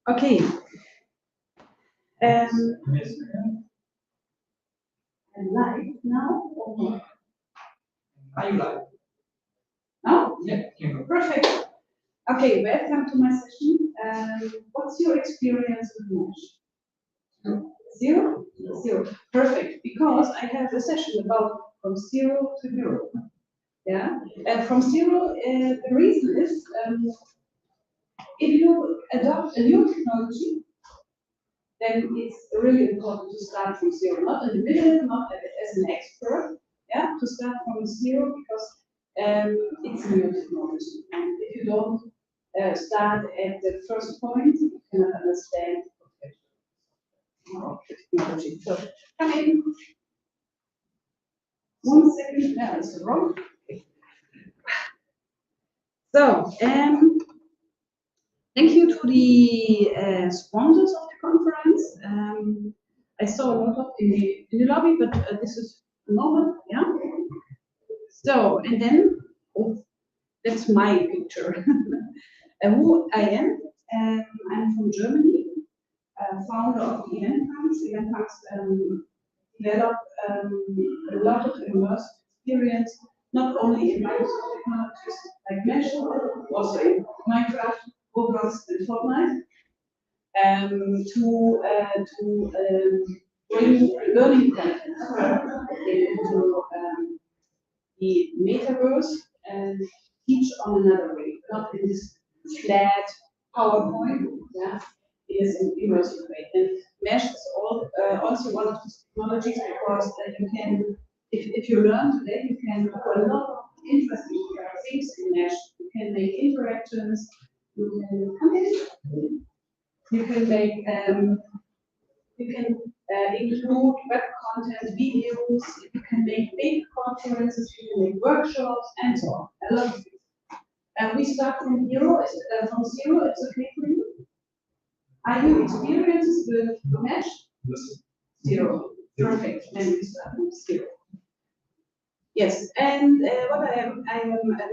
Okay. And live now? Or Are you live? now? Yeah. Perfect. Okay, welcome to my session. What's your experience with Mesh? Zero? Zero. Perfect. Because I have a session about from zero to hero. Yeah. From zero, the reason is if you adopt a new technology, then it's really important to start from zero, not in the middle, not as an expert, yeah, to start from zero because it's a new technology. And if you don't start at the first point, you cannot understand the technology. So, come in. 1 second, yeah, it's wrong. So, thank you to the sponsors of the conference. I saw a lot of in the lobby, but this is normal, yeah? So, and then, oh, that's my picture. Who I am, I'm from Germany, founder of the Event Funds. Event Funds develop a lot of immersive experience, not only in Microsoft technologies like Mesh, also in Minecraft, Roblox, and Fortnite, to bring learning content into the metaverse and teach on another way, not in this flat PowerPoint, yeah, it is an immersive way. And Mesh is also one of these technologies because you can, if you learn today, you can do a lot of interesting things in Mesh. You can make interactions, you can come in, you can make you can include web content, videos, you can make big conferences, you can make workshops, and so on. I love it. And we start from zero. From zero, it's okay for you. Are you experienced with Mesh? Zero. Perfect. Then we start from zero. Yes, and what I am a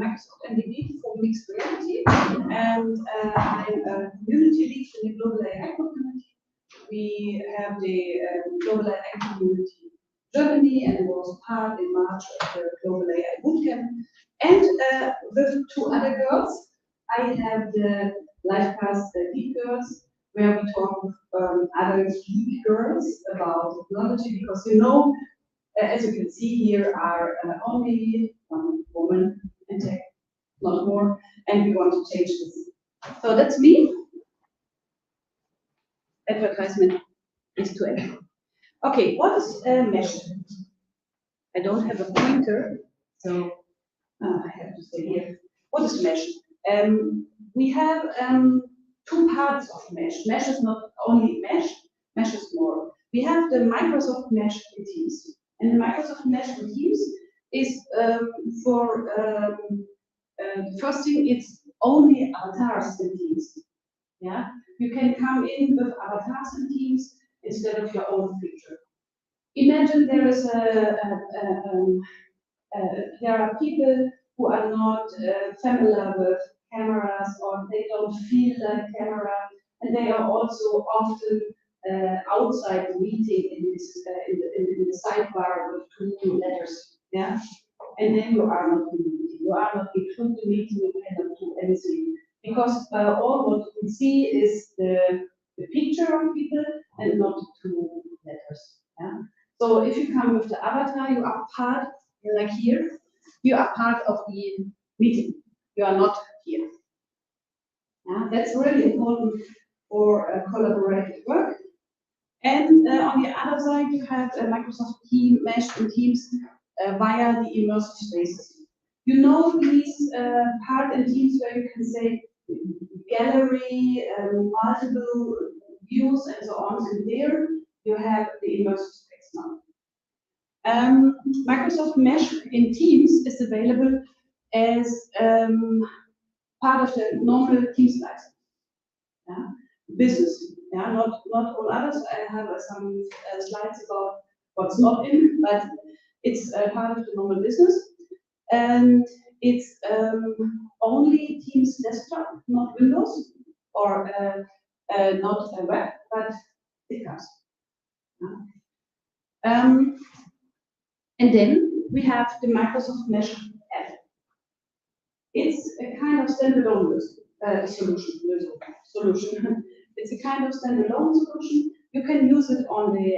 Microsoft MDB for mixed reality, and I'm a community lead in the global AI community. We have the global AI community Germany, and was part in March of the global AI bootcamp. And with two other girls, I have the Livecast Geek Girls, where we talk with other geek girls about technology, because you know, as you can see here, are only one woman in tech, not more, and we want to change this. So that's me. Advertisement is to end. Okay, what is Mesh? I don't have a pointer, so I have to say here. What is Mesh? We have two parts of Mesh. Mesh is not only Mesh, Mesh is more. We have the Microsoft Mesh in Teams. And the Microsoft Mesh in Teams is for the first thing, it's only avatars in Teams. Yeah, you can come in with avatars in Teams instead of your own picture. Imagine there is there are people who are not familiar with cameras, or they don't feel like camera, and they are also often outside the meeting in this in the sidebar with two letters, yeah. And then you are not in the meeting. You are not included in the meeting. You cannot do anything because all what we see is the picture of people and not two letters. Yeah. So if you come with the avatar, you are part, like here, you are part of the meeting. You are not here. Yeah, that's really important for collaborative work. And on the other side, you have Microsoft Teams, Mesh and Teams via the immersive spaces. You know these part in Teams where you can say gallery, multiple views, and so on. And there you have the immersive space now. Microsoft Mesh in Teams is available as part of the normal Teams license. Yeah? Business, yeah, not all others. I have some slides about what's not in, but it's part of the normal business. And it's only Teams desktop, not Windows, or not a web, but it comes. And then we have the Microsoft Mesh app. It's a kind of standalone solution. It's a kind of standalone solution. You can use it on the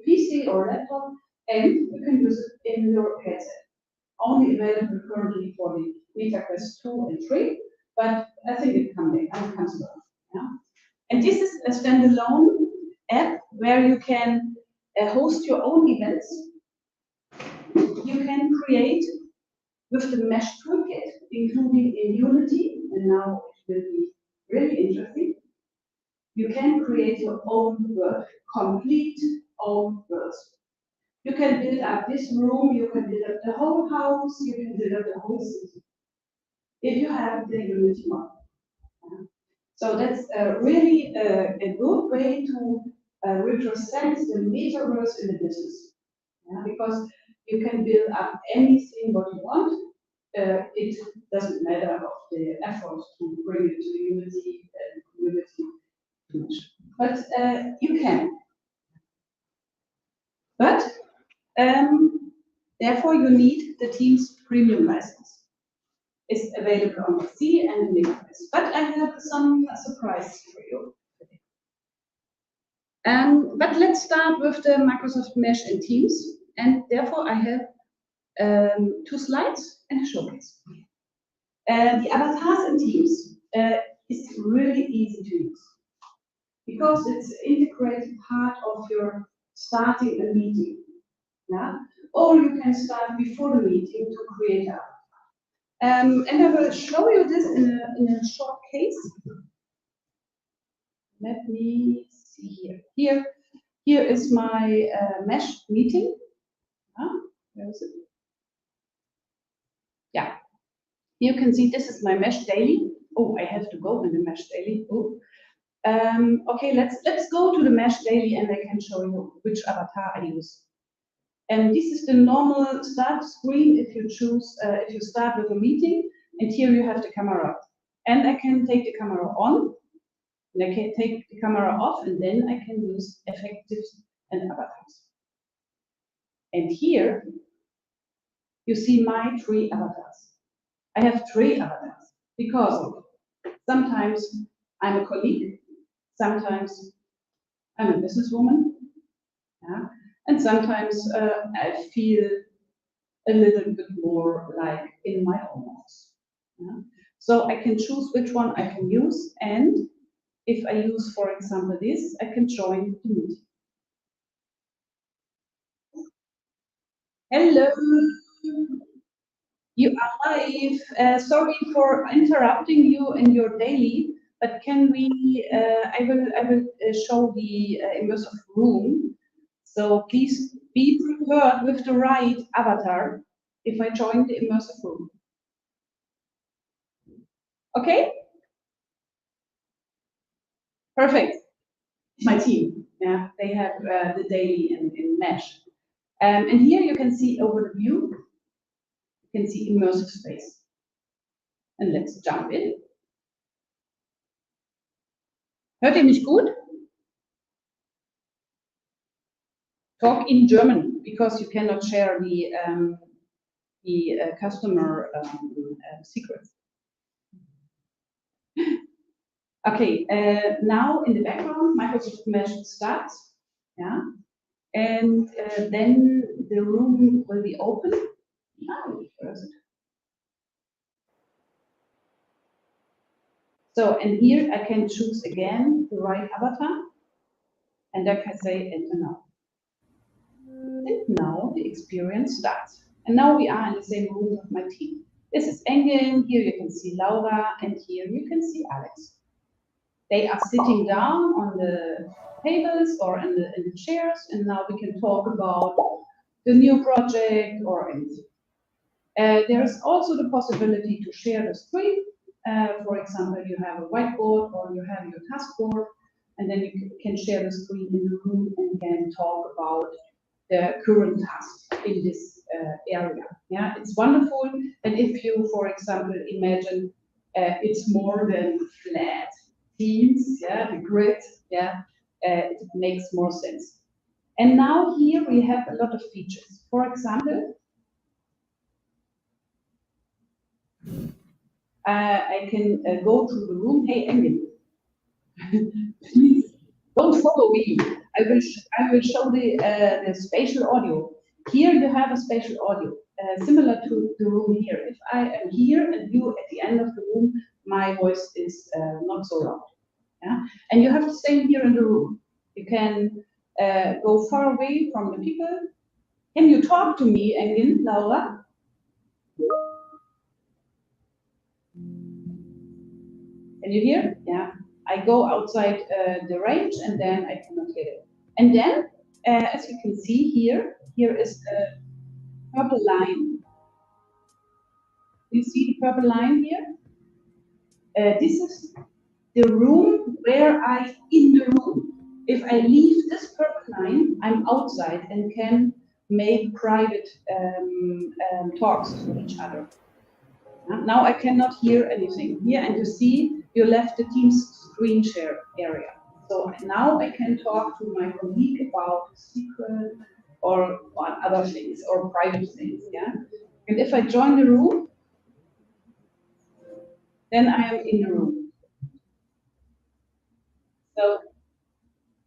PC or laptop, and you can use it in your headset. Only available currently for the MetaQuest 2 and 3, but I think it comes along. Yeah? And this is a standalone app where you can host your own events. You can create with the Mesh toolkit, including in Unity, and now it will be really interesting. You can create your own world, complete own worlds. You can build up this room, you can build up the whole house, you can build up the whole city. If you have the Unity model. So that's really a good way to represent the metaverse in the business. Yeah? Because you can build up anything what you want. It doesn't matter of the effort to bring it to Unity and community too much. But you can. But therefore you need the Teams premium license. It's available on PC and MetaQuest. But I have some surprises for you. But let's start with the Microsoft Mesh and Teams. And therefore I have 2 slides and a showcase. The avatars in Teams is really easy to use because it's an integrated part of your starting a meeting. Yeah? Or you can start before the meeting to create a. And I will show you this in a short case. Let me see here. Here is my Mesh meeting. Where is it? Yeah. You can see this is my Mesh daily. Oh, I have to go in the Mesh daily. Oh. Okay, let's go to the Mesh daily and I can show you which avatar I use. And this is the normal start screen if you choose, if you start with a meeting, and here you have the camera. And I can take the camera on, and I can take the camera off, and then I can use effectives and avatars. And here you see my 3 avatars. I have 3 avatars because sometimes I'm a colleague, sometimes I'm a businesswoman, yeah? And sometimes I feel a little bit more like in my own house. Yeah? So I can choose which one I can use, and if I use, for example, this, I can join the meeting. Hello, you are live. Sorry for interrupting you in your daily, but can we? I will show the immersive room. So please be prepared with the right avatar if I join the immersive room. Okay? Perfect. My team, yeah, they have the daily in Mesh. And here you can see over the view, you can see immersive space. And let's jump in. Hört ihr mich gut? Talk in German because you cannot share the customer secrets. Okay, now in the background, Microsoft Mesh starts, yeah, and then the room will be open. Oh, where is it? So, and here I can choose again the right avatar, and I can say enter now. And now the experience starts. And now we are in the same room with my team. This is Engin, here you can see Laura, and here you can see Alex. They are sitting down on the tables or in the chairs, and now we can talk about the new project or anything. There is also the possibility to share the screen. For example, you have a whiteboard or you have your task board, and then you can share the screen in the room and can talk about the current task in this area. Yeah, it's wonderful. And if you, for example, imagine it's more than flat, teams, yeah, the grid, yeah, it makes more sense. And now here we have a lot of features. For example, I can go to the room. Hey, Emily, please don't follow me. I will show the spatial audio. Here you have a spatial audio, similar to the room here. If I am here and you at the end of the room, my voice is not so loud. Yeah? And you have the same here in the room. You can go far away from the people. Can you talk to me, Engin, Laura? Can you hear? Yeah. I go outside the range and then I cannot hear it. And then, as you can see here, here is a purple line. You see the purple line here? This is the room where I in the room. If I leave this purple line, I'm outside and can make private talks to each other. Now I cannot hear anything here, and you see you left the Teams screen share area. So now I can talk to my colleague about secret or other things or private things. Yeah, and if I join the room, then I am in the room. So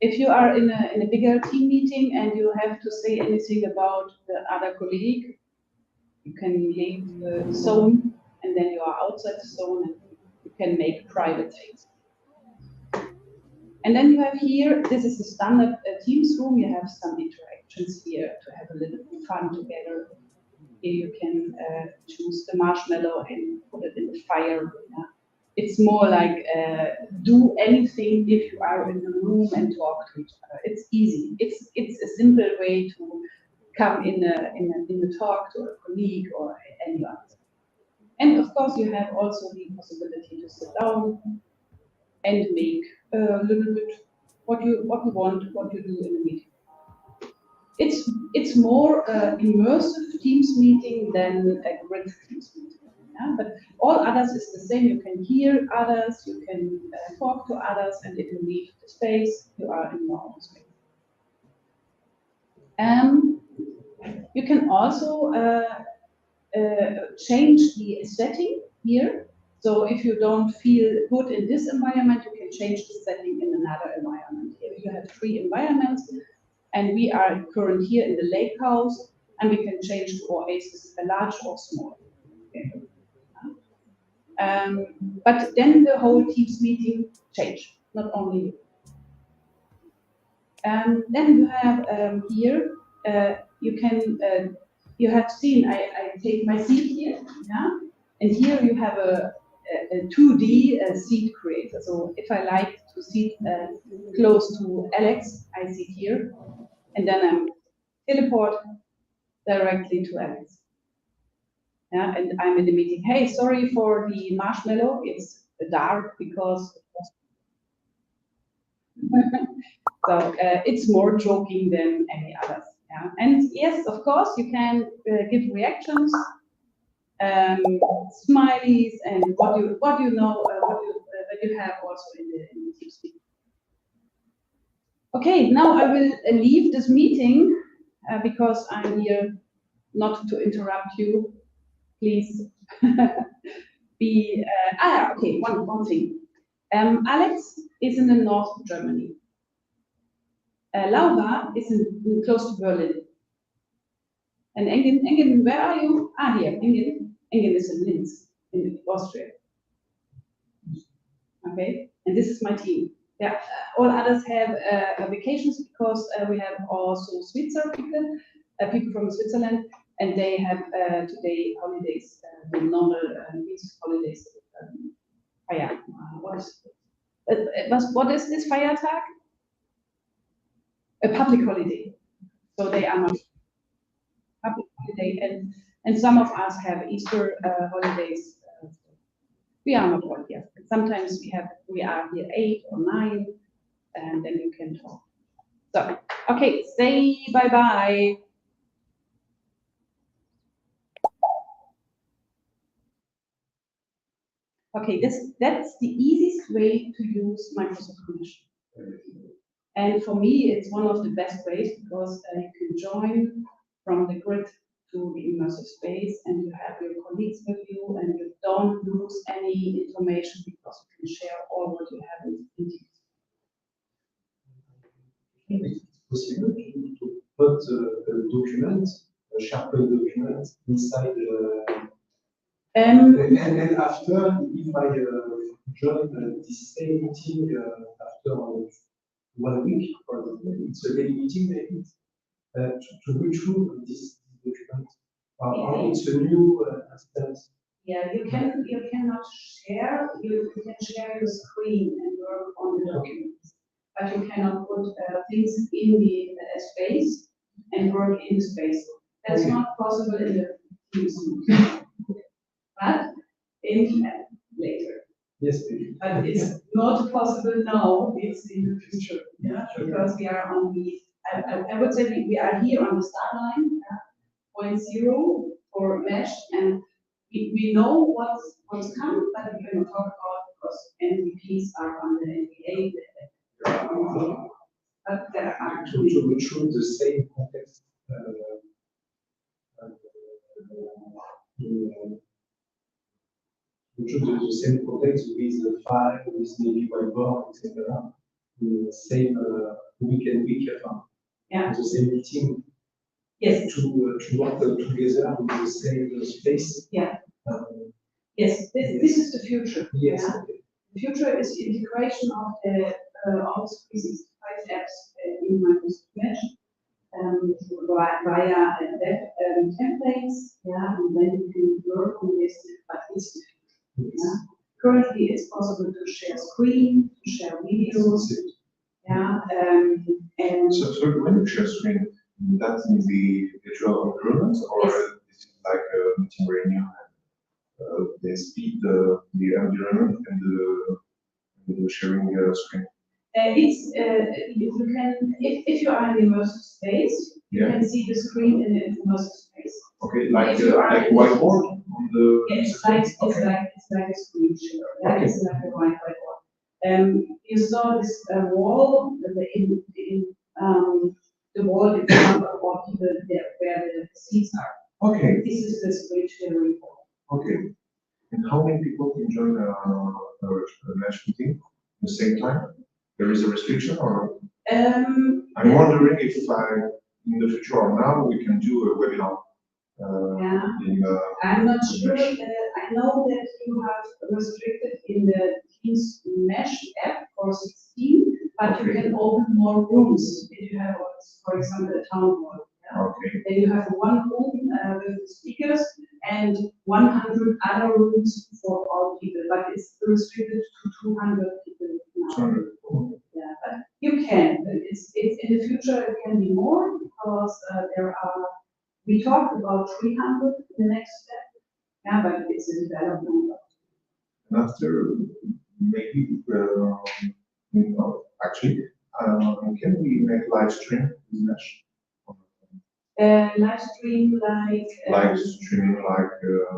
if you are in a bigger team meeting and you have to say anything about the other colleague, you can leave the zone and then you are outside the zone and you can make private things. And then you have here, this is the standard Teams room, you have some interactions here to have a little bit fun together. Here you can choose the marshmallow and put it in the fire. Yeah. It's more like do anything if you are in the room and talk to each other. It's easy. It's a simple way to come in a talk to a colleague or anyone. And of course, you have also the possibility to sit down and make a little bit what you want, what you do in a meeting. It's more immersive Teams meeting than a grid Teams meeting. Yeah? But all others is the same. You can hear others, you can talk to others, and if you leave the space, you are in your own space. You can also change the setting here. So if you don't feel good in this environment, you can change the setting in another environment. Here you have 3 environments, and we are currently here in the lake house, and we can change to oasis, large or small. Okay. But then the whole Teams meeting changed, not only you. Then you have here, you can, you have seen, I take my seat here, yeah? And here you have a 2D seat creator. So if I like to sit close to Alex, I sit here, and then I'm teleport directly to Alex. Yeah, and I'm in the meeting. Hey, sorry for the marshmallow. It's dark because so it's more joking than any others. Yeah, and yes, of course, you can give reactions, smileys, and what you know, that you have also in the TeamSpeak. Okay, now I will leave this meeting because I'm here not to interrupt you. Please be. Okay. One thing. Alex is in the north of Germany. Laura is close to Berlin. And Engin, where are you? Here. Engin is in Linz, in Austria. Okay, and this is my team. Yeah, all others have vacations because we have also Switzerland people, people from Switzerland, and they have today holidays, the normal holidays. What is this Feiertag? A public holiday. So they are not public holiday, and some of us have Easter holidays. We are not all here. Sometimes we are here 8 or 9, and then you can talk. So, okay, say bye-bye. Okay, that's the easiest way to use Microsoft Mesh. And for me, it's one of the best ways because you can join from the grid to the immersive space and you have your colleagues with you and you don't lose any information because you can share all what you have in Teams. It's possible to put a document, a SharePoint document inside Um, and then after, if I join this same meeting after 1 week, for example, it's a daily meeting maybe, to go through this document. Or it's a new instance. Yeah, you cannot share. You can share your screen and work on the documents, but you cannot put things in the space and work in the space. That's not possible in the Teams, but in later. Yes, maybe. But it's not possible now. It's in the future, yeah, because we are on the. I would say we are here on the start line, 0.0 for mesh, and we know what's coming, but we cannot talk about because MVPs are on the NDA. But there are actually to go through the same context the same context with the file, with maybe whiteboard, etc. In the same week, yeah. the same meeting. Yes. To work together in the same space. Yeah. Yes, this is the future. Yes. Yeah. The future is the integration of the Office 365 apps in Microsoft Mesh via web templates. Yeah, and then you can work on this, but it's the future. Yeah. Currently, it's possible to share screen, to share videos. Yeah, and so when you share screen, that's in the virtual environment, or yes. this is like a meeting reunion and they speed the environment and the sharing screen? It's you can if you are in the immersive space, you can see the screen in the immersive space. Okay, like whiteboard on the. Yeah, it's like a screen share. Yeah, Okay. it's like a whiteboard. You saw this wall the wall in front of all people there where the seats are. Okay. This is the screen sharing wall. Okay. And how many people can join a Mesh meeting at the same time? There is a restriction, or I'm wondering if in the future or now we can do a webinar. I'm not sure. I know that you have restricted in the Teams Mesh app for 16, but you can open more rooms if you have, for example, a town hall. Yeah? Okay. Then you have one room with the speakers and 100 other rooms for all people, but it's restricted to 200 people now. Yeah, but you can. It's in the future it can be more because there are. We talked about 300 in the next step. Yeah, but it's a development. And after maybe actually, can we make live stream with Mesh? Live stream Live streaming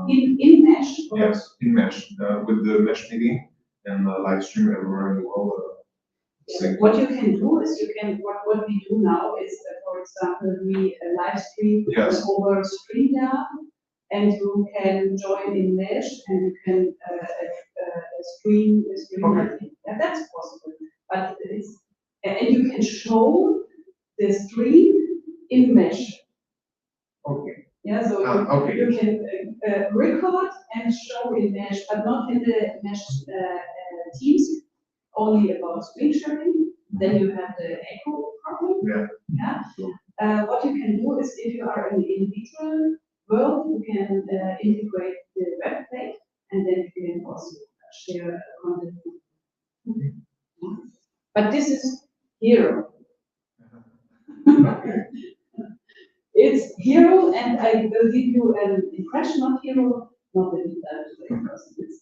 in Mesh. Yes, in Mesh with the Mesh meeting and live stream everywhere in the world. What you can do is what we do now is, for example, we live stream over StreamYard, and you can join in Mesh and you can stream. Okay. Yeah, that's possible, but it's and you can show the stream in Mesh. Okay. Yeah, so you can record and show in Mesh, but not in the Mesh Teams. Only about screen sharing. Then you have the echo problem. Yeah. What you can do is, if you are in the individual world, you can integrate the web page, and then you can also share content. Mm-hmm. But this is Hero. It's Hero, and I will give you an impression of Hero, not the detail, because it's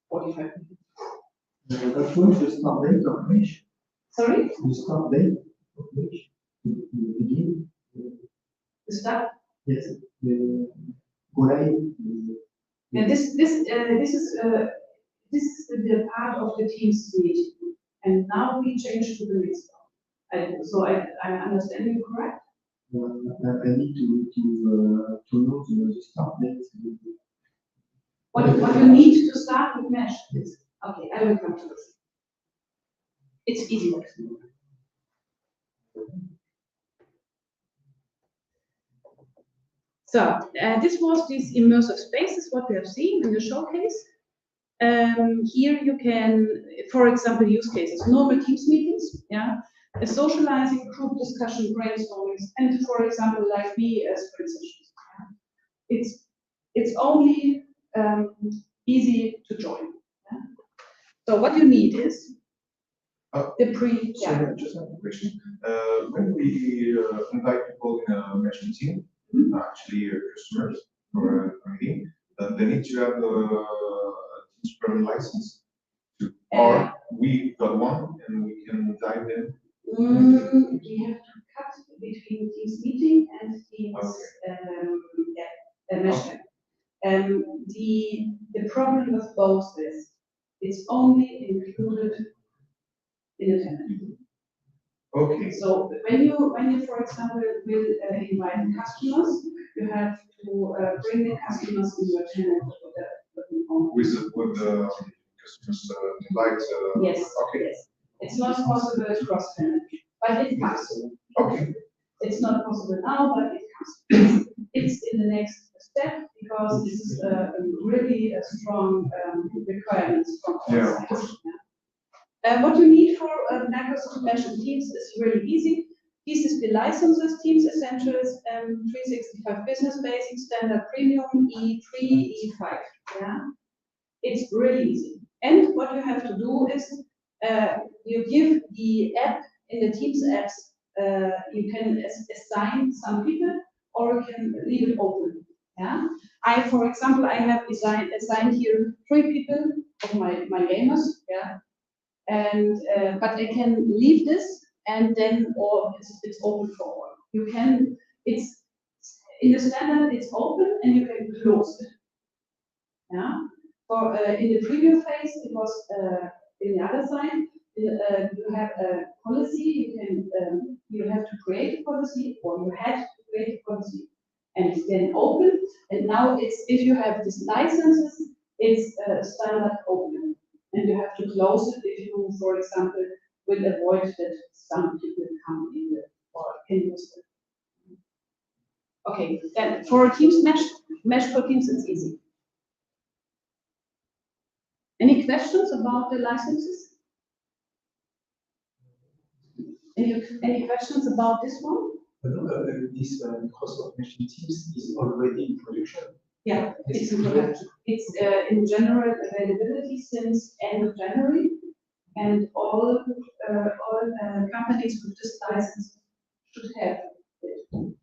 45 minutes. That was the start date of Mesh. Sorry? The start date of Mesh. The beginning. The start? Yes. The go live. Yeah, this is this is the part of the Teams meeting. And now we change to the Louxor. So I understand you correct? I need to know the start date. What you need to start with Mesh is, okay, I will come to this. It's easy. So this was these immersive spaces, what we have seen in the showcase. Here you can, for example, use cases, normal Teams meetings, yeah, a socializing, group discussion, brainstorming, and for example, like me as sprint sessions. It's only easy to join. Yeah? So what you need is the pre. Sorry, just a question. When we invite people in a mesh meeting, actually customers for a meeting, they need to have a Teams Premium license. Or we got one and we can dive in. We have to cut between Teams meeting and Teams mesh. The problem with both is it's only included in the tenant. Okay. So when you for example will invite customers, you have to bring the customers in your tenant with the customers invite. Yes. Okay. Yes. It's not possible cross tenant, but it comes. Okay. It's not possible now, but it comes. It's in the next step because this is really a strong requirement from our side. What you need for Microsoft Mesh and Teams is really easy. This is the licenses, Teams Essentials, 365 Business Basic, Standard Premium, E3, E5. Yeah, it's really easy. And what you have to do is you give the app in the Teams apps. You can assign some people, or you can leave it open. Yeah. For example, I have assigned here 3 people of my gamers. Yeah. And but I can leave this, and then or it's open for all. You can. It's in the standard. It's open, and you can close it. Yeah. For in the preview phase, it was in the other side. You have a policy. You have to create a policy, or you had to create a policy, and it's then open. And now it's if you have these licenses, it's standard open, and you have to close it if you, for example, will avoid that some people come in or can use it. Okay, then for Teams mesh for Teams, it's easy. Any questions about the licenses? Any questions about this one? This Microsoft Mesh Teams is already in production. Yeah, it's in production. It's in general availability since end of January, and all companies with this license should have it.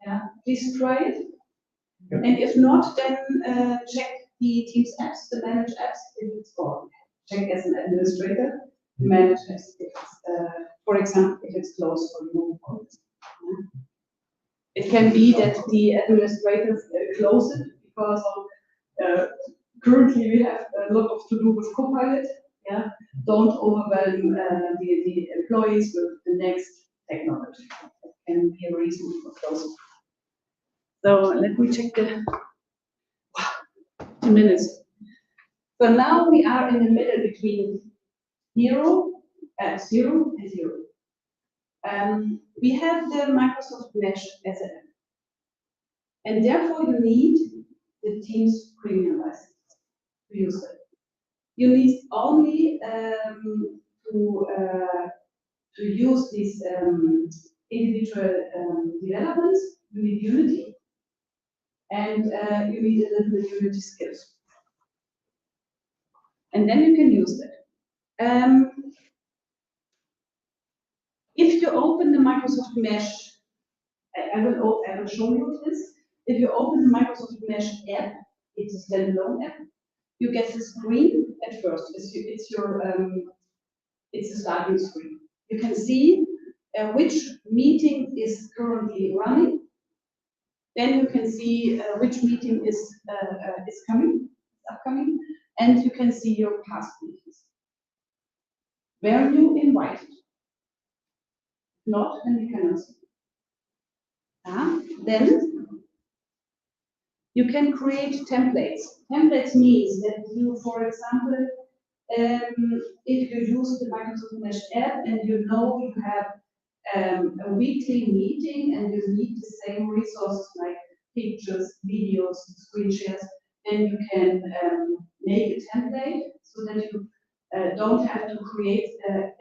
Yeah, please try it. And if not, then check the Teams apps, the managed apps, if it's on. Check as an administrator, manage apps, if it's, for example, if it's closed for you. It can be that the administrators close it because of, currently we have a lot of to do with Copilot. Yeah, don't overwhelm the employees with the next technology. That can be a reason for closing. So let me check the 2 minutes. So now we are in the middle between 0 and 0. We have the Microsoft Mesh as an app, and therefore you need the Teams Premium license to use it. You need only to use these individual developments. You need Unity, and you need a little bit Unity skills, and then you can use it. If you open the Microsoft Mesh, I will show you this. If you open the Microsoft Mesh app, it's a standalone app. You get the screen at first. It's a starting screen. You can see which meeting is currently running. Then you can see which meeting is upcoming. and you can see your past meetings. Were you invited? Not, then you cannot see. Then you can create templates. Templates means that you, for example, if you use the Microsoft Mesh app and you know you have a weekly meeting and you need the same resources like pictures, videos, screen shares, then you can make a template so that you don't have to create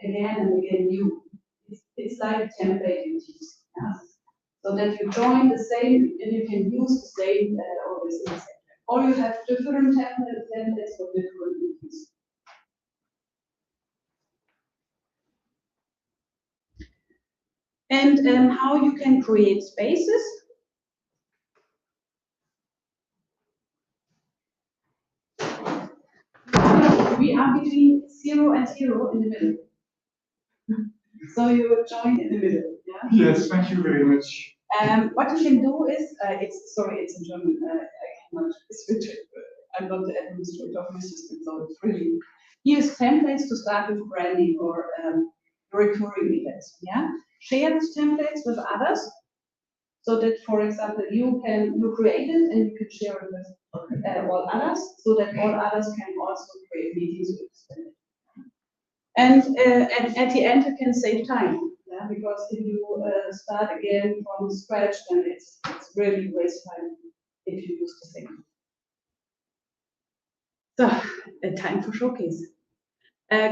again and again new. It's like a template in Teams. Yeah? So that you join the same and you can use the same always in the same time. Or you have different templates for different meetings. And how you can create spaces. We are between 0 and 0 in the middle. So you will join in the middle. Yeah? Yes, thank you very much. What you can do is, it's in German, I cannot switch it. I'm not the administrator of my system, so it's really, use templates to start with branding or recurring events. Yeah? Share these templates with others, so that, for example, you create it and you can share it with all others, so that all others can also create meetings with this. And at the end, you can save time, yeah? Because if you start again from scratch, then it's really waste time if you use the same. So, time for showcase.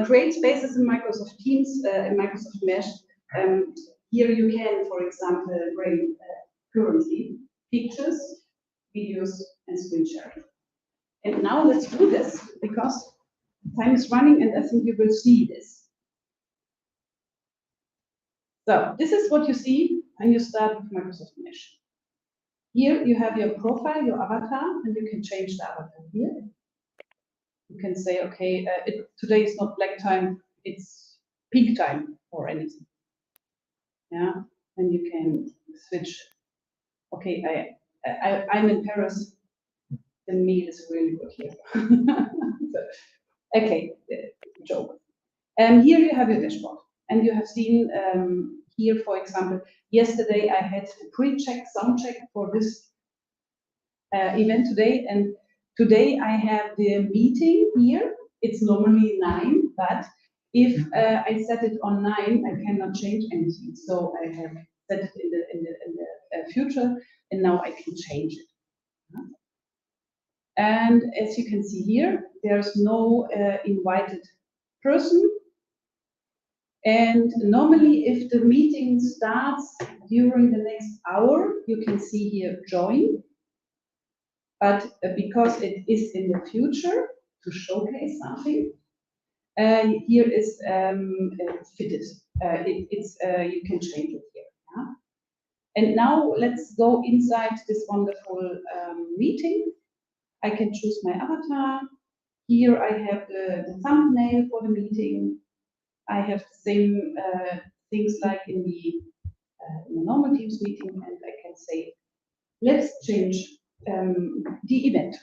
Create spaces in Microsoft Teams, in Microsoft Mesh. Here you can, for example, bring currently pictures, videos, and screen sharing. And now let's do this, because time is running and I think you will see this. So this is what you see when you start with Microsoft Mesh. Here you have your profile, your avatar, and you can change the avatar here. You can say, okay, today is not black time, it's pink time or anything. Yeah, and you can switch. Okay, I'm in Paris. The meal is really good here. So, okay, joke. Here you have your dashboard, and you have seen here, for example, yesterday I had a pre-check, sound check for this event today, and today I have the meeting here. It's normally 9, but if I set it on 9, I cannot change anything. So I have set it in the future, and now I can change it. And as you can see here, there's no invited person. And normally, if the meeting starts during the next hour, you can see here join. But because it is in the future to showcase something, here is fitted. You can change it here. Yeah? And now let's go inside this wonderful meeting. I can choose my avatar. Here I have the thumbnail for the meeting. I have the same things like in the normal Teams meeting, and I can say, let's change the event.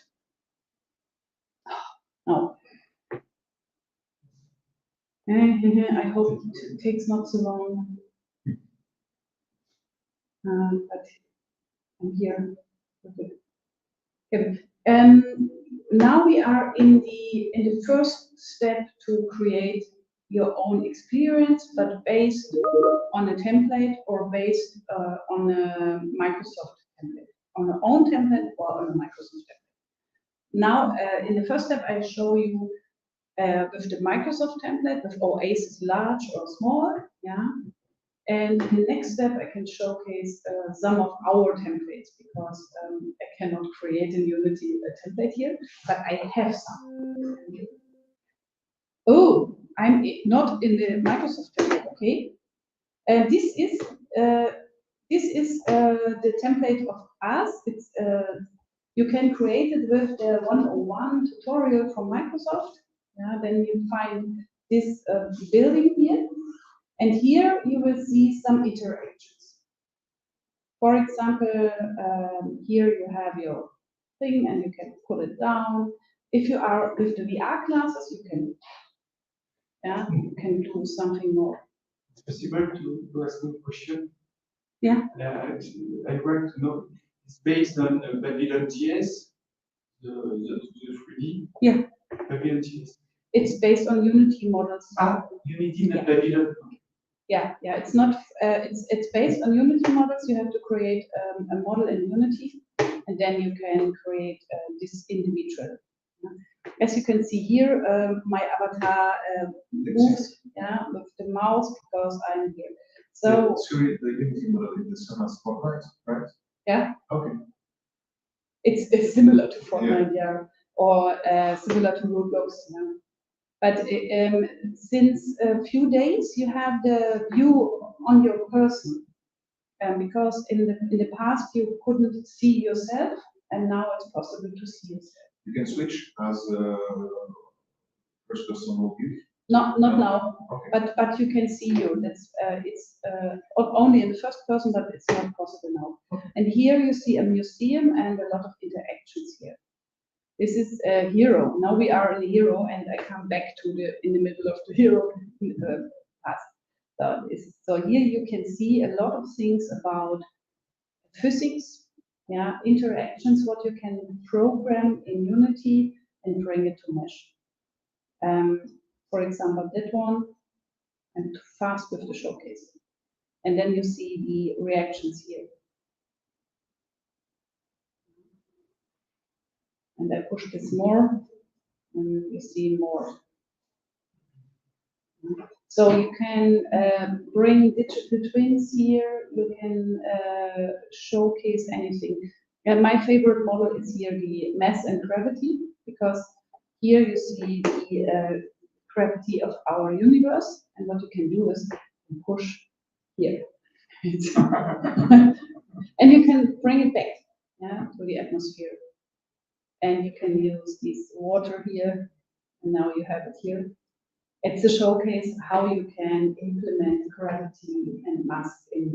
Now, I hope it takes not so long, but I'm here. Okay. Now we are in the first step to create your own experience, but based on a template or based on a Microsoft template, on our own template or on a Microsoft template. Now, in the first step, I show you with the Microsoft template, with Oasis large or small, yeah. And in the next step, I can showcase some of our templates, because I cannot create in Unity a template here, but I have some. Oh, I'm not in the Microsoft template, okay. This is the template of us. It's you can create it with the 101 tutorial from Microsoft. Yeah, then you find this building here, and here you will see some iterations. For example, here you have your thing, and you can pull it down. If you are with the VR glasses, you can do something more. It's possible to ask a question? Yeah. I'd like to know, it's based on Babylon TS, the 3D? Yeah. Babylon TS. It's based on Unity models. Unity, not Babylon. Yeah, it's not. It's based on Unity models. You have to create a model in Unity, and then you can create this individual. As you can see here, my avatar moves, with the mouse because I'm here. So the Unity model is the same as Fortnite, right? Yeah. Okay. It's similar to Fortnite, or similar to Roblox. Yeah. But since a few days, you have the view on your person, because in the past you couldn't see yourself, and now it's possible to see yourself. You can switch as first person view. Not now, Okay. but you can see you. That's it's only in the first person, but it's not possible now. Okay. And here you see a museum and a lot of interactions here. This is a hero. Now we are in a hero, and I come back to in the middle of the hero past. So here you can see a lot of things about physics, interactions, what you can program in Unity and bring it to Mesh. For example, that one, I'm too fast with the showcase. And then you see the reactions here. And I push this more, and you see more. So you can bring digital twins here, you can showcase anything. And my favorite model is here the mass and gravity, because here you see the gravity of our universe, and what you can do is push here. And you can bring it back to the atmosphere. And you can use this water here, and now you have it here. It's a showcase how you can implement gravity and mass in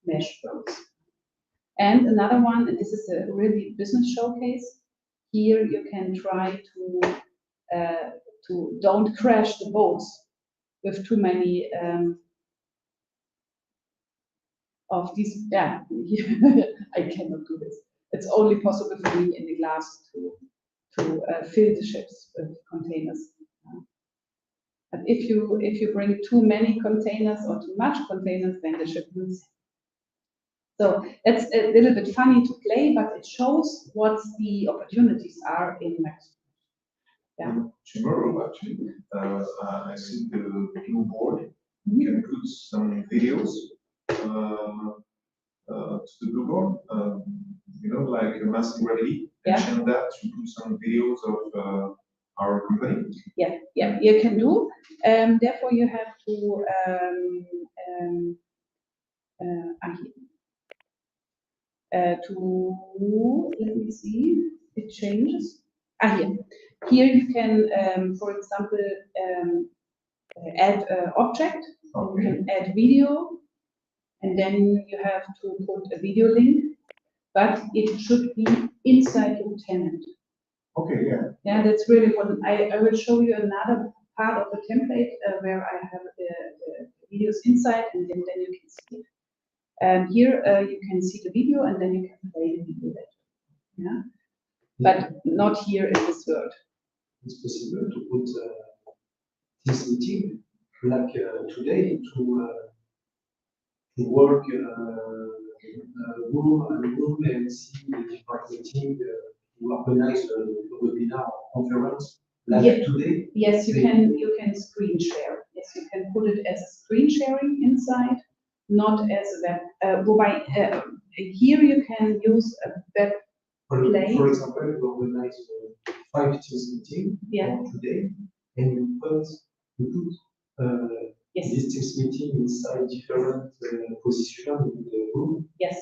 mesh flows. And another one, and this is a really business showcase. Here you can try to don't crash the boats with too many of these. Yeah, I cannot do this. It's only possible for me in the glass to fill the ships with containers. But if you bring too many containers or too much containers, then the ship will sink. So that's a little bit funny to play, but it shows what the opportunities are in Mexico. Yeah. Tomorrow, actually, I see the new board. You can put some videos to the blue board, like a massive gravity, and change that to put some videos of our company. Yeah, you can do. Therefore, you have to let me see, it changes. Here you can, for example, add an object. Okay. You can add video, and then you have to put a video link, but it should be inside your tenant. Okay, yeah. Yeah, that's really important. I will show you another part of the template where I have the videos inside, and then you can see it. And here you can see the video, and then you can play the video later. Yeah, but not here in this world. It's possible to put this meeting like today to work room and see the different meeting to organize a webinar or conference like today. Yes, you can screen share. Yes, you can put it as a screen sharing inside, not as a web. Here you can use a web play. For example, you organize a 5 Teams meeting today, and you put this Teams meeting inside different positions in the room. Yes.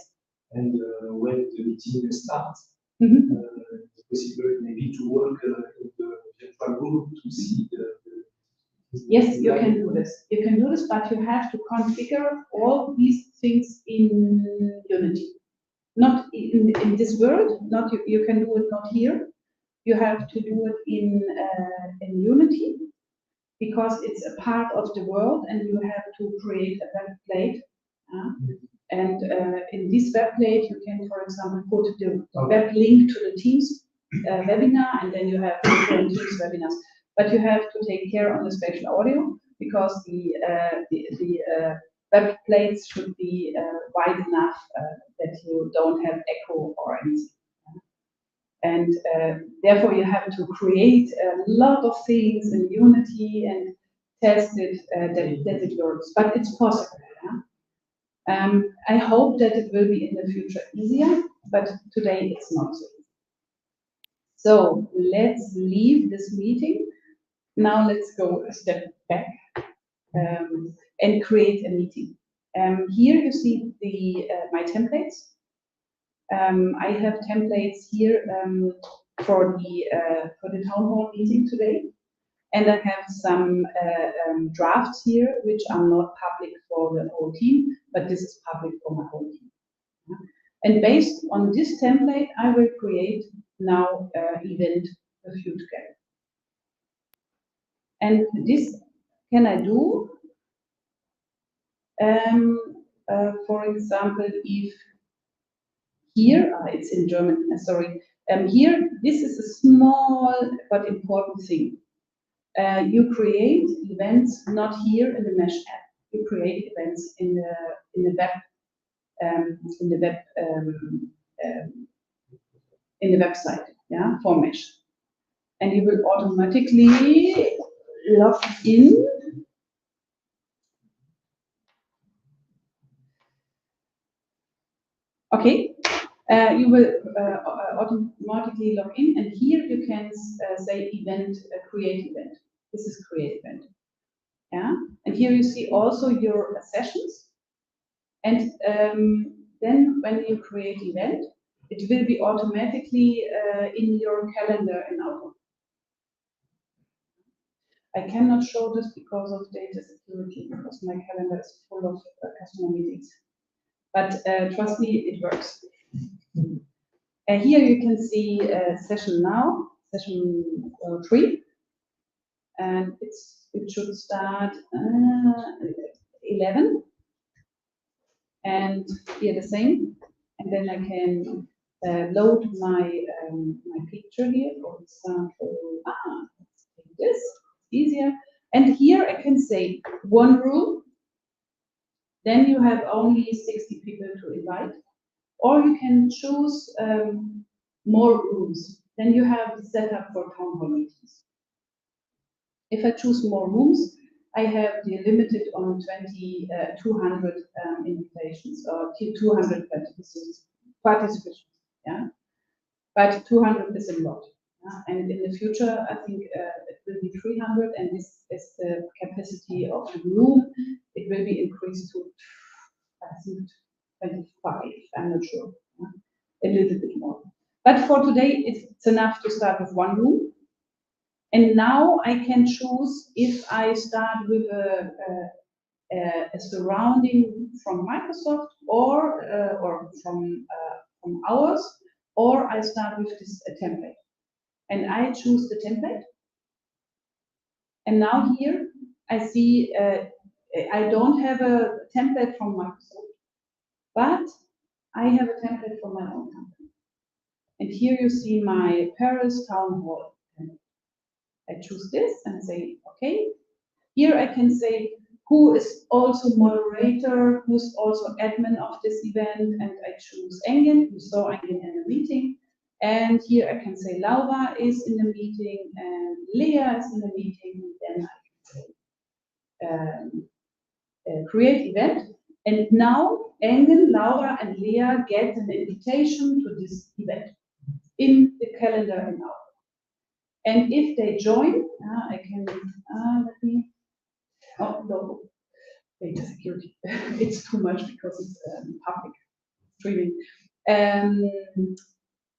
And when the meeting starts, it's possible maybe to work in the virtual room to see the. Yes, you can do this. You can do this, but you have to configure all these things in Unity. Not in this world. Not you can do it not here, you have to do it in Unity, because it's a part of the world, and you have to create a web plate. And in this web plate, you can, for example, put the web link to the Teams webinar, and then you have different Teams webinars. But you have to take care on the spatial audio, because the web plates should be wide enough that you don't have echo or anything. And therefore, you have to create a lot of things in Unity and test it that it works. But it's possible. Yeah? I hope that it will be in the future easier, but today it's not so. So let's leave this meeting. Now let's go a step back and create a meeting. Here you see my templates. I have templates here for the town hall meeting today, and I have some drafts here which are not public for the whole team, but this is public for my whole team. And based on this template, I will create now event a few together. And this can I do, for example, if here, it's in German, sorry. Here, this is a small but important thing. You create events not here in the Mesh app. You create events in the website, yeah, for Mesh, and you will automatically log in. Okay. You will automatically log in, and here you can say event, create event. This is create event. Yeah, and here you see also your sessions, and then when you create event, it will be automatically in your calendar in Outlook. I cannot show this because of data security, because my calendar is full of customer meetings. But trust me, it works. Here you can see session now, session 3, and it should start 11, and here the same, and then I can load my picture here. For example, let's take this, easier, and here I can say one room. Then you have only 60 people to invite. Or you can choose more rooms. Then you have the setup for town hall meetings. If I choose more rooms, I have the limited on 200 invitations or 200 participants. Yeah, but 200 is a lot. And in the future, I think it will be 300, and this is the capacity of the room. It will be increased to, I think, 25, I'm not sure, a little bit more. But for today, it's enough to start with one room. And now I can choose if I start with a surrounding from Microsoft or from ours, or I start with this template. And I choose the template. And now here I see I don't have a template from Microsoft, but I have a template for my own company. And here you see my Paris town hall. I choose this and say, okay. Here I can say who is also moderator, who's also admin of this event, and I choose Engin. You saw Engin in the meeting. And here I can say Laura is in the meeting and Leah is in the meeting. Then I can say create event. And now Engin, Laura, and Leah get an invitation to this event in the calendar in Outlook. And if they join, I can, let me, oh no, data security. It's too much because it's public streaming.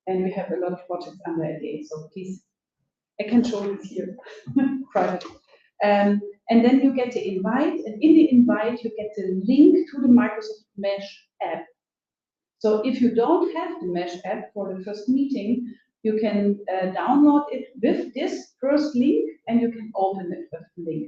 And we have a lot of projects under NDA, so please, I can show this here, private. And then you get the invite, and in the invite you get the link to the Microsoft Mesh app. So if you don't have the Mesh app for the first meeting, You can download it with this first link, and you can open it with the link.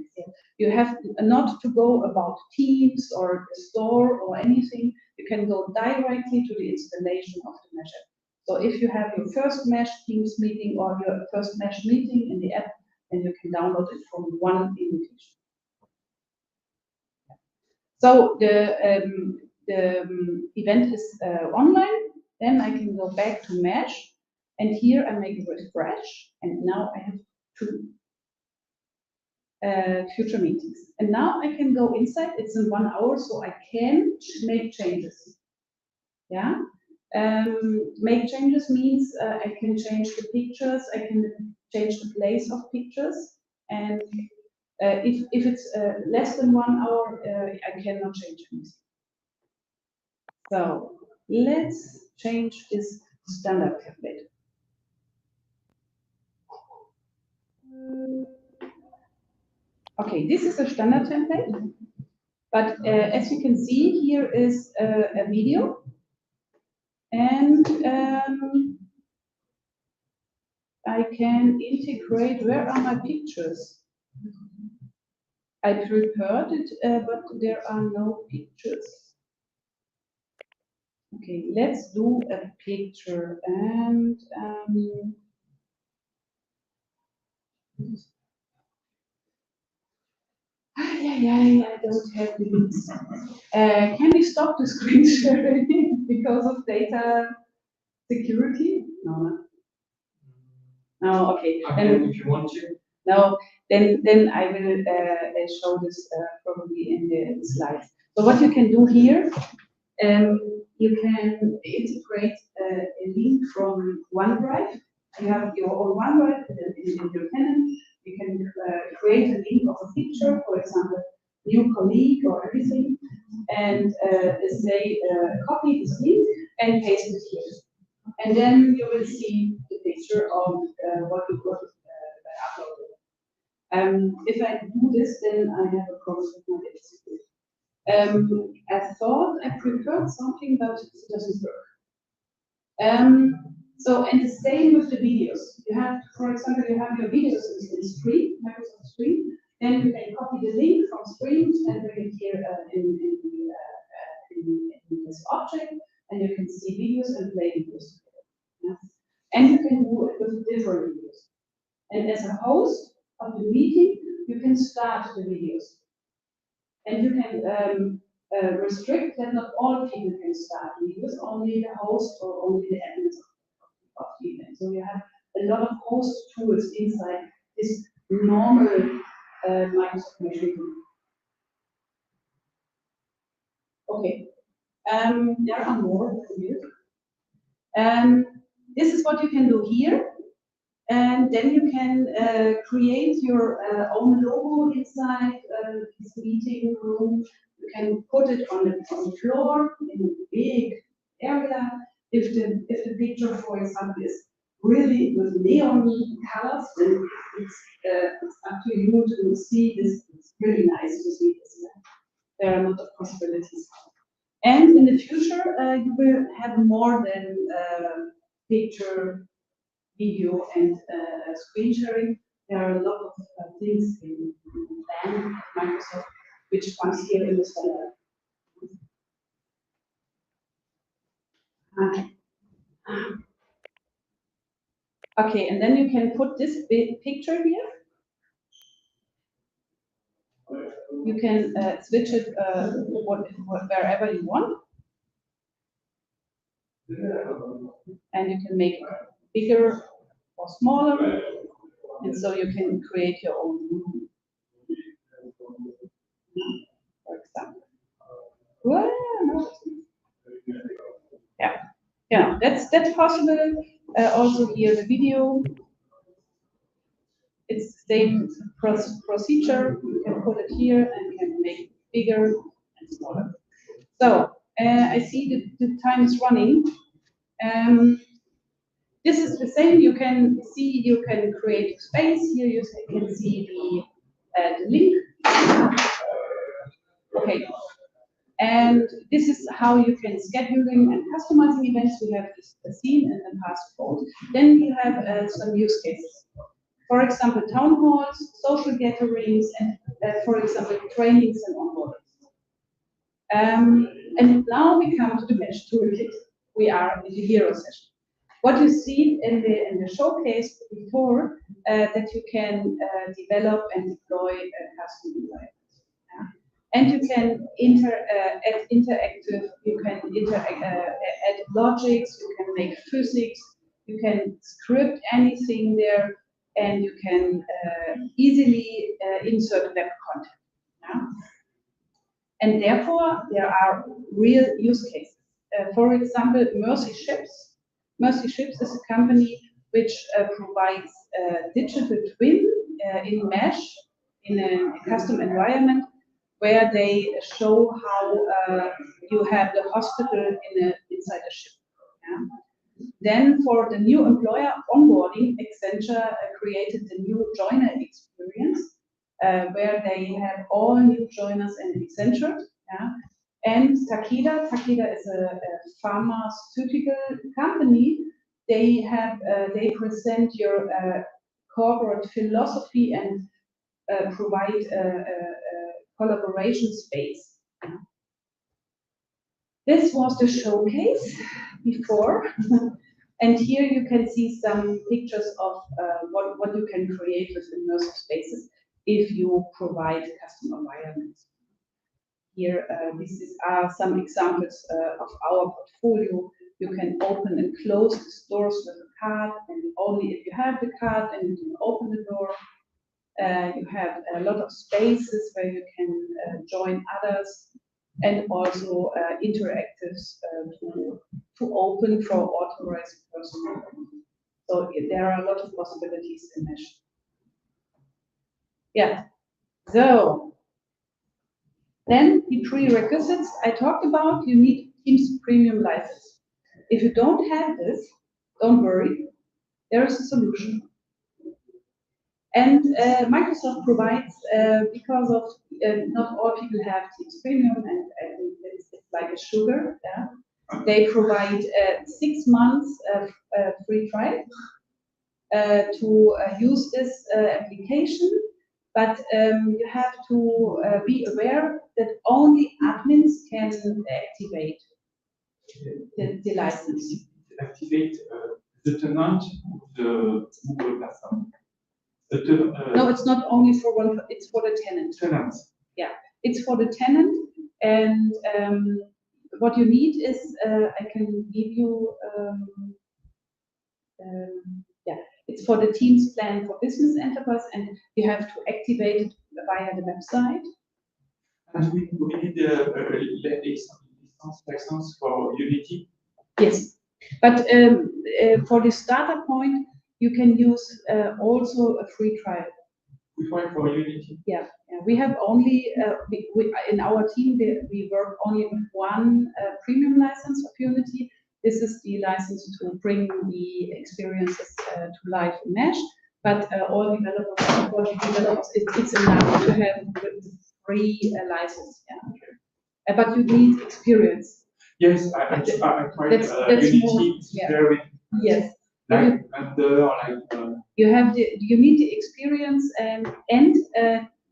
You have not to go about Teams or the store or anything. You can go directly to the installation of the mesh app. So if you have your first mesh Teams meeting or your first mesh meeting in the app, then you can download it from one invitation. So the event is online. Then I can go back to mesh. And here I make a refresh, and now I have 2 future meetings. And now I can go inside. It's in 1 hour, so I can make changes. Yeah, make changes means I can change the pictures. I can change the place of pictures, and if it's less than 1 hour, I cannot change anything. So let's change this standard template. Okay, this is a standard template, but as you can see, here is a video, and I can integrate. Where are my pictures? I prepared it, but there are no pictures. Okay, let's do a picture, and I don't have the links. Can we stop the screen sharing because of data security? No. No, okay. Then, if you want to. No, then I will show this probably in the slides. So what you can do here, you can integrate a link from OneDrive. You have your own OneDrive in your tenant. You can create a link of a picture, for example, new colleague or everything, and say copy this link and paste it here. And then you will see the picture of what you got uploaded. If I do this, then I have a problem with my data. I thought I prepared something, but it doesn't work. And the same with the videos. You have, for example, you have your videos in Stream, Microsoft Stream. Then you can copy the link from Stream and bring it here in this object, and you can see videos and play videos. Yeah. And you can do it with different videos. And as a host of the meeting, you can start the videos. And you can restrict that not all people can start videos, only the host or only the admins of the event. So you have a lot of host tools inside this normal Microsoft Meeting. Okay, there are more here. This is what you can do here. And then you can create your own logo inside this meeting room. You can put it on the floor in a big area. If the picture, for example, is really with neon colors, then it's up to you to see this. It's really nice to see this. Yeah? There are a lot of possibilities. And in the future, you will have more than picture, video, and screen sharing. There are a lot of things in plan Microsoft which comes here in the standard. Okay, and then you can put this picture here. You can switch it wherever you want. And you can make it bigger or smaller. And so you can create your own room. For example. Well, no. Yeah, that's possible. Also here the video. It's the same procedure. You can put it here and you can make it bigger and smaller. So I see the time is running. This is the same. You can see, you can create space. Here you can see the link. Okay. And this is how you can scheduling and customizing events. We have seen in the past calls. Then you have some use cases. For example, town halls, social gatherings, and for example, trainings and onboardings. And now we come to the mesh toolkit. We are in the hero session. What you see in the showcase before, that you can develop and deploy a custom environment. Yeah? And you can add interactive, you can add logics, you can make physics, you can script anything there, and you can easily insert web content. Yeah? And therefore, there are real use cases. For example, Mercy Ships. Mercy Ships is a company which provides digital twin in mesh in a custom environment where they show how you have the hospital inside a ship. Yeah? Then for the new employer onboarding, Accenture created the new joiner experience where they have all new joiners and Accenture. Yeah? And Takeda is a pharmaceutical company. They present your corporate philosophy and provide a collaboration space. This was the showcase before, and here you can see some pictures of what you can create with immersive spaces if you provide custom environments. Here, are some examples of our portfolio. You can open and close the doors with a card, and only if you have the card, then you can open the door. You have a lot of spaces where you can join others, and also interactives to open for authorized personnel. So there are a lot of possibilities in mesh. Yeah. So then the prerequisites I talked about, you need Teams premium license. If you don't have this, don't worry, there is a solution. And Microsoft provides, because of not all people have Teams premium, and it's like a sugar, yeah? They provide 6 months of free trial to use this application. But you have to be aware that only admins can activate the license. Activate the tenant of the Google platform. No, it's not only for one, it's for the tenant. Tenant. Yeah, it's for the tenant. And what you need is, I can give you, yeah. It's for the Teams plan for business enterprise, and you have to activate it via the website. And we need a license for Unity? Yes, but for the starter point, you can use also a free trial. Free trial for Unity? Yeah, yeah. We have only, in our team, we work only with one premium license of Unity. This is the license to bring the experiences to life in Mesh, but all developers, it's enough to have the free license. Yeah. But you need experience. Yes, I tried Unity. More, yeah. Very yes. like you need the experience, and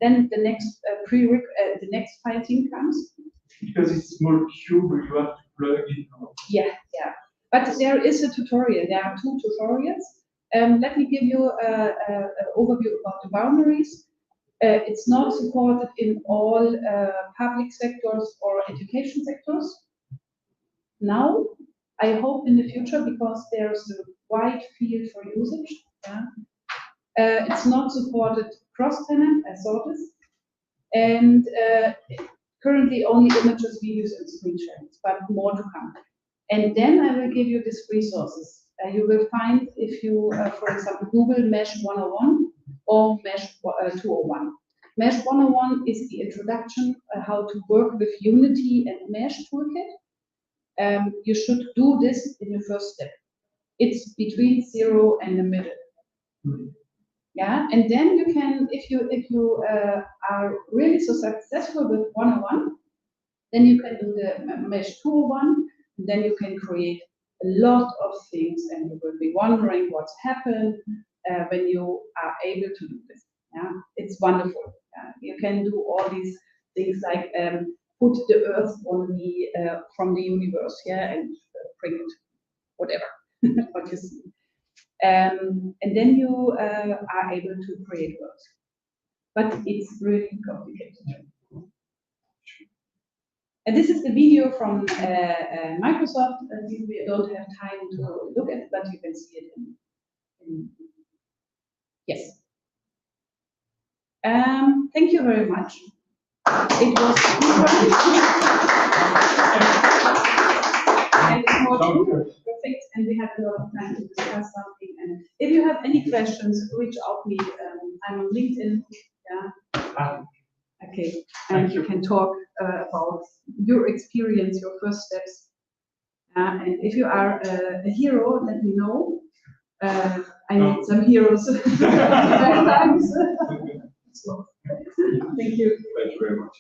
then the next the next fighting comes. Because it's more cube, you have to plug in. Yeah, yeah. But there is a tutorial. There are 2 tutorials. Let me give you an overview about the boundaries. It's not supported in all public sectors or education sectors. Now, I hope in the future, because there's a wide field for usage. Yeah? It's not supported cross-tenant, I saw this. And currently only images, videos, and screen shares, but more to come. And then I will give you these resources. You will find, if you, for example, Google Mesh 101 or Mesh 201. Mesh 101 is the introduction how to work with Unity and Mesh toolkit. You should do this in the first step. It's between 0 and the middle. Mm-hmm. Yeah, and then you can, if you are really so successful with 101, Then you can do the mesh 201, and then you can create a lot of things, and you will be wondering what's happened when you are able to do this. Yeah, it's wonderful. You can do all these things like put the Earth on the from the universe, yeah, and print whatever what you see, and then you are able to create worlds. But it's really complicated. And this is the video from Microsoft. We don't have time to look at it, but you can see it in yes. Thank you very much. It was and it's more perfect, and we have a lot of time to discuss something. And if you have any questions, reach out to me. I'm on LinkedIn. Yeah. Okay, and you can talk about your experience, your first steps. And if you are a hero, let me know. I need some heroes. Thanks. Thank you. Thank you very much.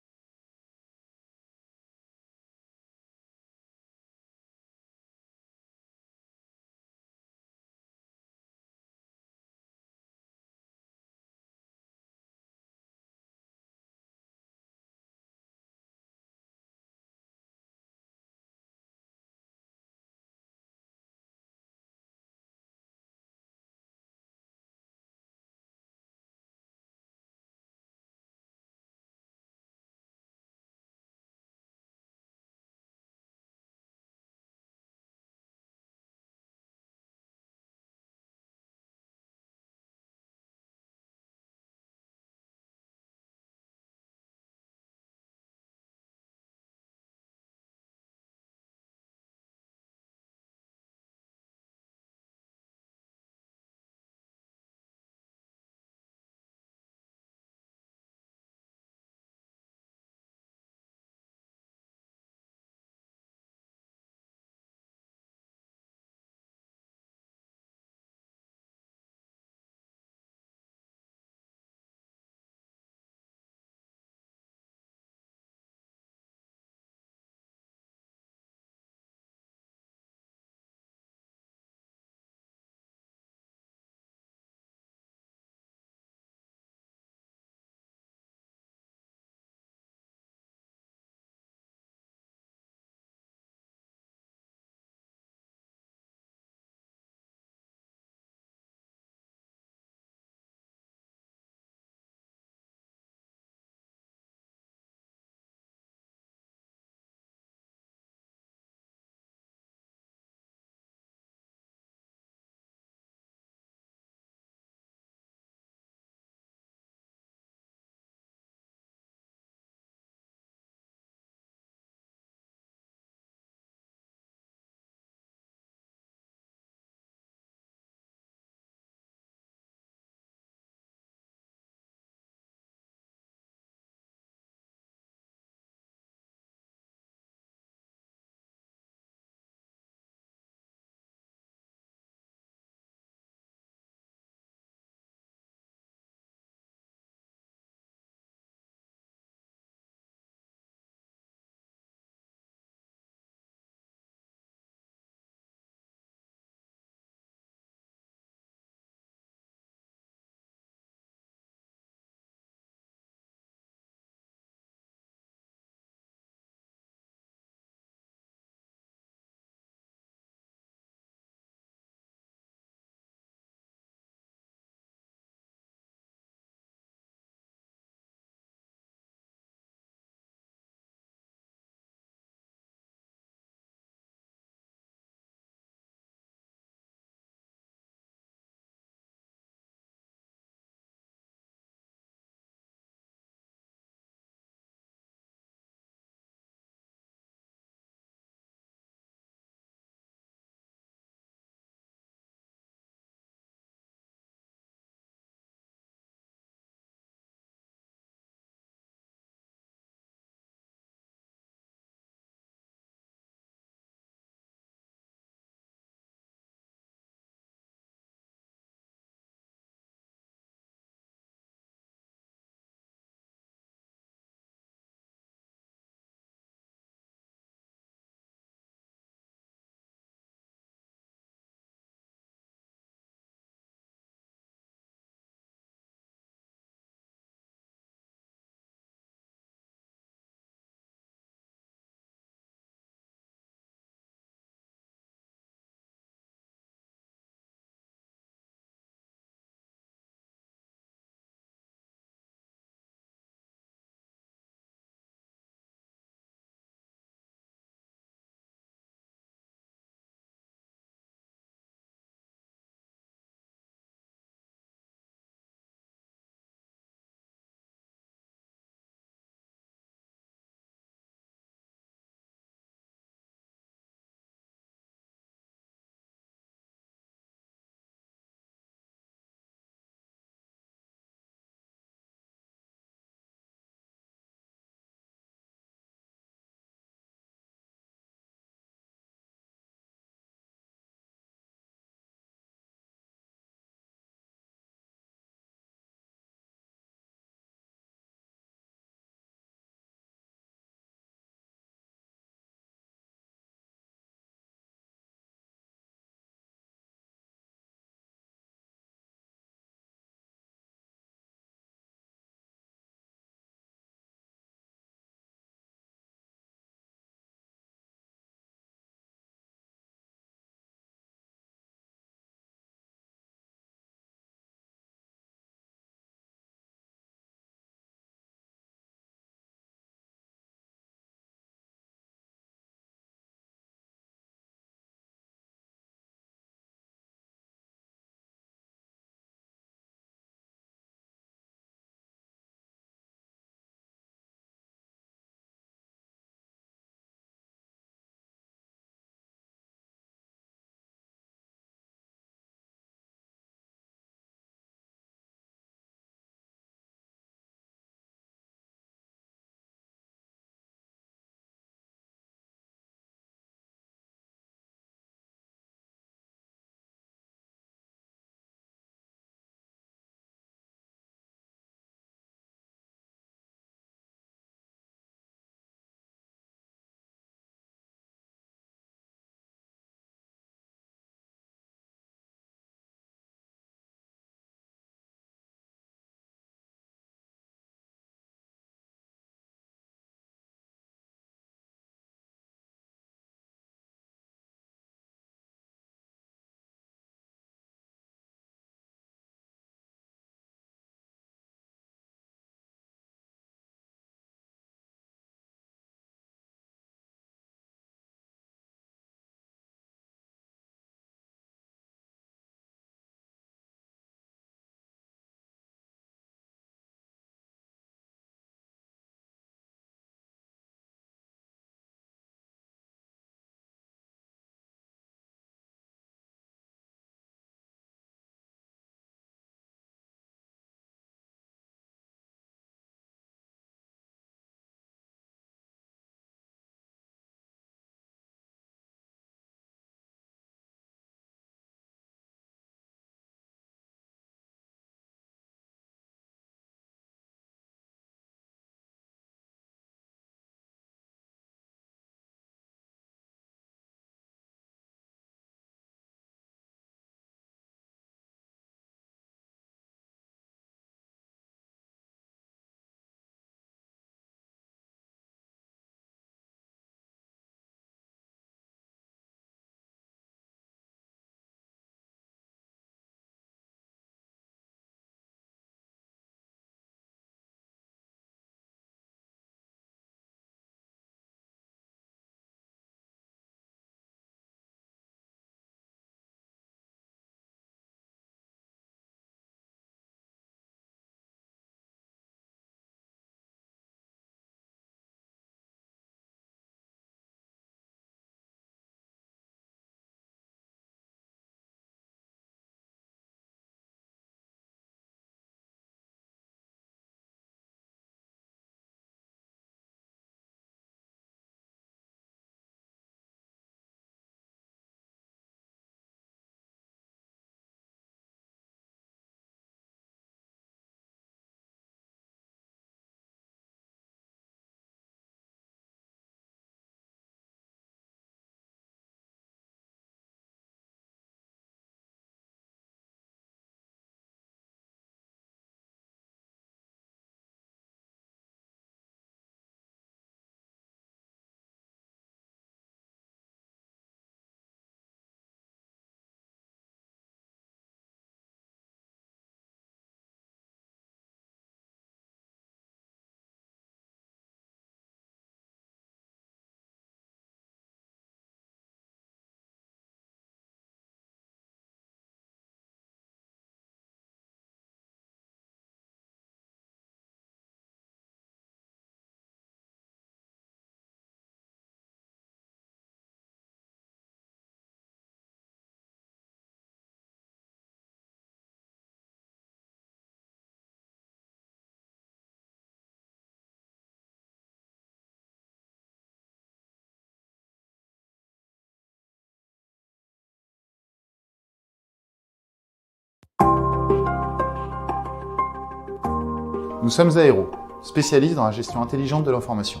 Nous sommes Aéro, spécialistes dans la gestion intelligente de l'information.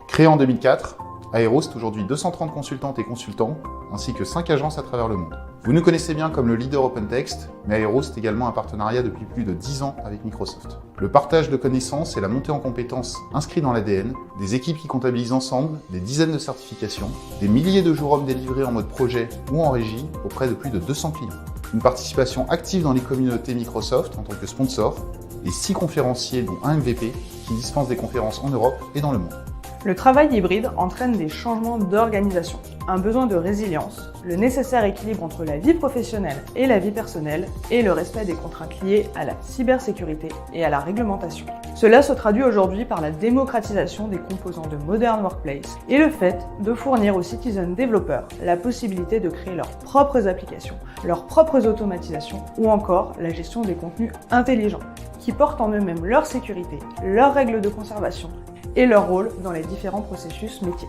Créé en 2004, Aéro c'est aujourd'hui 230 consultantes et consultants, ainsi que 5 agences à travers le monde. Vous nous connaissez bien comme le leader OpenText, mais Aéro c'est également un partenariat depuis plus de 10 ans avec Microsoft. Le partage de connaissances et la montée en compétences inscrits dans l'ADN, des équipes qui comptabilisent ensemble, des dizaines de certifications, des milliers de jours hommes délivrés en mode projet ou en régie auprès de plus de 200 clients. Une participation active dans les communautés Microsoft en tant que sponsor, et 6 conférenciers dont un MVP qui dispensent des conférences en Europe et dans le monde. Le travail hybride entraîne des changements d'organisation, un besoin de résilience, le nécessaire équilibre entre la vie professionnelle et la vie personnelle et le respect des contraintes liées à la cybersécurité et à la réglementation. Cela se traduit aujourd'hui par la démocratisation des composants de Modern Workplace et le fait de fournir aux citizen développeurs la possibilité de créer leurs propres applications, leurs propres automatisations ou encore la gestion des contenus intelligents qui portent en eux-mêmes leur sécurité, leurs règles de conservation et leur rôle dans les différents processus métiers.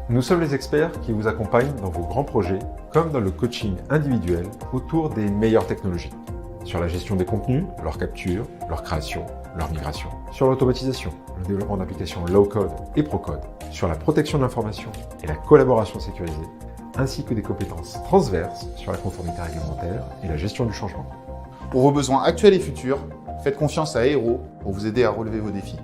Nous sommes les experts qui vous accompagnent dans vos grands projets, comme dans le coaching individuel autour des meilleures technologies. Sur la gestion des contenus, leur capture, leur création, leur migration. Sur l'automatisation, le développement d'applications low-code et pro-code. Sur la protection de l'information et la collaboration sécurisée, ainsi que des compétences transverses sur la conformité réglementaire et la gestion du changement. Pour vos besoins actuels et futurs, faites confiance à Aéro pour vous aider à relever vos défis.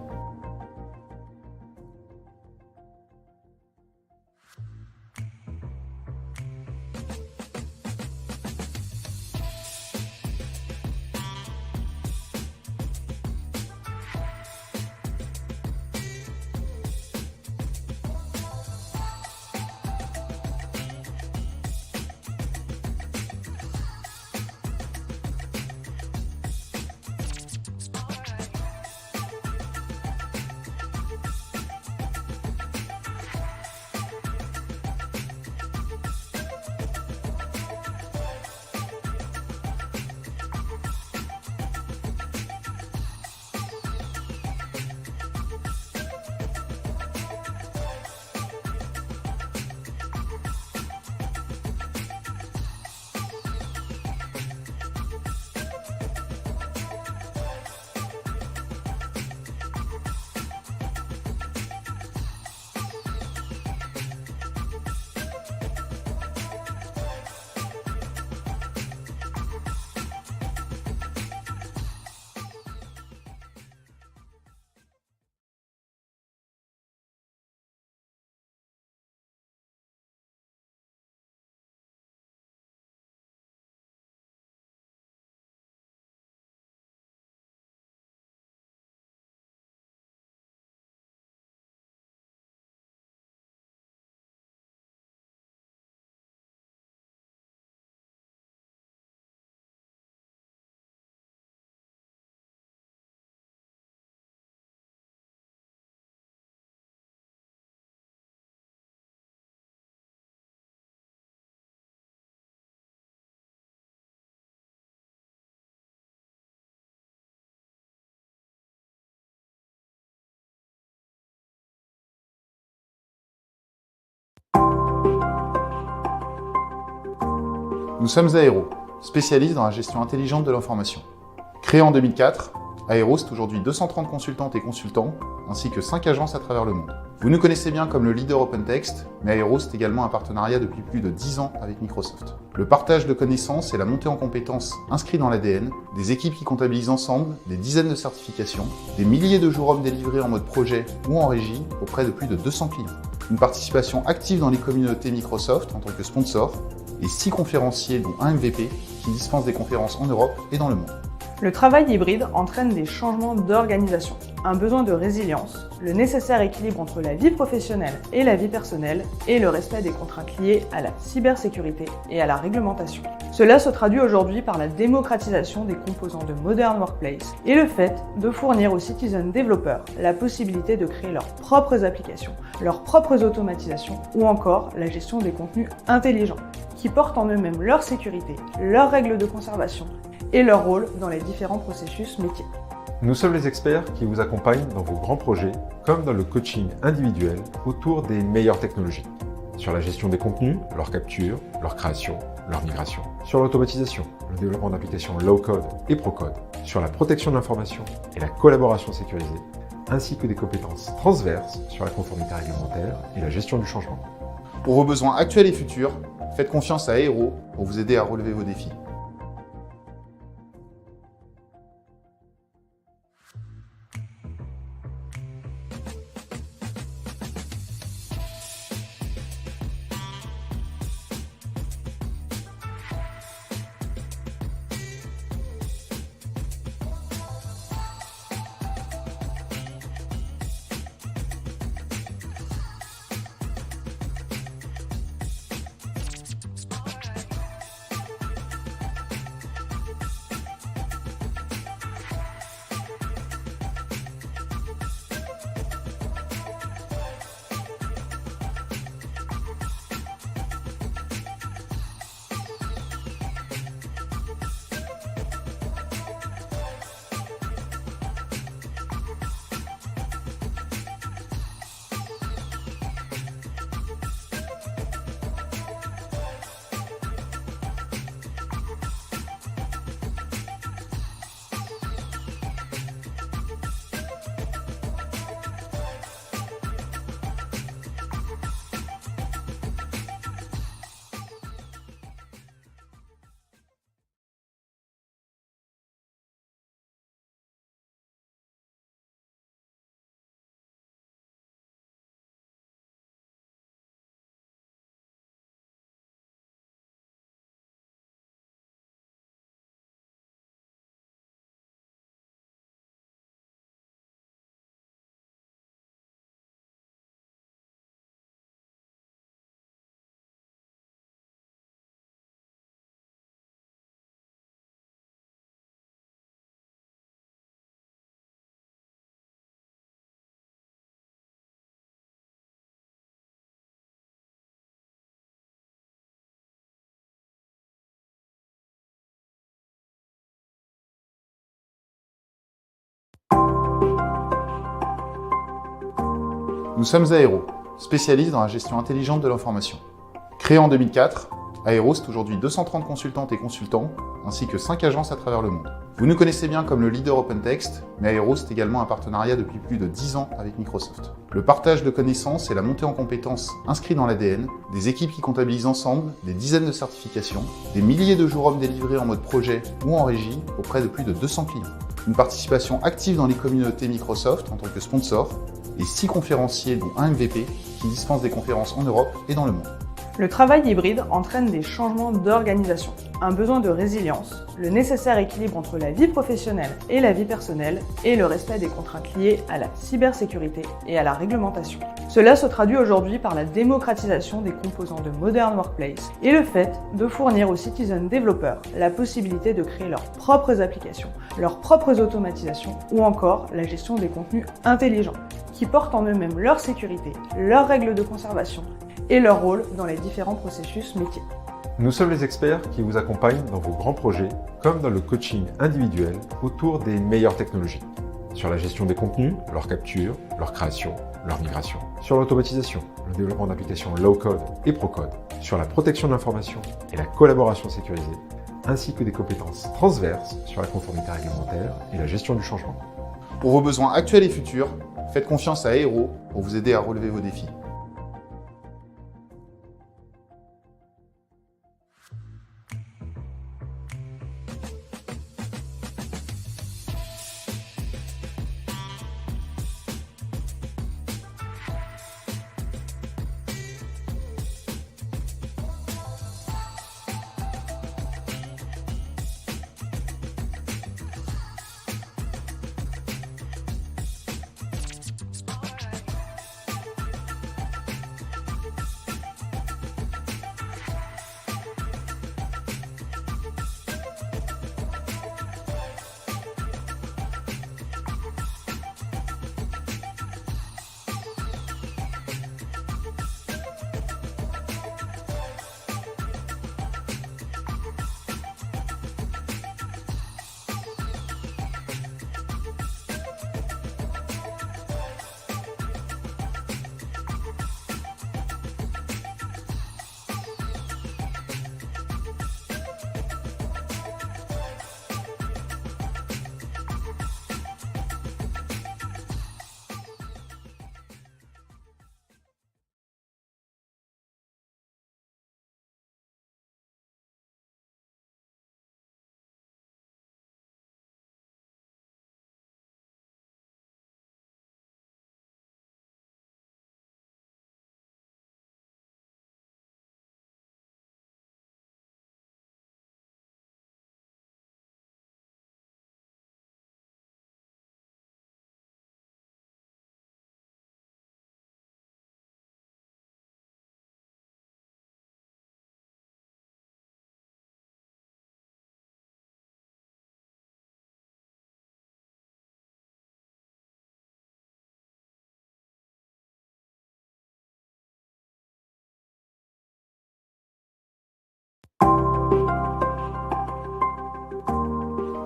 Nous sommes Aéro, spécialistes dans la gestion intelligente de l'information. Créé en 2004, Aéro c'est aujourd'hui 230 consultantes et consultants, ainsi que 5 agences à travers le monde. Vous nous connaissez bien comme le leader OpenText, mais Aéro c'est également un partenariat depuis plus de 10 ans avec Microsoft. Le partage de connaissances et la montée en compétences inscrits dans l'ADN, des équipes qui comptabilisent ensemble, des dizaines de certifications, des milliers de jours hommes délivrés en mode projet ou en régie auprès de plus de 200 clients. Une participation active dans les communautés Microsoft en tant que sponsor, et 6 conférenciers dont un MVP qui dispensent des conférences en Europe et dans le monde. Le travail hybride entraîne des changements d'organisation, un besoin de résilience, le nécessaire équilibre entre la vie professionnelle et la vie personnelle et le respect des contraintes liées à la cybersécurité et à la réglementation. Cela se traduit aujourd'hui par la démocratisation des composants de Modern Workplace et le fait de fournir aux citizen développeurs la possibilité de créer leurs propres applications, leurs propres automatisations ou encore la gestion des contenus intelligents qui portent en eux-mêmes leur sécurité, leurs règles de conservation et leur rôle dans les différents processus métiers. Nous sommes les experts qui vous accompagnent dans vos grands projets, comme dans le coaching individuel autour des meilleures technologies. Sur la gestion des contenus, leur capture, leur création, leur migration. Sur l'automatisation, le développement d'applications low-code et pro-code. sur la protection de l'information et la collaboration sécurisée, ainsi que des compétences transverses sur la conformité réglementaire et la gestion du changement. Pour vos besoins actuels et futurs, faites confiance à Aero pour vous aider à relever vos défis. Nous sommes Aero, spécialistes dans la gestion intelligente de l'information. Créé en 2004, Aero, c'est aujourd'hui 230 consultantes et consultants, ainsi que 5 agences à travers le monde. Vous nous connaissez bien comme le leader OpenText, mais Aero, c'est également un partenariat depuis plus de 10 ans avec Microsoft. Le partage de connaissances et la montée en compétences inscrits dans l'ADN, des équipes qui comptabilisent ensemble des dizaines de certifications, des milliers de jours hommes délivrés en mode projet ou en régie auprès de plus de 200 clients. Une participation active dans les communautés Microsoft en tant que sponsor, et 6 conférenciers dont un MVP qui dispensent des conférences en Europe et dans le monde. Le travail hybride entraîne des changements d'organisation, un besoin de résilience, le nécessaire équilibre entre la vie professionnelle et la vie personnelle et le respect des contraintes liées à la cybersécurité et à la réglementation. Cela se traduit aujourd'hui par la démocratisation des composants de Modern Workplace et le fait de fournir aux citizen développeurs la possibilité de créer leurs propres applications, leurs propres automatisations ou encore la gestion des contenus intelligents qui portent en eux-mêmes leur sécurité, leurs règles de conservation et leur rôle dans les différents processus métiers. Nous sommes les experts qui vous accompagnent dans vos grands projets, comme dans le coaching individuel autour des meilleures technologies. Sur la gestion des contenus, leur capture, leur création, leur migration. Sur l'automatisation, le développement d'applications low-code et pro-code. Sur la protection de l'information et la collaboration sécurisée, ainsi que des compétences transverses sur la conformité réglementaire et la gestion du changement. Pour vos besoins actuels et futurs, faites confiance à Aero pour vous aider à relever vos défis.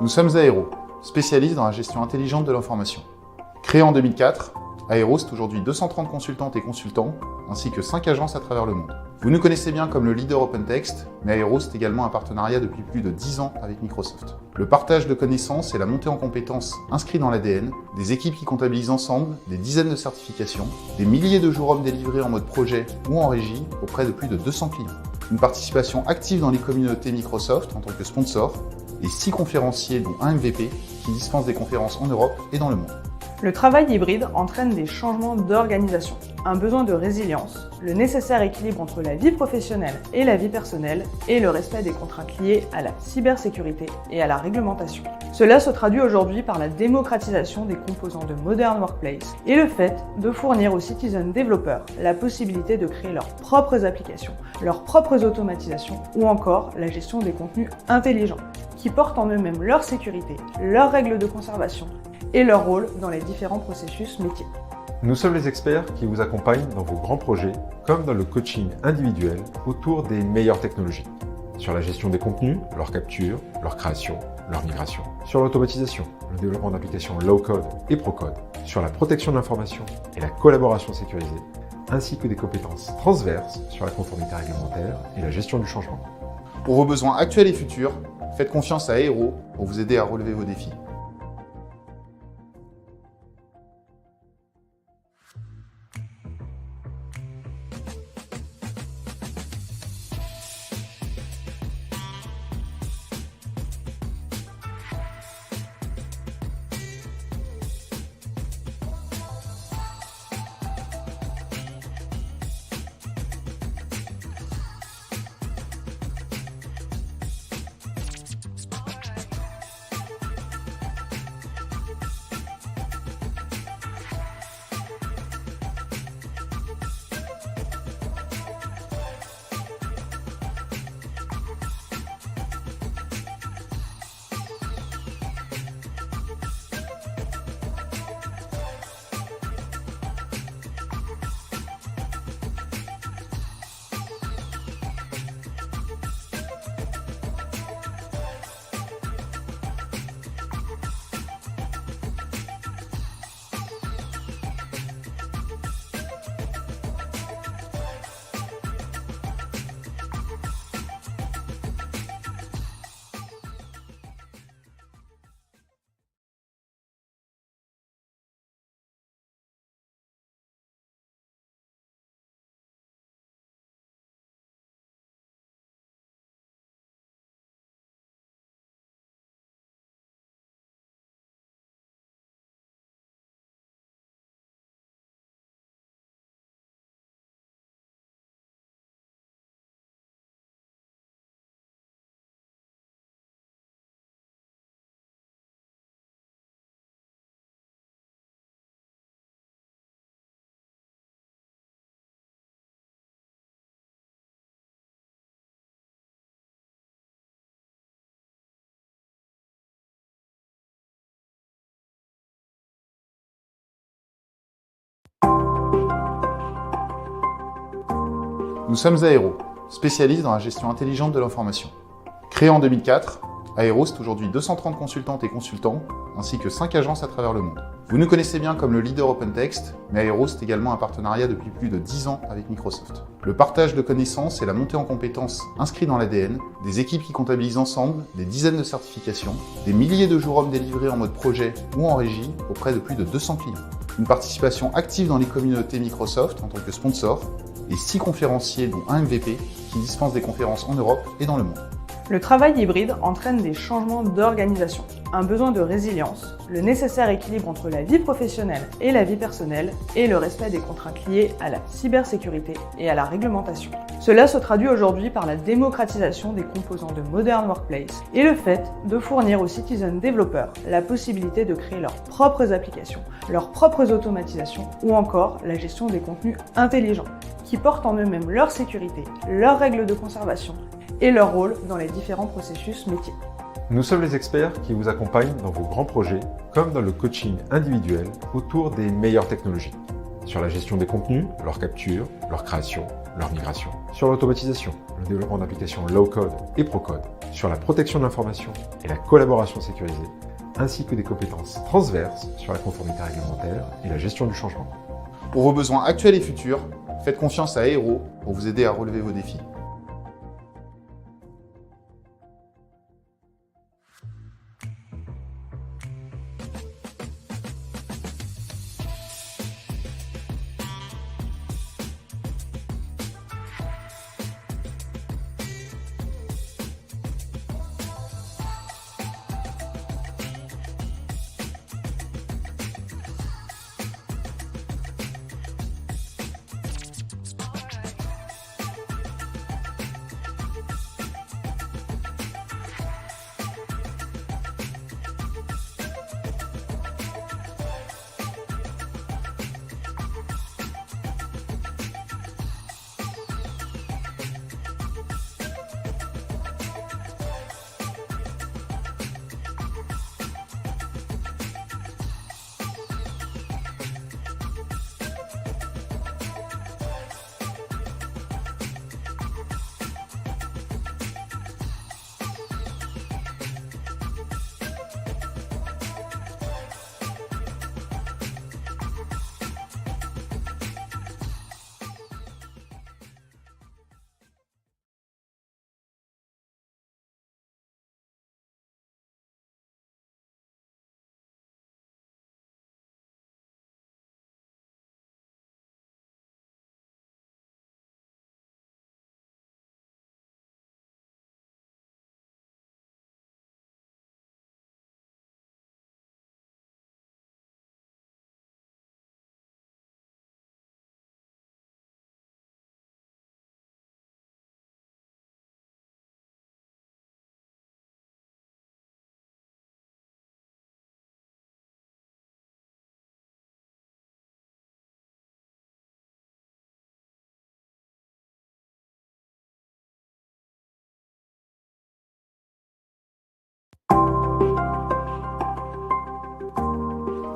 Nous sommes Aéro, spécialistes dans la gestion intelligente de l'information. Créé en 2004, Aéro, c'est aujourd'hui 230 consultantes et consultants, ainsi que 5 agences à travers le monde. Vous nous connaissez bien comme le leader OpenText, mais Aéro, c'est également un partenariat depuis plus de 10 ans avec Microsoft. Le partage de connaissances et la montée en compétences inscrits dans l'ADN, des équipes qui comptabilisent ensemble des dizaines de certifications, des milliers de jours hommes délivrés en mode projet ou en régie auprès de plus de 200 clients. Une participation active dans les communautés Microsoft en tant que sponsor, et 6 conférenciers dont un MVP qui dispensent des conférences en Europe et dans le monde. Le travail hybride entraîne des changements d'organisation, un besoin de résilience, le nécessaire équilibre entre la vie professionnelle et la vie personnelle et le respect des contraintes liées à la cybersécurité et à la réglementation. Cela se traduit aujourd'hui par la démocratisation des composants de Modern Workplace et le fait de fournir aux citizen développeurs la possibilité de créer leurs propres applications, leurs propres automatisations ou encore la gestion des contenus intelligents qui portent en eux-mêmes leur sécurité, leurs règles de conservation et leur rôle dans les différents processus métiers. Nous sommes les experts qui vous accompagnent dans vos grands projets, comme dans le coaching individuel autour des meilleures technologies. Sur la gestion des contenus, leur capture, leur création, leur migration. Sur l'automatisation, le développement d'applications low-code et pro-code. Sur la protection de l'information et la collaboration sécurisée, ainsi que des compétences transverses sur la conformité réglementaire et la gestion du changement. Pour vos besoins actuels et futurs, faites confiance à Aéro pour vous aider à relever vos défis. Nous sommes Aéro, spécialistes dans la gestion intelligente de l'information. Créé en 2004, Aéro, c'est aujourd'hui 230 consultantes et consultants, ainsi que 5 agences à travers le monde. Vous nous connaissez bien comme le leader OpenText, mais Aéro, c'est également un partenariat depuis plus de 10 ans avec Microsoft. Le partage de connaissances et la montée en compétences inscrits dans l'ADN, des équipes qui comptabilisent ensemble des dizaines de certifications, des milliers de jours hommes délivrés en mode projet ou en régie auprès de plus de 200 clients. Une participation active dans les communautés Microsoft en tant que sponsor, et 6 conférenciers dont un MVP qui dispensent des conférences en Europe et dans le monde. Le travail hybride entraîne des changements d'organisation, un besoin de résilience, le nécessaire équilibre entre la vie professionnelle et la vie personnelle et le respect des contraintes liées à la cybersécurité et à la réglementation. Cela se traduit aujourd'hui par la démocratisation des composants de Modern Workplace et le fait de fournir aux citizen développeurs la possibilité de créer leurs propres applications, leurs propres automatisations ou encore la gestion des contenus intelligents qui portent en eux-mêmes leur sécurité, leurs règles de conservation et leur rôle dans les différents processus métiers. Nous sommes les experts qui vous accompagnent dans vos grands projets, comme dans le coaching individuel autour des meilleures technologies. Sur la gestion des contenus, leur capture, leur création, leur migration. Sur l'automatisation, le développement d'applications low-code et pro-code. sur la protection de l'information et la collaboration sécurisée, ainsi que des compétences transverses sur la conformité réglementaire et la gestion du changement. Pour vos besoins actuels et futurs, faites confiance à Aero pour vous aider à relever vos défis.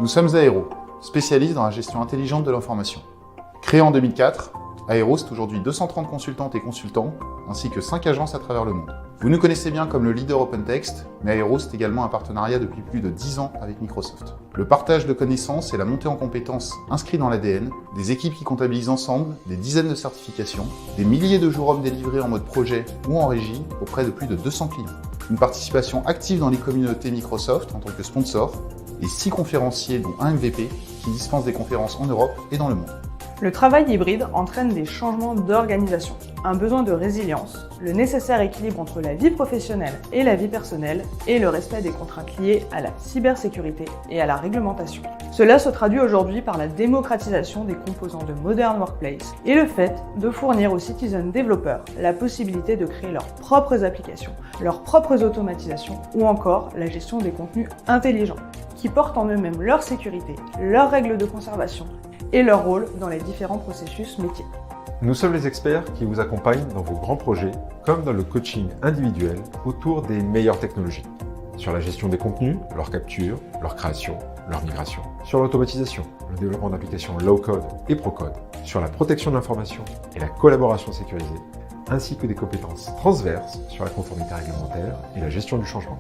Nous sommes Aero, spécialistes dans la gestion intelligente de l'information. Créé en 2004, Aero c'est aujourd'hui 230 consultantes et consultants, ainsi que 5 agences à travers le monde. Vous nous connaissez bien comme le leader OpenText, mais Aero c'est également un partenariat depuis plus de 10 ans avec Microsoft. Le partage de connaissances et la montée en compétences inscrits dans l'ADN, des équipes qui comptabilisent ensemble des dizaines de certifications, des milliers de jours hommes délivrés en mode projet ou en régie auprès de plus de 200 clients. Une participation active dans les communautés Microsoft en tant que sponsor, et 6 conférenciers dont un MVP qui dispensent des conférences en Europe et dans le monde. Le travail hybride entraîne des changements d'organisation, un besoin de résilience, le nécessaire équilibre entre la vie professionnelle et la vie personnelle et le respect des contraintes liées à la cybersécurité et à la réglementation. Cela se traduit aujourd'hui par la démocratisation des composants de Modern Workplace et le fait de fournir aux citizen développeurs la possibilité de créer leurs propres applications, leurs propres automatisations ou encore la gestion des contenus intelligents qui portent en eux-mêmes leur sécurité, leurs règles de conservation et leur rôle dans les différents processus métiers. Nous sommes les experts qui vous accompagnent dans vos grands projets, comme dans le coaching individuel autour des meilleures technologies, sur la gestion des contenus, leur capture, leur création, leur migration, sur l'automatisation, le développement d'applications low-code et pro-code, sur la protection de l'information et la collaboration sécurisée, ainsi que des compétences transverses sur la conformité réglementaire et la gestion du changement.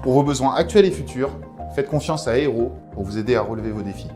Pour vos besoins actuels et futurs, faites confiance à Aero pour vous aider à relever vos défis.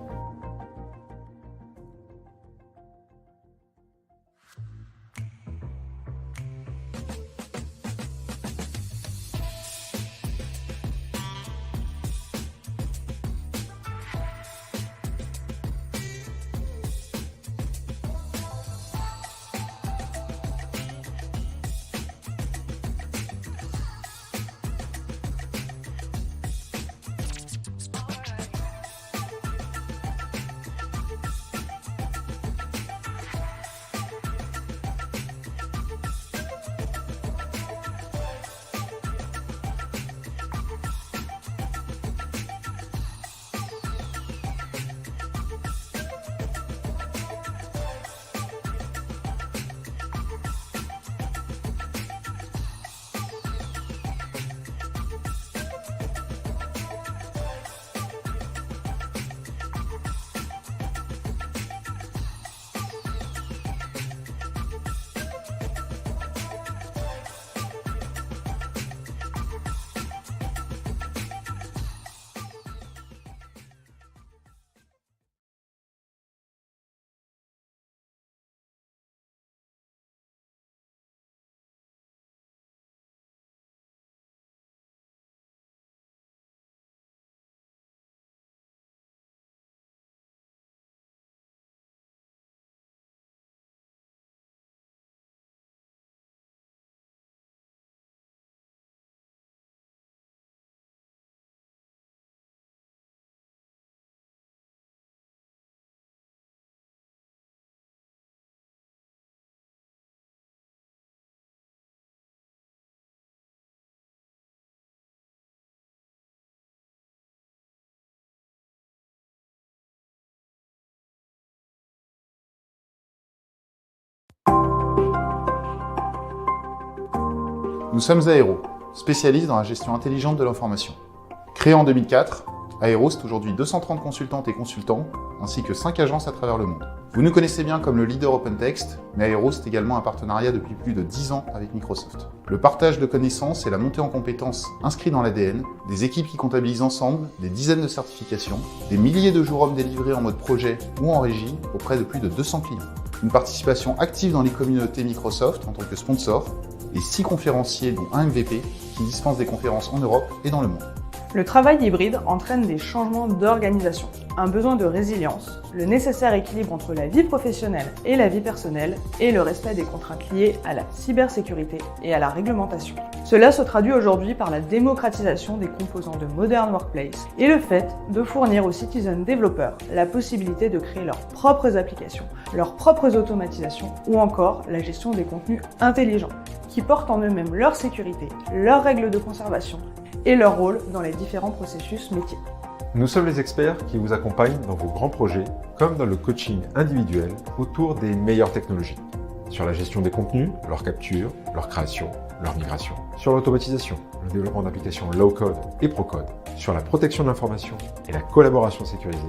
Nous sommes Aéro, spécialistes dans la gestion intelligente de l'information. Créé en 2004, Aéro, c'est aujourd'hui 230 consultantes et consultants, ainsi que 5 agences à travers le monde. Vous nous connaissez bien comme le leader OpenText, mais Aéro, c'est également un partenariat depuis plus de 10 ans avec Microsoft. Le partage de connaissances et la montée en compétences inscrits dans l'ADN, des équipes qui comptabilisent ensemble des dizaines de certifications, des milliers de jours hommes délivrés en mode projet ou en régie auprès de plus de 200 clients. Une participation active dans les communautés Microsoft en tant que sponsor, et 6 conférenciers dont un MVP qui dispensent des conférences en Europe et dans le monde. Le travail hybride entraîne des changements d'organisation, un besoin de résilience, le nécessaire équilibre entre la vie professionnelle et la vie personnelle et le respect des contraintes liées à la cybersécurité et à la réglementation. Cela se traduit aujourd'hui par la démocratisation des composants de Modern Workplace et le fait de fournir aux citizen développeurs la possibilité de créer leurs propres applications, leurs propres automatisations ou encore la gestion des contenus intelligents qui portent en eux-mêmes leur sécurité, leurs règles de conservation et leur rôle dans les différents processus métiers. Nous sommes les experts qui vous accompagnent dans vos grands projets, comme dans le coaching individuel autour des meilleures technologies. Sur la gestion des contenus, leur capture, leur création, leur migration. Sur l'automatisation, le développement d'applications low-code et pro-code. Sur la protection de l'information et la collaboration sécurisée,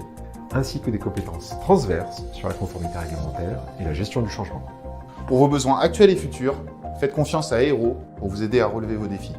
ainsi que des compétences transverses sur la conformité réglementaire et la gestion du changement. Pour vos besoins actuels et futurs, faites confiance à Aéro pour vous aider à relever vos défis.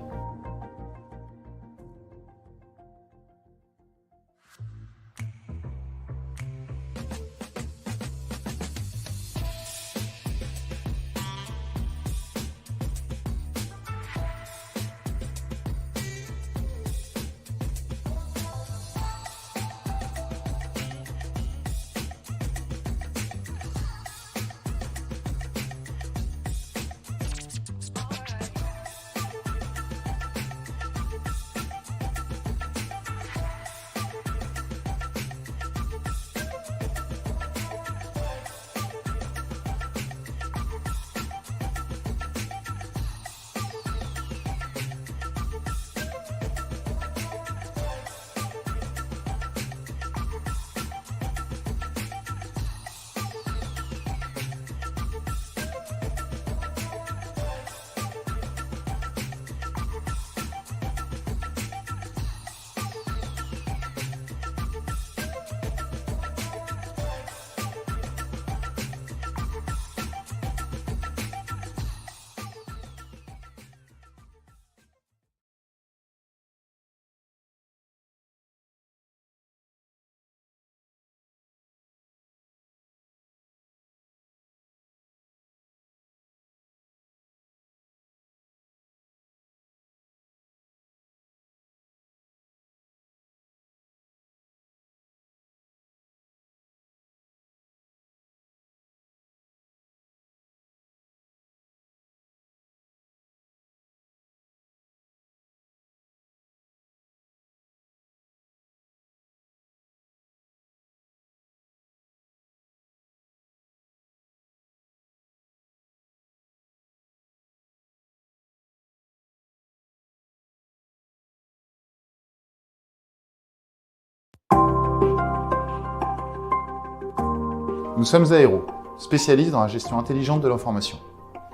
Nous sommes Aéro, spécialistes dans la gestion intelligente de l'information.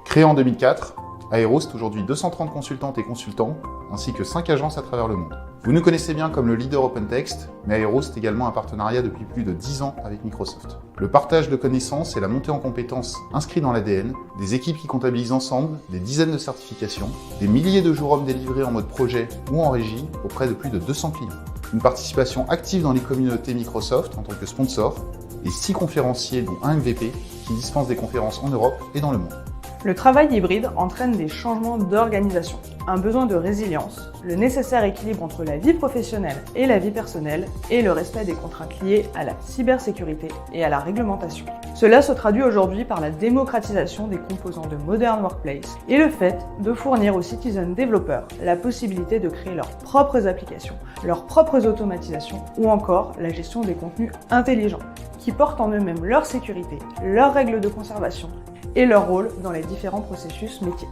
Créé en 2004, Aéro, c'est aujourd'hui 230 consultantes et consultants, ainsi que 5 agences à travers le monde. Vous nous connaissez bien comme le leader OpenText, mais Aéro, c'est également un partenariat depuis plus de 10 ans avec Microsoft. Le partage de connaissances et la montée en compétences inscrits dans l'ADN, des équipes qui comptabilisent ensemble des dizaines de certifications, des milliers de jours hommes délivrés en mode projet ou en régie auprès de plus de 200 clients. Une participation active dans les communautés Microsoft en tant que sponsor, et 6 conférenciers dont un MVP qui dispensent des conférences en Europe et dans le monde. Le travail hybride entraîne des changements d'organisation, un besoin de résilience, le nécessaire équilibre entre la vie professionnelle et la vie personnelle et le respect des contraintes liées à la cybersécurité et à la réglementation. Cela se traduit aujourd'hui par la démocratisation des composants de Modern Workplace et le fait de fournir aux citizen développeurs la possibilité de créer leurs propres applications, leurs propres automatisations ou encore la gestion des contenus intelligents qui portent en eux-mêmes leur sécurité, leurs règles de conservation et leur rôle dans les différents processus métiers.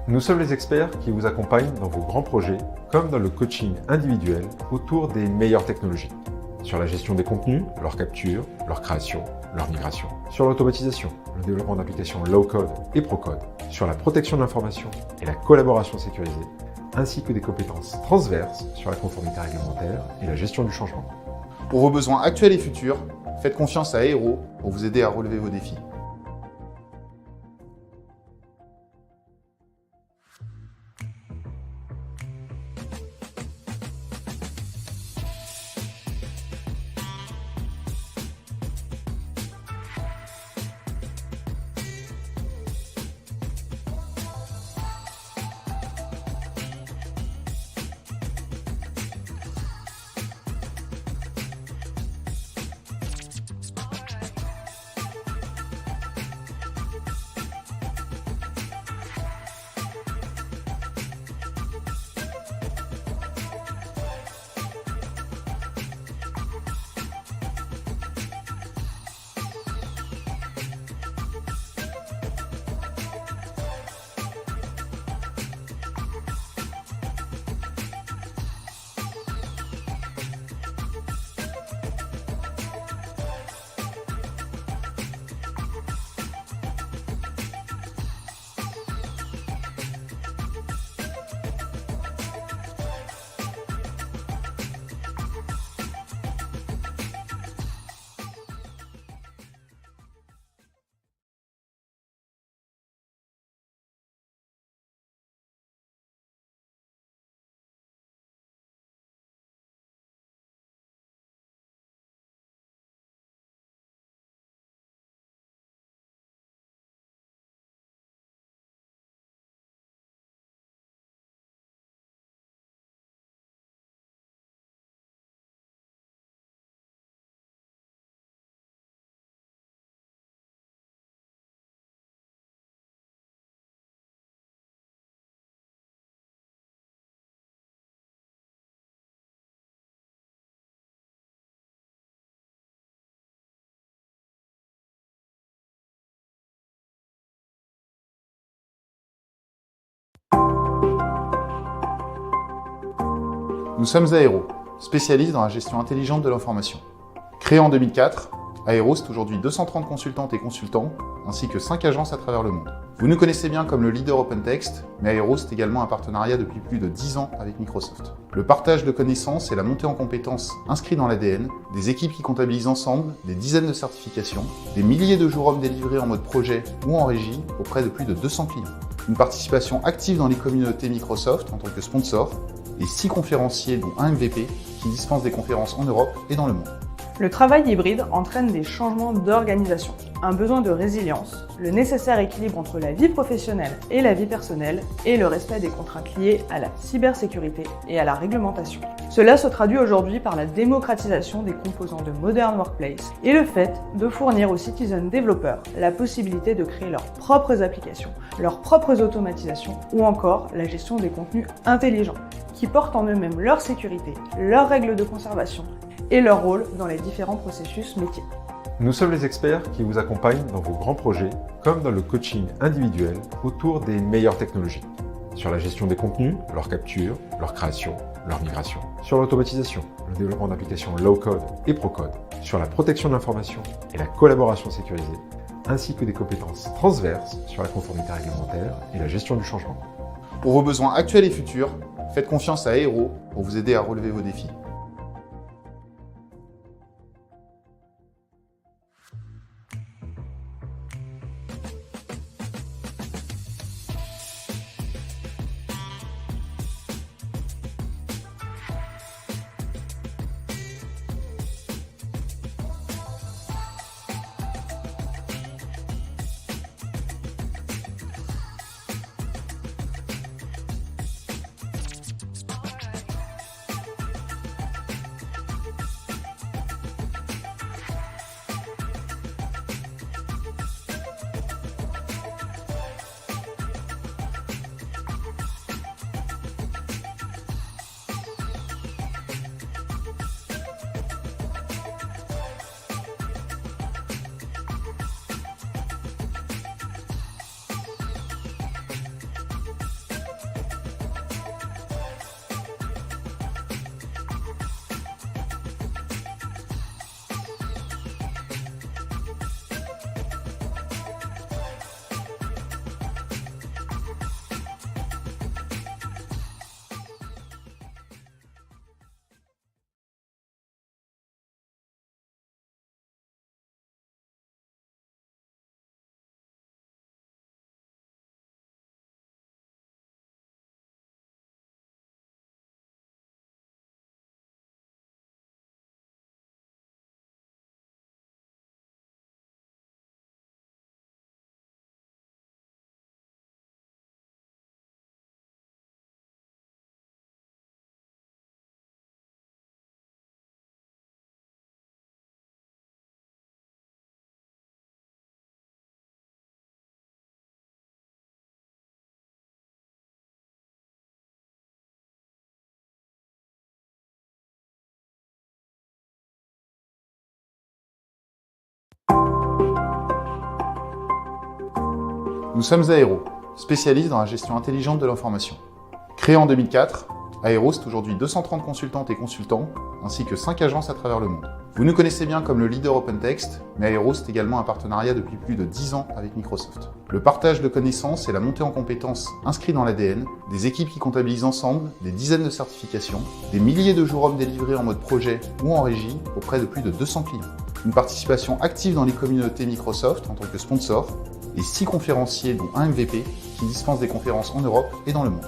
Nous sommes les experts qui vous accompagnent dans vos grands projets, comme dans le coaching individuel autour des meilleures technologies. Sur la gestion des contenus, leur capture, leur création, leur migration, sur l'automatisation, le développement d'applications low-code et pro-code, sur la protection de l'information et la collaboration sécurisée, ainsi que des compétences transverses sur la conformité réglementaire et la gestion du changement. Pour vos besoins actuels et futurs, faites confiance à Aero pour vous aider à relever vos défis. Nous sommes Aero, spécialistes dans la gestion intelligente de l'information. Créé en 2004, Aero, c'est aujourd'hui 230 consultantes et consultants, ainsi que 5 agences à travers le monde. Vous nous connaissez bien comme le leader OpenText, mais Aero, c'est également un partenariat depuis plus de 10 ans avec Microsoft. Le partage de connaissances et la montée en compétences inscrits dans l'ADN, des équipes qui comptabilisent ensemble des dizaines de certifications, des milliers de jours hommes délivrés en mode projet ou en régie auprès de plus de 200 clients. Une participation active dans les communautés Microsoft en tant que sponsor, et 6 conférenciers dont un MVP qui dispensent des conférences en Europe et dans le monde. Le travail hybride entraîne des changements d'organisation, un besoin de résilience, le nécessaire équilibre entre la vie professionnelle et la vie personnelle et le respect des contraintes liées à la cybersécurité et à la réglementation. Cela se traduit aujourd'hui par la démocratisation des composants de Modern Workplace et le fait de fournir aux citizen développeurs la possibilité de créer leurs propres applications, leurs propres automatisations ou encore la gestion des contenus intelligents qui portent en eux-mêmes leur sécurité, leurs règles de conservation et leur rôle dans les différents processus métiers. Nous sommes les experts qui vous accompagnent dans vos grands projets, comme dans le coaching individuel autour des meilleures technologies, sur la gestion des contenus, leur capture, leur création, leur migration, sur l'automatisation, le développement d'applications low-code et pro-code, sur la protection de l'information et la collaboration sécurisée, ainsi que des compétences transverses sur la conformité réglementaire et la gestion du changement. Pour vos besoins actuels et futurs, faites confiance à Aero pour vous aider à relever vos défis. Nous sommes Aéro, spécialistes dans la gestion intelligente de l'information. Créé en 2004, Aéro, c'est aujourd'hui 230 consultantes et consultants, ainsi que 5 agences à travers le monde. Vous nous connaissez bien comme le leader OpenText, mais Aéro, c'est également un partenariat depuis plus de 10 ans avec Microsoft. Le partage de connaissances et la montée en compétences inscrits dans l'ADN, des équipes qui comptabilisent ensemble des dizaines de certifications, des milliers de jours hommes délivrés en mode projet ou en régie auprès de plus de 200 clients. Une participation active dans les communautés Microsoft en tant que sponsor, et 6 conférenciers dont un MVP qui dispensent des conférences en Europe et dans le monde.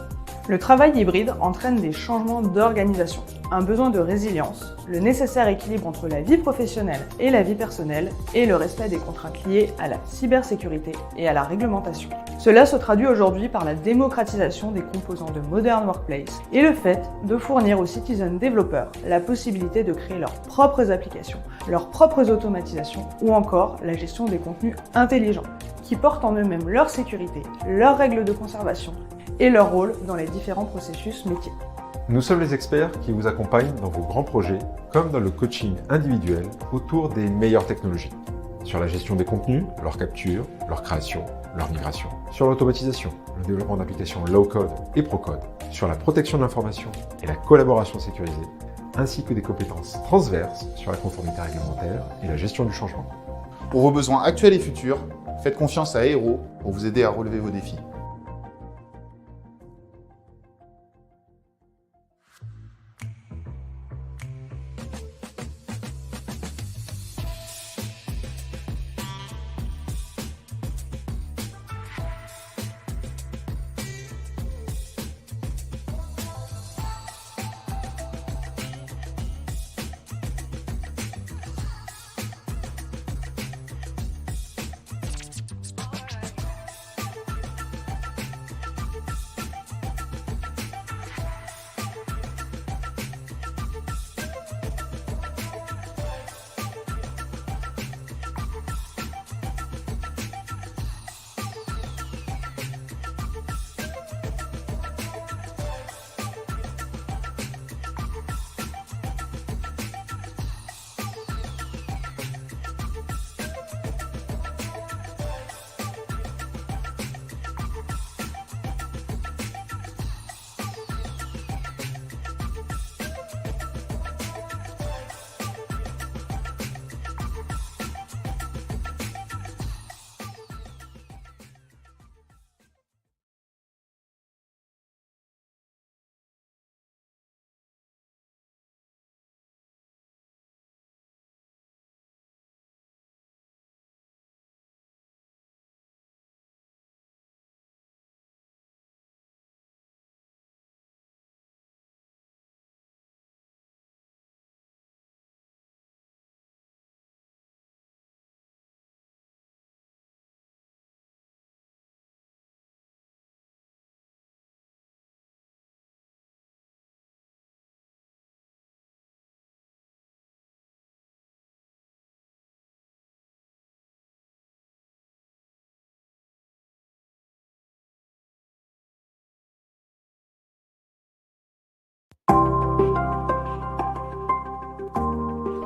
Le travail hybride entraîne des changements d'organisation, un besoin de résilience, le nécessaire équilibre entre la vie professionnelle et la vie personnelle et le respect des contraintes liées à la cybersécurité et à la réglementation. Cela se traduit aujourd'hui par la démocratisation des composants de Modern Workplace et le fait de fournir aux citizen développeurs la possibilité de créer leurs propres applications, leurs propres automatisations ou encore la gestion des contenus intelligents qui portent en eux-mêmes leur sécurité, leurs règles de conservation et leur rôle dans les différents processus métiers. Nous sommes les experts qui vous accompagnent dans vos grands projets, comme dans le coaching individuel autour des meilleures technologies. Sur la gestion des contenus, leur capture, leur création, leur migration. Sur l'automatisation, le développement d'applications low-code et pro-code. Sur la protection de l'information et la collaboration sécurisée, ainsi que des compétences transverses sur la conformité réglementaire et la gestion du changement. Pour vos besoins actuels et futurs, faites confiance à Aéro pour vous aider à relever vos défis.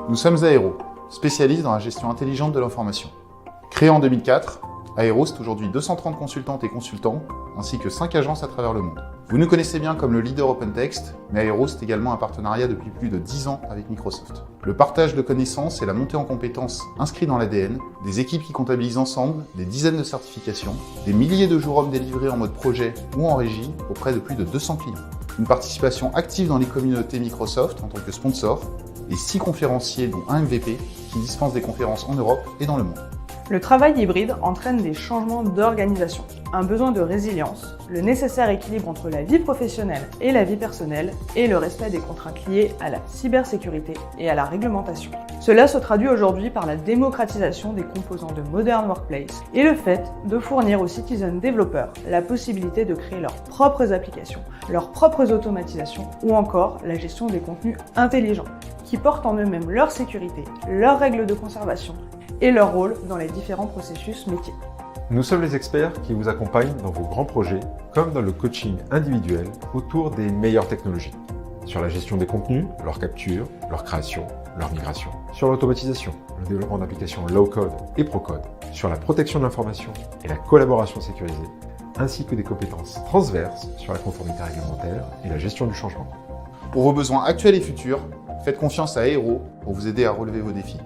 Nous sommes Aéro, spécialistes dans la gestion intelligente de l'information. Créé en 2004, Aéro, c'est aujourd'hui 230 consultantes et consultants, ainsi que 5 agences à travers le monde. Vous nous connaissez bien comme le leader OpenText, mais Aéro, c'est également un partenariat depuis plus de 10 ans avec Microsoft. Le partage de connaissances et la montée en compétences inscrits dans l'ADN, des équipes qui comptabilisent ensemble des dizaines de certifications, des milliers de jours hommes délivrés en mode projet ou en régie auprès de plus de 200 clients. Une participation active dans les communautés Microsoft en tant que sponsor, et 6 conférenciers dont un MVP qui dispensent des conférences en Europe et dans le monde. Le travail hybride entraîne des changements d'organisation, un besoin de résilience, le nécessaire équilibre entre la vie professionnelle et la vie personnelle et le respect des contraintes liées à la cybersécurité et à la réglementation. Cela se traduit aujourd'hui par la démocratisation des composants de Modern Workplace et le fait de fournir aux citizen développeurs la possibilité de créer leurs propres applications, leurs propres automatisations ou encore la gestion des contenus intelligents qui portent en eux-mêmes leur sécurité, leurs règles de conservation et leur rôle dans les différents processus métiers. Nous sommes les experts qui vous accompagnent dans vos grands projets, comme dans le coaching individuel autour des meilleures technologies. sur la gestion des contenus, leur capture, leur création, leur migration, sur l'automatisation, le développement d'applications low-code et pro-code, sur la protection de l'information et la collaboration sécurisée, ainsi que des compétences transverses sur la conformité réglementaire et la gestion du changement. Pour vos besoins actuels et futurs, faites confiance à Aero pour vous aider à relever vos défis.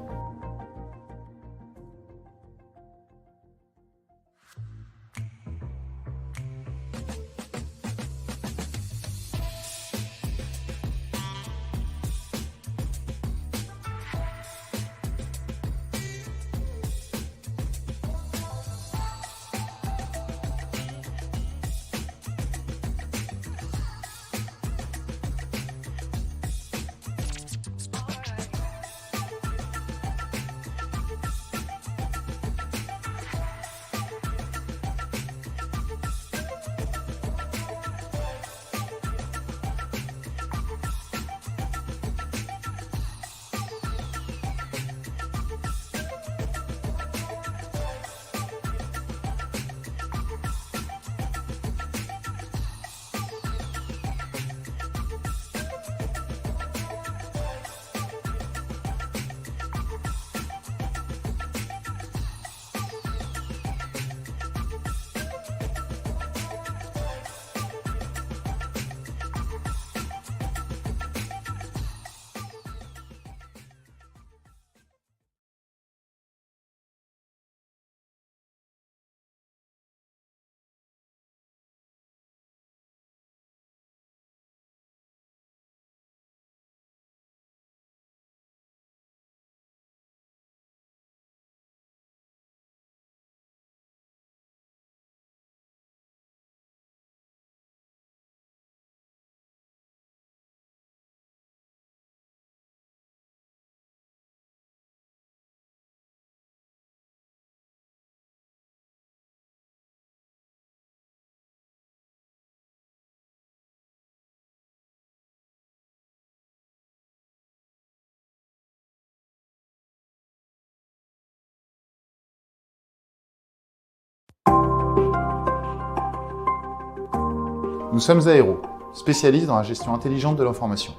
Nous sommes Aero, spécialistes dans la gestion intelligente de l'information.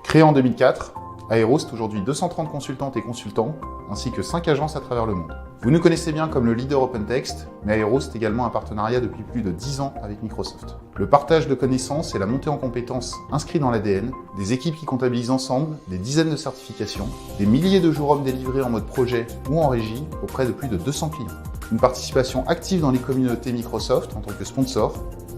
Créé en 2004, Aero, c'est aujourd'hui 230 consultantes et consultants, ainsi que 5 agences à travers le monde. Vous nous connaissez bien comme le leader OpenText, mais Aero, c'est également un partenariat depuis plus de 10 ans avec Microsoft. Le partage de connaissances et la montée en compétences inscrits dans l'ADN, des équipes qui comptabilisent ensemble des dizaines de certifications, des milliers de jours hommes délivrés en mode projet ou en régie auprès de plus de 200 clients. Une participation active dans les communautés Microsoft en tant que sponsor,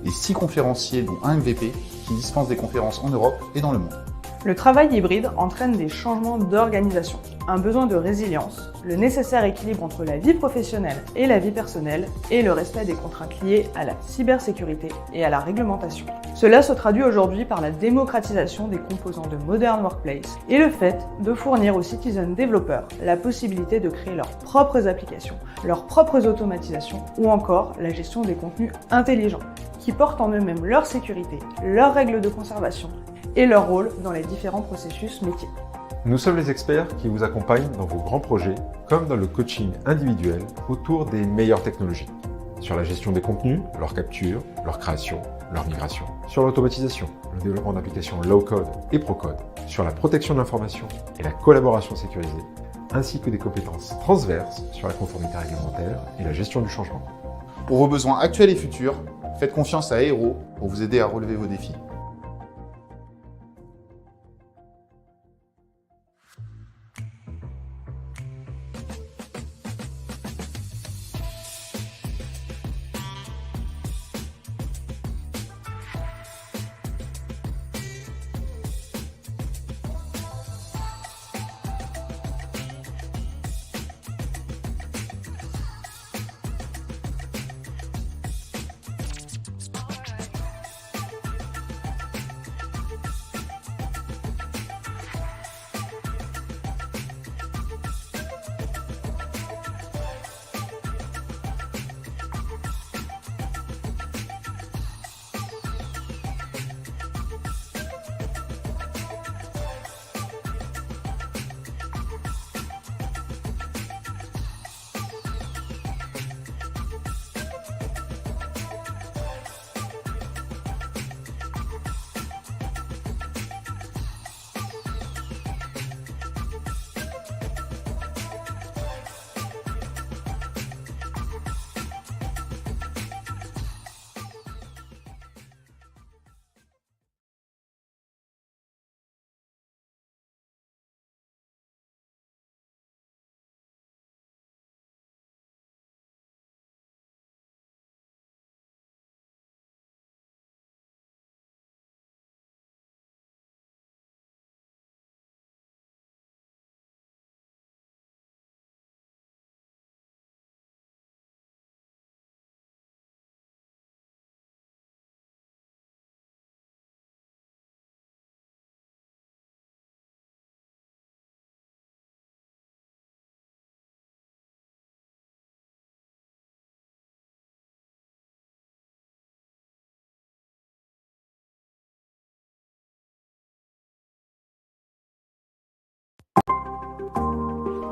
et 6 conférenciers dont un MVP qui dispensent des conférences en Europe et dans le monde. Le travail hybride entraîne des changements d'organisation, un besoin de résilience, le nécessaire équilibre entre la vie professionnelle et la vie personnelle et le respect des contraintes liées à la cybersécurité et à la réglementation. Cela se traduit aujourd'hui par la démocratisation des composants de Modern Workplace et le fait de fournir aux citizen développeurs la possibilité de créer leurs propres applications, leurs propres automatisations ou encore la gestion des contenus intelligents qui portent en eux-mêmes leur sécurité, leurs règles de conservation et leur rôle dans les différents processus métiers. Nous sommes les experts qui vous accompagnent dans vos grands projets, comme dans le coaching individuel autour des meilleures technologies, sur la gestion des contenus, leur capture, leur création, leur migration, sur l'automatisation, le développement d'applications low-code et pro-code, sur la protection de l'information et la collaboration sécurisée, ainsi que des compétences transverses sur la conformité réglementaire et la gestion du changement. Pour vos besoins actuels et futurs, faites confiance à Aero pour vous aider à relever vos défis.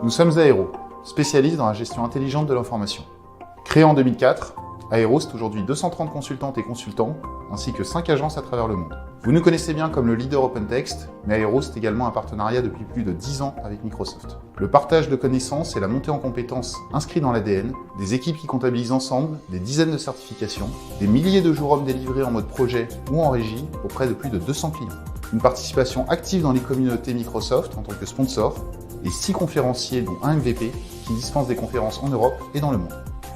Nous sommes Aéro, spécialistes dans la gestion intelligente de l'information. Créé en 2004, Aéro, c'est aujourd'hui 230 consultantes et consultants, ainsi que 5 agences à travers le monde. Vous nous connaissez bien comme le leader OpenText, mais Aéro, c'est également un partenariat depuis plus de 10 ans avec Microsoft. Le partage de connaissances et la montée en compétences inscrits dans l'ADN, des équipes qui comptabilisent ensemble des dizaines de certifications, des milliers de jours hommes délivrés en mode projet ou en régie auprès de plus de 200 clients. Une participation active dans les communautés Microsoft en tant que sponsor, et 6 conférenciers dont un MVP qui dispensent des conférences en Europe et dans le monde.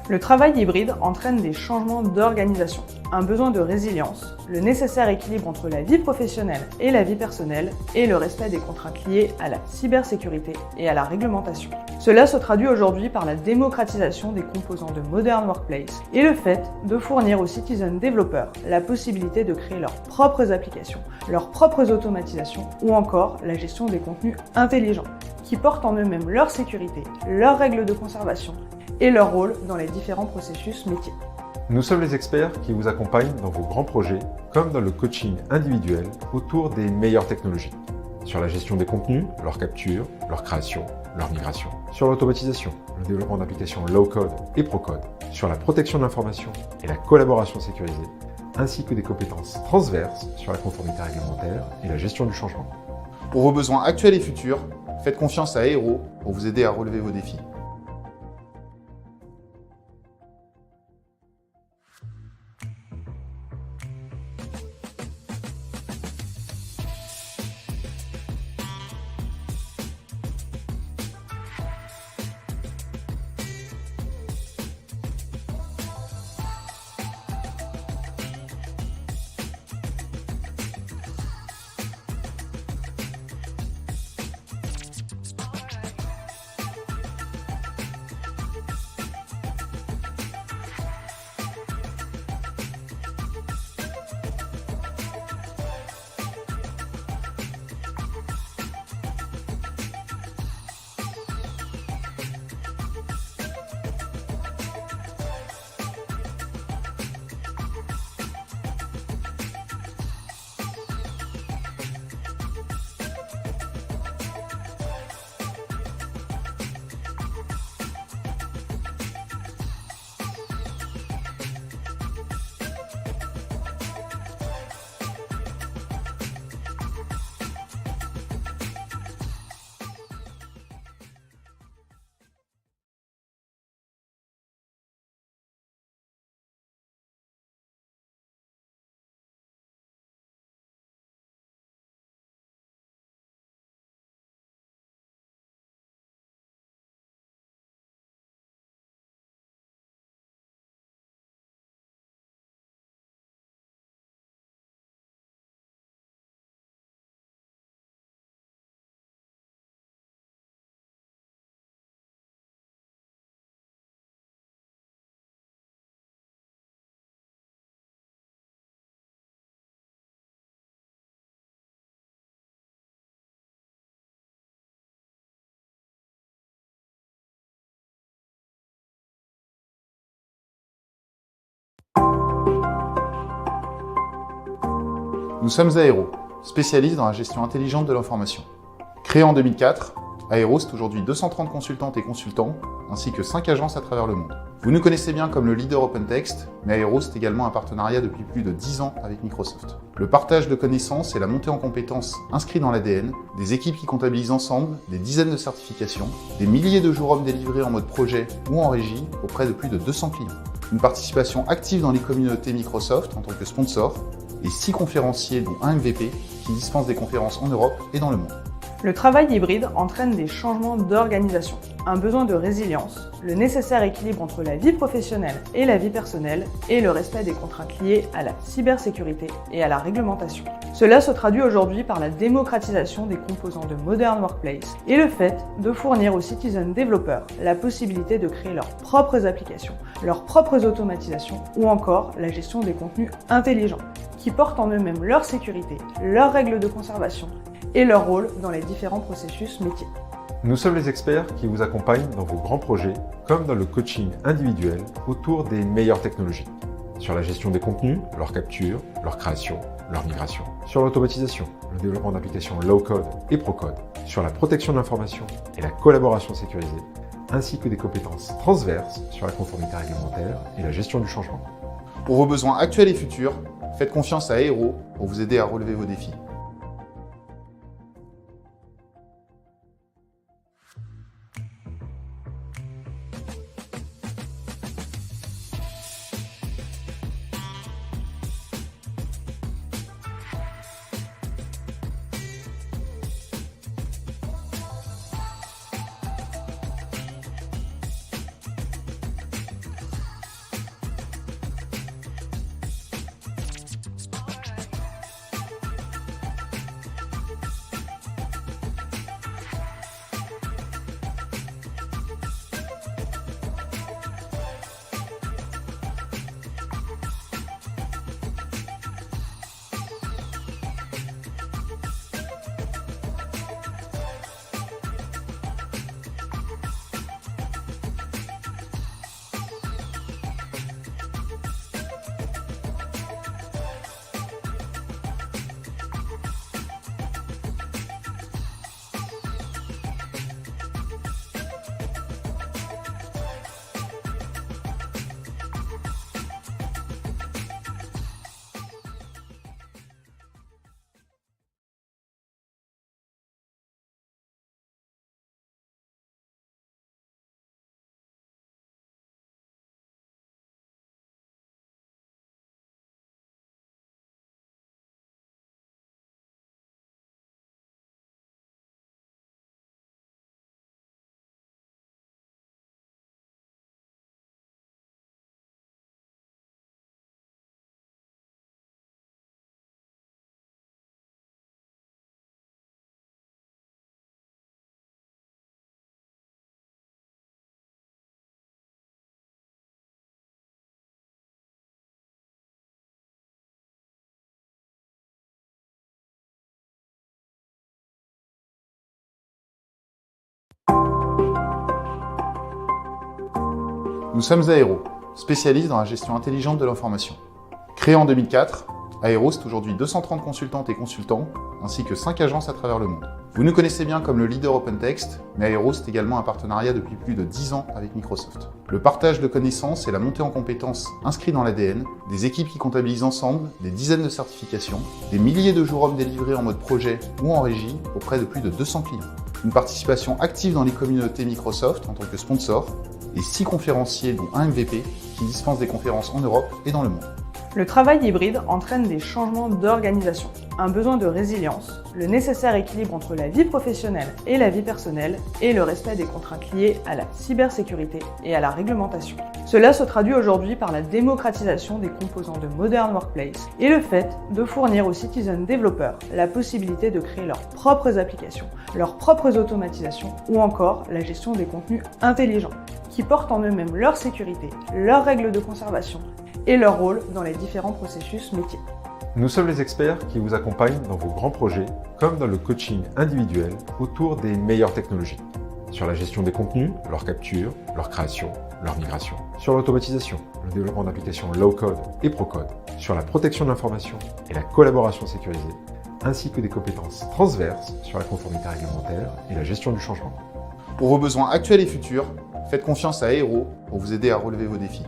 Le travail hybride entraîne des changements d'organisation, un besoin de résilience, le nécessaire équilibre entre la vie professionnelle et la vie personnelle et le respect des contraintes liées à la cybersécurité et à la réglementation. Cela se traduit aujourd'hui par la démocratisation des composants de Modern Workplace et le fait de fournir aux citizen développeurs la possibilité de créer leurs propres applications, leurs propres automatisations ou encore la gestion des contenus intelligents qui portent en eux-mêmes leur sécurité, leurs règles de conservation et leur rôle dans les différents processus métiers. Nous sommes les experts qui vous accompagnent dans vos grands projets, comme dans le coaching individuel autour des meilleures technologies. Sur la gestion des contenus, leur capture, leur création, leur migration. Sur l'automatisation, le développement d'applications low-code et pro-code. Sur la protection de l'information et la collaboration sécurisée, ainsi que des compétences transverses sur la conformité réglementaire et la gestion du changement. Pour vos besoins actuels et futurs, faites confiance à Aéro pour vous aider à relever vos défis. Nous sommes Aéro, spécialistes dans la gestion intelligente de l'information. Créé en 2004, Aéro, c'est aujourd'hui 230 consultantes et consultants, ainsi que 5 agences à travers le monde. Vous nous connaissez bien comme le leader OpenText, mais Aéro, c'est également un partenariat depuis plus de 10 ans avec Microsoft. Le partage de connaissances et la montée en compétences inscrits dans l'ADN, des équipes qui comptabilisent ensemble des dizaines de certifications, des milliers de jours hommes délivrés en mode projet ou en régie auprès de plus de 200 clients. Une participation active dans les communautés Microsoft en tant que sponsor, et 6 conférenciers dont un MVP qui dispensent des conférences en Europe et dans le monde. Le travail hybride entraîne des changements d'organisation, un besoin de résilience, le nécessaire équilibre entre la vie professionnelle et la vie personnelle et le respect des contraintes liées à la cybersécurité et à la réglementation. Cela se traduit aujourd'hui par la démocratisation des composants de Modern Workplace et le fait de fournir aux citizen développeurs la possibilité de créer leurs propres applications, leurs propres automatisations ou encore la gestion des contenus intelligents qui portent en eux-mêmes leur sécurité, leurs règles de conservation et leur rôle dans les différents processus métiers. Nous sommes les experts qui vous accompagnent dans vos grands projets, comme dans le coaching individuel autour des meilleures technologies. Sur la gestion des contenus, leur capture, leur création, leur migration. Sur l'automatisation, le développement d'applications low-code et pro-code. sur la protection de l'information et la collaboration sécurisée, ainsi que des compétences transverses sur la conformité réglementaire et la gestion du changement. Pour vos besoins actuels et futurs, faites confiance à Aero pour vous aider à relever vos défis. Nous sommes Aero, spécialistes dans la gestion intelligente de l'information. Créé en 2004, Aero, c'est aujourd'hui 230 consultantes et consultants, ainsi que 5 agences à travers le monde. Vous nous connaissez bien comme le leader OpenText, mais Aero, c'est également un partenariat depuis plus de 10 ans avec Microsoft. Le partage de connaissances et la montée en compétences inscrits dans l'ADN, des équipes qui comptabilisent ensemble des dizaines de certifications, des milliers de jours hommes délivrés en mode projet ou en régie auprès de plus de 200 clients. Une participation active dans les communautés Microsoft en tant que sponsor, et 6 conférenciers dont un MVP qui dispensent des conférences en Europe et dans le monde. Le travail hybride entraîne des changements d'organisation, un besoin de résilience, le nécessaire équilibre entre la vie professionnelle et la vie personnelle et le respect des contraintes liées à la cybersécurité et à la réglementation. Cela se traduit aujourd'hui par la démocratisation des composants de Modern Workplace et le fait de fournir aux citizen développeurs la possibilité de créer leurs propres applications, leurs propres automatisations ou encore la gestion des contenus intelligents qui portent en eux-mêmes leur sécurité, leurs règles de conservation et leur rôle dans les différents processus métiers. Nous sommes les experts qui vous accompagnent dans vos grands projets, comme dans le coaching individuel autour des meilleures technologies. Sur la gestion des contenus, leur capture, leur création, leur migration. Sur l'automatisation, le développement d'applications low-code et pro-code. Sur la protection de l'information et la collaboration sécurisée, ainsi que des compétences transverses sur la conformité réglementaire et la gestion du changement. Pour vos besoins actuels et futurs, faites confiance à Aero pour vous aider à relever vos défis.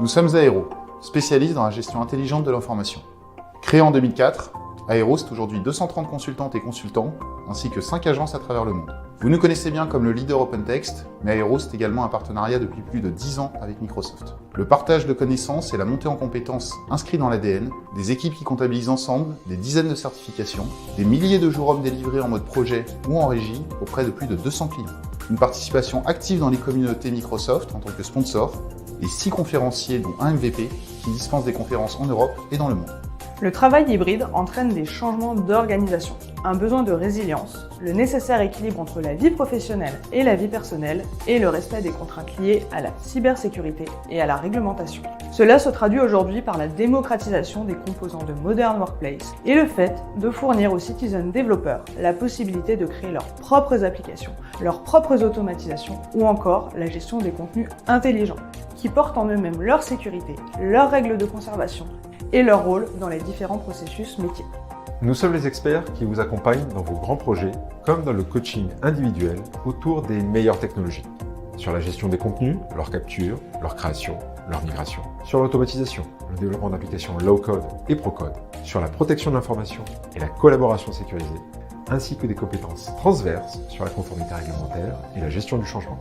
Nous sommes Aéro, spécialistes dans la gestion intelligente de l'information. Créé en 2004, Aéro, c'est aujourd'hui 230 consultantes et consultants, ainsi que 5 agences à travers le monde. Vous nous connaissez bien comme le leader OpenText, mais Aéro, c'est également un partenariat depuis plus de 10 ans avec Microsoft. Le partage de connaissances et la montée en compétences inscrits dans l'ADN, des équipes qui comptabilisent ensemble des dizaines de certifications, des milliers de jours hommes délivrés en mode projet ou en régie auprès de plus de 200 clients. Une participation active dans les communautés Microsoft en tant que sponsor, et 6 conférenciers dont un MVP qui dispensent des conférences en Europe et dans le monde. Le travail hybride entraîne des changements d'organisation, un besoin de résilience, le nécessaire équilibre entre la vie professionnelle et la vie personnelle et le respect des contraintes liées à la cybersécurité et à la réglementation. Cela se traduit aujourd'hui par la démocratisation des composants de Modern Workplace et le fait de fournir aux citizen développeurs la possibilité de créer leurs propres applications, leurs propres automatisations ou encore la gestion des contenus intelligents qui portent en eux-mêmes leur sécurité, leurs règles de conservation et leur rôle dans les différents processus métiers. Nous sommes les experts qui vous accompagnent dans vos grands projets, comme dans le coaching individuel autour des meilleures technologies. Sur la gestion des contenus, leur capture, leur création, leur migration. Sur l'automatisation, le développement d'applications low-code et pro-code. Sur la protection de l'information et la collaboration sécurisée, ainsi que des compétences transverses sur la conformité réglementaire et la gestion du changement.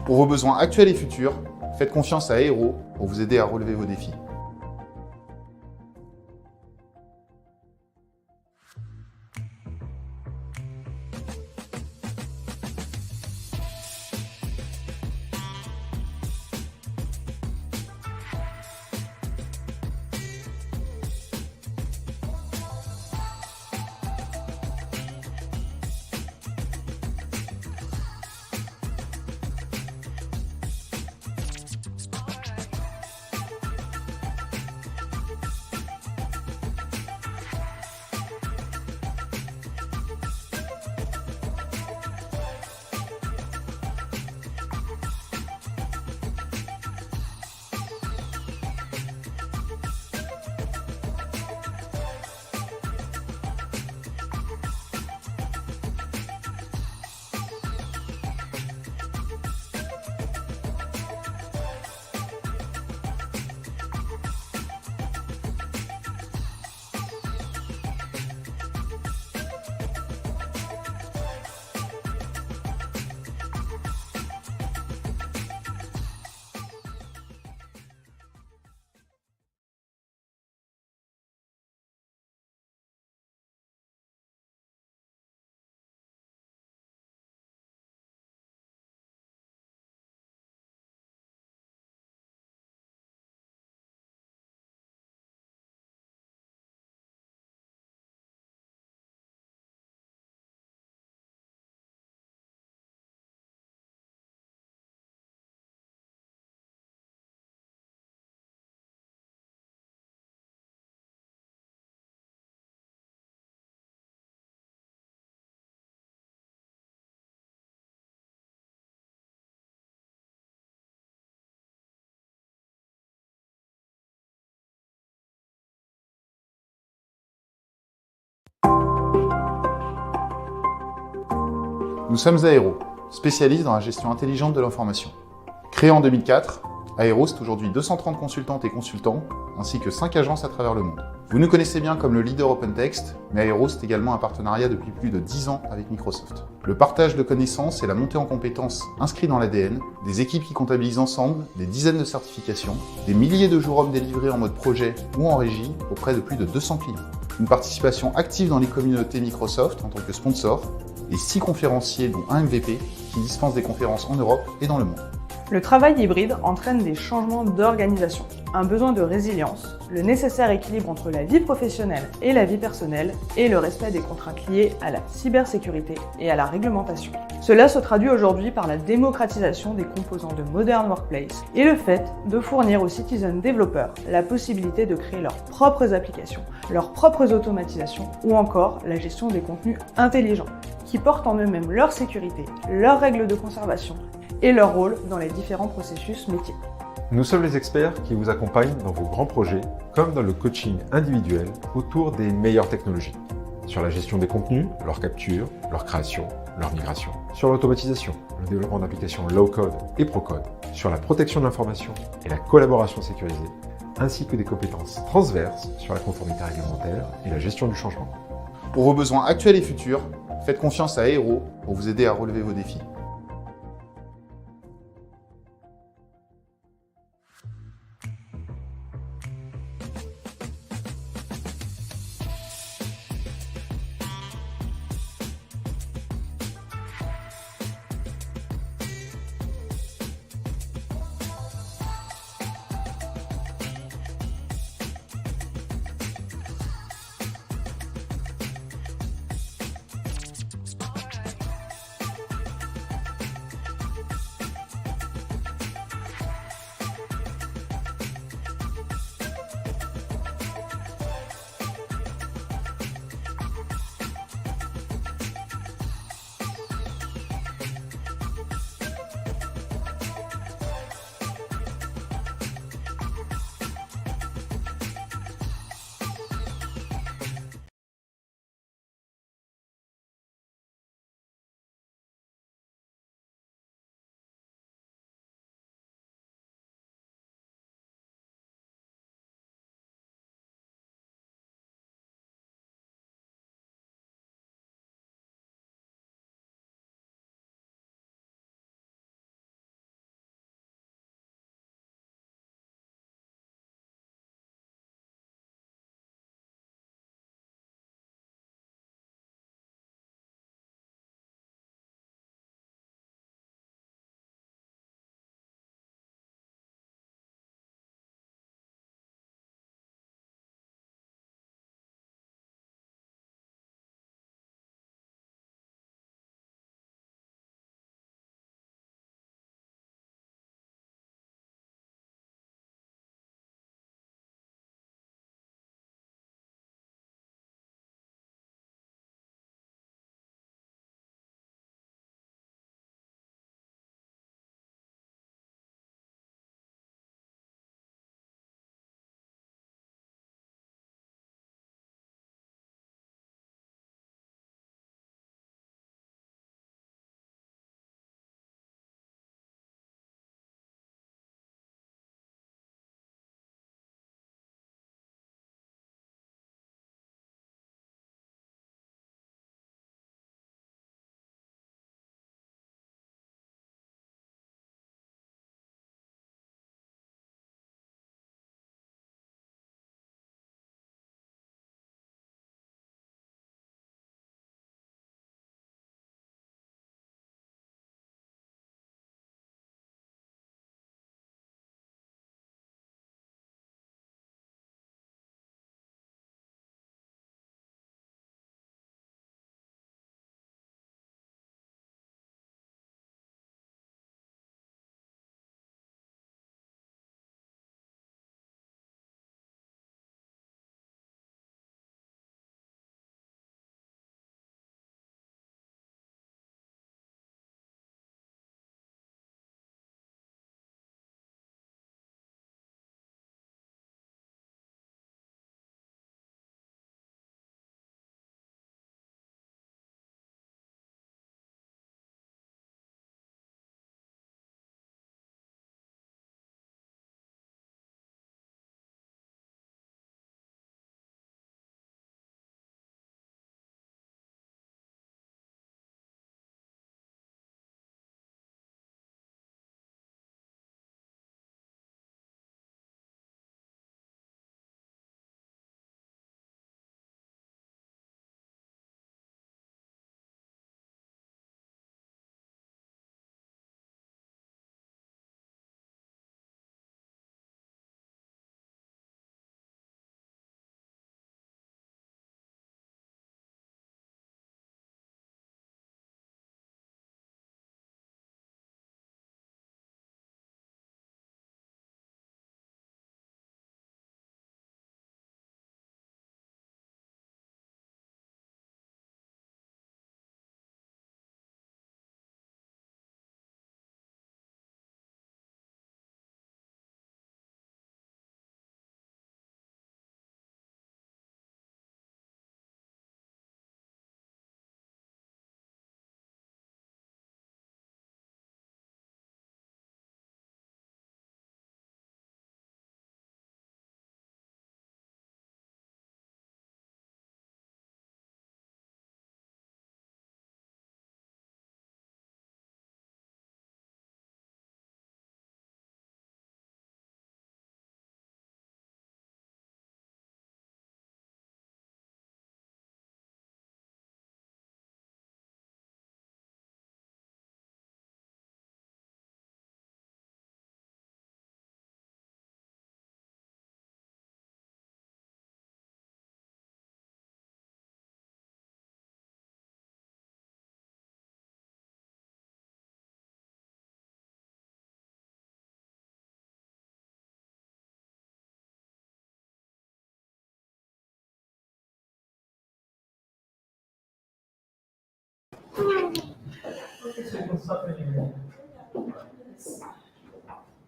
Pour vos besoins actuels et futurs, faites confiance à Aéro pour vous aider à relever vos défis. Nous sommes Aéro, spécialistes dans la gestion intelligente de l'information. Créé en 2004, Aéro, c'est aujourd'hui 230 consultantes et consultants, ainsi que 5 agences à travers le monde. Vous nous connaissez bien comme le leader OpenText, mais Aéro, c'est également un partenariat depuis plus de 10 ans avec Microsoft. Le partage de connaissances et la montée en compétences inscrits dans l'ADN, des équipes qui comptabilisent ensemble des dizaines de certifications, des milliers de jours hommes délivrés en mode projet ou en régie auprès de plus de 200 clients. Une participation active dans les communautés Microsoft en tant que sponsor, et 6 conférenciers dont un MVP qui dispensent des conférences en Europe et dans le monde. Le travail hybride entraîne des changements d'organisation, un besoin de résilience, le nécessaire équilibre entre la vie professionnelle et la vie personnelle et le respect des contraintes liées à la cybersécurité et à la réglementation. Cela se traduit aujourd'hui par la démocratisation des composants de Modern Workplace et le fait de fournir aux citizen développeurs la possibilité de créer leurs propres applications, leurs propres automatisations ou encore la gestion des contenus intelligents qui portent en eux-mêmes leur sécurité, leurs règles de conservation et leur rôle dans les différents processus métiers. Nous sommes les experts qui vous accompagnent dans vos grands projets, comme dans le coaching individuel autour des meilleures technologies. Sur la gestion des contenus, leur capture, leur création, leur migration. Sur l'automatisation, le développement d'applications low-code et pro-code. sur la protection de l'information et la collaboration sécurisée, ainsi que des compétences transverses sur la conformité réglementaire et la gestion du changement. Pour vos besoins actuels et futurs, faites confiance à Aero pour vous aider à relever vos défis.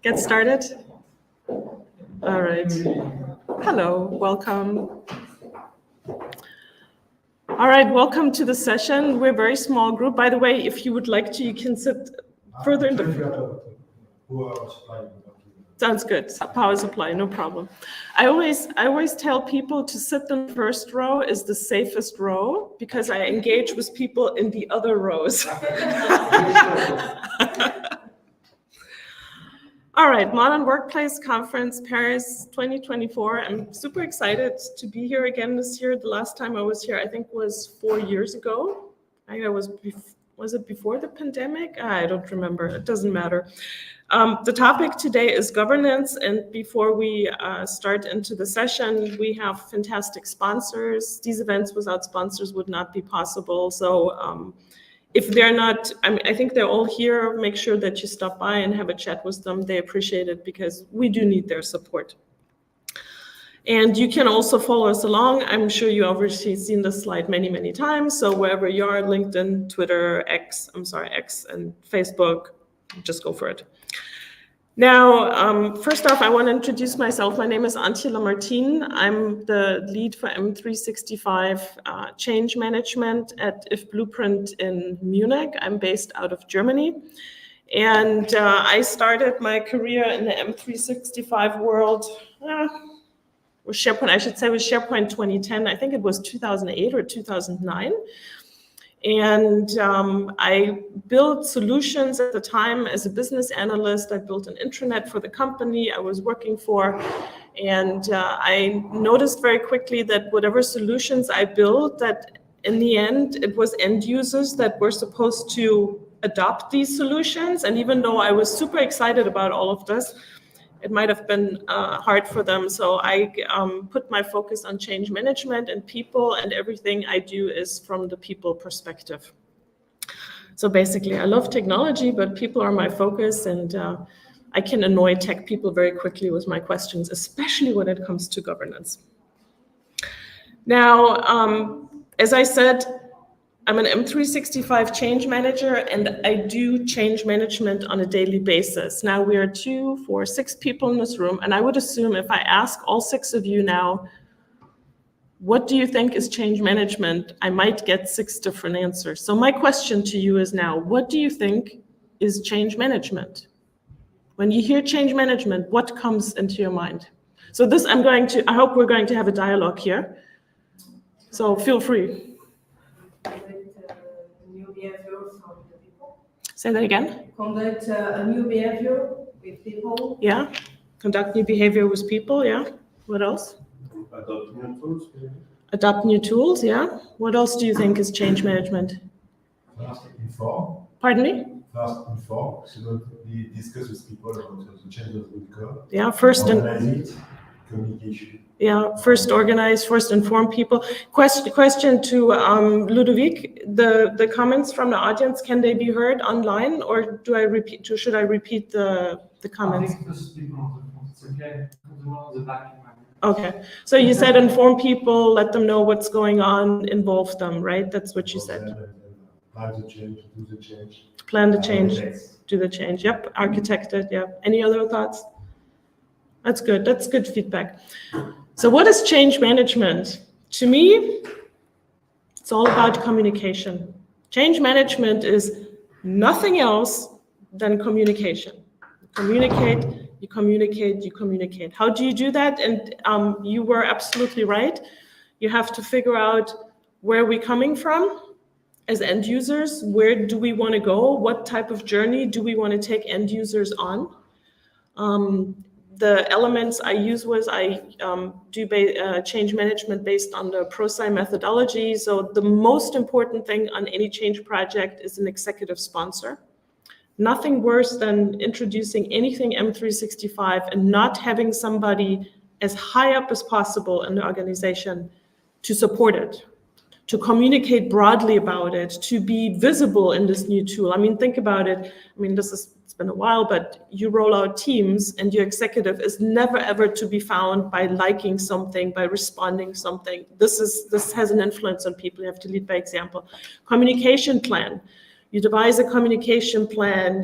Get started? All right. Hello, welcome. All right, welcome to the session. We're a very small group. By the way, if you would like to, you can sit further in the... Sounds good. Power supply, no problem. I always tell people to sit in the first row is the safest row because I engage with people in the other rows. All right, Modern Workplace Conference Paris 2024. I'm super excited to be here again this year. The last time I was here, I think, was 4 years ago. I think was it before the pandemic? I don't remember. It doesn't matter. The topic today is governance, and before we start into the session, we have fantastic sponsors. These events without sponsors would not be possible. So if they're not, I think they're all here. Make sure that you stop by and have a chat with them. They appreciate it because we do need their support. And you can also follow us along. I'm sure you already seen this slide many, many times. So wherever you are, LinkedIn, Twitter, X, and Facebook, just go for it. Now, first off, I want to introduce myself. My name is Antje Lamartine. I'm the lead for M365 change management at If Blueprint in Munich. I'm based out of Germany. And I started my career in the M365 world with SharePoint, I should say with SharePoint 2010. I think it was 2008 or 2009. And I built solutions at the time as a business analyst. I built an intranet for the company I was working for. And I noticed very quickly that whatever solutions I built, that in the end, it was end users that were supposed to adopt these solutions. And even though I was super excited about all of this, it might have been hard for them. So I put my focus on change management and people, and everything I do is from the people perspective. So basically, I love technology, but people are my focus, and I can annoy tech people very quickly with my questions, especially when it comes to governance. Now, as I said, I'm an M365 change manager, and I do change management on a daily basis. Now we are 2, 4, 6 people in this room, and I would assume if I ask all 6 of you now, what do you think is change management? I might get 6 different answers. So my question to you is now, what do you think is change management? When you hear change management, what comes into your mind? So this, I hope we're going to have a dialogue here. So feel free. Say that again. Conduct a new behavior with people. Yeah. Conduct new behavior with people. Yeah. What else? Adopt new tools. Adopt new tools. Yeah. What else do you think is change management? First, inform. Pardon me? First, inform. So we discuss with people about the changes will come. Yeah. First, organize it. Communication. Yeah, first organize, first inform people. Question to Ludovic, the comments from the audience, can they be heard online, or should I repeat the comments? I think those people on the phone, it's okay. The one on the back. Okay, so you said inform people, let them know what's going on, involve them, right? That's what you said. Plan the change, do the change. Plan the change, do the change. Yep, architect it, yeah. Any other thoughts? That's good, that's good feedback. So what is change management? To me, it's all about communication. Change management is nothing else than communication. You communicate. How do you do that? And you were absolutely right. You have to figure out where we're coming from as end users. Where do we want to go? What type of journey do we want to take end users on? The elements I use I do change management based on the ProSci methodology. So the most important thing on any change project is an executive sponsor. Nothing worse than introducing anything M365 and not having somebody as high up as possible in the organization to support it. to communicate broadly about it, to be visible in this new tool. I mean, think about it. I mean, it's been a while, but you roll out Teams and your executive is never ever to be found by liking something, by responding something. This has an influence on people. You have to lead by example. Communication plan. You devise a communication plan.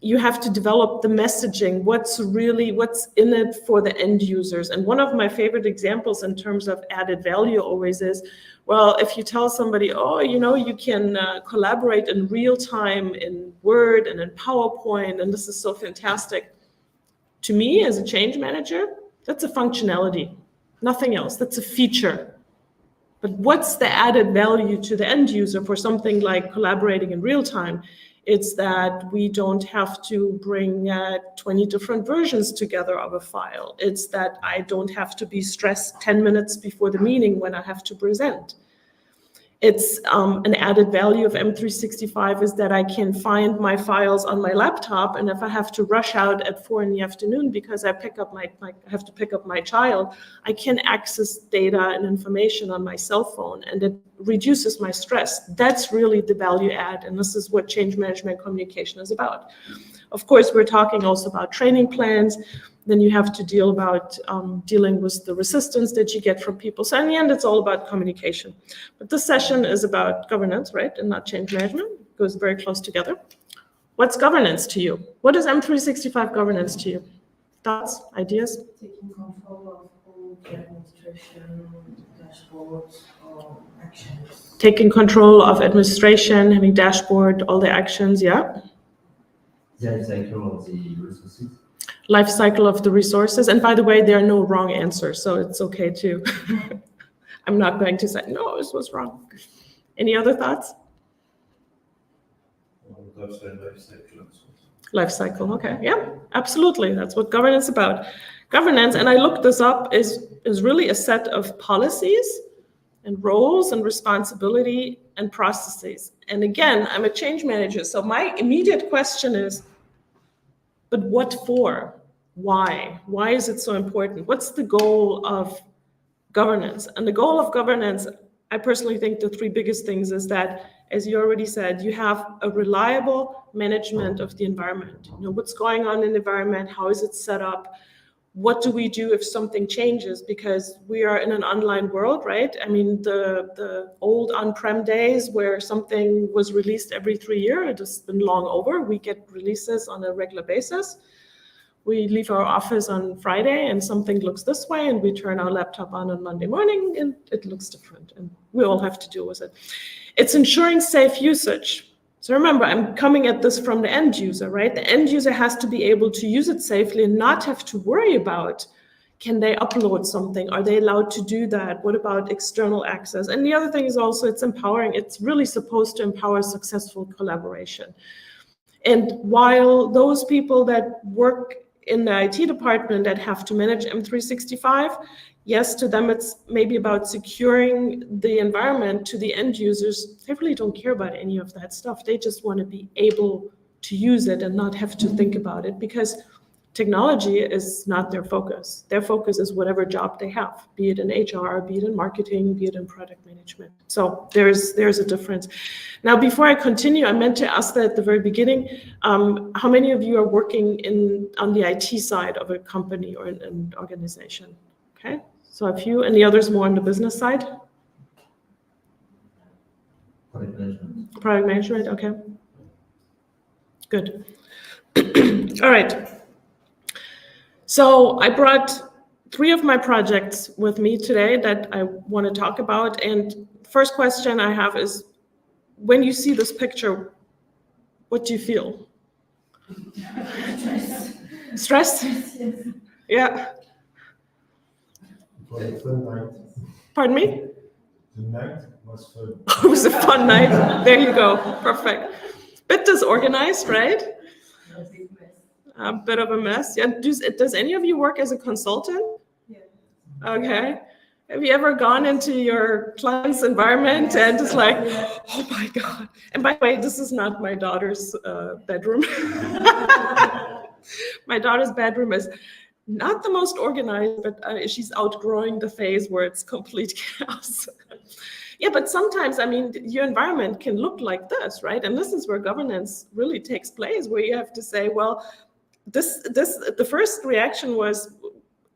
You have to develop the messaging, what's in it for the end users. And one of my favorite examples in terms of added value always is, well, if you tell somebody, oh, you can collaborate in real time in Word and in PowerPoint, and this is so fantastic. To me, as a change manager, that's a functionality, nothing else. That's a feature. But what's the added value to the end user for something like collaborating in real time? It's that we don't have to bring 20 different versions together of a file. It's that I don't have to be stressed 10 minutes before the meeting when I have to present. It's an added value of M365 is that I can find my files on my laptop, and if I have to rush out at 4 p.m. because I have to pick up my child, I can access data and information on my cell phone, and it reduces my stress. That's really the value add, and this is what change management communication is about. Of course, we're talking also about training plans. Then you have to dealing with the resistance that you get from people. So in the end, it's all about communication. But this session is about governance, right? And not change management. It goes very close together. What's governance to you? What is M365 governance to you? Thoughts, ideas? Taking control of all the administration, dashboards, or actions. Taking control of administration, having dashboard, all the actions, yeah. The life cycle of the resources. Life cycle of the resources. And by the way, there are no wrong answers, so it's okay too. I'm not going to say, no, this was wrong. Any other thoughts? Life cycle, okay, yeah, absolutely. That's what governance is about. Governance, and I looked this up, is really a set of policies and roles and responsibility and processes. And again, I'm a change manager, so my immediate question is, but what for? Why? Why is it so important? What's the goal of governance? And the goal of governance, I personally think the three biggest things is that, as you already said, you have a reliable management of the environment. You know, what's going on in the environment? How is it set up? What do we do if something changes? Because we are in an online world, right? I mean, the old on-prem days where something was released every 3 years, it has been long over. We get releases on a regular basis. We leave our office on Friday and something looks this way, and we turn our laptop on Monday morning and it looks different, and we all have to deal with it. It's ensuring safe usage. So remember, I'm coming at this from the end user, right? The end user has to be able to use it safely and not have to worry about, can they upload something? Are they allowed to do that? What about external access? And the other thing is also it's empowering. It's really supposed to empower successful collaboration. And while those people that work in the IT department that have to manage M365, yes, to them it's maybe about securing the environment. To the end users, they really don't care about any of that stuff. They just want to be able to use it and not have to think about it, because technology is not their focus. Their focus is whatever job they have, be it in HR, be it in marketing, be it in product management. So there's a difference. Now, before I continue, I meant to ask that at the very beginning, how many of you are working on the IT side of a company or an organization? Okay, so a few, and the others more on the business side? Product management. Product management, okay. Good. All right. So I brought 3 of my projects with me today that I want to talk about. And first question I have is, when you see this picture, what do you feel? Stress? Yes. Yeah. It was a fun night. Pardon me? The night was fun. It was a fun night. There you go. Perfect. Bit disorganized, right? A bit of a mess. Yeah. Does any of you work as a consultant? Yeah. Okay. Have you ever gone into your client's environment and just like, oh my God. And by the way, this is not my daughter's bedroom. My daughter's bedroom is not the most organized, but she's outgrowing the phase where it's complete chaos. Yeah, but sometimes, I mean, your environment can look like this, right? And this is where governance really takes place, where you have to say, well, the first reaction was,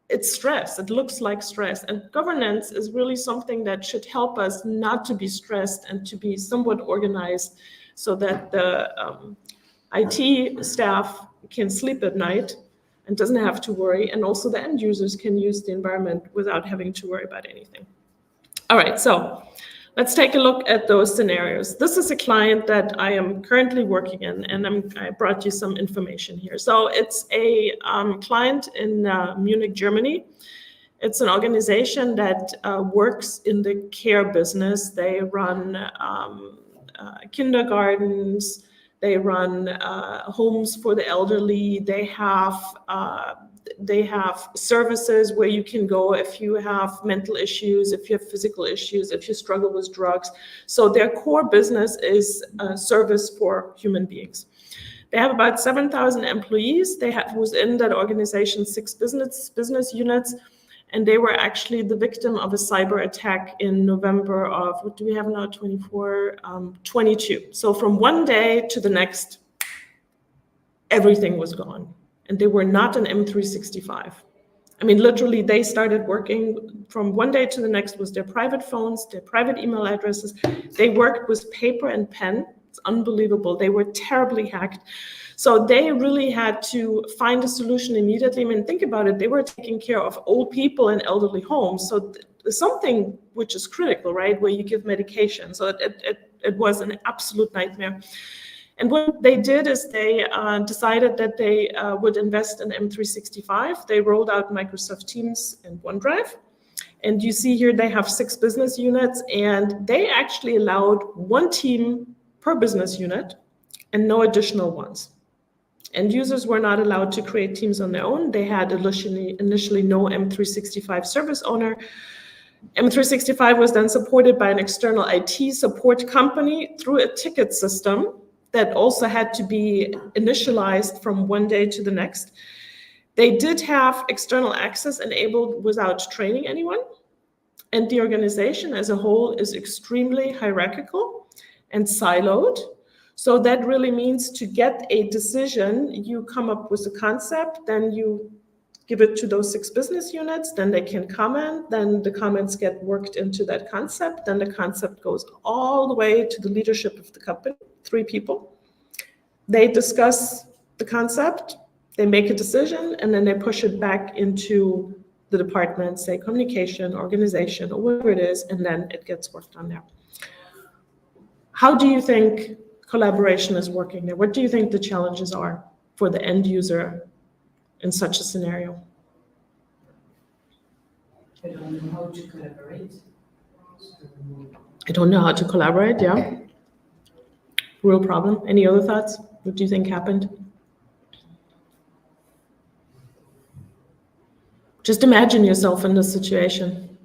it's stress. It looks like stress. And governance is really something that should help us not to be stressed and to be somewhat organized so that the IT staff can sleep at night and doesn't have to worry. And also the end users can use the environment without having to worry about anything. All right, so let's take a look at those scenarios. This is a client that I am currently working in, and I brought you some information here. So it's a client in Munich, Germany. It's an organization that works in the care business. They run kindergartens, they run homes for the elderly. They have services where you can go if you have mental issues, if you have physical issues, if you struggle with drugs. So their core business is service for human beings. They have about 7,000 employees. They have within that organization 6 business units, and they were actually the victim of a cyber attack in November of, what do we have now, 22. So from one day to the next, everything was gone. And they were not an M365. I mean, literally, they started working from one day to the next with their private phones, their private email addresses. They worked with paper and pen. It's unbelievable. They were terribly hacked. So they really had to find a solution immediately. I mean, think about it. They were taking care of old people in elderly homes. So something which is critical, right, where you give medication. So it was an absolute nightmare. And what they did is they decided that they would invest in M365. They rolled out Microsoft Teams and OneDrive. And you see here they have 6 business units, and they actually allowed 1 team per business unit and no additional ones. And users were not allowed to create teams on their own. They had initially no M365 service owner. M365 was then supported by an external IT support company through a ticket system that also had to be initialized from one day to the next. They did have external access enabled without training anyone. And the organization as a whole is extremely hierarchical and siloed. So that really means to get a decision, you come up with a concept, then you give it to those 6 business units, then they can comment, then the comments get worked into that concept, then the concept goes all the way to the leadership of the company, 3 people. They discuss the concept, they make a decision, and then they push it back into the department, say communication, organization, or whatever it is, and then it gets worked on there. How do you think collaboration is working there? What do you think the challenges are for the end user in such a scenario? I don't know how to collaborate. I don't know how to collaborate, yeah. Real problem. Any other thoughts? What do you think happened? Just imagine yourself in this situation.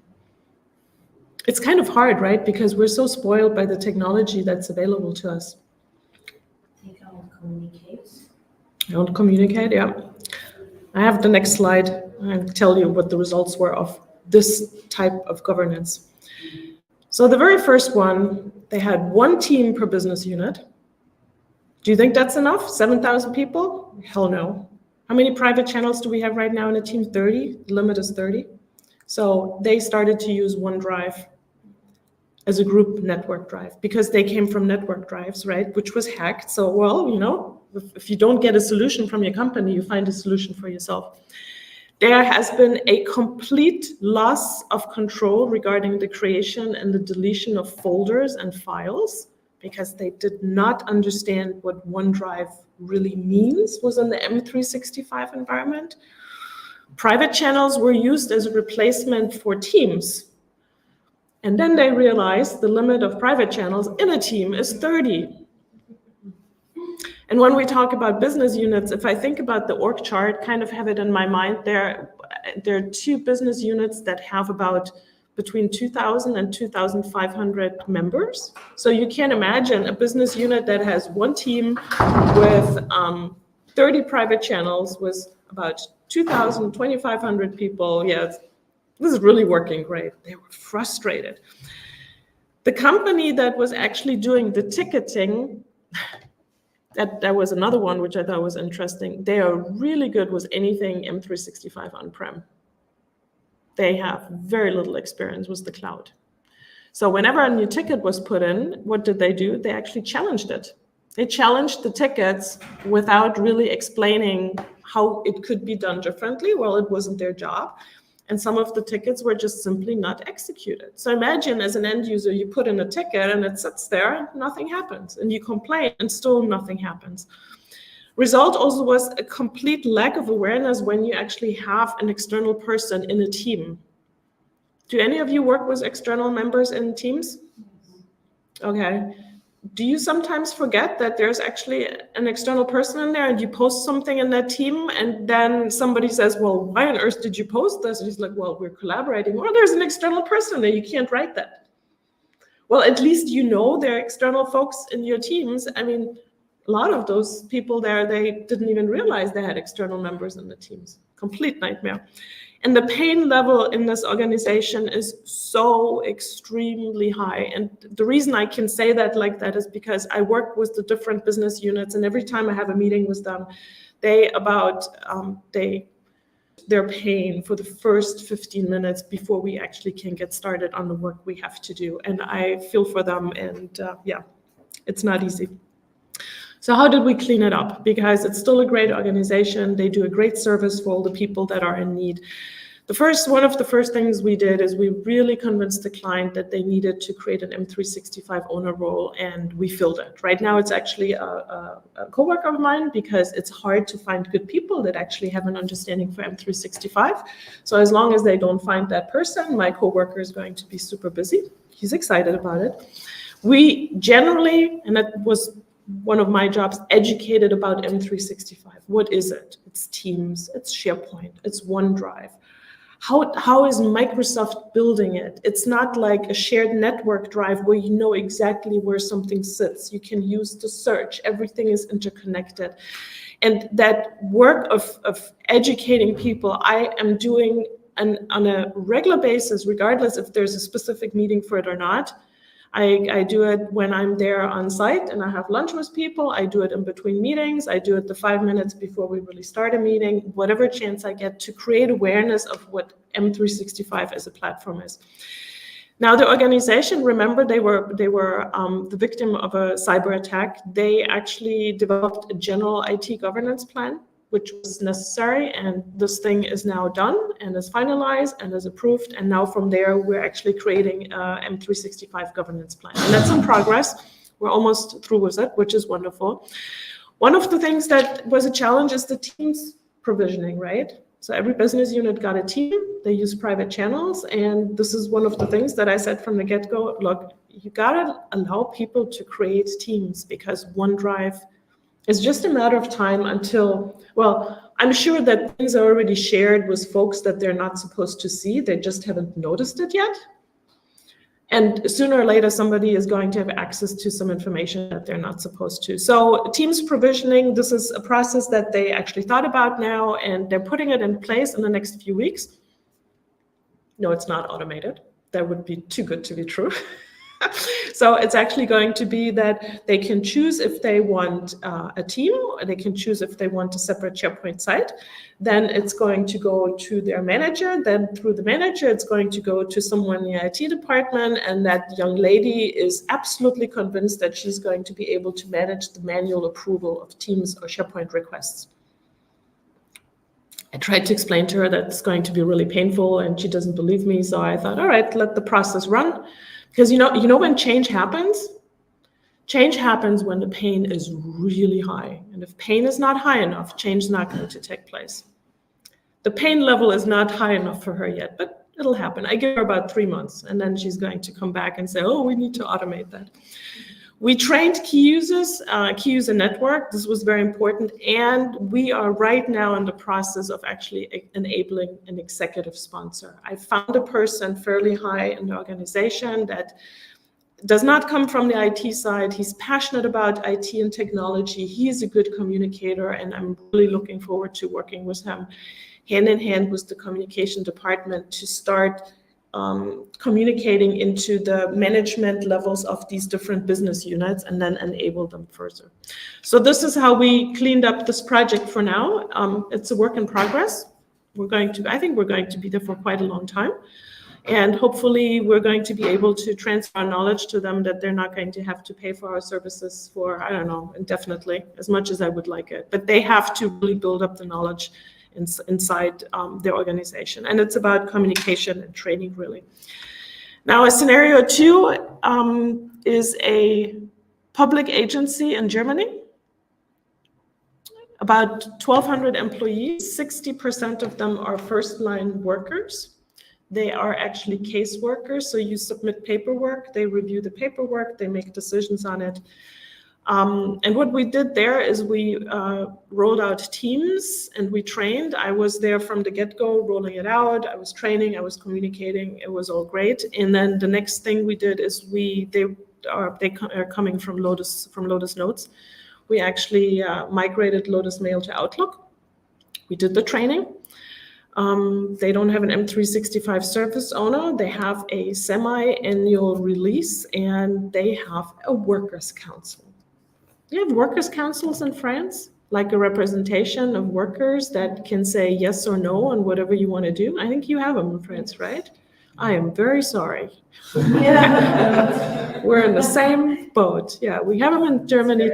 It's kind of hard, right? Because we're so spoiled by the technology that's available to us. They don't communicate. Don't communicate, yeah. I have the next slide. I'll tell you what the results were of this type of governance. So the very first one, they had 1 team per business unit. Do you think that's enough? 7,000 people? Hell no. How many private channels do we have right now in a team? 30. The limit is 30. So they started to use OneDrive as a group network drive because they came from network drives, right? Which was hacked. So, well, you know, if you don't get a solution from your company, you find a solution for yourself. There has been a complete loss of control regarding the creation and the deletion of folders and files because they did not understand what OneDrive really means within the M365 environment. Private channels were used as a replacement for teams. And then they realized the limit of private channels in a team is 30. And when we talk about business units, if I think about the org chart, kind of have it in my mind, there are 2 business units that have about between 2,000 and 2,500 members. So you can imagine a business unit that has 1 team with 30 private channels with about 2,000, 2,500 people. Yeah, this is really working great. They were frustrated. The company that was actually doing the ticketing, that was another one which I thought was interesting. They are really good with anything M365 on-prem. They have very little experience with the cloud. So whenever a new ticket was put in, what did they do? They actually challenged it. They challenged the tickets without really explaining how it could be done differently. Well, it wasn't their job. And some of the tickets were just simply not executed. So imagine as an end user, you put in a ticket and it sits there and nothing happens. And you complain and still nothing happens. Result also was a complete lack of awareness when you actually have an external person in a team. Do any of you work with external members in teams? Okay. Do you sometimes forget that there's actually an external person in there and you post something in that team and then somebody says, well, why on earth did you post this? And he's like, well, we're collaborating. Well, there's an external person there. You can't write that. Well, at least you know there are external folks in your teams. I mean, a lot of those people there, they didn't even realize they had external members in the teams. Complete nightmare. And the pain level in this organization is so extremely high. And the reason I can say that like that is because I work with the different business units, and every time I have a meeting with them, they're paying for the first 15 minutes before we actually can get started on the work we have to do. And I feel for them, and yeah, it's not easy. So how did we clean it up? Because it's still a great organization. They do a great service for all the people that are in need. One of the first things we did is we really convinced the client that they needed to create an M365 owner role, and we filled it. Right now, it's actually a coworker of mine because it's hard to find good people that actually have an understanding for M365. So as long as they don't find that person, my coworker is going to be super busy. He's excited about it. We generally, and that was one of my jobs, educated about M365. What is it? It's Teams, it's SharePoint, it's OneDrive. How is Microsoft building it? It's not like a shared network drive where you know exactly where something sits. You can use the search. Everything is interconnected. And that work of educating people, I am doing on a regular basis, regardless if there's a specific meeting for it or not. I do it when I'm there on site and I have lunch with people. I do it in between meetings. I do it the 5 minutes before we really start a meeting, whatever chance I get to create awareness of what M365 as a platform is. Now, the organization, remember, they were the victim of a cyber attack. They actually developed a general IT governance plan, which was necessary, and this thing is now done and is finalized and is approved. And now from there, we're actually creating a M365 governance plan. And that's in progress. We're almost through with it, which is wonderful. One of the things that was a challenge is the teams provisioning, right? So every business unit got a team, they use private channels. And this is one of the things that I said from the get-go, look, you gotta allow people to create teams, because OneDrive, it's just a matter of time until, well, I'm sure that things are already shared with folks that they're not supposed to see. They just haven't noticed it yet. And sooner or later, somebody is going to have access to some information that they're not supposed to. So Teams provisioning, this is a process that they actually thought about now, and they're putting it in place in the next few weeks. No, it's not automated. That would be too good to be true. So it's actually going to be that they can choose if they want a team, or they can choose if they want a separate SharePoint site. Then it's going to go to their manager. Then through the manager, it's going to go to someone in the IT department. And that young lady is absolutely convinced that she's going to be able to manage the manual approval of Teams or SharePoint requests. I tried to explain to her that it's going to be really painful, and she doesn't believe me. So I thought, all right, let the process run. Because you know when change happens? Change happens when the pain is really high. And if pain is not high enough, change is not going to take place. The pain level is not high enough for her yet, but it'll happen. I give her about 3 months, and then she's going to come back and say, oh, we need to automate that. We trained key users, key user network. This was very important. And we are right now in the process of actually enabling an executive sponsor. I found a person fairly high in the organization that does not come from the IT side. He's passionate about IT and technology. He's a good communicator, and I'm really looking forward to working with him hand in hand with the communication department to start communicating into the management levels of these different business units and then enable them further. So this is how we cleaned up this project for now. It's a work in progress. I think we're going to be there for quite a long time. And hopefully we're going to be able to transfer knowledge to them that they're not going to have to pay for our services for, I don't know, indefinitely, as much as I would like it. But they have to really build up the knowledge inside their organization. And it's about communication and training, really. Now, a scenario 2 is a public agency in Germany. About 1,200 employees, 60% of them are first-line workers. They are actually caseworkers, so you submit paperwork, they review the paperwork, they make decisions on it. And what we did there is we rolled out teams and we trained. I was there from the get-go, rolling it out. I was training, I was communicating, it was all great. And then the next thing we did is they are coming from Lotus Notes. We actually migrated Lotus Mail to Outlook. We did the training. They don't have an M365 service owner. They have a semi-annual release and they have a workers' council. You have workers' councils in France, like a representation of workers that can say yes or no on whatever you want to do. I think you have them in France, right? I am very sorry. We're in the same boat. Yeah, we have them in Germany.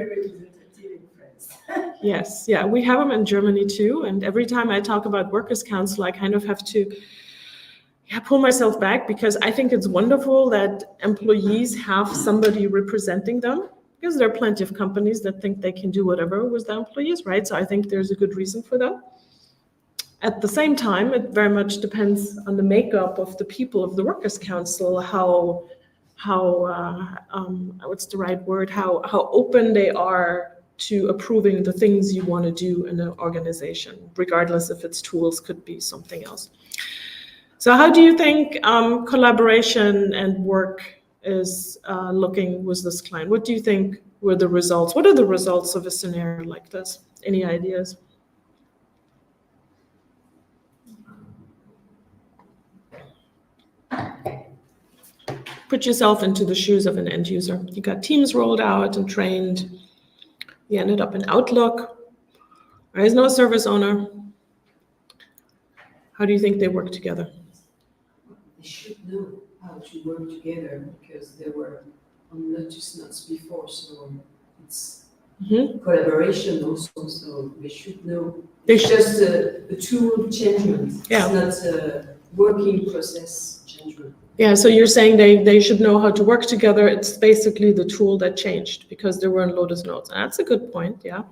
Yes, yeah, we have them in Germany too. And every time I talk about workers' council, I kind of have to pull myself back because I think it's wonderful that employees have somebody representing them, because there are plenty of companies that think they can do whatever with their employees, right? So I think there's a good reason for that. At the same time, it very much depends on the makeup of the people of the workers' council, how what's the right word, how open they are to approving the things you want to do in an organization, regardless if it's tools, could be something else. So how do you think collaboration and work is looking with this client? What do you think were the results? What are the results of a scenario like this? Any ideas? Put yourself into the shoes of an end user. You got teams rolled out and trained. You ended up in Outlook. There is no service owner. How do you think they work together? They should know how to work together because they were on Lotus Notes before, so it's collaboration also, so they should know. It's just a tool changement. Yeah. It's not a working process changement. Yeah, so you're saying they should know how to work together. It's basically the tool that changed because they were in Lotus Notes. That's a good point, yeah.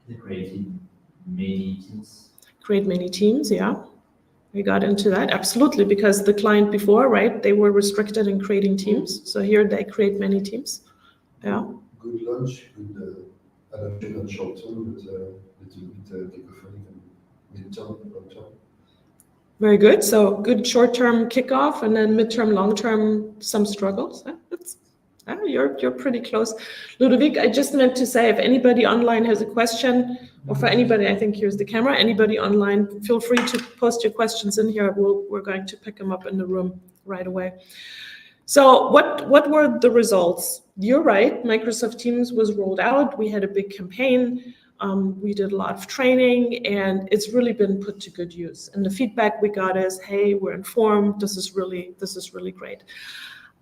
They created many teams. Create many teams, yeah. We got into that, absolutely, because the client before, right, they were restricted in creating teams. So here they create many teams, yeah. Good launch, good adoption on short term, but a little bit cacophonic and mid-term, long-term. Very good. So good short-term kickoff, and then mid-term, long-term, some struggles. You're pretty close. Ludovic, I just meant to say, if anybody online has a question, or for anybody, I think here's the camera, anybody online, feel free to post your questions in here. We're going to pick them up in the room right away. So what were the results? You're right, Microsoft Teams was rolled out. We had a big campaign. We did a lot of training, and it's really been put to good use. And the feedback we got is, hey, we're informed. This is really great.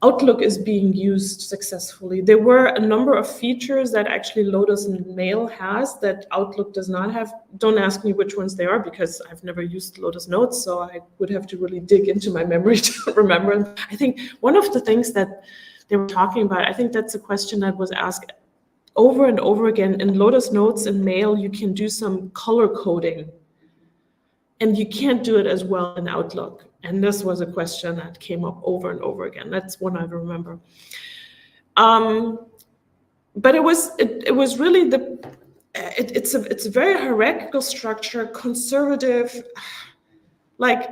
Outlook is being used successfully. There were a number of features that actually Lotus Mail has that Outlook does not have. Don't ask me which ones they are because I've never used Lotus Notes, so I would have to really dig into my memory to remember. I think one of the things that they were talking about, I think that's a question that was asked over and over again. In Lotus Notes and Mail, you can do some color coding, and you can't do it as well in Outlook. And this was a question that came up over and over again. That's one I remember. But it was really it's a very hierarchical structure, conservative. Like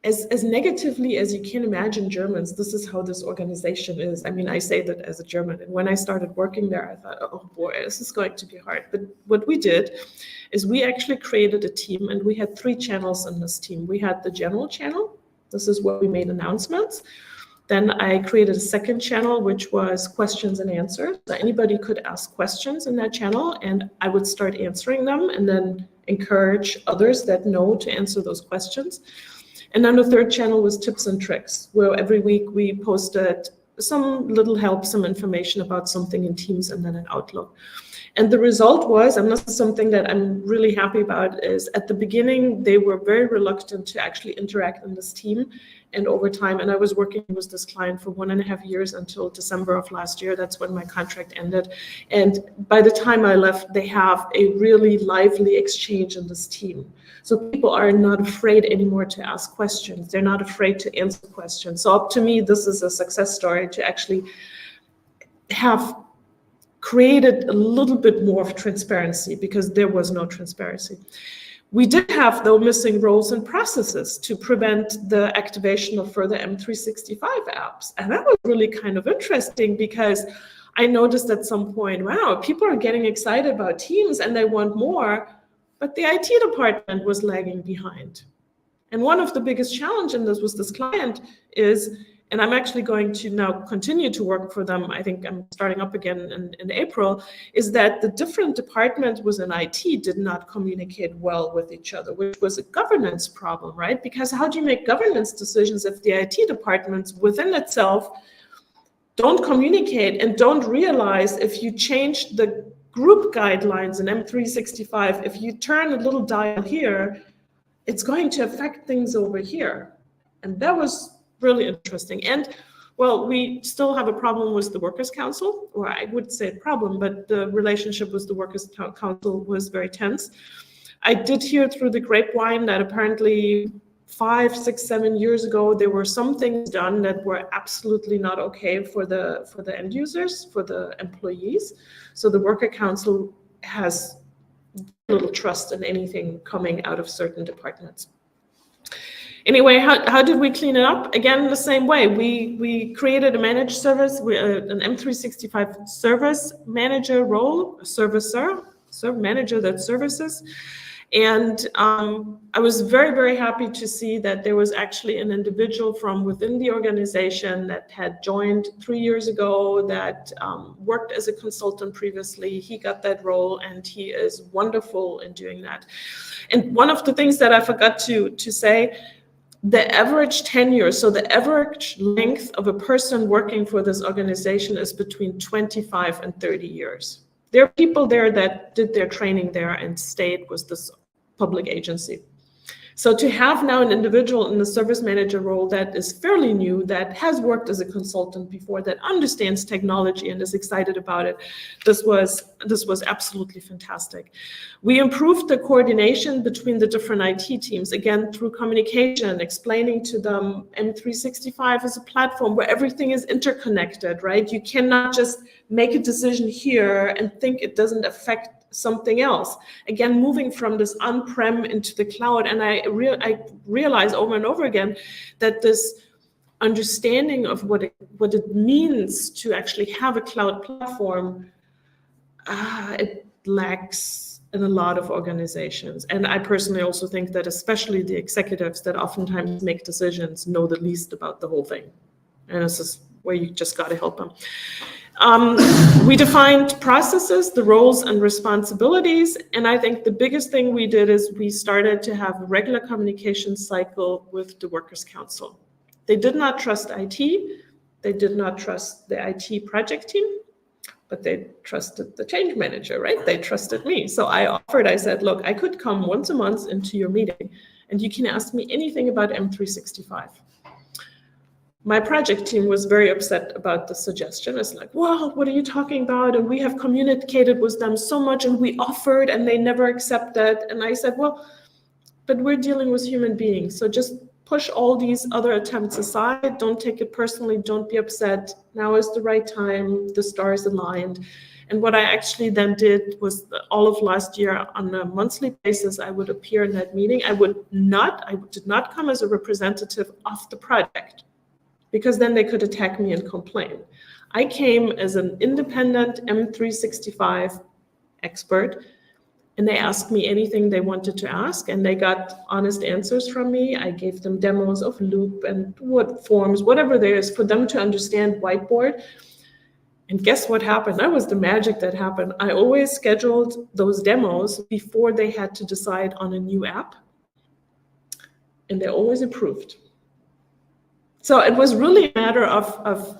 as negatively as you can imagine Germans, this is how this organization is. I mean, I say that as a German, and when I started working there, I thought, oh boy, this is going to be hard. But what we did is we actually created a team, and we had 3 channels in this team. We had the general channel. This is where we made announcements. Then I created a second channel, which was questions and answers. So anybody could ask questions in that channel, and I would start answering them and then encourage others that know to answer those questions. And then the third channel was tips and tricks, where every week we posted some little help, some information about something in Teams and then in Outlook. And the result was, and this is something that I'm really happy about, is at the beginning, they were very reluctant to actually interact in this team. And over time, and I was working with this client for 1.5 years until December of last year. That's when my contract ended. And by the time I left, they have a really lively exchange in this team. So people are not afraid anymore to ask questions. They're not afraid to answer questions. So up to me, this is a success story to actually have created a little bit more of transparency, because there was no transparency. We did have, though, missing roles and processes to prevent the activation of further M365 apps. And that was really kind of interesting, because I noticed at some point, wow, people are getting excited about Teams and they want more, but the IT department was lagging behind. And one of the biggest challenges in this was this client is, and I'm actually going to now continue to work for them, I think I'm starting up again in April, is that the different departments within IT did not communicate well with each other, which was a governance problem, right? Because how do you make governance decisions if the IT departments within itself don't communicate and don't realize if you change the group guidelines in M365, if you turn a little dial here, it's going to affect things over here. And that was really interesting. And well, we still have a problem with the Workers' Council, or I would say problem, but the relationship with the Workers' Council was very tense. I did hear through the grapevine that apparently 5, 6, 7 years ago, there were some things done that were absolutely not okay for the end users, for the employees. So the Worker Council has little trust in anything coming out of certain departments. Anyway, how did we clean it up? Again, the same way. We created a managed service, an M365 service manager role, a servicer, manager that services. And I was very, very happy to see that there was actually an individual from within the organization that had joined 3 years ago, that worked as a consultant previously. He got that role, and he is wonderful in doing that. And one of the things that I forgot to say, the average tenure, so the average length of a person working for this organization is between 25 and 30 years. There are people there that did their training there and stayed with this public agency. So to have now an individual in the service manager role that is fairly new, that has worked as a consultant before, that understands technology and is excited about it, this was absolutely fantastic. We improved the coordination between the different IT teams, again, through communication, explaining to them M365 is a platform where everything is interconnected, right? You cannot just make a decision here and think it doesn't affect something else. Again, moving from this on-prem into the cloud, and I realize over and over again that this understanding of what it means to actually have a cloud platform, it lacks in a lot of organizations. And I personally also think that especially the executives that oftentimes make decisions know the least about the whole thing. And this is where you just got to help them. We defined processes, the roles and responsibilities, and I think the biggest thing we did is we started to have a regular communication cycle with the Workers' Council. They did not trust IT, they did not trust the IT project team, but they trusted the change manager, right? They trusted me. So I said, look, I could come once a month into your meeting and you can ask me anything about M365. My project team was very upset about the suggestion. It's like, wow, what are you talking about? And we have communicated with them so much and we offered and they never accepted. And I said, well, but we're dealing with human beings. So just push all these other attempts aside. Don't take it personally. Don't be upset. Now is the right time. The stars aligned. And what I actually then did was all of last year on a monthly basis, I would appear in that meeting. I did not come as a representative of the project, because then they could attack me and complain. I came as an independent M365 expert, and they asked me anything they wanted to ask, and they got honest answers from me. I gave them demos of Loop and what forms, whatever there is for them to understand whiteboard. And guess what happened? That was the magic that happened. I always scheduled those demos before they had to decide on a new app, and they always approved. So it was really a matter of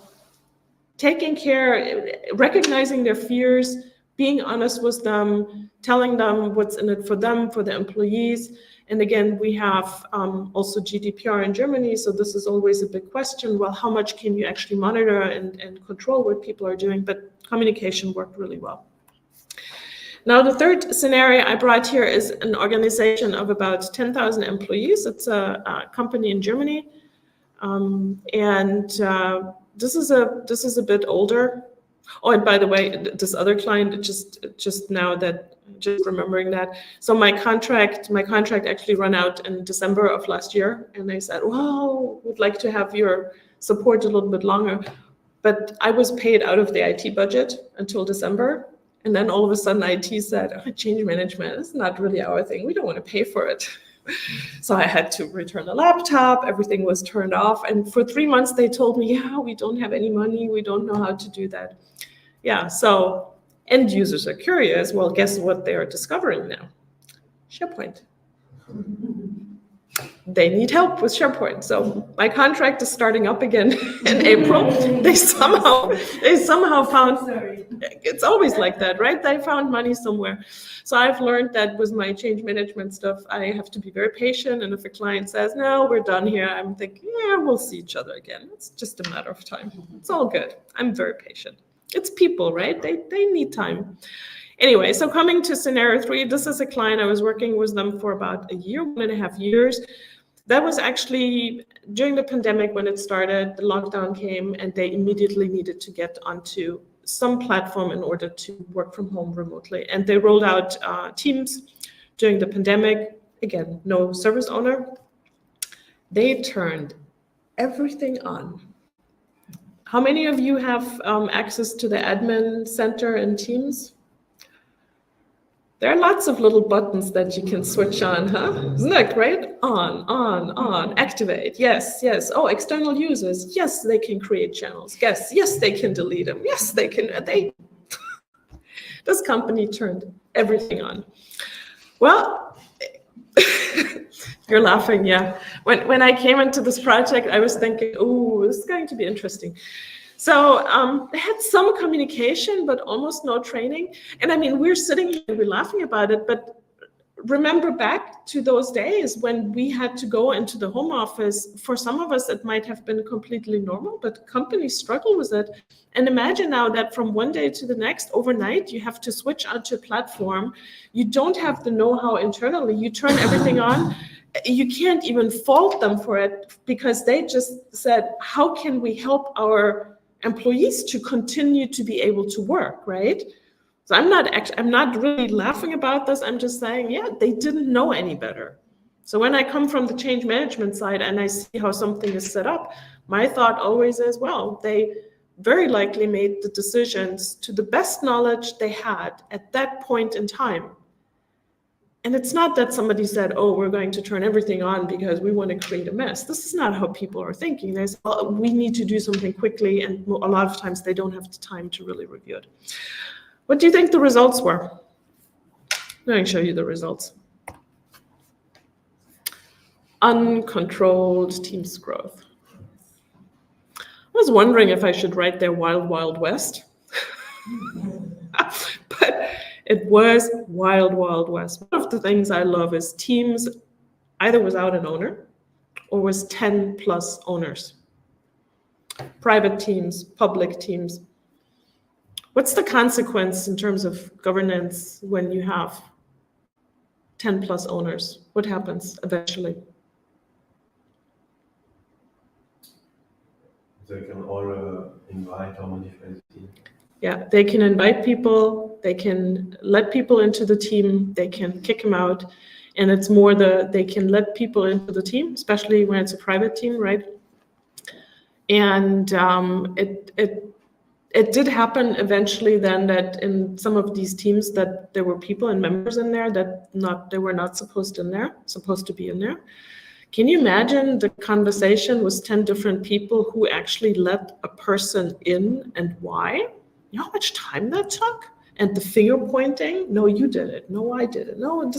taking care, recognizing their fears, being honest with them, telling them what's in it for them, for the employees. And again, we have also GDPR in Germany, so this is always a big question. Well, how much can you actually monitor and control what people are doing? But communication worked really well. Now, the third scenario I brought here is an organization of about 10,000 employees. It's a company in Germany. This is a bit older. Oh, and by the way, this other client, just remembering that. So my contract actually ran out in December of last year, and they said, "Well, would like to have your support a little bit longer," but I was paid out of the IT budget until December, and then all of a sudden IT said, "Oh, change management is not really our thing. We don't want to pay for it." So I had to return the laptop, everything was turned off. And for 3 months, they told me, yeah, we don't have any money. We don't know how to do that. Yeah, so end users are curious. Well, guess what they are discovering now? SharePoint. They need help with SharePoint. So my contract is starting up again in April. They somehow found, it's always like that, right? They found money somewhere. So I've learned that with my change management stuff, I have to be very patient. And if a client says, no, we're done here, I'm thinking, yeah, we'll see each other again. It's just a matter of time. It's all good. I'm very patient. It's people, right? They need time. Anyway, so coming to scenario 3, this is a client I was working with them for about a year, 1.5 years. That was actually during the pandemic when it started, the lockdown came, and they immediately needed to get onto some platform in order to work from home remotely. And they rolled out Teams during the pandemic. Again, no service owner. They turned everything on. How many of you have access to the admin center in Teams? There are lots of little buttons that you can switch on, huh? Isn't that great? On, activate, yes. Oh, external users, yes, they can create channels. Yes, they can delete them. Yes, they can, this company turned everything on. Well, you're laughing, yeah. When I came into this project, I was thinking, oh, this is going to be interesting. So they had some communication, but almost no training. And I mean, we're sitting here and we're laughing about it, but remember back to those days when we had to go into the home office. For some of us, it might have been completely normal, but companies struggle with it. And imagine now that from one day to the next, overnight, you have to switch onto a platform. You don't have the know-how internally. You turn everything on. You can't even fault them for it because they just said, how can we help our employees to continue to be able to work, right? So I'm not really laughing about this. I'm just saying, yeah, they didn't know any better. So when I come from the change management side and I see how something is set up, my thought always is, well, they very likely made the decisions to the best knowledge they had at that point in time. And it's not that somebody said, oh, we're going to turn everything on because we want to create a mess. This is not how people are thinking. They say, well, we need to do something quickly, and a lot of times they don't have the time to really review it. What do you think the results were? I'm going to show you the results. Uncontrolled Teams growth. I was wondering if I should write their Wild Wild West. But it was Wild Wild West. One of the things I love is Teams either without an owner or with 10 plus owners. Private teams, public teams. What's the consequence in terms of governance when you have 10 plus owners? What happens eventually? They can all invite or modify the team. Yeah, they can invite people, they can let people into the team, they can kick them out. And it's more they can let people into the team, especially when it's a private team, right? And it did happen eventually then that in some of these teams that there were people and members in there that they were not supposed to be in there. Can you imagine the conversation with 10 different people who actually let a person in and why? You know how much time that took? And the finger pointing, no, you did it. No, I did it. No, it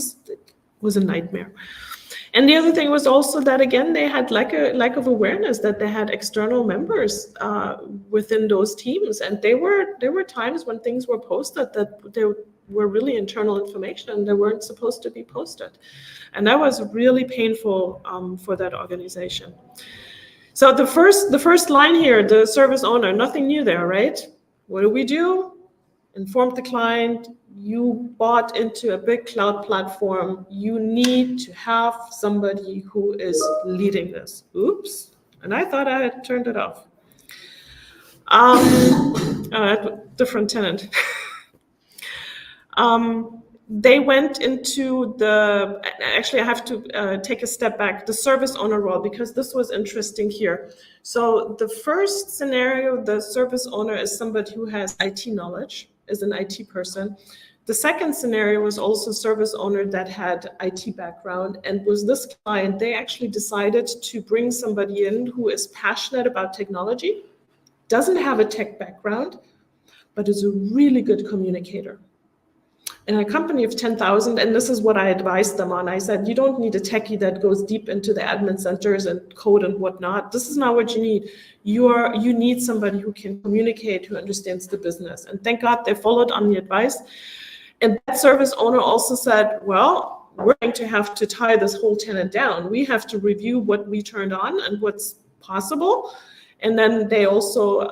was a nightmare. And the other thing was also that, again, they had lack of awareness that they had external members within those teams. And there were times when things were posted that there were really internal information and they weren't supposed to be posted. And that was really painful for that organization. So the first line here, the service owner, nothing new there, right? What do? Inform the client, you bought into a big cloud platform, you need to have somebody who is leading this. Oops, and I thought I had turned it off. Different tenant. They went into actually I have to take a step back, the service owner role, because this was interesting here. So the first scenario, the service owner is somebody who has IT knowledge, is an IT person. The second scenario was also service owner that had IT background, and with this client, they actually decided to bring somebody in who is passionate about technology, doesn't have a tech background, but is a really good communicator. In a company of 10,000, and this is what I advised them on, I said, you don't need a techie that goes deep into the admin centers and code and whatnot. This is not what you need. You need somebody who can communicate, who understands the business. And thank God they followed on the advice. And that service owner also said, well, we're going to have to tie this whole tenant down. We have to review what we turned on and what's possible. And then they also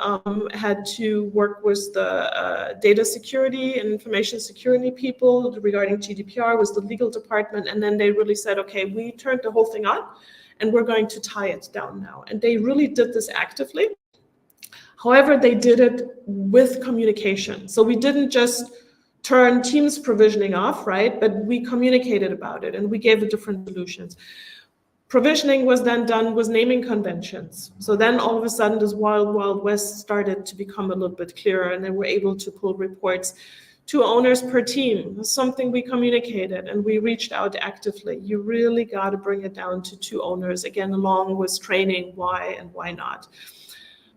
had to work with the data security and information security people regarding GDPR, with the legal department. And then they really said, okay, we turned the whole thing on and we're going to tie it down now. And they really did this actively. However, they did it with communication. So we didn't just turn Teams provisioning off, right? But we communicated about it and we gave it different solutions. Provisioning was then done with naming conventions. So then all of a sudden this wild, wild west started to become a little bit clearer, and then we're able to pull reports. 2 owners per team, something we communicated and we reached out actively. You really got to bring it down to 2 owners, again, along with training why and why not.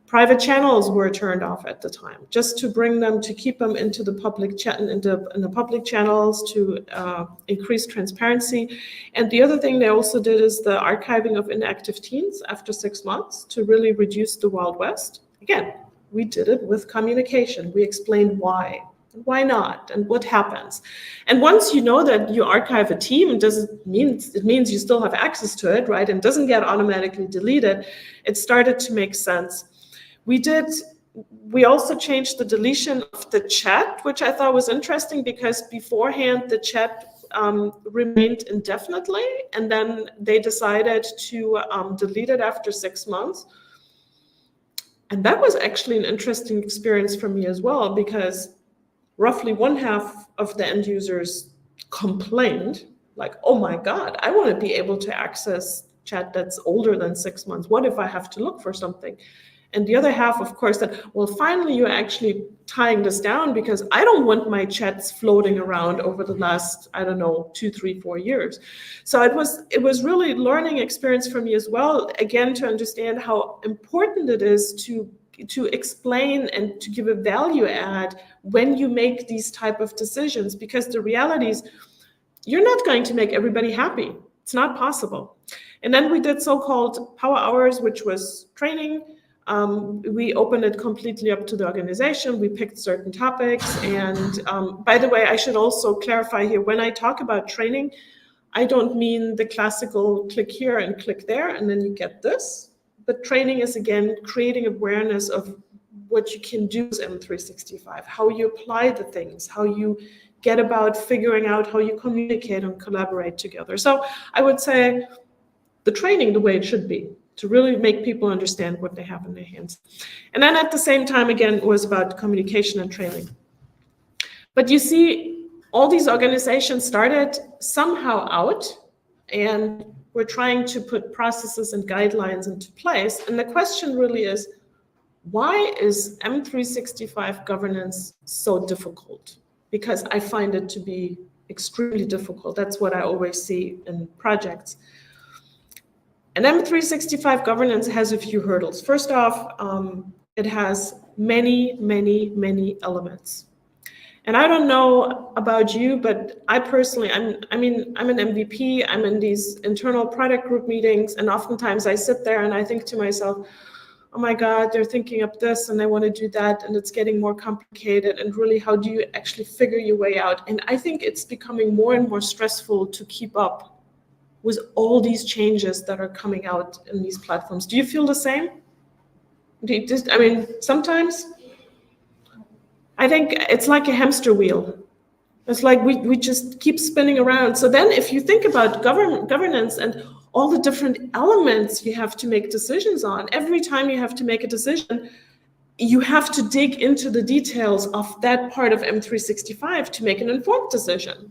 Private channels were turned off at the time, just to bring them, to keep them into the public chat, in the public channels, to increase transparency. And the other thing they also did is the archiving of inactive teams after 6 months to really reduce the Wild West. Again, we did it with communication. We explained why not, and what happens. And once you know that you archive a team, it means you still have access to it, right? And doesn't get automatically deleted. It started to make sense. We also changed the deletion of the chat, which I thought was interesting, because beforehand the chat remained indefinitely, and then they decided to delete it after 6 months. And that was actually an interesting experience for me as well, because roughly 1/2 of the end users complained, like, oh my God, I want to be able to access chat that's older than 6 months. What if I have to look for something? And the other half, of course, that, well, finally you're actually tying this down, because I don't want my chats floating around over the last, I don't know, 2, 3, 4 years. So it was really learning experience for me as well, again, to understand how important it is to explain and to give a value add when you make these type of decisions, because the reality is you're not going to make everybody happy. It's not possible. And then we did so-called power hours, which was training. We opened it completely up to the organization. We picked certain topics. And by the way, I should also clarify here, when I talk about training, I don't mean the classical click here and click there, and then you get this. But training is, again, creating awareness of what you can do with M365, how you apply the things, how you get about figuring out how you communicate and collaborate together. So I would say the training the way it should be, to really make people understand what they have in their hands. And then at the same time, again, it was about communication and training. But you see, all these organizations started somehow out, and we're trying to put processes and guidelines into place. And the question really is, why is M365 governance so difficult? Because I find it to be extremely difficult. That's what I always see in projects. And M365 governance has a few hurdles. First off, it has many, many, many elements. And I don't know about you, but I personally, I'm an MVP, I'm in these internal product group meetings, and oftentimes I sit there and I think to myself, oh my God, they're thinking of this and they want to do that, and it's getting more complicated, and really, how do you actually figure your way out? And I think it's becoming more and more stressful to keep up with all these changes that are coming out in these platforms. Do you feel the same? Sometimes I think it's like a hamster wheel. It's like we just keep spinning around. So then if you think about governance and all the different elements you have to make decisions on, every time you have to make a decision, you have to dig into the details of that part of M365 to make an informed decision.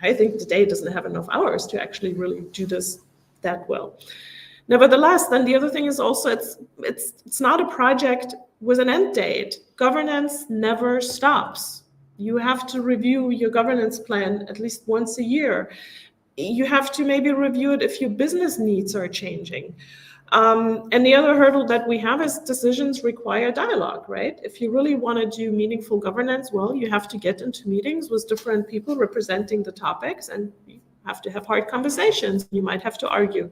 I think the day doesn't have enough hours to actually really do this that well. Nevertheless, then the other thing is also it's not a project with an end date. Governance never stops. You have to review your governance plan at least once a year. You have to maybe review it if your business needs are changing. And the other hurdle that we have is decisions require dialogue, right? If you really want to do meaningful governance, well, you have to get into meetings with different people representing the topics, and you have to have hard conversations. You might have to argue.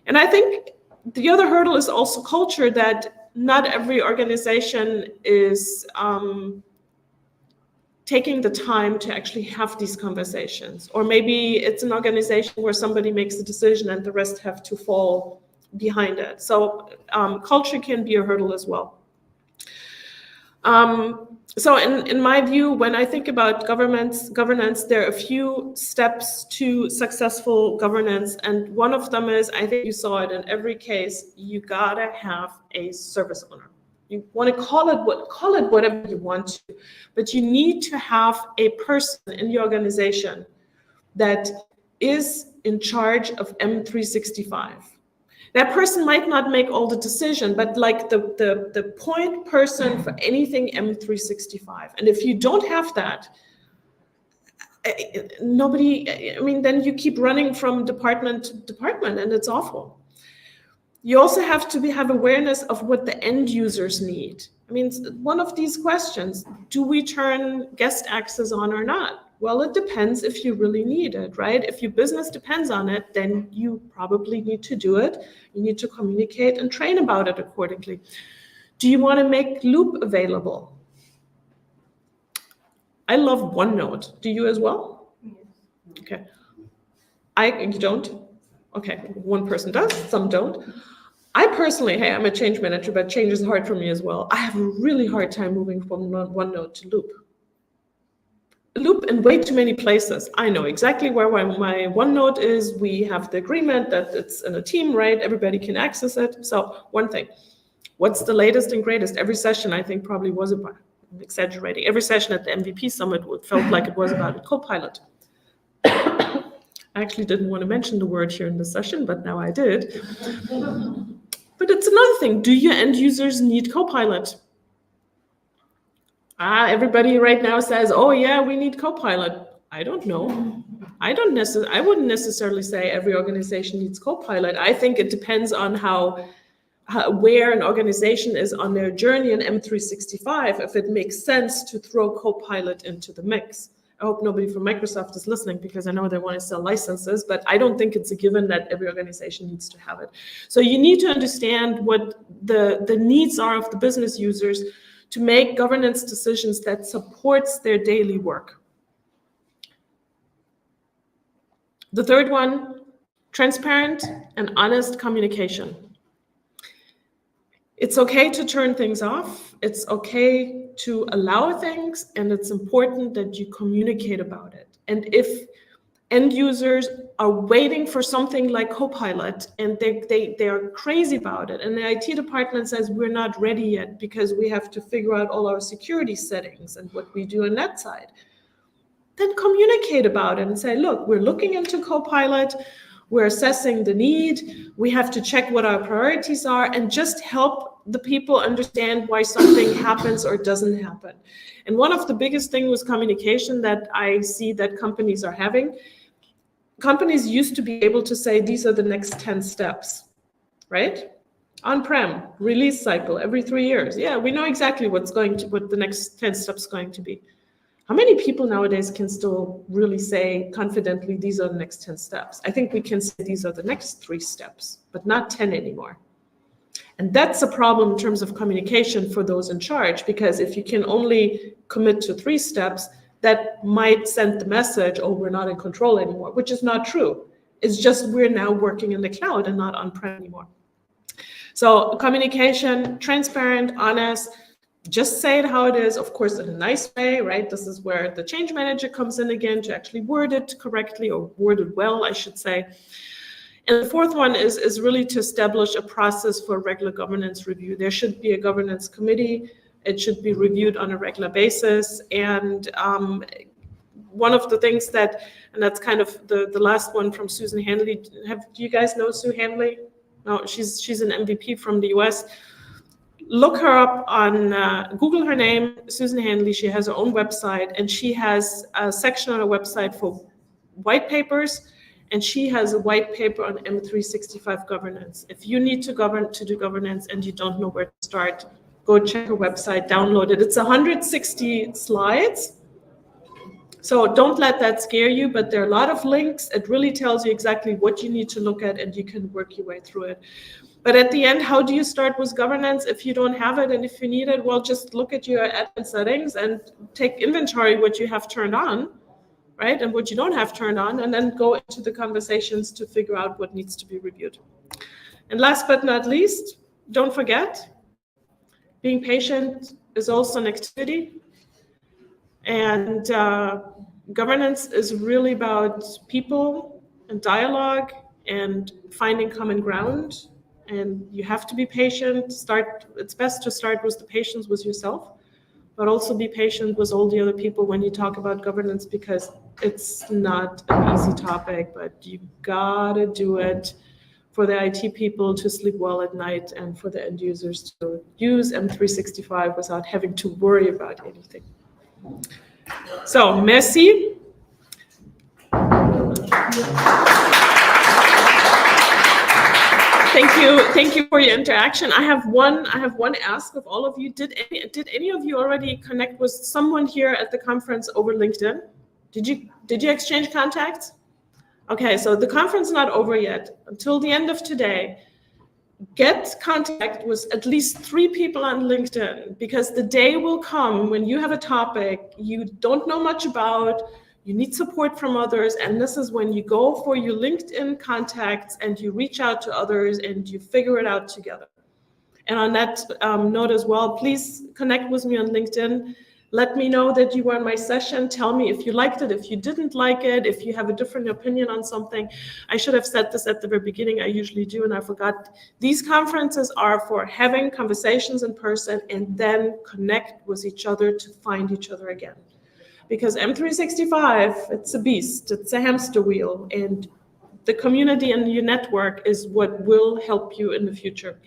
And I think the other hurdle is also culture, that not every organization is taking the time to actually have these conversations. Or maybe it's an organization where somebody makes a decision and the rest have to fall behind it. So culture can be a hurdle as well. So in my view, when I think about governance, there are a few steps to successful governance. And one of them is, I think you saw it in every case, you gotta have a service owner. You want to call it whatever you want to, but you need to have a person in the organization that is in charge of M365. That person might not make all the decision, but like the point person for anything M365. And if you don't have that, then you keep running from department to department, and it's awful. You also have to have awareness of what the end users need. One of these questions, do we turn guest access on or not? Well, it depends if you really need it, right? If your business depends on it, then you probably need to do it. You need to communicate and train about it accordingly. Do you want to make Loop available? I love OneNote. Do you as well? Okay. You don't? Okay, one person does, some don't. I personally, hey, I'm a change manager, but change is hard for me as well. I have a really hard time moving from OneNote to Loop. Loop in way too many places. I know exactly where my OneNote is. We have the agreement that it's in a team, right? Everybody can access it. So one thing, what's the latest and greatest? Every session, I think, probably was about, I'm exaggerating, every session at the MVP Summit felt like it was about a Copilot. I actually didn't want to mention the word here in this session, but now I did. But it's another thing. Do your end users need Copilot? Everybody right now says, oh yeah, we need Copilot. I don't know. I wouldn't necessarily say every organization needs Copilot. I think it depends on where an organization is on their journey in M365, if it makes sense to throw Copilot into the mix. I hope nobody from Microsoft is listening, because I know they want to sell licenses, but I don't think it's a given that every organization needs to have it. So you need to understand what the needs are of the business users to make governance decisions that supports their daily work. The third one, transparent and honest communication. It's okay to turn things off. It's okay to allow things, and it's important that you communicate about it. And if end users are waiting for something like Copilot, and they are crazy about it. And the IT department says, we're not ready yet because we have to figure out all our security settings and what we do on that side. Then communicate about it and say, look, we're looking into Copilot, we're assessing the need, we have to check what our priorities are, and just help the people understand why something happens or doesn't happen. And one of the biggest things with communication that I see that companies are having, companies used to be able to say, these are the next 10 steps, right? On-prem, release cycle every 3 years. Yeah, we know exactly what the next 10 steps going to be. How many people nowadays can still really say confidently, these are the next 10 steps? I think we can say these are the next 3 steps, but not 10 anymore. And that's a problem in terms of communication for those in charge, because if you can only commit to 3 steps, that might send the message, oh, we're not in control anymore, which is not true. It's just we're now working in the cloud and not on-prem anymore. So communication, transparent, honest, just say it how it is, of course, in a nice way, right? This is where the change manager comes in again to actually word it correctly, or word it well, I should say. And the fourth one is really to establish a process for regular governance review. There should be a governance committee. It should be reviewed on a regular basis. And one of the things that, and that's kind of the last one from Susan Handley. Do you guys know Sue Handley? No, she's an MVP from the US. Look her up on, Google her name, Susan Handley. She has her own website, and she has a section on her website for white papers, and she has a white paper on M365 governance. If you need to do governance and you don't know where to start, go check her website, download it. It's 160 slides. So don't let that scare you, but there are a lot of links. It really tells you exactly what you need to look at, and you can work your way through it. But at the end, how do you start with governance if you don't have it? And if you need it, well, just look at your admin settings and take inventory what you have turned on, right? And what you don't have turned on, and then go into the conversations to figure out what needs to be reviewed. And last but not least, don't forget, being patient is also an activity. And governance is really about people and dialogue and finding common ground. And you have to be patient. It's best to start with the patience with yourself, but also be patient with all the other people when you talk about governance, because it's not an easy topic, but you gotta do it for the IT people to sleep well at night and for the end users to use M365 without having to worry about anything. So, merci. Thank you for your interaction. I have one ask of all of you. Did any of you already connect with someone here at the conference over LinkedIn? Did you exchange contacts? Okay, so the conference is not over yet. Until the end of today, get contact with at least 3 people on LinkedIn, because the day will come when you have a topic you don't know much about, you need support from others, and this is when you go for your LinkedIn contacts and you reach out to others and you figure it out together. And on that note as well, please connect with me on LinkedIn. Let me know that you were in my session. Tell me if you liked it, if you didn't like it, if you have a different opinion on something. I should have said this at the very beginning. I usually do, and I forgot. These conferences are for having conversations in person and then connect with each other to find each other again. Because M365, it's a beast, it's a hamster wheel, and the community and your network is what will help you in the future,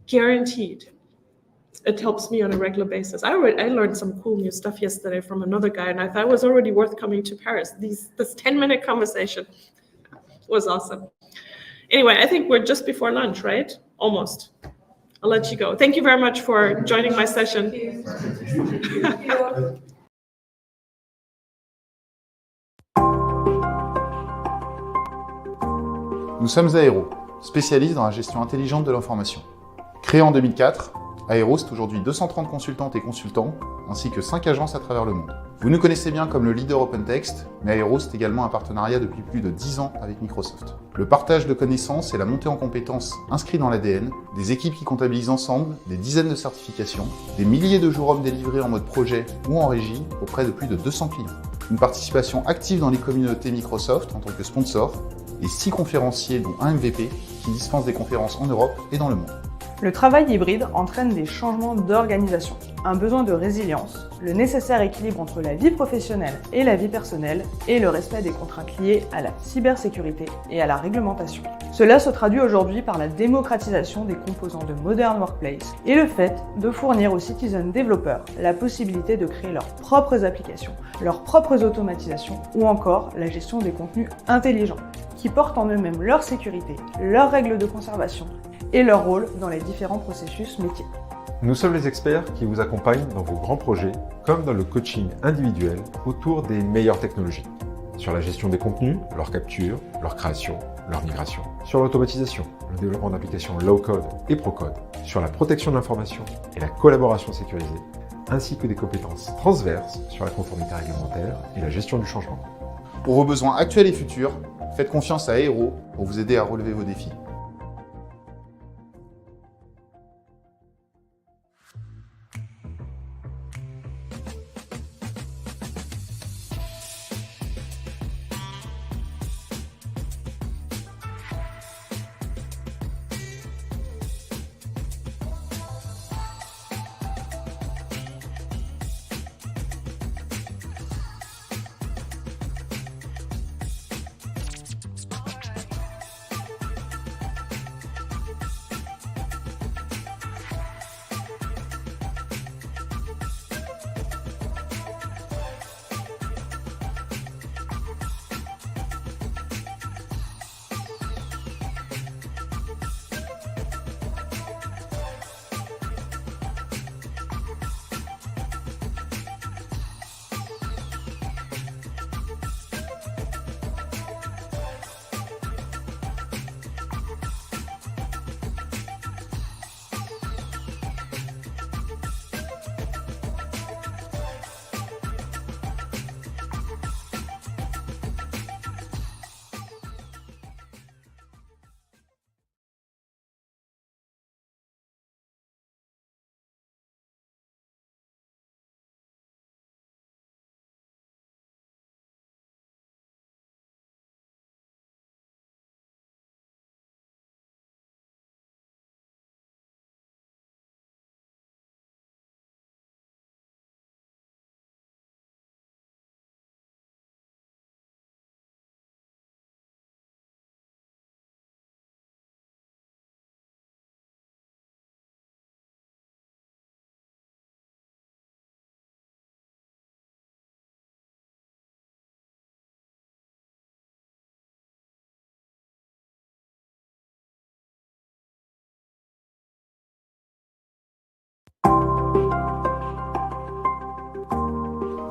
guaranteed. It helps me on a regular basis. I learned some cool new stuff yesterday from another guy, and I thought it was already worth coming to Paris. This 10-minute conversation was awesome. Anyway, I think we're just before lunch, right? Almost. I'll let you go. Thank you very much for joining my session. Nous sommes Aéro, spécialistes dans la gestion intelligente de l'information. Créé en 2004, Aéro, c'est aujourd'hui 230 consultantes et consultants, ainsi que 5 agences à travers le monde. Vous nous connaissez bien comme le leader OpenText, mais Aéro, c'est également un partenariat depuis plus de 10 ans avec Microsoft. Le partage de connaissances et la montée en compétences inscrits dans l'ADN, des équipes qui comptabilisent ensemble des dizaines de certifications, des milliers de jours hommes délivrés en mode projet ou en régie auprès de plus de 200 clients. une participation active dans les communautés Microsoft en tant que sponsor, et 6 conférenciers dont un MVP qui dispensent des conférences en Europe et dans le monde. Le travail hybride entraîne des changements d'organisation, un besoin de résilience, le nécessaire équilibre entre la vie professionnelle et la vie personnelle et le respect des contraintes liées à la cybersécurité et à la réglementation. Cela se traduit aujourd'hui par la démocratisation des composants de Modern Workplace et le fait de fournir aux citizen développeurs la possibilité de créer leurs propres applications, leurs propres automatisations ou encore la gestion des contenus intelligents qui portent en eux-mêmes leur sécurité, leurs règles de conservation et leur rôle dans les différents processus métiers. Nous sommes les experts qui vous accompagnent dans vos grands projets, comme dans le coaching individuel autour des meilleures technologies. Sur la gestion des contenus, leur capture, leur création, leur migration. Sur l'automatisation, le développement d'applications low-code et pro-code. Sur la protection de l'information et la collaboration sécurisée, ainsi que des compétences transverses sur la conformité réglementaire et la gestion du changement. Pour vos besoins actuels et futurs, faites confiance à Aero pour vous aider à relever vos défis.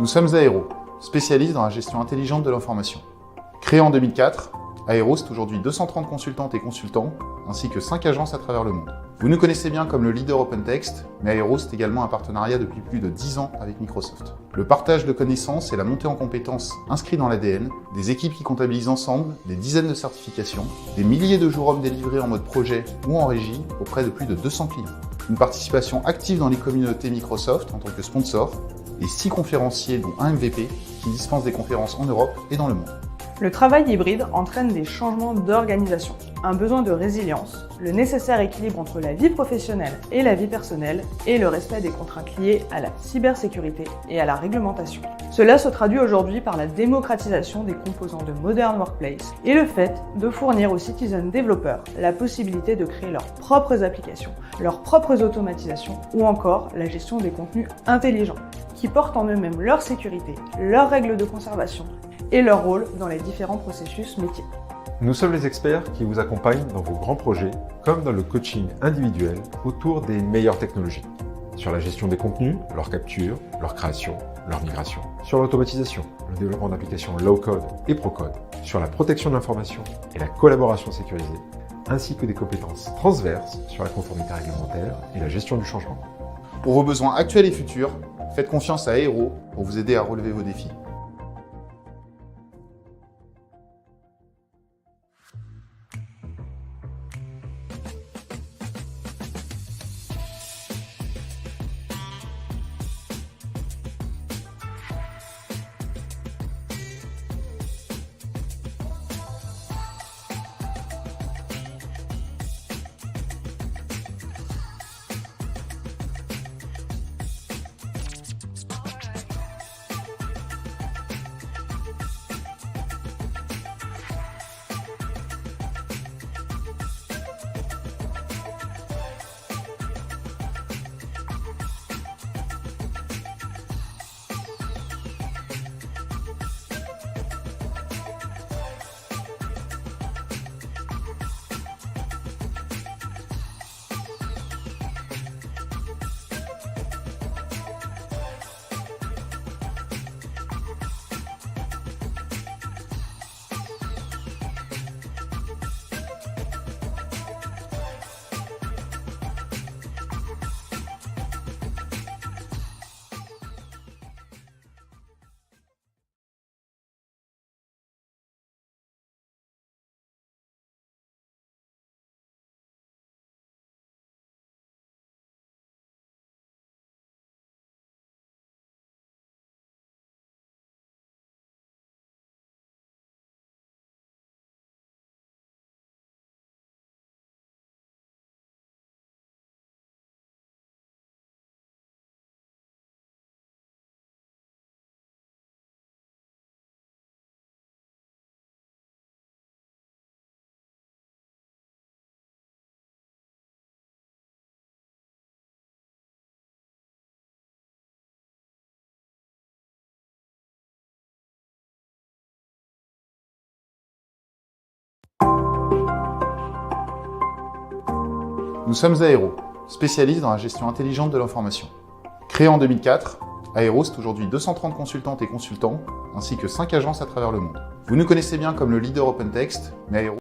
Nous sommes Aero, spécialistes dans la gestion intelligente de l'information. Créé en 2004, Aero est aujourd'hui 230 consultantes et consultants, ainsi que 5 agences à travers le monde. Vous nous connaissez bien comme le leader OpenText, mais Aero est également un partenariat depuis plus de 10 ans avec Microsoft. Le partage de connaissances et la montée en compétences inscrits dans l'ADN, des équipes qui comptabilisent ensemble des dizaines de certifications, des milliers de jours hommes délivrés en mode projet ou en régie auprès de plus de 200 clients. Une participation active dans les communautés Microsoft en tant que sponsor, et 6 conférenciers dont un MVP qui dispensent des conférences en Europe et dans le monde. Le travail hybride entraîne des changements d'organisation, un besoin de résilience, le nécessaire équilibre entre la vie professionnelle et la vie personnelle et le respect des contraintes liées à la cybersécurité et à la réglementation. Cela se traduit aujourd'hui par la démocratisation des composants de Modern Workplace et le fait de fournir aux citizen développeurs la possibilité de créer leurs propres applications, leurs propres automatisations ou encore la gestion des contenus intelligents qui portent en eux-mêmes leur sécurité, leurs règles de conservation et leur rôle dans les différents processus métiers. Nous sommes les experts qui vous accompagnent dans vos grands projets, comme dans le coaching individuel autour des meilleures technologies. Sur la gestion des contenus, leur capture, leur création, leur migration. Sur l'automatisation, le développement d'applications low-code et pro-code. Sur la protection de l'information et la collaboration sécurisée, ainsi que des compétences transverses sur la conformité réglementaire et la gestion du changement. Pour vos besoins actuels et futurs, faites confiance à Aero pour vous aider à relever vos défis. sommes Aéro, spécialiste dans la gestion intelligente de l'information. Créé en 2004, Aéro, c'est aujourd'hui 230 consultantes et consultants, ainsi que 5 agences à travers le monde. Vous nous connaissez bien comme le leader OpenText, mais Aéro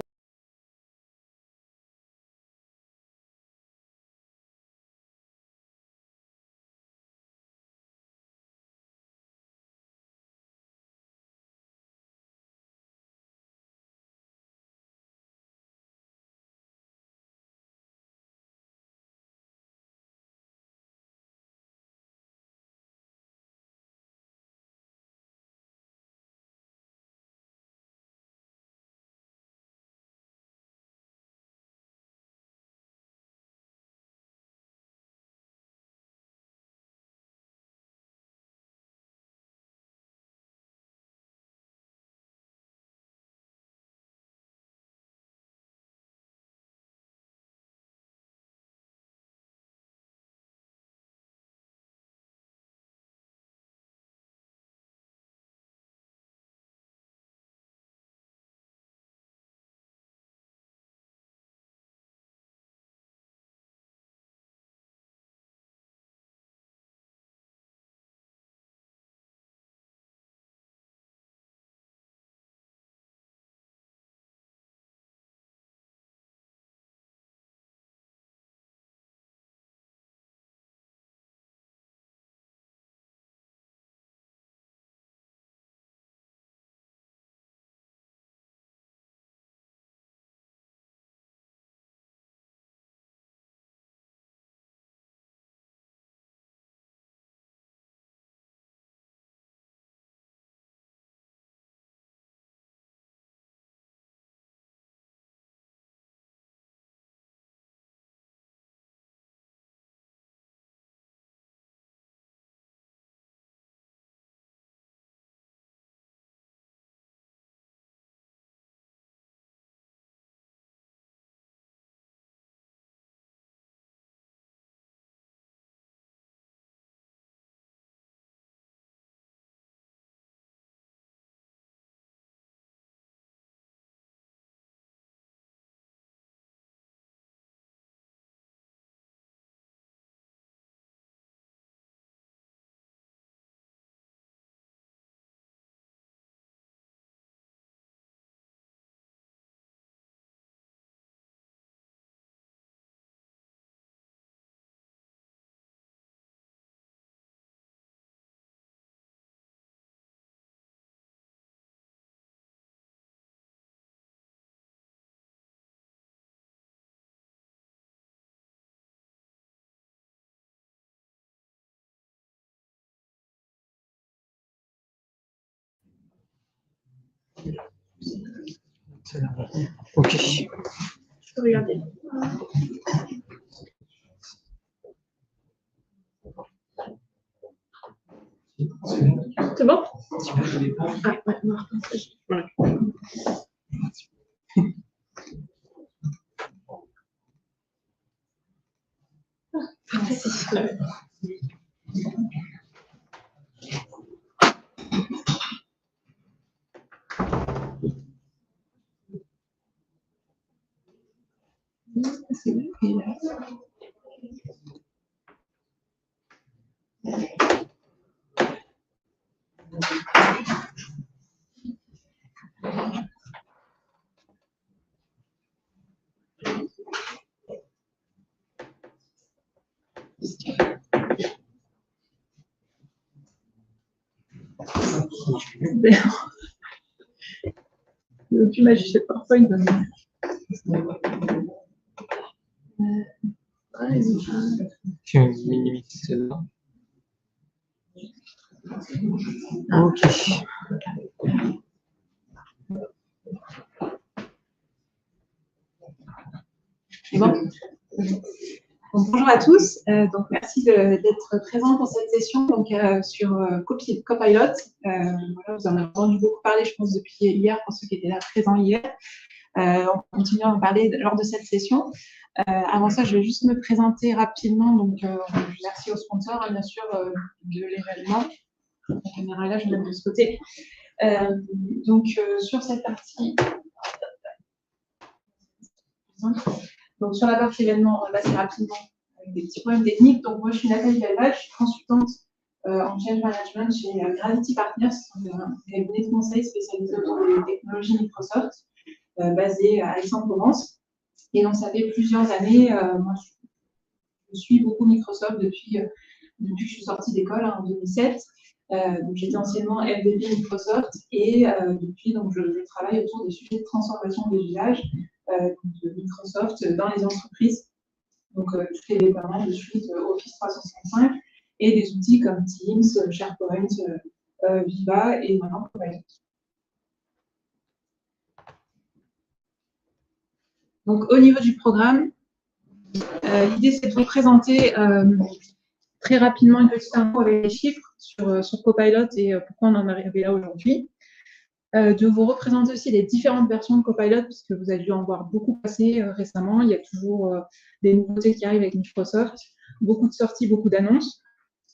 Ok. Je peux regarder. C'est bon? Ah, ouais, non. Voilà. Tu m'as juste PowerPoint. Tu minimises celle-là. Ok. Bon. Bonjour à tous. Donc merci d'être présents pour cette session sur Copilot. Voilà, vous en avez entendu beaucoup parler, je pense, depuis hier, pour ceux qui étaient là présents hier. On continue à en parler lors de cette session. Avant ça, je vais juste me présenter rapidement. Donc, merci aux sponsors, bien sûr, de l'événement. La caméra est là, je vais mettre de ce côté. Sur cette partie, Donc, sur la partie événement, on va passer rapidement avec des petits problèmes techniques. Donc, moi, je suis Nathalie Galval, je suis consultante en change management chez Gravity Partners, un cabinet de conseil spécialisé autour des technologies Microsoft, basé à Aix-en-Provence. Et donc, ça fait plusieurs années, moi, je suis beaucoup Microsoft depuis que je suis sortie d'école en 2007. Donc, j'étais anciennement FDP Microsoft et depuis, donc, je travaille autour des sujets de transformation des usages de Microsoft dans les entreprises. Donc, tous les déploiements de suite Office 365 et des outils comme Teams, SharePoint, Viva et maintenant Copilot. Donc, au niveau du programme, l'idée, c'est de vous présenter très rapidement une petite info avec les chiffres sur Copilot et pourquoi on en est arrivé là aujourd'hui. De vous représenter aussi les différentes versions de Copilot, puisque vous avez dû en voir beaucoup passer récemment. Il y a toujours des nouveautés qui arrivent avec Microsoft, beaucoup de sorties, beaucoup d'annonces.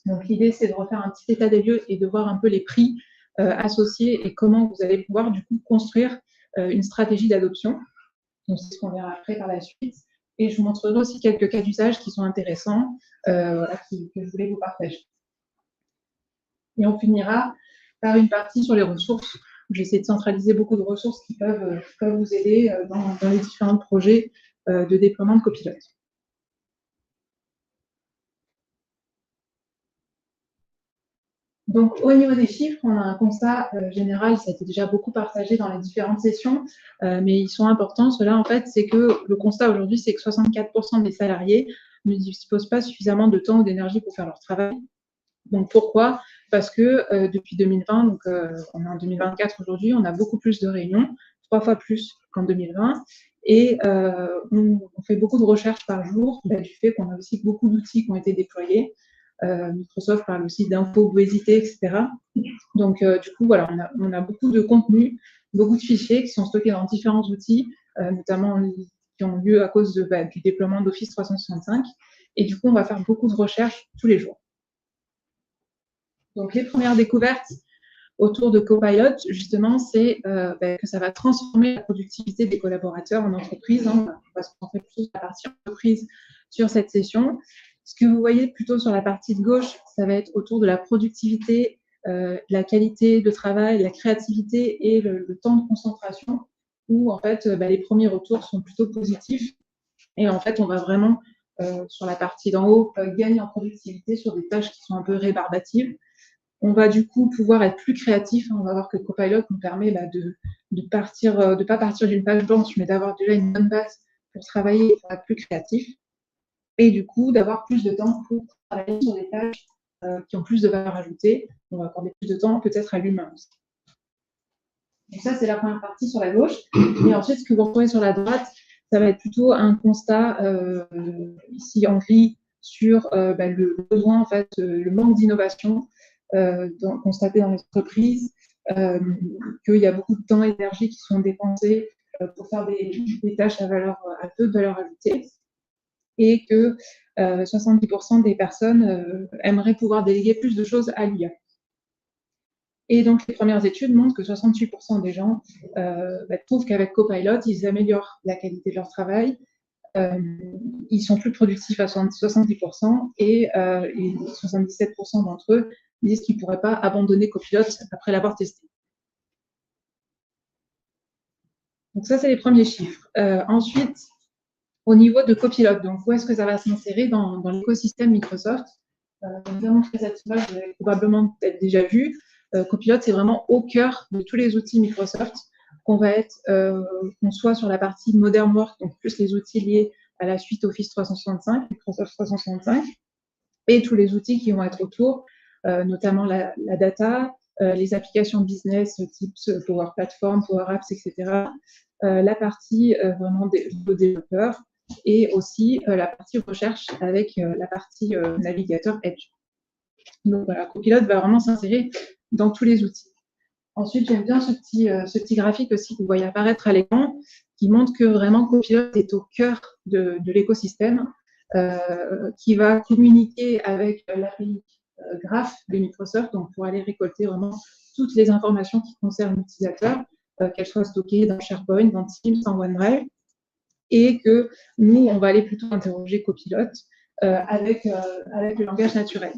Donc, l'idée, c'est de refaire un petit état des lieux et de voir un peu les prix associés et comment vous allez pouvoir, du coup, construire une stratégie d'adoption. Donc, c'est ce qu'on verra après par la suite. Et je vous montrerai aussi quelques cas d'usage qui sont intéressants, voilà, que je voulais vous partager. Et on finira par une partie sur les ressources. J'essaie de centraliser beaucoup de ressources qui peuvent vous aider dans les différents projets de déploiement de Copilot. Donc, au niveau des chiffres, on a un constat général, ça a été déjà beaucoup partagé dans les différentes sessions, mais ils sont importants. Cela, en fait, c'est que le constat aujourd'hui, c'est que 64% des salariés ne disposent pas suffisamment de temps ou d'énergie pour faire leur travail. Donc, pourquoi? Parce que depuis 2020, donc on est en 2024 aujourd'hui, on a beaucoup plus de réunions, 3 fois plus qu'en 2020, et on fait beaucoup de recherches par jour, du fait qu'on a aussi beaucoup d'outils qui ont été déployés. Microsoft parle aussi d'info-obésité, etc. Donc, du coup, voilà, on a beaucoup de contenu, beaucoup de fichiers qui sont stockés dans différents outils, notamment qui ont lieu à cause du déploiement d'Office 365. Et du coup, on va faire beaucoup de recherches tous les jours. Donc, les premières découvertes autour de Copilot, justement, c'est que ça va transformer la productivité des collaborateurs en entreprise. On va se concentrer plutôt sur la partie entreprise sur cette session. Ce que vous voyez plutôt sur la partie de gauche, ça va être autour de la productivité, la qualité de travail, la créativité et le temps de concentration, où en fait les premiers retours sont plutôt positifs. Et en fait, on va vraiment, sur la partie d'en haut, gagner en productivité sur des tâches qui sont un peu rébarbatives. On va du coup pouvoir être plus créatif. On va voir que Copilot nous permet de pas partir d'une page blanche, mais d'avoir déjà une bonne base pour travailler et pour être plus créatif. Et du coup, d'avoir plus de temps pour travailler sur des tâches qui ont plus de valeur ajoutée. On va accorder plus de temps peut-être à l'humain aussi. Donc ça, c'est la première partie sur la gauche. Et ensuite, ce que vous retrouvez sur la droite, ça va être plutôt un constat, ici en gris, sur le besoin, en fait, le manque d'innovation constaté dans les entreprises, qu'il y a beaucoup de temps et d'énergie qui sont dépensés pour faire des tâches à peu de valeur ajoutée. Et que 70% des personnes aimeraient pouvoir déléguer plus de choses à l'IA. Et donc, les premières études montrent que 68% des gens trouvent qu'avec Copilot, ils améliorent la qualité de leur travail, ils sont plus productifs à 70% et 77% d'entre eux disent qu'ils ne pourraient pas abandonner Copilot après l'avoir testé. Donc ça, c'est les premiers chiffres. Ensuite, au niveau de Copilot, donc où est-ce que ça va s'insérer dans l'écosystème Microsoft? Je vais montrer cette image, vous avez probablement peut-être déjà vu. Copilot, c'est vraiment au cœur de tous les outils Microsoft, qu'on soit sur la partie Modern Work, donc plus les outils liés à la suite Office 365, Microsoft 365, et tous les outils qui vont être autour, notamment la data, les applications business type Power Platform, Power Apps, etc. La partie vraiment des développeurs et aussi la partie recherche avec la partie navigateur Edge. Donc voilà, Copilot va vraiment s'insérer dans tous les outils. Ensuite, j'aime bien ce petit graphique aussi que vous voyez apparaître à l'écran qui montre que vraiment Copilot est au cœur de l'écosystème qui va communiquer avec l'API Graph de Microsoft, donc pour aller récolter vraiment toutes les informations qui concernent l'utilisateur, qu'elles soient stockées dans SharePoint, dans Teams, dans OneDrive. et que nous, on va aller plutôt interroger Copilot avec le langage naturel.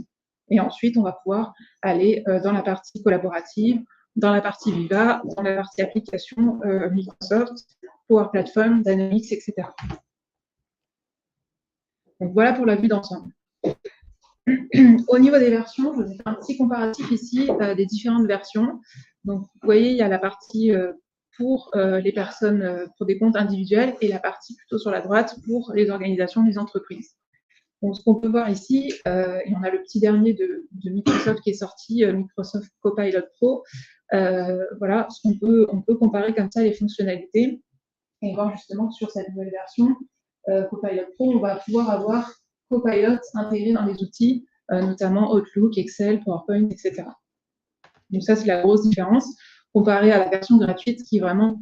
Et ensuite, on va pouvoir aller dans la partie collaborative, dans la partie Viva, dans la partie application Microsoft, Power Platform, Dynamics, etc. Donc voilà pour la vue d'ensemble. Au niveau des versions, je vous ai fait un petit comparatif ici des différentes versions. Donc vous voyez, il y a la partie pour les personnes, pour des comptes individuels, et la partie plutôt sur la droite pour les organisations, les entreprises. Donc, ce qu'on peut voir ici, et on a le petit dernier de Microsoft qui est sorti, Microsoft Copilot Pro. Voilà, on peut comparer comme ça les fonctionnalités et voir justement que sur cette nouvelle version, Copilot Pro, on va pouvoir avoir Copilot intégré dans les outils, notamment Outlook, Excel, PowerPoint, etc. Donc ça, c'est la grosse différence comparée à la version gratuite qui est vraiment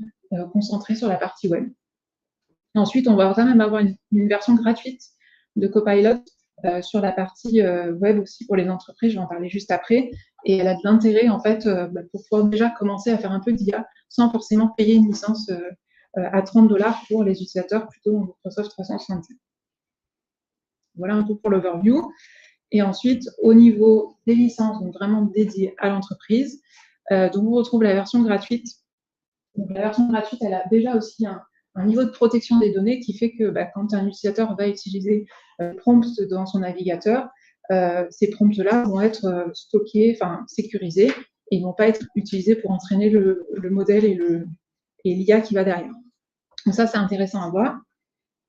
concentrée sur la partie web. Ensuite, on va quand même avoir une version gratuite de Copilot sur la partie web aussi pour les entreprises, je vais en parler juste après, et elle a de l'intérêt en fait pour pouvoir déjà commencer à faire un peu d'IA sans forcément payer une licence à $30 pour les utilisateurs plutôt en Microsoft 365. Voilà un peu pour l'overview. Et ensuite, au niveau des licences, donc vraiment dédiées à l'entreprise, donc on retrouve la version gratuite. Donc la version gratuite, elle a déjà aussi un niveau de protection des données qui fait que quand un utilisateur va utiliser prompts dans son navigateur, ces prompts-là vont être stockés, enfin sécurisés, et ils ne vont pas être utilisés pour entraîner le modèle et l'IA qui va derrière. Donc ça, c'est intéressant à voir.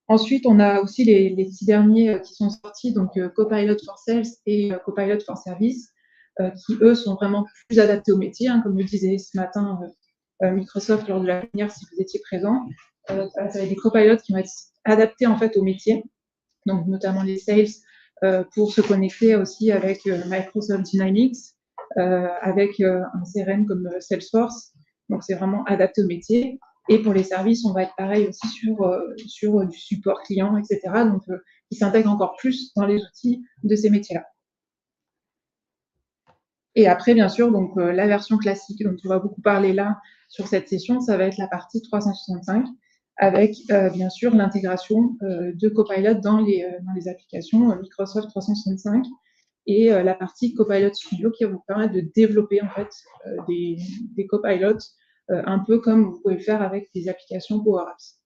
Ensuite, on a aussi les petits derniers qui sont sortis, donc Copilot for Sales et Copilot for Service, qui, eux, sont vraiment plus adaptés au métier, hein, comme le disait ce matin Microsoft lors de la plénière, si vous étiez présent. Ça va être des copilotes qui vont être adaptés en fait au métier, donc notamment les sales, pour se connecter aussi avec Microsoft Dynamics, avec un CRM comme Salesforce. Donc c'est vraiment adapté au métier. Et pour les services, on va être pareil aussi sur du support client, etc. Donc qui s'intègre encore plus dans les outils de ces métiers-là. Et après, bien sûr, donc la version classique dont on va beaucoup parler là sur cette session, ça va être la partie 365 avec bien sûr l'intégration de Copilot dans les applications Microsoft 365 et la partie Copilot Studio qui va vous permettre de développer en fait des copilots un peu comme vous pouvez le faire avec des applications Power Apps.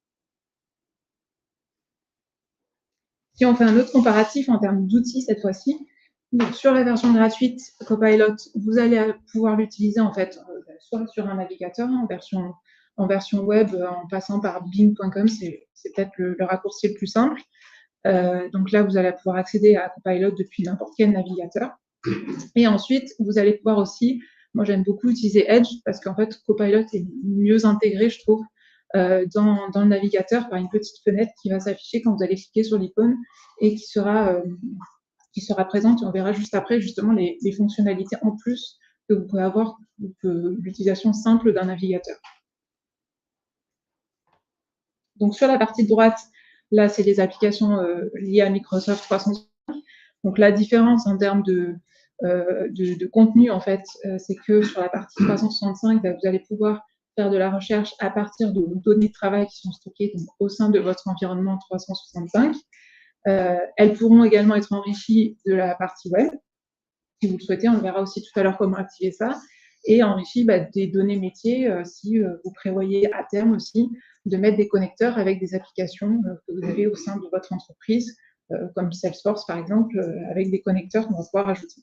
Si on fait un autre comparatif en termes d'outils cette fois-ci, donc, sur la version gratuite Copilot, vous allez pouvoir l'utiliser en fait soit sur un navigateur en version web en passant par bing.com, c'est peut-être le raccourci le plus simple. Donc là, vous allez pouvoir accéder à Copilot depuis n'importe quel navigateur. Et ensuite, vous allez pouvoir aussi, moi j'aime beaucoup utiliser Edge parce qu'en fait Copilot est mieux intégré, je trouve, dans le navigateur par une petite fenêtre qui va s'afficher quand vous allez cliquer sur l'icône et qui sera présente, et on verra juste après justement les fonctionnalités en plus que vous pouvez avoir de l'utilisation simple d'un navigateur. Donc sur la partie de droite, là c'est les applications liées à Microsoft 365. Donc la différence en termes de contenu en fait, c'est que sur la partie 365, vous allez pouvoir faire de la recherche à partir de données de travail qui sont stockées donc, au sein de votre environnement 365. Elles pourront également être enrichies de la partie web, si vous le souhaitez. On verra aussi tout à l'heure comment activer ça. Et enrichies des données métiers, si vous prévoyez à terme aussi de mettre des connecteurs avec des applications que vous avez au sein de votre entreprise, comme Salesforce par exemple, avec des connecteurs qu'on va pouvoir ajouter.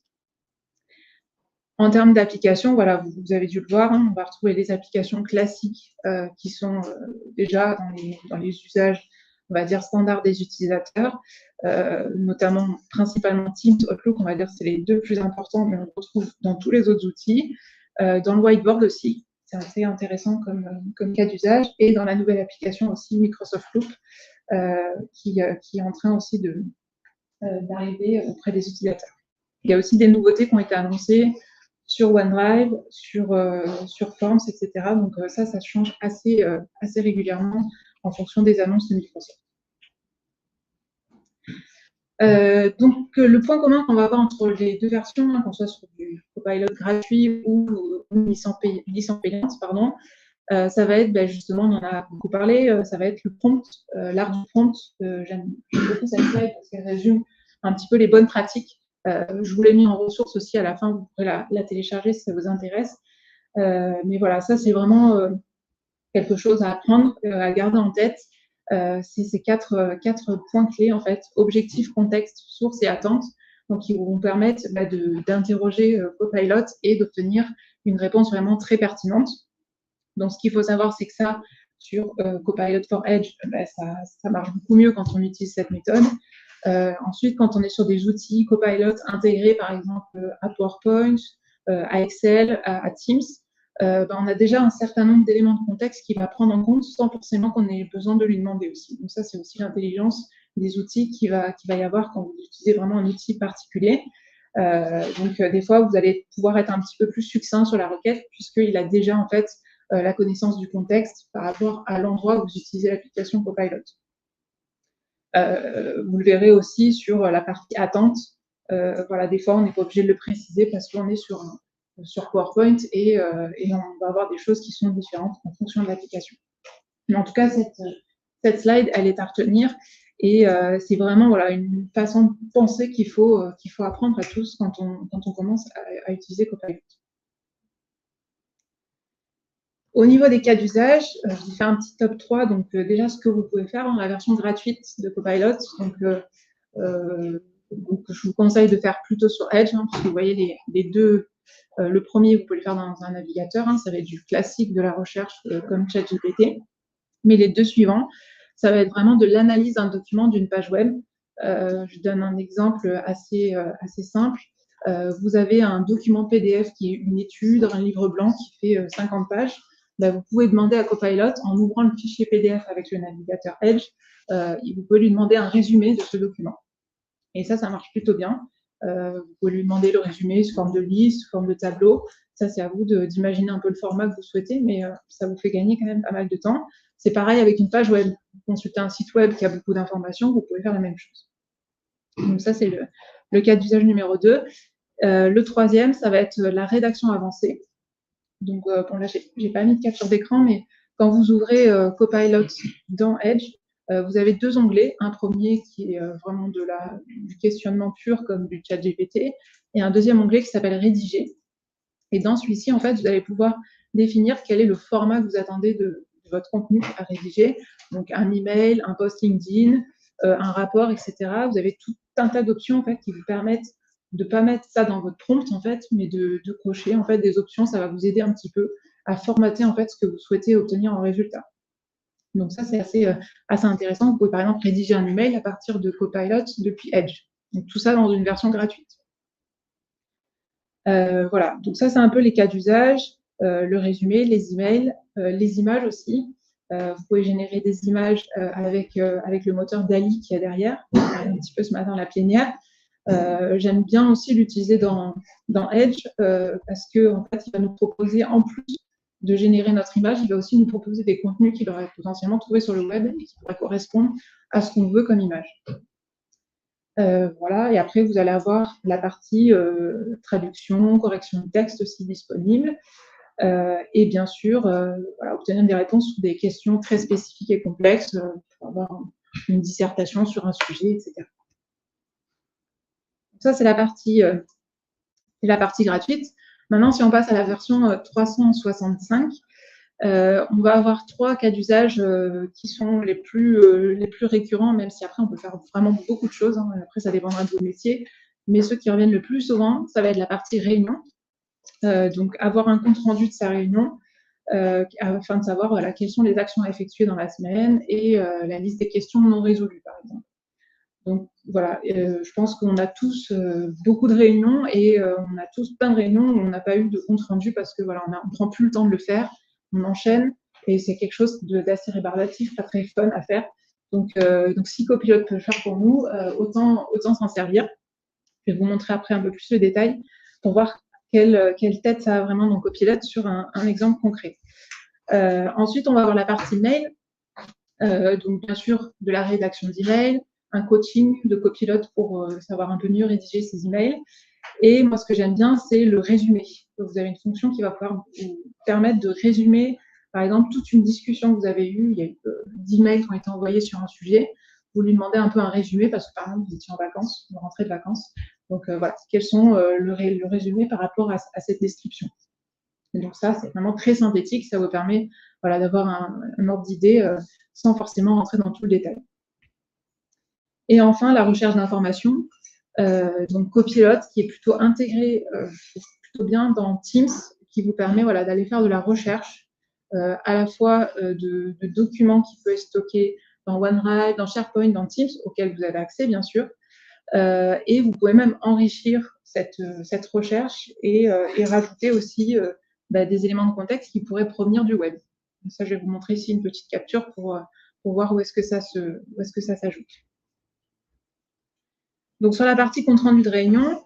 En termes d'applications, voilà, vous avez dû le voir, hein, on va retrouver les applications classiques qui sont déjà dans les usages, on va dire, standards des utilisateurs, notamment principalement Teams, Outlook, on va dire que c'est les deux plus importants, mais on le retrouve dans tous les autres outils. Dans le whiteboard aussi, c'est assez intéressant comme cas d'usage, et dans la nouvelle application aussi, Microsoft Loop, qui est en train aussi d'arriver auprès des utilisateurs. Il y a aussi des nouveautés qui ont été annoncées sur OneDrive, sur Forms, etc. Donc ça change assez régulièrement en fonction des annonces de Microsoft. Donc le point commun qu'on va avoir entre les deux versions, qu'on soit sur du Copilot gratuit ou licence payante, Ça va être, justement, on en a beaucoup parlé, ça va être le prompt, l'art du prompt. J'aime beaucoup cette slide parce qu'elle résume un petit peu les bonnes pratiques. Je vous l'ai mis en ressource aussi à la fin, vous pourrez la télécharger si ça vous intéresse. Mais voilà, ça c'est vraiment quelque chose à apprendre, à garder en tête. C'est ces quatre points clés en fait: objectif, contexte, source et attente. Donc, qui vont vous permettre d'interroger Copilot et d'obtenir une réponse vraiment très pertinente. Donc, ce qu'il faut savoir, c'est que ça, sur Copilot for Edge, ça marche beaucoup mieux quand on utilise cette méthode. Ensuite, quand on est sur des outils Copilot intégrés, par exemple, à PowerPoint, à Excel, à Teams, on a déjà un certain nombre d'éléments de contexte qu'il va prendre en compte sans forcément qu'on ait besoin de lui demander aussi. Donc ça, c'est aussi l'intelligence des outils qu'il va y avoir quand vous utilisez vraiment un outil particulier. Des fois, vous allez pouvoir être un petit peu plus succinct sur la requête puisqu'il a déjà en fait la connaissance du contexte par rapport à l'endroit où vous utilisez l'application Copilot. Vous le verrez aussi sur la partie attente. Voilà, des fois, on n'est pas obligé de le préciser parce qu'on est sur PowerPoint et on va avoir des choses qui sont différentes en fonction de l'application. Mais en tout cas, cette slide, elle est à retenir et c'est vraiment voilà, une façon de penser qu'il faut apprendre à tous quand on commence à utiliser Copilot. Au niveau des cas d'usage, je vous fais un petit top 3. Donc, déjà, ce que vous pouvez faire dans la version gratuite de Copilot. Donc, je vous conseille de faire plutôt sur Edge, parce que vous voyez les deux. Le premier, vous pouvez le faire dans un navigateur. Ça va être du classique de la recherche comme ChatGPT. Mais les deux suivants, ça va être vraiment de l'analyse d'un document d'une page web. Je donne un exemple assez simple. Vous avez un document PDF qui est une étude, un livre blanc qui fait 50 pages. Vous pouvez demander à Copilot, en ouvrant le fichier PDF avec le navigateur Edge, vous pouvez lui demander un résumé de ce document. Et ça marche plutôt bien. Vous pouvez lui demander le résumé sous forme de liste, sous forme de tableau. Ça, c'est à vous d'imaginer un peu le format que vous souhaitez, mais ça vous fait gagner quand même pas mal de temps. C'est pareil avec une page web. Vous consultez un site web qui a beaucoup d'informations, vous pouvez faire la même chose. Donc ça, c'est le cas d'usage numéro 2. Le troisième, ça va être la rédaction avancée. Donc, bon, là, j'ai pas mis de capture d'écran, mais quand vous ouvrez Copilot dans Edge, vous avez deux onglets. Un premier qui est vraiment du questionnement pur, comme du chat GPT, et un deuxième onglet qui s'appelle Rédiger. Et dans celui-ci, en fait, vous allez pouvoir définir quel est le format que vous attendez de votre contenu à rédiger. Donc, un email, un post LinkedIn, un rapport, etc. Vous avez tout un tas d'options, en fait, qui vous permettent de ne pas mettre ça dans votre prompt, en fait, mais de cocher, en fait, des options. Ça va vous aider un petit peu à formater, en fait, ce que vous souhaitez obtenir en résultat. Donc ça, c'est assez intéressant. Vous pouvez, par exemple, rédiger un email à partir de Copilot depuis Edge. Donc tout ça dans une version gratuite. Voilà, donc ça, c'est un peu les cas d'usage, le résumé, les emails, les images aussi. Vous pouvez générer des images avec le moteur DALL-E qu'il y a derrière. On a un petit peu ce matin la plénière. J'aime bien aussi l'utiliser dans Edge parce qu'en fait, il va nous proposer, en plus de générer notre image, il va aussi nous proposer des contenus qu'il aurait potentiellement trouvé sur le web et qui pourraient correspondre à ce qu'on veut comme image. Voilà, et après, vous allez avoir la partie traduction, correction de texte aussi disponible. Et bien sûr, voilà, obtenir des réponses sur des questions très spécifiques et complexes pour avoir une dissertation sur un sujet, etc. Donc ça, c'est la partie gratuite. Maintenant, si on passe à la version 365, on va avoir 3 cas d'usage qui sont les plus récurrents, même si après, on peut faire vraiment beaucoup de choses. Après, ça dépendra de vos métiers. Mais ceux qui reviennent le plus souvent, ça va être la partie réunion. Donc, avoir un compte-rendu de sa réunion afin de savoir voilà, quelles sont les actions à effectuer dans la semaine et la liste des questions non résolues, par exemple. Donc, voilà, je pense qu'on a tous beaucoup de réunions et on a tous plein de réunions où on n'a pas eu de compte-rendu parce que voilà, on ne prend plus le temps de le faire, on enchaîne et c'est quelque chose d'assez rébarbatif, pas très fun à faire. Donc si Copilot peut le faire pour nous, autant s'en servir. Je vais vous montrer après un peu plus le détail pour voir quelle tête ça a vraiment dans Copilot sur un exemple concret. Ensuite, on va avoir la partie mail. Donc, bien sûr, de la rédaction d'email, un coaching de Copilot pour savoir un peu mieux rédiger ses emails. Et moi, ce que j'aime bien, c'est le résumé. Donc, vous avez une fonction qui va pouvoir vous permettre de résumer Par exemple, toute une discussion que vous avez eue, il y a eu 10 mails qui ont été envoyés sur un sujet, vous lui demandez un peu un résumé parce que par exemple, vous étiez en vacances, vous rentrez de vacances. Donc voilà, quels sont le résumé par rapport à cette description. Et donc ça, c'est vraiment très synthétique, ça vous permet voilà, d'avoir un ordre d'idée sans forcément rentrer dans tout le détail. Et enfin, la recherche d'informations. Donc Copilot, qui est plutôt intégré plutôt bien dans Teams, qui vous permet voilà, d'aller faire de la recherche à la fois de documents qui peuvent être stockés dans OneDrive, dans SharePoint, dans Teams, auxquels vous avez accès, bien sûr. Et vous pouvez même enrichir cette recherche et rajouter aussi des éléments de contexte qui pourraient provenir du web. Donc ça, je vais vous montrer ici une petite capture pour voir où est-ce que ça s'ajoute. Donc, sur la partie compte-rendu de réunion,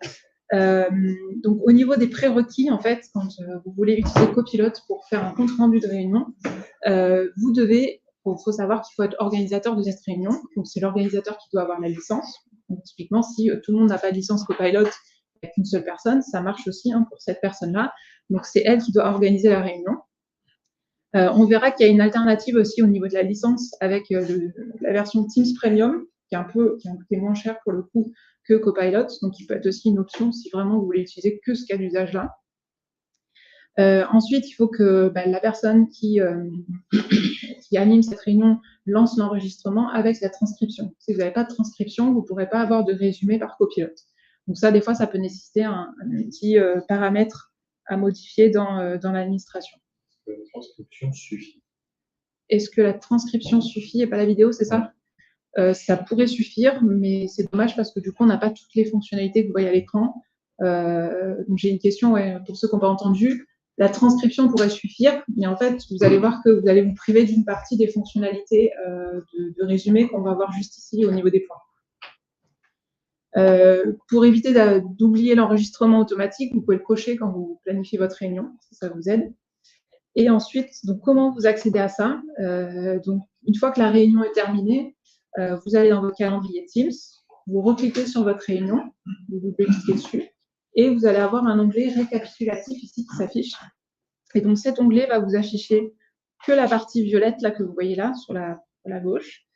donc au niveau des prérequis, en fait, quand vous voulez utiliser Copilot pour faire un compte-rendu de réunion, vous devez, il faut savoir qu'il faut être organisateur de cette réunion. Donc, c'est l'organisateur qui doit avoir la licence. Donc, typiquement, si tout le monde n'a pas de licence Copilot avec une seule personne, ça marche aussi pour cette personne-là. Donc, c'est elle qui doit organiser la réunion. On verra qu'il y a une alternative aussi au niveau de la licence avec la version Teams Premium, qui est moins cher pour le coup que Copilot, donc il peut être aussi une option si vraiment vous voulez utiliser que ce cas d'usage-là. Ensuite, il faut que la personne qui anime cette réunion lance l'enregistrement avec la transcription. Si vous n'avez pas de transcription, vous ne pourrez pas avoir de résumé par Copilot. Donc ça, des fois, ça peut nécessiter un petit paramètre à modifier dans l'administration. La transcription suffit. Est-ce que la transcription suffit et pas la vidéo, c'est ça? Ça pourrait suffire, mais c'est dommage parce que du coup, on n'a pas toutes les fonctionnalités que vous voyez à l'écran. Donc j'ai une question pour ceux qui n'ont pas entendu. La transcription pourrait suffire, mais en fait, vous allez voir que vous allez vous priver d'une partie des fonctionnalités de résumé qu'on va voir juste ici au niveau des points. Pour éviter d'oublier l'enregistrement automatique, vous pouvez le cocher quand vous planifiez votre réunion, si ça vous aide. Et ensuite, donc, comment vous accédez à ça? Donc, une fois que la réunion est terminée, vous allez dans votre calendrier Teams, vous recliquez sur votre réunion, vous double-cliquez dessus, et vous allez avoir un onglet récapitulatif ici qui s'affiche. Et donc, cet onglet va vous afficher que la partie violette là, que vous voyez là, sur la gauche.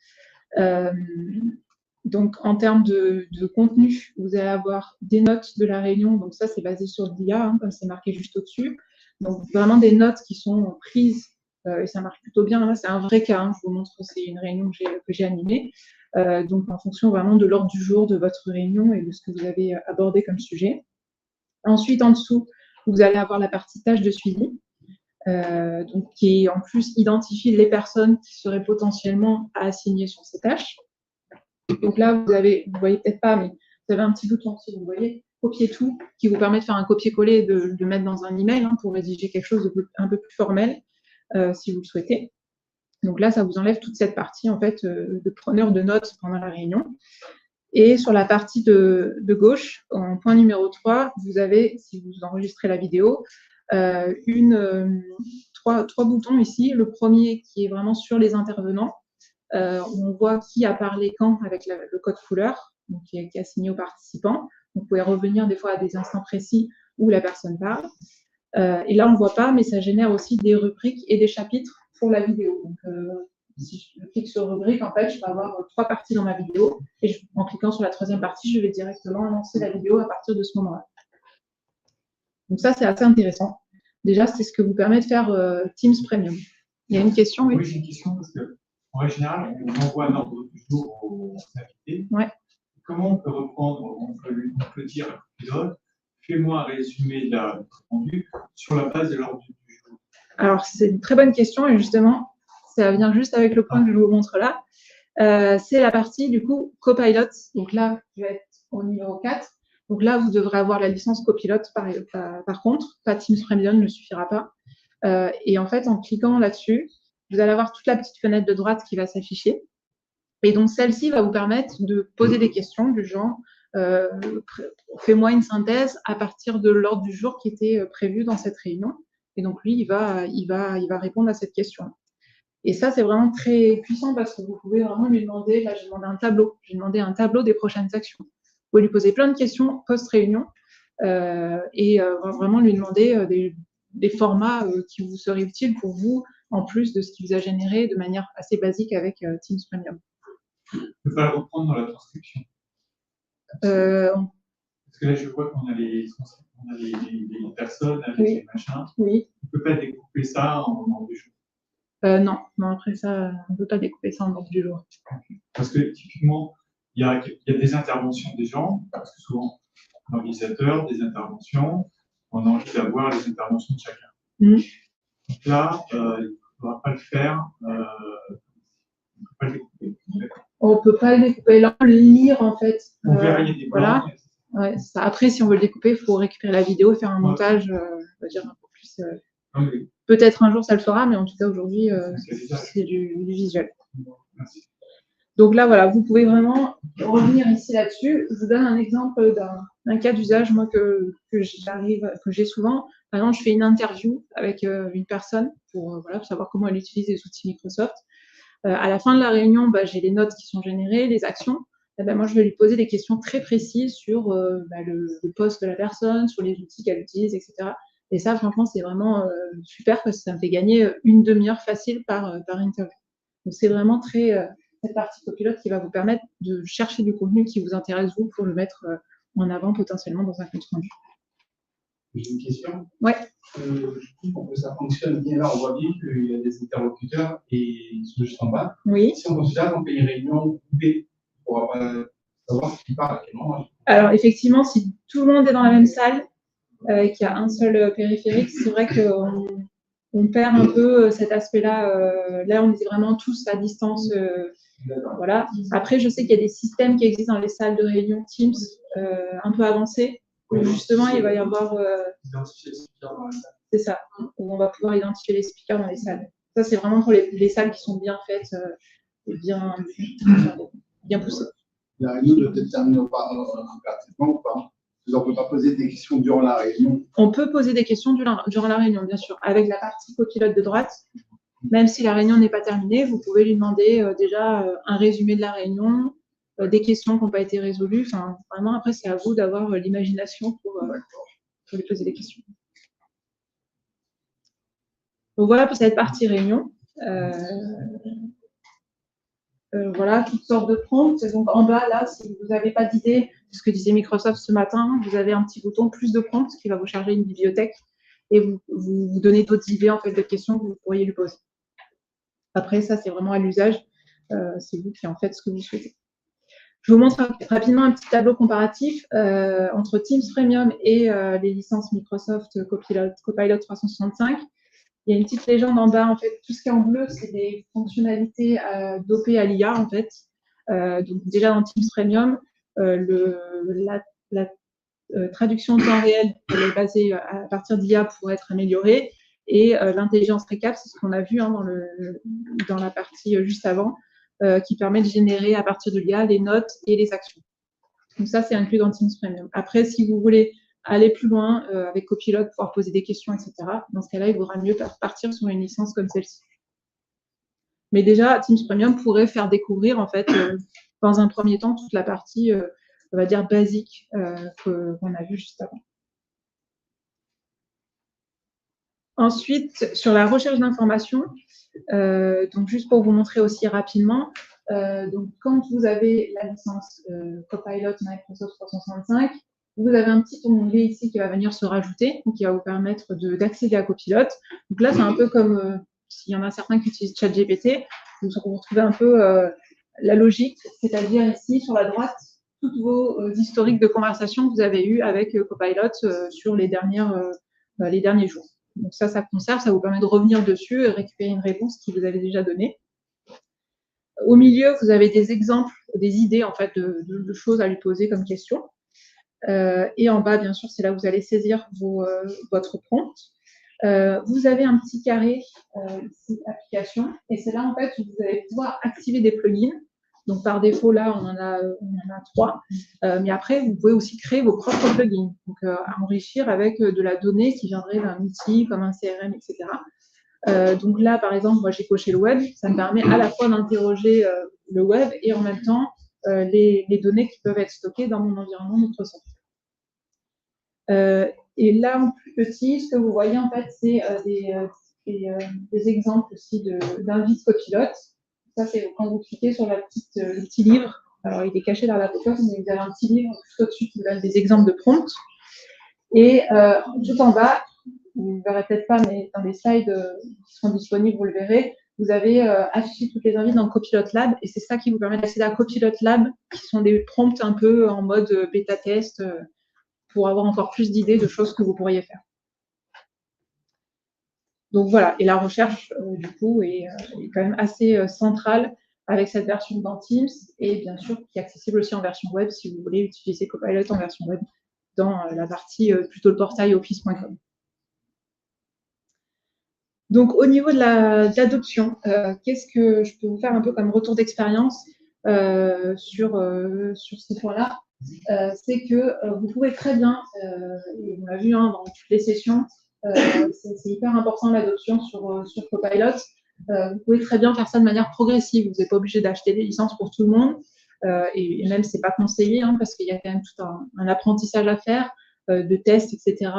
Donc, en termes de contenu, vous allez avoir des notes de la réunion. Donc, ça, c'est basé sur l'IA, comme c'est marqué juste au-dessus. Donc, vraiment des notes qui sont prises, et ça marche plutôt bien. Là, c'est un vrai cas. Je vous montre, c'est une réunion que j'ai animée. Donc, en fonction vraiment de l'ordre du jour de votre réunion et de ce que vous avez abordé comme sujet. Ensuite, en dessous, vous allez avoir la partie tâches de suivi, donc, qui, en plus, identifie les personnes qui seraient potentiellement à assigner sur ces tâches. Donc là, vous voyez peut-être pas, mais vous avez un petit bouton, si vous voyez, copier tout, qui vous permet de faire un copier-coller et de le mettre dans un email pour rédiger quelque chose un peu plus formel, si vous le souhaitez. Donc là, ça vous enlève toute cette partie, en fait, de preneur de notes pendant la réunion. Et sur la partie de gauche, en point numéro 3, vous avez, si vous enregistrez la vidéo, trois boutons ici. Le premier qui est vraiment sur les intervenants. On voit qui a parlé quand avec le code couleur, donc qui est assigné aux participants. Vous pouvez revenir des fois à des instants précis où la personne parle. Et là, on ne voit pas, mais ça génère aussi des rubriques et des chapitres pour la vidéo. Donc, si je clique sur rubrique, en fait, je vais avoir 3 parties dans ma vidéo. Et en cliquant sur la 3e partie, je vais directement lancer la vidéo à partir de ce moment-là. Donc ça, c'est assez intéressant. Déjà, c'est ce que vous permet de faire Teams Premium. Il y a une question, oui? Oui, j'ai une question parce que, en général, on envoie un ordre du jour aux invités. Ouais. Comment on peut reprendre, on peut dire à Pilote, fais-moi un résumé de la rendu sur la base de l'ordre du jour? Alors, c'est une très bonne question et justement, ça vient juste avec le point que je vous montre là. C'est la partie, du coup, Copilot. Donc là, je vais être au numéro 4. Donc là, vous devrez avoir la licence Copilot par contre. Pas Teams Premium ne suffira pas. Et en fait, en cliquant là-dessus, vous allez avoir toute la petite fenêtre de droite qui va s'afficher. Et donc, celle-ci va vous permettre de poser des questions du genre fais-moi une synthèse à partir de l'ordre du jour qui était prévu dans cette réunion. Et donc, lui, il va répondre à cette question. Et ça, c'est vraiment très puissant parce que vous pouvez vraiment lui demander, là, j'ai demandé un tableau. J'ai demandé un tableau des prochaines actions. Vous pouvez lui poser plein de questions post-réunion et vraiment lui demander des formats qui vous seraient utiles pour vous en plus de ce qu'il vous a généré de manière assez basique avec Teams Premium. On ne peut pas le reprendre dans la transcription. Parce que là, je vois qu'on a les personnes avec les machins. Oui. On ne peut pas découper ça en 2 jours. Non, après ça, on ne peut pas découper ça en ordre du jour. Parce que typiquement, il y a des interventions des gens, parce que souvent, l'organisateur, des interventions, on a envie d'avoir les interventions de chacun. Donc là, il ne faudra pas le faire, on ne peut pas le découper. On ne peut pas le découper, là, on le lire en fait. On verra, il y a des voilà. Ouais, ça. Après, si on veut le découper, il faut récupérer la vidéo, faire un montage, on va dire un peu plus. Peut-être un jour ça le fera, mais en tout cas aujourd'hui, c'est du visuel. Merci. Donc là, voilà, vous pouvez vraiment revenir ici là-dessus. Je vous donne un exemple d'un cas d'usage, moi, que j'ai souvent. Par exemple, je fais une interview avec une personne pour savoir comment elle utilise les outils Microsoft. À la fin de la réunion, j'ai les notes qui sont générées, les actions. Moi, je vais lui poser des questions très précises sur le poste de la personne, sur les outils qu'elle utilise, etc. Et ça, franchement, c'est vraiment super parce que ça me fait gagner une demi-heure facile par interview. Donc, c'est vraiment cette partie copilote qui va vous permettre de chercher du contenu qui vous intéresse, vous, pour le mettre en avant potentiellement dans un compte rendu. J'ai une question. Ouais. Je trouve que ça fonctionne bien là. On voit bien qu'il y a des interlocuteurs et ils sont juste en bas. Oui. Si on considère qu'on fait une réunion coupée, on va pas savoir qui parle à quel moment. Alors, effectivement, si tout le monde est dans la même salle, qu'il y a un seul périphérique, c'est vrai qu'on perd un peu cet aspect-là. Là, on est vraiment tous à distance. Voilà. Après, je sais qu'il y a des systèmes qui existent dans les salles de réunion Teams un peu avancés, où justement, il va y avoir... c'est ça, où on va pouvoir identifier les speakers dans les salles. Ça, c'est vraiment pour les salles qui sont bien faites et bien poussées. La réunion doit être terminée impérativement ou pas? On ne peut pas poser des questions durant la réunion. On peut poser des questions durant la réunion, bien sûr. Avec la partie copilote de droite, même si la réunion n'est pas terminée, vous pouvez lui demander déjà un résumé de la réunion, des questions qui n'ont pas été résolues. Enfin, vraiment, après, c'est à vous d'avoir l'imagination pour lui poser des questions. Donc voilà pour cette partie réunion. Voilà, toutes sortes de prompts. Donc en bas, là, si vous n'avez pas d'idée, c'est ce que disait Microsoft ce matin, vous avez un petit bouton plus de prompts qui va vous charger une bibliothèque et vous donner d'autres idées en fait, de questions que vous pourriez lui poser. Après, ça, c'est vraiment à l'usage. C'est vous qui en faites ce que vous souhaitez. Je vous montre rapidement un petit tableau comparatif entre Teams Premium et les licences Microsoft Copilot 365. Il y a une petite légende en bas, en fait, tout ce qui est en bleu, c'est des fonctionnalités dopées à l'IA, en fait. Donc déjà dans Teams Premium, la traduction en temps réel, elle est basée à partir d'IA pour être améliorée. Et l'intelligence récap, c'est ce qu'on a vu dans la partie juste avant, qui permet de générer à partir de l'IA les notes et les actions. Donc ça, c'est inclus dans Teams Premium. Après, si vous voulez aller plus loin avec Copilot, pouvoir poser des questions, etc., dans ce cas-là, il vaudra mieux partir sur une licence comme celle-ci. Mais déjà, Teams Premium pourrait faire découvrir, en fait, dans un premier temps, toute la partie, on va dire, basique qu'on a vue juste avant. Ensuite, sur la recherche d'informations, donc juste pour vous montrer aussi rapidement, donc quand vous avez la licence Copilot Microsoft 365, vous avez un petit onglet ici qui va venir se rajouter, donc qui va vous permettre d'accéder à Copilot. Donc là, c'est un peu comme s'il y en a certains qui utilisent ChatGPT, vous retrouvez un peu la logique, c'est-à-dire ici sur la droite, toutes vos historiques de conversation que vous avez eues avec Copilot sur les derniers jours. Donc ça conserve, ça vous permet de revenir dessus et récupérer une réponse qui vous avait déjà donnée. Au milieu, vous avez des exemples, des idées en fait de choses à lui poser comme question. Et en bas, bien sûr, c'est là où vous allez saisir votre prompt. Vous avez un petit carré ici, application, et c'est là en fait où vous allez pouvoir activer des plugins. Donc par défaut, là, on en a 3. Mais après, vous pouvez aussi créer vos propres plugins, donc à enrichir avec de la donnée qui viendrait d'un outil comme un CRM, etc. Donc là, par exemple, moi, j'ai coché le web. Ça me permet à la fois d'interroger le web et en même temps les données qui peuvent être stockées dans mon environnement Microsoft. Et là, en plus petit, ce que vous voyez, en fait, c'est des exemples aussi d'invites copilotes. Ça, c'est quand vous cliquez sur le petit livre. Alors, il est caché dans la popote, mais vous avez un petit livre juste au-dessus qui vous donne des exemples de prompts. Et tout en bas, vous ne verrez peut-être pas, mais dans les slides qui seront disponibles, vous le verrez, vous avez affiché toutes les invites dans Copilot Lab, et c'est ça qui vous permet d'accéder à Copilot Lab, qui sont des prompts un peu en mode bêta-test, pour avoir encore plus d'idées de choses que vous pourriez faire. Donc voilà, et la recherche, du coup, est quand même assez centrale avec cette version dans Teams, et bien sûr, qui est accessible aussi en version web, si vous voulez utiliser Copilot en version web, dans la partie plutôt le portail office.com. Donc, au niveau de l'adoption, qu'est-ce que je peux vous faire un peu comme retour d'expérience sur ces points-là, c'est que vous pouvez très bien, et on l'a vu dans toutes les sessions, c'est hyper important l'adoption sur Copilot. Vous pouvez très bien faire ça de manière progressive. Vous n'êtes pas obligé d'acheter des licences pour tout le monde, et même c'est pas conseillé, parce qu'il y a quand même tout un apprentissage à faire, de tests, etc.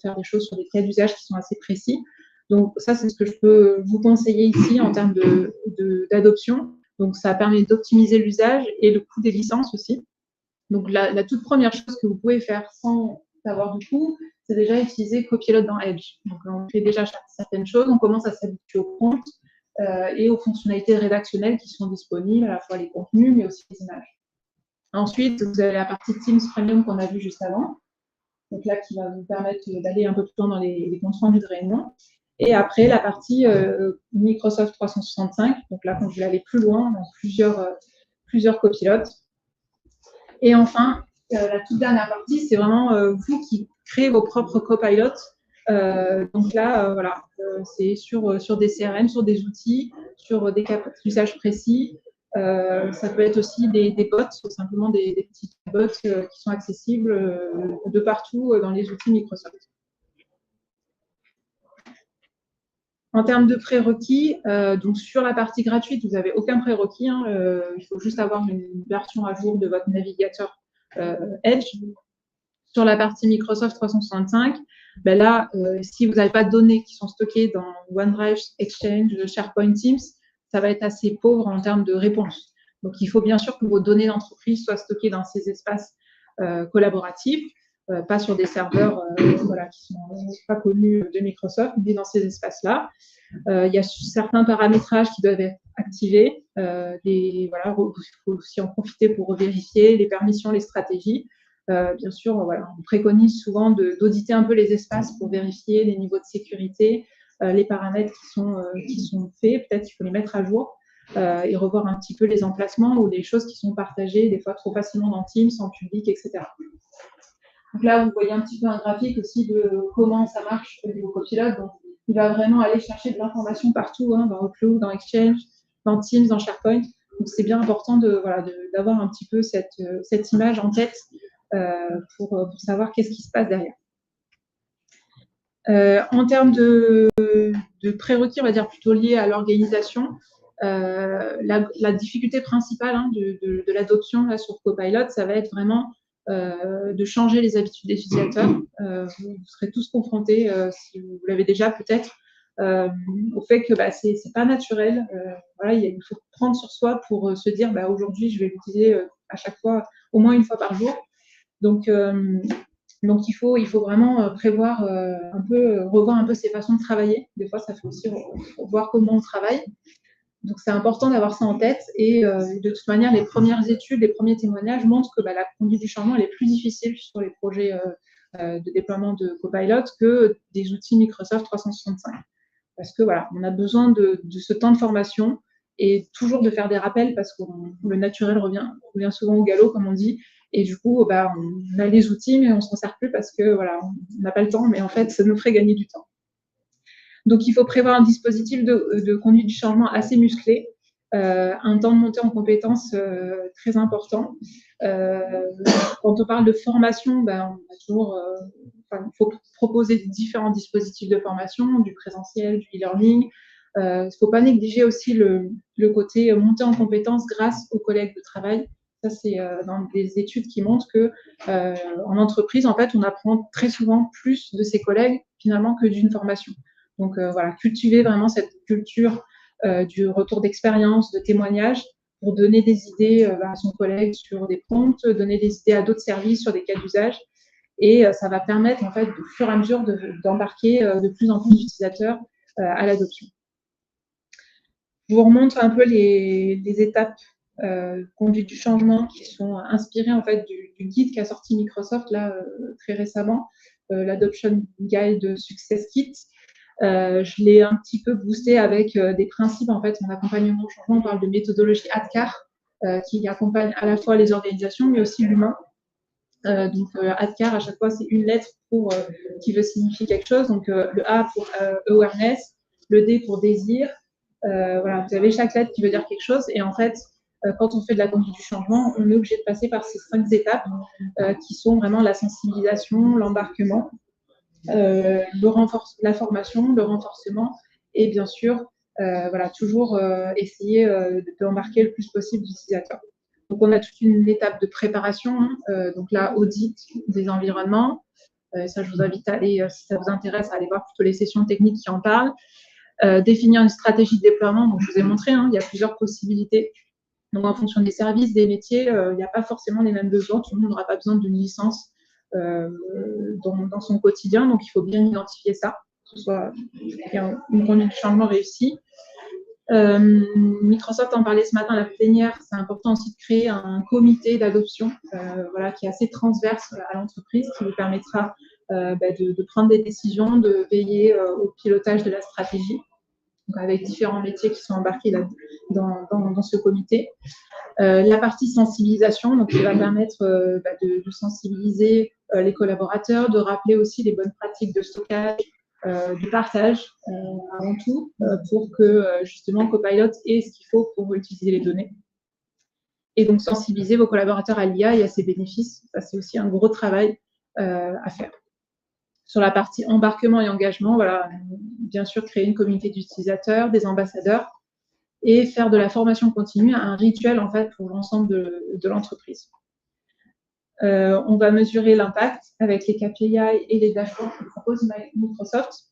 Faire des choses sur des cas d'usage qui sont assez précis. Donc ça, c'est ce que je peux vous conseiller ici en termes d'adoption. Donc ça permet d'optimiser l'usage et le coût des licences aussi. Donc la toute première chose que vous pouvez faire sans avoir du coût, c'est déjà utiliser Copilot dans Edge. Donc on fait déjà certaines choses, on commence à s'habituer aux prompts et aux fonctionnalités rédactionnelles qui sont disponibles, à la fois les contenus, mais aussi les images. Ensuite, vous avez la partie Teams Premium qu'on a vue juste avant, donc là qui va vous permettre d'aller un peu plus loin dans les comptes rendus de réunion. Et après, la partie Microsoft 365, donc là, quand vous voulez aller plus loin, dans plusieurs copilotes. Et enfin, la toute dernière partie, c'est vraiment vous qui créez vos propres copilotes. Donc là, voilà, c'est sur des CRM, sur des outils, sur des cas d'usage précis. Ça peut être aussi des bots, simplement des petits bots qui sont accessibles de partout dans les outils Microsoft. En termes de prérequis, donc sur la partie gratuite, vous n'avez aucun prérequis. Il faut juste avoir une version à jour de votre navigateur Edge. Sur la partie Microsoft 365, ben là, si vous n'avez pas de données qui sont stockées dans OneDrive, Exchange, SharePoint, Teams, ça va être assez pauvre en termes de réponse. Donc, il faut bien sûr que vos données d'entreprise soient stockées dans ces espaces collaboratifs, pas sur des serveurs qui ne sont pas connus de Microsoft, mais dans ces espaces-là. Il y a certains paramétrages qui doivent être activés. Il faut aussi en profiter pour vérifier les permissions, les stratégies. Bien sûr, on préconise souvent d'auditer un peu les espaces pour vérifier les niveaux de sécurité, les paramètres qui sont faits. Peut-être qu'il faut les mettre à jour et revoir un petit peu les emplacements ou les choses qui sont partagées des fois trop facilement dans Teams, en public, etc. Donc là, vous voyez un petit peu un graphique aussi de comment ça marche au niveau Copilot. Donc, il va vraiment aller chercher de l'information partout, dans Outlook, dans Exchange, dans Teams, dans SharePoint. Donc, c'est bien important d'avoir un petit peu cette image en tête pour savoir qu'est-ce qui se passe derrière. En termes de prérequis, on va dire plutôt liés à l'organisation, la difficulté principale de l'adoption sur Copilot, ça va être vraiment de changer les habitudes des utilisateurs. Vous serez tous confrontés, si vous l'avez déjà peut-être, au fait que c'est pas naturel. Il faut prendre sur soi pour se dire aujourd'hui je vais l'utiliser à chaque fois, au moins une fois par jour. Donc il faut vraiment prévoir revoir un peu ses façons de travailler. Des fois, ça fait aussi voir comment on travaille. Donc, c'est important d'avoir ça en tête. Et de toute manière, les premières études, les premiers témoignages montrent que la conduite du changement elle est plus difficile sur les projets de déploiement de Copilot que des outils Microsoft 365. Parce que on a besoin de ce temps de formation et toujours de faire des rappels parce que le naturel revient souvent au galop, comme on dit. Et du coup, on a les outils, mais on ne s'en sert plus parce que on n'a pas le temps. Mais en fait, ça nous ferait gagner du temps. Donc, il faut prévoir un dispositif de conduite du changement assez musclé, un temps de montée en compétences très important. Quand on parle de formation, il faut proposer différents dispositifs de formation, du présentiel, du e-learning. Il ne faut pas négliger aussi le côté montée en compétences grâce aux collègues de travail. Ça, c'est dans des études qui montrent que en entreprise, en fait, on apprend très souvent plus de ses collègues finalement que d'une formation. Donc voilà, cultiver vraiment cette culture du retour d'expérience, de témoignage, pour donner des idées à son collègue sur des prompts, donner des idées à d'autres services sur des cas d'usage. Et ça va permettre, en fait, au fur et à mesure, d'embarquer de plus en plus d'utilisateurs à l'adoption. Je vous remontre un peu les étapes conduite du changement qui sont inspirées, en fait, du guide qu'a sorti Microsoft là, très récemment, l'Adoption Guide Success Kit. Je l'ai un petit peu boosté avec des principes, en fait, en accompagnement au changement. On parle de méthodologie ADKAR, qui accompagne à la fois les organisations, mais aussi l'humain. Donc, ADKAR, à chaque fois, c'est une lettre qui veut signifier quelque chose. Donc, le A pour awareness, le D pour désir. Voilà, vous avez chaque lettre qui veut dire quelque chose. Et en fait, quand on fait de la conduite du changement, on est obligé de passer par ces 5 étapes qui sont vraiment la sensibilisation, l'embarquement, la formation, le renforcement et bien sûr, voilà, toujours essayer d'embarquer le plus possible d'utilisateurs. Donc, on a toute une étape de préparation, donc là, audit des environnements. Ça, je vous invite à aller, si ça vous intéresse, à aller voir plutôt les sessions techniques qui en parlent. Définir une stratégie de déploiement, donc je vous ai montré, il y a plusieurs possibilités. Donc, en fonction des services, des métiers, il n'y a pas forcément les mêmes besoins. Tout le monde n'aura pas besoin d'une licence dans son quotidien, donc il faut bien identifier ça, que ce soit une conduite de changement réussie. Microsoft en parlait ce matin à la plénière, c'est important aussi de créer un comité d'adoption voilà, qui est assez transverse à l'entreprise, qui vous permettra de prendre des décisions, de veiller au pilotage de la stratégie, donc avec différents métiers qui sont embarqués là, dans ce comité. La partie sensibilisation, donc, qui va permettre de sensibiliser les collaborateurs, de rappeler aussi les bonnes pratiques de stockage, du partage avant tout, pour que justement Copilot ait ce qu'il faut pour utiliser les données. Et donc sensibiliser vos collaborateurs à l'IA et à ses bénéfices. Ça, c'est aussi un gros travail à faire. Sur la partie embarquement et engagement, voilà, bien sûr, créer une communauté d'utilisateurs, des ambassadeurs, et faire de la formation continue un rituel, en fait, pour l'ensemble de l'entreprise. On va mesurer l'impact avec les KPI et les dashboards que propose Microsoft,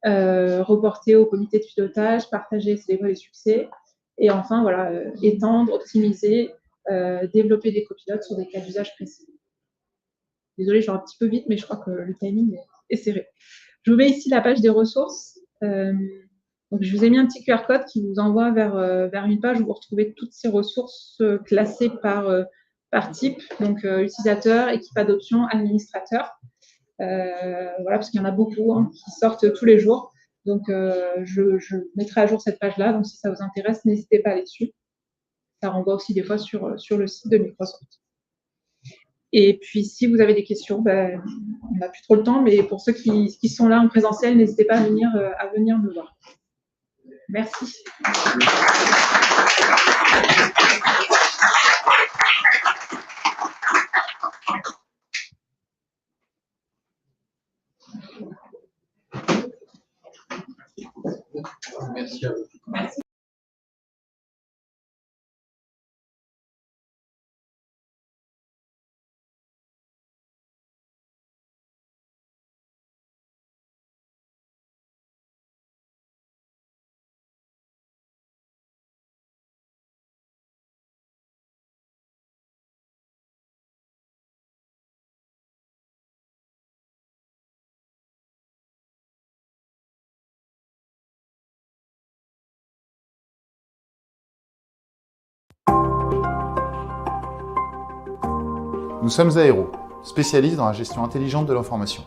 reporter au comité de pilotage, partager, célébrer les succès, et enfin, voilà, étendre, optimiser, développer des copilotes sur des cas d'usage précis. Désolée, je vais un petit peu vite, mais je crois que le timing est serré. Je vous mets ici la page des ressources. Donc, je vous ai mis un petit QR code qui vous envoie vers une page où vous retrouvez toutes ces ressources classées par type, donc utilisateur, équipe adoption, administrateur. Voilà, parce qu'il y en a beaucoup qui sortent tous les jours. Donc, je mettrai à jour cette page-là. Donc, si ça vous intéresse, n'hésitez pas à aller dessus. Ça renvoie aussi des fois sur le site de Microsoft. Et puis, si vous avez des questions, on n'a plus trop le temps, mais pour ceux qui sont là en présentiel, n'hésitez pas à venir me voir. Merci. Merci à vous. Merci. Nous sommes Aero, spécialistes dans la gestion intelligente de l'information.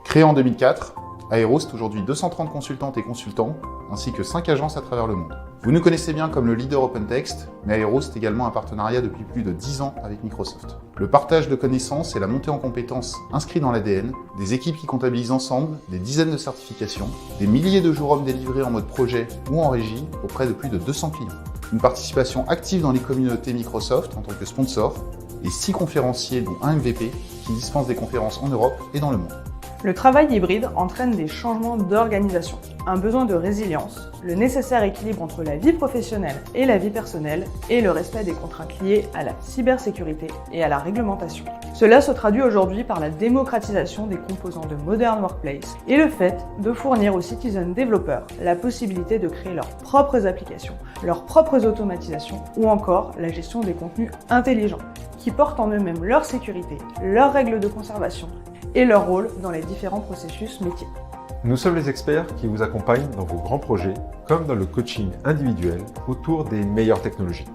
Créé en 2004, Aero, c'est aujourd'hui 230 consultantes et consultants, ainsi que 5 agences à travers le monde. Vous nous connaissez bien comme le leader OpenText, mais Aero, c'est également un partenariat depuis plus de 10 ans avec Microsoft. Le partage de connaissances et la montée en compétences inscrits dans l'ADN, des équipes qui comptabilisent ensemble des dizaines de certifications, des milliers de jours hommes délivrés en mode projet ou en régie auprès de plus de 200 clients. Une participation active dans les communautés Microsoft en tant que sponsor, et 6 conférenciers dont un MVP qui dispensent des conférences en Europe et dans le monde. Le travail hybride entraîne des changements d'organisation, un besoin de résilience, le nécessaire équilibre entre la vie professionnelle et la vie personnelle et le respect des contraintes liées à la cybersécurité et à la réglementation. Cela se traduit aujourd'hui par la démocratisation des composants de Modern Workplace et le fait de fournir aux citizen développeurs la possibilité de créer leurs propres applications, leurs propres automatisations ou encore la gestion des contenus intelligents qui portent en eux-mêmes leur sécurité, leurs règles de conservation et leur rôle dans les différents processus métiers. Nous sommes les experts qui vous accompagnent dans vos grands projets, comme dans le coaching individuel autour des meilleures technologies.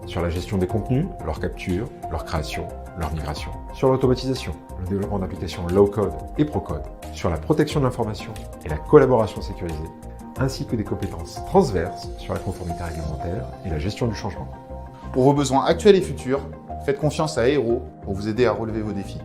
Sur la gestion des contenus, leur capture, leur création, leur migration. Sur l'automatisation, le développement d'applications low-code et pro-code. Sur la protection de l'information et la collaboration sécurisée, ainsi que des compétences transverses sur la conformité réglementaire et la gestion du changement. Pour vos besoins actuels et futurs, faites confiance à Aero pour vous aider à relever vos défis.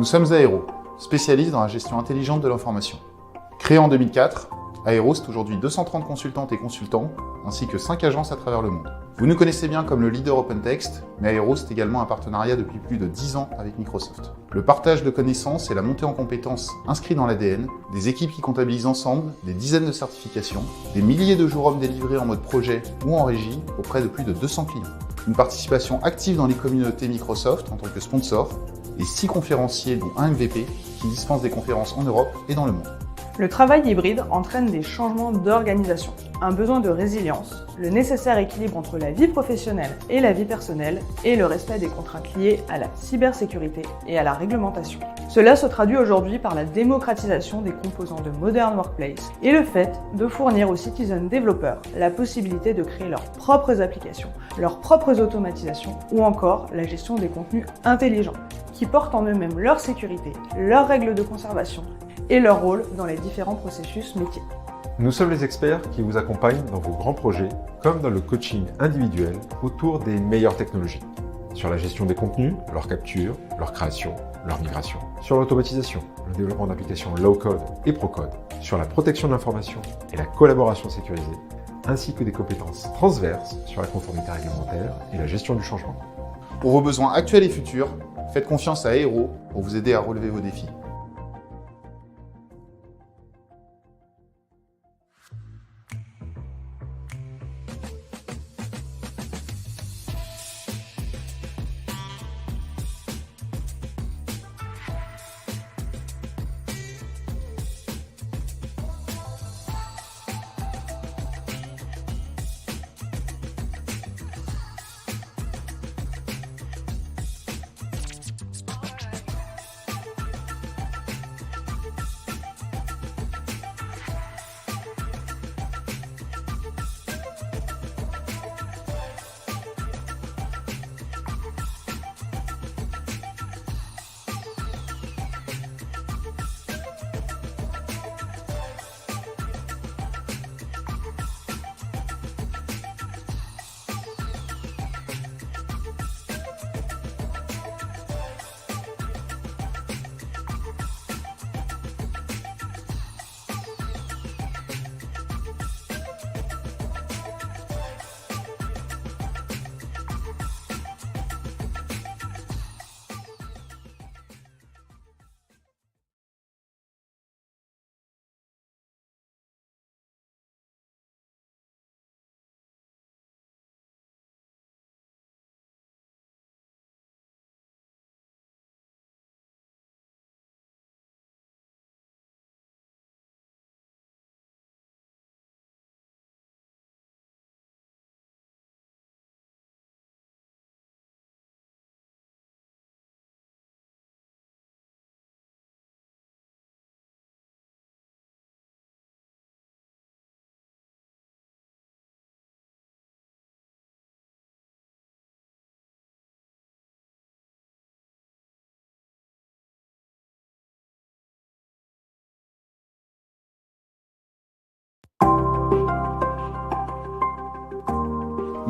Nous sommes Aero, spécialistes dans la gestion intelligente de l'information. Créé en 2004, Aero, c'est aujourd'hui 230 consultantes et consultants, ainsi que 5 agences à travers le monde. Vous nous connaissez bien comme le leader OpenText, mais Aero, c'est également un partenariat depuis plus de 10 ans avec Microsoft. Le partage de connaissances et la montée en compétences inscrits dans l'ADN, des équipes qui comptabilisent ensemble des dizaines de certifications, des milliers de jours hommes délivrés en mode projet ou en régie auprès de plus de 200 clients. Une participation active dans les communautés Microsoft en tant que sponsor, et 6 conférenciers dont un MVP qui dispensent des conférences en Europe et dans le monde. Le travail hybride entraîne des changements d'organisation, un besoin de résilience, le nécessaire équilibre entre la vie professionnelle et la vie personnelle et le respect des contraintes liées à la cybersécurité et à la réglementation. Cela se traduit aujourd'hui par la démocratisation des composants de Modern Workplace et le fait de fournir aux citizen développeurs la possibilité de créer leurs propres applications, leurs propres automatisations ou encore la gestion des contenus intelligents qui portent en eux-mêmes leur sécurité, leurs règles de conservation et leur rôle dans les différents processus métiers. Nous sommes les experts qui vous accompagnent dans vos grands projets, comme dans le coaching individuel autour des meilleures technologies. Sur la gestion des contenus, leur capture, leur création, leur migration. Sur l'automatisation, le développement d'applications low-code et pro-code. Sur la protection de l'information et la collaboration sécurisée, ainsi que des compétences transverses sur la conformité réglementaire et la gestion du changement. Pour vos besoins actuels et futurs, faites confiance à Aero pour vous aider à relever vos défis.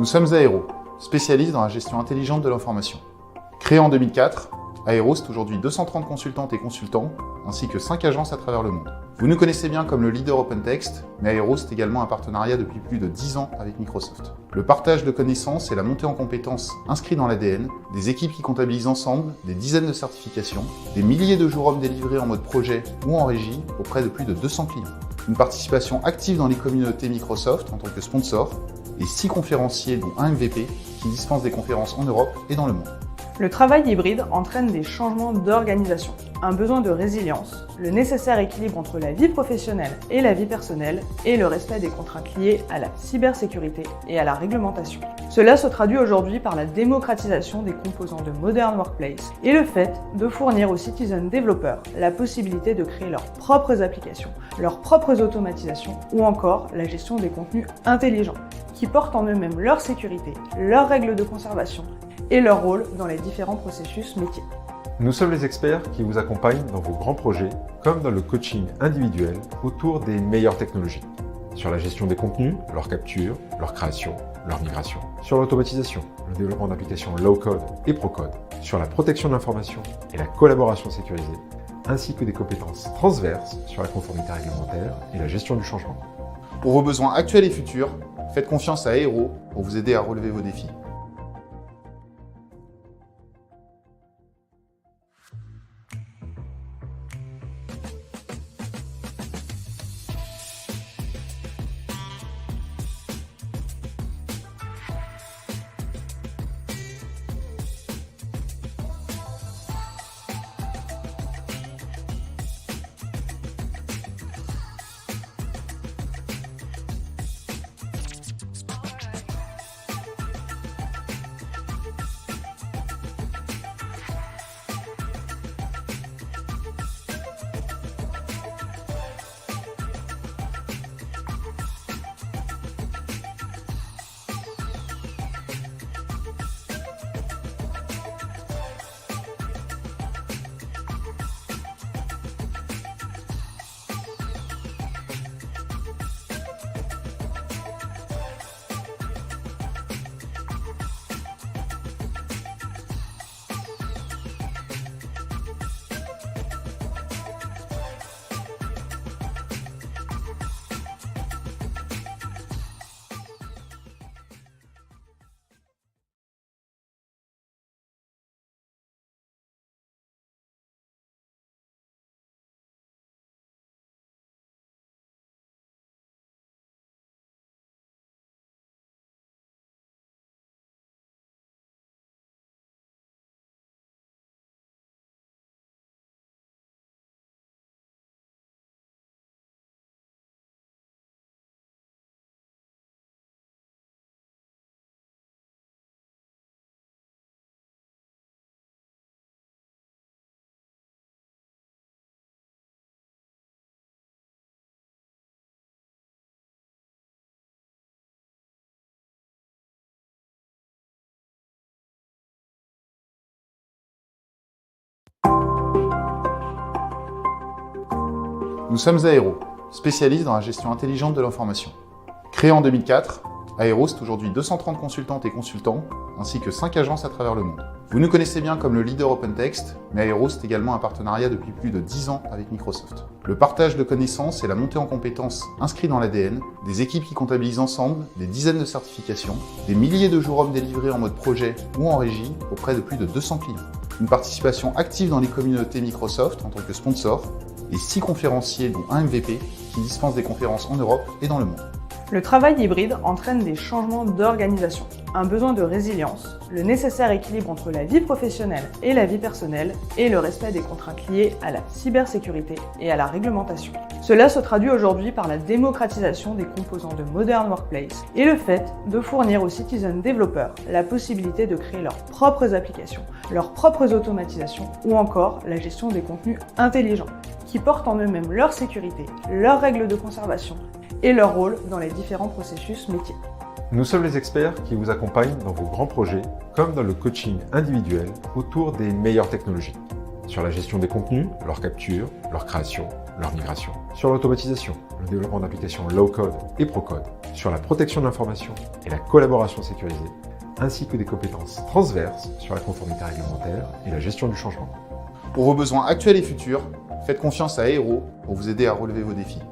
Nous sommes Aéro, spécialistes dans la gestion intelligente de l'information. Créé en 2004, Aéro, c'est aujourd'hui 230 consultantes et consultants, ainsi que 5 agences à travers le monde. Vous nous connaissez bien comme le leader OpenText, mais Aéro, c'est également un partenariat depuis plus de 10 ans avec Microsoft. Le partage de connaissances et la montée en compétences inscrits dans l'ADN, des équipes qui comptabilisent ensemble des dizaines de certifications, des milliers de jours hommes délivrés en mode projet ou en régie auprès de plus de 200 clients. Une participation active dans les communautés Microsoft en tant que sponsor, et 6 conférenciers dont un MVP qui dispensent des conférences en Europe et dans le monde. Le travail hybride entraîne des changements d'organisation, un besoin de résilience, le nécessaire équilibre entre la vie professionnelle et la vie personnelle et le respect des contraintes liées à la cybersécurité et à la réglementation. Cela se traduit aujourd'hui par la démocratisation des composants de Modern Workplace et le fait de fournir aux citizen développeurs la possibilité de créer leurs propres applications, leurs propres automatisations ou encore la gestion des contenus intelligents qui portent en eux-mêmes leur sécurité, leurs règles de conservation et leur rôle dans les différents processus métiers. Nous sommes les experts qui vous accompagnent dans vos grands projets, comme dans le coaching individuel autour des meilleures technologies. Sur la gestion des contenus, leur capture, leur création, leur migration. Sur l'automatisation, le développement d'applications low-code et pro-code. Sur la protection de l'information et la collaboration sécurisée, ainsi que des compétences transverses sur la conformité réglementaire et la gestion du changement. Pour vos besoins actuels et futurs, faites confiance à Aéro pour vous aider à relever vos défis. Nous sommes Aéro, spécialistes dans la gestion intelligente de l'information. Créé en 2004, Aéro, c'est aujourd'hui 230 consultantes et consultants, ainsi que 5 agences à travers le monde. Vous nous connaissez bien comme le leader OpenText, mais Aéro, c'est également un partenariat depuis plus de 10 ans avec Microsoft. Le partage de connaissances et la montée en compétences inscrits dans l'ADN, des équipes qui comptabilisent ensemble des dizaines de certifications, des milliers de jours hommes délivrés en mode projet ou en régie auprès de plus de 200 clients. Une participation active dans les communautés Microsoft en tant que sponsor, et 6 conférenciers dont un MVP qui dispensent des conférences en Europe et dans le monde. Le travail hybride entraîne des changements d'organisation, un besoin de résilience, le nécessaire équilibre entre la vie professionnelle et la vie personnelle et le respect des contraintes liées à la cybersécurité et à la réglementation. Cela se traduit aujourd'hui par la démocratisation des composants de Modern Workplace et le fait de fournir aux citizen développeurs la possibilité de créer leurs propres applications, leurs propres automatisations ou encore la gestion des contenus intelligents qui portent en eux-mêmes leur sécurité, leurs règles de conservation et leur rôle dans les différents processus métiers. Nous sommes les experts qui vous accompagnent dans vos grands projets, comme dans le coaching individuel autour des meilleures technologies. sur la gestion des contenus, leur capture, leur création, leur migration, sur l'automatisation, le développement d'applications low-code et pro-code, sur la protection de l'information et la collaboration sécurisée, ainsi que des compétences transverses sur la conformité réglementaire et la gestion du changement. Pour vos besoins actuels et futurs, faites confiance à Aero pour vous aider à relever vos défis.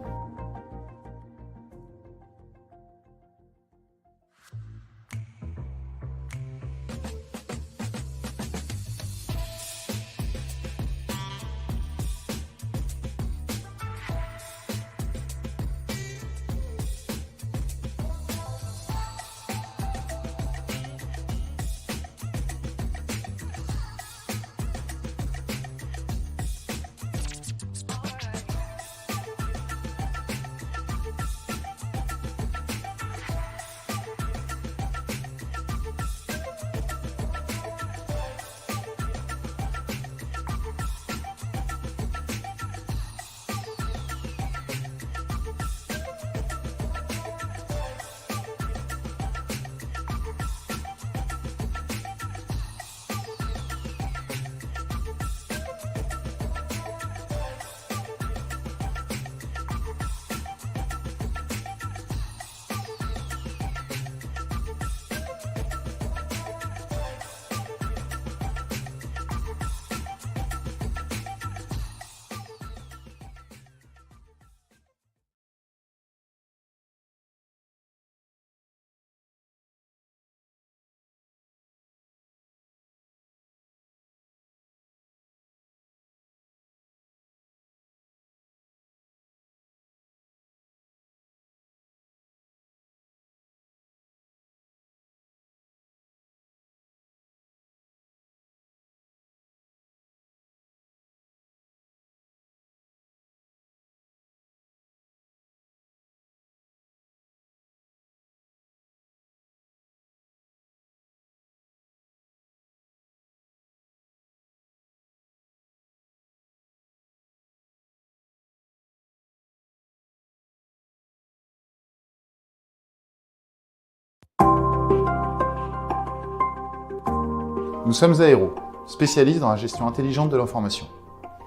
Nous sommes Aero, spécialistes dans la gestion intelligente de l'information.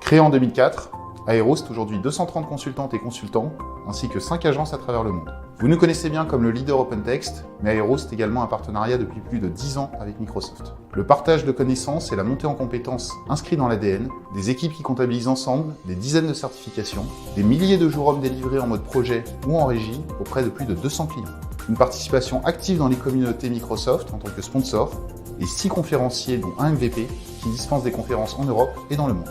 Créé en 2004, Aero, c'est aujourd'hui 230 consultantes et consultants, ainsi que 5 agences à travers le monde. Vous nous connaissez bien comme le leader OpenText, mais Aero, c'est également un partenariat depuis plus de 10 ans avec Microsoft. Le partage de connaissances et la montée en compétences inscrits dans l'ADN, des équipes qui comptabilisent ensemble des dizaines de certifications, des milliers de jours hommes délivrés en mode projet ou en régie auprès de plus de 200 clients. Une participation active dans les communautés Microsoft en tant que sponsor, et 6 conférenciers dont un MVP qui dispensent des conférences en Europe et dans le monde.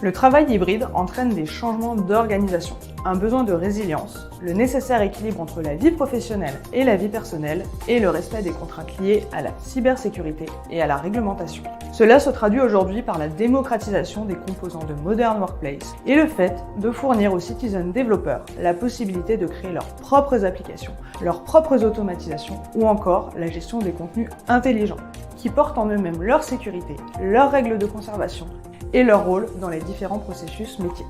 Le travail hybride entraîne des changements d'organisation, un besoin de résilience, le nécessaire équilibre entre la vie professionnelle et la vie personnelle et le respect des contraintes liées à la cybersécurité et à la réglementation. Cela se traduit aujourd'hui par la démocratisation des composants de Modern Workplace et le fait de fournir aux citizen développeurs la possibilité de créer leurs propres applications, leurs propres automatisations ou encore la gestion des contenus intelligents qui portent en eux-mêmes leur sécurité, leurs règles de conservation et leur rôle dans les différents processus métiers.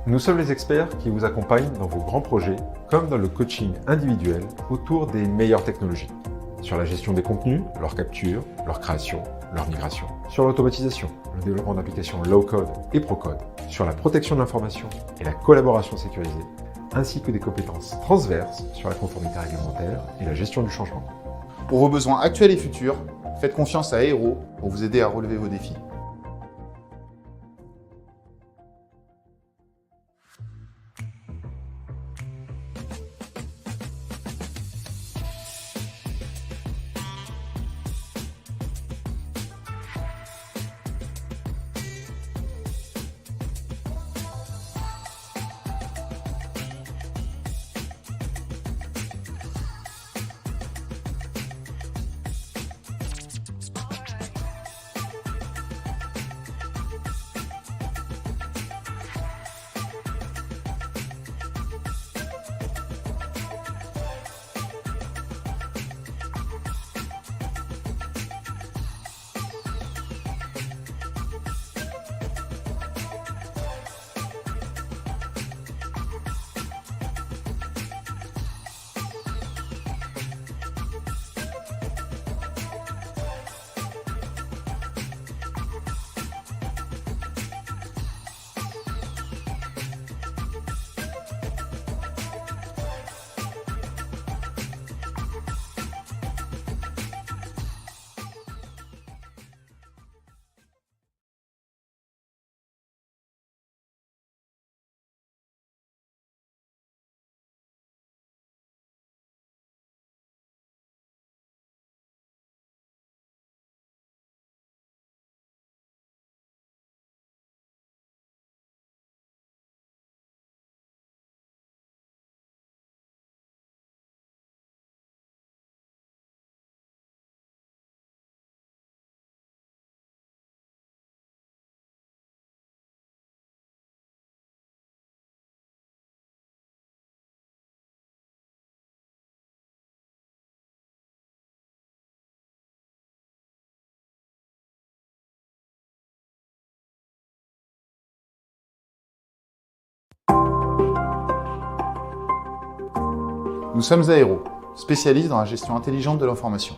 Nous sommes les experts qui vous accompagnent dans vos grands projets, comme dans le coaching individuel autour des meilleures technologies, sur la gestion des contenus, leur capture, leur création, leur migration, sur l'automatisation, le développement d'applications low-code et pro-code, sur la protection de l'information et la collaboration sécurisée, ainsi que des compétences transverses sur la conformité réglementaire et la gestion du changement. Pour vos besoins actuels et futurs, faites confiance à Aero pour vous aider à relever vos défis. Nous sommes Aéro, spécialistes dans la gestion intelligente de l'information.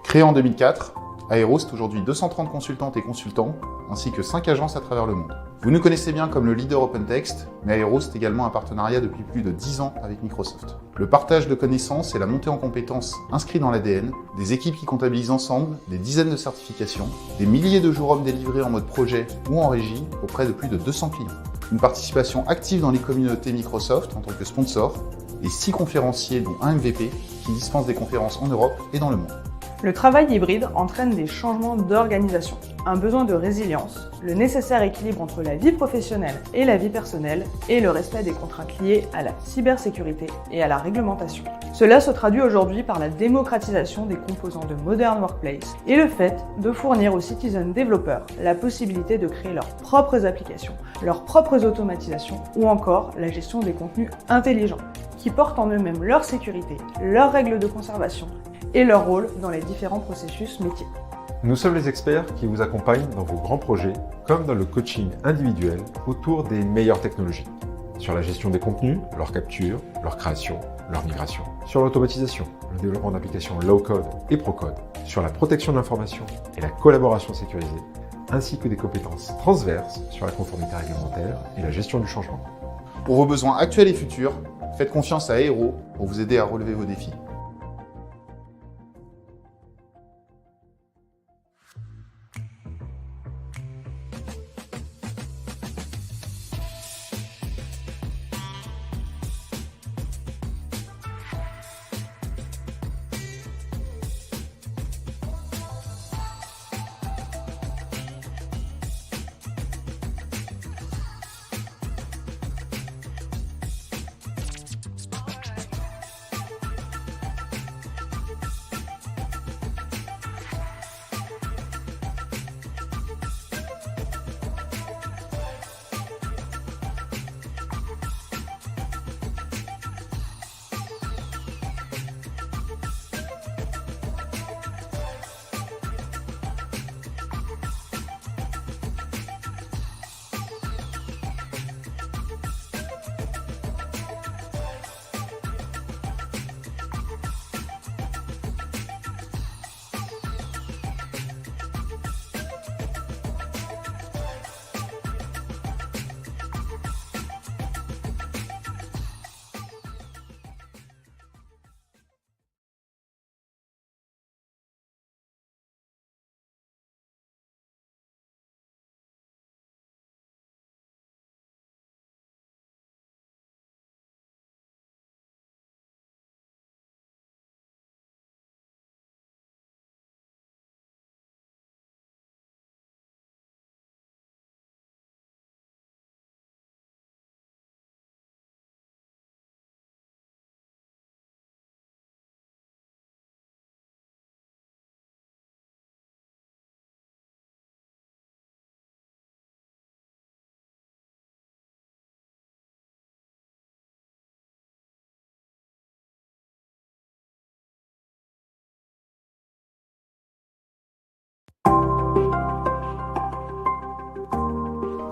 Créé en 2004, Aéro, c'est aujourd'hui 230 consultantes et consultants, ainsi que 5 agences à travers le monde. Vous nous connaissez bien comme le leader OpenText, mais Aéro, c'est également un partenariat depuis plus de 10 ans avec Microsoft. Le partage de connaissances et la montée en compétences inscrits dans l'ADN, des équipes qui comptabilisent ensemble des dizaines de certifications, des milliers de jours hommes délivrés en mode projet ou en régie auprès de plus de 200 clients. Une participation active dans les communautés Microsoft en tant que sponsor, et 6 conférenciers dont un MVP qui dispensent des conférences en Europe et dans le monde. Le travail hybride entraîne des changements d'organisation, un besoin de résilience, le nécessaire équilibre entre la vie professionnelle et la vie personnelle et le respect des contraintes liées à la cybersécurité et à la réglementation. Cela se traduit aujourd'hui par la démocratisation des composants de Modern Workplace et le fait de fournir aux citizen développeurs la possibilité de créer leurs propres applications, leurs propres automatisations ou encore la gestion des contenus intelligents qui portent en eux-mêmes leur sécurité, leurs règles de conservation et leur rôle dans les différents processus métiers. Nous sommes les experts qui vous accompagnent dans vos grands projets, comme dans le coaching individuel autour des meilleures technologies. Sur la gestion des contenus, leur capture, leur création, leur migration. Sur l'automatisation, le développement d'applications low-code et pro-code. Sur la protection de l'information et la collaboration sécurisée, ainsi que des compétences transverses sur la conformité réglementaire et la gestion du changement. Pour vos besoins actuels et futurs, faites confiance à Aéro pour vous aider à relever vos défis.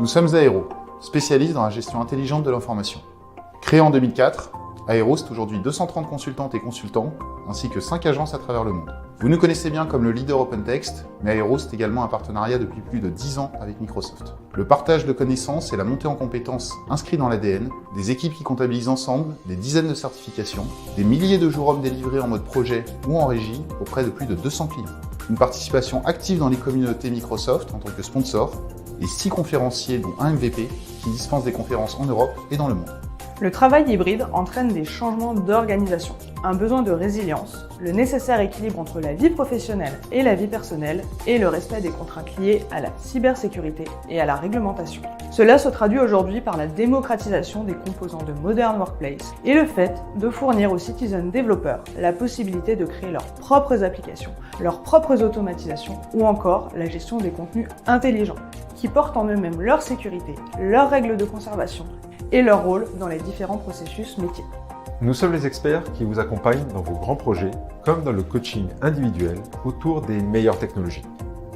Nous sommes Aéro, spécialistes dans la gestion intelligente de l'information. Créé en 2004, Aéro, c'est aujourd'hui 230 consultantes et consultants, ainsi que 5 agences à travers le monde. Vous nous connaissez bien comme le leader OpenText, mais Aéro, c'est également un partenariat depuis plus de 10 ans avec Microsoft. Le partage de connaissances et la montée en compétences inscrits dans l'ADN, des équipes qui comptabilisent ensemble des dizaines de certifications, des milliers de jours hommes délivrés en mode projet ou en régie auprès de plus de 200 clients. Une participation active dans les communautés Microsoft en tant que sponsor, et 6 conférenciers dont un MVP qui dispensent des conférences en Europe et dans le monde. Le travail hybride entraîne des changements d'organisation, un besoin de résilience, le nécessaire équilibre entre la vie professionnelle et la vie personnelle et le respect des contraintes liées à la cybersécurité et à la réglementation. Cela se traduit aujourd'hui par la démocratisation des composants de Modern Workplace et le fait de fournir aux citizen développeurs la possibilité de créer leurs propres applications, leurs propres automatisations ou encore la gestion des contenus intelligents qui portent en eux-mêmes leur sécurité, leurs règles de conservation et leur rôle dans les différents processus métiers. Nous sommes les experts qui vous accompagnent dans vos grands projets, comme dans le coaching individuel autour des meilleures technologies.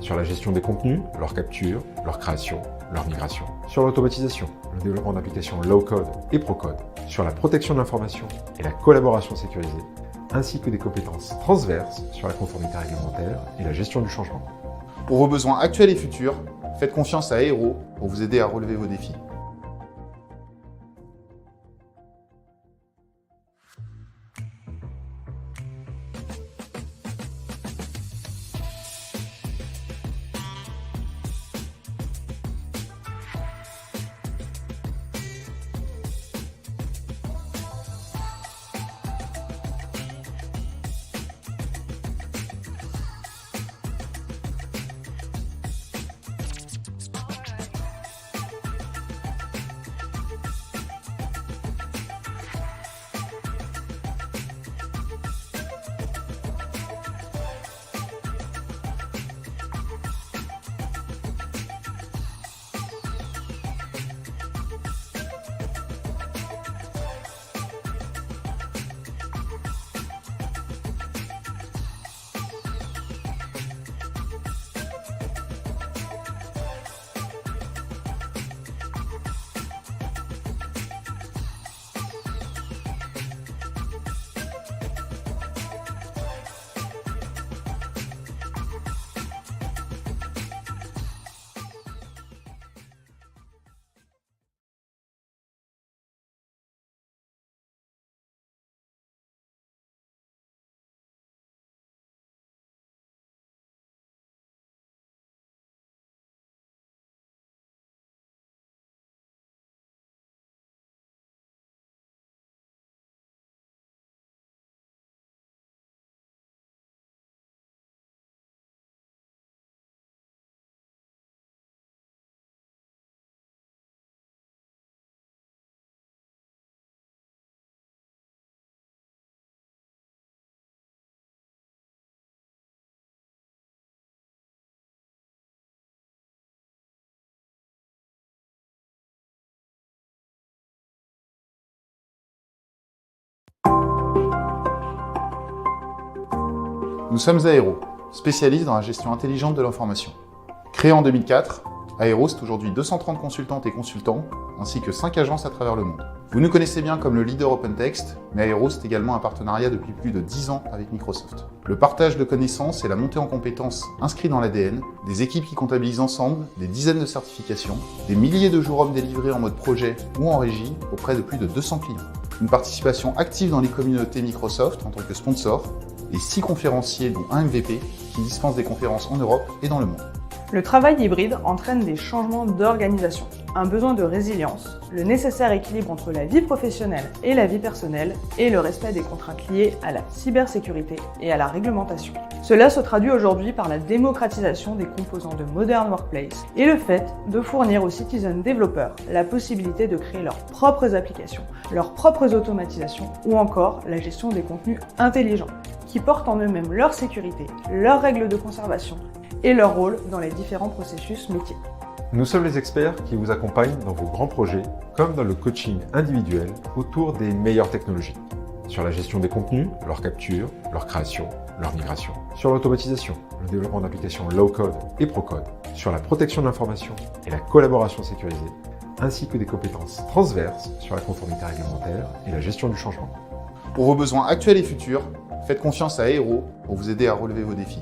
Sur la gestion des contenus, leur capture, leur création, leur migration. Sur l'automatisation, le développement d'applications low-code et pro-code. sur la protection de l'information et la collaboration sécurisée, ainsi que des compétences transverses sur la conformité réglementaire et la gestion du changement. Pour vos besoins actuels et futurs, faites confiance à Aero pour vous aider à relever vos défis. Nous sommes Aero, spécialistes dans la gestion intelligente de l'information. Créé en 2004, Aero c'est aujourd'hui 230 consultantes et consultants, ainsi que 5 agences à travers le monde. Vous nous connaissez bien comme le leader OpenText, mais Aero c'est également un partenariat depuis plus de 10 ans avec Microsoft. Le partage de connaissances et la montée en compétences inscrits dans l'ADN, des équipes qui comptabilisent ensemble des dizaines de certifications, des milliers de jours hommes délivrés en mode projet ou en régie auprès de plus de 200 clients. Une participation active dans les communautés Microsoft en tant que sponsor, et 6 conférenciers dont un MVP qui dispensent des conférences en Europe et dans le monde. Le travail hybride entraîne des changements d'organisation, un besoin de résilience, le nécessaire équilibre entre la vie professionnelle et la vie personnelle et le respect des contraintes liées à la cybersécurité et à la réglementation. Cela se traduit aujourd'hui par la démocratisation des composants de Modern Workplace et le fait de fournir aux citizen développeurs la possibilité de créer leurs propres applications, leurs propres automatisations ou encore la gestion des contenus intelligents qui portent en eux-mêmes leur sécurité, leurs règles de conservation et leur rôle dans les différents processus métiers. Nous sommes les experts qui vous accompagnent dans vos grands projets, comme dans le coaching individuel autour des meilleures technologies. Sur la gestion des contenus, leur capture, leur création, leur migration. Sur l'automatisation, le développement d'applications low-code et pro-code. Sur la protection de l'information et la collaboration sécurisée, ainsi que des compétences transverses sur la conformité réglementaire et la gestion du changement. Pour vos besoins actuels et futurs, faites confiance à Aero pour vous aider à relever vos défis.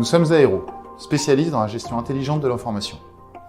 Nous sommes Aéro, spécialistes dans la gestion intelligente de l'information.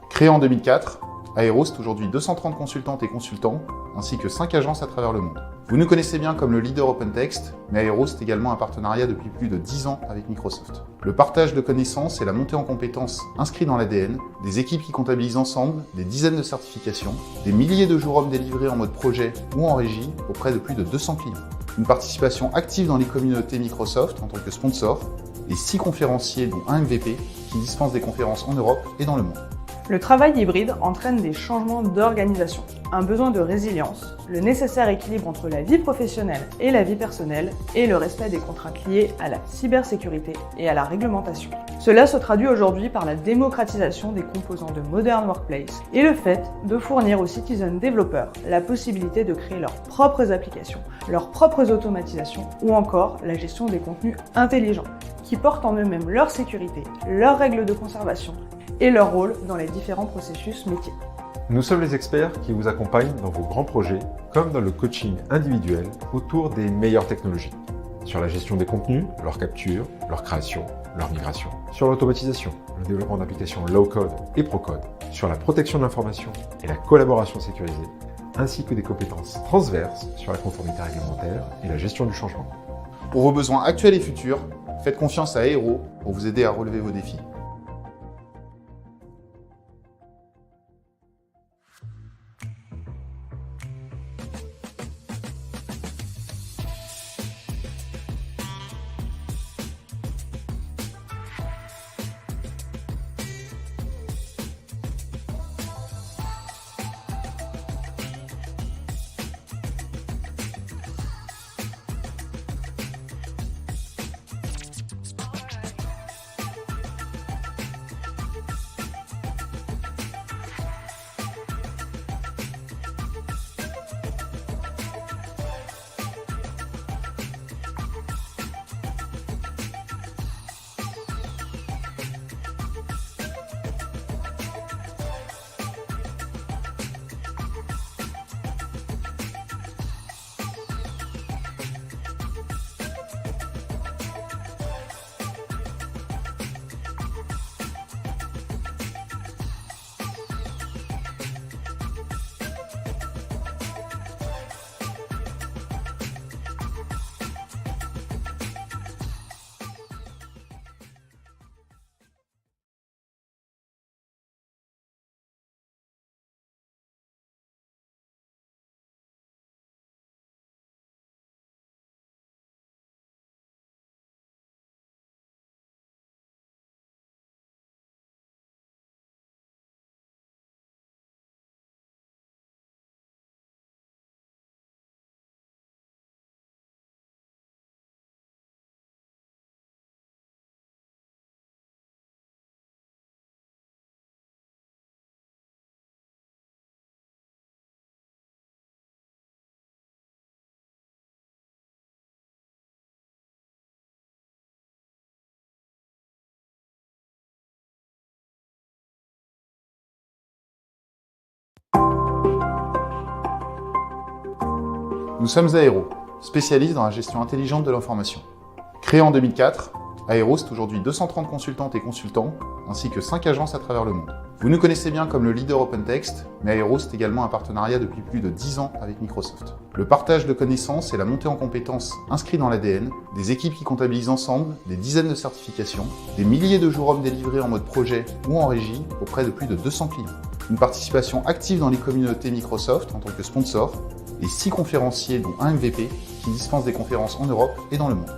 Créé en 2004, Aéro c'est aujourd'hui 230 consultantes et consultants, ainsi que 5 agences à travers le monde. Vous nous connaissez bien comme le leader OpenText, mais Aéro c'est également un partenariat depuis plus de 10 ans avec Microsoft. Le partage de connaissances et la montée en compétences inscrits dans l'ADN, des équipes qui comptabilisent ensemble des dizaines de certifications, des milliers de jours hommes délivrés en mode projet ou en régie auprès de plus de 200 clients. Une participation active dans les communautés Microsoft en tant que sponsor, et 6 conférenciers dont un MVP qui dispensent des conférences en Europe et dans le monde. Le travail hybride entraîne des changements d'organisation, un besoin de résilience, le nécessaire équilibre entre la vie professionnelle et la vie personnelle et le respect des contraintes liées à la cybersécurité et à la réglementation. Cela se traduit aujourd'hui par la démocratisation des composants de Modern Workplace et le fait de fournir aux citizen développeurs la possibilité de créer leurs propres applications, leurs propres automatisations ou encore la gestion des contenus intelligents qui portent en eux-mêmes leur sécurité, leurs règles de conservation et leur rôle dans les différents processus métiers. Nous sommes les experts qui vous accompagnent dans vos grands projets, comme dans le coaching individuel autour des meilleures technologies. Sur la gestion des contenus, leur capture, leur création, leur migration. Sur l'automatisation, le développement d'applications low-code et pro-code. Sur la protection de l'information et la collaboration sécurisée, ainsi que des compétences transverses sur la conformité réglementaire et la gestion du changement. Pour vos besoins actuels et futurs, faites confiance à Aéro pour vous aider à relever vos défis. Nous sommes Aéro, spécialistes dans la gestion intelligente de l'information. Créé en 2004, Aéro c'est aujourd'hui 230 consultantes et consultants, ainsi que 5 agences à travers le monde. Vous nous connaissez bien comme le leader OpenText, mais Aéro c'est également un partenariat depuis plus de 10 ans avec Microsoft. Le partage de connaissances et la montée en compétences inscrits dans l'ADN, des équipes qui comptabilisent ensemble des dizaines de certifications, des milliers de jours hommes délivrés en mode projet ou en régie auprès de plus de 200 clients. Une participation active dans les communautés Microsoft en tant que sponsor, et 6 conférenciers dont un MVP qui dispensent des conférences en Europe et dans le monde.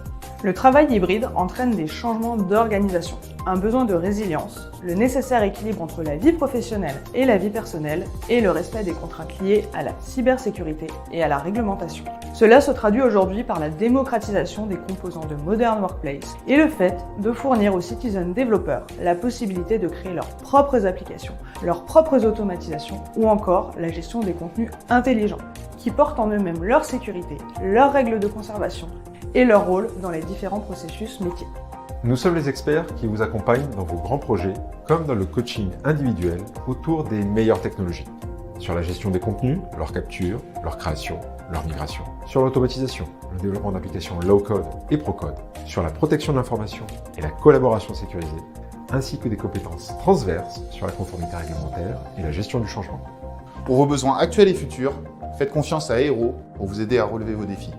Le travail hybride entraîne des changements d'organisation, un besoin de résilience, le nécessaire équilibre entre la vie professionnelle et la vie personnelle et le respect des contraintes liées à la cybersécurité et à la réglementation. Cela se traduit aujourd'hui par la démocratisation des composants de Modern Workplace et le fait de fournir aux citizen développeurs la possibilité de créer leurs propres applications, leurs propres automatisations ou encore la gestion des contenus intelligents qui portent en eux-mêmes leur sécurité, leurs règles de conservation et leur rôle dans les différents processus métiers. Nous sommes les experts qui vous accompagnent dans vos grands projets, comme dans le coaching individuel autour des meilleures technologies. Sur la gestion des contenus, leur capture, leur création, leur migration, sur l'automatisation, le développement d'applications low-code et pro-code, sur la protection de l'information et la collaboration sécurisée, ainsi que des compétences transverses sur la conformité réglementaire et la gestion du changement. Pour vos besoins actuels et futurs, faites confiance à Aero pour vous aider à relever vos défis.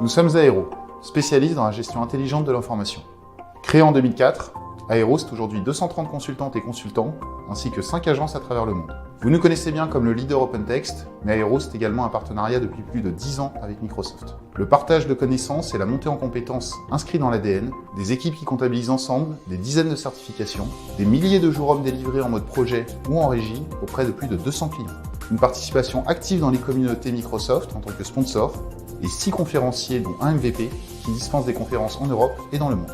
Nous sommes Aero, spécialistes dans la gestion intelligente de l'information. Créé en 2004, Aero c'est aujourd'hui 230 consultantes et consultants, ainsi que 5 agences à travers le monde. Vous nous connaissez bien comme le leader OpenText, mais Aero c'est également un partenariat depuis plus de 10 ans avec Microsoft. Le partage de connaissances et la montée en compétences inscrits dans l'ADN, des équipes qui comptabilisent ensemble des dizaines de certifications, des milliers de jours hommes délivrés en mode projet ou en régie auprès de plus de 200 clients. Une participation active dans les communautés Microsoft en tant que sponsor, et 6 conférenciers dont un MVP qui dispensent des conférences en Europe et dans le monde.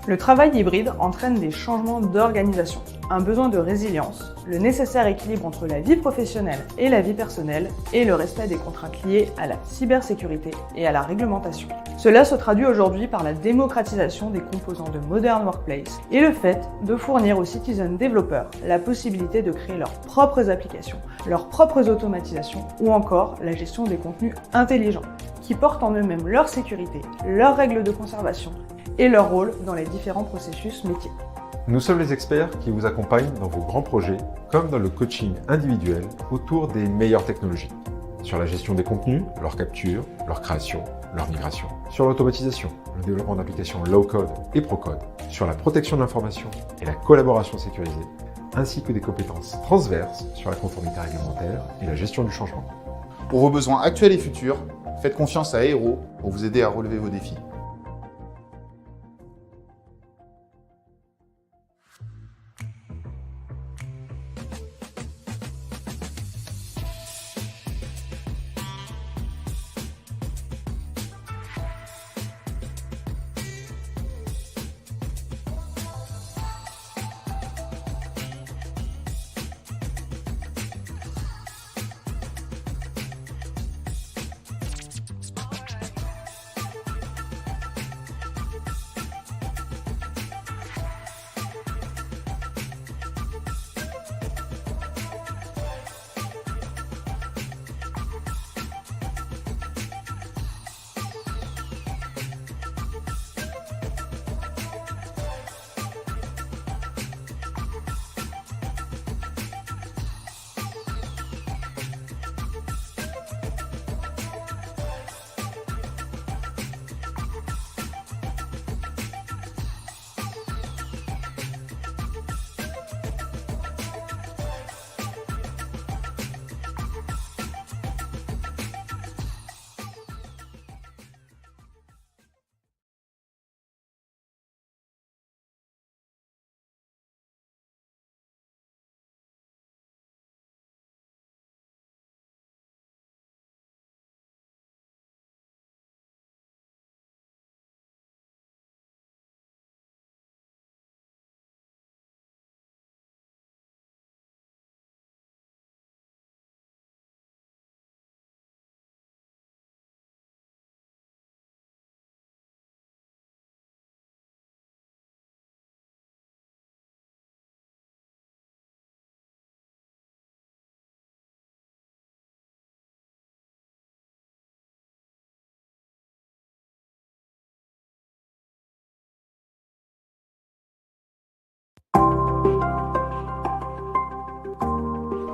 Le travail hybride entraîne des changements d'organisation, un besoin de résilience, le nécessaire équilibre entre la vie professionnelle et la vie personnelle et le respect des contraintes liées à la cybersécurité et à la réglementation. Cela se traduit aujourd'hui par la démocratisation des composants de Modern Workplace et le fait de fournir aux citizen développeurs la possibilité de créer leurs propres applications, leurs propres automatisations ou encore la gestion des contenus intelligents qui portent en eux-mêmes leur sécurité, leurs règles de conservation et leur rôle dans les différents processus métiers. Nous sommes les experts qui vous accompagnent dans vos grands projets, comme dans le coaching individuel autour des meilleures technologies, sur la gestion des contenus, leur capture, leur création, leur migration, sur l'automatisation, le développement d'applications low-code et pro-code, sur la protection de l'information et la collaboration sécurisée, ainsi que des compétences transverses sur la conformité réglementaire et la gestion du changement. Pour vos besoins actuels et futurs, faites confiance à Aero pour vous aider à relever vos défis.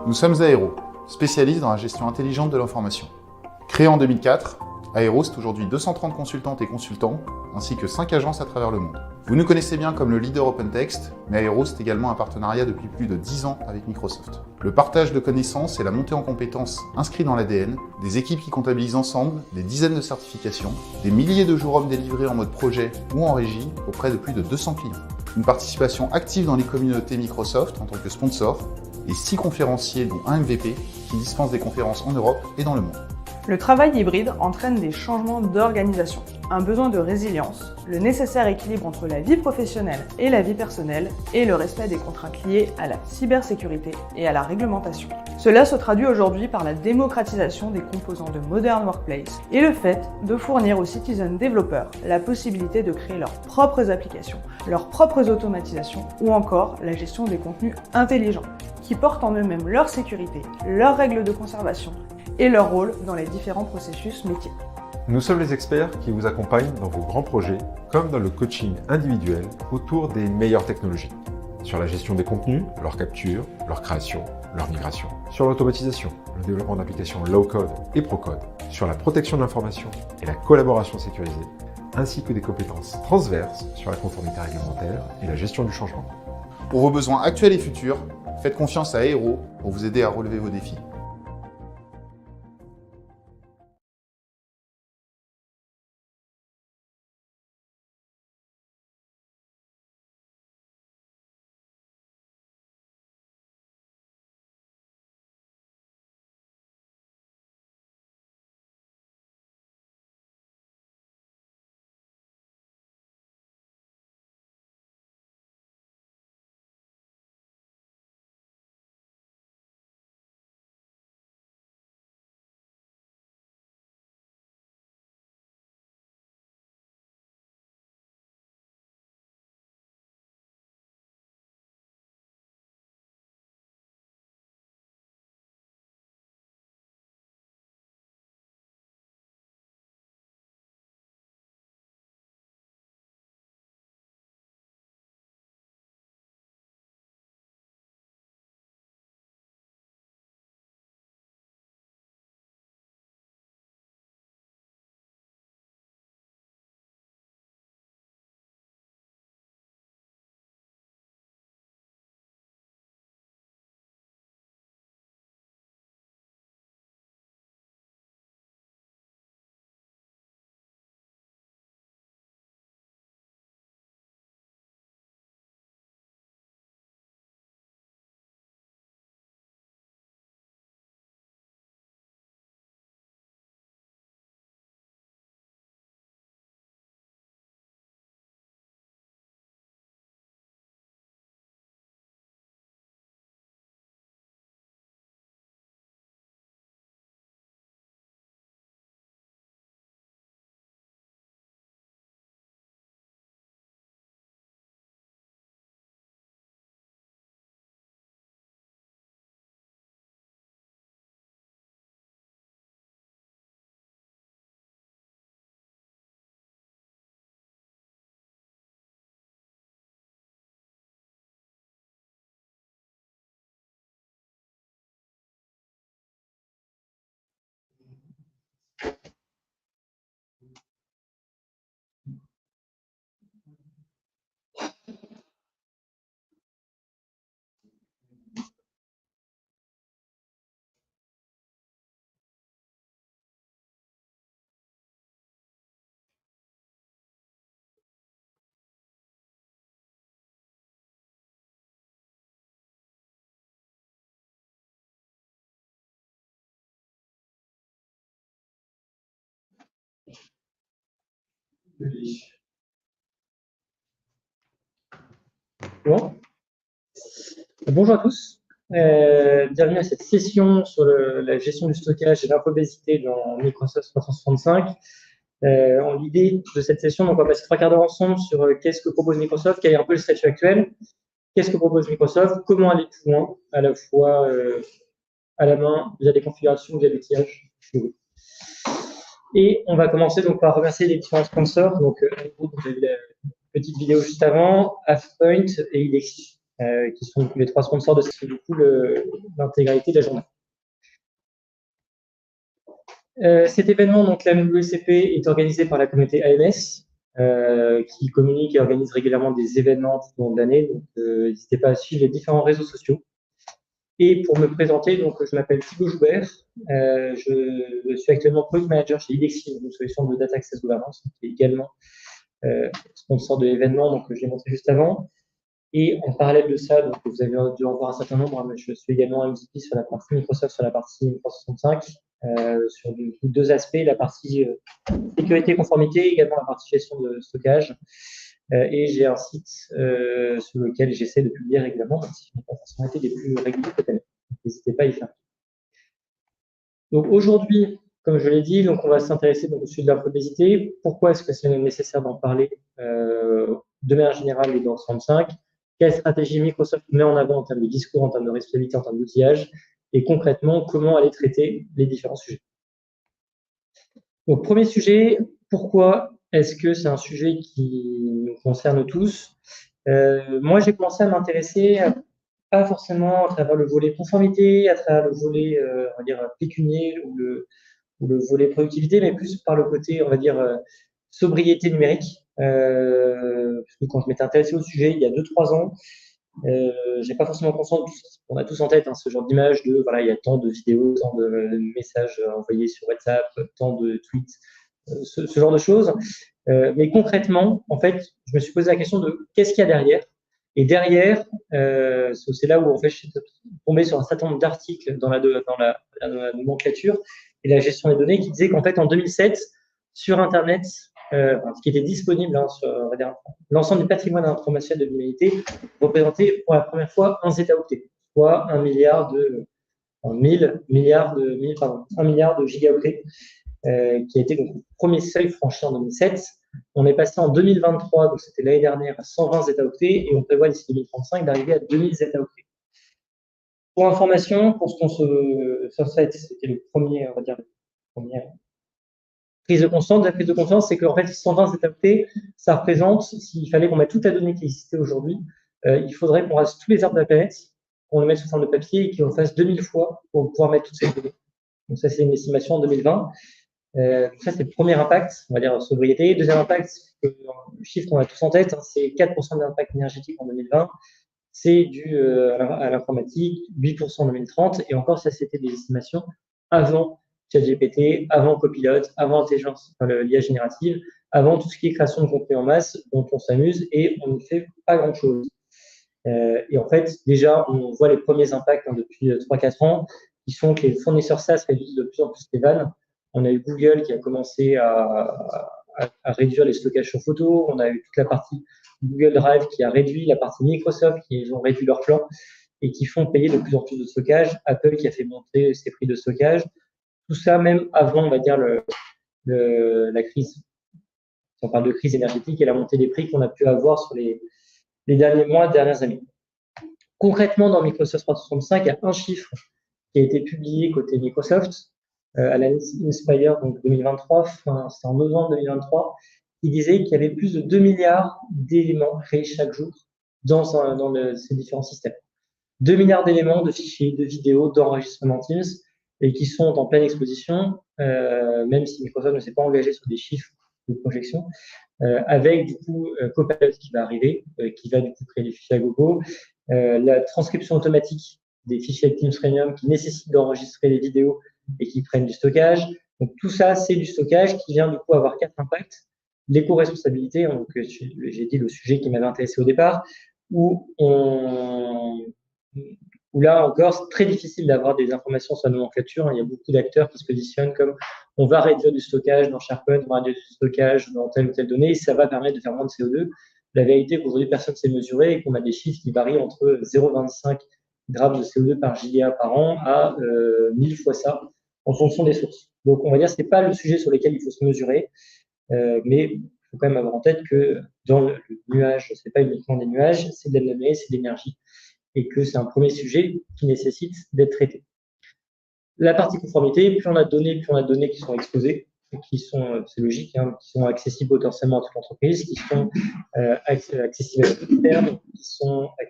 Nous sommes Aéro, spécialistes dans la gestion intelligente de l'information. Créé en 2004, Aéro, c'est aujourd'hui 230 consultantes et consultants, ainsi que 5 agences à travers le monde. Vous nous connaissez bien comme le leader OpenText, mais Aéro, c'est également un partenariat depuis plus de 10 ans avec Microsoft. Le partage de connaissances et la montée en compétences inscrits dans l'ADN, des équipes qui comptabilisent ensemble des dizaines de certifications, des milliers de jours hommes délivrés en mode projet ou en régie auprès de plus de 200 clients. Une participation active dans les communautés Microsoft en tant que sponsor, et 6 conférenciers dont un MVP qui dispensent des conférences en Europe et dans le monde. Le travail hybride entraîne des changements d'organisation, un besoin de résilience, le nécessaire équilibre entre la vie professionnelle et la vie personnelle et le respect des contraintes liées à la cybersécurité et à la réglementation. Cela se traduit aujourd'hui par la démocratisation des composants de Modern Workplace et le fait de fournir aux citizen développeurs la possibilité de créer leurs propres applications, leurs propres automatisations ou encore la gestion des contenus intelligents qui portent en eux-mêmes leur sécurité, leurs règles de conservation et leur rôle dans les différents processus métiers. Nous sommes les experts qui vous accompagnent dans vos grands projets, comme dans le coaching individuel autour des meilleures technologies. Sur la gestion des contenus, leur capture, leur création, leur migration. Sur l'automatisation, le développement d'applications low-code et pro-code. Sur la protection de l'information et la collaboration sécurisée, ainsi que des compétences transverses sur la conformité réglementaire et la gestion du changement. Pour vos besoins actuels et futurs, faites confiance à Aéro pour vous aider à relever vos défis. Bon. Bonjour à tous. Bienvenue à cette session sur la gestion du stockage et l'infobésité dans Microsoft 365. L'idée de cette session, donc on va passer 3 quarts d'heure ensemble sur qu'est-ce que propose Microsoft, quel est un peu le statut actuel, qu'est-ce que propose Microsoft, comment aller plus loin, à la fois à la main, via des configurations, via l'outillage. Et on va commencer donc par remercier les différents sponsors. Donc, vous avez vu la petite vidéo juste avant, AFPoint et Ilexi. qui sont du coup, les 3 sponsors de du coup l'intégralité de la journée. Cet événement, donc la MWCP, est organisé par la communauté AMS, qui communique et organise régulièrement des événements tout au long de l'année. Donc, n'hésitez pas à suivre les différents réseaux sociaux. Et pour me présenter, donc, je m'appelle Thibaut Joubert. Je suis actuellement Product Manager chez Idexi, une solution de Data Access Governance, qui est également sponsor de l'événement, donc je l'ai montré juste avant. Et en parallèle de ça, donc, vous avez dû en voir un certain nombre, mais je suis également MVP sur la partie Microsoft, sur la partie 365, sur deux aspects, la partie sécurité et conformité, également la partie gestion de stockage. Et j'ai un site sur lequel j'essaie de publier régulièrement, même si je n'ai pas forcément été des plus réguliers cette année. N'hésitez pas à y faire. Donc aujourd'hui, comme je l'ai dit, donc on va s'intéresser au sujet de l'infobésité. Pourquoi est-ce que c'est nécessaire d'en parler de manière générale et dans le 35? Quelle stratégie Microsoft met en avant en termes de discours, en termes de responsabilité, en termes d'outillage? Et concrètement, comment aller traiter les différents sujets? Donc, premier sujet, pourquoi est-ce que c'est un sujet qui nous concerne tous? Moi, j'ai commencé à m'intéresser, pas forcément à travers le volet conformité, à travers le volet, on va dire, pécunier ou le volet productivité, mais plus par le côté, on va dire, sobriété numérique. Parce que quand je m'étais intéressé au sujet il y a 2-3 ans, j'ai pas forcément conscience, on a tous en tête ce genre d'image de voilà, il y a tant de vidéos, tant de messages envoyés sur WhatsApp, tant de tweets, ce genre de choses. Mais concrètement, en fait, je me suis posé la question de qu'est-ce qu'il y a derrière. Et derrière, c'est là où en fait, je suis tombé sur un certain nombre d'articles dans la nomenclature et la gestion des données qui disaient qu'en fait, en 2007, sur Internet, ce qui était disponible sur l'ensemble du patrimoine informationnel de l'humanité représentait pour la première fois 1 zétaoctet, soit 1 milliard de gigaoctets, qui a été donc le premier seuil franchi en 2007. On est passé en 2023, donc c'était l'année dernière, à 120 zétaoctets et on prévoit d'ici 2035 d'arriver à 2000 zétaoctets. Pour information, pour ce qu'on c'était le premier, on va dire, prise de conscience. La prise de conscience, c'est qu'en fait, 120 zétaoctets, ça représente, s'il fallait qu'on mette toute la donnée qui existait aujourd'hui, il faudrait qu'on rase tous les arbres de la planète, qu'on le mette sous forme de papier et qu'on fasse 2000 fois pour pouvoir mettre toutes ces données. Donc ça, c'est une estimation en 2020. Ça, c'est le premier impact, on va dire sobriété. Deuxième impact, le chiffre qu'on a tous en tête, c'est 4% d'impact énergétique en 2020. C'est dû à l'informatique, 8% en 2030. Et encore, ça, c'était des estimations avant ChatGPT, avant Copilot, avant l'IA générative, avant tout ce qui est création de contenu en masse, dont on s'amuse et on ne fait pas grand-chose. Et en fait, déjà, on voit les premiers impacts depuis 3-4 ans, qui sont que les fournisseurs SaaS réduisent de plus en plus les vannes. On a eu Google qui a commencé à réduire les stockages sur photo. On a eu toute la partie Google Drive qui a réduit, la partie Microsoft qui ont réduit leur plan et qui font payer de plus en plus de stockage. Apple qui a fait monter ses prix de stockage. Tout ça, même avant, on va dire, la crise. Si on parle de crise énergétique et la montée des prix qu'on a pu avoir sur les derniers mois, dernières années. Concrètement, dans Microsoft 365, il y a un chiffre qui a été publié côté Microsoft à la Inspire, donc 2023, c'était en novembre 2023, qui disait qu'il y avait plus de 2 milliards d'éléments créés chaque jour dans ces différents systèmes. 2 milliards d'éléments, de fichiers, de vidéos, d'enregistrements Teams, et qui sont en pleine exposition, même si Microsoft ne s'est pas engagé sur des chiffres de projection, avec du coup Copilot qui va arriver, qui va du coup créer des fichiers à gogo, la transcription automatique des fichiers Teams Premium qui nécessitent d'enregistrer les vidéos et qui prennent du stockage. Donc tout ça, c'est du stockage qui vient du coup avoir 4 impacts. L'éco-responsabilité, donc j'ai dit le sujet qui m'avait intéressé au départ, où là encore, c'est très difficile d'avoir des informations sur la nomenclature. Il y a beaucoup d'acteurs qui se positionnent comme on va réduire du stockage dans SharePoint, on va réduire du stockage dans telle ou telle donnée, et ça va permettre de faire moins de CO2. La vérité est qu'aujourd'hui, personne ne sait mesurer et qu'on a des chiffres qui varient entre 0,25 grammes de CO2 par giga par an à 1000 fois ça en fonction des sources. Donc, on va dire que ce n'est pas le sujet sur lequel il faut se mesurer, mais il faut quand même avoir en tête que dans le nuage, ce n'est pas uniquement des nuages, c'est de la donnée, c'est de l'énergie, et que c'est un premier sujet qui nécessite d'être traité. La partie conformité, plus on a de données qui sont exposées, qui sont, c'est logique, hein, qui sont accessibles potentiellement à toute l'entreprise, qui sont accessibles à tout terme,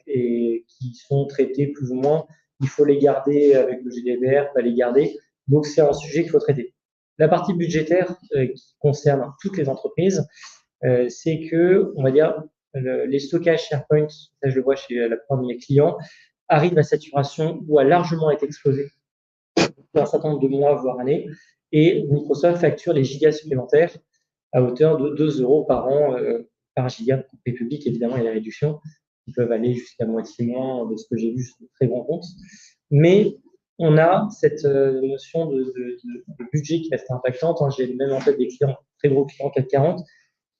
qui sont traités plus ou moins. Il faut les garder avec le GDPR, pas les garder. Donc, c'est un sujet qu'il faut traiter. La partie budgétaire qui concerne toutes les entreprises, c'est que, on va dire, les stockages SharePoint, ça je le vois chez la plupart de mes clients, arrivent à saturation ou a largement été explosé pour un certain nombre de mois, voire années, et Microsoft facture les gigas supplémentaires à hauteur de 2 € par an par giga. Pour les publics, évidemment, il y a des réductions qui peuvent aller jusqu'à moitié moins de ce que j'ai vu sur de très grands comptes. Mais on a cette notion de budget qui reste impactante. Hein. J'ai même en tête des clients, très gros clients 440,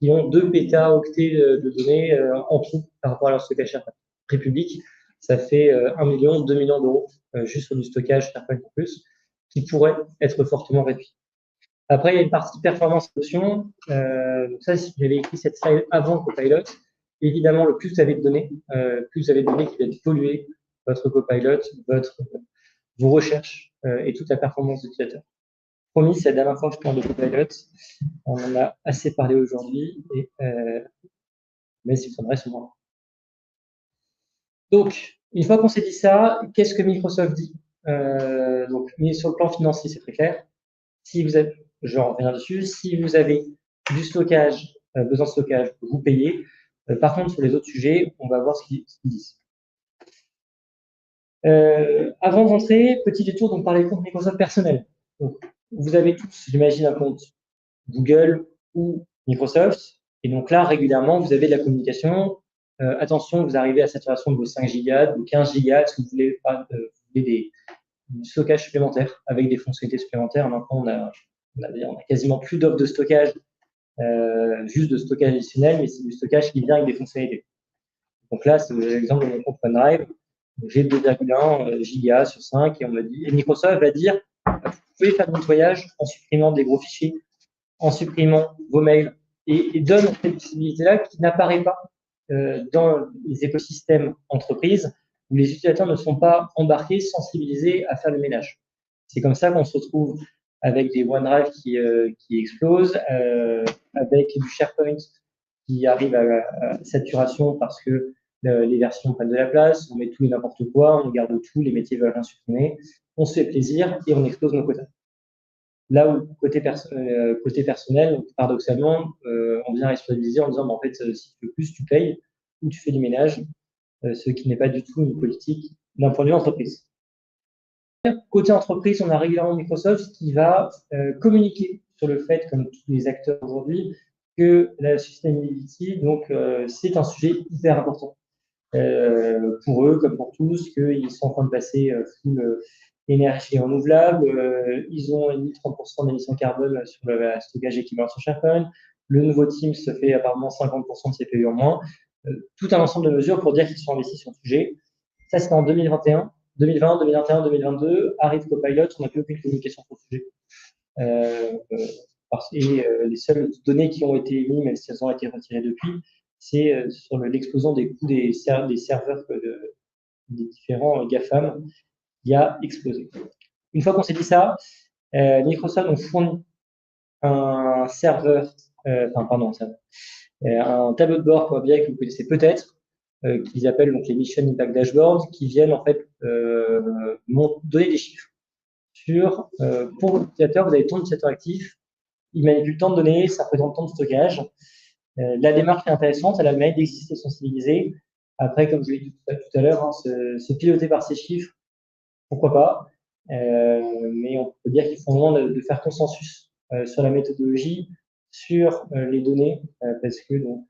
qui ont 2 pétaoctets de données en tout par rapport à leur stockage SharePoint. Prix public, ça fait 1 million, 2 millions d'euros juste sur du stockage SharePoint en plus, qui pourrait être fortement réduit. Après, il y a une partie performance option. Donc ça, si j'avais écrit cette slide avant Copilot, évidemment, le plus vous avez de données, plus vous avez de données qui viennent polluer votre Copilot, vos recherches et toute la performance de l'utilisateur. Promis, c'est la dernière fois que je parle de Copilot. On en a assez parlé aujourd'hui, mais c'est une reste moins. Donc, une fois qu'on s'est dit ça, qu'est-ce que Microsoft dit? Donc, sur le plan financier, c'est très clair. Si vous avez, je reviens dessus, si vous avez du stockage, besoin de stockage, vous payez. Par contre, sur les autres sujets, on va voir ce qu'ils disent. Avant de rentrer, petit détour, donc par les comptes Microsoft personnels. Donc, vous avez tous, j'imagine, un compte Google ou Microsoft. Et donc là, régulièrement, vous avez de la communication. Attention, vous arrivez à saturation de vos 5 gigas, de 15 gigas, si vous voulez, du stockage supplémentaire avec des fonctionnalités supplémentaires. Maintenant, on a quasiment plus d'offres de stockage, juste de stockage additionnel, mais c'est du stockage qui vient avec des fonctionnalités. Donc là, c'est l'exemple de mon compte OneDrive. J'ai 2,1 gigas sur 5 et on m'a dit, et Microsoft va dire, vous pouvez faire votre voyage en supprimant des gros fichiers, en supprimant vos mails et donne cette possibilité-là qui n'apparaît pas dans les écosystèmes entreprises où les utilisateurs ne sont pas embarqués, sensibilisés à faire le ménage. C'est comme ça qu'on se retrouve avec des OneDrive qui explosent, avec du SharePoint qui arrive à saturation parce que les versions prennent de la place, on met tout et n'importe quoi, on garde tout, les métiers veulent rien supprimer, on se fait plaisir et on explose nos quotas. Là où, côté personnel, paradoxalement, on vient responsabiliser en disant, en fait, si tu veux plus, tu payes ou tu fais du ménage, ce qui n'est pas du tout une politique d'un point de vue entreprise. Côté entreprise, on a régulièrement Microsoft qui va communiquer sur le fait, comme tous les acteurs aujourd'hui, que la sustainability, donc, c'est un sujet hyper important pour eux, comme pour tous, qu'ils sont en train de passer full énergie renouvelable. Ils ont émis 30% d'émissions carbone sur le stockage équivalent sur SharePoint. Le nouveau Teams se fait apparemment 50% de CPU en moins. Tout un ensemble de mesures pour dire qu'ils sont investis sur le sujet. Ça, c'était en 2021. 2020, 2021, 2022, arrive Copilot, on n'a plus aucune communication sur le sujet. Les seules données qui ont été émises, même si elles ont été retirées depuis, c'est sur l'explosion des coûts des serveurs des différents GAFAM qui a explosé. Une fois qu'on s'est dit ça, Microsoft nous fournit un serveur, un tableau de bord Power BI que vous connaissez peut-être, qu'ils appellent donc les Mission Impact Dashboards, qui viennent en fait donner des chiffres sur, pour vos utilisateurs, vous avez tant d'utilisateurs actifs, ils manipulent tant de données, ça représente tant de stockage. La démarche est intéressante, elle a le mérite d'exister sensibilisée. Après, comme je l'ai dit tout à l'heure, hein, se piloter par ces chiffres, pourquoi pas, mais on peut dire qu'ils font loin de faire consensus sur la méthodologie, sur les données, parce que donc,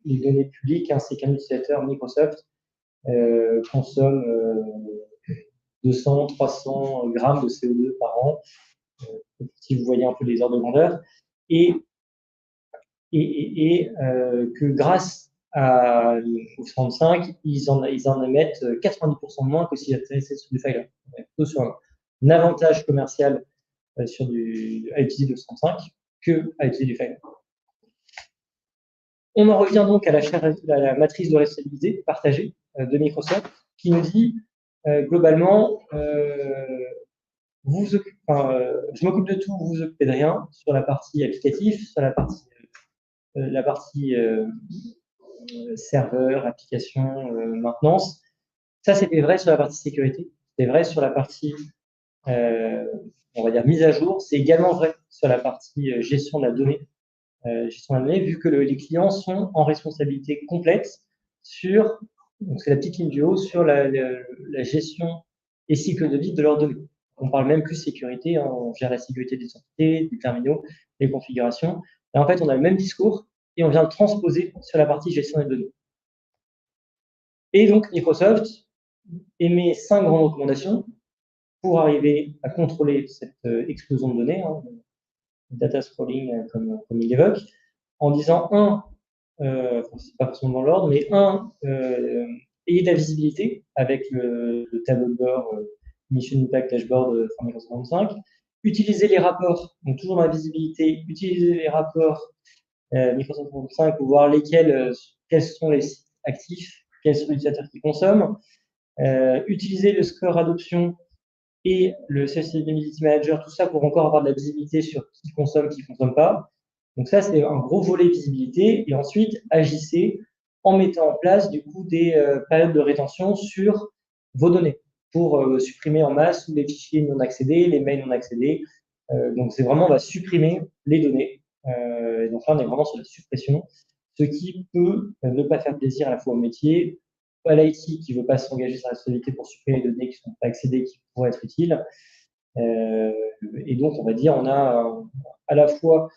les données publiques, hein, c'est qu'un utilisateur Microsoft consomme 200, 300 grammes de CO2 par an, si vous voyez un peu les ordres de grandeur, et que grâce à Office 35, ils en émettent 90% de moins que s'ils étaient sur du Filer. Plutôt sur un avantage commercial à utiliser Office 35 que à utiliser du Filer. On en revient donc à la matrice de responsabilité partagée de Microsoft qui nous dit globalement je m'occupe de tout, vous vous occupez de rien sur la partie applicative, sur la partie serveur, application, maintenance. Ça, c'était vrai sur la partie sécurité. C'était vrai sur la partie, on va dire, mise à jour. C'est également vrai sur la partie gestion de la donnée. Vu que les clients sont en responsabilité complète sur, donc c'est la petite ligne du haut, sur la gestion et cycle de vie de leurs données. On parle même plus sécurité, hein, on gère la sécurité des entités, des terminaux, des configurations. Et en fait, on a le même discours et on vient le transposer sur la partie gestion des données. Et donc, Microsoft émet 5 grandes recommandations pour arriver à contrôler cette explosion de données, hein, data scrolling comme il évoque, en disant c'est pas forcément dans l'ordre, mais ayez de la visibilité avec le tableau de bord Mission Impact Dashboard Microsoft 35. Utilisez les rapports, donc toujours dans la visibilité, utilisez les rapports Microsoft 35 pour voir quels sont les sites actifs, quels sont les utilisateurs qui consomment. Utilisez le score adoption et le Sustainability Manager, tout ça pour encore avoir de la visibilité sur qui consomme pas. Donc ça, c'est un gros volet visibilité. Et ensuite, agissez en mettant en place du coup des périodes de rétention sur vos données pour supprimer en masse les fichiers non accédés, les mails non accédés. Donc c'est vraiment, on va supprimer les données. Et donc là, on est vraiment sur la suppression, ce qui peut ne pas faire plaisir à la fois au métier, à l'IT qui ne veut pas s'engager sur la responsabilité pour supprimer les données qui ne sont pas accédées, qui pourraient être utiles. Et donc, on va dire, on a à la fois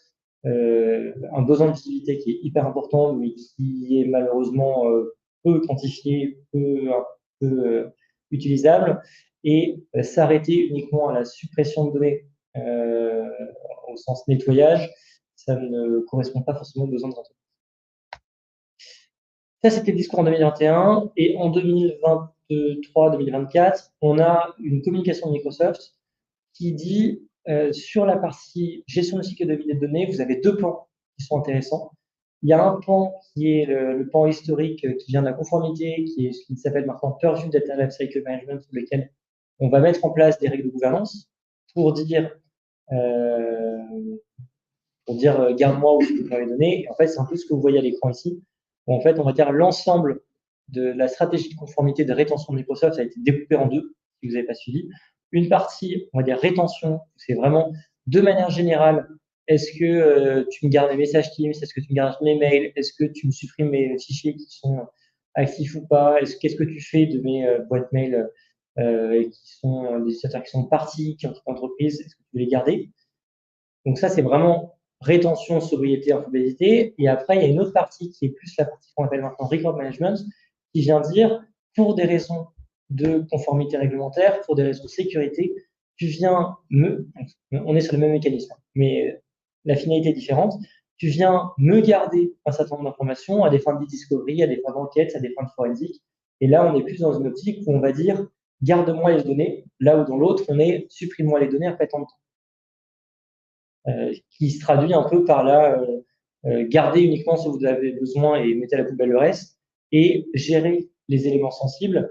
un besoin de visibilité qui est hyper important, mais qui est malheureusement peu quantifié, peu utilisable, et s'arrêter uniquement à la suppression de données au sens nettoyage, ça ne correspond pas forcément aux besoins de l'entreprise. Ça, c'était le discours en 2021, et en 2023-2024, on a une communication de Microsoft qui dit sur la partie gestion de cycle de vie des données, vous avez 2 pans qui sont intéressants. Il y a un pan qui est le pan historique qui vient de la conformité, qui s'appelle maintenant Purview Data Lifecycle Management, sur lequel on va mettre en place des règles de gouvernance pour dire garde-moi où je peux faire les données. Et en fait, c'est un peu ce que vous voyez à l'écran ici. En fait, on va dire l'ensemble de la stratégie de conformité de rétention de Microsoft, ça a été découpé en 2, si vous n'avez pas suivi. Une partie, on va dire rétention, c'est vraiment de manière générale, est-ce que tu me gardes mes messages Teams, est-ce que tu me gardes mes mails, est-ce que tu me supprimes mes fichiers qui sont actifs ou pas, qu'est-ce que tu fais de mes boîtes mail qui sont des utilisateurs qui sont partis, qui ont quitté l'entreprise, est-ce que tu veux les garder? Donc ça, c'est vraiment rétention, sobriété, infobésité. Et après, il y a une autre partie qui est plus la partie qu'on appelle maintenant record management, qui vient dire, pour des raisons de conformité réglementaire, pour des raisons de sécurité, on est sur le même mécanisme, mais la finalité est différente, tu viens me garder un certain nombre d'informations à des fins de discovery, à des fins d'enquête, à des fins de forensique. Et là, on est plus dans une optique où on va dire, garde-moi les données, là où dans l'autre, on est supprime-moi les données après tant de temps. Qui se traduit un peu par là, garder uniquement ce que vous avez besoin et mettez à la poubelle le reste, et gérer les éléments sensibles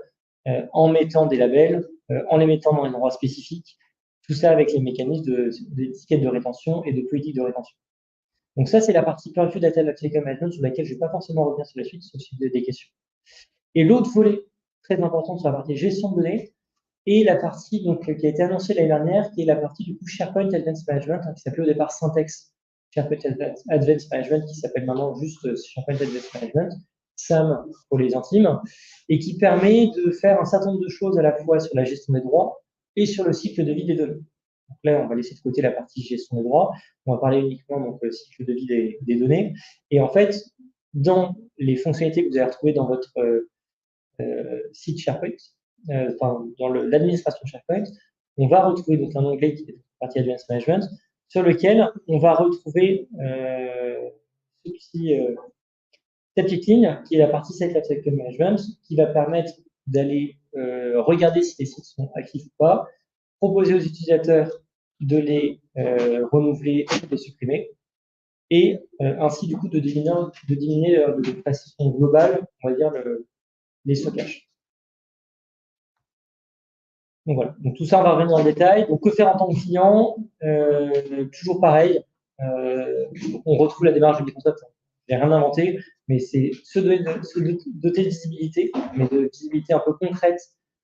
en mettant des labels, en les mettant dans un endroit spécifique, tout ça avec les mécanismes d'étiquette de rétention et de politique de rétention. Donc ça, c'est la partie Purview Data Lifecycle Management sur laquelle je ne vais pas forcément revenir sur la suite, sauf si vous avez des questions. Et l'autre volet très important sur la partie gestion de données, et la partie donc, qui a été annoncée l'année dernière, qui est la partie du coup SharePoint Advanced Management, qui s'appelait au départ Syntex SharePoint Advanced Management, qui s'appelle maintenant juste SharePoint Advanced Management, SAM pour les intimes, et qui permet de faire un certain nombre de choses à la fois sur la gestion des droits et sur le cycle de vie des données. Donc là, on va laisser de côté la partie gestion des droits, on va parler uniquement donc cycle de vie des données. Et en fait, dans les fonctionnalités que vous allez retrouver dans votre site SharePoint, dans l'administration SharePoint, on va retrouver donc un onglet qui est la partie Advanced Management, sur lequel on va retrouver cette petite ligne qui est la partie Site Lifecycle Management, qui va permettre d'aller regarder si les sites sont actifs ou pas, proposer aux utilisateurs de les renouveler ou de les supprimer, et ainsi du coup de diminuer de façon globale, on va dire, les stockages. Donc voilà, donc tout ça, on va revenir dans le détail. Donc que faire en tant que client? Toujours pareil, on retrouve la démarche de Microsoft. Je n'ai rien inventé, mais c'est se doter de visibilité, mais de visibilité un peu concrète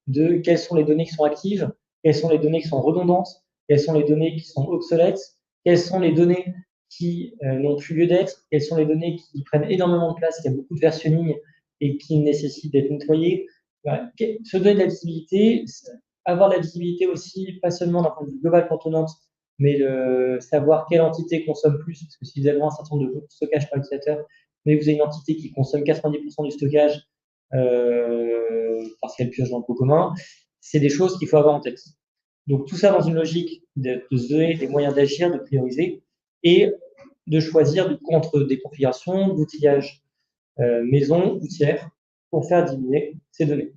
de quelles sont les données qui sont actives, quelles sont les données qui sont redondantes, quelles sont les données qui sont obsolètes, quelles sont les données qui n'ont plus lieu d'être, quelles sont les données qui prennent énormément de place, qui a beaucoup de versionning et qui nécessitent d'être nettoyées. Voilà. Se donner de la visibilité, avoir la visibilité aussi, pas seulement d'un point de vue global contenant, mais savoir quelle entité consomme plus, parce que si vous avez un certain nombre de stockage par utilisateur, mais vous avez une entité qui consomme 90% du stockage parce qu'elle pioche dans le pot commun, c'est des choses qu'il faut avoir en tête. Donc tout ça dans une logique de se donner les moyens d'agir, de prioriser et de choisir entre des configurations d'outillage maison ou tiers pour faire diminuer ces données.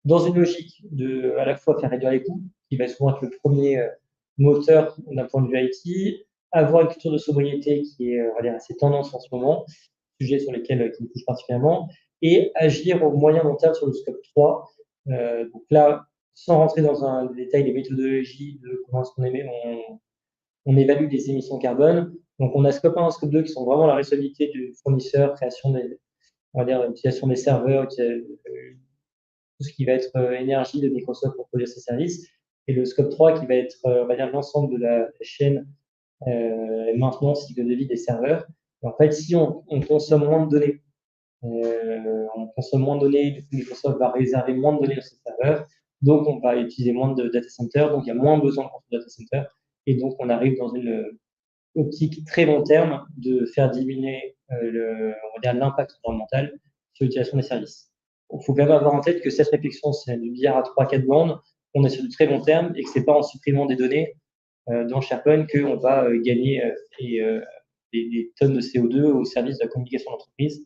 Dans une logique de à la fois faire réduire les coûts, qui va souvent être le premier moteur d'un point de vue IT, avoir une culture de sobriété qui est, on va dire, assez tendance en ce moment, sujet sur lesquels qui me touche particulièrement, et agir au moyen long terme sur le scope 3. Donc là, sans rentrer dans un détail des méthodologies de comment est-ce qu'on on évalue les émissions carbone. Donc on a scope 1 et scope 2 qui sont vraiment la responsabilité du fournisseur, création des, on va dire, utilisation des serveurs, tout ce qui va être énergie de Microsoft pour produire ses services, et le scope 3 qui va être, on va dire, l'ensemble de la chaîne maintenance, cycle de vie des serveurs. Et en fait, si on consomme moins de données, du coup, Microsoft va réserver moins de données dans ses serveurs, donc on va utiliser moins de data center, donc il y a moins besoin de construire de data center, et donc on arrive dans une optique très long terme de faire diminuer on va dire, l'impact environnemental sur l'utilisation des services. Il faut quand même avoir en tête que cette réflexion, c'est du billard à 3-4 bandes, on est sur du très long terme et que ce n'est pas en supprimant des données dans SharePoint qu'on va gagner des tonnes de CO2 au service de la communication d'entreprise,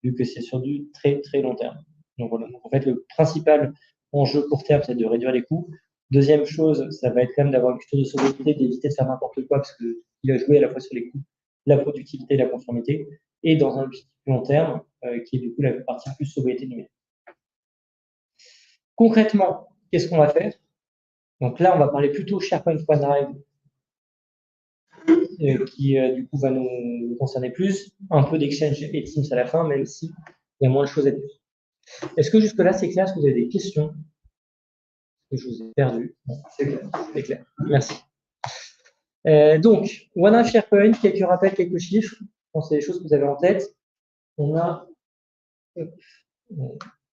vu que c'est sur du très très long terme. Donc voilà. Donc, en fait, le principal enjeu court terme, c'est de réduire les coûts. Deuxième chose, ça va être quand même d'avoir une culture de sobriété, d'éviter de faire n'importe quoi, parce qu'il va jouer à la fois sur les coûts, la productivité, la conformité, et dans un objectif plus long terme, qui est du coup la partie plus sobriété numérique. Concrètement, qu'est-ce qu'on va faire? Donc là, on va parler plutôt SharePoint OneDrive, qui du coup va nous concerner plus, un peu d'Exchange et Teams à la fin, même si il y a moins de choses à dire. Est-ce que jusque-là, c'est clair? Est-ce que vous avez des questions? Je vous ai perdu. Bon, c'est clair, c'est clair. Merci. Donc, OneDrive SharePoint, quelques rappels, quelques chiffres. Je pense que c'est des choses que vous avez en tête. On a...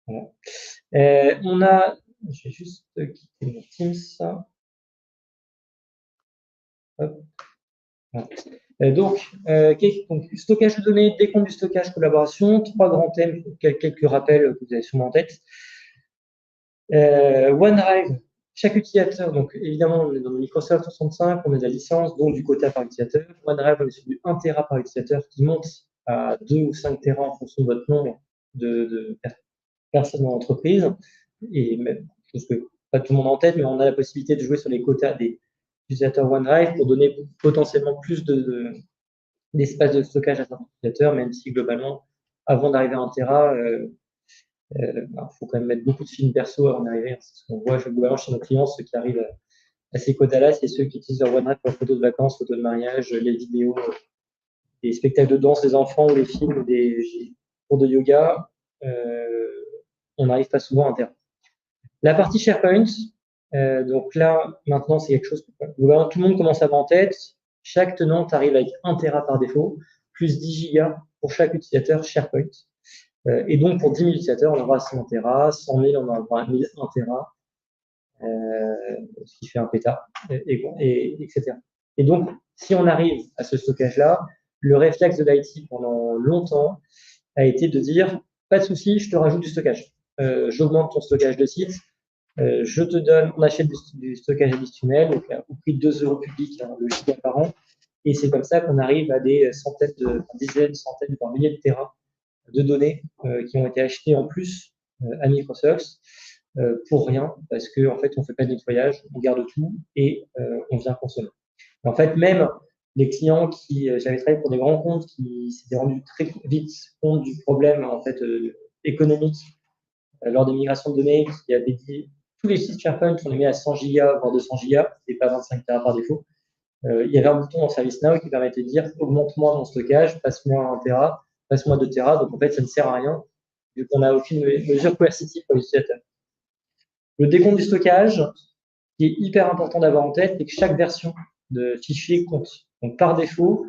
Voilà. Je vais juste quitter mon Teams. Hop. Voilà. Donc, stockage de données, décompte du stockage, collaboration, 3 grands thèmes, quelques rappels que vous avez sûrement en tête. OneDrive, chaque utilisateur, donc évidemment, on est dans le Microsoft 65, on a de la licence, donc du quota par utilisateur. OneDrive, on est sur du 1 Tera par utilisateur qui monte à 2 ou 5 Tera en fonction de votre nombre de personnes dans l'entreprise. Et même, je pense que pas tout le monde en tête, mais on a la possibilité de jouer sur les quotas des utilisateurs OneDrive pour donner potentiellement plus d'espace de stockage à certains utilisateurs, même si globalement, avant d'arriver à 1 Tera, faut quand même mettre beaucoup de films perso avant d'arriver. C'est ce qu'on voit globalement chez nos clients, ceux qui arrivent à ces quotas-là, c'est ceux qui utilisent leur OneDrive pour les photos de vacances, photos de mariage, les vidéos, les spectacles de danse des enfants ou les films, des cours de yoga. On n'arrive pas souvent à 1 Tera. La partie SharePoint, donc là, maintenant, c'est quelque chose que globalement, tout le monde commence à avoir en tête. Chaque tenante arrive avec 1 Tera par défaut, plus 10 gigas pour chaque utilisateur SharePoint. Et donc, pour 10 000 utilisateurs, on aura 100 Tera, 100 000, on aura 1 Tera, ce qui fait un pétard, etc. Et donc, si on arrive à ce stockage-là, le réflexe de l'IT pendant longtemps a été de dire, pas de souci, je te rajoute du stockage. J'augmente ton stockage de site, je te donne, on achète du stockage additionnel, donc au prix de 2 € publics, le giga par an, et c'est comme ça qu'on arrive à des dizaines, centaines, voire milliers de Tera de données qui ont été achetées en plus à Microsoft pour rien, parce qu'en fait, on ne fait pas de nettoyage, on garde tout et on vient consommer. En fait, même les clients j'avais travaillé pour des grands comptes qui s'étaient rendus très vite compte du problème en fait économique lors des migrations de données, qui avaient dit tous les sites SharePoint, on les met à 100 gigas, voire 200 gigas, et pas 25 Tera par défaut. Il y avait un bouton dans ServiceNow qui permettait de dire augmente-moi mon stockage, passe-moi 1 Tera, passe-moi 2 Tera. Donc en fait, ça ne sert à rien, vu qu'on n'a aucune mesure coercitive pour l'utilisateur. Le décompte du stockage, qui est hyper important d'avoir en tête, c'est que chaque version de fichier compte. Donc par défaut,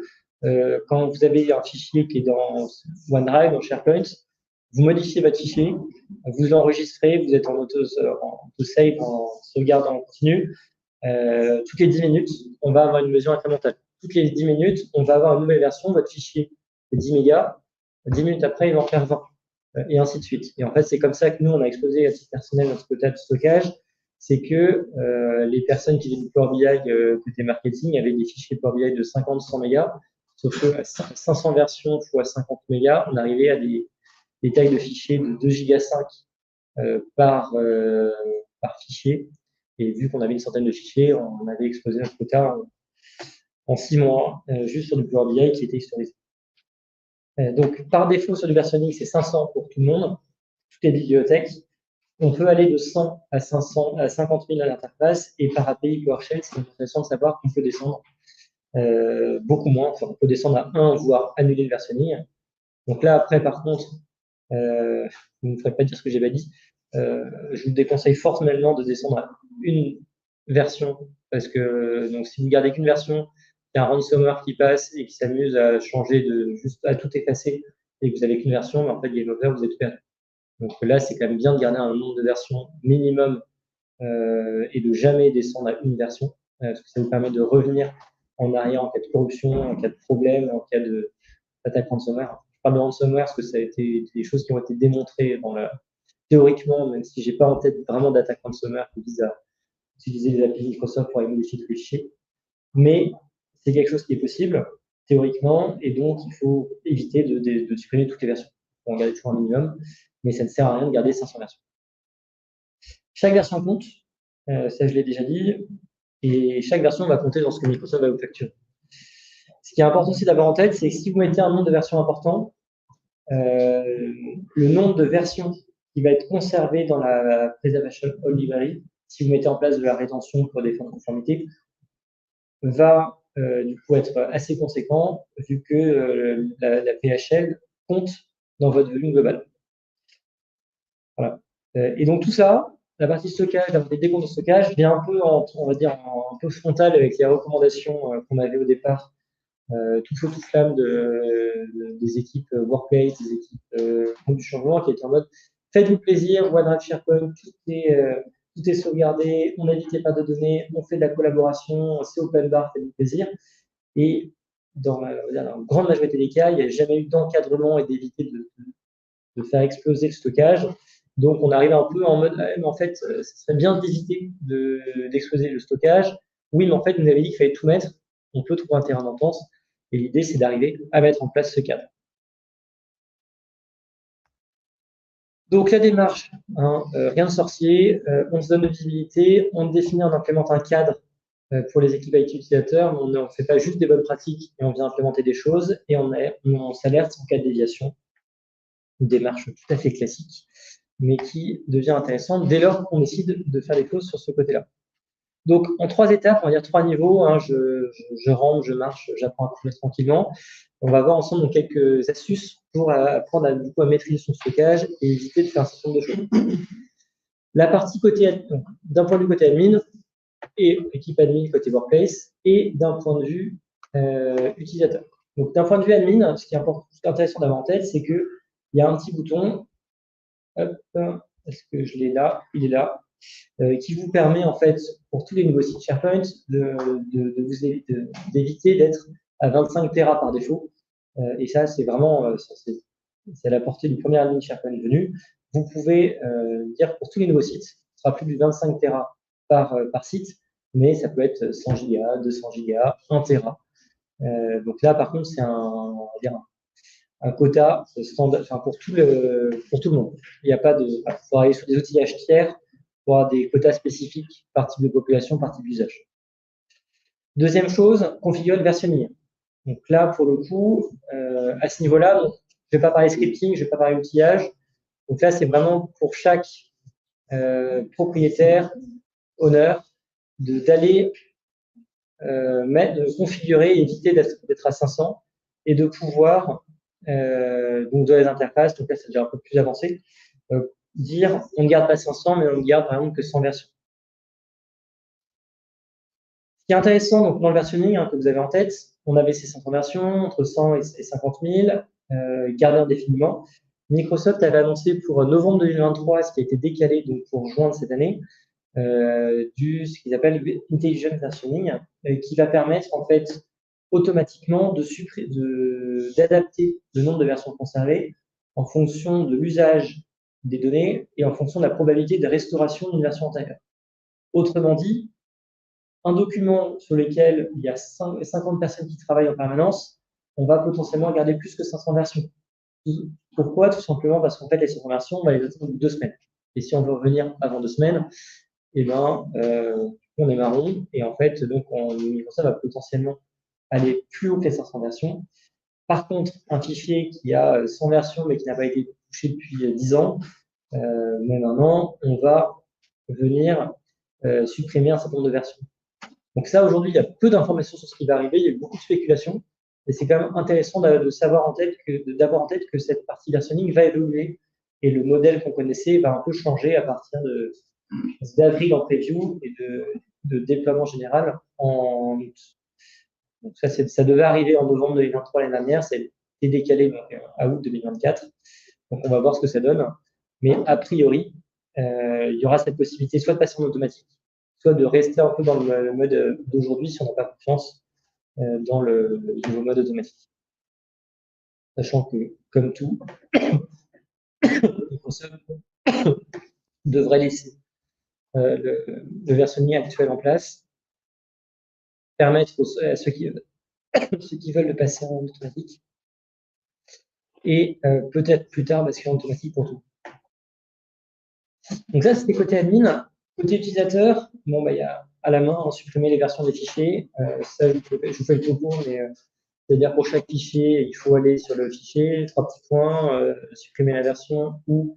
quand vous avez un fichier qui est dans OneDrive, dans SharePoint, vous modifiez votre fichier, vous l'enregistrez, vous êtes en auto-save, en sauvegarde en continu. Toutes les 10 minutes, on va avoir une mesure incrémentale. Toutes les 10 minutes, on va avoir une nouvelle version. Votre fichier est 10 mégas. 10 minutes après, il va en faire 20. Et ainsi de suite. Et en fait, c'est comme ça que nous, on a explosé à titre personnel notre quota de stockage. C'est que les personnes qui faisaient du Power BI côté marketing avaient des fichiers Power BI de 50-100 mégas. Sauf que à 500 versions fois 50 mégas, on arrivait à des tailles de fichiers de 2 gigas 5 par fichier. Et vu qu'on avait une centaine de fichiers, on avait explosé notre quota en 6 mois, juste sur du Power BI qui était historisé. Donc, par défaut, sur du versionning, c'est 500 pour tout le monde, toutes les bibliothèques. On peut aller de 100 à 500, à 50 000 à l'interface, et par API PowerShell, c'est intéressant de savoir qu'on peut descendre beaucoup moins. Enfin, on peut descendre à 1, voire annuler le versionning. Donc là, après, par contre, vous ne me ferez pas dire ce que j'ai pas dit. Je vous déconseille formellement de descendre à une version, parce que donc, si vous gardez qu'une version, il y a un ransomware qui passe et qui s'amuse à changer juste à tout effacer, et que vous n'avez qu'une version, mais en fait, game over, vous êtes perdu. Donc là, c'est quand même bien de garder un nombre de versions minimum et de jamais descendre à une version, parce que ça vous permet de revenir en arrière en cas de corruption, en cas de problème, en cas d'attaque ransomware. Je parle de ransomware parce que ça a été des choses qui ont été démontrées théoriquement, même si j'ai pas en tête vraiment d'attaque ransomware qui vise à utiliser les API Microsoft pour aller modifier tous les fichiers. Mais c'est quelque chose qui est possible, théoriquement, et donc il faut éviter de supprimer toutes les versions. On garde toujours un minimum, mais ça ne sert à rien de garder 500 versions. Chaque version compte, ça je l'ai déjà dit, et chaque version va compter dans ce que Microsoft va vous facturer. Ce qui est important aussi d'avoir en tête, c'est que si vous mettez un nombre de versions important, le nombre de versions qui va être conservé dans la Preservation All Library, si vous mettez en place de la rétention pour des fins de conformité, va du coup être assez conséquent vu que la PHL compte dans votre volume global. Voilà. Et donc tout ça, la partie stockage, la partie décompte de stockage, vient un peu, on va dire, un peu frontal avec les recommandations qu'on avait au départ, tout feu tout flamme des équipes Workplace, des équipes du changement, qui étaient en mode faites-vous plaisir, OneDrive, SharePoint, tout est sauvegardé, on évite les pertes de données, on fait de la collaboration, c'est open bar, faites-vous plaisir. Et dans la grande majorité des cas, il n'y a jamais eu d'encadrement et d'éviter de faire exploser le stockage. Donc, on arrive un peu en mode, en fait, ce serait bien d'éviter d'exploser le stockage. Oui, mais en fait, vous avez dit qu'il fallait tout mettre. On peut trouver un terrain d'entente. Et l'idée, c'est d'arriver à mettre en place ce cadre. Donc, la démarche, rien de sorcier. On se donne de visibilité. On définit, on implémente un cadre pour les équipes IT utilisateurs. Mais on ne fait pas juste des bonnes pratiques et on vient implémenter des choses. Et on s'alerte en cas de déviation. Une démarche tout à fait classique, mais qui devient intéressante dès lors qu'on décide de faire des choses sur ce côté-là. Donc, en 3 étapes, on va dire 3 niveaux, je rentre, je marche, j'apprends à courir tranquillement. On va voir ensemble donc, quelques astuces pour apprendre à maîtriser son stockage et éviter de faire un certain nombre de choses. La partie d'un point de vue côté admin, et équipe admin côté workplace, et d'un point de vue utilisateur. Donc, d'un point de vue admin, ce qui est intéressant d'avoir en tête, c'est qu'il y a un petit bouton, est-ce que je l'ai là? Il est là. Qui vous permet, en fait, pour tous les nouveaux sites SharePoint, d'éviter d'être à 25 Tera par défaut. Et ça, c'est vraiment c'est à la portée du premier admin SharePoint venu. Vous pouvez dire pour tous les nouveaux sites, ce sera plus de 25 Tera par site, mais ça peut être 100 Go, 200 Go, 1 Tera. Donc là, par contre, c'est un quota standard, pour tout le monde. Il n'y a pas il faut aller sur des outillages tiers pour avoir des quotas spécifiques par type de population, par type d'usage. Deuxième chose, configurer le versionning. Donc là, pour le coup, à ce niveau-là, je ne vais pas parler scripting, je ne vais pas parler outillage. Donc là, c'est vraiment pour chaque propriétaire, owner, d'aller de configurer, éviter d'être à 500 et de pouvoir, donc de les interfaces, donc là c'est déjà un peu plus avancé, dire on ne garde pas 500 mais on ne garde vraiment que 100 versions. Ce qui est intéressant donc, dans le versionning que vous avez en tête, on avait ces 500 versions, entre 100 et 50 000, gardées indéfiniment. Microsoft avait annoncé pour novembre 2023, ce qui a été décalé donc, pour juin de cette année, ce qu'ils appellent Intelligent Versioning, qui va permettre en fait automatiquement d'adapter le nombre de versions conservées en fonction de l'usage des données et en fonction de la probabilité de restauration d'une version antérieure. Autrement dit, un document sur lequel il y a 50 personnes qui travaillent en permanence, on va potentiellement garder plus que 500 versions. Pourquoi? Tout simplement parce qu'en fait, les 500 versions, on va les attendre 2 semaines. Et si on veut revenir avant 2 semaines, eh ben, on est marron. Et en fait, donc, Microsoft va potentiellement aller plus haut que les 500 versions. Par contre, un fichier qui a 100 versions, mais qui n'a pas été touché depuis 10 ans, même un an, on va venir supprimer un certain nombre de versions. Donc ça, aujourd'hui, il y a peu d'informations sur ce qui va arriver, il y a beaucoup de spéculations, et c'est quand même intéressant d'avoir en tête que cette partie versionning va évoluer, et le modèle qu'on connaissait va un peu changer à partir d'avril en preview et de déploiement général en août. Donc ça devait arriver en novembre 2023 l'année dernière, ça a été décalé à août 2024, donc on va voir ce que ça donne, mais a priori, il y aura cette possibilité soit de passer en automatique, soit de rester un peu dans le mode d'aujourd'hui si on n'a pas confiance dans le nouveau mode automatique. Sachant que, comme tout, Microsoft devrait laisser le versionning actuel en place, permettre à ceux qui veulent le passer en automatique, et peut-être plus tard basculer en automatique pour tout. Donc ça, c'était côté admin. Côté utilisateur, bon, il y a à la main supprimer les versions des fichiers. Ça, je vous fais le topo, mais c'est-à-dire pour chaque fichier, il faut aller sur le fichier, 3 petits points, supprimer la version ou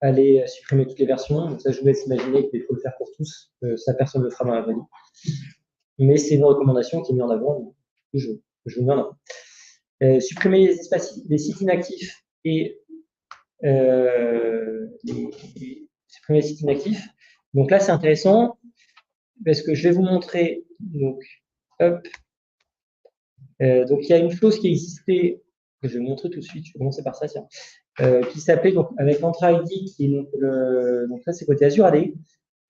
aller supprimer toutes les versions. Donc ça, je vous laisse imaginer qu'il faut le faire pour tous. Ça, personne ne le fera dans la vraie vie. Mais c'est une recommandation qui est mise en avant. Donc, je vous mets en avant. Supprimer les sites inactifs et supprimer les sites inactifs. Donc là, c'est intéressant parce que je vais vous montrer. Donc, hop. Donc, il y a une chose qui existait, que je vais vous montrer tout de suite. Je vais commencer par ça, tiens, qui s'appelait donc avec Entra ID, qui est donc là, c'est côté Azure AD.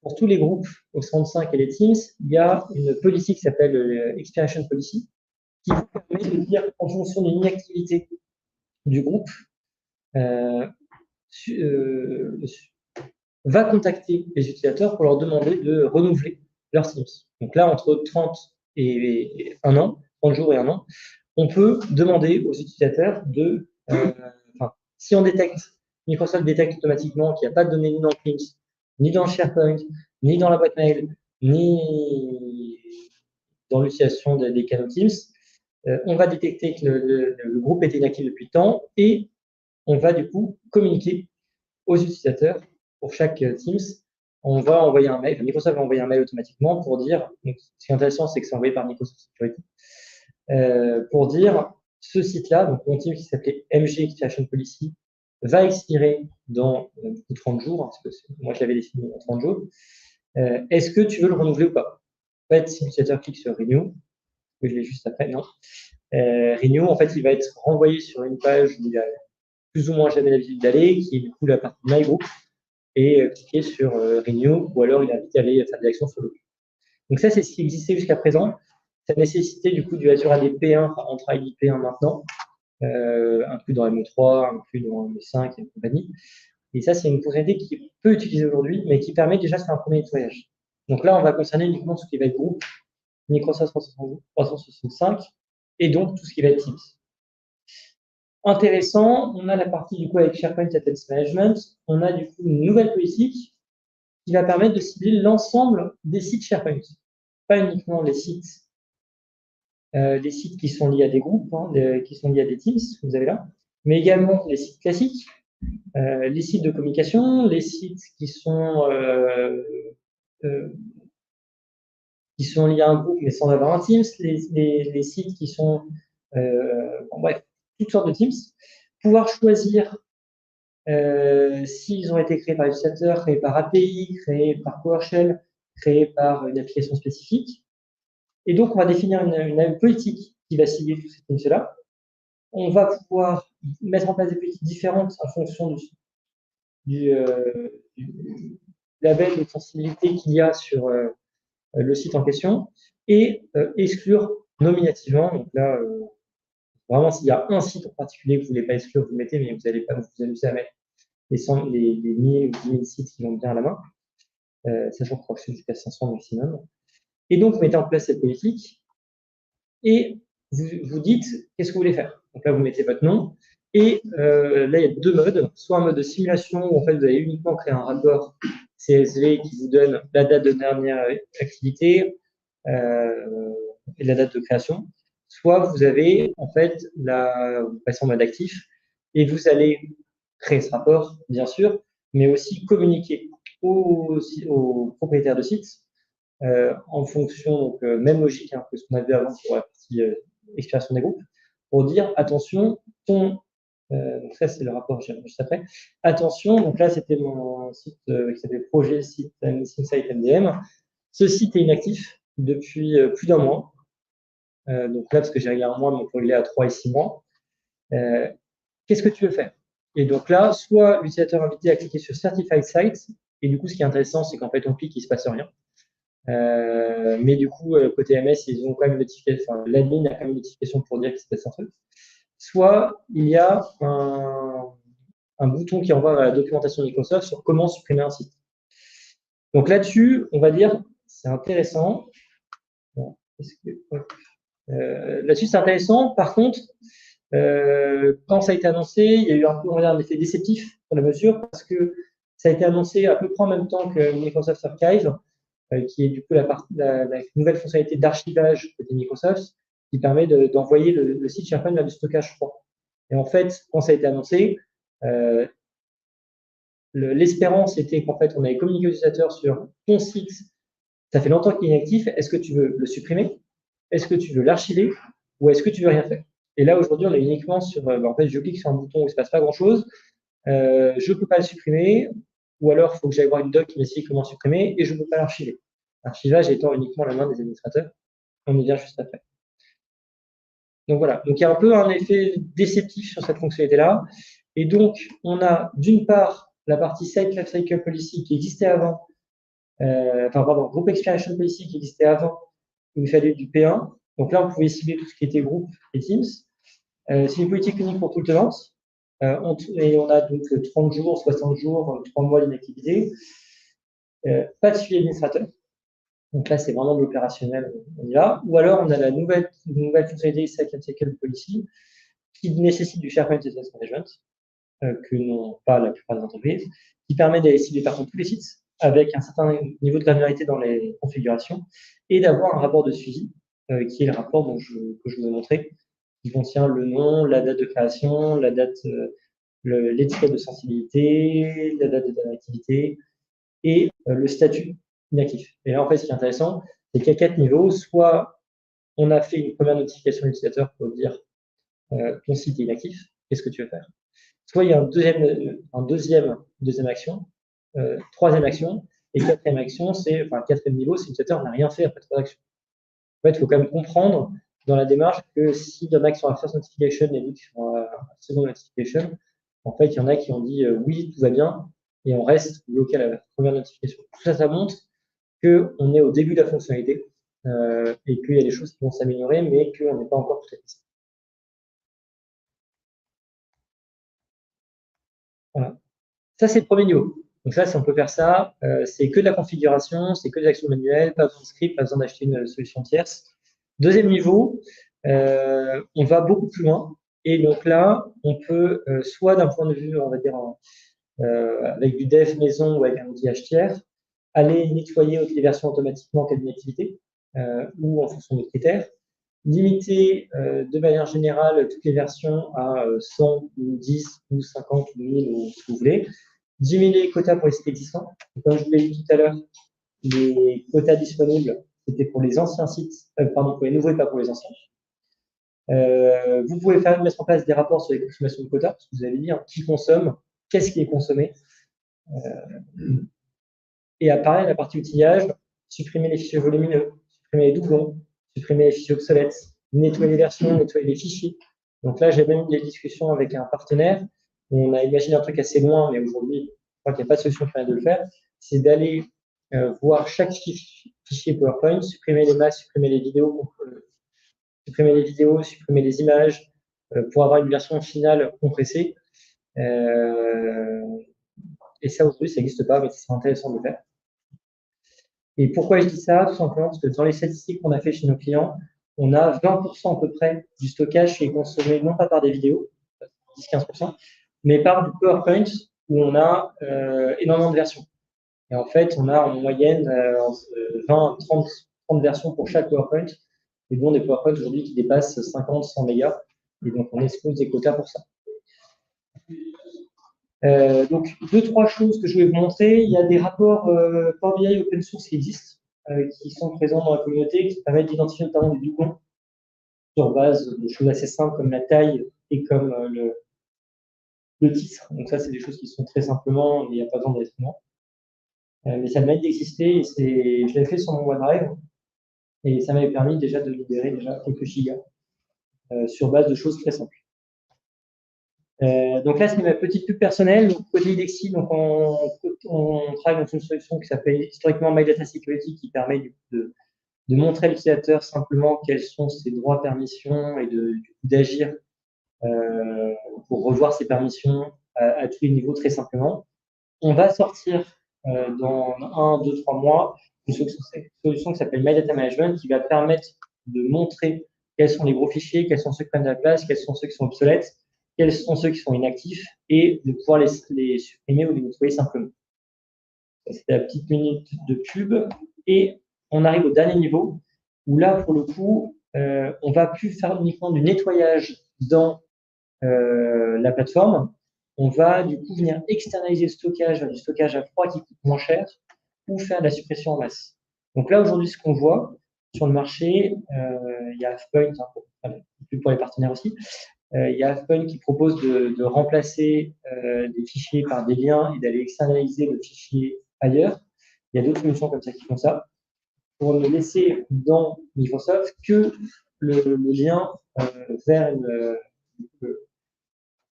Pour tous les groupes au 35 et les Teams, il y a une policy qui s'appelle Expiration Policy, qui vous permet de dire en fonction d'une inactivité du groupe, va contacter les utilisateurs pour leur demander de renouveler leur Teams. Donc là, entre 30 et 1 an, 30 jours et 1 an, on peut demander aux utilisateurs si on détecte, Microsoft détecte automatiquement qu'il n'y a pas de données ni dans Teams, ni dans SharePoint, ni dans la boîte mail, ni dans l'utilisation des canaux Teams, on va détecter que le groupe était inactif depuis le temps et on va du coup communiquer aux utilisateurs pour chaque Teams. On va envoyer un mail, Microsoft va envoyer un mail automatiquement pour dire, donc, ce qui est intéressant, c'est que c'est envoyé par Microsoft Security, pour dire ce site-là, donc mon Teams qui s'appelait MG Expiration Policy, va expirer dans 30 jours, parce que moi je l'avais défini en 30 jours. Est-ce que tu veux le renouveler ou pas? En fait, si l'utilisateur clique sur Renew, que je l'ai juste après, non. Renew, en fait, il va être renvoyé sur une page où il a plus ou moins jamais l'habitude d'aller, qui est du coup la partie My Group, et cliquer sur Renew, ou alors il a invité à aller faire des actions sur le. Donc ça, c'est ce qui existait jusqu'à présent. Ça nécessitait du coup du Azure AD P1, Entra ID P1 maintenant, inclus dans ME3, inclus dans ME5 et compagnie. Et ça, c'est une fonctionnalité qui est peu utilisée aujourd'hui, mais qui permet déjà de faire un premier nettoyage. Donc là, on va concerner uniquement tout ce qui va être groupe, Microsoft 365, et donc tout ce qui va être Teams. Intéressant, on a la partie du coup avec SharePoint Attendance Management, on a du coup une nouvelle politique qui va permettre de cibler l'ensemble des sites SharePoint. Pas uniquement les sites qui sont liés à des groupes, qui sont liés à des Teams, que vous avez là, mais également les sites classiques, Les sites de communication, les sites qui sont liés à un groupe mais sans avoir un Teams, les sites qui sont, bon, bref, toutes sortes de Teams. Pouvoir choisir s'ils ont été créés par l'utilisateur, créés par API, créés par PowerShell, créés par une application spécifique. Et donc, on va définir une politique qui va cibler tous ces Teams-là. On va pouvoir mettre en place des politiques différentes en fonction du label de sensibilité qu'il y a sur le site en question et exclure nominativement. Donc là, vraiment, s'il y a un site en particulier que vous ne voulez pas exclure, vous le mettez, mais vous n'allez pas vous amuser à mettre les 1000 ou 10 000 sites qui vont bien à la main, sachant que je crois que c'est jusqu'à 500 maximum. Et donc, vous mettez en place cette politique et vous dites qu'est-ce que vous voulez faire. Donc là, vous mettez votre nom. Et là, il y a deux modes. Soit un mode de simulation où en fait, vous allez uniquement créer un rapport CSV qui vous donne la date de dernière activité et la date de création. Soit vous avez en fait vous passez en mode actif et vous allez créer ce rapport, bien sûr, mais aussi communiquer aux propriétaires de sites en fonction, donc même logique que ce qu'on avait avant pour la partie expiration des groupes, pour dire attention, donc ça c'est le rapport juste après. Attention, donc là c'était mon site qui s'appelait projet site Missing Site MDM. Ce site est inactif depuis plus d'un mois. Donc là, parce que j'ai regardé un mois, mais on peut régler à 3 et 6 mois. Qu'est-ce que tu veux faire? Et donc là, soit l'utilisateur invité à cliquer sur Certified Site, et du coup, ce qui est intéressant, c'est qu'en fait, on clique, il ne se passe rien. Mais du coup, côté MS, ils ont quand même une notification, enfin, l'admin a quand même une notification pour dire qu'il se passe un truc. Soit il y a un bouton qui envoie à la documentation de Microsoft sur comment supprimer un site. Donc là-dessus, on va dire, c'est intéressant. Bon, là-dessus, c'est intéressant. Par contre, quand ça a été annoncé, il y a eu un peu un effet déceptif pour la mesure parce que ça a été annoncé à peu près en même temps que Microsoft Archive, qui est du coup la nouvelle fonctionnalité d'archivage côté Microsoft qui permet d'envoyer le site SharePoint vers du stockage froid. Et en fait, quand ça a été annoncé, l'espérance était qu'en fait, on avait communiqué aux utilisateurs sur ton site, ça fait longtemps qu'il est inactif, est-ce que tu veux le supprimer? Est-ce que tu veux l'archiver? Ou est-ce que tu veux rien faire? Et là, aujourd'hui, on est uniquement sur, en fait, je clique sur un bouton où il ne se passe pas grand-chose, je ne peux pas le supprimer, ou alors il faut que j'aille voir une doc qui m'explique comment supprimer, et je ne peux pas l'archiver. L'archivage étant uniquement la main des administrateurs. On y vient juste après. Donc voilà, donc il y a un peu un effet déceptif sur cette fonctionnalité-là. Et donc, on a d'une part la partie Site Lifecycle Policy qui existait avant, Group Expiration Policy qui existait avant, où il fallait du P1. Donc là, on pouvait cibler tout ce qui était groupe et Teams. C'est une politique unique pour tout le tenant. Et on a donc 30 jours, 60 jours, 3 mois d'inactivité. Pas de suivi administrateur. Donc là, c'est vraiment de l'opérationnel, on y va. Ou alors, on a la nouvelle fonctionnalité Site Lifecycle Policy qui nécessite du SharePoint Business Management, que n'ont pas la plupart des entreprises, qui permet d'aller cibler par contre tous les sites avec un certain niveau de granularité dans les configurations et d'avoir un rapport de suivi qui est le rapport que je vous ai montré, qui contient le nom, la date de création, la date, l'étiquette de sensibilité, la date de dernière activité et le statut inactif. Et là, en fait, ce qui est intéressant, c'est qu'il y a 4 niveaux. Soit on a fait une première notification à l'utilisateur pour dire ton site est inactif, qu'est-ce que tu veux faire? Soit il y a une deuxième action, troisième action, et quatrième action, quatrième niveau, c'est l'utilisateur n'a rien fait après 3 actions. En fait, il faut quand même comprendre dans la démarche que s'il y en a qui sont à la first notification et d'autres qui sont à la second notification, en fait, il y en a qui ont dit oui, tout va bien, et on reste bloqué à la première notification. Tout ça, ça montre qu'on est au début de la fonctionnalité et qu'il y a des choses qui vont s'améliorer, mais qu'on n'est pas encore tout à fait. Voilà. Ça, c'est le premier niveau. Donc ça, si on peut faire ça, c'est que de la configuration, c'est que des actions manuelles, pas besoin de script, pas besoin d'acheter une solution tierce. Deuxième niveau, on va beaucoup plus loin. Et donc là, on peut, soit d'un point de vue, on va dire, avec du dev maison ou avec un outillage tiers, aller nettoyer les versions automatiquement en cas d'inactivité ou en fonction des critères. Limiter de manière générale toutes les versions à 100 ou 10 ou 50 ou 1000 ou ce que vous voulez. Diminuer les quotas pour les sites existants. Comme je vous l'ai dit tout à l'heure, les quotas disponibles, c'était pour les anciens sites, pardon, pour les nouveaux et pas pour les anciens. Vous pouvez mettre en place des rapports sur les consommations de quotas, parce que vous allez dire qui consomme, qu'est-ce qui est consommé. Et pareil, la partie outillage, supprimer les fichiers volumineux, supprimer les doublons, supprimer les fichiers obsolètes, nettoyer les versions, nettoyer les fichiers. Donc là, j'ai même eu des discussions avec un partenaire où on a imaginé un truc assez loin, mais aujourd'hui, je crois qu'il n'y a pas de solution qui permet de le faire. C'est d'aller voir chaque fichier PowerPoint, supprimer les masques, supprimer les vidéos, supprimer les images pour avoir une version finale compressée. Et ça, aujourd'hui, ça n'existe pas, mais c'est intéressant de le faire. Et pourquoi je dis ça? Tout simplement parce que dans les statistiques qu'on a fait chez nos clients, on a 20% à peu près du stockage qui est consommé non pas par des vidéos, 10-15%, mais par du PowerPoint où on a énormément de versions. Et en fait, on a en moyenne 20 30 versions pour chaque PowerPoint. Et dont des PowerPoints aujourd'hui qui dépassent 50-100 mégas. Et donc, on expose des quotas pour ça. Donc, 2-3 choses que je vais vous montrer. Il y a des rapports Power BI open source qui existent, qui sont présents dans la communauté, qui permettent d'identifier notamment des doublons sur base de choses assez simples comme la taille et comme le titre. Donc ça, c'est des choses qui sont très simplement, il n'y a pas besoin d'être loin. Mais ça mérite d'exister et je l'ai fait sur mon OneDrive et ça m'avait permis déjà de libérer quelques gigas sur base de choses très simples. Donc là, c'est ma petite pub personnelle. Donc, côté IDEXI, donc on travaille dans une solution qui s'appelle historiquement My Data Security qui permet de montrer à l'utilisateur simplement quels sont ses droits, permissions et d'agir pour revoir ses permissions à tous les niveaux très simplement. On va sortir dans 1, 2, 3 mois une solution qui s'appelle My Data Management qui va permettre de montrer quels sont les gros fichiers, quels sont ceux qui prennent de la place, quels sont ceux qui sont obsolètes, quels sont ceux qui sont inactifs et de pouvoir les supprimer ou les nettoyer simplement. C'était la petite minute de pub. Et on arrive au dernier niveau où là, pour le coup, on va plus faire uniquement du nettoyage dans la plateforme. On va du coup venir externaliser le stockage, du stockage à froid qui coûte moins cher ou faire de la suppression en masse. Donc là, aujourd'hui, ce qu'on voit sur le marché, il y a Halfpoint, plus pour les partenaires aussi, il y a Halfpoint qui propose de remplacer des fichiers par des liens et d'aller externaliser le fichier ailleurs. Il y a d'autres solutions comme ça qui font ça. Pour ne laisser dans Microsoft que le lien vers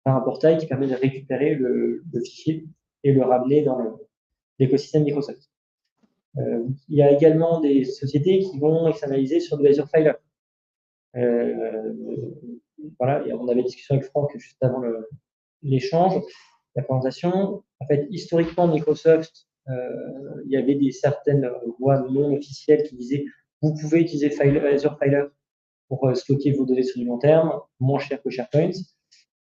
un portail qui permet de récupérer le fichier et le ramener dans l'écosystème Microsoft. Il y a également des sociétés qui vont externaliser sur de l'Azure Filer. Voilà, et on avait discussion avec Franck juste avant l'échange, la présentation. En fait, historiquement, Microsoft, il y avait certaines voies non officielles qui disaient vous pouvez utiliser Azure Filer pour stocker vos données sur du long terme, moins cher que SharePoint,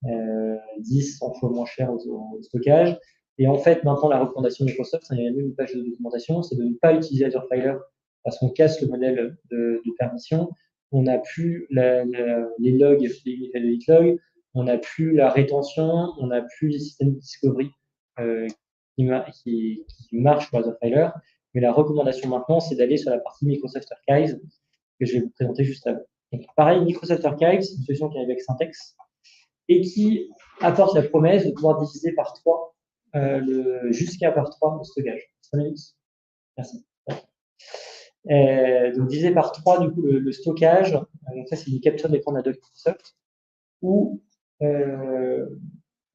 100 fois moins cher au stockage. Et en fait, maintenant, la recommandation de Microsoft, il y a même une page de documentation, c'est de ne pas utiliser Azure Filer parce qu'on casse le modèle de permission. On n'a plus les logs, les logs, on n'a plus la rétention, on n'a plus les systèmes de discovery qui marchent sur Azure Filer. Mais la recommandation maintenant, c'est d'aller sur la partie Microsoft Archives que je vais vous présenter juste avant. Donc, pareil, Microsoft Archives, c'est une solution qui arrive avec Syntex et qui apporte la promesse de pouvoir diviser par 3 jusqu'à par 3 le stockage. 5 minutes. Merci. Donc, diviser par 3 du coup le stockage. Donc ça, c'est une capture d'écran d'Adobe Microsoft où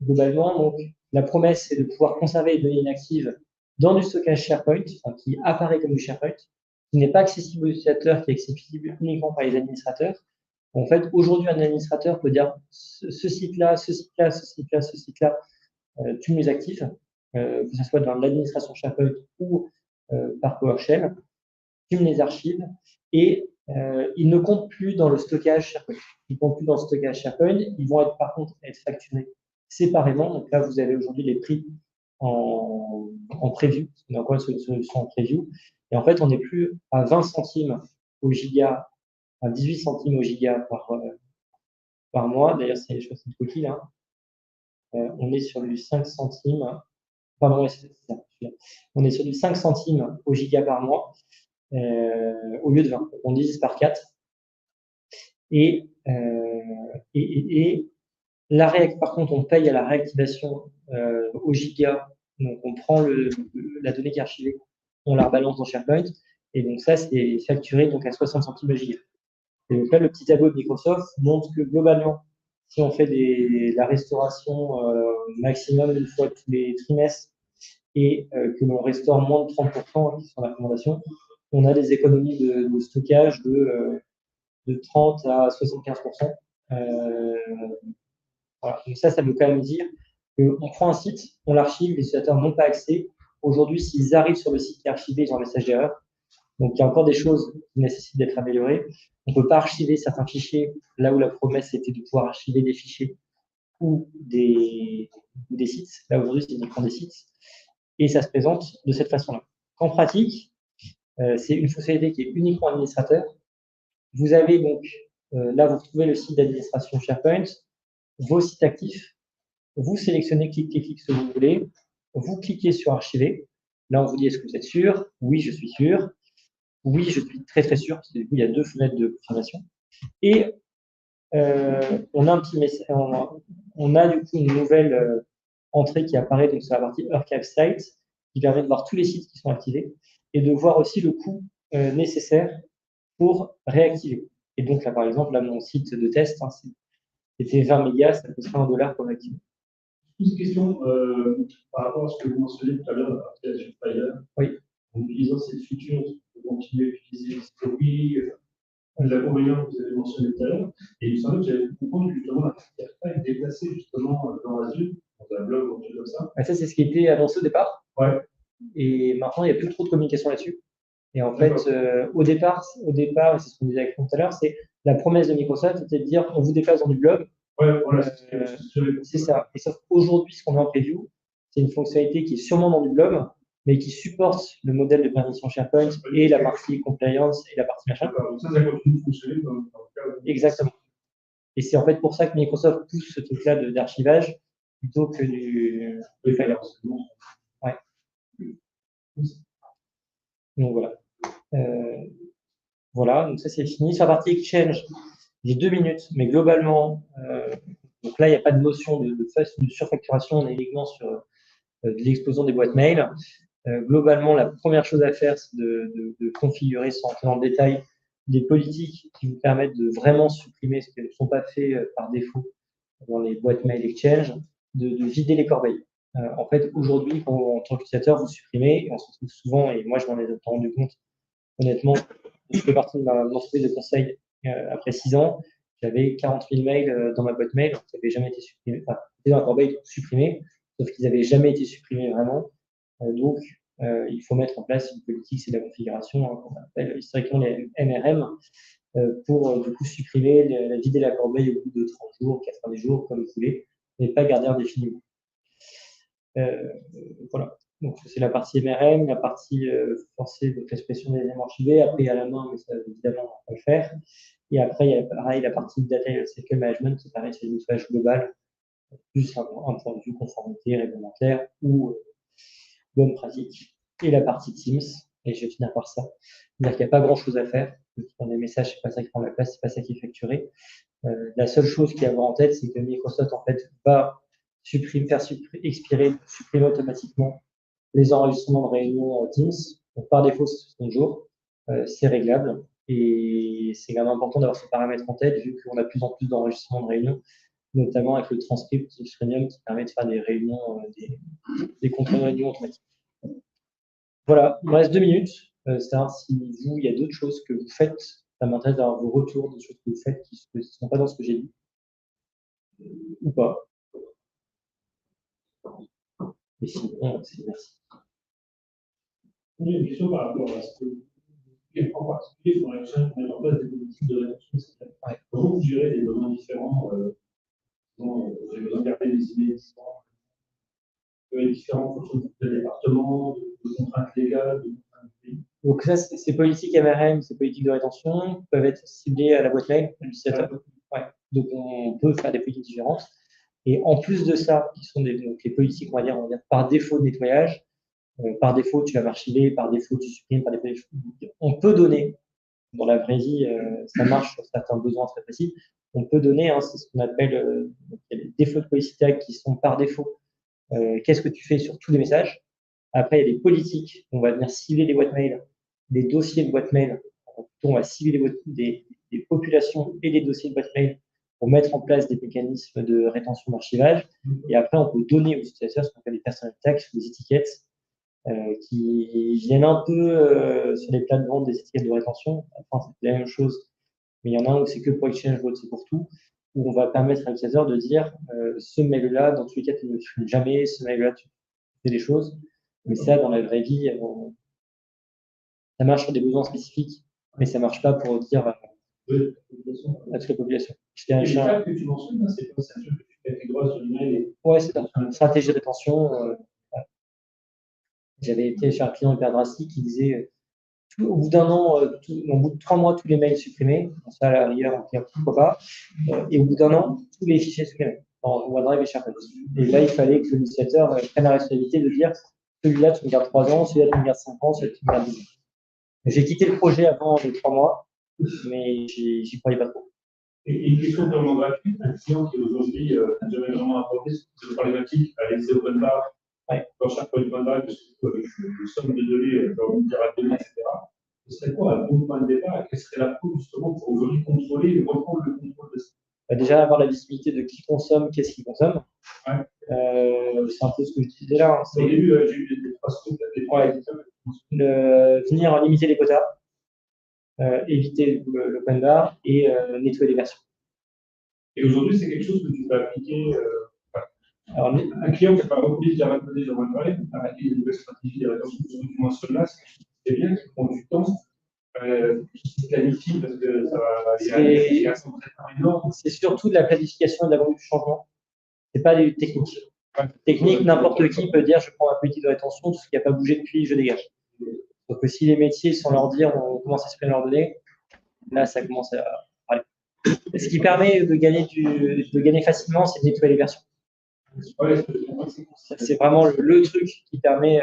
globalement, donc, la promesse, c'est de pouvoir conserver les données inactives dans du stockage SharePoint, enfin, qui apparaît comme du SharePoint, qui n'est pas accessible aux utilisateurs, qui est accessible uniquement par les administrateurs. En fait, aujourd'hui, un administrateur peut dire ce site-là, ce site-là, ce site-là, ce site-là, tu me les actives, que ce soit dans l'administration SharePoint ou par PowerShell, tu me les archives et ils ne comptent plus dans le stockage SharePoint. Ils ne comptent plus dans le stockage SharePoint. Ils vont par contre être facturés séparément. Donc là, vous avez aujourd'hui les prix en preview. On a encore une solution en preview. Et en fait, on n'est plus à 20 centimes au giga à 18 centimes au giga par mois. D'ailleurs, je crois que c'est une coquille là. On est sur du 5 centimes. Pardon, ouais, c'est ça. On est sur du 5 centimes au giga par mois au lieu de 20. On divise par 4. Et par contre, on paye à la réactivation au giga. Donc, on prend la donnée qui est archivée, on la rebalance dans SharePoint. Et donc, ça, c'est facturé donc, à 60 centimes le giga. Et donc là, le petit tableau de Microsoft montre que globalement, si on fait la restauration maximum une fois tous les trimestres et que l'on restaure moins de 30% qui sont la recommandation, on a des économies de stockage de 30 à 75%. Voilà. Donc ça veut quand même dire qu'on prend un site, on l'archive, les utilisateurs n'ont pas accès. Aujourd'hui, s'ils arrivent sur le site qui est archivé, ils ont un message d'erreur. Donc, il y a encore des choses qui nécessitent d'être améliorées. On ne peut pas archiver certains fichiers là où la promesse était de pouvoir archiver des fichiers ou des sites. Là, aujourd'hui, c'est uniquement des sites. Et ça se présente de cette façon-là. En pratique, c'est une fonctionnalité qui est uniquement administrateur. Vous avez donc, là, vous retrouvez le site d'administration SharePoint, vos sites actifs. Vous sélectionnez clic ce que vous voulez. Vous cliquez sur archiver. Là, on vous dit est-ce que vous êtes sûr? Oui, je suis sûr. Oui, je suis très très sûr, parce que du coup, il y a 2 fenêtres de confirmation. Et on a un petit message, on a du coup une nouvelle entrée qui apparaît donc, sur la partie Archive Site, qui permet de voir tous les sites qui sont activés et de voir aussi le coût nécessaire pour réactiver. Et donc là, par exemple, là, mon site de test, hein, c'était 20 mégas, ça coûterait $1 pour réactiver. Une question par rapport à ce que vous mentionniez tout à l'heure, la partie Azure Fire. Oui. En utilisant cette feature, on peut continuer à utiliser l'historique, l'inconvénient que vous avez mentionné tout à l'heure. Et il me semblait que j'avais pu comprendre justement la partie archive déplacée justement dans Azure, dans un blog ou un truc comme ça. Ça, c'est ce qui était annoncé au départ. Ouais. Et maintenant, il n'y a plus trop de communication là-dessus. Et en fait, au départ, c'est ce qu'on disait avec tout à l'heure, c'est la promesse de Microsoft, c'était de dire on vous déplace dans du blog. Ouais, voilà, c'est ça. Et sauf qu'aujourd'hui, ce qu'on a en preview, c'est une fonctionnalité qui est sûrement dans du blog, mais qui supporte le modèle de permission SharePoint et la partie compliance et la partie machin. Donc ça continue de fonctionner dans le cas. Exactement. Et c'est en fait pour ça que Microsoft pousse ce truc-là d'archivage plutôt que du file. Ouais. Donc voilà. Voilà, donc ça c'est fini. Sur la partie Exchange, j'ai 2 minutes, mais globalement, donc là, il n'y a pas de notion de surfacturation, on est uniquement sur de l'explosion des boîtes mail. Globalement, la première chose à faire, c'est de configurer, sans entrer dans le détail, des politiques qui vous permettent de vraiment supprimer ce qui ne sont pas faits par défaut dans les boîtes mail Exchange, de vider les corbeilles. En fait, aujourd'hui, en tant qu'utilisateur, vous supprimez, et on se retrouve souvent, et moi je m'en ai rendu compte, honnêtement, je fais partie de mon entreprise de conseil après 6 ans, j'avais 40 000 mails dans ma boîte mail qui n'avaient jamais été supprimés, enfin, dans la corbeille supprimés, sauf qu'ils n'avaient jamais été supprimés vraiment. Donc, il faut mettre en place une politique, c'est de la configuration, hein, qu'on appelle historiquement les MRM, pour du coup supprimer, vider la corbeille au bout de 30 jours, 90 jours, comme vous voulez, et pas garder indéfiniment. Voilà. Donc, c'est la partie MRM, la partie forcée de l'expression des éléments archivés, après à la main, mais ça, évidemment, on va le faire. Et après, il y a pareil, la partie Data Lifecycle Management, qui paraît c'est une nettoyage global, plus un point de vue conformité réglementaire ou bonne pratique. Et la partie Teams, et je vais finir par ça. C'est-à-dire qu'il n'y a pas grand-chose à faire. Dans les messages, c'est pas ça qui prend la place, c'est pas ça qui est facturé. La seule chose qu'il y a à avoir en tête, c'est que Microsoft, en fait, va supprimer automatiquement les enregistrements de réunions Teams. Donc, par défaut, c'est 60 jours. C'est réglable. Et c'est quand même important d'avoir ce paramètre en tête, vu qu'on a de plus en plus d'enregistrements de réunions, notamment avec le transcript Premium qui permet de faire des réunions, des comptes de réunion automatiques. Voilà, il me reste 2 minutes. C'est-à-dire si vous, il y a d'autres choses que vous faites, ça m'intéresse d'avoir vos retours des choses que vous faites qui ne sont pas dans ce que j'ai dit. Ou pas. Et sinon, c'est merci. Une question par rapport à ce que, en particulier, pour Exchange, on met en place des politiques de réduction. Comment vous gérez des besoins différents vous avez besoin de garder des idées différentes en fonction du département, de contraintes légales, de contraintes pays. Donc ça, ces politiques MRM, ces politiques de rétention peuvent être ciblées à la boîte mail de l'utilisateur. Ouais. Donc on peut faire des politiques différentes. Et en plus de ça, qui sont donc les politiques, on va dire par défaut de nettoyage, par défaut tu vas archiver, par défaut tu supprimes, par défaut on peut donner, dans la vraie vie, ça marche sur certains besoins très précis, on peut donner, hein, c'est ce qu'on appelle les défauts de policy tag qui sont par défaut. Qu'est-ce que tu fais sur tous les messages? Après, il y a des politiques, on va venir cibler les boîtes mail, des dossiers de boîte mail. On va cibler des populations et des dossiers de boîte mail pour mettre en place des mécanismes de rétention d'archivage. Et après, on peut donner aux utilisateurs ce qu'on appelle des personnel tags, des étiquettes qui viennent un peu sur les plates-bandes des étiquettes de rétention. Enfin, c'est la même chose, mais il y en a un où c'est que pour Exchange, l'autre c'est pour tout, où on va permettre à l'utilisateur de dire ce mail-là, dans tous les cas, tu ne le supprimes jamais, ce mail-là, tu fais des choses. Mais ça, dans la vraie vie, ça marche sur des besoins spécifiques, mais ça ne marche pas pour dire à toute la population. Et les cas que tu mentionnes, c'est pas ça que tu fais tes droits sur l'email. Ouais, c'est ça. Stratégie de rétention. J'avais été chez un client hyper drastique qui disait au bout d'un an, au bout de 3 mois, tous les mails supprimés. Ça, à la rigueur, pourquoi pas. Et au bout d'un an, tous les fichiers supprimés dans OneDrive et SharePoint. Et là, il fallait que l'utilisateur prenne la responsabilité de dire celui-là, tu me gardes 3 ans, celui-là, tu me gardes 5 ans, celui-là, tu me gardes 10 ans. J'ai quitté le projet avant les 3 mois, mais j'y croyais pas trop. Et une question purement gratuite, un client qui aujourd'hui n'a jamais vraiment abordé cette problématique à laisser open bar, dans chaque point de OneDrive, nous sommes de données dans une pyramide, etc. Ce serait quoi un bon point de départ et quelle serait l'approche justement pour aujourd'hui contrôler et reprendre le contrôle de ça? Déjà, avoir la visibilité de qui consomme, qu'est-ce qu'il consomme. Ouais. C'est un peu ce que je disais là. Au début, j'ai eu des phrases venir limiter les quotas, éviter l'open bar et nettoyer les versions. Et aujourd'hui, c'est quelque chose que tu peux appliquer. Alors, un client qui n'a pas repris le Java codé dans OneDrive, avec une nouvelle stratégie de rétention sur ce que tu mentionnes là, c'est bien, qui prend du temps, qui se planifie parce que ça va. Il y a un traitement énorme. C'est surtout de la planification et de la conduite du changement. Ce n'est pas des techniques. Technique, n'importe qui peut dire je prends ma politique de rétention, tout ce qui n'a pas bougé depuis, je dégage. Donc, si les métiers, sans leur dire, on commence à supprimer leurs données, là, ça commence à parler. Ce qui permet de gagner facilement, c'est de nettoyer les versions. C'est vraiment le truc qui permet.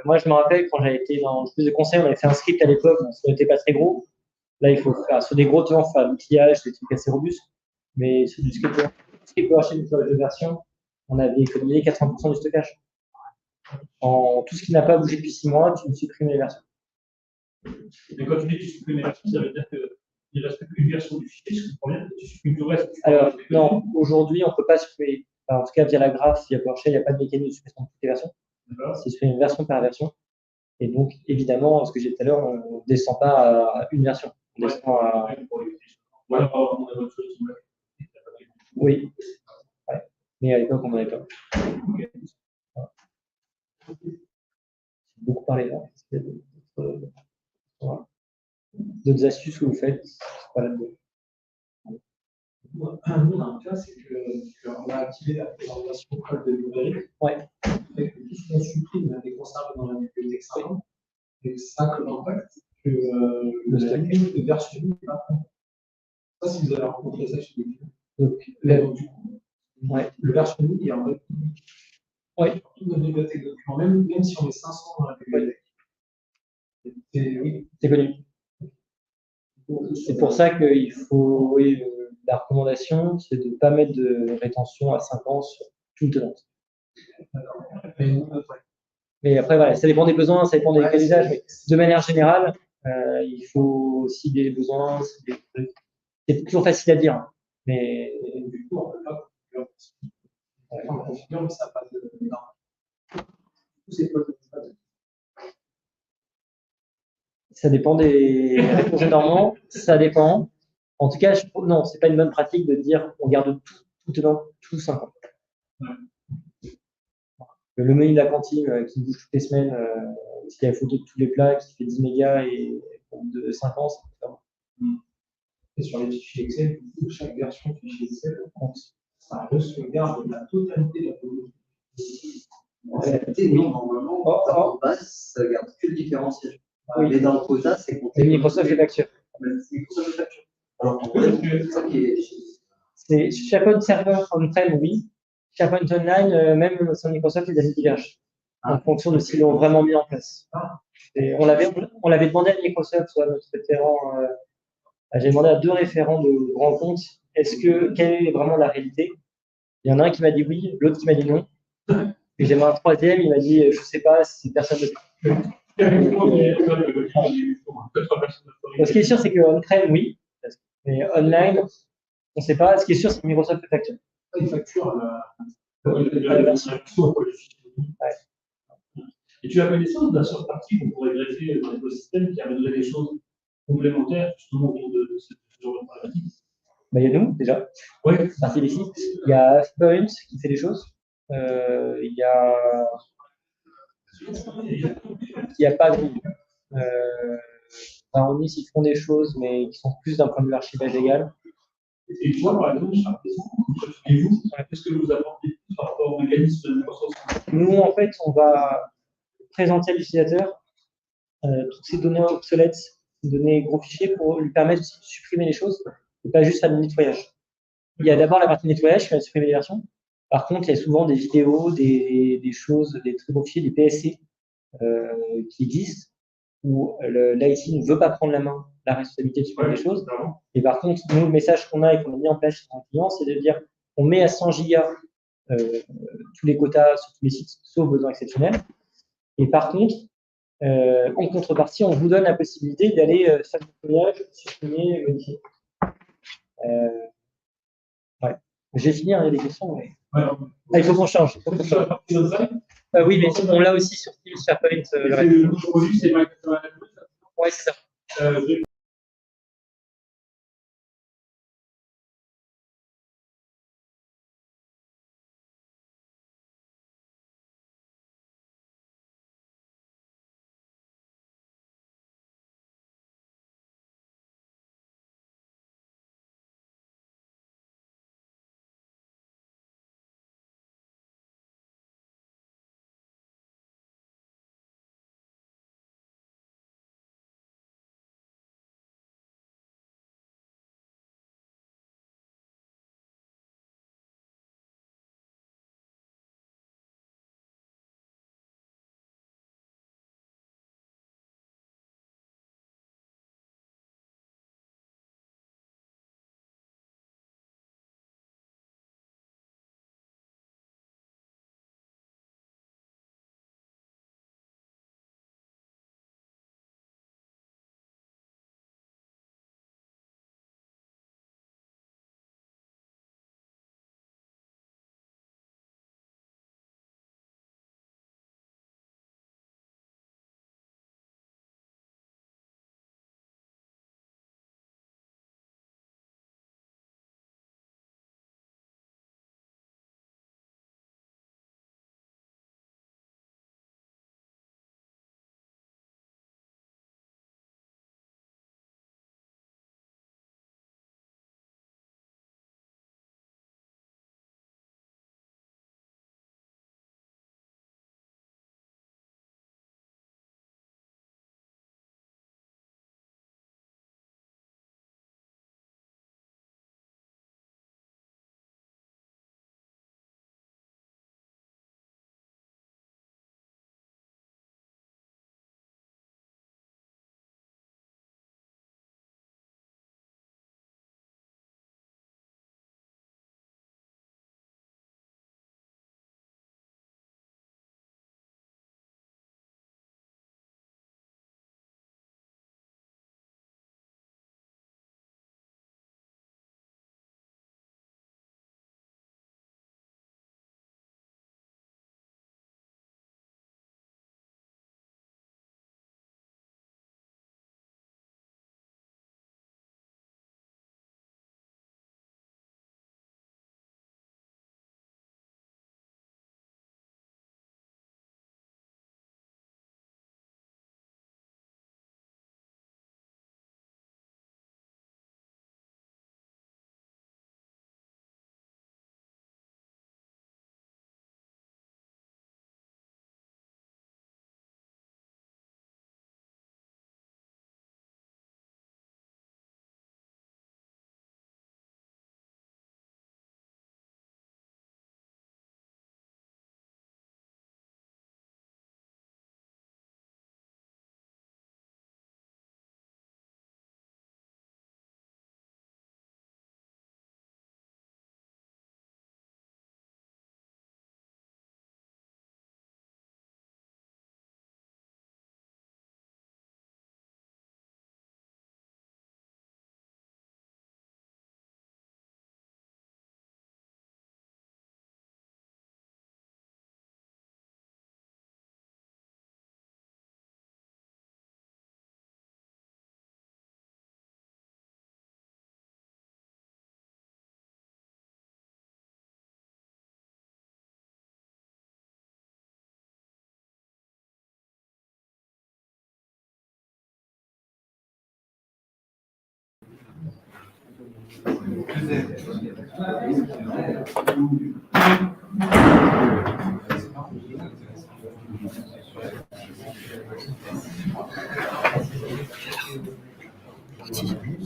Moi, je me rappelle quand j'avais été dans le plus de conseils, on avait fait un script à l'époque, ça n'était pas très gros. Là, il faut faire sur des gros temps, faire l'outillage, des trucs assez robustes. Mais sur du script PowerShell de version, on avait économisé 80% du stockage. En tout ce qui n'a pas bougé depuis 6 mois, tu supprimes les versions. Mais quand tu dis que tu supprimes les versions, ça veut dire qu'il ne reste qu'une version du fichier, je comprends bien, tu supprimes tout le reste. Alors, non, aujourd'hui, on ne peut pas supprimer. En tout cas, via la graphe, via PowerShell, il n'y a pas de mécanisme de suppression de toutes les versions. C'est supprimé version par version. Et donc, évidemment, ce que j'ai dit tout à l'heure, on ne descend pas à une version. On descend à. Oui. Ouais. Mais à l'époque, on n'en avait pas. J'ai beaucoup parlé là. D'autres astuces que vous faites, c'est pas là-dedans. Nous, on a un cas, c'est qu'on a activé la présentation code de numérique. Ouais. Avec tout ce qu'on supprime des conserves dans la bibliothèque externe. Et ça a comme impact que le stacking de version n'est pas prêt. Ça, si vous avez rencontré ça chez les clients. Donc, du coup, le version est en vrai public. Oui. Toute notre bibliothèque de documents, même si on est 500 dans la bibliothèque. C'est connu. C'est pour ça qu'il faut. La recommandation, c'est de ne pas mettre de rétention à 5 ans sur tout le tenant. Mais après, voilà, ça dépend des besoins, ça dépend des cas d'usage. Mais de manière générale, il faut cibler les besoins. C'est toujours facile à dire. Hein, mais du coup, on ne peut pas configurer, mais ça n'a pas de. Ça dépend des réponses énormément. Ça dépend. En tout cas, non, c'est pas une bonne pratique de dire on garde tout tenant, tout 5 ans. Le menu de la cantine qui bouge toutes les semaines, s'il y a la photo de tous les plats, qui fait 10 mégas et de 5 ans, c'est pas bon. Et sur les fichiers Excel, chaque version de fichier Excel, ça sauvegarde la totalité de la politique. Oui, normalement, en base, ça garde que le différentiel. Oui. Mais dans le quota, c'est compté. Et Microsoft les facture. Microsoft les facture. Alors, en vrai, c'est ça qui est. C'est SharePoint Server on-prem, oui. SharePoint Online, même sur Microsoft, les avis divergent. En fonction de s'ils l'ont vraiment mis en place. Et on l'avait demandé à Microsoft, soit notre référent, j'ai demandé à 2 référents de grands comptes, quelle est vraiment la réalité? Il y en a un qui m'a dit oui, l'autre qui m'a dit non. Et j'ai un troisième, il m'a dit je sais pas si personne ne ce qui est sûr, c'est que on-prem, oui. Mais online, on ne sait pas. Ce qui est sûr, c'est que Microsoft le facture. Il facture la version. Ouais. Et tu as connaissance d'un sur-partie qu'on pourrait greffer dans l'écosystème qui amènerait des choses complémentaires justement autour de ce genre de problématique? Il y a nous, déjà. Oui. Partie des sites. Il y a Point qui fait des choses. Il y a pas de. Brownies, ils font des choses, mais qui sont plus d'un point de vue archivage égal. Et toi, par exemple, et vous, qu'est-ce que vous apportez par rapport au mécanisme de Microsoft? Nous, en fait, on va présenter à l'utilisateur toutes ces données obsolètes, ces données gros fichiers pour lui permettre de supprimer les choses et pas juste faire du nettoyage. Il y a d'abord la partie nettoyage qui va supprimer les versions. Par contre, il y a souvent des vidéos, des choses, des très gros fichiers, des PSC qui existent où l'IT ne veut pas prendre la responsabilité de supprimer les choses. Et par contre, nous, le message qu'on a et qu'on a mis en place chez un client, c'est de dire on met à 100 gigas tous les quotas sur tous les sites, sauf besoin exceptionnel. Et par contre, en contrepartie, on vous donne la possibilité d'aller faire le nettoyage, supprimer, modifier. Ouais. J'ai fini, il y a des questions. Mais... il faut qu'on change. Oui, mais on l'a aussi sur Teams, SharePoint. Ouais, c'est ça.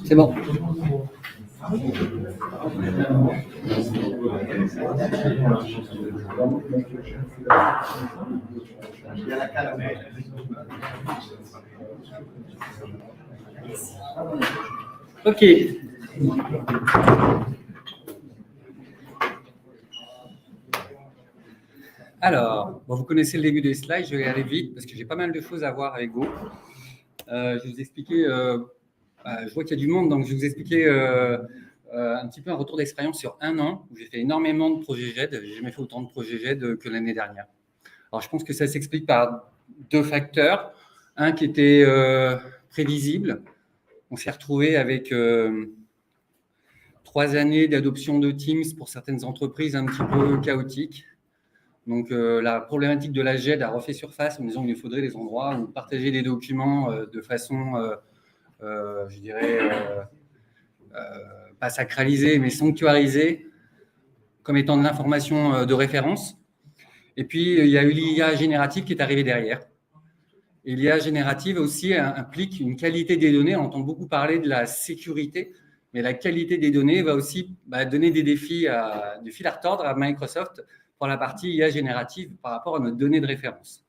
C'est bon. Ok. Alors, bon, vous connaissez le début des slides, je vais aller vite parce que j'ai pas mal de choses à voir avec vous. Je vais vous expliquer, je vois qu'il y a du monde, donc je vais vous expliquer un petit peu un retour d'expérience sur un an où j'ai fait énormément de projets GED. J'ai jamais fait autant de projets GED que l'année dernière. Alors, je pense que ça s'explique par deux facteurs. Un qui était prévisible. On s'est retrouvé avec 3 années d'adoption de Teams pour certaines entreprises un petit peu chaotiques. Donc, la problématique de la GED a refait surface en disant qu'il faudrait des endroits où partager des documents de façon, je dirais, pas sacralisée, mais sanctuarisée, comme étant de l'information de référence. Et puis, il y a eu l'IA générative qui est arrivée derrière. Et l'IA générative aussi implique une qualité des données. On entend beaucoup parler de la sécurité, mais la qualité des données va aussi donner des défis du fil à retordre à Microsoft pour la partie IA générative par rapport à notre donnée de référence.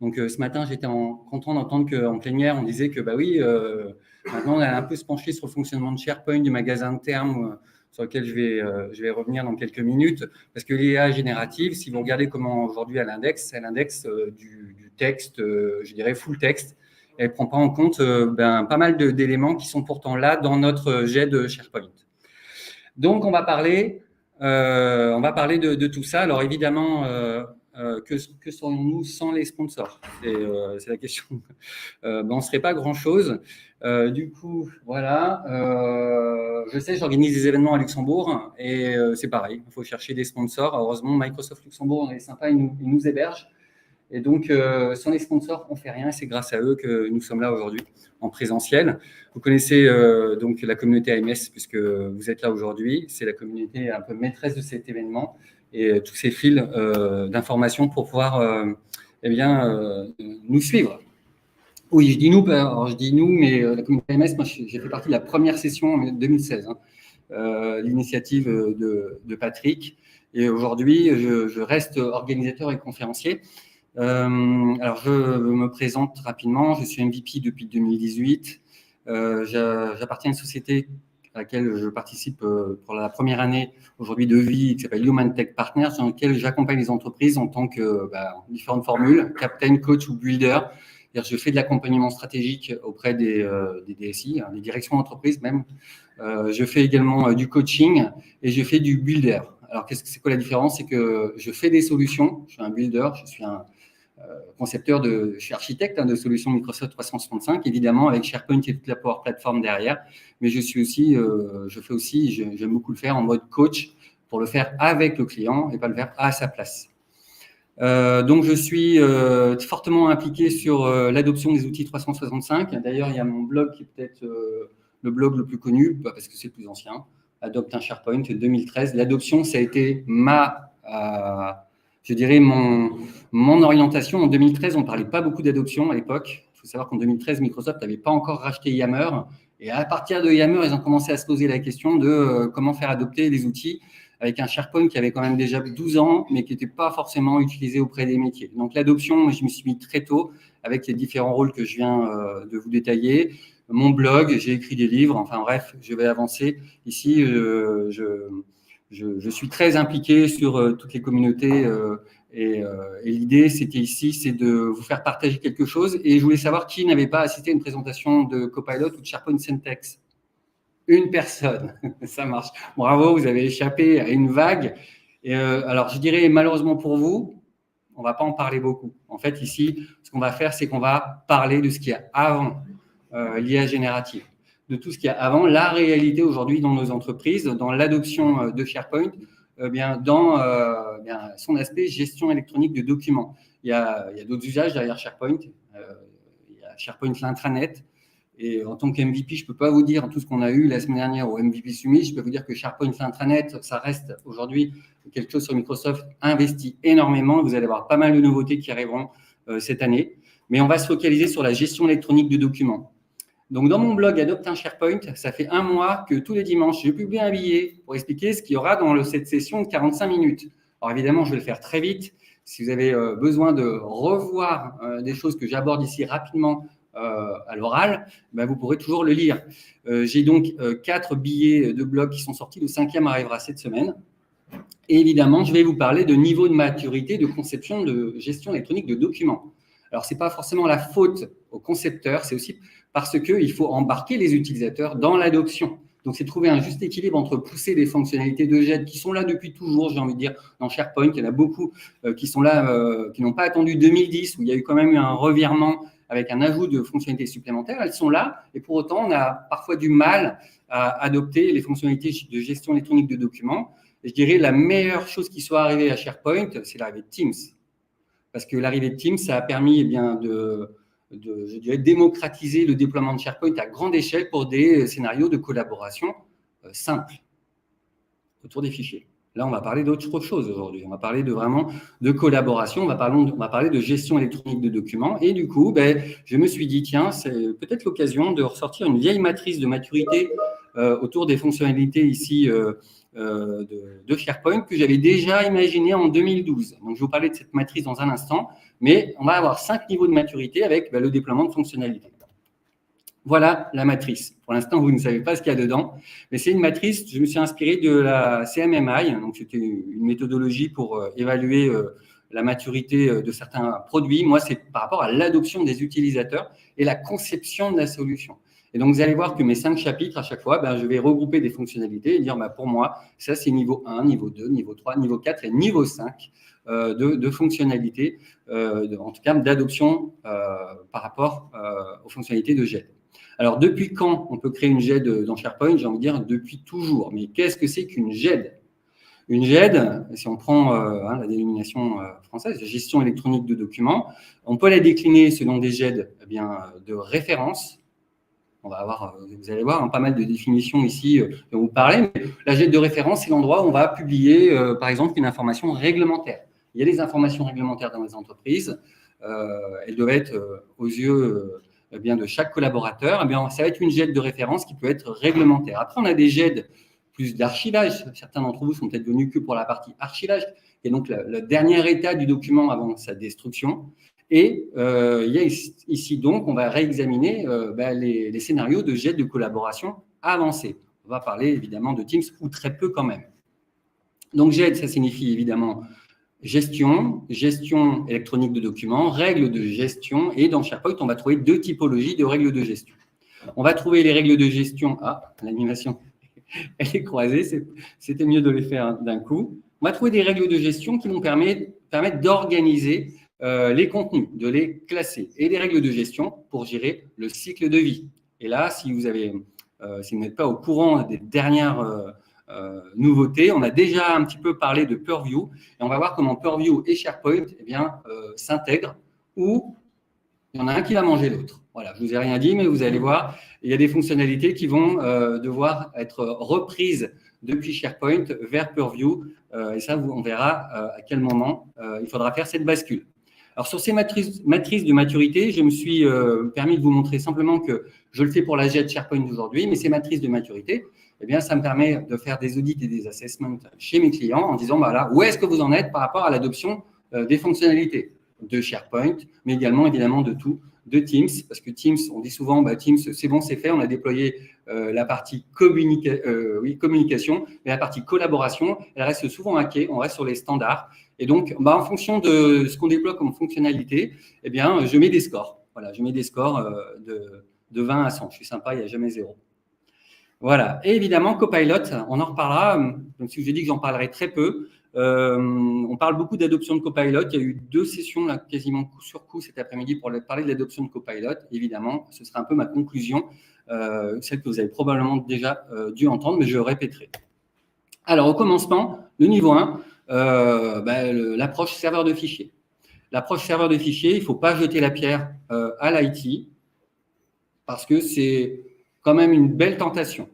Donc, ce matin, j'étais content d'entendre qu'en plénière, on disait que, maintenant, on a un peu se pencher sur le fonctionnement de SharePoint, du magasin de termes, sur lequel je vais revenir dans quelques minutes, parce que l'IA générative, si vous regardez comment aujourd'hui elle indexe du texte, je dirais full texte, elle ne prend pas en compte pas mal d'éléments qui sont pourtant là dans notre jet de SharePoint. Donc, on va parler de tout ça. Alors, évidemment, que serions-nous sans les sponsors? C'est la question. On ne serait pas grand-chose. Du coup, voilà. Je sais, j'organise des événements à Luxembourg et c'est pareil. Il faut chercher des sponsors. Heureusement, Microsoft Luxembourg, on est sympa, ils nous hébergent. Et donc, sans les sponsors, on ne fait rien. C'est grâce à eux que nous sommes là aujourd'hui en présentiel. Vous connaissez donc la communauté AMS puisque vous êtes là aujourd'hui. C'est la communauté un peu maîtresse de cet événement et tous ces fils d'informations pour pouvoir nous suivre. Oui, je dis nous, mais la communauté AMS, moi, j'ai fait partie de la première session en 2016, l'initiative de Patrick. Et aujourd'hui, je reste organisateur et conférencier. Alors, je me présente rapidement. Je suis MVP depuis 2018. J'appartiens à une société à laquelle je participe pour la première année aujourd'hui de vie, qui s'appelle Human Tech Partners, dans laquelle j'accompagne les entreprises en tant que différentes formules, captain, coach ou builder. Je fais de l'accompagnement stratégique auprès des DSI, des directions d'entreprise même. Je fais également du coaching et je fais du builder. Alors, c'est quoi la différence? C'est que je fais des solutions. Je suis un builder, je suis un concepteur je suis architecte de solutions Microsoft 365, évidemment, avec SharePoint et toute la Power Platform derrière. Mais j'aime beaucoup le faire en mode coach pour le faire avec le client et pas le faire à sa place. Donc, je suis fortement impliqué sur l'adoption des outils 365. D'ailleurs, il y a mon blog qui est peut-être le blog le plus connu, parce que c'est le plus ancien, Adopte un SharePoint 2013. L'adoption, ça a été je dirais mon orientation. En 2013, on ne parlait pas beaucoup d'adoption à l'époque. Il faut savoir qu'en 2013, Microsoft n'avait pas encore racheté Yammer. Et à partir de Yammer, ils ont commencé à se poser la question de comment faire adopter les outils avec un SharePoint qui avait quand même déjà 12 ans, mais qui n'était pas forcément utilisé auprès des métiers. Donc l'adoption, je me suis mis très tôt avec les différents rôles que je viens de vous détailler. Mon blog, j'ai écrit des livres, enfin bref, je vais avancer. Ici, je suis très impliqué sur toutes les communautés et l'idée, c'est de vous faire partager quelque chose. Et je voulais savoir qui n'avait pas assisté à une présentation de Copilot ou de SharePoint Syntex. Une personne, ça marche. Bravo, vous avez échappé à une vague. Et alors, je dirais malheureusement pour vous, on ne va pas en parler beaucoup. En fait, ici, ce qu'on va faire, c'est qu'on va parler de ce qu'il y a avant l'IA générative, de tout ce qu'il y a avant, la réalité aujourd'hui dans nos entreprises, dans l'adoption de SharePoint, dans son aspect gestion électronique de documents. Il y a d'autres usages derrière SharePoint. Il y a SharePoint l'intranet. Et en tant qu'MVP, je ne peux pas vous dire tout ce qu'on a eu la semaine dernière au MVP Summit. Je peux vous dire que SharePoint Intranet, ça reste aujourd'hui quelque chose sur Microsoft investi énormément. Vous allez avoir pas mal de nouveautés qui arriveront cette année. Mais on va se focaliser sur la gestion électronique de documents. Donc, dans mon blog Adopte un SharePoint, ça fait 1 mois que tous les dimanches, je publie un billet pour expliquer ce qu'il y aura dans cette session de 45 minutes. Alors, évidemment, je vais le faire très vite. Si vous avez besoin de revoir des choses que j'aborde ici rapidement à l'oral, ben, vous pourrez toujours le lire. J'ai donc 4 billets de blog qui sont sortis. Le 5e arrivera cette semaine. Et évidemment, je vais vous parler de niveau de maturité de conception de gestion électronique de documents. Alors, ce n'est pas forcément la faute au concepteur, c'est aussi parce qu'il faut embarquer les utilisateurs dans l'adoption. Donc, c'est trouver un juste équilibre entre pousser des fonctionnalités de GED qui sont là depuis toujours, j'ai envie de dire, dans SharePoint. Il y en a beaucoup qui sont là, qui n'ont pas attendu 2010, où il y a eu quand même eu un revirement avec un ajout de fonctionnalités supplémentaires. Elles sont là, et pour autant, on a parfois du mal à adopter les fonctionnalités de gestion électronique de documents. Et je dirais la meilleure chose qui soit arrivée à SharePoint, c'est l'arrivée de Teams. Parce que l'arrivée de Teams, ça a permis je dirais, démocratiser le déploiement de SharePoint à grande échelle pour des scénarios de collaboration simples autour des fichiers. Là, on va parler d'autre chose aujourd'hui. On va parler vraiment de collaboration, on va parler de gestion électronique de documents. Et du coup, je me suis dit, tiens, c'est peut-être l'occasion de ressortir une vieille matrice de maturité autour des fonctionnalités ici de SharePoint que j'avais déjà imaginé en 2012. Donc, je vais vous parler de cette matrice dans un instant, mais on va avoir 5 niveaux de maturité avec le déploiement de fonctionnalités. Voilà la matrice. Pour l'instant, vous ne savez pas ce qu'il y a dedans, mais c'est une matrice, je me suis inspiré de la CMMI, donc c'était une méthodologie pour évaluer la maturité de certains produits. Moi, c'est par rapport à l'adoption des utilisateurs et la conception de la solution. Et donc, vous allez voir que mes 5 chapitres, à chaque fois, je vais regrouper des fonctionnalités et dire, pour moi, ça, c'est niveau 1, niveau 2, niveau 3, niveau 4 et niveau 5 de fonctionnalités, en tout cas d'adoption par rapport aux fonctionnalités de GED. Alors, depuis quand on peut créer une GED dans SharePoint? J'ai envie de dire depuis toujours. Mais qu'est-ce que c'est qu'une GED? Une GED, si on prend la dénomination française, gestion électronique de documents, on peut la décliner selon des GED de référence. On va avoir, vous allez voir, pas mal de définitions ici dont vous parlez. Mais la GED de référence, c'est l'endroit où on va publier, par exemple, une information réglementaire. Il y a des informations réglementaires dans les entreprises. Elles doivent être aux yeux de chaque collaborateur. Ça va être une GED de référence qui peut être réglementaire. Après, on a des GED plus d'archivage. Certains d'entre vous sont peut-être venus que pour la partie archivage, qui est donc le dernier état du document avant sa destruction. Et il y a ici, donc, on va réexaminer les scénarios de GED de collaboration avancée. On va parler évidemment de Teams ou très peu quand même. Donc, GED, ça signifie évidemment gestion électronique de documents, règles de gestion. Et dans SharePoint, on va trouver 2 typologies de règles de gestion. On va trouver les règles de gestion. Ah, l'animation, elle est croisée. C'était mieux de les faire d'un coup. On va trouver des règles de gestion qui vont permettre d'organiser les contenus, de les classer, et des règles de gestion pour gérer le cycle de vie. Et là, si vous n'êtes pas au courant des dernières nouveautés, on a déjà un petit peu parlé de Purview, et on va voir comment Purview et SharePoint s'intègrent, ou il y en a un qui va manger l'autre. Voilà, je ne vous ai rien dit, mais vous allez voir, il y a des fonctionnalités qui vont devoir être reprises depuis SharePoint vers Purview, et ça, on verra à quel moment il faudra faire cette bascule. Alors, sur ces matrices de maturité, je me suis permis de vous montrer simplement que je le fais pour la GED SharePoint aujourd'hui, mais ces matrices de maturité, ça me permet de faire des audits et des assessments chez mes clients en disant, où est-ce que vous en êtes par rapport à l'adoption des fonctionnalités de SharePoint, mais également, évidemment, de Teams, parce que Teams, on dit souvent, Teams, c'est bon, c'est fait, on a déployé la partie communication, mais la partie collaboration, elle reste souvent hackée, on reste sur les standards. Et donc, en fonction de ce qu'on déploie comme fonctionnalité, je mets des scores. Voilà, je mets des scores de 20 à 100. Je suis sympa, il n'y a jamais 0. Voilà. Et évidemment, Copilot, on en reparlera, même si je dis que j'en parlerai très peu. On parle beaucoup d'adoption de Copilot. Il y a eu 2 sessions là, quasiment coup sur coup cet après-midi pour parler de l'adoption de Copilot. Évidemment, ce sera un peu ma conclusion, celle que vous avez probablement déjà dû entendre, mais je répéterai. Alors, au commencement, le niveau 1, l'approche serveur de fichiers. L'approche serveur de fichiers, il ne faut pas jeter la pierre à l'IT. parce que c'est quand même une belle tentation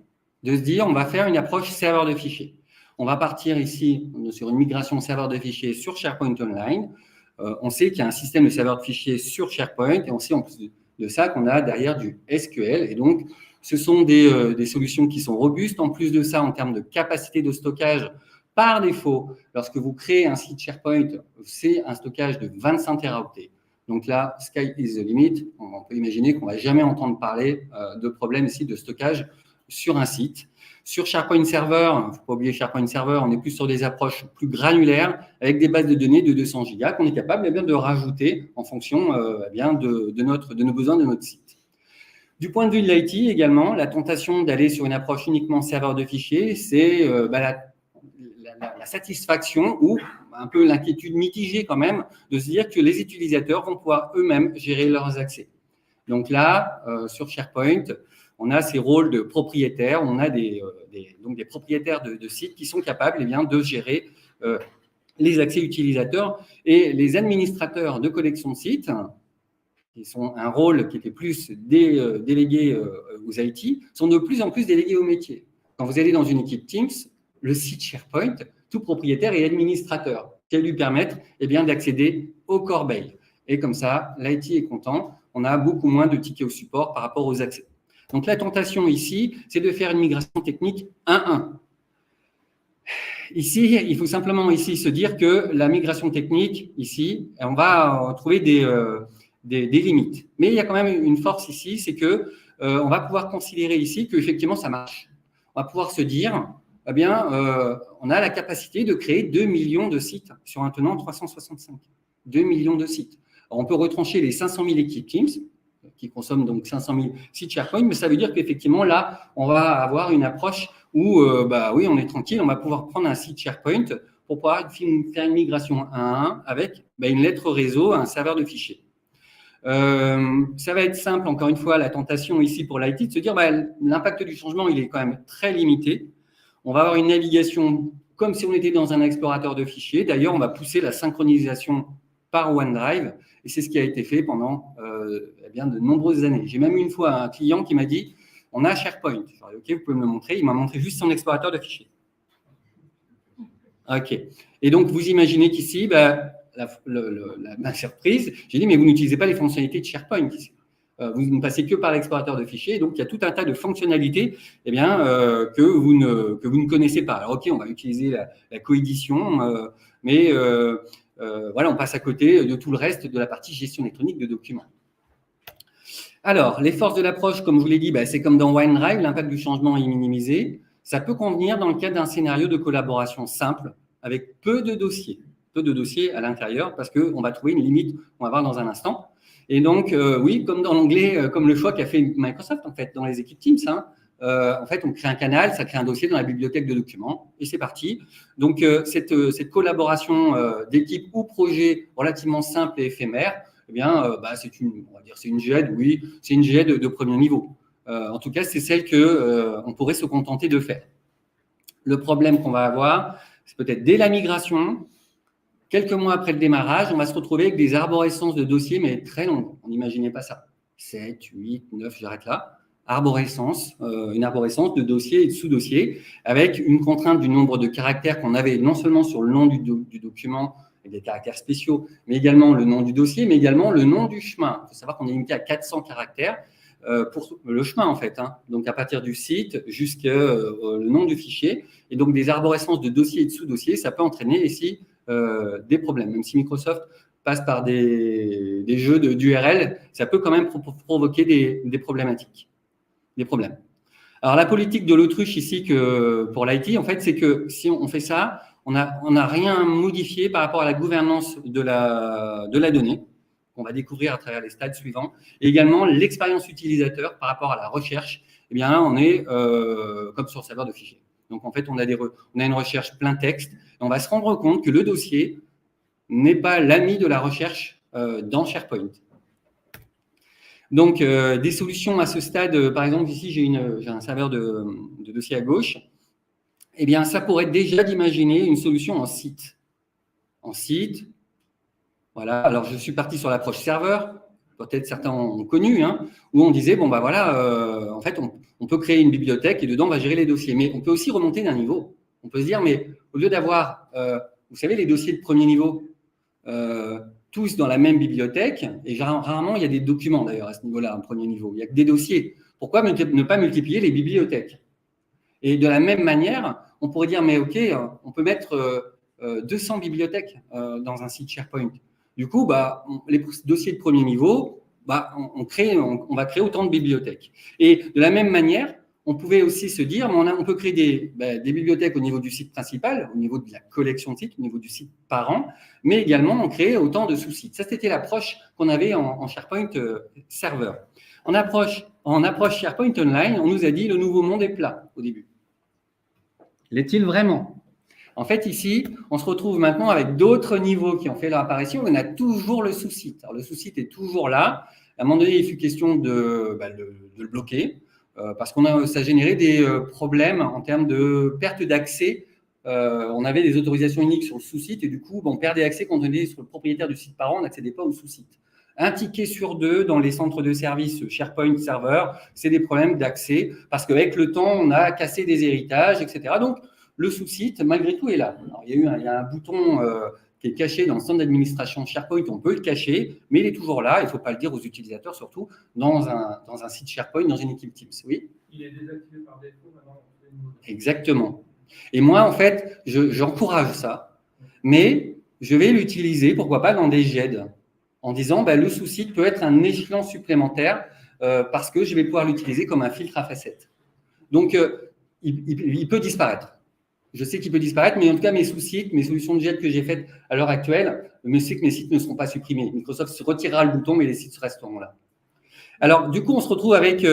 de se dire on va faire une approche serveur de fichiers. On va partir ici sur une migration serveur de fichiers sur SharePoint Online. On sait qu'il y a un système de serveur de fichiers sur SharePoint et on sait en plus de ça qu'on a derrière du SQL. Et donc, ce sont des solutions qui sont robustes. En plus de ça, en termes de capacité de stockage, par défaut, lorsque vous créez un site SharePoint, c'est un stockage de 25 teraoctets. Donc là, sky is the limit. On peut imaginer qu'on ne va jamais entendre parler de problème ici de stockage sur un site. Sur SharePoint Server, il ne faut pas oublier SharePoint Server, on est plus sur des approches plus granulaires avec des bases de données de 200 gigas qu'on est capable de rajouter en fonction de nos besoins de notre site. Du point de vue de l'IT également, la tentation d'aller sur une approche uniquement serveur de fichiers, c'est la satisfaction ou un peu l'inquiétude mitigée quand même de se dire que les utilisateurs vont pouvoir eux-mêmes gérer leurs accès. Donc là, sur SharePoint, on a ces rôles de propriétaires, on a donc des propriétaires de sites qui sont capables de gérer les accès utilisateurs et les administrateurs de collection de sites, qui sont un rôle qui était plus délégué aux IT, sont de plus en plus délégués aux métiers. Quand vous allez dans une équipe Teams, le site SharePoint, tout propriétaire est administrateur, qui va lui permettre d'accéder aux corbeilles. Et comme ça, l'IT est content, on a beaucoup moins de tickets au support par rapport aux accès. Donc la tentation ici, c'est de faire une migration technique 1-1. Ici, il faut simplement ici se dire que la migration technique, ici, on va trouver des limites. Mais il y a quand même une force ici, c'est que on va pouvoir considérer ici qu'effectivement ça marche. On va pouvoir se dire, on a la capacité de créer 2 millions de sites sur un tenant 365. 2 millions de sites. Alors, on peut retrancher les 500 000 équipes Teams, qui consomment donc 500 000 sites SharePoint, mais ça veut dire qu'effectivement, là, on va avoir une approche où, oui, on est tranquille, on va pouvoir prendre un site SharePoint pour pouvoir faire une migration 1 à 1 avec une lettre réseau, un serveur de fichiers. Ça va être simple, encore une fois, la tentation ici pour l'IT, de se dire l'impact du changement, il est quand même très limité. On va avoir une navigation comme si on était dans un explorateur de fichiers. D'ailleurs, on va pousser la synchronisation par OneDrive, et c'est ce qui a été fait pendant de nombreuses années. J'ai même eu une fois un client qui m'a dit « on a SharePoint ». Je lui ai dit « ok, vous pouvez me le montrer ». Il m'a montré juste son explorateur de fichiers. Ok. Et donc, vous imaginez qu'ici, ma surprise, j'ai dit « mais vous n'utilisez pas les fonctionnalités de SharePoint ici. Vous ne passez que par l'explorateur de fichiers, donc il y a tout un tas de fonctionnalités que vous ne connaissez pas. Alors ok, on va utiliser la coédition, mais on passe à côté de tout le reste de la partie gestion électronique de documents. Alors, les forces de l'approche, comme je vous l'ai dit, c'est comme dans OneDrive, l'impact du changement est minimisé. Ça peut convenir dans le cadre d'un scénario de collaboration simple, avec peu de dossiers à l'intérieur, parce qu'on va trouver une limite, on va voir dans un instant. Et donc, oui, comme dans l'onglet, comme le choix qu'a fait Microsoft, en fait, dans les équipes Teams, en fait, on crée un canal, ça crée un dossier dans la bibliothèque de documents, et c'est parti. Donc, cette collaboration d'équipe ou projet relativement simple et éphémère, c'est une GED, oui, c'est une GED de premier niveau. En tout cas, c'est celle qu'on pourrait se contenter de faire. Le problème qu'on va avoir, c'est peut-être dès la migration, quelques mois après le démarrage, on va se retrouver avec des arborescences de dossiers, mais très longues. On n'imaginait pas ça. 7, 8, 9, j'arrête là. Une arborescence de dossiers et de sous-dossiers, avec une contrainte du nombre de caractères qu'on avait non seulement sur le nom du document, et des caractères spéciaux, mais également le nom du dossier, mais également le nom du chemin. Il faut savoir qu'on est limité à 400 caractères pour le chemin, en fait. Donc, à partir du site jusqu'au le nom du fichier. Et donc, des arborescences de dossiers et de sous-dossiers, ça peut entraîner ici des problèmes. Même si Microsoft passe par des jeux d'URL, ça peut quand même provoquer des problématiques, des problèmes. Alors, la politique de l'autruche ici pour l'IT, en fait, c'est que si on fait ça, on n'a rien modifié par rapport à la gouvernance de la donnée qu'on va découvrir à travers les stades suivants. Et également, l'expérience utilisateur par rapport à la recherche, on est comme sur le serveur de fichiers. Donc, en fait, on a une recherche plein texte et on va se rendre compte que le dossier n'est pas l'ami de la recherche dans SharePoint. Donc, des solutions à ce stade, par exemple, ici, j'ai un serveur de dossier à gauche. Ça pourrait être déjà d'imaginer une solution en site. En site, voilà. Alors, je suis parti sur l'approche serveur. peut-être certains ont connu, hein, où on disait, bon, bah voilà, en fait, on peut créer une bibliothèque et dedans, on va gérer les dossiers. Mais on peut aussi remonter d'un niveau. On peut se dire, mais au lieu d'avoir, vous savez, les dossiers de premier niveau, tous dans la même bibliothèque, et rarement, il y a des documents d'ailleurs à ce niveau-là, en premier niveau. Il y a que des dossiers. Pourquoi ne pas multiplier les bibliothèques? Et de la même manière, on pourrait dire, mais OK, on peut mettre 200 bibliothèques dans un site SharePoint. Du coup, bah, les dossiers de premier niveau, bah, on va créer autant de bibliothèques. Et de la même manière, on pouvait aussi se dire, on peut créer des bibliothèques au niveau du site principal, au niveau de la collection de sites, au niveau du site parent, mais également on créait autant de sous-sites. Ça, c'était l'approche qu'on avait en SharePoint Server. En approche SharePoint Online, on nous a dit le nouveau monde est plat au début. L'est-il vraiment? En fait, ici, on se retrouve maintenant avec d'autres niveaux qui ont fait leur apparition. On a toujours le sous-site. Alors, le sous-site est toujours là. À un moment donné, il fut question de le bloquer parce que ça générait des problèmes en termes de perte d'accès. On avait des autorisations uniques sur le sous-site et du coup, on perdait accès quand on était sur le propriétaire du site parent, on n'accédait pas au sous-site. Un ticket sur deux dans les centres de services SharePoint Server, c'est des problèmes d'accès parce qu'avec le temps, on a cassé des héritages, etc. Donc, le sous-site, malgré tout, est là. Alors, il y a un bouton qui est caché dans le centre d'administration SharePoint, on peut le cacher, mais il est toujours là. Il ne faut pas le dire aux utilisateurs, surtout dans un site SharePoint, dans une équipe Teams. Oui. Il est désactivé par défaut maintenant. Exactement. Et moi, en fait, j'encourage ça, mais je vais l'utiliser, pourquoi pas, dans des GED, en disant le sous-site peut être un échelon supplémentaire parce que je vais pouvoir l'utiliser comme un filtre à facettes. Donc, il peut disparaître. Je sais qu'il peut disparaître, mais en tout cas, mes sous-sites, mes solutions de GED que j'ai faites à l'heure actuelle, je sais que mes sites ne seront pas supprimés. Microsoft retirera le bouton, mais les sites resteront là. Alors, du coup, on se retrouve avec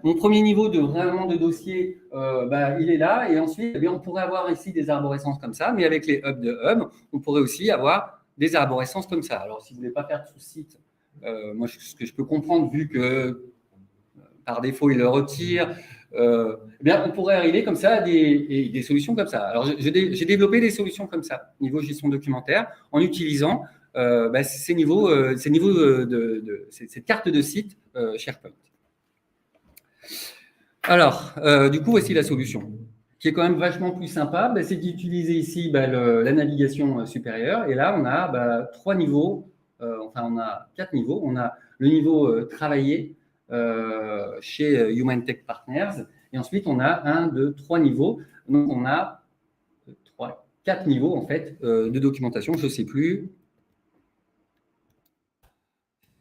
mon premier niveau de dossier, il est là. Et ensuite, on pourrait avoir ici des arborescences comme ça, mais avec les hubs de hub, on pourrait aussi avoir des arborescences comme ça. Alors, si vous ne voulez pas faire de sous-site, moi, ce que je peux comprendre, vu que par défaut, il le retire, on pourrait arriver comme ça à des solutions comme ça. Alors, j'ai développé des solutions comme ça, niveau gestion documentaire, en utilisant cette carte de site SharePoint. Alors, du coup, voici la solution, qui est quand même vachement plus sympa. C'est d'utiliser ici la navigation supérieure. Et là, on a 3 niveaux, on a 4 niveaux. On a le niveau travaillé chez Human Tech Partners. Et ensuite, on a 1, 2, 3 niveaux. Donc, on a 4 niveaux, en fait, de documentation. Je ne sais plus.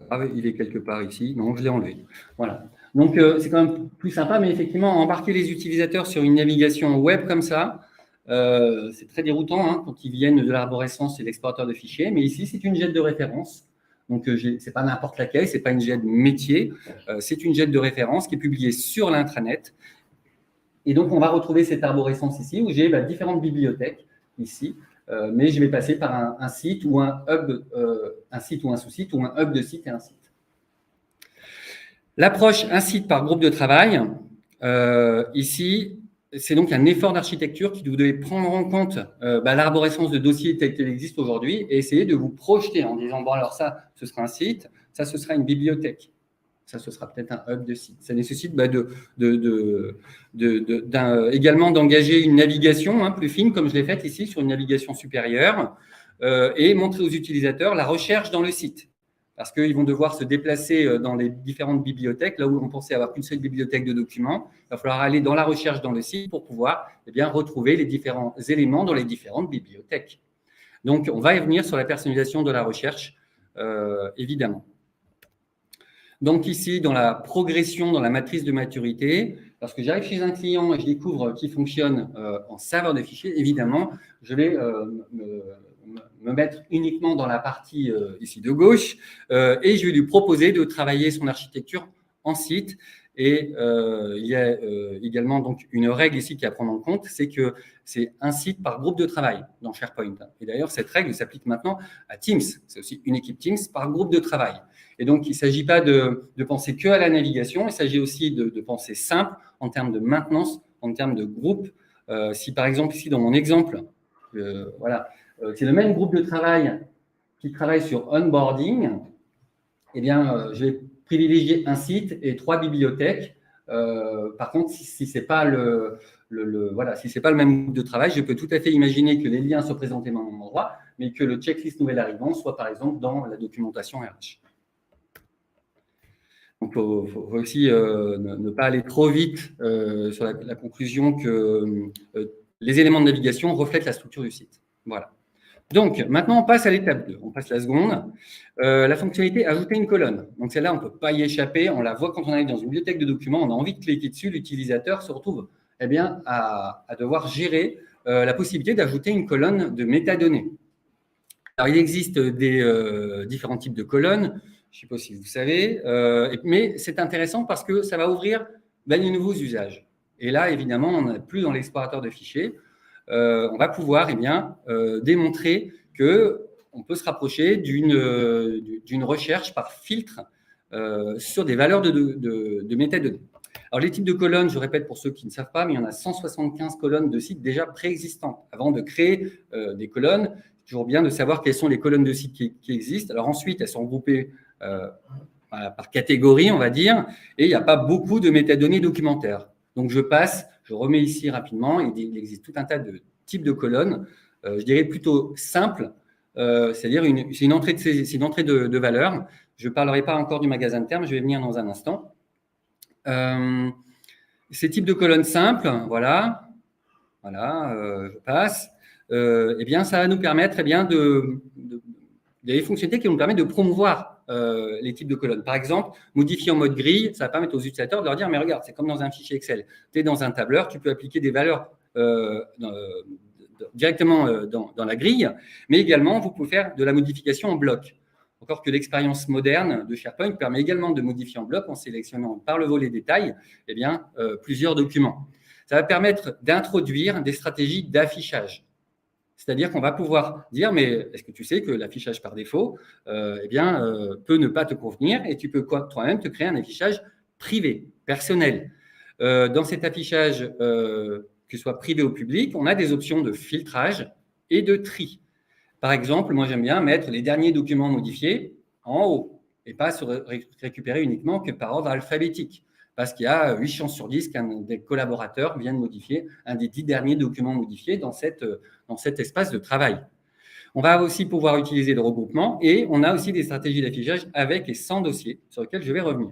Ah oui, il est quelque part ici. Non, je l'ai enlevé. Voilà. Donc, c'est quand même plus sympa, mais effectivement, embarquer les utilisateurs sur une navigation web comme ça, c'est très déroutant quand ils viennent de l'arborescence et de l'exportateur de fichiers. Mais ici, c'est une GED de référence. Donc, ce n'est pas n'importe laquelle, ce n'est pas une GED métier. C'est une GED de référence qui est publiée sur l'intranet. Et donc, on va retrouver cette arborescence ici où j'ai différentes bibliothèques ici. Mais je vais passer par un site ou un hub, un site ou un sous-site ou un hub de site et un site. L'approche un site par groupe de travail, ici, c'est donc un effort d'architecture qui vous devez prendre en compte l'arborescence de dossiers telle qu'elle existe aujourd'hui et essayer de vous projeter en disant, bon alors ça, ce sera un site, ça, ce sera une bibliothèque. Ça, ce sera peut-être un hub de site. Ça nécessite également d'engager une navigation plus fine, comme je l'ai faite ici, sur une navigation supérieure, et montrer aux utilisateurs la recherche dans le site. Parce qu'ils vont devoir se déplacer dans les différentes bibliothèques, là où on pensait avoir qu'une seule bibliothèque de documents. Il va falloir aller dans la recherche dans le site pour pouvoir retrouver les différents éléments dans les différentes bibliothèques. Donc, on va y venir sur la personnalisation de la recherche, évidemment. Donc ici, dans la progression, dans la matrice de maturité, lorsque j'arrive chez un client et je découvre qu'il fonctionne en serveur de fichiers, évidemment, je vais me mettre uniquement dans la partie ici de gauche et je vais lui proposer de travailler son architecture en site. Et il y a également donc une règle ici qui est à prendre en compte, c'est que c'est un site par groupe de travail dans SharePoint. Et d'ailleurs, cette règle s'applique maintenant à Teams. C'est aussi une équipe Teams par groupe de travail. Et donc, il ne s'agit pas de penser que à la navigation, il s'agit aussi de penser simple en termes de maintenance, en termes de groupe. Si par exemple, ici dans mon exemple, c'est le même groupe de travail qui travaille sur onboarding, eh bien, je vais privilégier un site et 3 bibliothèques. Par contre, si ce n'est pas si c'est pas le même groupe de travail, je peux tout à fait imaginer que les liens soient présentés au même endroit, mais que le checklist nouvel arrivant soit par exemple dans la documentation RH. Donc, il faut aussi ne pas aller trop vite sur la conclusion que les éléments de navigation reflètent la structure du site. Voilà. Donc, maintenant, on passe à l'étape 2. On passe la seconde. La fonctionnalité « Ajouter une colonne ». Donc, celle-là, on ne peut pas y échapper. On la voit quand on arrive dans une bibliothèque de documents. On a envie de cliquer dessus. L'utilisateur se retrouve à devoir gérer la possibilité d'ajouter une colonne de métadonnées. Alors, il existe des différents types de colonnes. Je ne sais pas si vous savez. Mais c'est intéressant parce que ça va ouvrir de nouveaux usages. Et là, évidemment, on n'est plus dans l'explorateur de fichiers. On va pouvoir démontrer qu'on peut se rapprocher d'une recherche par filtre sur des valeurs de métadonnées. Alors, les types de colonnes, je répète pour ceux qui ne savent pas, mais il y en a 175 colonnes de sites déjà préexistantes. Avant de créer des colonnes, c'est toujours bien de savoir quelles sont les colonnes de sites qui existent. Alors ensuite, elles sont regroupées par catégorie, on va dire, et il n'y a pas beaucoup de métadonnées documentaires. Donc, je remets ici rapidement. Il existe tout un tas de types de colonnes, je dirais plutôt simples, c'est-à-dire c'est une entrée de valeur. Je ne parlerai pas encore du magasin de termes, je vais venir dans un instant. Ces types de colonnes simples, voilà, je passe. Eh bien, ça va nous permettre des fonctionnalités qui vont nous permettre de promouvoir les types de colonnes. Par exemple, modifier en mode grille, ça va permettre aux utilisateurs de leur dire « Mais regarde, c'est comme dans un fichier Excel. Tu es dans un tableur, tu peux appliquer des valeurs directement dans la grille, mais également, vous pouvez faire de la modification en bloc. » Encore que l'expérience moderne de SharePoint permet également de modifier en bloc en sélectionnant par le volet détail plusieurs documents. Ça va permettre d'introduire des stratégies d'affichage. C'est-à-dire qu'on va pouvoir dire, mais est-ce que tu sais que l'affichage par défaut peut ne pas te convenir et tu peux toi-même te créer un affichage privé, personnel. Dans cet affichage, que ce soit privé ou public, on a des options de filtrage et de tri. Par exemple, moi j'aime bien mettre les derniers documents modifiés en haut et pas se récupérer uniquement que par ordre alphabétique. Parce qu'il y a 8 chances sur 10 qu'un des collaborateurs vienne modifier un des 10 derniers documents modifiés dans cet espace de travail. On va aussi pouvoir utiliser le regroupement et on a aussi des stratégies d'affichage avec et sans dossier sur lesquelles je vais revenir.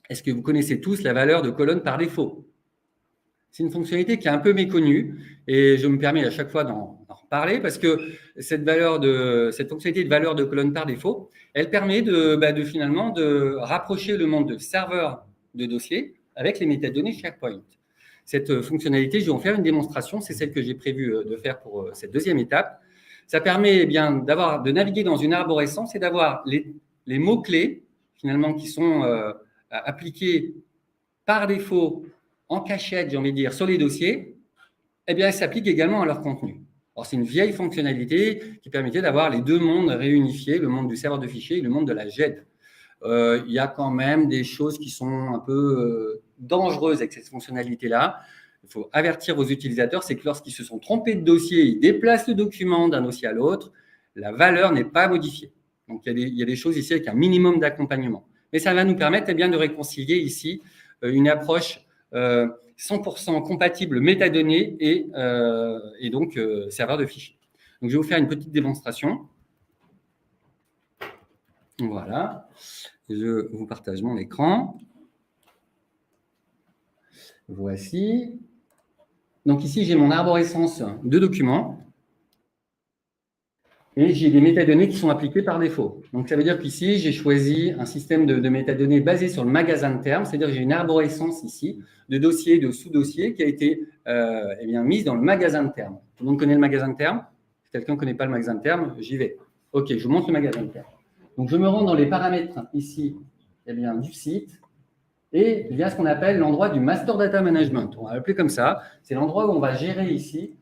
Est-ce que vous connaissez tous la valeur de colonne par défaut? C'est une fonctionnalité qui est un peu méconnue et je me permets à chaque fois d'en reparler parce que cette fonctionnalité de valeur de colonne par défaut, elle permet finalement de rapprocher le monde de serveurs de dossiers avec les métadonnées SharePoint. Cette fonctionnalité, je vais en faire une démonstration, c'est celle que j'ai prévu de faire pour cette deuxième étape. Ça permet de naviguer dans une arborescence et d'avoir les mots-clés finalement qui sont appliqués par défaut en cachette, j'ai envie de dire, sur les dossiers, elles s'appliquent également à leur contenu. Alors, c'est une vieille fonctionnalité qui permettait d'avoir les deux mondes réunifiés, le monde du serveur de fichiers et le monde de la GED. Il y a quand même des choses qui sont un peu dangereuses avec cette fonctionnalité-là. Il faut avertir vos utilisateurs, c'est que lorsqu'ils se sont trompés de dossier, ils déplacent le document d'un dossier à l'autre, la valeur n'est pas modifiée. Donc, il y a des choses ici avec un minimum d'accompagnement. Mais ça va nous permettre de réconcilier ici une approche 100% compatible métadonnées et donc serveur de fichiers. Donc, je vais vous faire une petite démonstration. Voilà. Je vous partage mon écran. Voici. Donc, ici, j'ai mon arborescence de documents. Et j'ai des métadonnées qui sont appliquées par défaut. Donc, ça veut dire qu'ici, j'ai choisi un système de métadonnées basé sur le magasin de termes, c'est-à-dire que j'ai une arborescence ici de dossiers, de sous-dossiers qui a été mise dans le magasin de termes. Tout le monde connaît le magasin de termes? Si quelqu'un ne connaît pas le magasin de termes, j'y vais. OK, je vous montre le magasin de termes. Donc, je me rends dans les paramètres ici du site et il y a ce qu'on appelle l'endroit du Master Data Management. On va l'appeler comme ça. C'est l'endroit où on va gérer ici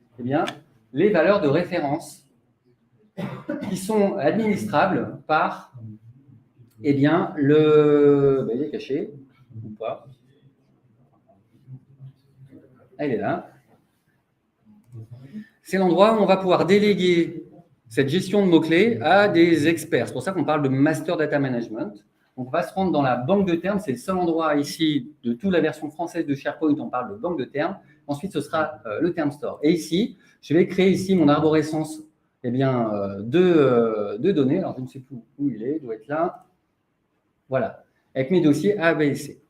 les valeurs de référence qui sont administrables par il est caché ou pas. Ah, il est là. C'est l'endroit où on va pouvoir déléguer cette gestion de mots-clés à des experts. C'est pour ça qu'on parle de Master Data Management. On va se rendre dans la banque de termes. C'est le seul endroit ici de toute la version française de SharePoint où on parle de banque de termes. Ensuite, ce sera le Term Store. Et ici, je vais créer ici mon arborescence de données. Alors, je ne sais plus où il est. Il doit être là. Voilà. Avec mes dossiers A, B et C.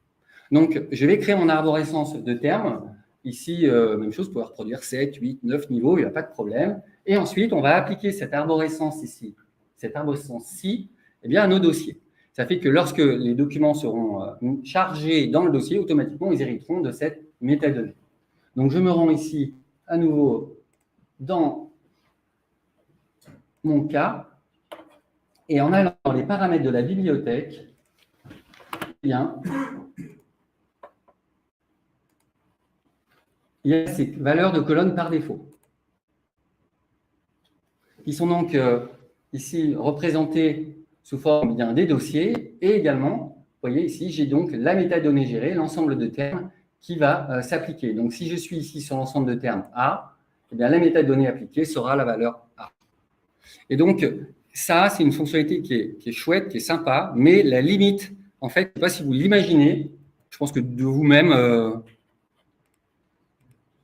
Donc, je vais créer mon arborescence de termes. Ici, même chose, pouvoir reproduire 7, 8, 9 niveaux, il n'y a pas de problème. Et ensuite, on va appliquer cette arborescence ici, cette arborescence-ci, à nos dossiers. Ça fait que lorsque les documents seront chargés dans le dossier, automatiquement, ils hériteront de cette métadonnée. Donc, je me rends ici, à nouveau, dans mon cas, et en allant dans les paramètres de la bibliothèque, il y a ces valeurs de colonnes par défaut, qui sont donc ici représentées sous forme des dossiers, et également, vous voyez ici, j'ai donc la métadonnée gérée, l'ensemble de termes qui va s'appliquer. Donc, si je suis ici sur l'ensemble de termes A, la métadonnée appliquée sera la valeur A. Et donc, ça, c'est une fonctionnalité qui est chouette, qui est sympa, mais la limite, en fait, je ne sais pas si vous l'imaginez, je pense que de vous-même,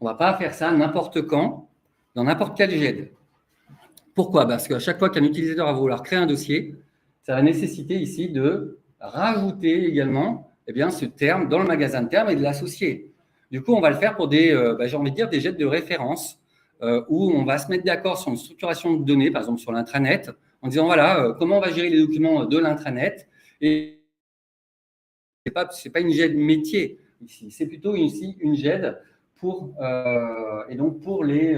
on ne va pas faire ça n'importe quand, dans n'importe quel GED. Pourquoi? Parce qu'à chaque fois qu'un utilisateur va vouloir créer un dossier, ça va nécessiter ici de rajouter également ce terme dans le magasin de termes et de l'associer. Du coup, on va le faire pour des, j'ai envie de dire, des GED de référence où on va se mettre d'accord sur une structuration de données, par exemple sur l'intranet, en disant voilà, comment on va gérer les documents de l'intranet. Et ce n'est pas une GED métier ici, c'est plutôt ici une GED pour les,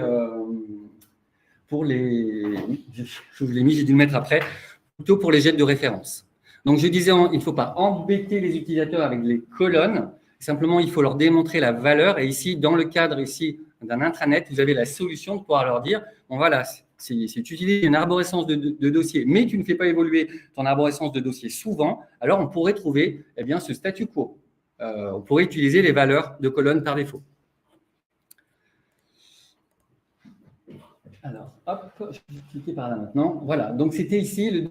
je vous l'ai mis, j'ai dû le mettre après, plutôt pour les GED de référence. Donc, je disais, il ne faut pas embêter les utilisateurs avec les colonnes. Simplement, il faut leur démontrer la valeur. Et ici, dans le cadre ici d'un intranet, vous avez la solution de pouvoir leur dire, bon voilà, si tu utilises une arborescence de dossier, mais tu ne fais pas évoluer ton arborescence de dossier souvent, alors on pourrait trouver ce statu quo. On pourrait utiliser les valeurs de colonnes par défaut. Alors, hop, je vais cliquer par là maintenant. Voilà, donc c'était ici le...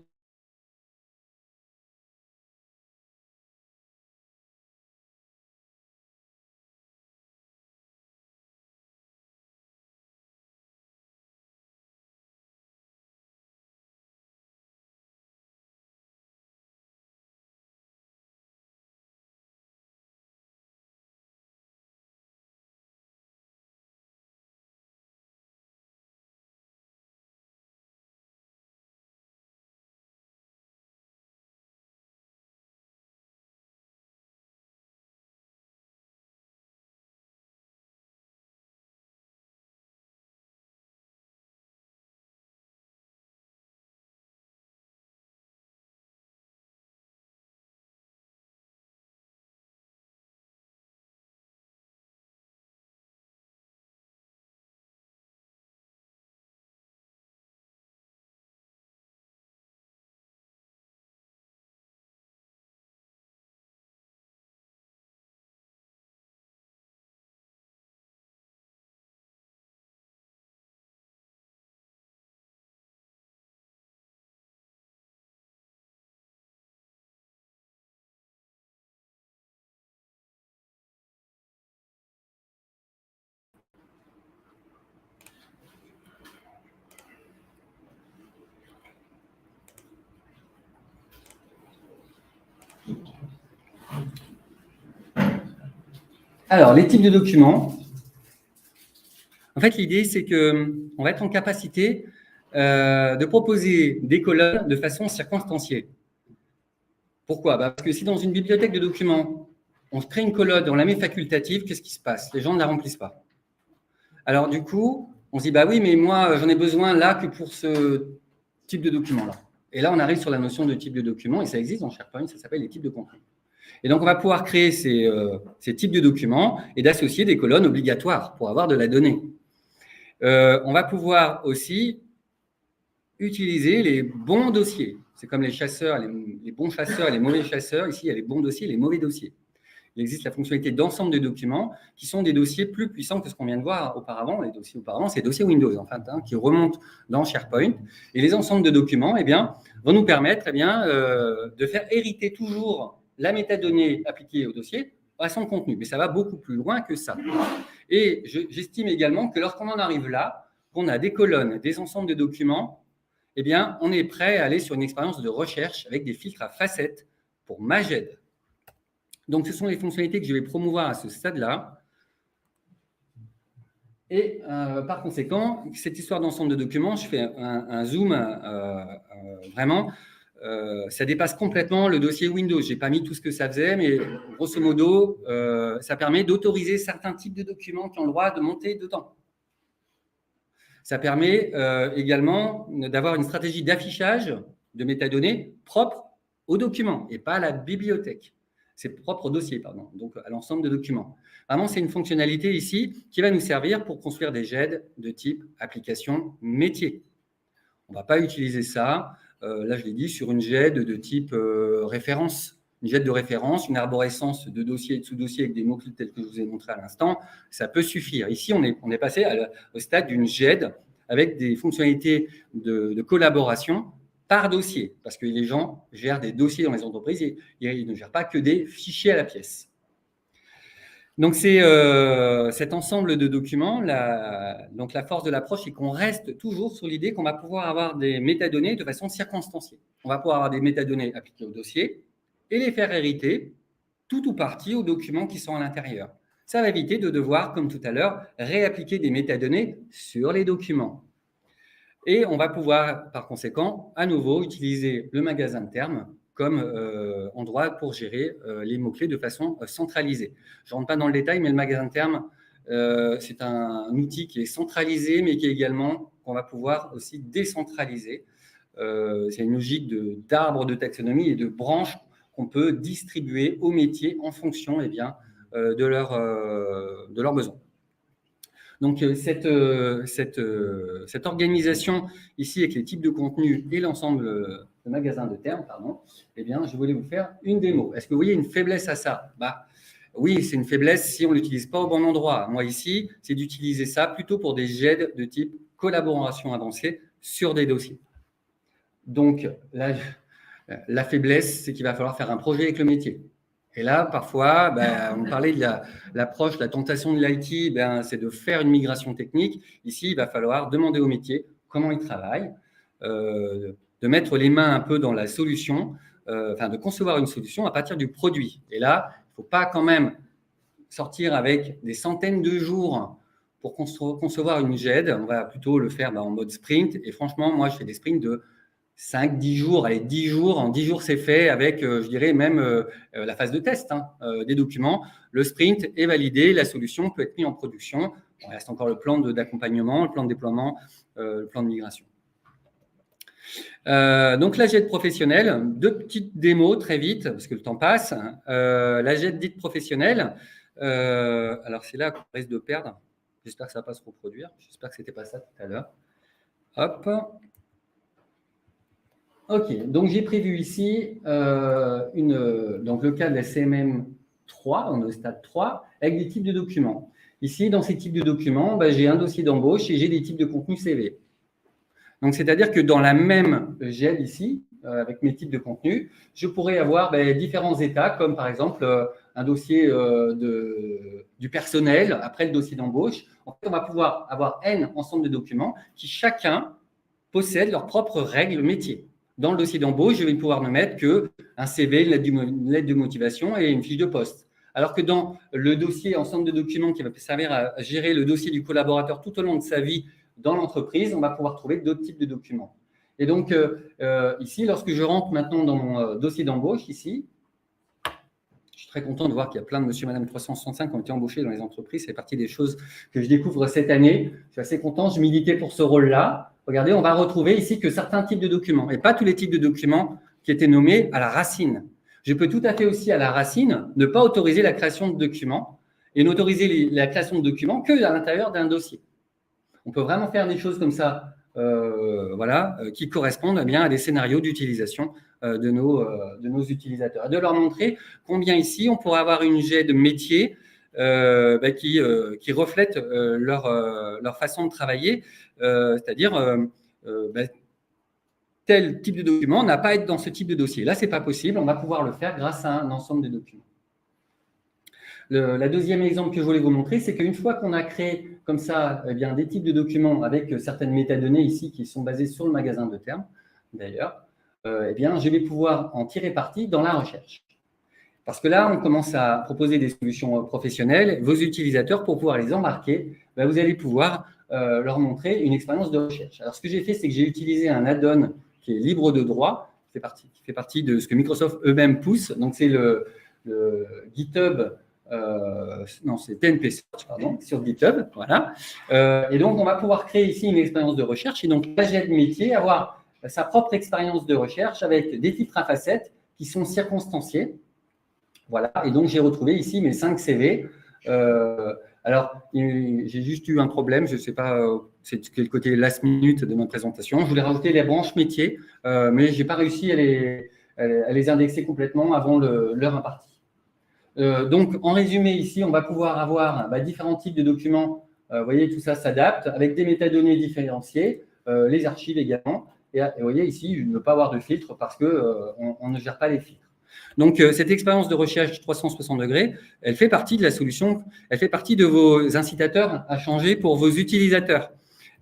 Alors, les types de documents. En fait, l'idée, c'est qu'on va être en capacité de proposer des colonnes de façon circonstanciée. Pourquoi? Parce que si dans une bibliothèque de documents, on crée une colonne, on la met facultative, qu'est-ce qui se passe? Les gens ne la remplissent pas. Alors, du coup, on se dit, bah oui, mais moi, j'en ai besoin là que pour ce type de document-là. Et là, on arrive sur la notion de type de document, et ça existe dans SharePoint, ça s'appelle les types de contenu. Et donc, on va pouvoir créer ces types de documents et d'associer des colonnes obligatoires pour avoir de la donnée. On va pouvoir aussi utiliser les bons dossiers. C'est comme les chasseurs, les bons chasseurs et les mauvais chasseurs. Ici, il y a les bons dossiers et les mauvais dossiers. il existe la fonctionnalité d'ensemble de documents qui sont des dossiers plus puissants que ce qu'on vient de voir auparavant. Les dossiers auparavant, c'est des dossiers Windows, en fait, qui remontent dans SharePoint. Et les ensembles de documents, eh bien, vont nous permettre de faire hériter toujours la métadonnée appliquée au dossier à son contenu. Mais ça va beaucoup plus loin que ça. Et j'estime également que lorsqu'on en arrive là, qu'on a des colonnes, des ensembles de documents, eh bien, on est prêt à aller sur une expérience de recherche avec des filtres à facettes pour MAGED. Donc, ce sont les fonctionnalités que je vais promouvoir à ce stade-là. Et par conséquent, cette histoire d'ensemble de documents, je fais un zoom vraiment, ça dépasse complètement le dossier Windows. Je n'ai pas mis tout ce que ça faisait, mais grosso modo, ça permet d'autoriser certains types de documents qui ont le droit de monter dedans. Ça permet également d'avoir une stratégie d'affichage de métadonnées propre aux documents et pas à la bibliothèque. C'est propre au dossier, pardon, donc à l'ensemble de documents. Vraiment, c'est une fonctionnalité ici qui va nous servir pour construire des GED de type application métier. On ne va pas utiliser ça, là je l'ai dit, sur une GED de type référence. Une GED de référence, une arborescence de dossiers et de sous-dossiers avec des mots-clés tels que je vous ai montré à l'instant, ça peut suffire. Ici, on est passé au stade d'une GED avec des fonctionnalités de collaboration par dossier, parce que les gens gèrent des dossiers dans les entreprises et ils ne gèrent pas que des fichiers à la pièce. Donc, c'est cet ensemble de documents, donc la force de l'approche, c'est qu'on reste toujours sur l'idée qu'on va pouvoir avoir des métadonnées de façon circonstanciée. On va pouvoir avoir des métadonnées appliquées au dossier et les faire hériter, tout ou partie, aux documents qui sont à l'intérieur. Ça va éviter de devoir, comme tout à l'heure, réappliquer des métadonnées sur les documents. Et on va pouvoir, par conséquent, à nouveau, utiliser le magasin de termes comme endroit pour gérer les mots-clés de façon centralisée. Je ne rentre pas dans le détail, mais le magasin de termes, c'est un outil qui est centralisé, mais qui est également, qu'on va pouvoir aussi décentraliser. C'est une logique d'arbre de taxonomie et de branches qu'on peut distribuer aux métiers en fonction de leurs besoins. Donc, cette organisation ici avec les types de contenus et l'ensemble de magasins de termes, eh bien, je voulais vous faire une démo. Est-ce que vous voyez une faiblesse à ça? Oui, c'est une faiblesse si on ne l'utilise pas au bon endroit. Moi, ici, c'est d'utiliser ça plutôt pour des GED de type collaboration avancée sur des dossiers. Donc, la faiblesse, c'est qu'il va falloir faire un projet avec le métier. Et là, parfois, on parlait de l'approche, la tentation de l'IT, c'est de faire une migration technique. Ici, il va falloir demander au métier comment il travaille, de mettre les mains un peu dans la solution, de concevoir une solution à partir du produit. Et là, il ne faut pas quand même sortir avec des centaines de jours pour concevoir une GED. On va plutôt le faire en mode sprint. Et franchement, moi, je fais des sprints de 5-10 jours, allez, 10 jours, en 10 jours c'est fait avec, je dirais même la phase de test des documents. Le sprint est validé, la solution peut être mise en production. Il reste encore le plan d'accompagnement, le plan de déploiement, le plan de migration. Donc la GED professionnelle, deux petites démos très vite, parce que le temps passe. La GED dite professionnelle, alors c'est là qu'on risque de perdre. J'espère que ça ne va pas se reproduire. J'espère que ce n'était pas ça tout à l'heure. Hop. Ok, donc j'ai prévu ici donc le cas de la CMM 3, on est au stade 3, avec des types de documents. Ici, dans ces types de documents, j'ai un dossier d'embauche et j'ai des types de contenu CV. Donc, c'est-à-dire que dans la même GED ici, avec mes types de contenu, je pourrais avoir différents états, comme par exemple un dossier du personnel, après le dossier d'embauche. En fait, on va pouvoir avoir N ensemble de documents qui chacun possède leurs propres règles métiers. Dans le dossier d'embauche, je vais pouvoir me mettre qu'un CV, une lettre de motivation et une fiche de poste. Alors que dans le dossier ensemble de documents qui va servir à gérer le dossier du collaborateur tout au long de sa vie dans l'entreprise, on va pouvoir trouver d'autres types de documents. Et donc, ici, lorsque je rentre maintenant dans mon dossier d'embauche, ici, je suis très content de voir qu'il y a plein de monsieur, madame 365 qui ont été embauchés dans les entreprises. C'est partie des choses que je découvre cette année. Je suis assez content, je militais pour ce rôle-là. Regardez, on va retrouver ici que certains types de documents, et pas tous les types de documents qui étaient nommés à la racine. Je peux tout à fait aussi, à la racine, ne pas autoriser la création de documents et n'autoriser la création de documents que à l'intérieur d'un dossier. On peut vraiment faire des choses comme ça voilà, qui correspondent eh bien, à des scénarios d'utilisation de nos utilisateurs. Et de leur montrer combien ici, on pourrait avoir une GED métier qui reflète leur façon de travailler, c'est-à-dire tel type de document n'a pas à être dans ce type de dossier. Là, ce n'est pas possible, on va pouvoir le faire grâce à un ensemble de documents. La deuxième exemple que je voulais vous montrer, c'est qu'une fois qu'on a créé comme ça eh bien, des types de documents avec certaines métadonnées ici qui sont basées sur le magasin de termes, d'ailleurs, eh bien, je vais pouvoir en tirer parti dans la recherche. Parce que là, on commence à proposer des solutions professionnelles. Vos utilisateurs, pour pouvoir les embarquer, ben, vous allez pouvoir leur montrer une expérience de recherche. Alors, ce que j'ai fait, c'est que j'ai utilisé un add-on qui est libre de droit, qui fait partie de ce que Microsoft eux-mêmes pousse. Donc, c'est le GitHub, non, c'est TNP Search, pardon, sur GitHub. Voilà. Et donc, on va pouvoir créer ici une expérience de recherche et donc, la GED métier, avoir sa propre expérience de recherche avec des titres à facettes qui sont circonstanciés. Voilà, et donc j'ai retrouvé ici mes 5 CV. Alors, j'ai juste eu un problème, je ne sais pas, c'est le côté last minute de ma présentation. Je voulais rajouter les branches métiers, mais je n'ai pas réussi à les indexer complètement avant l'heure impartie. Donc, en résumé, ici, on va pouvoir avoir différents types de documents. Vous voyez, tout ça s'adapte avec des métadonnées différenciées, les archives également. Et vous voyez ici, ne pas avoir de filtre parce qu'on ne gère pas les filtres. Donc, cette expérience de recherche 360 degrés, elle fait partie de la solution, elle fait partie de vos incitateurs à changer pour vos utilisateurs.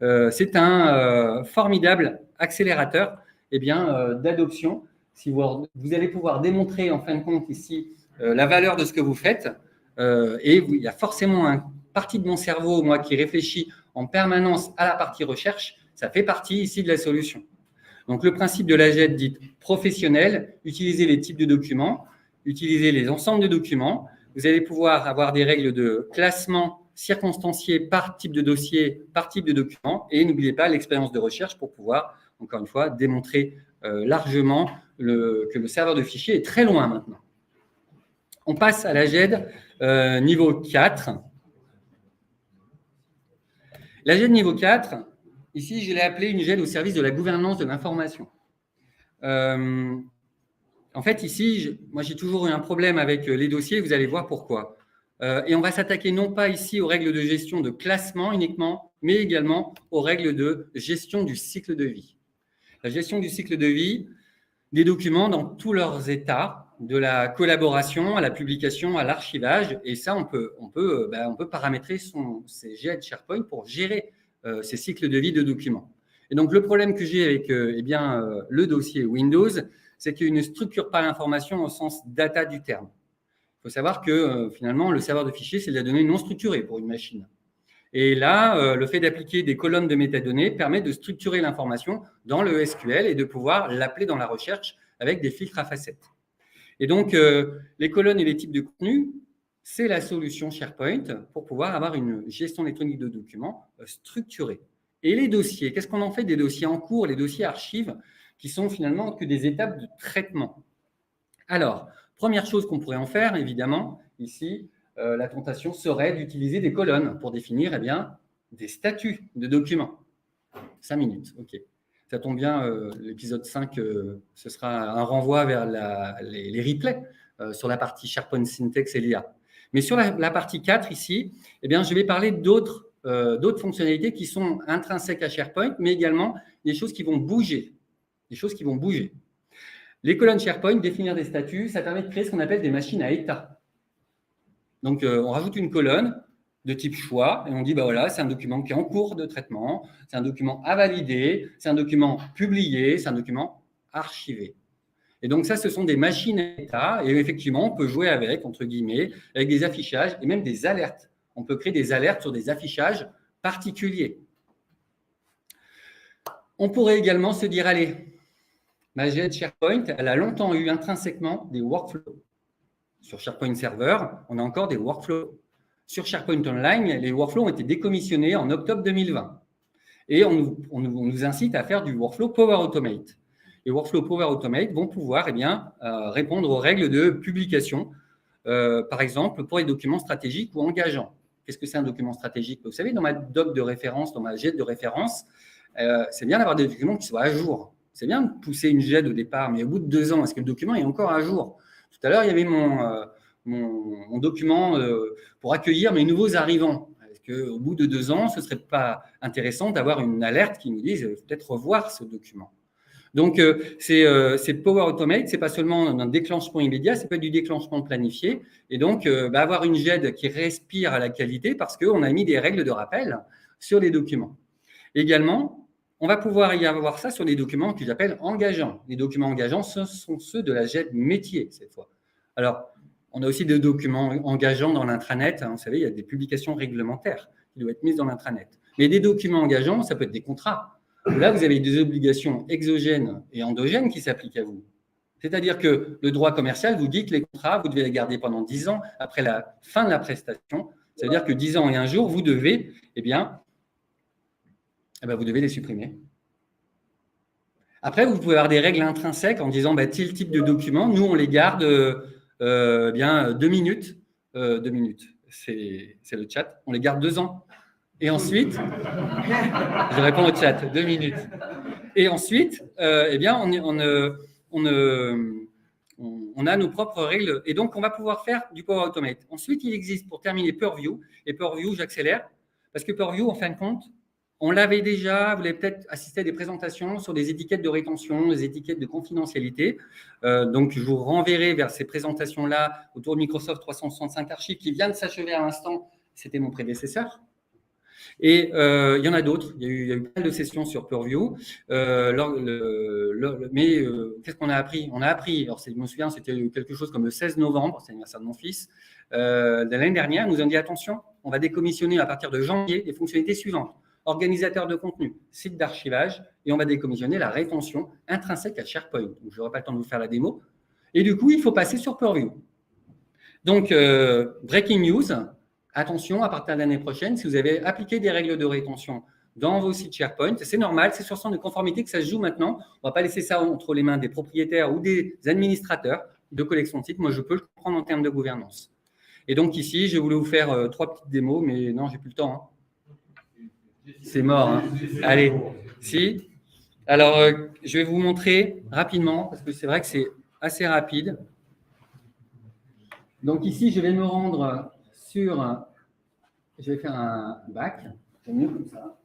C'est un formidable accélérateur d'adoption. Si vous allez pouvoir démontrer en fin de compte ici la valeur de ce que vous faites, et il y a forcément une partie de mon cerveau, moi, qui réfléchit en permanence à la partie recherche, ça fait partie ici de la solution. Donc, le principe de la GED dite professionnelle, utiliser les types de documents, utiliser les ensembles de documents. Vous allez pouvoir avoir des règles de classement circonstancié par type de dossier, par type de document. Et n'oubliez pas l'expérience de recherche pour pouvoir, encore une fois, démontrer largement que le serveur de fichiers est très loin maintenant. On passe à la GED niveau 4. La GED niveau 4, ici, je l'ai appelée une GED au service de la gouvernance de l'information. En fait, ici, moi, j'ai toujours eu un problème avec les dossiers. Vous allez voir pourquoi. Et on va s'attaquer non pas ici aux règles de gestion de classement uniquement, mais également aux règles de gestion du cycle de vie. La gestion du cycle de vie des documents dans tous leurs états, de la collaboration à la publication, à l'archivage. Et ça, on peut paramétrer ces GED SharePoint pour gérer ces cycles de vie de documents. Et donc, le problème que j'ai avec le dossier Windows, c'est qu'il ne structure pas l'information au sens data du terme. Il faut savoir que finalement, le serveur de fichiers, c'est de la donnée non structurée pour une machine. Et là, le fait d'appliquer des colonnes de métadonnées permet de structurer l'information dans le SQL et de pouvoir l'appeler dans la recherche avec des filtres à facettes. Et donc, les colonnes et les types de contenu, c'est la solution SharePoint pour pouvoir avoir une gestion électronique de documents structurée. Et les dossiers, qu'est-ce qu'on en fait des dossiers en cours, les dossiers archives, qui sont finalement que des étapes de traitement? Alors, première chose qu'on pourrait en faire, évidemment, ici, la tentation serait d'utiliser des colonnes pour définir des statuts de documents. 5 minutes, OK. Ça tombe bien, l'épisode 5, ce sera un renvoi vers les replays sur la partie SharePoint Syntax et l'IA. Mais sur la partie 4, ici, je vais parler d'autres fonctionnalités qui sont intrinsèques à SharePoint, mais également des choses qui vont bouger. Les colonnes SharePoint, définir des statuts, ça permet de créer ce qu'on appelle des machines à état. Donc, on rajoute une colonne de type choix et on dit, voilà, c'est un document qui est en cours de traitement, c'est un document à valider, c'est un document publié, c'est un document archivé. Et donc, ça, ce sont des machines à état et effectivement, on peut jouer avec, entre guillemets, avec des affichages et même des alertes. On peut créer des alertes sur des affichages particuliers. On pourrait également se dire, allez, ma GED SharePoint, elle a longtemps eu intrinsèquement des workflows. Sur SharePoint Server, on a encore des workflows. Sur SharePoint Online, les workflows ont été décommissionnés en octobre 2020. Et on nous incite à faire du workflow Power Automate. Les workflows Power Automate vont pouvoir répondre aux règles de publication, par exemple, pour les documents stratégiques ou engageants. Qu'est-ce que c'est un document stratégique? Vous savez, dans ma doc de référence, dans ma GED de référence, c'est bien d'avoir des documents qui soient à jour. C'est bien de pousser une GED au départ, mais au bout de 2 ans, est-ce que le document est encore à jour? Tout à l'heure, il y avait mon document pour accueillir mes nouveaux arrivants. Est-ce qu'au bout de 2 ans, ce ne serait pas intéressant d'avoir une alerte qui nous dise peut-être revoir ce document? Donc, c'est Power Automate, ce n'est pas seulement un déclenchement immédiat, c'est pas du déclenchement planifié. Et donc, avoir une GED qui respire à la qualité parce qu'on a mis des règles de rappel sur les documents. Également, on va pouvoir y avoir ça sur les documents que j'appelle engageants. Les documents engageants, ce sont ceux de la GED métier, cette fois. Alors, on a aussi des documents engageants dans l'intranet. Vous savez, il y a des publications réglementaires qui doivent être mises dans l'intranet. Mais des documents engageants, ça peut être des contrats. Là, vous avez des obligations exogènes et endogènes qui s'appliquent à vous. C'est-à-dire que le droit commercial vous dit que les contrats, vous devez les garder pendant 10 ans après la fin de la prestation. C'est-à-dire que 10 ans et un jour, vous devez, vous devez les supprimer. Après, vous pouvez avoir des règles intrinsèques en disant tel type de document, nous, on les garde 2 minutes. 2 minutes, c'est le chat. On les garde 2 ans. Et ensuite, je réponds au chat, 2 minutes. Et ensuite, on a nos propres règles. Et donc, on va pouvoir faire du Power Automate. Ensuite, il existe, pour terminer, Purview. Et Purview, j'accélère. Parce que Purview, en fin de compte, on l'avait déjà, vous l'avez peut-être assisté à des présentations sur des étiquettes de rétention, des étiquettes de confidentialité. Donc, je vous renverrai vers ces présentations-là autour de Microsoft 365 Archives qui vient de s'achever à l'instant. C'était mon prédécesseur. Et il y en a d'autres. Il y a eu pas mal de sessions sur Purview. Mais qu'est-ce qu'on a appris? On a appris, alors je me souviens, c'était quelque chose comme le 16 novembre, c'est l'anniversaire de mon fils, de l'année dernière, nous ont dit attention, on va décommissionner à partir de janvier les fonctionnalités suivantes. Organisateur de contenu, site d'archivage, et on va décommissionner la rétention intrinsèque à SharePoint. Donc, je n'aurai pas le temps de vous faire la démo. Et du coup, il faut passer sur Purview. Donc, breaking news, attention, à partir de l'année prochaine, si vous avez appliqué des règles de rétention dans vos sites SharePoint, c'est normal, c'est sur centre de conformité que ça se joue maintenant. On ne va pas laisser ça entre les mains des propriétaires ou des administrateurs de collection de sites. Moi, je peux le comprendre en termes de gouvernance. Et donc ici, je voulais vous faire 3 petites démos, mais non, j'ai plus le temps. Hein. C'est mort. Hein. Allez, si. Alors, je vais vous montrer rapidement, parce que c'est vrai que c'est assez rapide. Donc ici, je vais me rendre sur... Je vais faire un back. C'est mieux comme ça.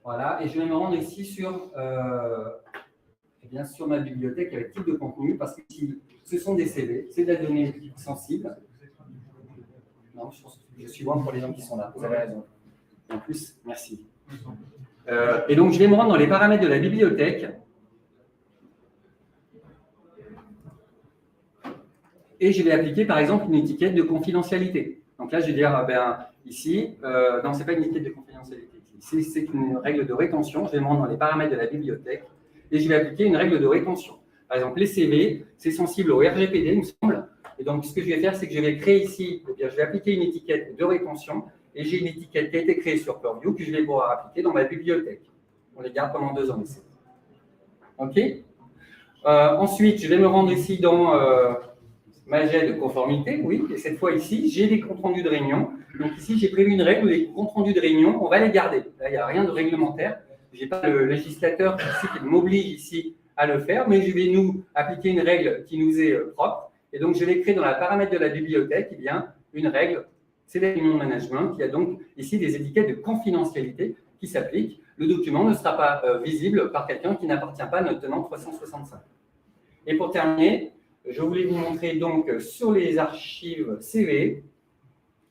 Voilà, et je vais me rendre ici sur, sur ma bibliothèque avec type de contenu, parce que ce sont des CV, c'est de la donnée sensible. Non, je suis loin pour les gens qui sont là, vous avez raison. En plus, merci. Et donc, je vais me rendre dans les paramètres de la bibliothèque. Et je vais appliquer, par exemple, une étiquette de confidentialité. Donc là, je vais dire, ici, non, ce n'est pas une étiquette de confidentialité. C'est une règle de rétention. Je vais me rendre dans les paramètres de la bibliothèque et je vais appliquer une règle de rétention. Par exemple, les CV, c'est sensible au RGPD, il me semble. Et donc, ce que je vais faire, c'est que je vais créer ici, je vais appliquer une étiquette de rétention et j'ai une étiquette qui a été créée sur Purview que je vais pouvoir appliquer dans ma bibliothèque. On les garde pendant 2 ans ici. OK. Ensuite, je vais me rendre ici dans ma GED de conformité, oui, et cette fois ici, j'ai des comptes rendus de réunion. Donc ici, j'ai prévu une règle où les comptes rendus de réunion, on va les garder. Là, il n'y a rien de réglementaire. Je n'ai pas le législateur qui m'oblige ici à le faire, mais je vais nous appliquer une règle qui nous est propre. Et donc, je vais créer dans la paramètre de la bibliothèque une règle, c'est la réunion de management, qui a donc ici des étiquettes de confidentialité qui s'appliquent. Le document ne sera pas visible par quelqu'un qui n'appartient pas à notre tenant 365. Et pour terminer, je voulais vous montrer donc sur les archives CV,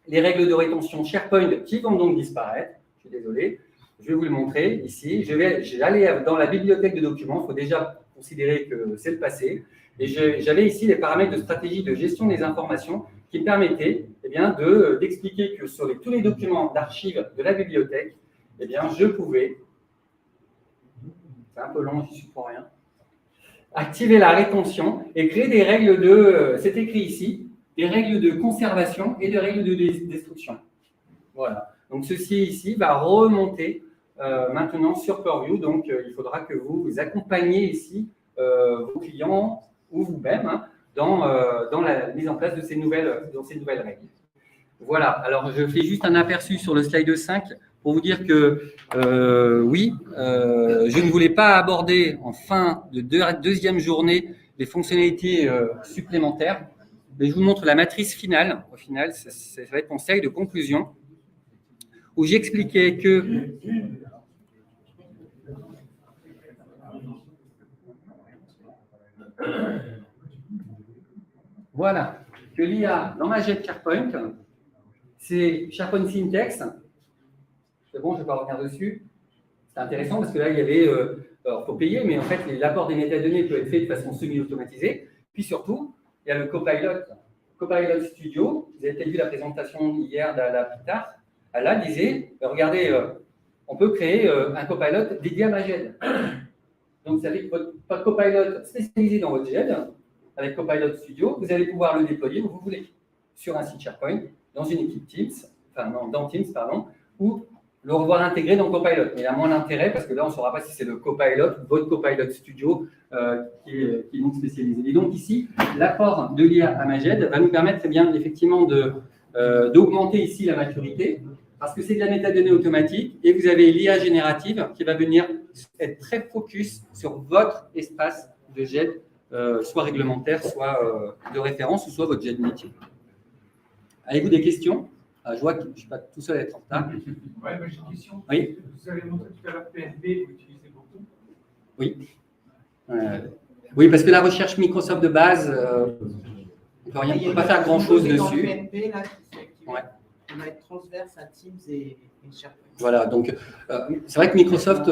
les règles de rétention SharePoint qui vont donc disparaître. Je suis désolé, je vais vous le montrer ici. Je vais aller dans la bibliothèque de documents, il faut déjà considérer que c'est le passé. Et j'avais ici les paramètres de stratégie de gestion des informations qui me permettaient d'expliquer que sur tous les documents d'archives de la bibliothèque, je pouvais, c'est un peu long, je suis pour rien, activer la rétention et créer des règles de, c'est écrit ici, des règles de conservation et des règles de destruction. Voilà. Donc, ceci ici va remonter maintenant sur Purview. Donc, il faudra que vous accompagniez ici vos clients ou vous-même dans la mise en place de ces nouvelles règles. Voilà. Alors, je fais juste un aperçu sur le slide 5 pour vous dire que oui, je ne voulais pas aborder en fin de deuxième journée les fonctionnalités supplémentaires, mais je vous montre la matrice finale. Au final, ça va être mon slide de conclusion, où j'expliquais que voilà, que l'IA dans ma jet SharePoint, c'est SharePoint Syntax. C'est bon, je ne vais pas revenir dessus. C'est intéressant parce que là, il y avait, alors, il faut payer, mais en fait, l'apport des métadonnées peut être fait de façon semi-automatisée. Puis surtout, il y a le Copilot Studio. Vous avez peut-être vu la présentation hier d'Ala Pitard. Ala disait, regardez, on peut créer un Copilot dédié à ma GED. Donc, vous savez que votre Copilot spécialisé dans votre GED, avec Copilot Studio, vous allez pouvoir le déployer où vous voulez, sur un site SharePoint, dans une équipe Teams, enfin non, dans Teams, pardon, ou le revoir intégré dans Copilot. Mais il y a moins d'intérêt parce que là, on ne saura pas si c'est le Copilot, votre Copilot Studio qui est donc spécialisé. Et donc ici, l'apport de l'IA à Maged va nous permettre eh bien, effectivement d'augmenter ici la maturité parce que c'est de la métadonnée automatique et vous avez l'IA générative qui va venir être très focus sur votre espace de GED, soit réglementaire, soit de référence, ou soit votre GED métier. Avez-vous des questions? Je vois que je ne suis pas tout seul à être en retard. Oui, moi j'ai une question. Oui. Vous avez montré tout à l'heure PNP, vous utilisez beaucoup. Oui. Oui, parce que la recherche Microsoft de base, on ne peut pas faire grand-chose dessus. PNP, là, on va être transverse à Teams et SharePoint. Voilà, donc c'est vrai que Microsoft,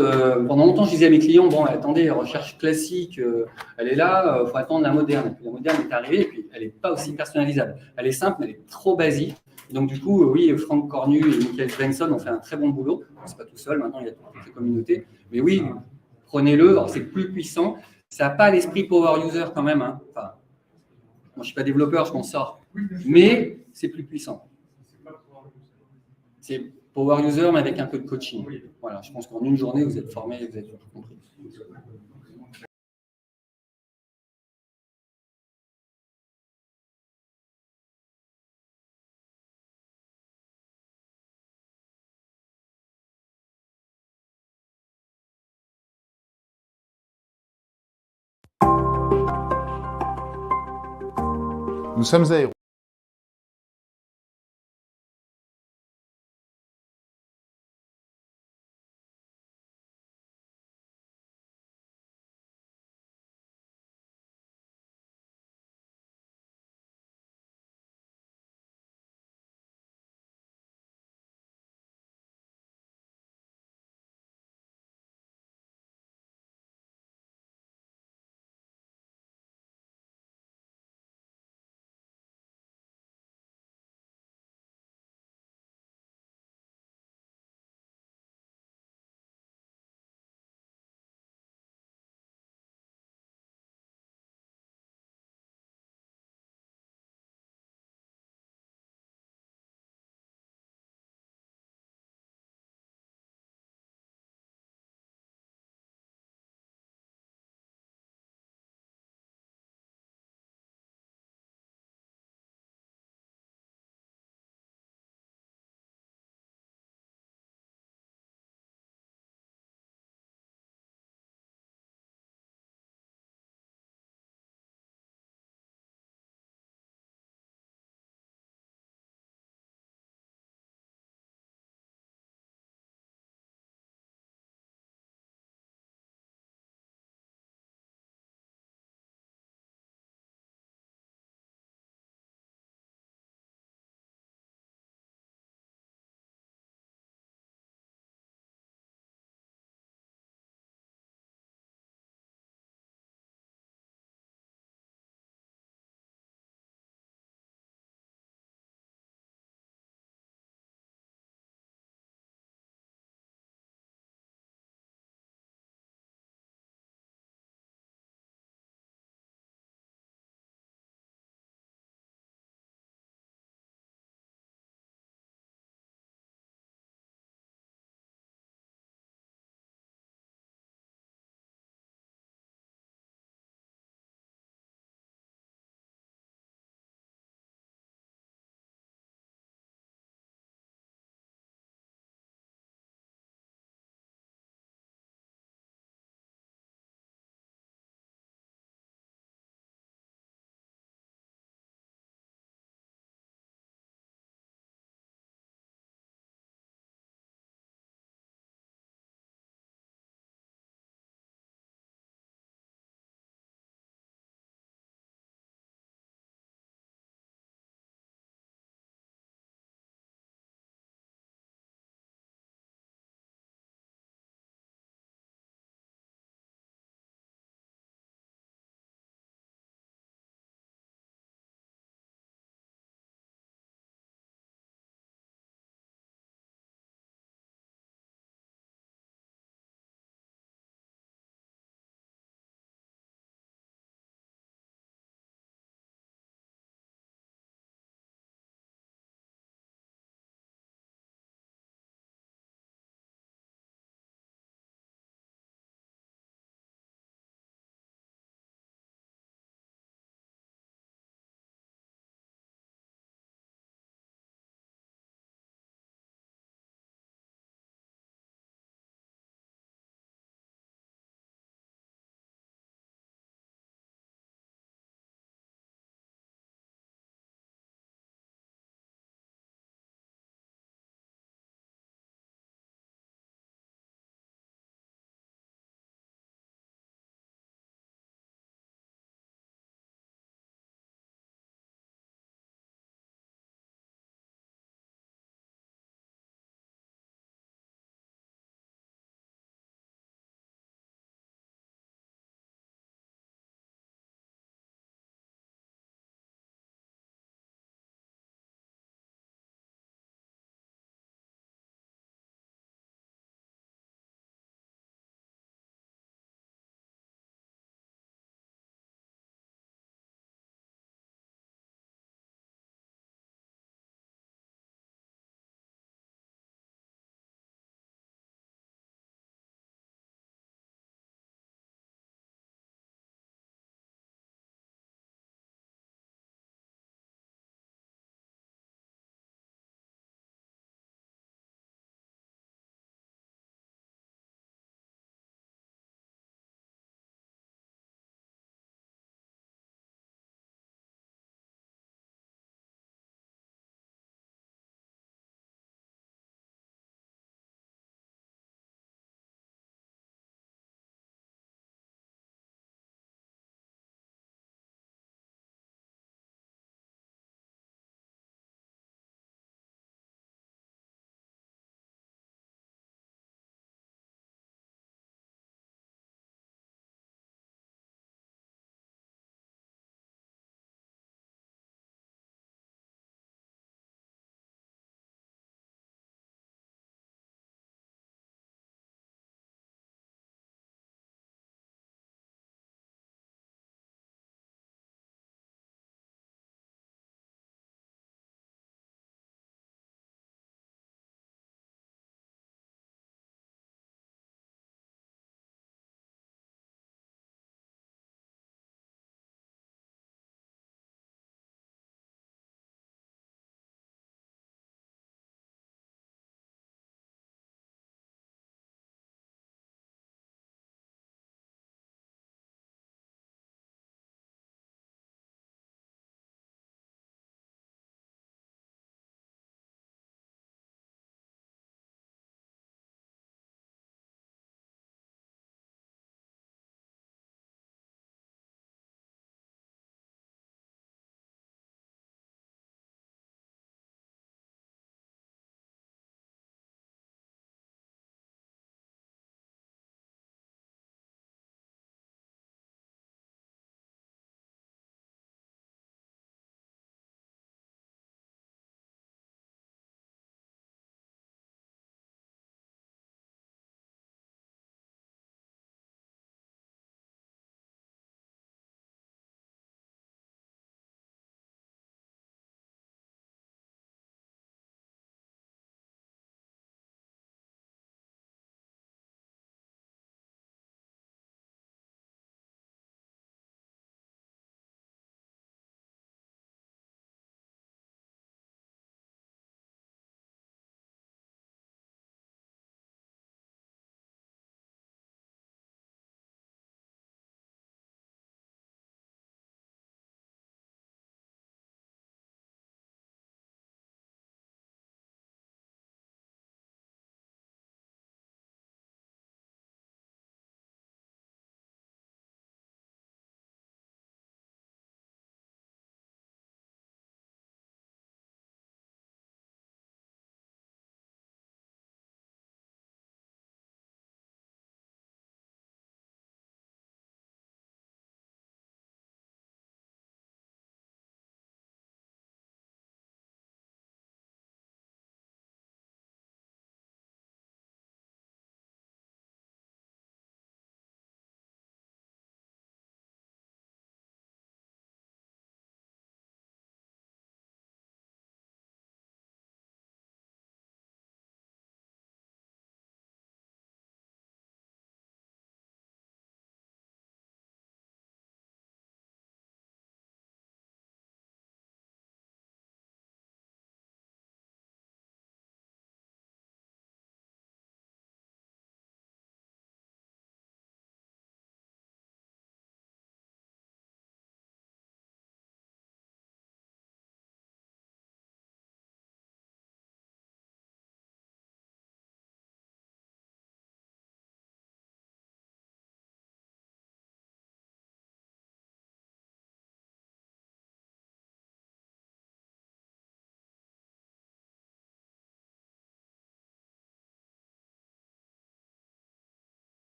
pendant longtemps, je disais à mes clients, bon, attendez, recherche classique, elle est là, il faut attendre la moderne. Et puis la moderne est arrivée, et puis elle n'est pas aussi personnalisable. Elle est simple, mais elle est trop basique. Et donc du coup, oui, Franck Cornu et Michael Svensson ont fait un très bon boulot. C'est pas tout seul, maintenant il y a toute la communauté. Mais oui, prenez-le, c'est plus puissant. Ça n'a pas l'esprit power user quand même. Hein. Enfin, moi, je ne suis pas développeur, je m'en sors. Mais c'est plus puissant. C'est power user, mais avec un peu de coaching. Voilà, je pense qu'en une journée, vous êtes formé, vous avez tout compris. Nous sommes à Hérault.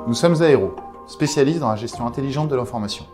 Nous sommes Aéro, spécialistes dans la gestion intelligente de l'information.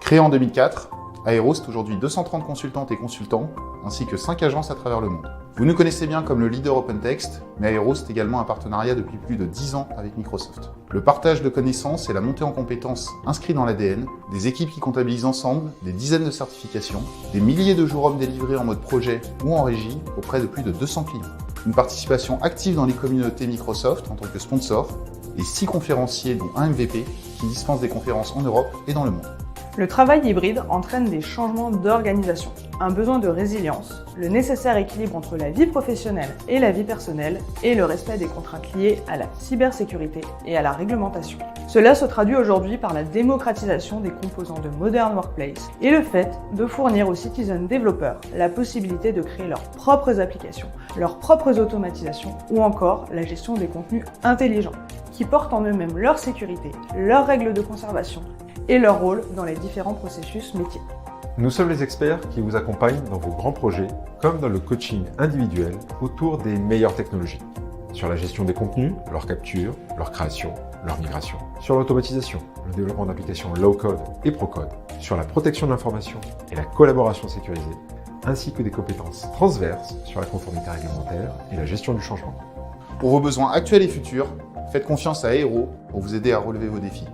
Créé en 2004, Aéro, c'est aujourd'hui 230 consultantes et consultants, ainsi que 5 agences à travers le monde. Vous nous connaissez bien comme le leader OpenText, mais Aéro, c'est également un partenariat depuis plus de 10 ans avec Microsoft. Le partage de connaissances et la montée en compétences inscrits dans l'ADN, des équipes qui comptabilisent ensemble des dizaines de certifications, des milliers de jours hommes délivrés en mode projet ou en régie auprès de plus de 200 clients. Une participation active dans les communautés Microsoft en tant que sponsor, et 6 conférenciers dont un MVP qui dispensent des conférences en Europe et dans le monde. Le travail hybride entraîne des changements d'organisation, un besoin de résilience, le nécessaire équilibre entre la vie professionnelle et la vie personnelle et le respect des contraintes liées à la cybersécurité et à la réglementation. Cela se traduit aujourd'hui par la démocratisation des composants de Modern Workplace et le fait de fournir aux citizen développeurs la possibilité de créer leurs propres applications, leurs propres automatisations ou encore la gestion des contenus intelligents qui portent en eux-mêmes leur sécurité, leurs règles de conservation et leur rôle dans les différents processus métiers. Nous sommes les experts qui vous accompagnent dans vos grands projets, comme dans le coaching individuel autour des meilleures technologies. Sur la gestion des contenus, leur capture, leur création, leur migration. Sur l'automatisation, le développement d'applications low-code et pro-code. Sur la protection de l'information et la collaboration sécurisée, ainsi que des compétences transverses sur la conformité réglementaire et la gestion du changement. Pour vos besoins actuels et futurs, faites confiance à Aéro pour vous aider à relever vos défis.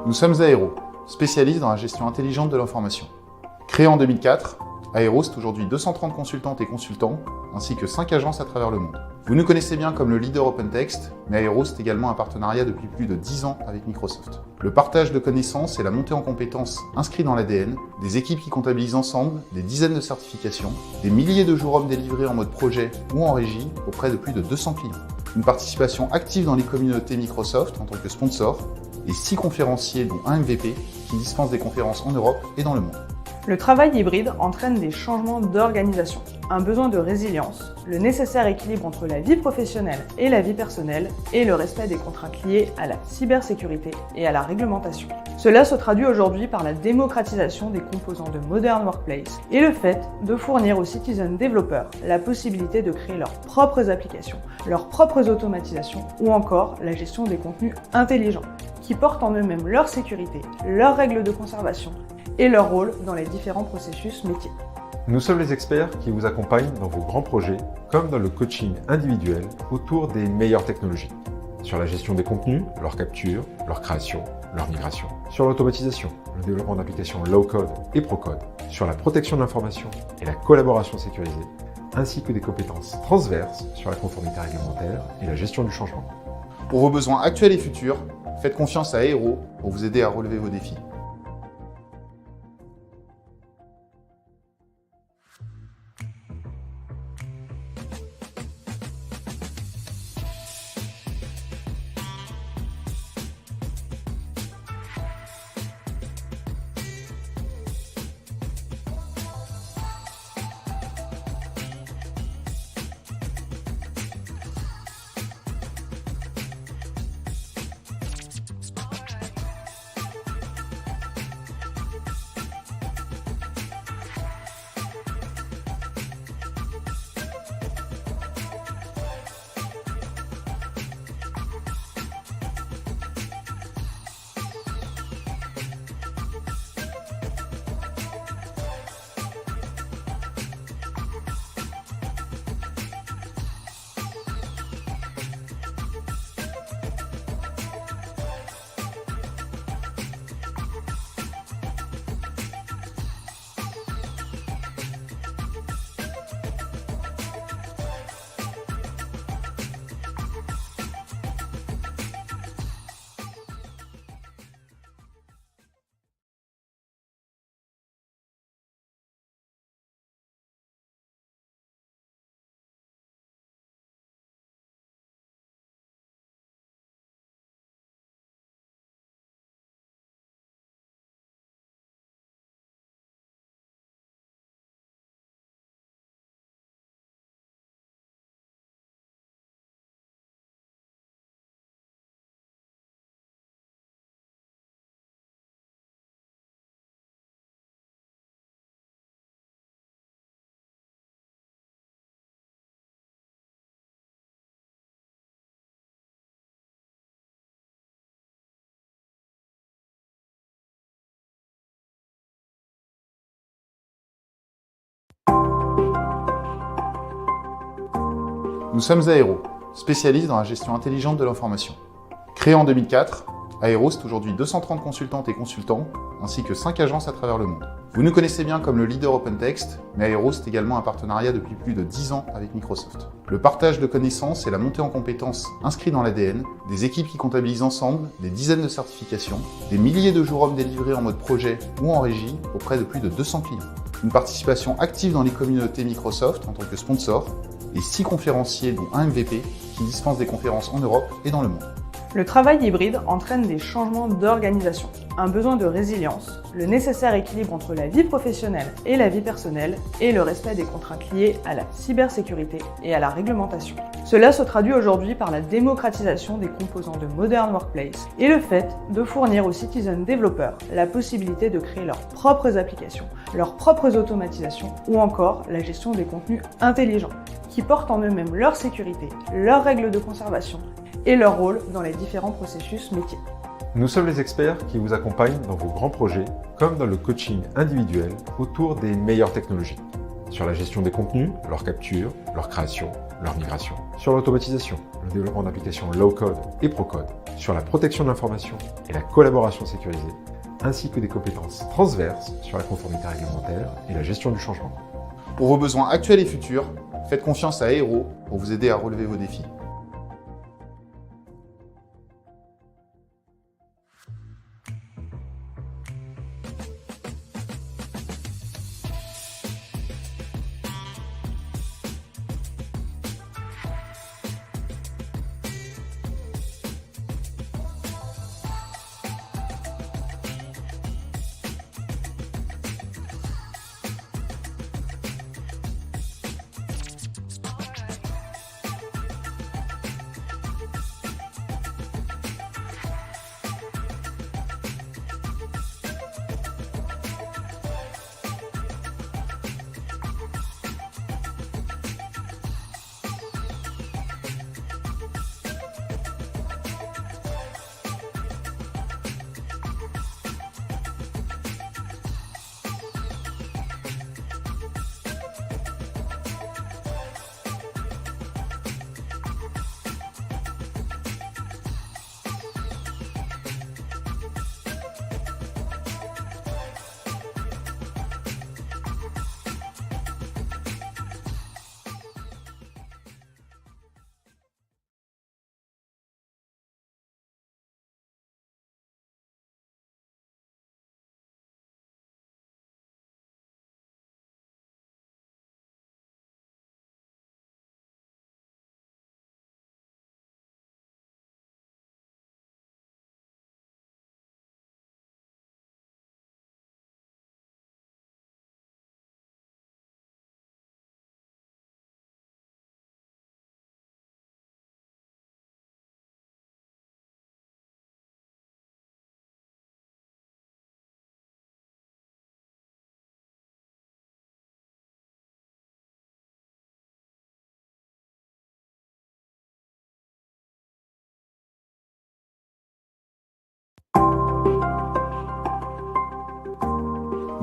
Nous sommes Aéro, spécialistes dans la gestion intelligente de l'information. Créé en 2004, Aéro, c'est aujourd'hui 230 consultantes et consultants, ainsi que 5 agences à travers le monde. Vous nous connaissez bien comme le leader OpenText, mais Aéro, c'est également un partenariat depuis plus de 10 ans avec Microsoft. Le partage de connaissances et la montée en compétences inscrits dans l'ADN, des équipes qui comptabilisent ensemble des dizaines de certifications, des milliers de jours hommes délivrés en mode projet ou en régie auprès de plus de 200 clients. Une participation active dans les communautés Microsoft en tant que sponsor, et 6 conférenciers dont un MVP qui dispensent des conférences en Europe et dans le monde. Le travail hybride entraîne des changements d'organisation, un besoin de résilience, le nécessaire équilibre entre la vie professionnelle et la vie personnelle et le respect des contraintes liées à la cybersécurité et à la réglementation. Cela se traduit aujourd'hui par la démocratisation des composants de Modern Workplace et le fait de fournir aux citizen développeurs la possibilité de créer leurs propres applications, leurs propres automatisations ou encore la gestion des contenus intelligents qui portent en eux-mêmes leur sécurité, leurs règles de conservation et leur rôle dans les différents processus métiers. Nous sommes les experts qui vous accompagnent dans vos grands projets, comme dans le coaching individuel autour des meilleures technologies. sur la gestion des contenus, leur capture, leur création, leur migration, sur l'automatisation, le développement d'applications low-code et pro-code, sur la protection de l'information et la collaboration sécurisée, ainsi que des compétences transverses sur la conformité réglementaire et la gestion du changement. Pour vos besoins actuels et futurs, faites confiance à Aero pour vous aider à relever vos défis. Nous sommes Aero, spécialistes dans la gestion intelligente de l'information. Créé en 2004, Aero, c'est aujourd'hui 230 consultantes et consultants, ainsi que 5 agences à travers le monde. Vous nous connaissez bien comme le leader OpenText, mais Aero, c'est également un partenariat depuis plus de 10 ans avec Microsoft. Le partage de connaissances et la montée en compétences inscrits dans l'ADN, des équipes qui comptabilisent ensemble des dizaines de certifications, des milliers de jours hommes délivrés en mode projet ou en régie auprès de plus de 200 clients. Une participation active dans les communautés Microsoft en tant que sponsor, et 6 conférenciers dont un MVP qui dispensent des conférences en Europe et dans le monde. Le travail hybride entraîne des changements d'organisation, un besoin de résilience, le nécessaire équilibre entre la vie professionnelle et la vie personnelle et le respect des contraintes liées à la cybersécurité et à la réglementation. Cela se traduit aujourd'hui par la démocratisation des composants de Modern Workplace et le fait de fournir aux citizen développeurs la possibilité de créer leurs propres applications, leurs propres automatisations ou encore la gestion des contenus intelligents qui portent en eux-mêmes leur sécurité, leurs règles de conservation et leur rôle dans les différents processus métiers. Nous sommes les experts qui vous accompagnent dans vos grands projets, comme dans le coaching individuel autour des meilleures technologies, sur la gestion des contenus, leur capture, leur création, leur migration, sur l'automatisation, le développement d'applications low-code et pro-code, sur la protection de l'information et la collaboration sécurisée, ainsi que des compétences transverses sur la conformité réglementaire et la gestion du changement. Pour vos besoins actuels et futurs, faites confiance à Aero pour vous aider à relever vos défis.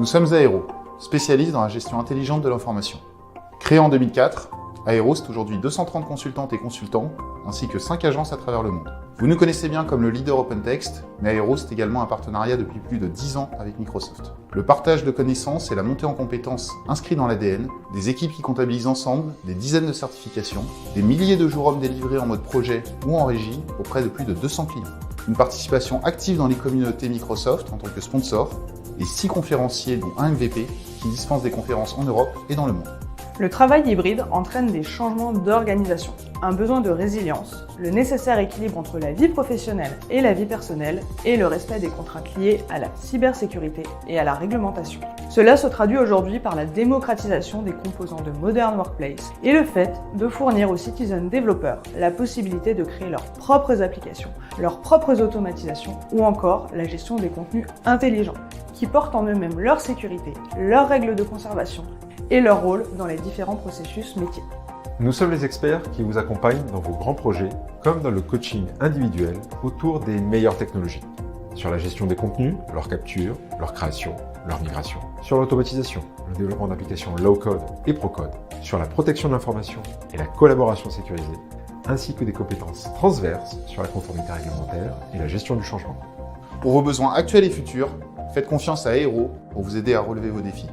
Nous sommes Aéro, spécialistes dans la gestion intelligente de l'information. Créé en 2004, Aéro, c'est aujourd'hui 230 consultantes et consultants, ainsi que 5 agences à travers le monde. Vous nous connaissez bien comme le leader OpenText, mais Aéro, c'est également un partenariat depuis plus de 10 ans avec Microsoft. Le partage de connaissances et la montée en compétences inscrits dans l'ADN, des équipes qui comptabilisent ensemble des dizaines de certifications, des milliers de jours hommes délivrés en mode projet ou en régie auprès de plus de 200 clients. Une participation active dans les communautés Microsoft en tant que sponsor, et 6 conférenciers dont un MVP qui dispensent des conférences en Europe et dans le monde. Le travail hybride entraîne des changements d'organisation, un besoin de résilience, le nécessaire équilibre entre la vie professionnelle et la vie personnelle et le respect des contraintes liées à la cybersécurité et à la réglementation. Cela se traduit aujourd'hui par la démocratisation des composants de Modern Workplace et le fait de fournir aux citizen développeurs la possibilité de créer leurs propres applications, leurs propres automatisations ou encore la gestion des contenus intelligents qui portent en eux-mêmes leur sécurité, leurs règles de conservation et leur rôle dans les différents processus métiers. Nous sommes les experts qui vous accompagnent dans vos grands projets, comme dans le coaching individuel autour des meilleures technologies. Sur la gestion des contenus, leur capture, leur création, leur migration. Sur l'automatisation, le développement d'applications low-code et pro-code. Sur la protection de l'information et la collaboration sécurisée, ainsi que des compétences transverses sur la conformité réglementaire et la gestion du changement. Pour vos besoins actuels et futurs, faites confiance à Aéro pour vous aider à relever vos défis.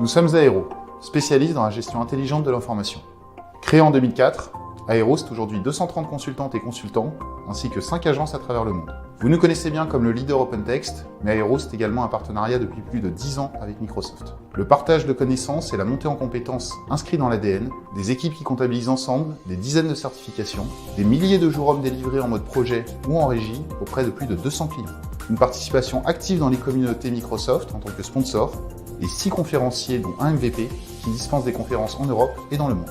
Nous sommes Aéro, spécialistes dans la gestion intelligente de l'information. Créé en 2004, Aéro, c'est aujourd'hui 230 consultantes et consultants, ainsi que 5 agences à travers le monde. Vous nous connaissez bien comme le leader OpenText, mais Aéro, c'est également un partenariat depuis plus de 10 ans avec Microsoft. Le partage de connaissances et la montée en compétences inscrits dans l'ADN, des équipes qui comptabilisent ensemble des dizaines de certifications, des milliers de jours hommes délivrés en mode projet ou en régie auprès de plus de 200 clients. Une participation active dans les communautés Microsoft en tant que sponsor, et 6 conférenciers dont un MVP qui dispensent des conférences en Europe et dans le monde.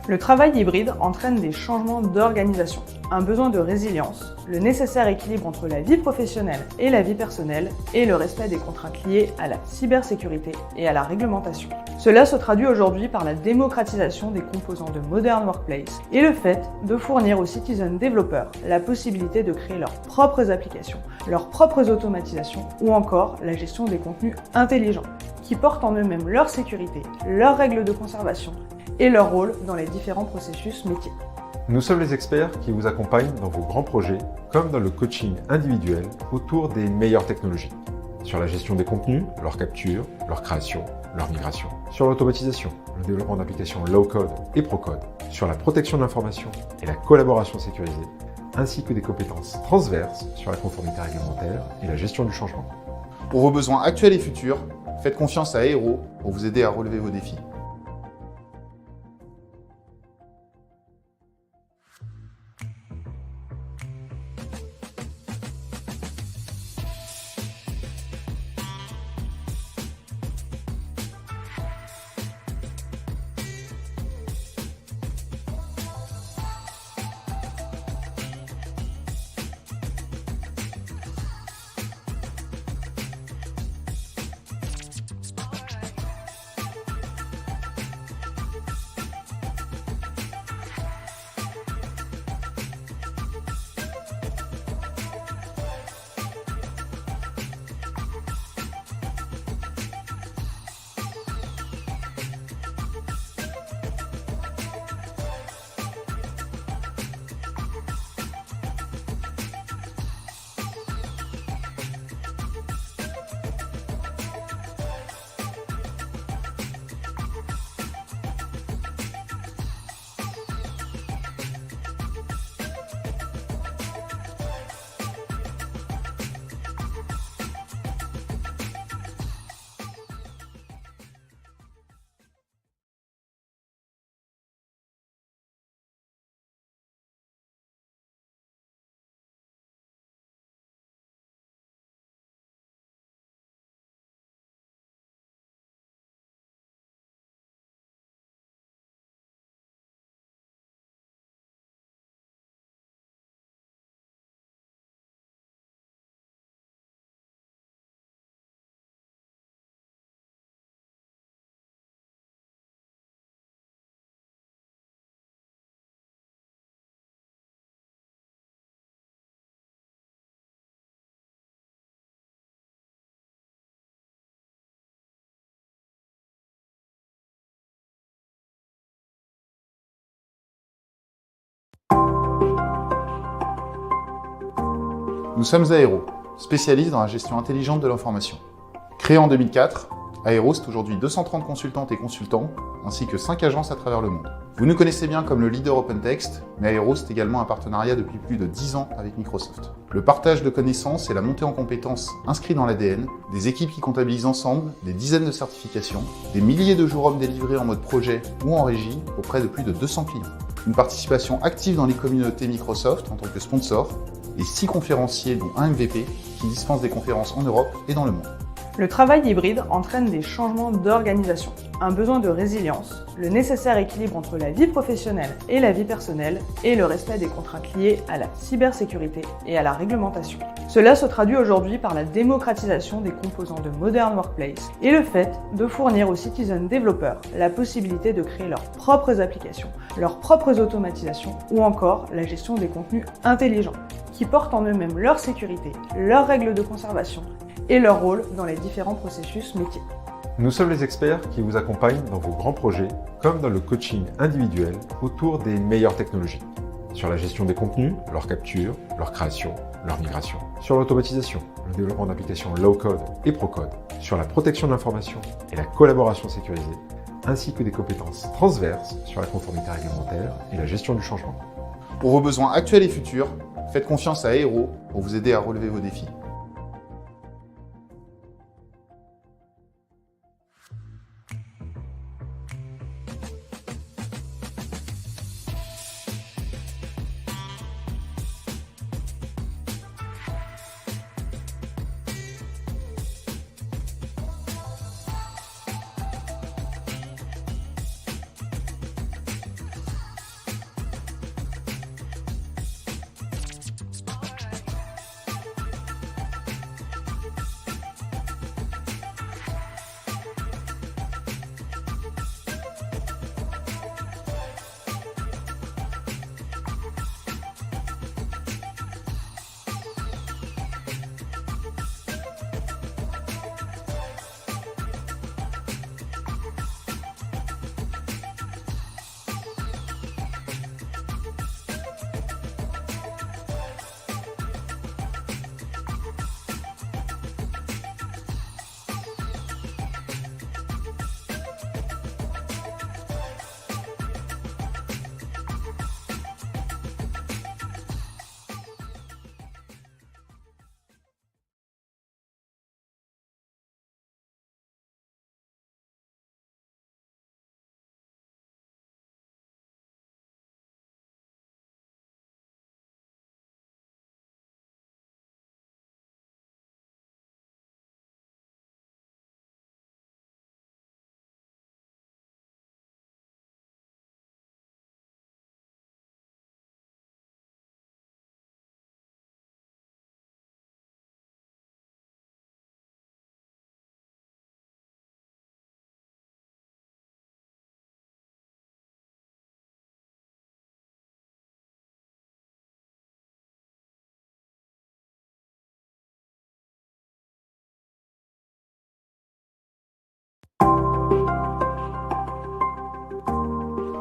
Le travail hybride entraîne des changements d'organisation, un besoin de résilience, le nécessaire équilibre entre la vie professionnelle et la vie personnelle et le respect des contraintes liées à la cybersécurité et à la réglementation. Cela se traduit aujourd'hui par la démocratisation des composants de Modern Workplace et le fait de fournir aux citizen développeurs la possibilité de créer leurs propres applications, leurs propres automatisations ou encore la gestion des contenus intelligents qui portent en eux-mêmes leur sécurité, leurs règles de conservation et leur rôle dans les différents processus métiers. Nous sommes les experts qui vous accompagnent dans vos grands projets, comme dans le coaching individuel autour des meilleures technologies. Sur la gestion des contenus, leur capture, leur création, leur migration, sur l'automatisation, le développement d'applications low-code et pro-code, sur la protection de l'information et la collaboration sécurisée, ainsi que des compétences transverses sur la conformité réglementaire et la gestion du changement. Pour vos besoins actuels et futurs, faites confiance à Aero pour vous aider à relever vos défis. Nous sommes Aero, spécialistes dans la gestion intelligente de l'information. Créé en 2004, Aero, c'est aujourd'hui 230 consultantes et consultants, ainsi que 5 agences à travers le monde. Vous nous connaissez bien comme le leader OpenText, mais Aero, c'est également un partenariat depuis plus de 10 ans avec Microsoft. Le partage de connaissances et la montée en compétences inscrits dans l'ADN, des équipes qui comptabilisent ensemble des dizaines de certifications, des milliers de jours hommes délivrés en mode projet ou en régie auprès de plus de 200 clients. Une participation active dans les communautés Microsoft en tant que sponsor, et 6 conférenciers dont un MVP qui dispensent des conférences en Europe et dans le monde. Le travail hybride entraîne des changements d'organisation, un besoin de résilience, le nécessaire équilibre entre la vie professionnelle et la vie personnelle et le respect des contraintes liées à la cybersécurité et à la réglementation. Cela se traduit aujourd'hui par la démocratisation des composants de Modern Workplace et le fait de fournir aux citizen développeurs la possibilité de créer leurs propres applications, leurs propres automatisations ou encore la gestion des contenus intelligents qui portent en eux-mêmes leur sécurité, leurs règles de conservation et leur rôle dans les différents processus métiers. Nous sommes les experts qui vous accompagnent dans vos grands projets, comme dans le coaching individuel autour des meilleures technologies, sur la gestion des contenus, leur capture, leur création, leur migration, sur l'automatisation, le développement d'applications low-code et pro-code, sur la protection de l'information et la collaboration sécurisée, ainsi que des compétences transverses sur la conformité réglementaire et la gestion du changement. Pour vos besoins actuels et futurs, faites confiance à Aero pour vous aider à relever vos défis.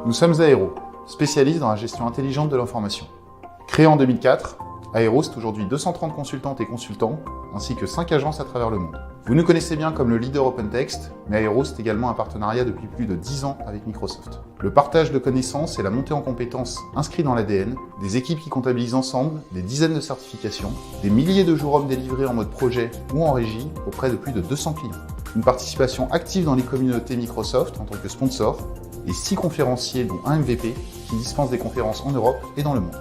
Nous sommes Aéro, spécialistes dans la gestion intelligente de l'information. Créé en 2004, Aéro, c'est aujourd'hui 230 consultantes et consultants, ainsi que 5 agences à travers le monde. Vous nous connaissez bien comme le leader OpenText, mais Aéro, c'est également un partenariat depuis plus de 10 ans avec Microsoft. Le partage de connaissances et la montée en compétences inscrits dans l'ADN, des équipes qui comptabilisent ensemble des dizaines de certifications, des milliers de jours hommes délivrés en mode projet ou en régie auprès de plus de 200 clients. Une participation active dans les communautés Microsoft en tant que sponsor, et 6 conférenciers dont un MVP qui dispensent des conférences en Europe et dans le monde.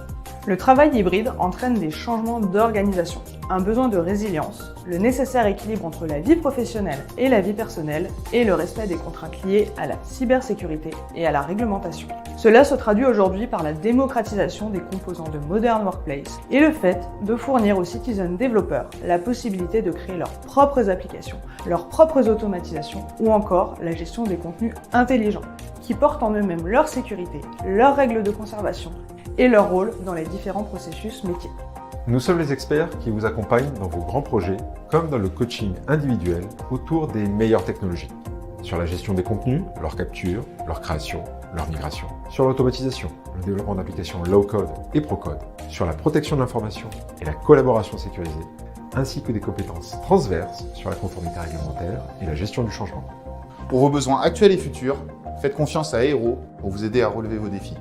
Le travail hybride entraîne des changements d'organisation, un besoin de résilience, le nécessaire équilibre entre la vie professionnelle et la vie personnelle et le respect des contraintes liées à la cybersécurité et à la réglementation. Cela se traduit aujourd'hui par la démocratisation des composants de Modern Workplace et le fait de fournir aux citizen développeurs la possibilité de créer leurs propres applications, leurs propres automatisations ou encore la gestion des contenus intelligents qui portent en eux-mêmes leur sécurité, leurs règles de conservation et leur rôle dans les différents processus métiers. Nous sommes les experts qui vous accompagnent dans vos grands projets, comme dans le coaching individuel autour des meilleures technologies. Sur la gestion des contenus, leur capture, leur création, leur migration. Sur l'automatisation, le développement d'applications low-code et pro-code. Sur la protection de l'information et la collaboration sécurisée, ainsi que des compétences transverses sur la conformité réglementaire et la gestion du changement. Pour vos besoins actuels et futurs, faites confiance à Aéro pour vous aider à relever vos défis.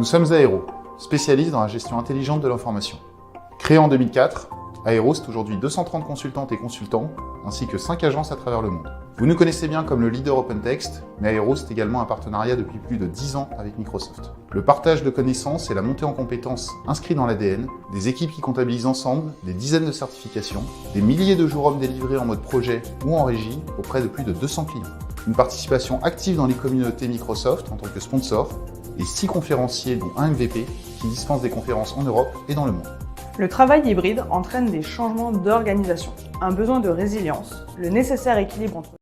Nous sommes Aéro, spécialistes dans la gestion intelligente de l'information. Créé en 2004, Aéro, c'est aujourd'hui 230 consultantes et consultants, ainsi que 5 agences à travers le monde. Vous nous connaissez bien comme le leader OpenText, mais Aéro, c'est également un partenariat depuis plus de 10 ans avec Microsoft. Le partage de connaissances et la montée en compétences inscrits dans l'ADN, des équipes qui comptabilisent ensemble des dizaines de certifications, des milliers de jours hommes délivrés en mode projet ou en régie auprès de plus de 200 clients. Une participation active dans les communautés Microsoft en tant que sponsor, et 6 conférenciers dont un MVP qui dispensent des conférences en Europe et dans le monde. Le travail hybride entraîne des changements d'organisation, un besoin de résilience, le nécessaire équilibre entre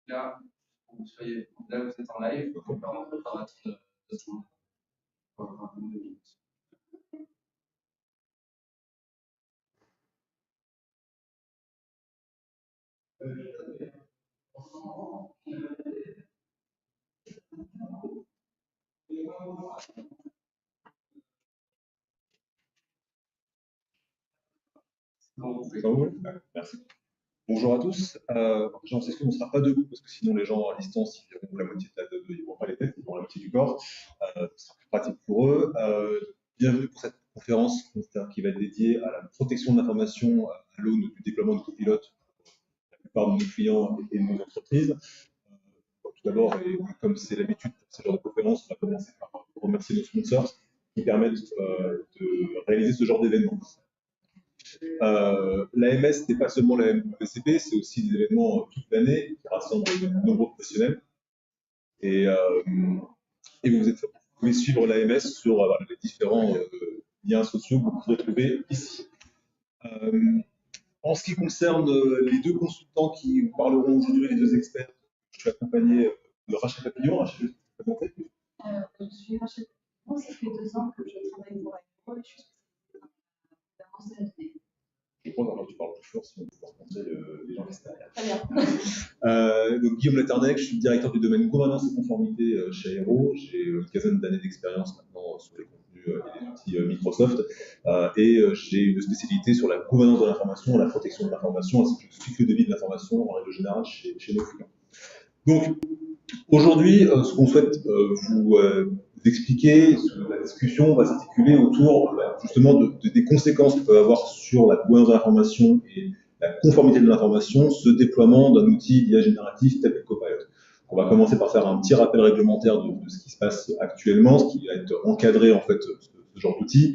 Là, soyez, là vous êtes en live, on va attendre 2 secondes. Merci. Bonjour à tous. J'en sais qu'on ne sera pas debout parce que sinon les gens à distance ils verront la moitié de la tête, ils ne verront pas les têtes, ils verront la moitié du corps. Ce sera plus pratique pour eux. Bienvenue pour cette conférence qui va être dédiée à la protection de l'information à l'aune du déploiement de copilotes pour la plupart de nos clients et de nos entreprises. Tout d'abord, et comme c'est l'habitude pour ce genre de conférence, on va commencer par remercier nos sponsors qui permettent de réaliser ce genre d'événement. L'AMS n'est pas seulement la MWCP, c'est aussi des événements toute l'année qui rassemblent de nombreux professionnels. Et vous pouvez suivre l'AMS sur les différents liens sociaux que vous pourrez trouver ici. En ce qui concerne les deux consultants qui vous parleront aujourd'hui, les deux experts, je suis accompagné de Rachel Papillon. Rachel, je vais te présenter. Je suis Rachel Papillon, ça fait 2 ans que je travaille pour Aéro et je suis spécialisée dans l'avance de la donnée. Je crois que tu parles plus fort si on peut rencontrer les gens qui sont derrière. Très bien. Donc, Guillaume Leternec, je suis directeur du domaine gouvernance et conformité chez Aéro. J'ai une quinzaine d'années d'expérience maintenant sur les contenus et les outils Microsoft. Et j'ai une spécialité sur la gouvernance de l'information, la protection de l'information, ainsi que le cycle de vie de l'information en règle générale chez nos clients. Donc, aujourd'hui, ce qu'on souhaite vous expliquer, la discussion va s'articuler autour justement des conséquences que peut avoir sur la gouvernance de l'information et la conformité de l'information ce déploiement d'un outil d'IA génératif tel que Copilot. On va commencer par faire un petit rappel réglementaire de ce qui se passe actuellement, ce qui va être encadré en fait ce genre d'outil.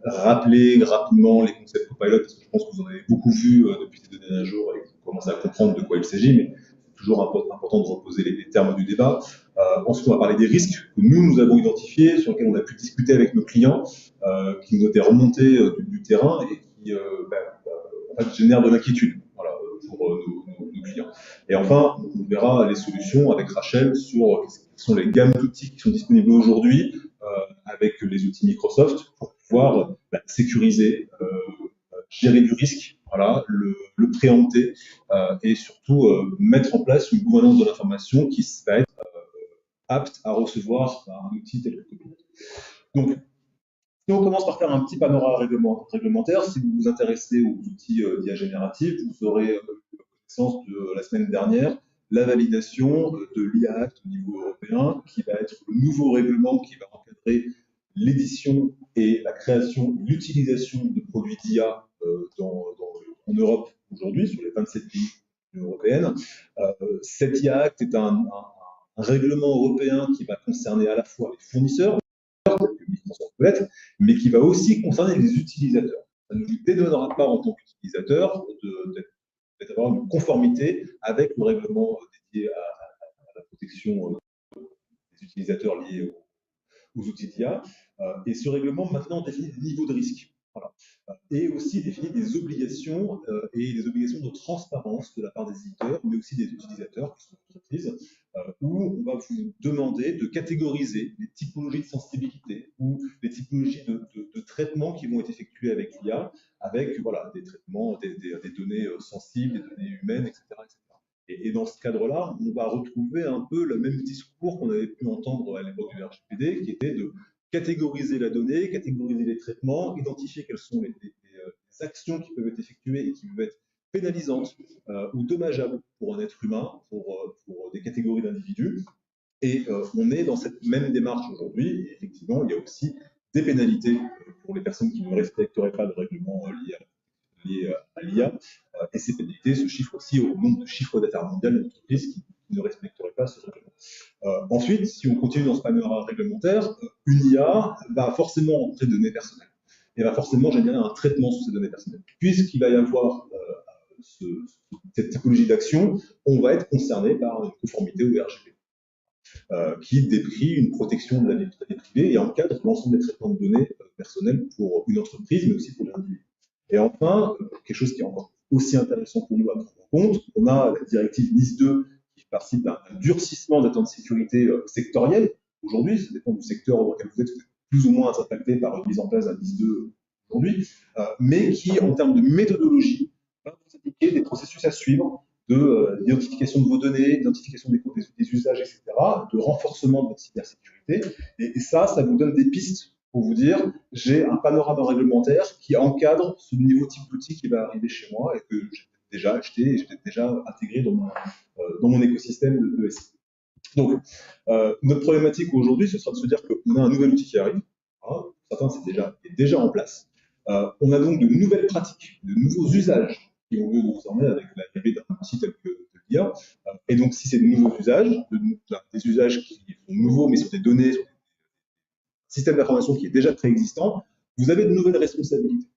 Rappeler rapidement les concepts Copilot, parce que je pense que vous en avez beaucoup vu depuis ces 2 derniers jours et que vous commencez à comprendre de quoi il s'agit, mais toujours important de reposer les termes du débat. Ensuite, on va parler des risques que nous avons identifiés, sur lesquels on a pu discuter avec nos clients, qui nous étaient remontés du terrain et qui en fait, génèrent de l'inquiétude pour nos clients. Et enfin, on verra les solutions avec Rachel sur quelles sont les gammes d'outils qui sont disponibles aujourd'hui avec les outils Microsoft pour pouvoir sécuriser, gérer du risque, le préempter et surtout mettre en place une gouvernance de l'information qui va être apte à recevoir un outil tel que Copilot. Donc, si on commence par faire un petit panorama réglementaire, si vous vous intéressez aux outils d'IA génératifs, vous aurez connaissance de la semaine dernière la validation de l'IA Act au niveau européen, qui va être le nouveau règlement qui va encadrer l'édition et la création et l'utilisation de produits d'IA en Europe aujourd'hui, sur les 27 pays de l'Union européenne. Cet IA Act est un règlement européen qui va concerner à la fois les fournisseurs, tels que Microsoft peut être, mais qui va aussi concerner les utilisateurs. Ça ne vous dédonnera pas en tant qu'utilisateur d'avoir une conformité avec le règlement dédié à la protection des utilisateurs liés aux outils d'IA. Et ce règlement maintenant définit des niveaux de risque. Voilà. Et aussi définit des obligations et des obligations de transparence de la part des éditeurs, mais aussi des utilisateurs, qui sont des entreprises, où on va vous demander de catégoriser les typologies de sensibilité ou les typologies de traitements qui vont être effectués avec l'IA, avec des traitements, des données sensibles, des données humaines, etc. etc. Et dans ce cadre-là, on va retrouver un peu le même discours qu'on avait pu entendre à l'époque du RGPD, qui était de catégoriser la donnée, catégoriser les traitements, identifier quelles sont les actions qui peuvent être effectuées et qui peuvent être pénalisantes ou dommageables pour un être humain, pour des catégories d'individus. Et on est dans cette même démarche aujourd'hui. Et effectivement, il y a aussi des pénalités pour les personnes qui ne respecteraient pas le règlement lié à l'IA. Et ces pénalités se chiffrent aussi au nombre de chiffres d'affaires mondial d'entreprises qui ne respecteraient pas ce règlement. Ensuite, si on continue dans ce panorama réglementaire, une IA va forcément entrer des données personnelles et va forcément générer un traitement sur ces données personnelles. Puisqu'il va y avoir cette typologie d'action, on va être concerné par une conformité au RGPD. Qui décrit une protection de la vie privée et encadre l'ensemble des traitements de données personnelles pour une entreprise, mais aussi pour l'individu. Et enfin, quelque chose qui est encore aussi intéressant pour nous à prendre en compte, on a la directive NIS 2 qui participe d'un durcissement des attentes de sécurité sectorielles. Aujourd'hui, ça dépend du secteur dans lequel vous êtes plus ou moins impacté par une mise en place d'un NIS2 aujourd'hui, mais qui, en termes de méthodologie, va vous indiquer des processus à suivre, d'identification de vos données, d'identification des usages, etc., de renforcement de votre cybersécurité. Et ça vous donne des pistes pour vous dire, j'ai un panorama réglementaire qui encadre ce nouveau type d'outil qui va arriver chez moi et que j'ai déjà acheté et j'ai déjà intégré dans mon écosystème de SI. Donc, notre problématique aujourd'hui, ce sera de se dire qu'on a un nouvel outil qui arrive. Hein, certains, est déjà en place. On a donc de nouvelles pratiques, de nouveaux usages qui ont lieu désormais avec l'arrivée d'un outil tel que l'IA. Et donc, si c'est de nouveaux usages, des usages qui sont nouveaux, mais sur des données, sur des systèmes d'information qui est déjà préexistant, vous avez de nouvelles responsabilités.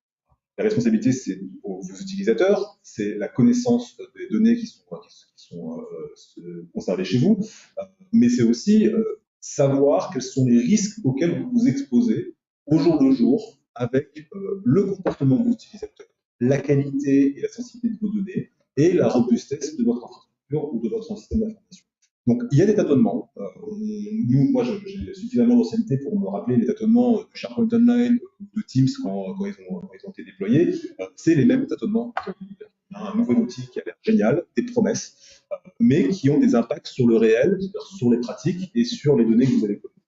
La responsabilité, c'est pour vos utilisateurs, c'est la connaissance des données qui sont conservées chez vous, mais c'est aussi savoir quels sont les risques auxquels vous vous exposez au jour le jour avec le comportement de vos utilisateurs, la qualité et la sensibilité de vos données et la robustesse de votre infrastructure ou de votre système d'information. Donc, il y a des tâtonnements. Moi, j'ai suffisamment d'ancienneté pour me rappeler les tâtonnements de SharePoint Online ou de Teams quand ils ont été déployés. C'est les mêmes tâtonnements. Un nouvel outil qui a l'air génial, des promesses, mais qui ont des impacts sur le réel, sur les pratiques et sur les données que vous allez collecter.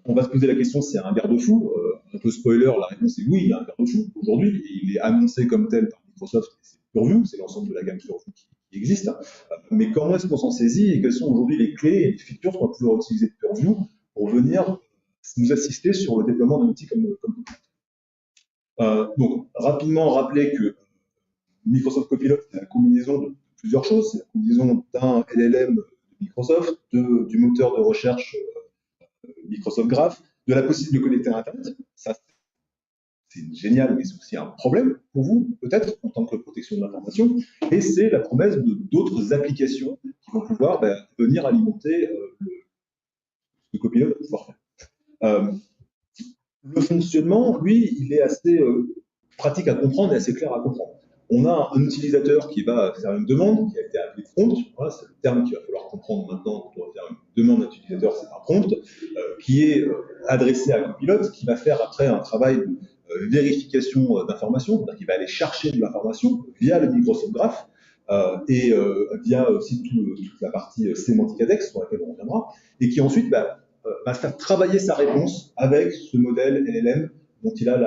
On va se poser la question, c'est un garde-fou. Un peu spoiler, la réponse est oui, il y a un garde-fou aujourd'hui. Il est annoncé comme tel par Microsoft, c'est Purview, c'est l'ensemble de la gamme Purview qui existe. Mais comment est-ce qu'on s'en saisit et quelles sont aujourd'hui les clés et les features qu'on va pouvoir utiliser de Purview pour venir nous assister sur le déploiement d'un outil comme donc, rapidement rappeler que Microsoft Copilot, c'est la combinaison de plusieurs choses. C'est la combinaison d'un LLM de Microsoft, du moteur de recherche Microsoft Graph, de la possibilité de connecter à Internet. Ça, c'est génial, mais c'est aussi un problème pour vous, peut-être, en tant que protection de l'information. Et c'est la promesse d'autres applications qui vont pouvoir venir alimenter ce que Copilot va pouvoir faire. Le fonctionnement, lui, il est assez pratique à comprendre et assez clair à comprendre. On a un utilisateur qui va faire une demande, qui a été appelé prompt. Voilà, c'est le terme qu'il va falloir comprendre maintenant quand on va faire une demande d'un utilisateur, c'est un prompt, qui est adressé à Copilot, qui va faire après un travail de vérification d'informations, c'est-à-dire qu'il va aller chercher de l'information via le Microsoft Graph et via aussi toute la partie sémantique index sur laquelle on reviendra, et qui ensuite va faire travailler sa réponse avec ce modèle LLM dont il a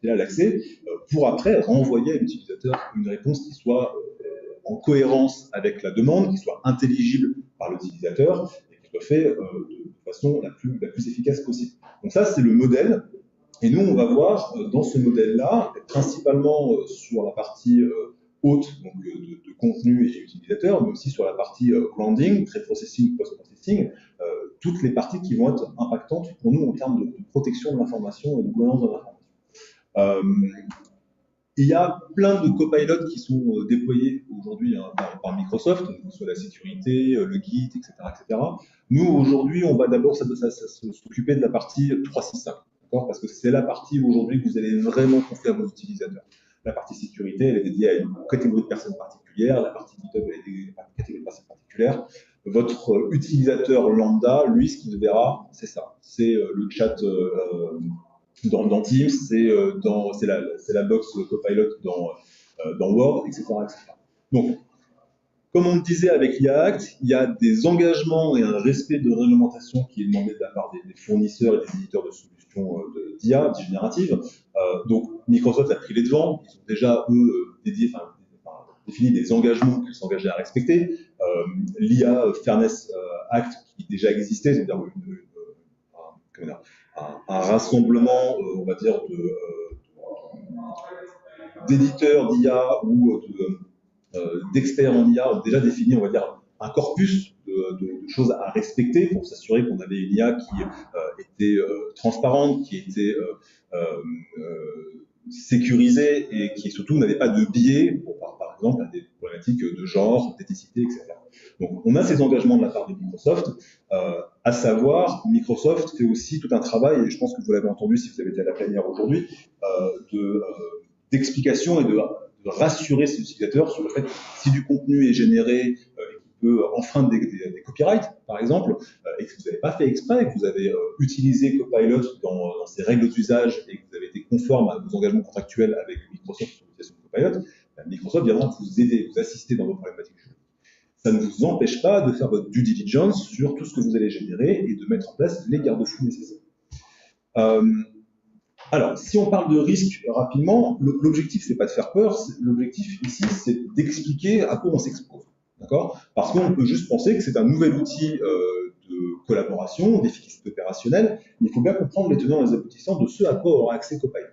l'accès, pour après renvoyer à l'utilisateur une réponse qui soit en cohérence avec la demande, qui soit intelligible par l'utilisateur et qui soit fait de façon la plus efficace possible. Donc ça, c'est le modèle. Et nous, on va voir dans ce modèle-là, principalement sur la partie haute, donc de contenu et utilisateur, mais aussi sur la partie grounding, pré-processing, post-processing, toutes les parties qui vont être impactantes pour nous en termes de protection de l'information et de gouvernance de l'information. Il y a plein de copilotes qui sont déployés aujourd'hui par Microsoft, que ce soit la sécurité, le Git, etc. Nous, aujourd'hui, on va d'abord s'occuper de la partie 365, parce que c'est la partie aujourd'hui que vous allez vraiment confier à vos utilisateurs. La partie sécurité, elle est dédiée à une catégorie de personnes particulières, la partie GitHub, elle est dédiée à une catégorie de personnes particulières. Votre utilisateur lambda, lui, ce qu'il verra, c'est ça. C'est le chat dans Teams, c'est la box Copilot dans Word, etc. Donc, comme on le disait avec l'IA Act, il y a des engagements et un respect de réglementation qui est demandé de la part des fournisseurs et des éditeurs de solutions d'IA générative. Donc, Microsoft a pris les devants. Ils ont déjà, eux, défini des engagements qu'ils s'engageaient à respecter. L'IA Fairness Act, qui déjà existait, c'est-à-dire un rassemblement, on va dire, d'éditeurs d'IA ou d'experts en IA ont déjà défini, on va dire, un corpus de choses à respecter pour s'assurer qu'on avait une IA qui était transparente, qui était sécurisée et qui surtout n'avait pas de biais, par exemple, à des problématiques de genre, d'éthicité, etc. Donc, on a ces engagements de la part de Microsoft, à savoir, Microsoft fait aussi tout un travail, et je pense que vous l'avez entendu si vous avez été à la plénière aujourd'hui, d'explication et de rassurer ses utilisateurs sur le fait que si du contenu est généré et qui peut enfreindre des copyrights, par exemple, et que vous n'avez pas fait exprès, que vous avez utilisé Copilot dans ses règles d'usage et que vous avez été conforme à vos engagements contractuels avec Microsoft sur l'utilisation de Copilot, Microsoft viendra vous aider, vous assister dans vos problématiques. Ça ne vous empêche pas de faire votre due diligence sur tout ce que vous allez générer et de mettre en place les garde-fous nécessaires. Alors, si on parle de risque rapidement, l'objectif, c'est pas de faire peur, l'objectif ici, c'est d'expliquer à quoi on s'expose. D'accord? Parce qu'on peut juste penser que c'est un nouvel outil de collaboration, d'efficacité opérationnelle, mais il faut bien comprendre les tenants et les aboutissants de ce à quoi aura accès Copilot.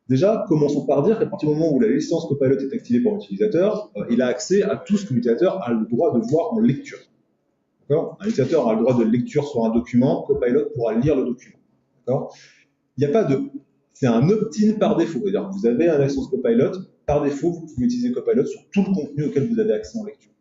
Déjà, commençons par dire qu'à partir du moment où la licence Copilot est activée par l'utilisateur, il a accès à tout ce que l'utilisateur a le droit de voir en lecture. D'accord? Un utilisateur a le droit de lecture sur un document, Copilot pourra lire le document. D'accord? Il n'y a pas de... C'est un opt-in par défaut. C'est-à-dire que vous avez un licence Copilot, par défaut, vous pouvez utiliser Copilot sur tout le contenu auquel vous avez accès en lecture.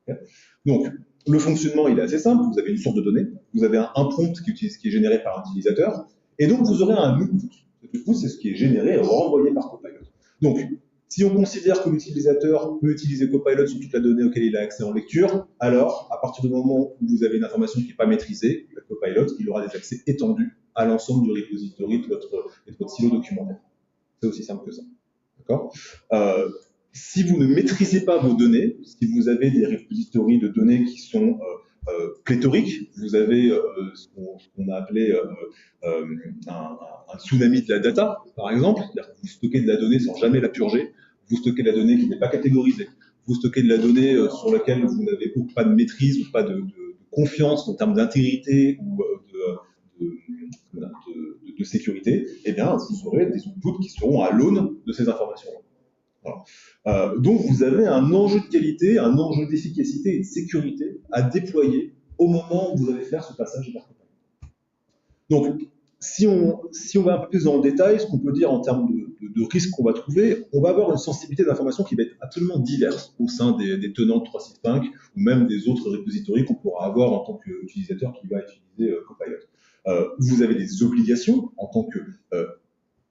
Okay? Donc, le fonctionnement, il est assez simple. Vous avez une source de données, vous avez un prompt qui est généré par l'utilisateur, et donc vous aurez un output. Cet output, c'est ce qui est généré et renvoyé par Copilot. Donc, si on considère que l'utilisateur peut utiliser Copilot sur toute la donnée auquel il a accès en lecture, alors, à partir du moment où vous avez une information qui n'est pas maîtrisée, le Copilot, il aura des accès étendus à l'ensemble du repository de votre silo documentaire. C'est aussi simple que ça. D'accord? Si vous ne maîtrisez pas vos données, si vous avez des repositories de données qui sont pléthoriques, vous avez ce qu'on a appelé un tsunami de la data, par exemple, c'est-à-dire que vous stockez de la donnée sans jamais la purger, vous stockez de la donnée qui n'est pas catégorisée, vous stockez de la donnée sur laquelle vous n'avez pas de maîtrise ou pas de confiance en termes d'intégrité ou de sécurité, eh bien, vous aurez des outputs qui seront à l'aune de ces informations-là. Voilà. Donc, vous avez un enjeu de qualité, un enjeu d'efficacité et de sécurité à déployer au moment où vous allez faire ce passage vers Copilot. Donc, si on va un peu plus dans le détail, ce qu'on peut dire en termes de risques qu'on va trouver, on va avoir une sensibilité d'information qui va être absolument diverse au sein des tenants de 365 ou même des autres repositories qu'on pourra avoir en tant qu'utilisateur qui va utiliser Copilot. Vous avez des obligations en tant que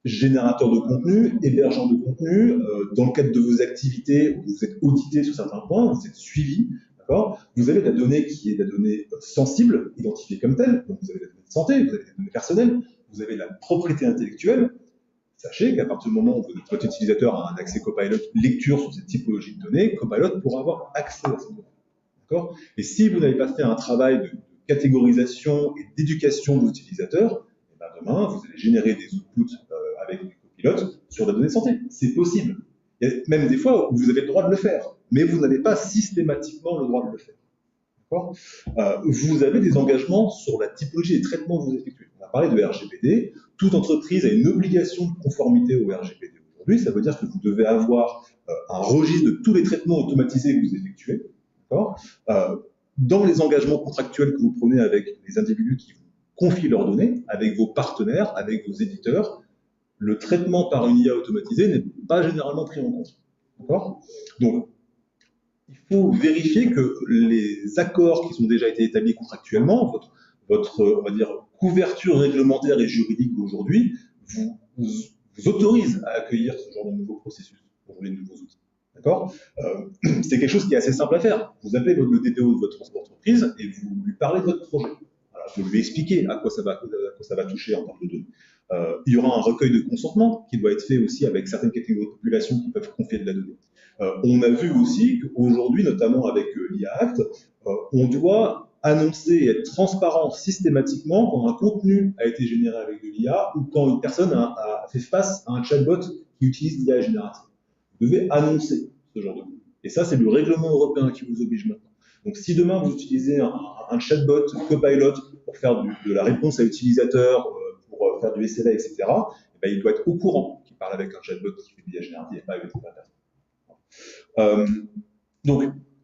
générateur de contenu, hébergeur de contenu, dans le cadre de vos activités, vous êtes audité sur certains points, vous êtes suivi, d'accord? Vous avez la donnée qui est la donnée sensible, identifiée comme telle, donc vous avez la donnée de santé, vous avez la donnée personnelle, vous avez la propriété intellectuelle. Sachez qu'à partir du moment où votre utilisateur a un accès Copilot lecture sur cette typologie de données, Copilot pourra avoir accès à ces données, d'accord? Et si vous n'avez pas fait un travail de catégorisation et d'éducation de vos utilisateurs, et bien demain, vous allez générer des outputs avec des copilotes sur la donnée de santé. C'est possible. Il y a même des fois où vous avez le droit de le faire, mais vous n'avez pas systématiquement le droit de le faire. D'accord ? Vous avez des engagements sur la typologie des traitements que vous effectuez. On a parlé de RGPD. Toute entreprise a une obligation de conformité au RGPD aujourd'hui. Ça veut dire que vous devez avoir un registre de tous les traitements automatisés que vous effectuez. D'accord ? Dans les engagements contractuels que vous prenez avec les individus qui vous confient leurs données, avec vos partenaires, avec vos éditeurs, le traitement par une IA automatisée n'est pas généralement pris en compte. D'accord ? Donc, il faut vérifier que les accords qui sont déjà été établis contractuellement, votre on va dire, couverture réglementaire et juridique aujourd'hui, vous autorise à accueillir ce genre de nouveaux processus, aujourd'hui de nouveaux outils. D'accord ? C'est quelque chose qui est assez simple à faire. Vous appelez le DPO de votre entreprise et vous lui parlez de votre projet. Alors, vous lui expliquez à quoi ça va toucher en termes de données. Il y aura un recueil de consentement qui doit être fait aussi avec certaines catégories de population qui peuvent confier de la donnée. On a vu aussi qu'aujourd'hui, notamment avec l'IA Act, on doit annoncer et être transparent systématiquement quand un contenu a été généré avec de l'IA ou quand une personne a fait face à un chatbot qui utilise l'IA générative. Vous devez annoncer ce genre de contenu. Et ça, c'est le règlement européen qui vous oblige maintenant. Donc, si demain vous utilisez un chatbot Copilot pour faire de la réponse à l'utilisateur, pour faire du SLA, etc., eh ben, il doit être au courant qu'il parle avec un chatbot qui fait de l'IA générative et pas avec une personne. Donc,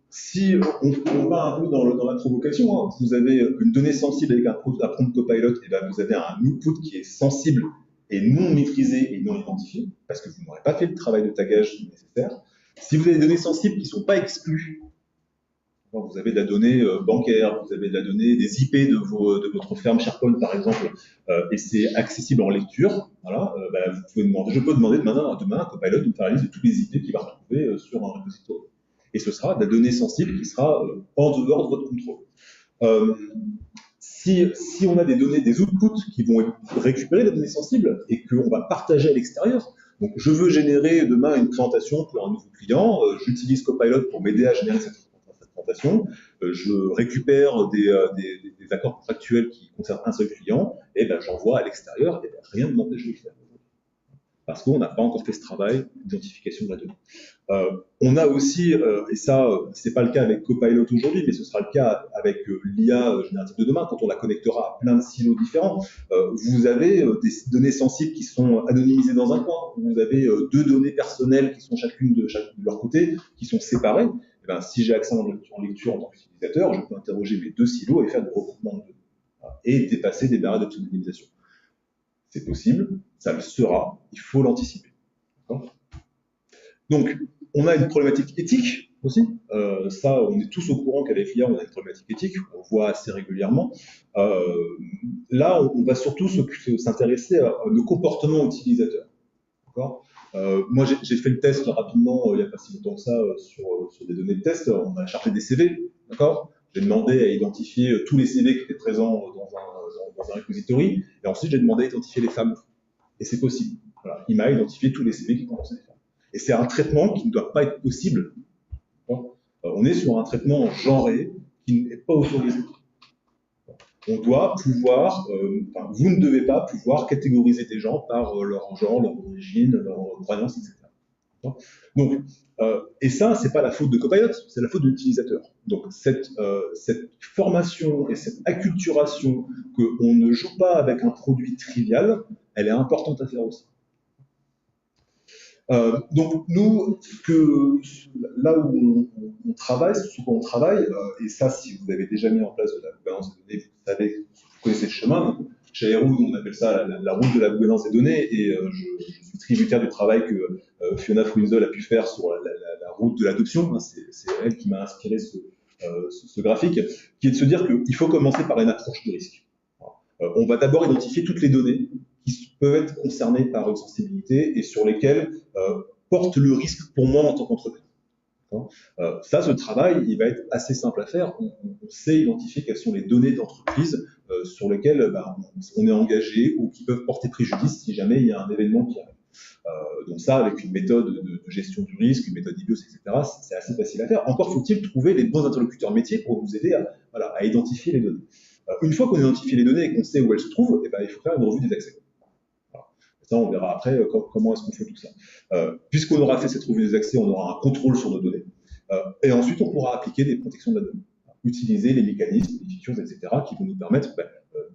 si on va un peu dans la provocation, hein, vous avez une donnée sensible avec un prompt Copilot, et ben vous avez un output qui est sensible et non maîtrisé et non identifié, parce que vous n'aurez pas fait le travail de tagage nécessaire. Si vous avez des données sensibles qui ne sont pas exclues, Vous avez de la donnée bancaire, vous avez de la donnée des IP de votre ferme SharePoint, par exemple, et c'est accessible en lecture. Voilà, vous pouvez demander, je peux demander demain à Copilot de me faire la liste de tous les IP qu'il va retrouver sur un repository. Et ce sera de la donnée sensible qui sera en dehors de votre contrôle. Si on a des données, des outputs qui vont récupérer les données sensibles et qu'on va partager à l'extérieur, donc je veux générer demain une présentation pour un nouveau client, j'utilise Copilot pour m'aider à générer cette présentation, je récupère des accords contractuels qui concernent un seul client, et j'envoie à l'extérieur, et rien ne m'empêche de le faire. Parce qu'on n'a pas encore fait ce travail d'identification de la donnée. On a aussi, et ça, c'est pas le cas avec Copilot aujourd'hui, mais ce sera le cas avec l'IA générative de demain, quand on la connectera à plein de silos différents. Vous avez des données sensibles qui sont anonymisées dans un coin, vous avez deux données personnelles qui sont chacune de leur côté, qui sont séparées. Et ben, si j'ai accès en lecture en tant qu'utilisateur, je peux interroger mes deux silos et faire des regroupements de données. Et dépasser des barrières de pseudonymisation. C'est possible, ça le sera, il faut l'anticiper. Donc, on a une problématique éthique aussi. Ça, on est tous au courant qu'avec l'IA, on a une problématique éthique, on voit assez régulièrement. Là, on va surtout s'intéresser à nos comportements utilisateurs. Moi, j'ai fait le test rapidement, il n'y a pas si longtemps que ça, sur des données de test. On a chargé des CV, d'accord ? J'ai demandé à identifier tous les CV qui étaient présents dans un repository, et ensuite j'ai demandé à identifier les femmes. Et c'est possible. Voilà. Il m'a identifié tous les CV qui concernaient les femmes. Et c'est un traitement qui ne doit pas être possible. On est sur un traitement genré qui n'est pas autorisé. On doit pouvoir, vous ne devez pas pouvoir catégoriser des gens par leur genre, leur origine, leur croyance, etc. Donc, et ça, c'est pas la faute de Copilot, c'est la faute de l'utilisateur. Donc, cette formation et cette acculturation qu'on ne joue pas avec un produit trivial, elle est importante à faire aussi. Donc, nous, là où on travaille, c'est qu'on travaille, et ça, si vous avez déjà mis en place de la gouvernance des données, vous connaissez le chemin. Donc, chez Aero, on appelle ça la route de la gouvernance des données, et je suis tributaire du travail que Fiona Fruinzel a pu faire sur la route de l'adoption. C'est elle qui m'a inspiré ce graphique, qui est de se dire qu'il faut commencer par une approche de risque. On va d'abord identifier toutes les données qui peuvent être concernées par une sensibilité et sur lesquelles porte le risque pour moi en tant qu'entreprise. Ça, ce travail, il va être assez simple à faire. On sait identifier quelles sont les données d'entreprise sur lesquelles on est engagé ou qui peuvent porter préjudice si jamais il y a un événement qui arrive. Donc ça, avec une méthode de gestion du risque, une méthode IBIOS, etc., c'est assez facile à faire. Encore faut-il trouver les bons interlocuteurs métiers pour nous aider à identifier les données. Une fois qu'on a identifié les données et qu'on sait où elles se trouvent, il faut faire une revue des accès. Ça, on verra après comment est-ce qu'on fait tout ça. Puisqu'on aura fait cette revue des accès, on aura un contrôle sur nos données. Et ensuite, on pourra appliquer des protections de la donnée. Utiliser les mécanismes, les features, etc., qui vont nous permettre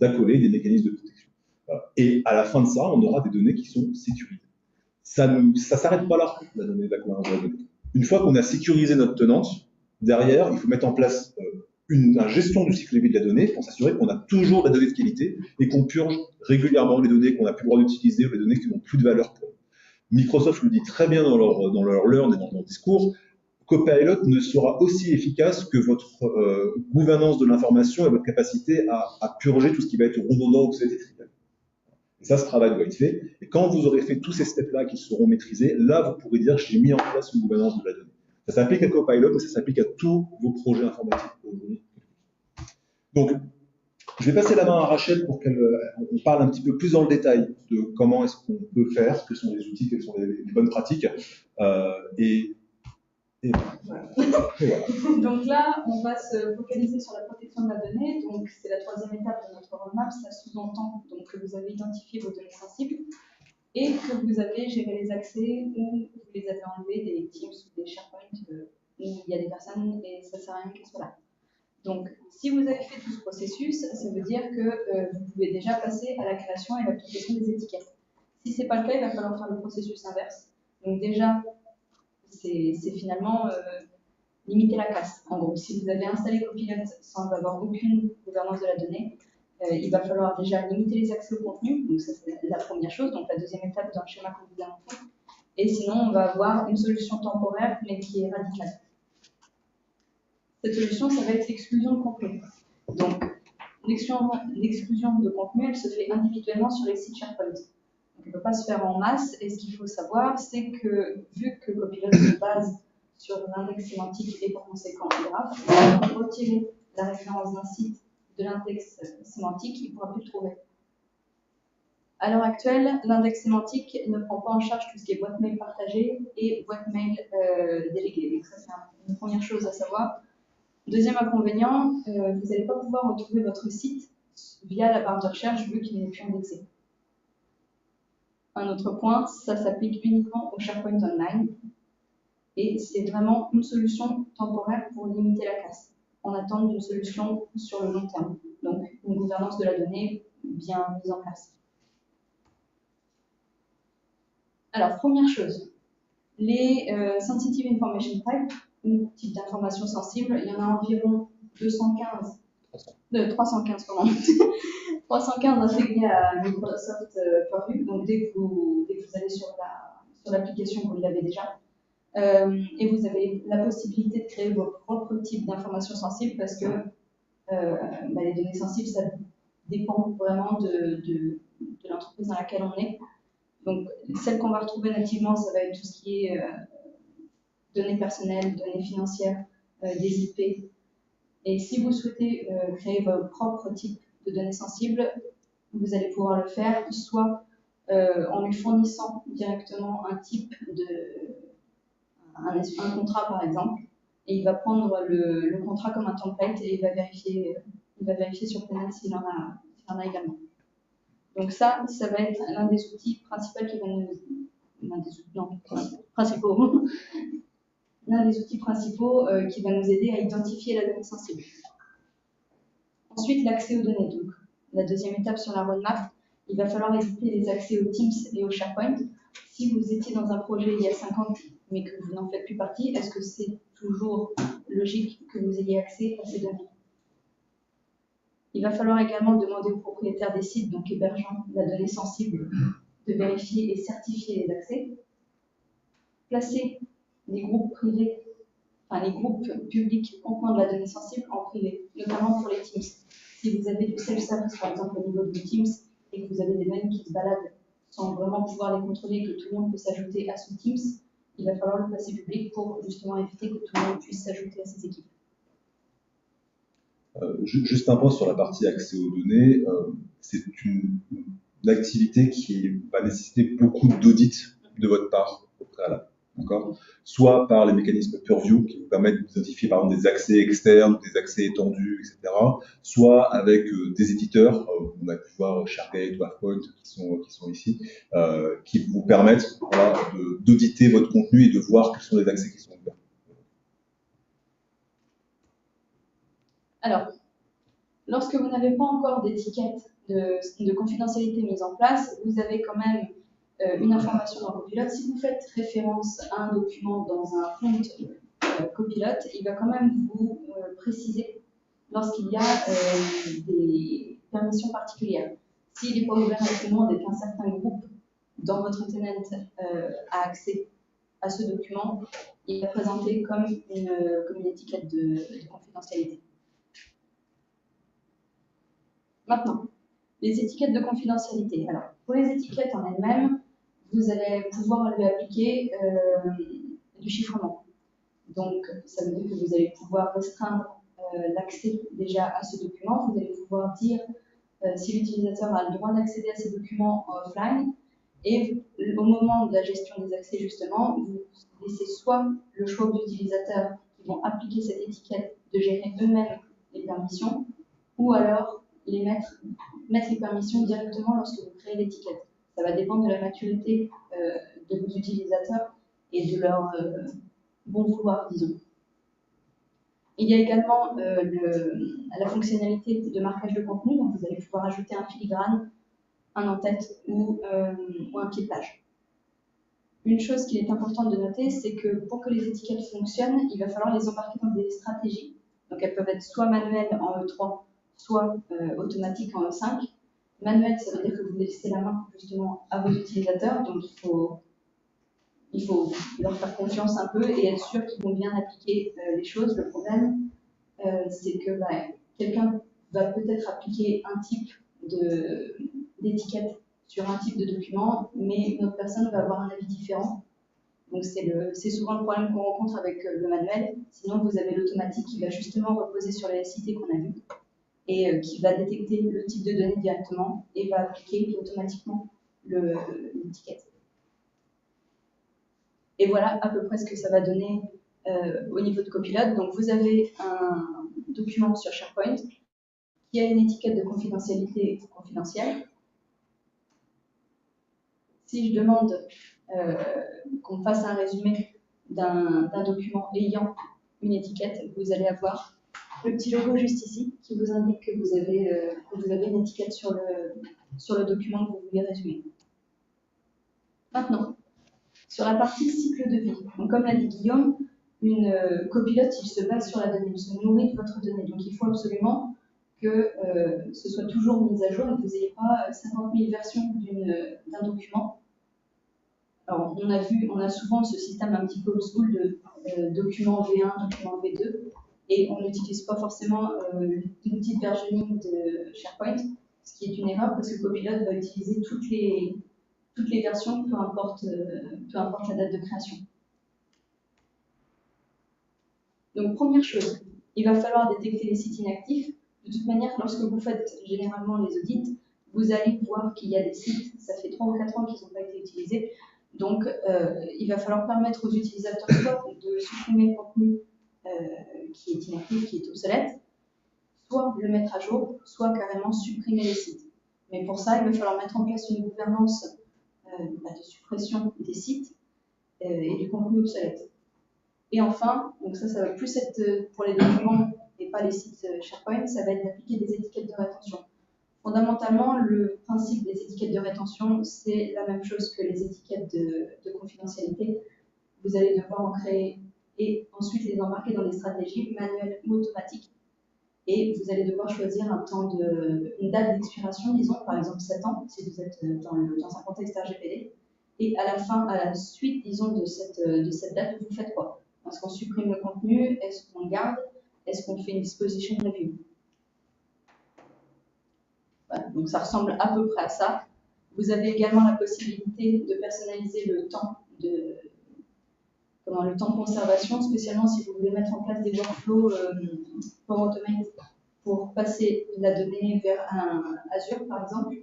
d'accoler des mécanismes de protection. Et à la fin de ça, on aura des données qui sont sécurisées. Ça ne s'arrête pas là, la donnée de la gouvernance de la donnée. Une fois qu'on a sécurisé notre tenante, derrière, il faut mettre en place une gestion du cycle de vie de la donnée pour s'assurer qu'on a toujours de la donnée de qualité et qu'on purge régulièrement les données qu'on n'a plus le droit d'utiliser ou les données qui n'ont plus de valeur pour nous. Microsoft le dit très bien dans leur learn et dans leur discours, Copilot ne sera aussi efficace que votre gouvernance de l'information et votre capacité à purger tout ce qui va être redondant ou trivial. Et ça, ce travail doit être fait. Et quand vous aurez fait tous ces steps-là qui seront maîtrisés, là, vous pourrez dire j'ai mis en place une gouvernance de la donnée. Ça s'applique à Copilot, mais ça s'applique à tous vos projets informatiques aujourd'hui. Donc, je vais passer la main à Rachel pour qu'on parle un petit peu plus dans le détail de comment est-ce qu'on peut faire, quels sont les outils, quelles sont les bonnes pratiques. Voilà. Donc là, on va se focaliser sur la protection de la donnée. Donc, c'est la troisième étape de notre roadmap. Ça sous-entend donc, que vous avez identifié vos données sensibles et que vous avez géré les accès ou vous les avez enlevés des Teams ou des SharePoint où il y a des personnes et ça ne sert à rien qu'elles soient là. Donc, si vous avez fait tout ce processus, ça veut dire que vous pouvez déjà passer à la création et l'application des étiquettes. Si ce n'est pas le cas, il va falloir faire le processus inverse. Donc déjà, c'est finalement limiter la casse. En gros, si vous avez installé Copilot sans avoir aucune gouvernance de la donnée, il va falloir déjà limiter les accès au contenu. Donc ça, c'est la première chose. Donc la deuxième étape dans le schéma que vous avez montré. Et sinon, on va avoir une solution temporaire, mais qui est radicale. cette solution, ça va être l'exclusion de contenu. Donc, l'exclusion de contenu, elle se fait individuellement sur les sites SharePoint. Donc, elle ne peut pas se faire en masse. Et ce qu'il faut savoir, c'est que, vu que Copilot se base sur l'index sémantique et par conséquent le graphe, si vous retirez la référence d'un site de l'index sémantique, il ne pourra plus le trouver. À l'heure actuelle, l'index sémantique ne prend pas en charge tout ce qui est boîte mail partagée et boîte mail déléguée. Donc ça, c'est une première chose à savoir. Deuxième inconvénient, vous n'allez pas pouvoir retrouver votre site via la barre de recherche vu qu'il n'est plus indexé. Un autre point, ça s'applique uniquement au SharePoint Online et c'est vraiment une solution temporaire pour limiter la casse en attente d'une solution sur le long terme. Donc une gouvernance de la donnée bien mise en place. Alors, première chose, les sensitive information type, ou type d'information sensible, il y en a environ 315 intégrés à Microsoft Purview. Donc, dès que vous allez sur l'application, vous l'avez déjà. Et vous avez la possibilité de créer vos propres types d'informations sensibles parce que les données sensibles, ça dépend vraiment de l'entreprise dans laquelle on est. Donc, celles qu'on va retrouver nativement, ça va être tout ce qui est données personnelles, données financières, des IP. Et si vous souhaitez créer votre propre type de données sensibles, vous allez pouvoir le faire soit en lui fournissant directement un type un contrat par exemple, et il va prendre le contrat comme un template et il va vérifier sur Planet s'il en a également. Donc ça va être l'un des outils principaux qui va nous... L'un des outils principaux qui va nous aider à identifier la donnée sensible. Ensuite, l'accès aux données. Donc, la deuxième étape sur la roadmap, il va falloir éviter les accès aux Teams et au SharePoint. Si vous étiez dans un projet il y a 5 ans, mais que vous n'en faites plus partie, est-ce que c'est toujours logique que vous ayez accès à ces données? Il va falloir également demander aux propriétaires des sites, donc hébergeant la donnée sensible, de vérifier et certifier les accès. Placer les groupes privés, les groupes publics contenant de la donnée sensible en privé, notamment pour les Teams. Si vous avez du self-service, par exemple, au niveau de Teams, et que vous avez des mails qui se baladent sans vraiment pouvoir les contrôler, que tout le monde peut s'ajouter à ce Teams, il va falloir le placer public pour justement éviter que tout le monde puisse s'ajouter à ces équipes. Juste un point sur la partie accès aux données. C'est une activité qui va nécessiter beaucoup d'audits de votre part au préalable. D'accord ? Soit par les mécanismes Purview qui vous permettent d'identifier par exemple des accès externes, des accès étendus, etc. Soit avec des éditeurs, on a pu voir ShareGate ou AvePoint qui sont ici, qui vous permettent d'auditer votre contenu et de voir quels sont les accès qui sont ouverts. Alors, lorsque vous n'avez pas encore d'étiquette de confidentialité mise en place, vous avez quand même une information dans Copilot. Si vous faites référence à un document dans un font Copilot, il va quand même vous préciser lorsqu'il y a des permissions particulières. S'il n'est pas ouvert à tout le monde et qu'un certain groupe dans votre tenant a accès à ce document, il va présenter comme une étiquette de confidentialité. Maintenant, les étiquettes de confidentialité. Alors, pour les étiquettes en elles-mêmes, vous allez pouvoir lui appliquer du chiffrement. Donc, ça veut dire que vous allez pouvoir restreindre l'accès déjà à ce document. Vous allez pouvoir dire si l'utilisateur a le droit d'accéder à ces documents en offline. Et au moment de la gestion des accès, justement, vous laissez soit le choix aux utilisateurs qui vont appliquer cette étiquette de gérer eux-mêmes les permissions, ou alors mettre les permissions directement lorsque vous créez l'étiquette. Ça va dépendre de la maturité de vos utilisateurs et de leur bon vouloir, disons. Il y a également la fonctionnalité de marquage de contenu, donc vous allez pouvoir ajouter un filigrane, un en-tête ou un pied de page. Une chose qu'il est important de noter, c'est que pour que les étiquettes fonctionnent, il va falloir les embarquer dans des stratégies. Donc elles peuvent être soit manuelles en E3, soit automatique en E5. Manuel, ça veut dire que vous laissez la main justement à vos utilisateurs, donc il faut leur faire confiance un peu et être sûr qu'ils vont bien appliquer les choses. Le problème, c'est que quelqu'un va peut-être appliquer un type d'étiquette sur un type de document, mais une autre personne va avoir un avis différent. Donc c'est souvent le problème qu'on rencontre avec le manuel. Sinon, vous avez l'automatique qui va justement reposer sur la SIT qu'on a vue et qui va détecter le type de données directement et va appliquer automatiquement l'étiquette. Et voilà à peu près ce que ça va donner au niveau de copilote. Donc vous avez un document sur SharePoint qui a une étiquette de confidentialité confidentielle. Si je demande qu'on fasse un résumé d'un document ayant une étiquette, vous allez avoir le petit logo juste ici qui vous indique que vous avez une étiquette sur le document que vous voulez résumer. Maintenant, sur la partie cycle de vie, donc comme l'a dit Guillaume, une copilote, il se base sur la donnée, il se nourrit de votre donnée. Donc il faut absolument que ce soit toujours mis à jour et que vous n'ayez pas 50 000 versions d'un document. Alors, on a souvent ce système un petit peu old school de document V1, document V2, et on n'utilise pas forcément l'outil de versioning de SharePoint, ce qui est une erreur parce que Copilot va utiliser toutes les versions, peu importe la date de création. Donc, première chose, il va falloir détecter les sites inactifs. De toute manière, lorsque vous faites généralement les audits, vous allez voir qu'il y a des sites, ça fait 3 ou 4 ans qu'ils n'ont pas été utilisés. Donc, il va falloir permettre aux utilisateurs soit de supprimer le contenu qui est inactif, qui est obsolète, soit le mettre à jour, soit carrément supprimer les sites. Mais pour ça, il va falloir mettre en place une gouvernance de suppression des sites et du contenu obsolète. Et enfin, donc ça va plus être pour les documents et pas les sites SharePoint, ça va être d'appliquer des étiquettes de rétention. Fondamentalement, le principe des étiquettes de rétention, c'est la même chose que les étiquettes de confidentialité. Vous allez devoir en créer et ensuite les embarquer dans des stratégies manuelles ou automatiques. Et vous allez devoir choisir une date d'expiration, disons, par exemple 7 ans, si vous êtes dans un contexte RGPD. Et à la suite, disons, de cette date, vous faites quoi? Est-ce qu'on supprime le contenu? Est-ce qu'on le garde? Est-ce qu'on fait une disposition review? Voilà, donc ça ressemble à peu près à ça. Vous avez également la possibilité de personnaliser le temps de conservation, spécialement si vous voulez mettre en place des workflows pour automate, pour passer la donnée vers un Azure, par exemple.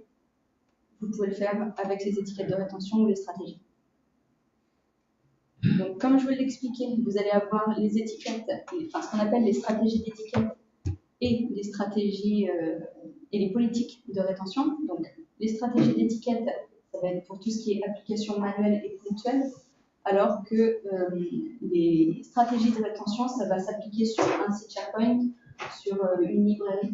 Vous pouvez le faire avec les étiquettes de rétention ou les stratégies. Donc, comme je vous l'ai expliqué, vous allez avoir les étiquettes, ce qu'on appelle les stratégies d'étiquette et les stratégies et les politiques de rétention. Donc, les stratégies d'étiquette, ça va être pour tout ce qui est application manuelle et ponctuelle, alors que les stratégies de rétention, ça va s'appliquer sur un site SharePoint, sur une librairie,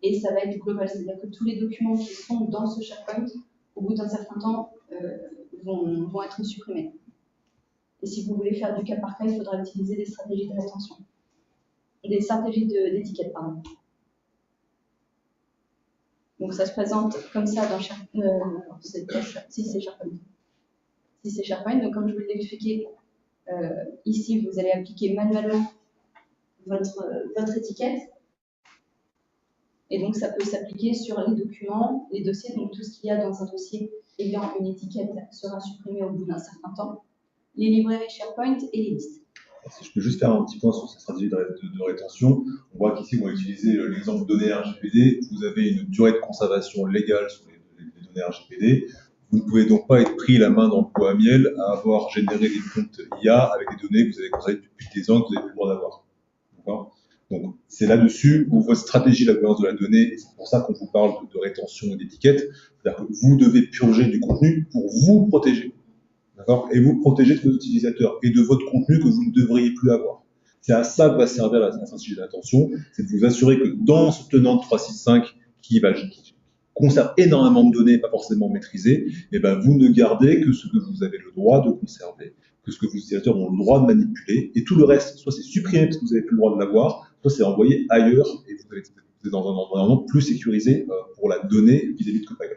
et ça va être global, c'est-à-dire que tous les documents qui sont dans ce SharePoint, au bout d'un certain temps, vont être supprimés. Et si vous voulez faire du cas par cas, il faudra utiliser des stratégies de rétention. Des stratégies d'étiquette, pardon. Donc ça se présente comme ça dans SharePoint. Si c'est SharePoint. Si c'est SharePoint, donc comme je vous l'ai expliqué, ici vous allez appliquer manuellement votre étiquette. Et donc ça peut s'appliquer sur les documents, les dossiers, donc tout ce qu'il y a dans un dossier ayant une étiquette sera supprimé au bout d'un certain temps. Les librairies SharePoint et les listes. Si je peux juste faire un petit point sur cette stratégie de rétention, on voit qu'ici, on va utiliser l'exemple données RGPD. Vous avez une durée de conservation légale sur les données RGPD. Vous ne pouvez donc pas être pris la main dans le pot à miel à avoir généré des comptes IA avec des données que vous avez conservées depuis des ans que vous n'avez plus le droit d'avoir. D'accord ? Donc, c'est là-dessus où votre stratégie de la gouvernance de la donnée, et c'est pour ça qu'on vous parle de rétention et d'étiquette, c'est-à-dire que vous devez purger du contenu pour vous protéger. D'accord ? Et vous protéger de vos utilisateurs et de votre contenu que vous ne devriez plus avoir. C'est à ça que va servir la stratégie de rétention, c'est de vous assurer que dans ce tenant de 365 qui conserve énormément de données pas forcément maîtrisées, et ben vous ne gardez que ce que vous avez le droit de conserver, que ce que vos utilisateurs ont le droit de manipuler, et tout le reste, soit c'est supprimé parce que vous n'avez plus le droit de l'avoir, soit c'est envoyé ailleurs et vous êtes dans un environnement plus sécurisé pour la donnée vis-à-vis de Copilot.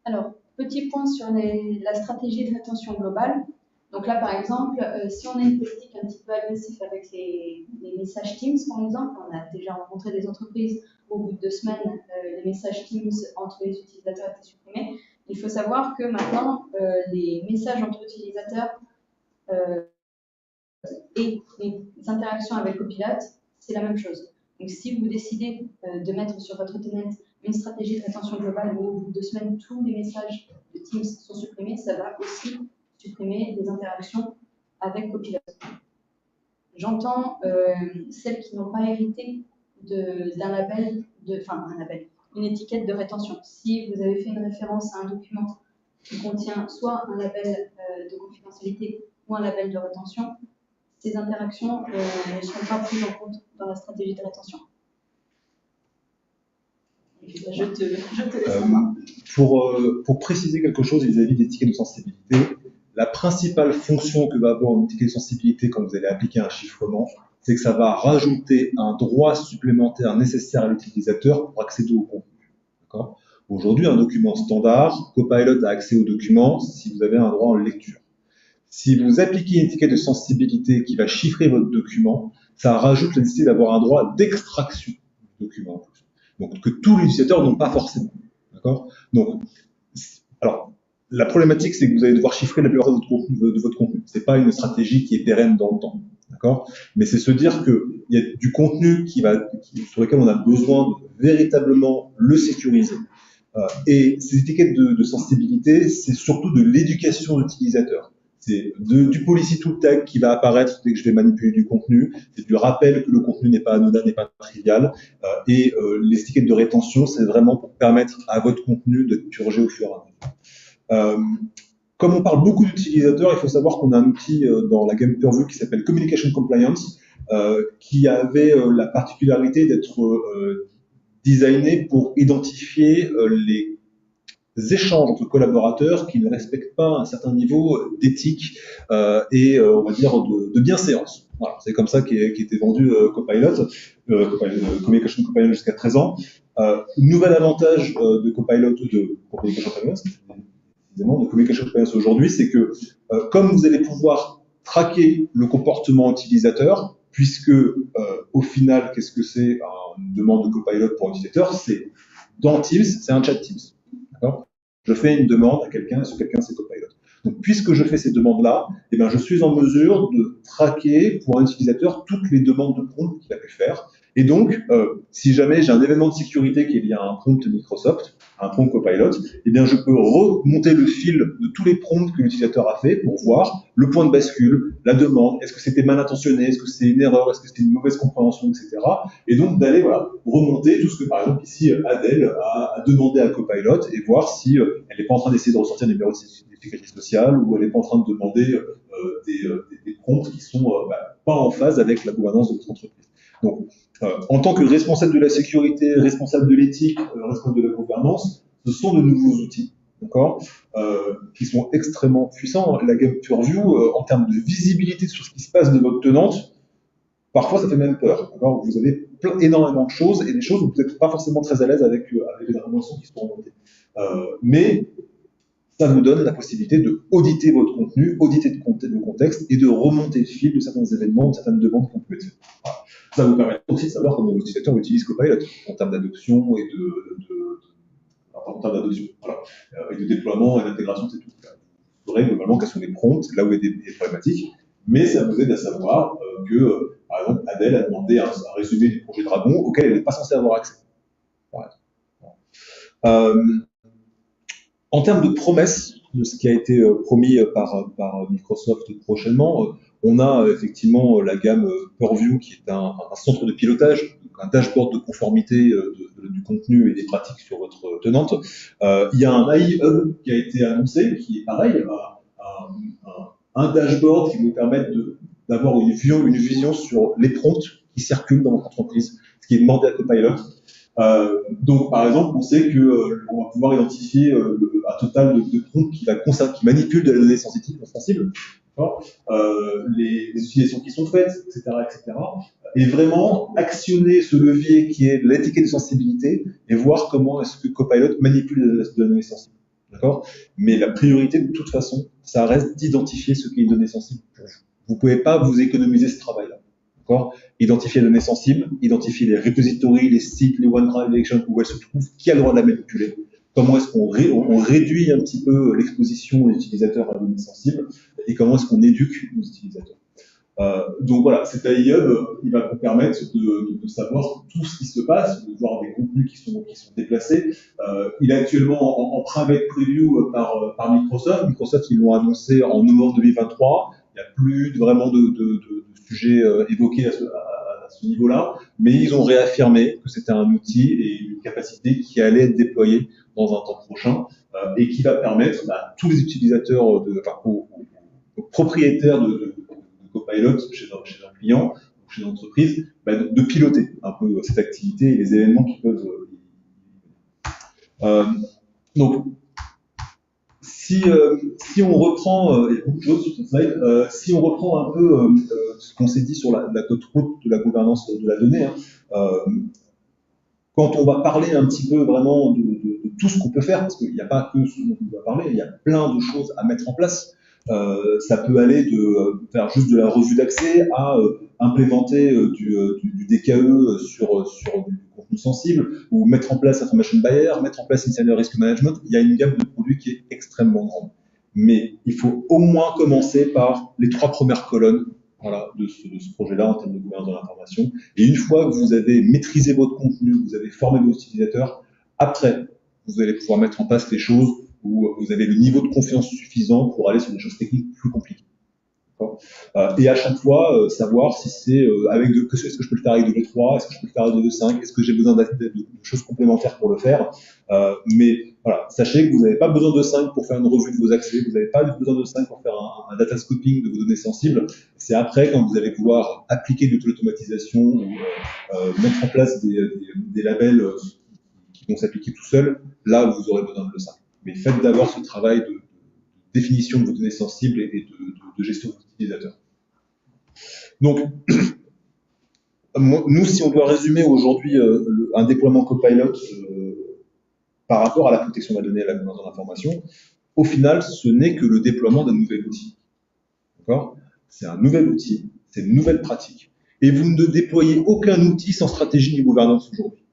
Alors, petit point sur la stratégie de rétention globale. Donc là, par exemple, si on a une politique un petit peu agressive avec les messages Teams, par exemple, on a déjà rencontré des entreprises où, au bout de 2 semaines, les messages Teams entre les utilisateurs étaient supprimés. Il faut savoir que maintenant, les messages entre utilisateurs et les interactions avec Copilot, c'est la même chose. Donc, si vous décidez de mettre sur votre tenant une stratégie de rétention globale où, au bout de 2 semaines, tous les messages de Teams sont supprimés, ça va aussi supprimer des interactions avec Copilot. J'entends celles qui n'ont pas hérité d'un label, une étiquette de rétention. Si vous avez fait une référence à un document qui contient soit un label de confidentialité ou un label de rétention, ces interactions ne seront pas prises en compte dans la stratégie de rétention. Je te laisse pour préciser quelque chose vis-à-vis des tickets de sensibilité, la principale fonction que va avoir une ticket de sensibilité quand vous allez appliquer un chiffrement, c'est que ça va rajouter un droit supplémentaire nécessaire à l'utilisateur pour accéder au contenu. Aujourd'hui, un document standard, Copilot a accès au document si vous avez un droit en lecture. Si vous appliquez une étiquette de sensibilité qui va chiffrer votre document, ça rajoute la nécessité d'avoir un droit d'extraction du document en plus. Donc, que tous les utilisateurs n'ont pas forcément. D'accord ? Donc, alors, la problématique, c'est que vous allez devoir chiffrer la plupart de votre contenu. C'est pas une stratégie qui est pérenne dans le temps. D'accord ? Mais c'est se dire qu'il y a du contenu sur lequel on a besoin de véritablement le sécuriser. Et ces étiquettes de sensibilité, c'est surtout de l'éducation d'utilisateur. C'est du policy tool tag qui va apparaître dès que je vais manipuler du contenu, c'est du rappel que le contenu n'est pas anodin, n'est pas trivial, et les étiquettes de rétention, c'est vraiment pour permettre à votre contenu d'être purgé au fur et à mesure. Comme on parle beaucoup d'utilisateurs, il faut savoir qu'on a un outil dans la gamme Purview qui s'appelle Communication Compliance, qui avait la particularité d'être designé pour identifier les échanges entre collaborateurs qui ne respectent pas un certain niveau d'éthique et on va dire de bienséance. Voilà, c'est comme ça qu'était vendu Copilot, Communication Copilot jusqu'à 13 ans. Nouvel avantage de Copilot, de Communication Compliance, de Communication Compliance aujourd'hui, c'est que comme vous allez pouvoir traquer le comportement utilisateur, puisque au final, qu'est-ce que c'est une demande de Copilot pour un utilisateur? C'est dans Teams, c'est un chat Teams. D'accord? Je fais une demande à quelqu'un, et ce quelqu'un, c'est Copilot. Donc, puisque je fais ces demandes-là, eh ben, je suis en mesure de traquer pour un utilisateur toutes les demandes de prompt qu'il a pu faire. Et donc, si jamais j'ai un événement de sécurité qui est lié à un prompt Microsoft, un prompt Copilot, eh bien, je peux remonter le fil de tous les prompts que l'utilisateur a fait pour voir le point de bascule, la demande, est-ce que c'était mal intentionné, est-ce que c'est une erreur, est-ce que c'était une mauvaise compréhension, etc. Et donc, d'aller remonter tout ce que, par exemple, ici, Adèle a demandé à Copilot et voir si elle n'est pas en train d'essayer de ressortir des numéros de sécurité sociale ou elle n'est pas en train de demander des prompts qui sont pas en phase avec la gouvernance de votre entreprise. Donc, en tant que responsable de la sécurité, responsable de l'éthique, responsable de la gouvernance, ce sont de nouveaux outils, d'accord, qui sont extrêmement puissants. La gamme Purview, en termes de visibilité sur ce qui se passe de votre tenante, parfois ça fait même peur. D'accord, vous avez énormément de choses et des choses où vous n'êtes pas forcément très à l'aise avec les informations qui sont remontées. Mais ça vous donne la possibilité de auditer votre contenu, auditer le contexte et de remonter le fil de certains événements, de certaines demandes qu'on peut faire. Voilà. Ça vous permet aussi de savoir comment l'utilisateur utilise Copilot en termes d'adoption et de déploiement et d'intégration, c'est tout. Vous saurez globalement quels sont les prompts, là où il y a des problématiques, mais ça vous aide à savoir que, par exemple, Adèle a demandé un résumé du projet Dragon auquel elle n'est pas censée avoir accès. Voilà. En termes de promesses, de ce qui a été promis par Microsoft prochainement, on a effectivement la gamme Purview qui est un centre de pilotage, un dashboard de conformité du contenu et des pratiques sur votre tenante. Il y a un AI Hub qui a été annoncé, qui est pareil, un dashboard qui vous permet d'avoir une vision sur les prompts qui circulent dans votre entreprise, ce qui est demandé à Copilot. Donc, par exemple, on sait qu'on va pouvoir identifier un total de prompts qui manipulent de la donnée sensible, les utilisations qui sont faites, etc., etc. Et vraiment actionner ce levier qui est l'étiquette de sensibilité et voir comment est-ce que Copilot manipule de la donnée sensible. d'accord? Mais la priorité, de toute façon, ça reste d'identifier ce qui est une donnée sensible pour vous. Vous pouvez pas vous économiser ce travail-là, d'accord? Identifier les données sensibles, identifier les repositories, les sites, les OneDrive, les Action, où elles se trouvent, qui a le droit de la manipuler, comment est-ce qu'on réduit un petit peu l'exposition des utilisateurs à la donnée sensible, et comment est-ce qu'on éduque nos utilisateurs. Donc voilà, cet AI Hub, il va vous permettre de savoir tout ce qui se passe, de voir des contenus qui sont déplacés. Il est actuellement en private preview par Microsoft. Microsoft, ils l'ont annoncé en novembre 2023. Il n'y a plus vraiment de sujets évoqués à ce niveau-là, mais ils ont réaffirmé que c'était un outil et une capacité qui allait être déployée dans un temps prochain et qui va permettre à tous les utilisateurs, aux propriétaires de Copilot chez un client, chez une entreprise, de piloter un peu cette activité et les événements qui peuvent donc, si on reprend, il y a beaucoup de choses sur ce slide, si on reprend un peu ce qu'on s'est dit sur la code route de la gouvernance de la donnée, quand on va parler un petit peu vraiment de tout ce qu'on peut faire, parce qu'il n'y a pas que ce dont on va parler, il y a plein de choses à mettre en place. Ça peut aller de faire juste de la revue d'accès à implémenter du DKE sur du contenu sensible, ou mettre en place Information Buyer, mettre en place Insider Risk Management. Il y a une gamme de produits qui est extrêmement grande. Mais il faut au moins commencer par les 3 premières colonnes, voilà, de ce projet-là en termes de gouvernance de l'information. Et une fois que vous avez maîtrisé votre contenu, vous avez formé vos utilisateurs, après, vous allez pouvoir mettre en place les choses où vous avez le niveau de confiance suffisant pour aller sur des choses techniques plus compliquées. Et à chaque fois, savoir si c'est est-ce que je peux le faire avec de V3, est-ce que je peux le faire avec de V5, est-ce que j'ai besoin de choses complémentaires pour le faire. Mais voilà, sachez que vous n'avez pas besoin de 5 pour faire une revue de vos accès, vous n'avez pas besoin de 5 pour faire un data scoping de vos données sensibles. C'est après, quand vous allez pouvoir appliquer de l'automatisation ou mettre en place des labels qui vont s'appliquer tout seuls, là vous aurez besoin de le 5. Mais faites d'abord ce travail de définition de vos données sensibles et de gestion de vos utilisateurs. Donc, nous, si on doit résumer aujourd'hui un déploiement Copilot par rapport à la protection de la donnée et à la gouvernance de l'information, au final, ce n'est que le déploiement d'un nouvel outil. D'accord ? C'est un nouvel outil, c'est une nouvelle pratique. Et vous ne déployez aucun outil sans stratégie ni gouvernance aujourd'hui.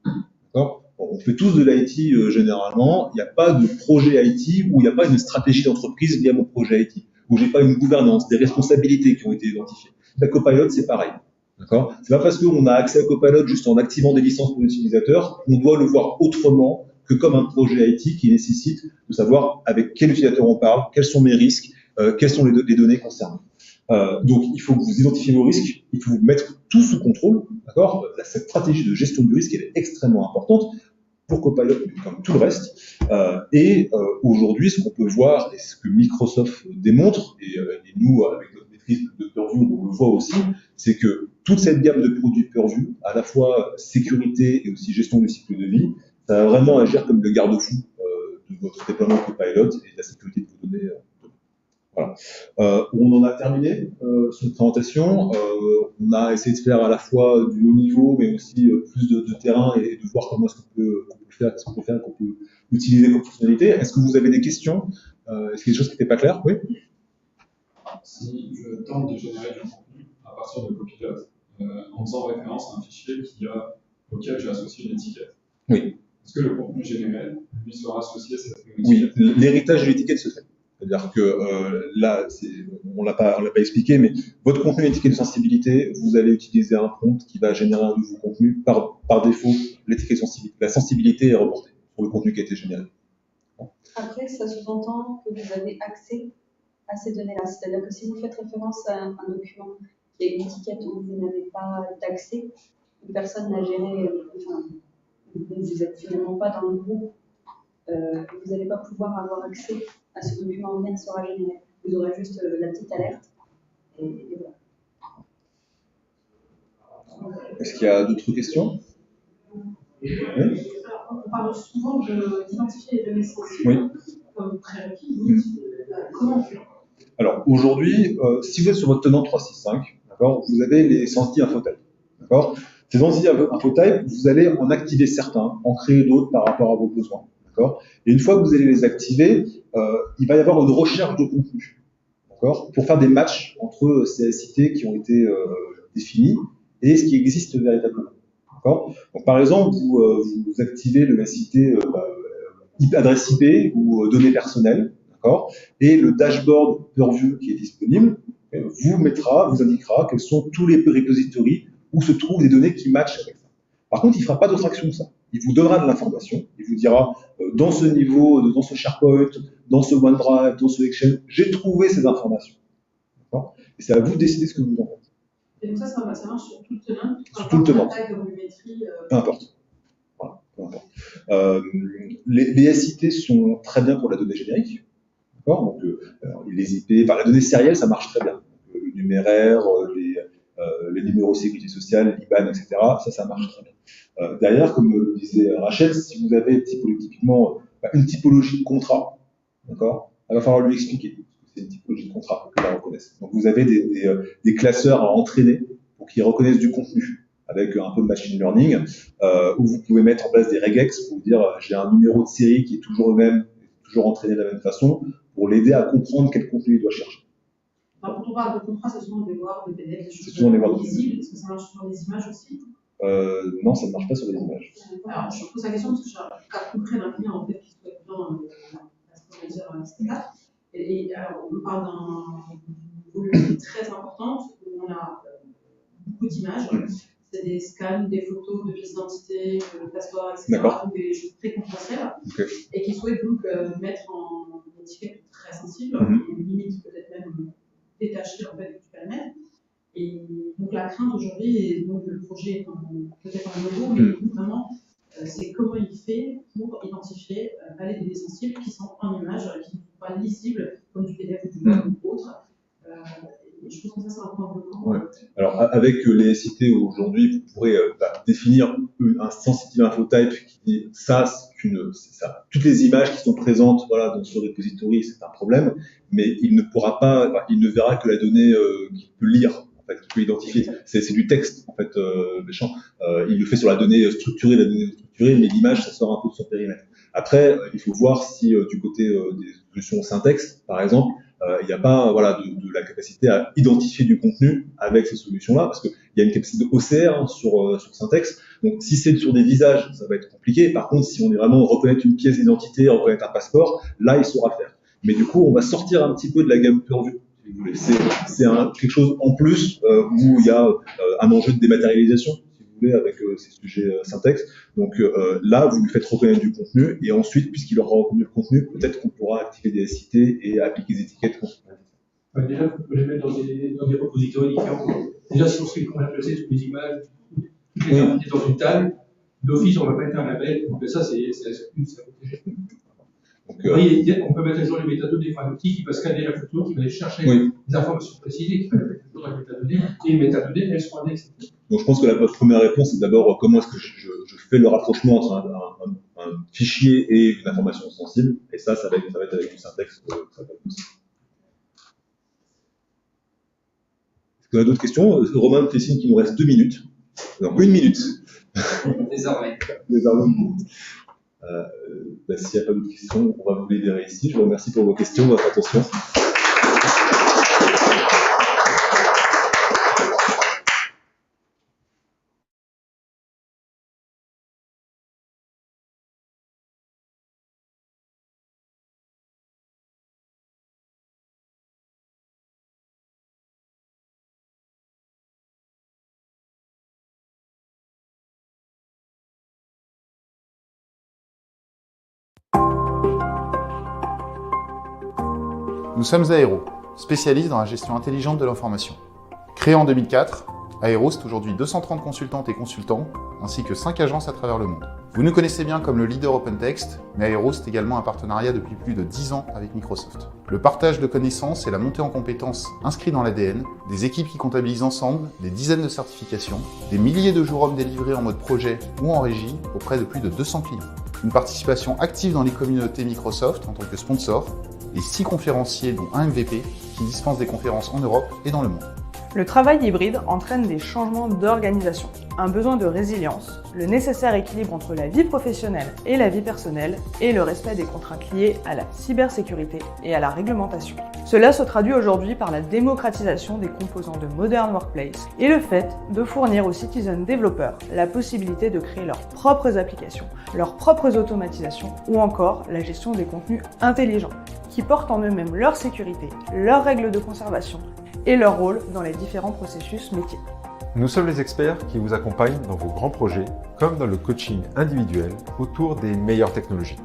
D'accord ? On fait tous de l'IT généralement, il n'y a pas de projet IT où il n'y a pas une stratégie d'entreprise liée à mon projet IT, où j'ai pas une gouvernance, des responsabilités qui ont été identifiées. La Copilot, c'est pareil. D'accord ? C'est pas parce qu'on a accès à Copilot juste en activant des licences pour l'utilisateur qu'on doit le voir autrement que comme un projet IT qui nécessite de savoir avec quel utilisateur on parle, quels sont mes risques, quelles sont les données concernées. Donc, il faut que vous identifiez vos risques, il faut vous mettre tout sous contrôle, d'accord ? Cette stratégie de gestion du risque, elle est extrêmement importante pour Copilot, comme tout le reste. Aujourd'hui, ce qu'on peut voir, et ce que Microsoft démontre, et nous, avec notre maîtrise de Purview, on le voit aussi, c'est que toute cette gamme de produits Purview, à la fois sécurité et aussi gestion du cycle de vie, ça va vraiment agir comme le garde-fou de votre déploiement Copilot et de la sécurité de vos données. Voilà. On en a terminé cette présentation. On a essayé de faire à la fois du haut niveau, mais aussi plus de terrain et de voir comment est-ce qu'on peut faire, qu'est-ce qu'on peut faire, qu'on peut utiliser comme fonctionnalité. Est-ce que vous avez des questions ? Est-ce qu'il y a des choses qui n'étaient pas claires ? Oui. Si je tente de générer du contenu à partir de Copilot, en faisant référence à un fichier auquel j'ai associé une étiquette. Oui. Est-ce que le contenu généré lui sera associé à cette étiquette ? Oui, l'héritage de l'étiquette se fait. C'est-à-dire que là, on l'a pas expliqué, mais votre contenu étiquette de sensibilité, vous allez utiliser un prompt qui va générer un nouveau contenu. Par défaut, l'étiquette sensibilité, la sensibilité est reportée pour le contenu qui a été généré. Après, ça sous-entend que vous avez accès à ces données-là. C'est-à-dire que si vous faites référence à un document qui a une étiquette où vous n'avez pas d'accès, une personne n'a géré, vous n'êtes finalement pas dans le groupe, vous n'allez pas pouvoir avoir accès à ce document, rien ne sera généré. Vous aurez juste la petite alerte. Et voilà. Est-ce qu'il y a d'autres questions ? Oui. On parle souvent d'identifier les données sensibles comme prérequis. Comment on fait ? Alors aujourd'hui, si vous êtes sur votre tenant 365, d'accord, vous avez les sensibilités infotype. D'accord ? Ces sensibilités infotype, vous allez en activer certains, en créer d'autres par rapport à vos besoins. D'accord ? Et une fois que vous allez les activer, il va y avoir une recherche de contenu, d'accord ? Pour faire des matchs entre ces SIT qui ont été définis et ce qui existe véritablement. D'accord ? Donc, par exemple, vous activez le SIT adresse IP ou données personnelles, d'accord ? Et le dashboard Purview qui est disponible vous indiquera quels sont tous les repositories où se trouvent des données qui matchent avec ça. Par contre, il ne fera pas d'autre action que ça. Il vous donnera de l'information. Il vous dira, dans ce niveau, dans ce SharePoint, dans ce OneDrive, dans ce Exchange, j'ai trouvé ces informations. D'accord ? Et c'est à vous de décider ce que vous en faites. Et donc ça marche sur tout le tenant. Sur tout le tenant. Peu importe. Voilà, peu importe. Les SIT sont très bien pour la donnée générique. D'accord ? Donc, les IP, la donnée sérielle, ça marche très bien. Le numéraire, les numéros de sécurité sociale, l'IBAN, etc., ça marche très bien. Derrière, comme le disait Rachel, si vous avez typiquement une typologie de contrat, d'accord, il va falloir lui expliquer que c'est une typologie de contrat pour qu'il la reconnaisse. Donc, vous avez des classeurs à entraîner pour qu'ils reconnaissent du contenu avec un peu de machine learning, où vous pouvez mettre en place des regex pour dire j'ai un numéro de série qui est toujours le même, toujours entraîné de la même façon, pour l'aider à comprendre quel contenu il doit chercher. Alors, quand on parle de contrat, c'est souvent des Word, des PDF, des choses visibles. Est-ce que ça marche sur les images aussi? Non, ça ne marche pas sur les images. Alors, je pose la question parce que j'ai un cas concret d'un client en fait, qui souhaite bien ST4. Et alors, on parle d'un volume très important, où on a beaucoup d'images. C'est des scans, des photos de pièces d'identité, de passeports, etc. Donc des choses très confidentielles. Et qui souhaitent donc mettre en étiquette très sensible, limite peut-être même détachée en fait du périmètre. Et donc la crainte aujourd'hui, et donc le projet est peut-être un logo, mais notamment c'est comment il fait pour identifier les données sensibles qui sont en image, qui ne sont pas lisibles comme du PDF ou du Word ou autre. Je pense que ça, c'est un point bloquant. Ouais. Alors, avec les SIT aujourd'hui, vous pourrez définir un sensitive infotype qui dit ça, c'est ça. Toutes les images qui sont présentes dans ce repository, c'est un problème, mais il ne pourra pas, il ne verra que la donnée qu'il peut lire, en fait, qu'il peut identifier. C'est du texte, en fait, méchant. Il le fait sur la donnée structurée, mais l'image, ça sort un peu de son périmètre. Après, il faut voir si du côté des solutions syntaxe, par exemple, il n'y a pas de la capacité à identifier du contenu avec ces solutions-là, parce qu'il y a une capacité de OCR sur Syntex. Donc, si c'est sur des visages, ça va être compliqué. Par contre, si on est vraiment reconnaître une pièce d'identité, reconnaître un passeport, là, il saura faire. Mais du coup, on va sortir un petit peu de la gamme Purview. Si vous voulez. C'est quelque chose en plus où il y a un enjeu de dématérialisation, si vous voulez, avec ces sujets Syntex. Donc là, vous lui faites reconnaître du contenu, et ensuite, puisqu'il aura reconnu le contenu, peut-être qu'on pourra activer des SIT et appliquer des étiquettes. Déjà, vous pouvez les mettre dans des repositories différents. Déjà, si on sait qu'on a placé toutes les images, toutes les entités dans une table, d'office, on va mettre un label. Donc ça, c'est protégé. On peut mettre à jour les métadonnées, enfin l'outil qui va scanner la photo, qui va aller chercher des informations précises, qui va mettre à jour la métadonnée, et les métadonnées, elles seront annexées. Donc je pense que la première réponse, c'est d'abord comment est-ce que je fais le rapprochement entre un fichier et une information sensible, et ça va être avec du syntaxe que ça va être possible. Est-ce qu'on a d'autres questions? Romain me fait signe qu'il nous reste 2 minutes. Non, 1 minute. Désormais. S'il n'y a pas d'autres questions, on va vous libérer ici. Je vous remercie pour vos questions, votre attention. Nous sommes Aéro, spécialistes dans la gestion intelligente de l'information. Créé en 2004, Aéro, c'est aujourd'hui 230 consultantes et consultants, ainsi que 5 agences à travers le monde. Vous nous connaissez bien comme le leader OpenText, mais Aéro, c'est également un partenariat depuis plus de 10 ans avec Microsoft. Le partage de connaissances et la montée en compétences inscrits dans l'ADN, des équipes qui comptabilisent ensemble des dizaines de certifications, des milliers de jours hommes délivrés en mode projet ou en régie auprès de plus de 200 clients. Une participation active dans les communautés Microsoft en tant que sponsor, et 6 conférenciers dont un MVP qui dispensent des conférences en Europe et dans le monde. Le travail hybride entraîne des changements d'organisation. un besoin de résilience, le nécessaire équilibre entre la vie professionnelle et la vie personnelle et le respect des contraintes liées à la cybersécurité et à la réglementation. Cela se traduit aujourd'hui par la démocratisation des composants de Modern Workplace et le fait de fournir aux citizen développeurs la possibilité de créer leurs propres applications, leurs propres automatisations ou encore la gestion des contenus intelligents qui portent en eux-mêmes leur sécurité, leurs règles de conservation et leur rôle dans les différents processus métiers. Nous sommes les experts qui vous accompagnent dans vos grands projets, comme dans le coaching individuel autour des meilleures technologies.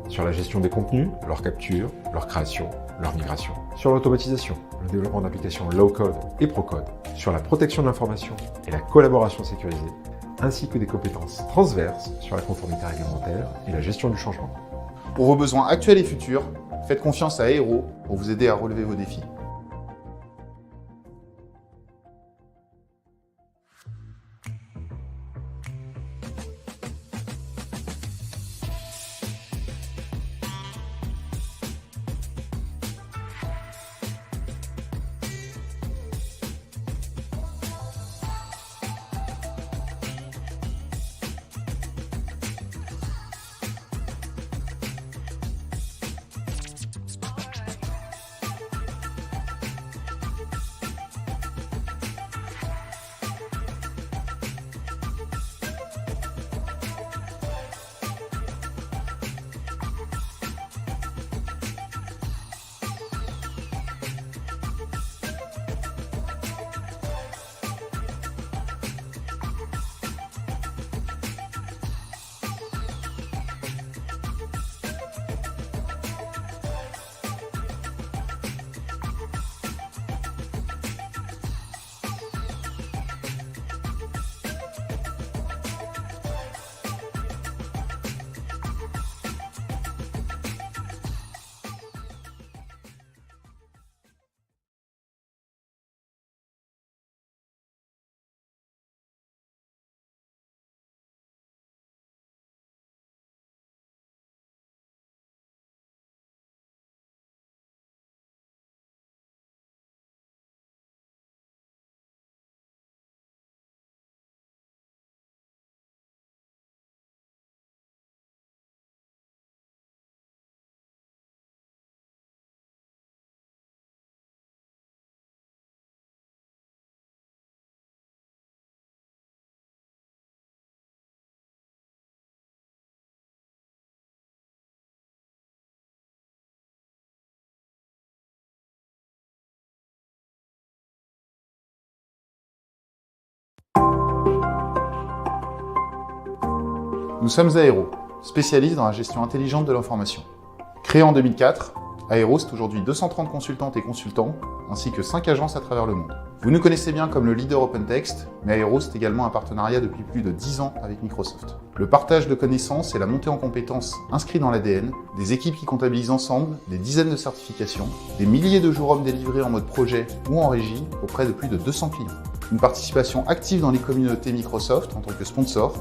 Sur la gestion des contenus, leur capture, leur création, leur migration. Sur l'automatisation, le développement d'applications low-code et pro-code. Sur la protection de l'information et la collaboration sécurisée, ainsi que des compétences transverses sur la conformité réglementaire et la gestion du changement. Pour vos besoins actuels et futurs, faites confiance à Aero pour vous aider à relever vos défis. Nous sommes Aero, spécialistes dans la gestion intelligente de l'information. Créé en 2004, Aero, c'est aujourd'hui 230 consultantes et consultants, ainsi que 5 agences à travers le monde. Vous nous connaissez bien comme le leader OpenText, mais Aero, c'est également un partenariat depuis plus de 10 ans avec Microsoft. Le partage de connaissances et la montée en compétences inscrits dans l'ADN, des équipes qui comptabilisent ensemble des dizaines de certifications, des milliers de jours hommes délivrés en mode projet ou en régie auprès de plus de 200 clients. Une participation active dans les communautés Microsoft en tant que sponsor,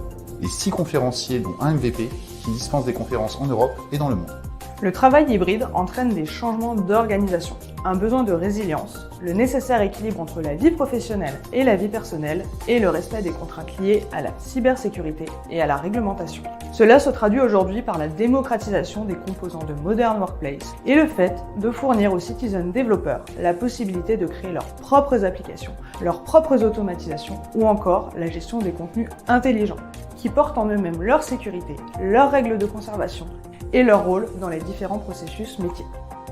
et 6 conférenciers dont un MVP qui dispensent des conférences en Europe et dans le monde. Le travail hybride entraîne des changements d'organisation, un besoin de résilience, le nécessaire équilibre entre la vie professionnelle et la vie personnelle et le respect des contraintes liées à la cybersécurité et à la réglementation. Cela se traduit aujourd'hui par la démocratisation des composants de Modern Workplace et le fait de fournir aux citizen développeurs la possibilité de créer leurs propres applications, leurs propres automatisations ou encore la gestion des contenus intelligents qui portent en eux-mêmes leur sécurité, leurs règles de conservation et leur rôle dans les différents processus métiers.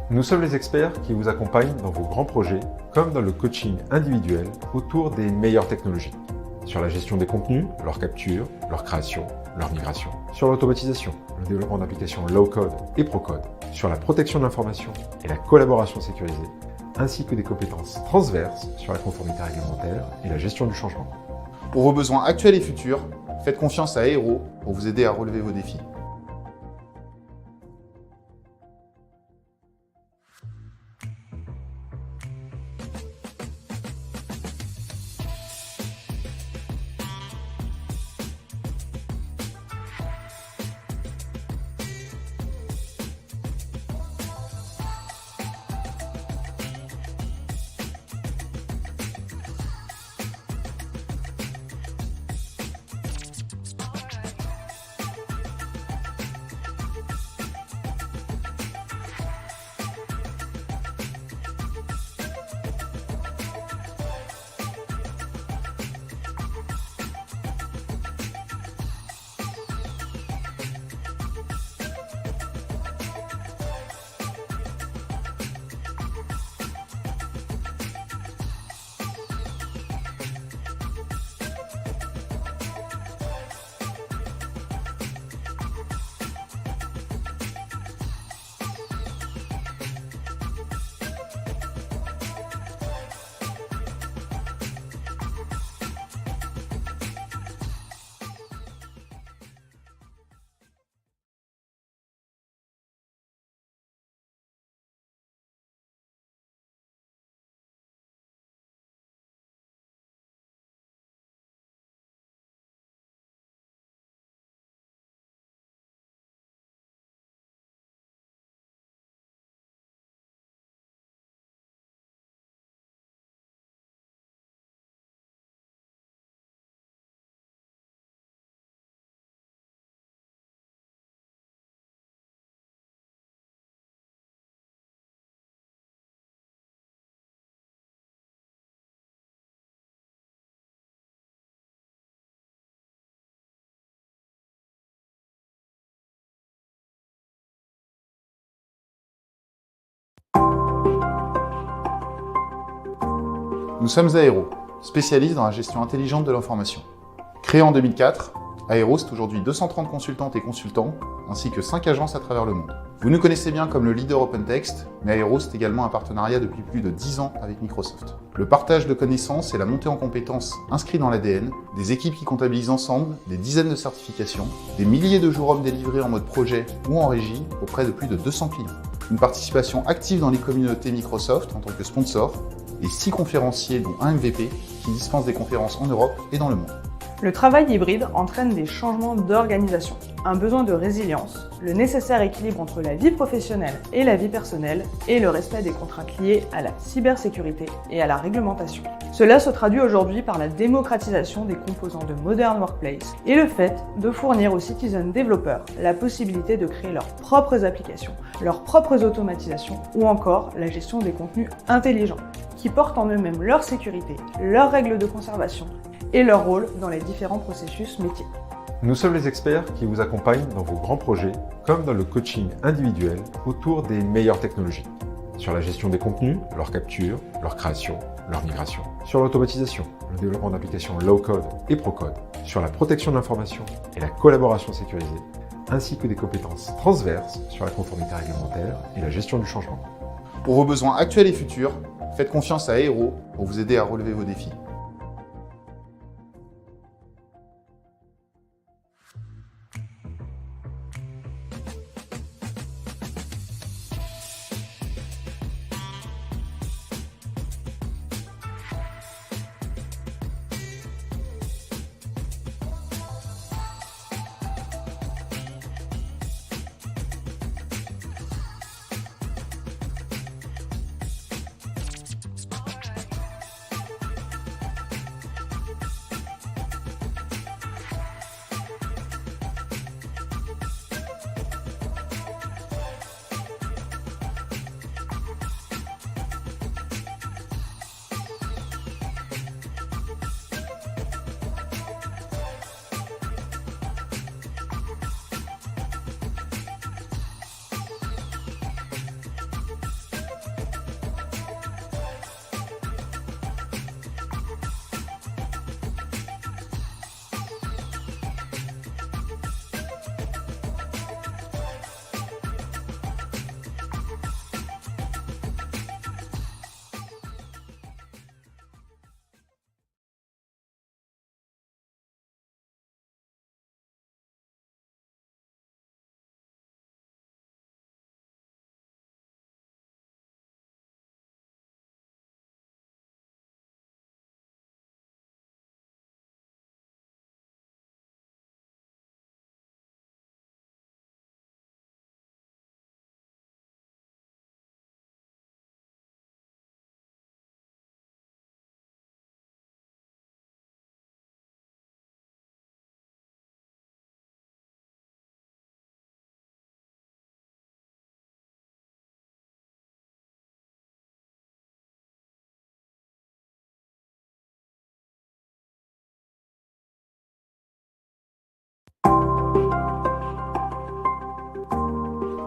Nous sommes les experts qui vous accompagnent dans vos grands projets, comme dans le coaching individuel autour des meilleures technologies. Sur la gestion des contenus, leur capture, leur création, leur migration. Sur l'automatisation, le développement d'applications low-code et pro-code. Sur la protection de l'information et la collaboration sécurisée, ainsi que des compétences transverses sur la conformité réglementaire et la gestion du changement. Pour vos besoins actuels et futurs, faites confiance à Aero pour vous aider à relever vos défis. Nous sommes Aéro, spécialistes dans la gestion intelligente de l'information. Créé en 2004, Aéro, c'est aujourd'hui 230 consultantes et consultants, ainsi que 5 agences à travers le monde. Vous nous connaissez bien comme le leader OpenText, mais Aéro, c'est également un partenariat depuis plus de 10 ans avec Microsoft. Le partage de connaissances et la montée en compétences inscrits dans l'ADN, des équipes qui comptabilisent ensemble des dizaines de certifications, des milliers de jours hommes délivrés en mode projet ou en régie auprès de plus de 200 clients. Une participation active dans les communautés Microsoft en tant que sponsor, et 6 conférenciers dont un MVP qui dispensent des conférences en Europe et dans le monde. Le travail hybride entraîne des changements d'organisation, un besoin de résilience, le nécessaire équilibre entre la vie professionnelle et la vie personnelle et le respect des contraintes liées à la cybersécurité et à la réglementation. Cela se traduit aujourd'hui par la démocratisation des composants de Modern Workplace et le fait de fournir aux citizen développeurs la possibilité de créer leurs propres applications, leurs propres automatisations ou encore la gestion des contenus intelligents qui portent en eux-mêmes leur sécurité, leurs règles de conservation et leur rôle dans les différents processus métiers. Nous sommes les experts qui vous accompagnent dans vos grands projets, comme dans le coaching individuel autour des meilleures technologies. Sur la gestion des contenus, leur capture, leur création, leur migration. Sur l'automatisation, le développement d'applications low-code et pro-code. Sur la protection de l'information et la collaboration sécurisée, ainsi que des compétences transverses sur la conformité réglementaire et la gestion du changement. Pour vos besoins actuels et futurs, faites confiance à Aéro pour vous aider à relever vos défis.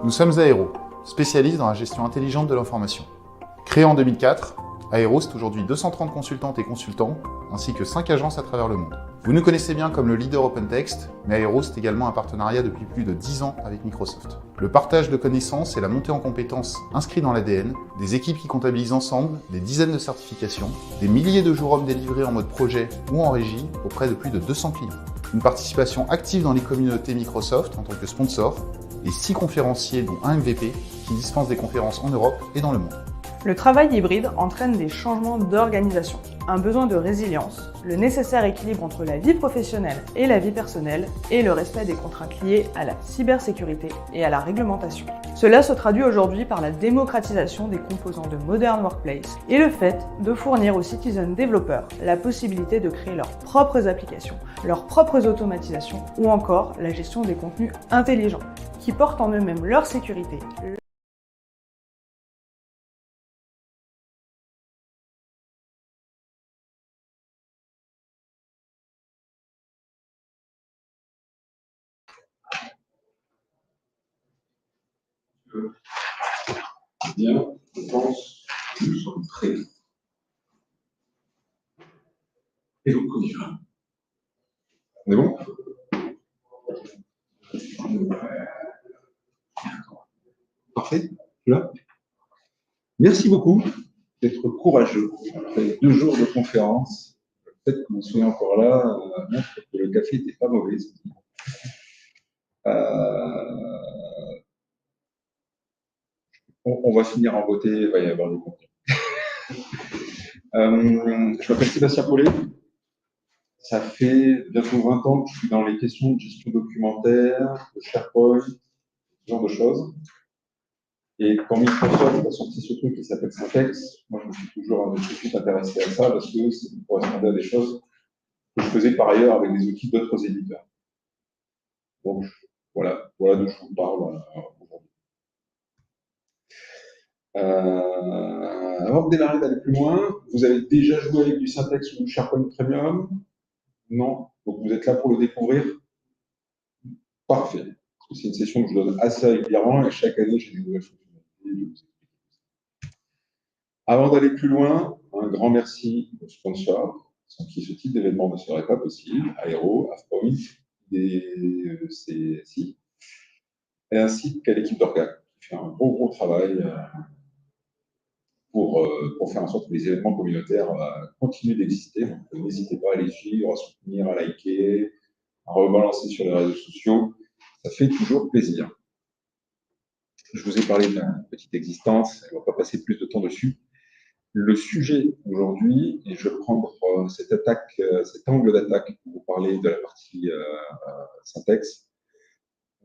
Nous sommes Aéro, spécialistes dans la gestion intelligente de l'information. Créé en 2004, Aéro, c'est aujourd'hui 230 consultantes et consultants, ainsi que 5 agences à travers le monde. Vous nous connaissez bien comme le leader OpenText, mais Aéro, c'est également un partenariat depuis plus de 10 ans avec Microsoft. Le partage de connaissances et la montée en compétences inscrits dans l'ADN, des équipes qui comptabilisent ensemble des dizaines de certifications, des milliers de jours hommes délivrés en mode projet ou en régie auprès de plus de 200 clients. Une participation active dans les communautés Microsoft en tant que sponsor, et 6 conférenciers dont un MVP qui dispensent des conférences en Europe et dans le monde. Le travail hybride entraîne des changements d'organisation, un besoin de résilience, le nécessaire équilibre entre la vie professionnelle et la vie personnelle et le respect des contraintes liées à la cybersécurité et à la réglementation. Cela se traduit aujourd'hui par la démocratisation des composants de Modern Workplace et le fait de fournir aux citizen développeurs la possibilité de créer leurs propres applications, leurs propres automatisations ou encore la gestion des contenus intelligents qui portent en eux-mêmes leur sécurité, Bien, je pense que nous sommes prêts. Et donc, on y va. On est bon? Parfait. Là. Merci beaucoup d'être courageux. Après 2 jours de conférence, peut-être que vous soyez encore là, montre que le café n'était pas mauvais. On va finir en beauté, il va y avoir des contenus. Je m'appelle Sébastien Paulet. Ça fait bientôt 20 ans que je suis dans les questions de gestion documentaire, de SharePoint, ce genre de choses. Et quand Microsoft a sorti ce truc qui s'appelle Syntex, moi je me suis toujours tout de suite intéressé à ça parce que ça correspondait à des choses que je faisais par ailleurs avec des outils d'autres éditeurs. Donc voilà d'où je vous parle aujourd'hui. Avant de démarrer d'aller plus loin, vous avez déjà joué avec du Syntex ou du SharePoint Premium? Non? Donc vous êtes là pour le découvrir? Parfait. Parce que c'est une session que je donne assez régulièrement et chaque année j'ai des nouvelles fonctionnalités. Avant d'aller plus loin, un grand merci aux sponsors, sans qui ce type d'événement ne serait pas possible, Aero, AFPoint, DCSI, et ainsi qu'à l'équipe d'Orga, qui fait un gros travail pour faire en sorte que les événements communautaires continuent d'exister. Donc n'hésitez pas à les suivre, à soutenir, à liker, à rebalancer sur les réseaux sociaux. Ça fait toujours plaisir. Je vous ai parlé de la petite existence, on ne va pas passer plus de temps dessus. Le sujet aujourd'hui, et je vais prendre cet angle d'attaque pour vous parler de la partie Syntex,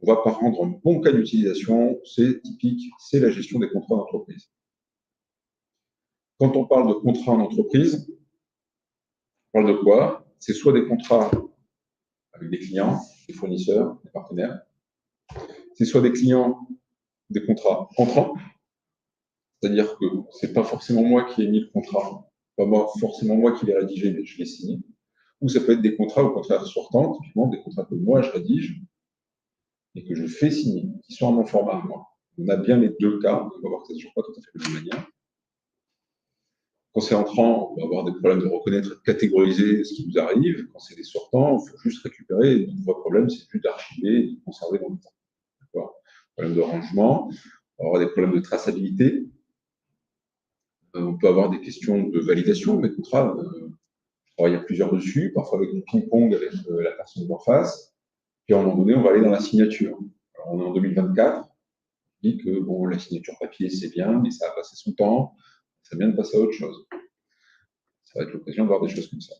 on va prendre un bon cas d'utilisation, c'est typique, c'est la gestion des contrats d'entreprise. Quand on parle de contrats en entreprise, on parle de quoi? C'est soit des contrats avec des clients, des fournisseurs, des partenaires, c'est soit des clients, des contrats entrants, c'est-à-dire que ce n'est pas forcément moi qui ai mis le contrat, pas forcément moi qui l'ai rédigé, mais je l'ai signé. Ou ça peut être des contrats au contraire sortants, typiquement des contrats que moi je rédige et que je fais signer, qui sont à mon format à moi. On a bien les 2 cas, on va voir que ça ne se joue pas tout à fait de la même manière. Quand c'est entrant, on va avoir des problèmes de reconnaître et de catégoriser ce qui nous arrive. Quand c'est des sortants, il faut juste récupérer. Et le vrai problème, c'est juste d'archiver et de conserver dans le temps. Problème de rangement, on va avoir des problèmes de traçabilité. On peut avoir des questions de validation de mes contrats. Je travaille à plusieurs dessus, parfois avec du ping-pong avec la personne d'en face. Puis à un moment donné, on va aller dans la signature. Alors, on est en 2024. On dit que bon, la signature papier, c'est bien, mais ça a passé son temps. Ça vient de passer à autre chose. Ça va être l'occasion de voir des choses comme ça.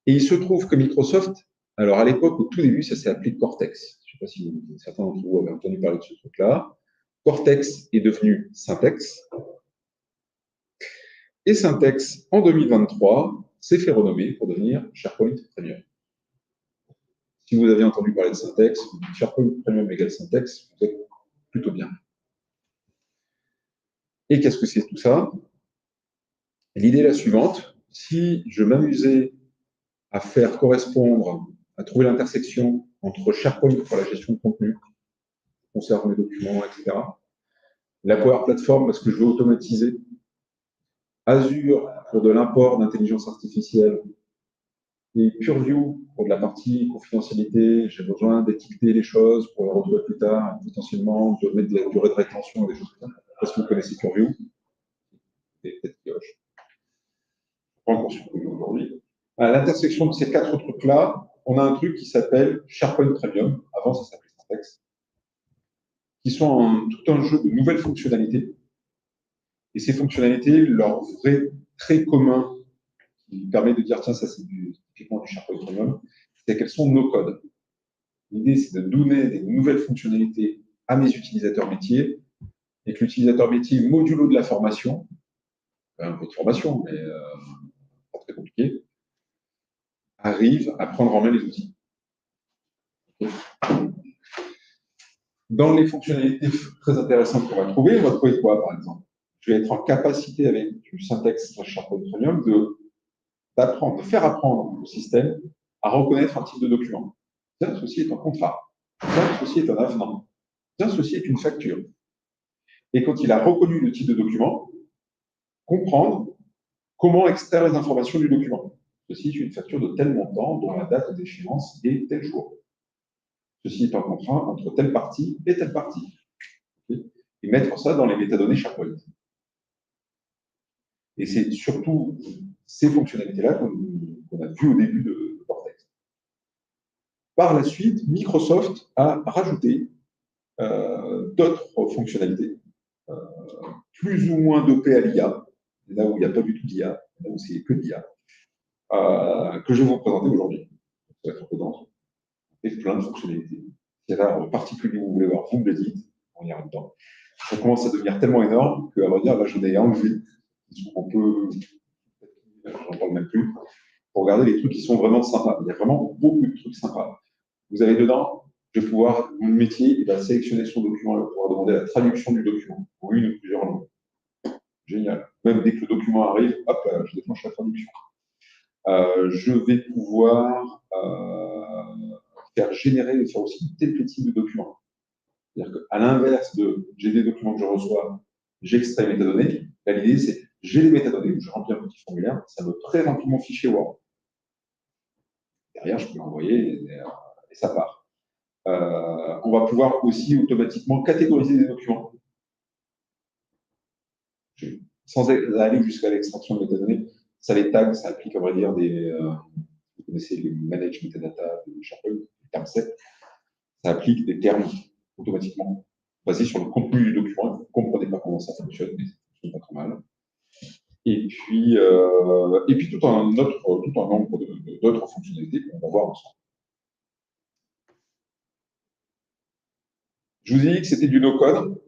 Et il se trouve que Microsoft, alors à l'époque, au tout début, ça s'est appelé Cortex. Je ne sais pas si certains d'entre vous avaient entendu parler de ce truc-là. Cortex est devenu Syntex. Et Syntex, en 2023, s'est fait renommer pour devenir SharePoint Premium. Si vous avez entendu parler de Syntex, SharePoint Premium égale Syntex, vous êtes plutôt bien. Et qu'est-ce que c'est tout ça? L'idée est la suivante. Si je m'amusais à faire correspondre, à trouver l'intersection entre SharePoint pour la gestion de contenu, conserve mes documents, etc., la Power Platform parce que je veux automatiser, Azure pour de l'import d'intelligence artificielle, et PureView pour de la partie confidentialité, j'ai besoin d'étiqueter les choses pour les retrouver plus tard, potentiellement de mettre des durées de rétention et des choses comme ça. Je ne sais pas si vous connaissez PureView. Et peut-être que je prends encore sur PureView aujourd'hui. À l'intersection de ces 4 trucs-là, on a un truc qui s'appelle SharePoint Premium, avant ça s'appelait Syntex, qui sont tout un jeu de nouvelles fonctionnalités. Et ces fonctionnalités, leur vrai trait commun, qui permet de dire, tiens, ça c'est typiquement du SharePoint Premium, c'est qu'elles sont no-code. L'idée, c'est de donner des nouvelles fonctionnalités à mes utilisateurs métiers, et que l'utilisateur métier, modulo de la formation, un peu de formation, mais pas très compliqué, arrive à prendre en main les outils. Dans les fonctionnalités très intéressantes qu'on va trouver, on va trouver quoi, par exemple? Je vais être en capacité, avec du Syntex SharePoint Premium, d'apprendre, de faire apprendre au système à reconnaître un type de document. Tiens, ceci est un contrat. Tiens, ceci est un avenant. Tiens, ceci est une facture. Et quand il a reconnu le type de document, comprendre comment extraire les informations du document. Ceci est une facture de tel montant dont la date d'échéance est tel jour. Ceci est un contrat entre telle partie et telle partie. Okay. Et mettre ça dans les métadonnées SharePoint. Et c'est surtout ces fonctionnalités-là qu'on a vues au début de Vortex. Par la suite, Microsoft a rajouté d'autres fonctionnalités, plus ou moins dopées à l'IA, là où il n'y a pas du tout d'IA, là où c'est que de l'IA, que je vais vous présenter aujourd'hui. Ça va être un peu dense. Et plein de fonctionnalités. Il y en a en particulier que vous voulez voir, vous me le dites, on ira dedans. Ça commence à devenir tellement énorme qu'à vrai dire, là, j'en ai enlevé. On peut, j'en parle même plus, pour regarder les trucs qui sont vraiment sympas. Il y a vraiment beaucoup de trucs sympas. Vous avez dedans, je vais pouvoir, mon métier, il va sélectionner son document, il va pouvoir demander la traduction du document, pour une ou plusieurs langues. Génial. Même dès que le document arrive, hop, je déclenche la traduction. Je vais pouvoir faire générer et faire aussi des petits de documents. C'est-à-dire qu'à l'inverse de j'ai des documents que je reçois, j'extrais les métadonnées, là l'idée c'est j'ai les métadonnées, je remplis un petit formulaire, ça me pré-remplit mon fichier Word. Derrière, je peux l'envoyer et ça part. On va pouvoir aussi automatiquement catégoriser des documents. Sans aller jusqu'à l'extraction de métadonnées, ça les tag, ça applique, on va dire, vous connaissez les manage metadata de SharePoint, le terme 7, ça applique des termes automatiquement basés sur le contenu du document. Vous ne comprenez pas comment ça fonctionne, mais ça fonctionne pas trop mal. Et puis tout un nombre d'autres fonctionnalités qu'on va voir ensemble. Je vous ai dit que c'était du no-code.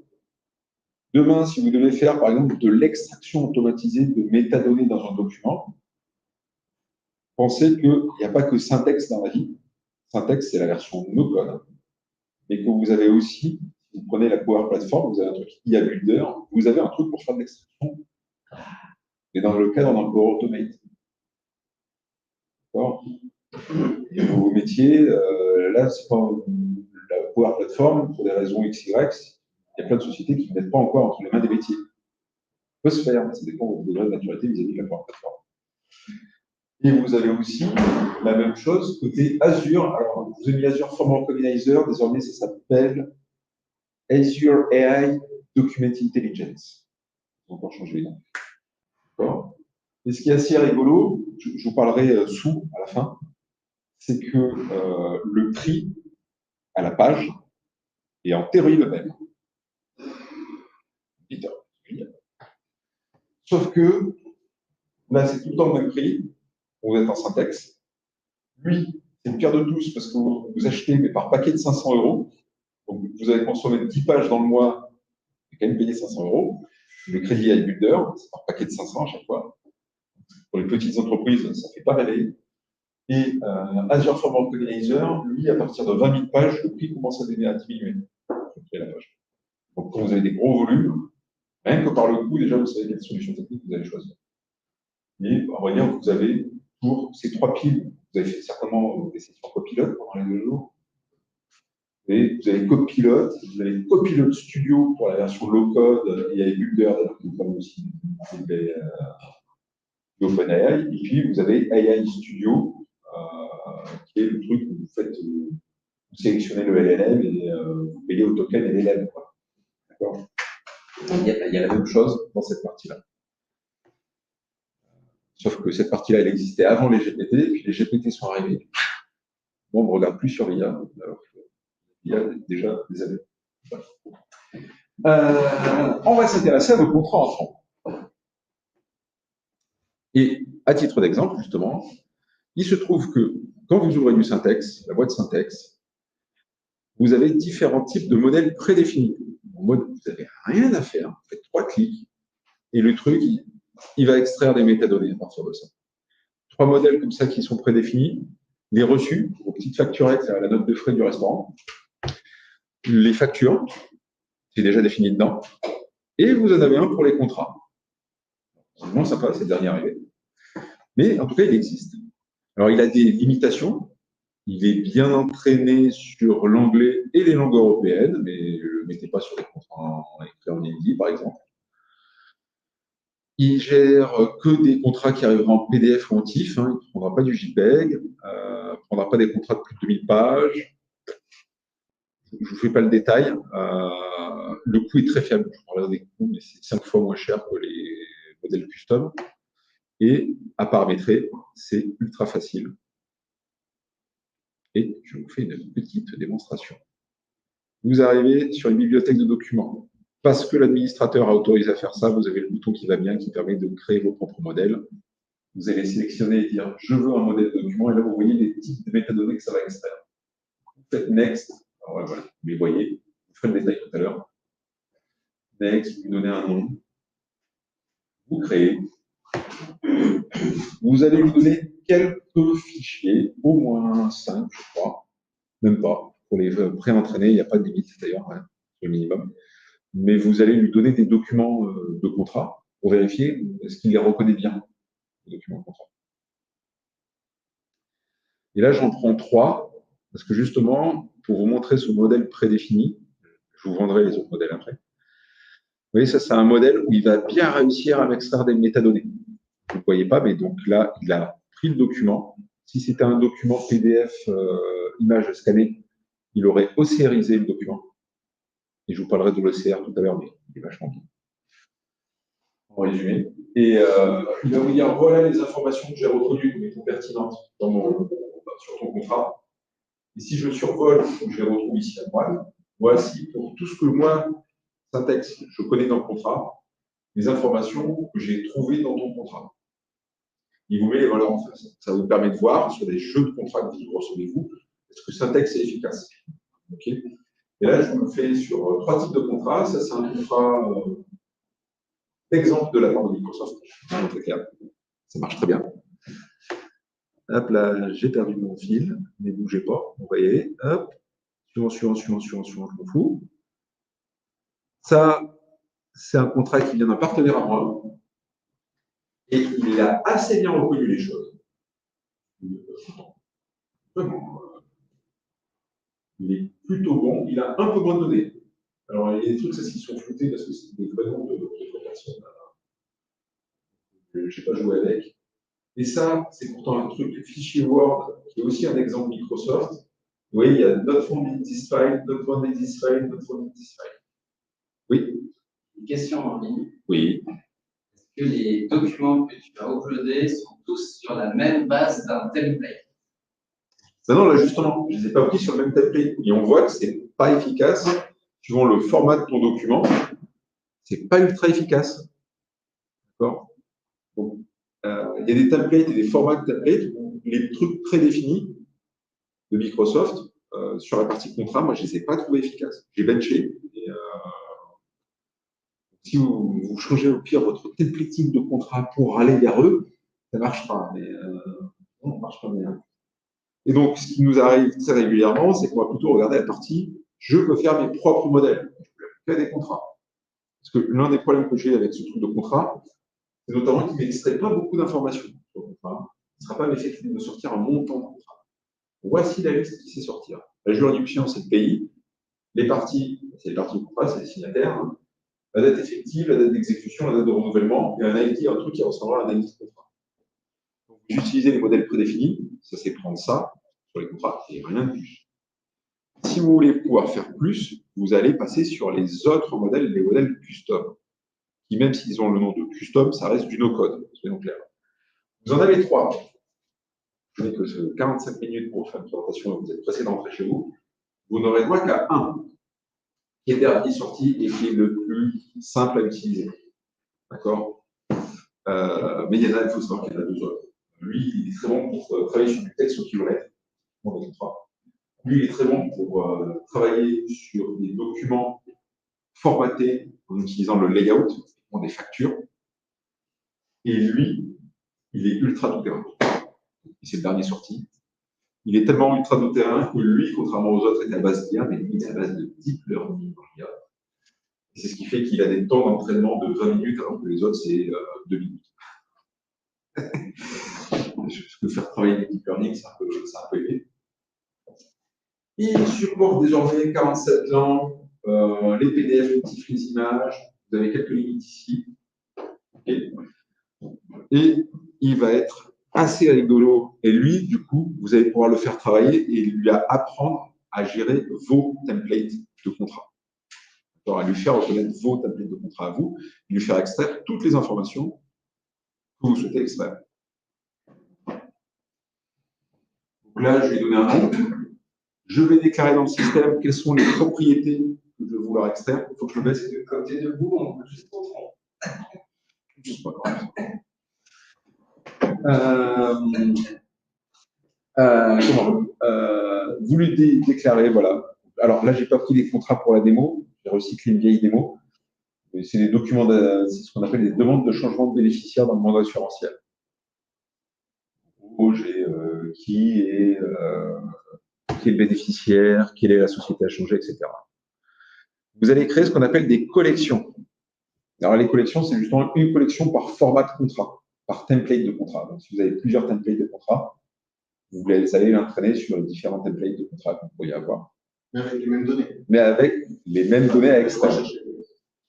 Demain, si vous devez faire, par exemple, de l'extraction automatisée de métadonnées dans un document, pensez qu'il n'y a pas que Syntex dans la vie. Syntex, c'est la version no-code. Mais que vous avez aussi, si vous prenez la Power Platform, vous avez un truc IA Builder, vous avez un truc pour faire de l'extraction. Et dans le cadre d'un Power Automate. D'accord. Et vos métiers, là, c'est pas la Power Platform, pour des raisons XY, il y a plein de sociétés qui ne mettent pas encore entre les mains des métiers. Ça peut se faire, mais ça dépend de degré de maturité vis-à-vis de la Power Platform. Et vous avez aussi la même chose côté Azure. Alors, vous avez mis Azure Form Organizer, désormais ça s'appelle Azure AI Document Intelligence. Ils ont encore changé les noms. D'accord. Et ce qui est assez rigolo, je vous parlerai sous à la fin, c'est que le prix à la page est en théorie le même. Sauf que là, c'est tout le temps le même prix. Vous êtes en syntaxe. Lui, c'est le pire de tous parce que vous achetez mais par paquet de 500 €. Donc, vous avez consommé 10 pages dans le mois, vous avez quand même payé 500 €. Le crédit AI Builder, c'est par paquet de 500 à chaque fois. Pour les petites entreprises, ça ne fait pas rêver. Et Azure Form Organizer, lui, à partir de 20 000 pages, le prix commence à diminuer. La page. Donc, quand vous avez des gros volumes, rien que par le coût, déjà, vous savez quelle solution technique vous allez choisir. Et on va dire que vous avez pour ces 3 piles, vous avez fait certainement des sessions copilote pendant les 2 jours. Et vous avez Copilot, vous avez Copilot Studio pour la version low-code, et AI Builder, d'ailleurs, que vous parlez aussi d'OpenAI. Et puis, vous avez AI Studio, qui est le truc où vous faites, vous sélectionnez le LLM et vous payez au token LLM. D'accord. Il y a la même chose dans cette partie-là. Sauf que cette partie-là, elle existait avant les GPT, et puis les GPT sont arrivés. Bon, on ne regarde plus sur l'IA, alors qu'il y a déjà des années. On va s'intéresser à vos contrats entrants. Et à titre d'exemple, justement, il se trouve que quand vous ouvrez du syntaxe, la boîte syntaxe, vous avez différents types de modèles prédéfinis. En mode, vous n'avez rien à faire, vous faites 3 clics, et le truc, il va extraire des métadonnées à partir de ça. 3 modèles comme ça qui sont prédéfinis, les reçus, vos petites facturettes, la note de frais du restaurant, les factures, c'est déjà défini dedans, et vous en avez un pour les contrats. C'est moins sympa, c'est le dernier arrivé. Mais en tout cas, il existe. Alors, il a des limitations. Il est bien entraîné sur l'anglais et les langues européennes, mais ne le mettez pas sur des contrats écrits en hindi, par exemple. Il gère que des contrats qui arriveront en PDF ou en TIFF. Hein. Il ne prendra pas du JPEG. Il ne prendra pas des contrats de plus de 2000 pages. Je ne vous fais pas le détail. Le coût est très faible. Je parlerai des coûts, mais c'est 5 fois moins cher que les modèles custom. Et à paramétrer, c'est ultra facile. Et je vous fais une petite démonstration. Vous arrivez sur une bibliothèque de documents. Parce que l'administrateur a autorisé à faire ça, vous avez le bouton qui va bien, qui permet de créer vos propres modèles. Vous allez sélectionner et dire « Je veux un modèle de document » et là, vous voyez les types de métadonnées que ça va extraire. Vous faites « Next ». Alors voilà, vous les voyez. Je ferai le détail tout à l'heure. Next, vous donnez un nom. Vous créez. Vous allez lui donner quelques fichiers, au moins 5, je crois. Même pas. Pour les pré-entraîner, il n'y a pas de limite d'ailleurs, hein, le minimum. Mais vous allez lui donner des documents de contrat pour vérifier est-ce qu'il les reconnaît bien, les documents de contrat. Et là, j'en prends 3, parce que justement, pour vous montrer ce modèle prédéfini, je vous vendrai les autres modèles après. Vous voyez, ça, c'est un modèle où il va bien réussir à m'extraire des métadonnées. Vous ne voyez pas, mais donc là, il a pris le document. Si c'était un document PDF, image scannée, il aurait OCRisé le document. Et je vous parlerai de l'OCR tout à l'heure, mais il est vachement bien. En résumé. Et il va vous dire, voilà les informations que j'ai reconnues comme étant pertinentes sur ton contrat. Et si je survole, je les retrouve ici à droite, voici pour tout ce que moi, syntaxe, je connais dans le contrat, les informations que j'ai trouvées dans ton contrat. Il vous met les valeurs en face. Ça vous permet de voir sur des jeux de contrats que vous recevez vous, est-ce que syntaxe est efficace. Okay. Et là, je vous le fais sur 3 types de contrats. Ça, c'est un contrat exemple de la part de Microsoft. Très clair. Ça marche très bien. Hop là, j'ai perdu mon fil, ne bougez pas. Vous voyez, hop, suivant, je m'en fous. Ça, c'est un contrat qui vient d'un partenaire à moi. Et il a assez bien reconnu les choses. Vraiment. Il est plutôt bon. Il a un peu moins de données. Alors, il y a des trucs, c'est ce qui sont floutés parce que c'est des prénoms de personnes. Je n'ai pas joué avec. Et ça, c'est pourtant un truc, fichier Word, qui est aussi un exemple Microsoft. Vous voyez, il y a not found in this file, not found in this file, not found in this file. Oui. Une question en ligne. Oui. Est-ce que les documents que tu as uploadés sont tous sur la même base d'un template? Ben non, là justement, je ne les ai pas pris sur le même template. Et on voit que ce n'est pas efficace. Suivant le format de ton document, ce n'est pas ultra efficace. D'accord? Donc, il y a des templates et des formats de templates où les trucs prédéfinis de Microsoft sur la partie contrat, moi, je ne les ai pas trouvés efficaces. J'ai benché. Et, si vous changez au pire votre templating de contrat pour aller vers eux, ça ne marche pas. Mais non, ça ne marche pas bien. Et donc, ce qui nous arrive très régulièrement, c'est qu'on va plutôt regarder la partie « je peux faire mes propres modèles ». Je fais des contrats. Parce que l'un des problèmes que j'ai avec ce truc de contrat, c'est notamment qu'il n'extrait pas beaucoup d'informations sur le contrat. Il ne sera pas effectif de sortir un montant de contrat. Voici la liste qui sait sortir. La juridiction, c'est le pays. Les parties, c'est les parties du contrat, c'est les signataires. Hein. La date effective, la date d'exécution, la date de renouvellement, et un ID, un truc qui ressemblera à l'analyse de contrat. Donc, vous utilisez les modèles prédéfinis, ça c'est prendre ça sur les contrats, et rien de plus. Si vous voulez pouvoir faire plus, vous allez passer sur les autres modèles, les modèles custom, qui même s'ils ont le nom de custom, ça reste du no-code, soyons clairs. Vous en avez 3. Je n'ai que 45 minutes pour faire une présentation, vous êtes pressé d'entrer chez vous. Vous n'aurez droit qu'à un, qui est dernier sorti et qui est le plus simple à utiliser. D'accord? Mais il y en a, il faut savoir qu'il y en a 2 autres. Lui, il est très bon pour travailler sur du texte au kilomètre. Lui, il est très bon pour travailler sur des documents formatés en utilisant le layout, des factures. Et lui, il est ultra tout-terrain. C'est le dernier sorti. Il est tellement ultra tout-terrain que lui, contrairement aux autres, est à base d'IA, mais lui, il est à base de deep learning dans l'IA. C'est ce qui fait qu'il a des temps d'entraînement de 20 minutes, alors que les autres, c'est 2 minutes. Parce que faire travailler les deep learning, c'est un peu élevé. Il supporte désormais 47 langues, les PDF, les images. Vous avez quelques limites ici. Okay. Et il va être assez rigolo. Et lui, du coup, vous allez pouvoir le faire travailler et lui apprendre à gérer vos templates de contrat. Alors, à lui faire reconnaître vos templates de contrat à vous, et lui faire extraire toutes les informations que vous souhaitez extraire. Donc là, je vais donner un nom. Je vais déclarer dans le système quelles sont les propriétés que je vais vouloir extraire. Il faut que je le baisse. Quand tu es debout, on peut juste comprendre. Je sais pas grave. Vous lui déclarez, voilà. Alors là, j'ai pas pris les contrats pour la démo. J'ai recyclé une vieille démo. C'est des documents, c'est ce qu'on appelle des demandes de changement de bénéficiaire dans le mandat assurantiel. J'ai qui est le bénéficiaire, quelle est la société à changer, etc. Vous allez créer ce qu'on appelle des collections. Alors, les collections, c'est justement une collection par format de contrat, par template de contrat. Donc, si vous avez plusieurs templates de contrat, vous allez l'entraîner sur les différents templates de contrat que vous pourriez avoir. Mais avec les mêmes données. Mais avec les mêmes données à extraire.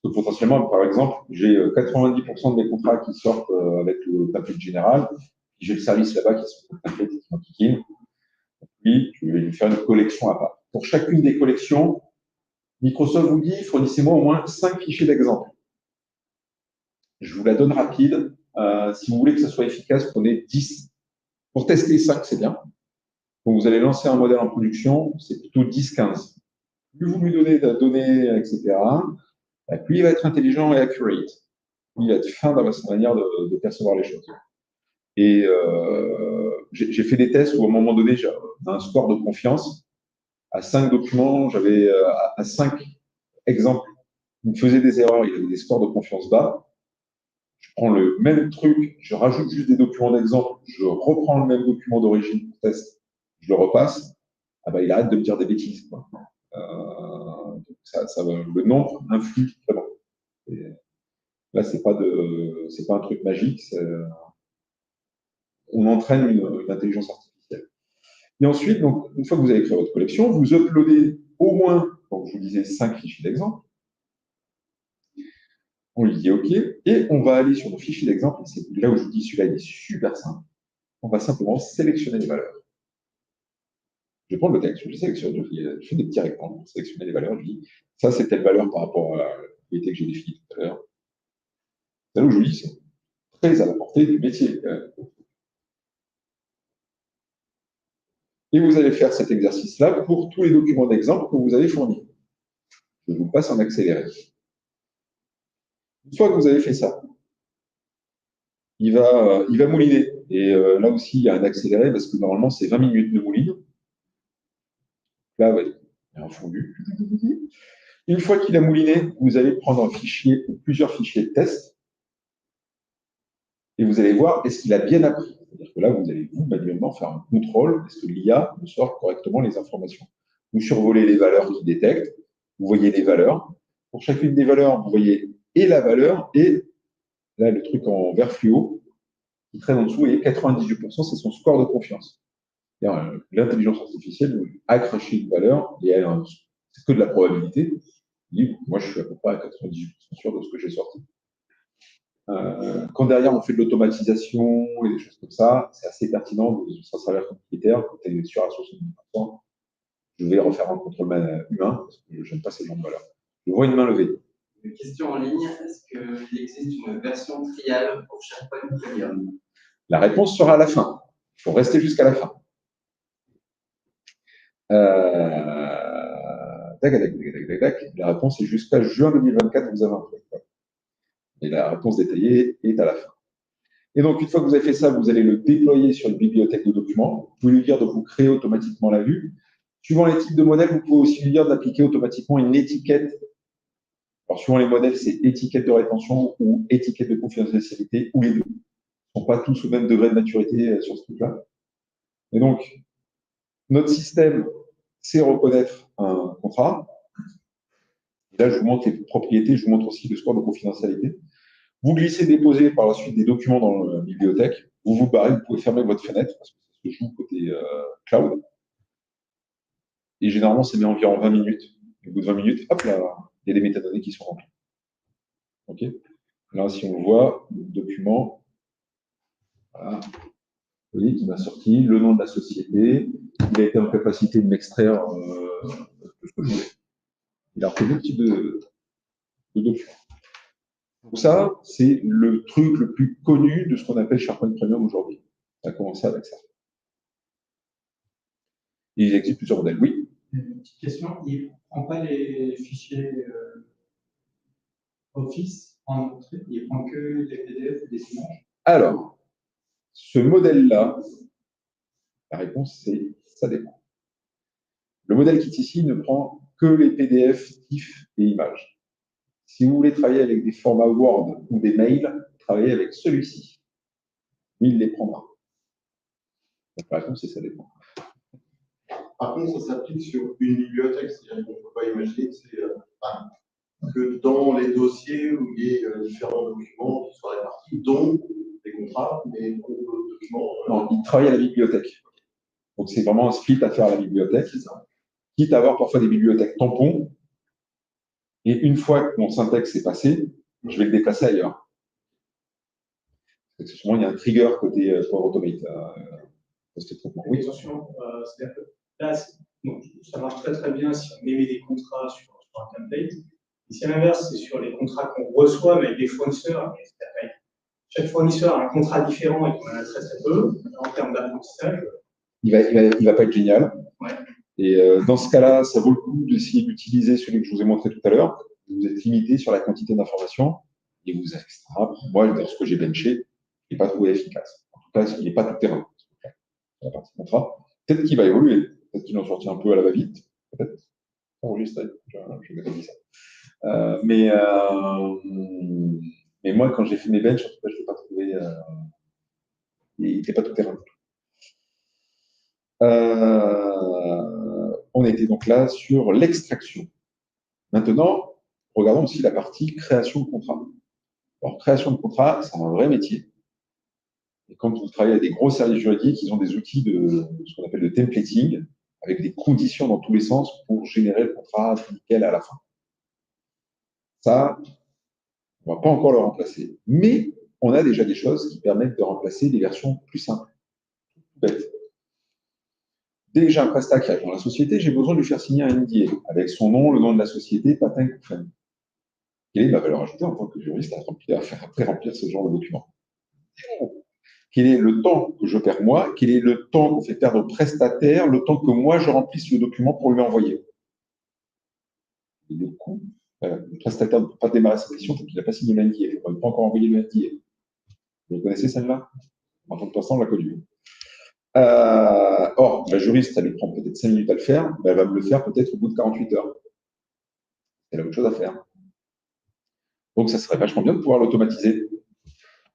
Donc, potentiellement, par exemple, j'ai 90% de mes contrats qui sortent avec le template général. J'ai le service là-bas qui est sur le template qui kick-in. Puis, je vais lui faire une collection à part. Pour chacune des collections, Microsoft vous dit, fournissez-moi au moins 5 fichiers d'exemple. Je vous la donne rapide. Si vous voulez que ça soit efficace, prenez 10. Pour tester 5, c'est bien. Quand vous allez lancer un modèle en production, c'est plutôt 10-15. Plus vous lui donnez de données, etc., plus il va être intelligent et accurate. Plus il va être fin dans sa manière de percevoir les choses. Et j'ai fait des tests où, à un moment donné, j'ai un score de confiance. À 5 documents, j'avais à 5 exemples, il me faisait des erreurs, il avait des scores de confiance bas. Je prends le même truc, je rajoute juste des documents d'exemple, je reprends le même document d'origine pour test, je le repasse, il arrête de me dire des bêtises. Quoi. Le nombre influe vraiment. Et là, c'est pas un truc magique, on entraîne une intelligence artificielle. Et ensuite, donc, une fois que vous avez créé votre collection, vous uploadez au moins, comme je vous disais, 5 fichiers d'exemple. On lui dit OK, et on va aller sur nos fichiers d'exemple, et c'est là où je vous dis, celui-là, il est super simple. On va simplement sélectionner les valeurs. Je prends le texte, je sélectionne, je fais des petits rectangles pour sélectionner les valeurs, je dis, ça, c'est telle valeur par rapport à la propriété que j'ai définie tout à l'heure. C'est là où je vous dis, c'est très à la portée du métier. Et vous allez faire cet exercice-là pour tous les documents d'exemple que vous avez fournis. Je vous passe en accéléré. Une fois que vous avez fait ça, il va mouliner. Et là aussi, il y a un accéléré parce que normalement, c'est 20 minutes de mouline. Là, il y a un fondu. Une fois qu'il a mouliné, vous allez prendre un fichier ou plusieurs fichiers de test et vous allez voir est-ce qu'il a bien appris. C'est-à-dire que là, vous allez vous manuellement faire un contrôle. Est-ce que l'IA nous sort correctement les informations? Vous survolez les valeurs qu'il détecte. Vous voyez les valeurs. Pour chacune des valeurs, vous voyez et la valeur et là, le truc en vert fluo qui traîne en dessous, et 98%, c'est son score de confiance. L'intelligence artificielle a craché une valeur et c'est que de la probabilité. Il dit, moi, je suis à peu près à 98% sûr de ce que j'ai sorti. Quand derrière, on fait de l'automatisation et des choses comme ça, c'est assez pertinent, ça s'avère comme critère. Quand tu es sûr à 70%, je vais refaire un contrôle humain parce que je n'aime pas ces gens de valeur. Je vois une main levée. Une question en ligne, est-ce qu'il existe une version trial pour SharePoint Premium? La réponse sera à la fin. Il faut rester jusqu'à la fin. La réponse est jusqu'à juin 2024, vous avez un truc. Et la réponse détaillée est à la fin. Et donc, une fois que vous avez fait ça, vous allez le déployer sur une bibliothèque de documents. Vous pouvez lui dire de vous créer automatiquement la vue. Suivant les types de modèles, vous pouvez aussi lui dire d'appliquer automatiquement une étiquette. Alors, suivant les modèles, c'est étiquette de rétention ou étiquette de confidentialité, ou les deux. Ils ne sont pas tous au même degré de maturité sur ce truc-là. Et donc, notre système sait reconnaître un contrat. Et là, je vous montre les propriétés, je vous montre aussi le score de confidentialité. Vous glissez, déposez par la suite des documents dans la bibliothèque. Vous vous barrez, vous pouvez fermer votre fenêtre parce que ça se joue côté cloud. Et généralement, ça met environ 20 minutes. Et au bout de 20 minutes, hop là, il y a des métadonnées qui sont remplies. OK. Là, si on voit, le document Voilà. Vous voyez qu'il m'a sorti le nom de la société. Il a été en capacité de m'extraire ce que je voulais. Il a fait deux types de documents. Donc ça, c'est le truc le plus connu de ce qu'on appelle SharePoint Premium aujourd'hui. Ça a commencé avec ça. Il existe plusieurs modèles, oui. Une petite question, il ne prend pas les fichiers Office en entrée, il ne prend que les PDF et des images? Alors, ce modèle-là, la réponse c'est ça dépend. Le modèle qui est ici ne prend que les PDF, TIFF et images. Si vous voulez travailler avec des formats Word ou des mails, travaillez avec celui-ci. Lui, il les prendra. Donc la réponse c'est ça dépend. Par contre, ça s'applique sur une bibliothèque, c'est-à-dire qu'on ne peut pas imaginer que dans les dossiers où il y a différents documents qui soient répartis, dont des contrats, mais d'autres documents. Non, il travaille à la bibliothèque. Donc c'est vraiment un split à faire à la bibliothèque, quitte à avoir parfois des bibliothèques tampons. Et une fois que mon syntaxe est passé, je vais le déplacer ailleurs. Parce que souvent, il y a un trigger côté Power Automate. Oui, attention, c'est-à-dire que là, donc, ça marche très très bien si on émet des contrats sur un template. Et si à l'inverse, c'est sur les contrats qu'on reçoit avec des fournisseurs, chaque fournisseur a un contrat différent et qu'on en a très très peu, en termes d'apprentissage. Il va pas être génial. Ouais. Et dans ce cas-là, ça vaut le coup d'essayer d'utiliser celui que je vous ai montré tout à l'heure. Vous êtes limité sur la quantité d'informations et vous extra. Moi, dans ce que j'ai benché, je n'ai pas trouvé efficace. En tout cas, il n'est pas tout terrain. La partie contrat. Peut-être qu'il va évoluer. Peut-être qu'il en sortit un peu à la va-vite. Peut-être. Enregistré. Je vais dire ça. Mais moi, quand j'ai fait mes benches, en tout cas, je ne l'ai pas trouvé. Il n'était pas tout terrain. On était donc là sur l'extraction. Maintenant, regardons aussi la partie création de contrat. Alors, création de contrat, c'est un vrai métier. Et quand vous travaillez avec des gros services juridiques, ils ont des outils de ce qu'on appelle de templating, avec des conditions dans tous les sens pour générer le contrat nickel à la fin. Ça, on ne va pas encore le remplacer. Mais on a déjà des choses qui permettent de remplacer des versions plus simples. Bête. Dès que j'ai un prestat qui arrive dans la société, j'ai besoin de lui faire signer un NDA avec son nom, le nom de la société, patin et compagnie. Quelle est ma valeur ajoutée en tant que juriste à faire après remplir ce genre de document? Quel est le temps que je perds moi? Quel est le temps qu'on fait perdre au prestataire, le temps que moi je remplisse le document pour lui envoyer? Et du coup, le prestataire ne peut pas démarrer sa mission tant qu'il n'a pas signé le NDA. Il ne peut pas encore envoyer le NDA. Vous connaissez celle-là? En tant que personne, on l'a connue. Or, la juriste, ça lui prend peut-être 5 minutes à le faire, elle va me le faire peut-être au bout de 48 heures. Elle a autre chose à faire. Donc, ça serait vachement bien de pouvoir l'automatiser.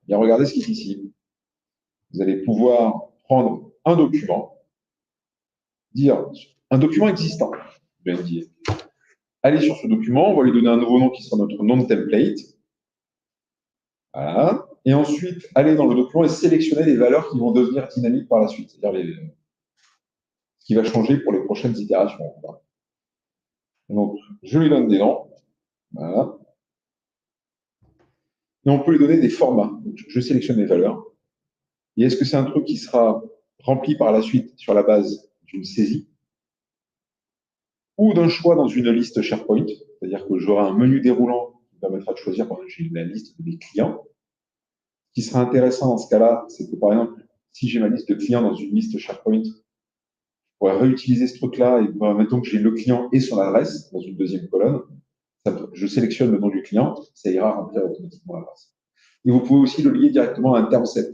Bien, regardez ce qui est ici. Vous allez pouvoir prendre un document, dire un document existant, je vais dire. Allez sur ce document, on va lui donner un nouveau nom qui sera notre nom de template. Voilà. Et ensuite, aller dans le document et sélectionner les valeurs qui vont devenir dynamiques par la suite, c'est-à-dire ce qui va changer pour les prochaines itérations. Donc, je lui donne des noms. Voilà. Et on peut lui donner des formats. Donc, je sélectionne les valeurs. Et est-ce que c'est un truc qui sera rempli par la suite sur la base d'une saisie ou d'un choix dans une liste SharePoint, c'est-à-dire que j'aurai un menu déroulant qui permettra de choisir quand j'ai la liste de mes clients. Ce qui sera intéressant dans ce cas-là, c'est que par exemple, si j'ai ma liste de clients dans une liste SharePoint, je pourrais réutiliser ce truc-là et mettons que j'ai le client et son adresse dans une deuxième colonne. Je sélectionne le nom du client, ça ira remplir automatiquement l'adresse. Et vous pouvez aussi le lier directement à un terme set.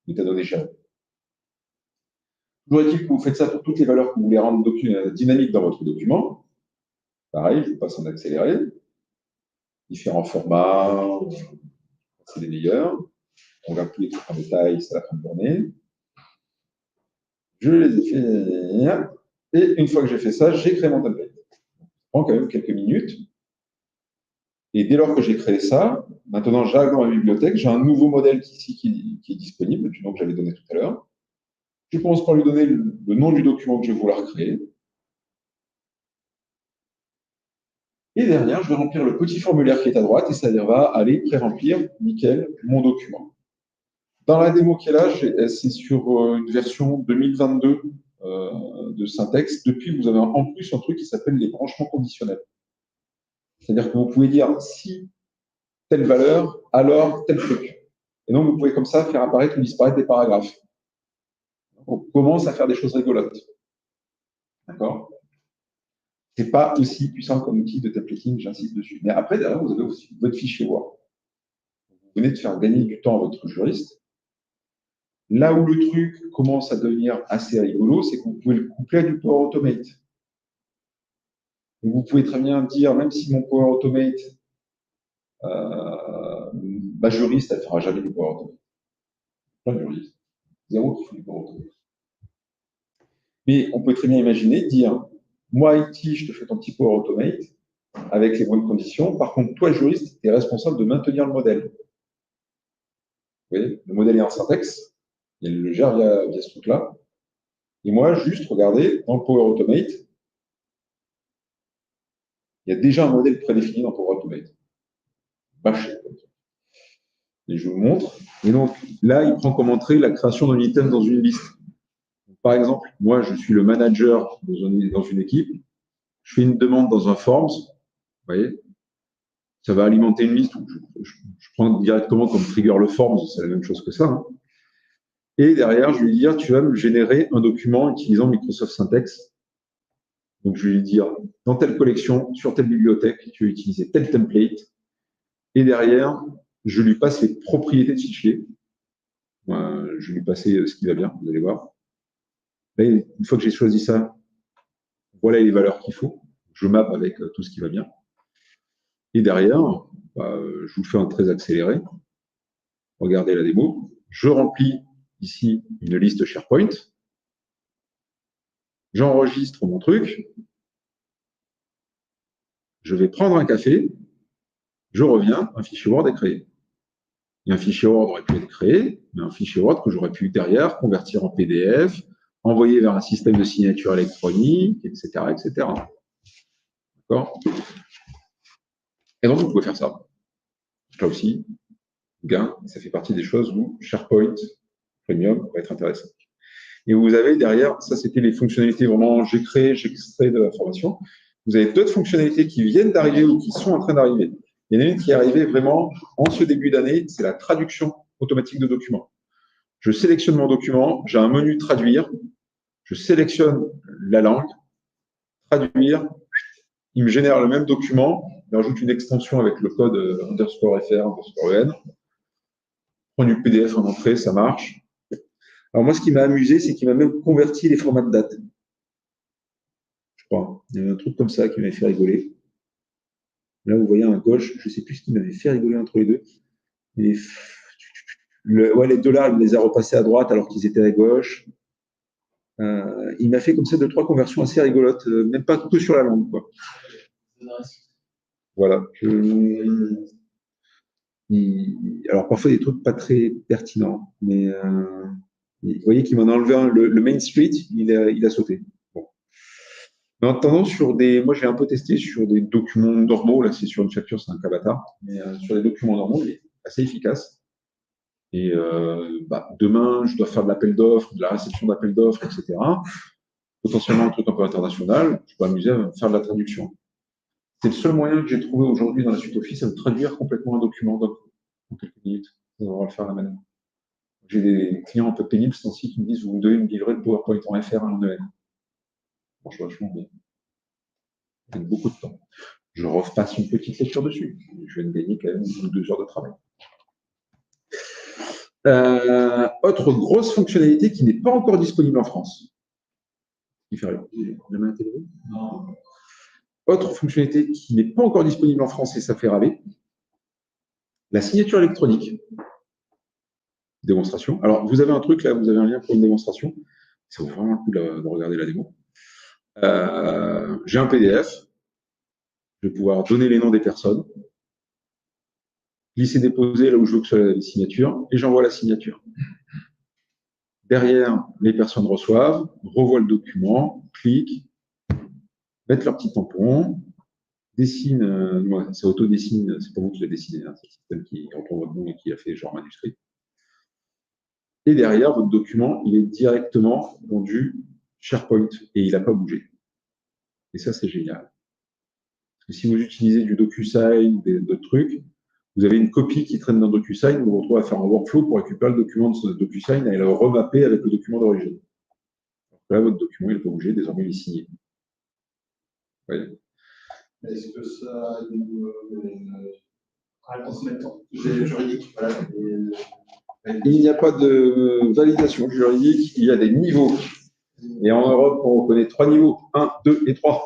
Métadonnées gérées. Toujours est-il que vous faites ça pour toutes les valeurs que vous voulez rendre dynamiques dans votre document. Pareil, je vous passe en accéléré. Différents formats, c'est les meilleurs. On regarde tous les trucs en détail, c'est la fin de journée. Je les ai fait. Et une fois que j'ai fait ça, j'ai créé mon template. Ça prend quand même quelques minutes. Et dès lors que j'ai créé ça, maintenant j'arrive dans ma bibliothèque, j'ai un nouveau modèle ici qui est disponible, du nom que j'avais donné tout à l'heure. Je commence par lui donner le nom du document que je vais vouloir créer. Et derrière, je vais remplir le petit formulaire qui est à droite et ça va aller pré-remplir, nickel, mon document. Dans la démo qui est là, c'est sur une version 2022 de Syntex. Depuis, vous avez en plus un truc qui s'appelle les branchements conditionnels. C'est-à-dire que vous pouvez dire si telle valeur, alors tel truc. Et donc, vous pouvez comme ça faire apparaître ou disparaître des paragraphes. On commence à faire des choses rigolotes. D'accord? C'est pas aussi puissant comme outil de templating, j'insiste dessus. Mais après, derrière, vous avez aussi votre fichier Word. Vous venez de faire gagner du temps à votre juriste. Là où le truc commence à devenir assez rigolo, c'est que vous pouvez le coupler à du Power Automate. Et vous pouvez très bien dire, même si mon Power Automate, ma juriste, elle ne fera jamais du Power Automate. Plein de juristes. Zéro qui fait du Power Automate. Mais on peut très bien imaginer dire, moi, IT, je te fais ton petit Power Automate avec les bonnes conditions. Par contre, toi, juriste, tu es responsable de maintenir le modèle. Vous voyez, le modèle est en syntaxe, il le gère via ce truc-là. Et moi, juste, regardez, dans le Power Automate, il y a déjà un modèle prédéfini dans Power Automate. Bâché. Et je vous montre. Et donc, là, il prend comme entrée la création d'un item dans une liste. Par exemple, moi, je suis le manager dans une équipe. Je fais une demande dans un Forms. Vous voyez, ça va alimenter une liste. Je prends directement comme trigger le Forms, c'est la même chose que ça. Hein. Et derrière, je vais lui dire, tu vas me générer un document utilisant Microsoft Syntex. Donc, je vais lui dire, dans telle collection, sur telle bibliothèque, tu vas utiliser tel template. Et derrière, je lui passe les propriétés de fichier. Je vais lui passer ce qui va bien, vous allez voir. Là, une fois que j'ai choisi ça, voilà les valeurs qu'il faut. Je map avec tout ce qui va bien. Et derrière, je vous fais un très accéléré. Regardez la démo. Je remplis ici une liste SharePoint. J'enregistre mon truc. Je vais prendre un café. Je reviens, un fichier Word est créé. Et un fichier Word aurait pu être créé, mais un fichier Word que j'aurais pu derrière convertir en PDF, envoyer vers un système de signature électronique, etc., etc. D'accord? Et donc, vous pouvez faire ça. Là aussi, gain, ça fait partie des choses où SharePoint Premium va être intéressant. Et vous avez derrière, ça c'était les fonctionnalités vraiment, j'ai créé, j'ai extrait de la formation. Vous avez d'autres fonctionnalités qui viennent d'arriver ou qui sont en train d'arriver. Il y en a une qui est arrivée vraiment en ce début d'année, c'est la traduction automatique de documents. Je sélectionne mon document, j'ai un menu traduire, je sélectionne la langue, traduire, il me génère le même document, il rajoute une extension avec le code underscore FR, underscore EN, prend du PDF en entrée, ça marche. Alors moi, ce qui m'a amusé, c'est qu'il m'a même converti les formats de date. Je crois. Il y avait un truc comme ça qui m'avait fait rigoler. Là, vous voyez à gauche, je ne sais plus ce qui m'avait fait rigoler entre les deux. Mais les dollars, il me les a repassés à droite alors qu'ils étaient à gauche. Il m'a fait comme ça 2-3 conversions assez rigolotes, même pas que sur la langue, quoi. Voilà. Alors parfois des trucs pas très pertinents, mais vous voyez qu'il m'en a enlevé un. Le Main Street, il a sauté. Bon. Mais en attendant, moi j'ai un peu testé sur des documents normaux, là c'est sur une facture, c'est un cas bâtard, mais sur les documents normaux, il est assez efficace. Et demain, je dois faire de l'appel d'offres, de la réception d'appel d'offres, etc. Potentiellement un truc un peu international, je peux m'amuser à faire de la traduction. C'est le seul moyen que j'ai trouvé aujourd'hui dans la suite Office, c'est de traduire complètement un document en quelques minutes. On va le faire la manière. J'ai des clients un peu pénibles, ce temps-ci, qui me disent, vous devez me livrer le PowerPoint en FR en EN. Franchement, vachement bien. Ça gagne beaucoup de temps. Je repasse une petite lecture dessus. Je vais me gagner quand même 1 ou 2 heures de travail. Autre grosse fonctionnalité qui n'est pas encore disponible en France. Il fait rien. La main à télé. Autre fonctionnalité qui n'est pas encore disponible en France et ça fait râler. La signature électronique. Démonstration. Alors, vous avez un truc là, vous avez un lien pour une démonstration. Ça vaut vraiment le coup de regarder la démo. J'ai un PDF. Je vais pouvoir donner les noms des personnes. Glisser, déposer là où je veux que ce soit les signatures. Et j'envoie la signature. Derrière, les personnes reçoivent, revoient le document, cliquent, mettent leur petit tampon, dessinent, ça auto-dessine, c'est pas moi qui l'ai dessiné, hein, c'est le système qui reprend votre nom et qui a fait genre manuscrit. Et derrière, votre document, il est directement dans du SharePoint et il n'a pas bougé. Et ça, c'est génial. Parce que si vous utilisez du DocuSign, d'autres trucs, vous avez une copie qui traîne dans DocuSign, vous vous retrouvez à faire un workflow pour récupérer le document de ce DocuSign et le remapper avec le document d'origine. Là, votre document, il n'est pas bougé, désormais, il est signé. Oui. Est-ce que ça a une réponse juridique? Voilà. Il n'y a pas de validation juridique, il y a des niveaux. Et en Europe, on reconnaît 3 niveaux, 1, 2 et 3.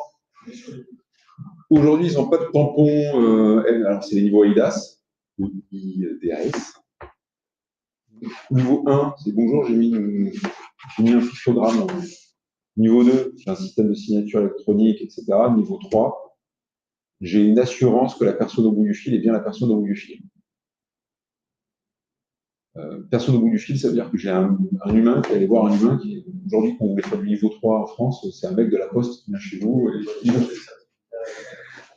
Aujourd'hui, ils n'ont pas de tampon. Alors, c'est les niveaux IDAS ou IDAS. Niveau 1, c'est bonjour, j'ai mis un pictogramme. Niveau 2, c'est un système de signature électronique, etc. Niveau 3, j'ai une assurance que la personne au bout du fil est bien la personne au bout du fil. Personne au bout du fil, ça veut dire que j'ai un humain qui allait voir un humain qui, aujourd'hui, quand on voulait faire du niveau 3 en France, c'est un mec de la poste qui vient chez vous. Et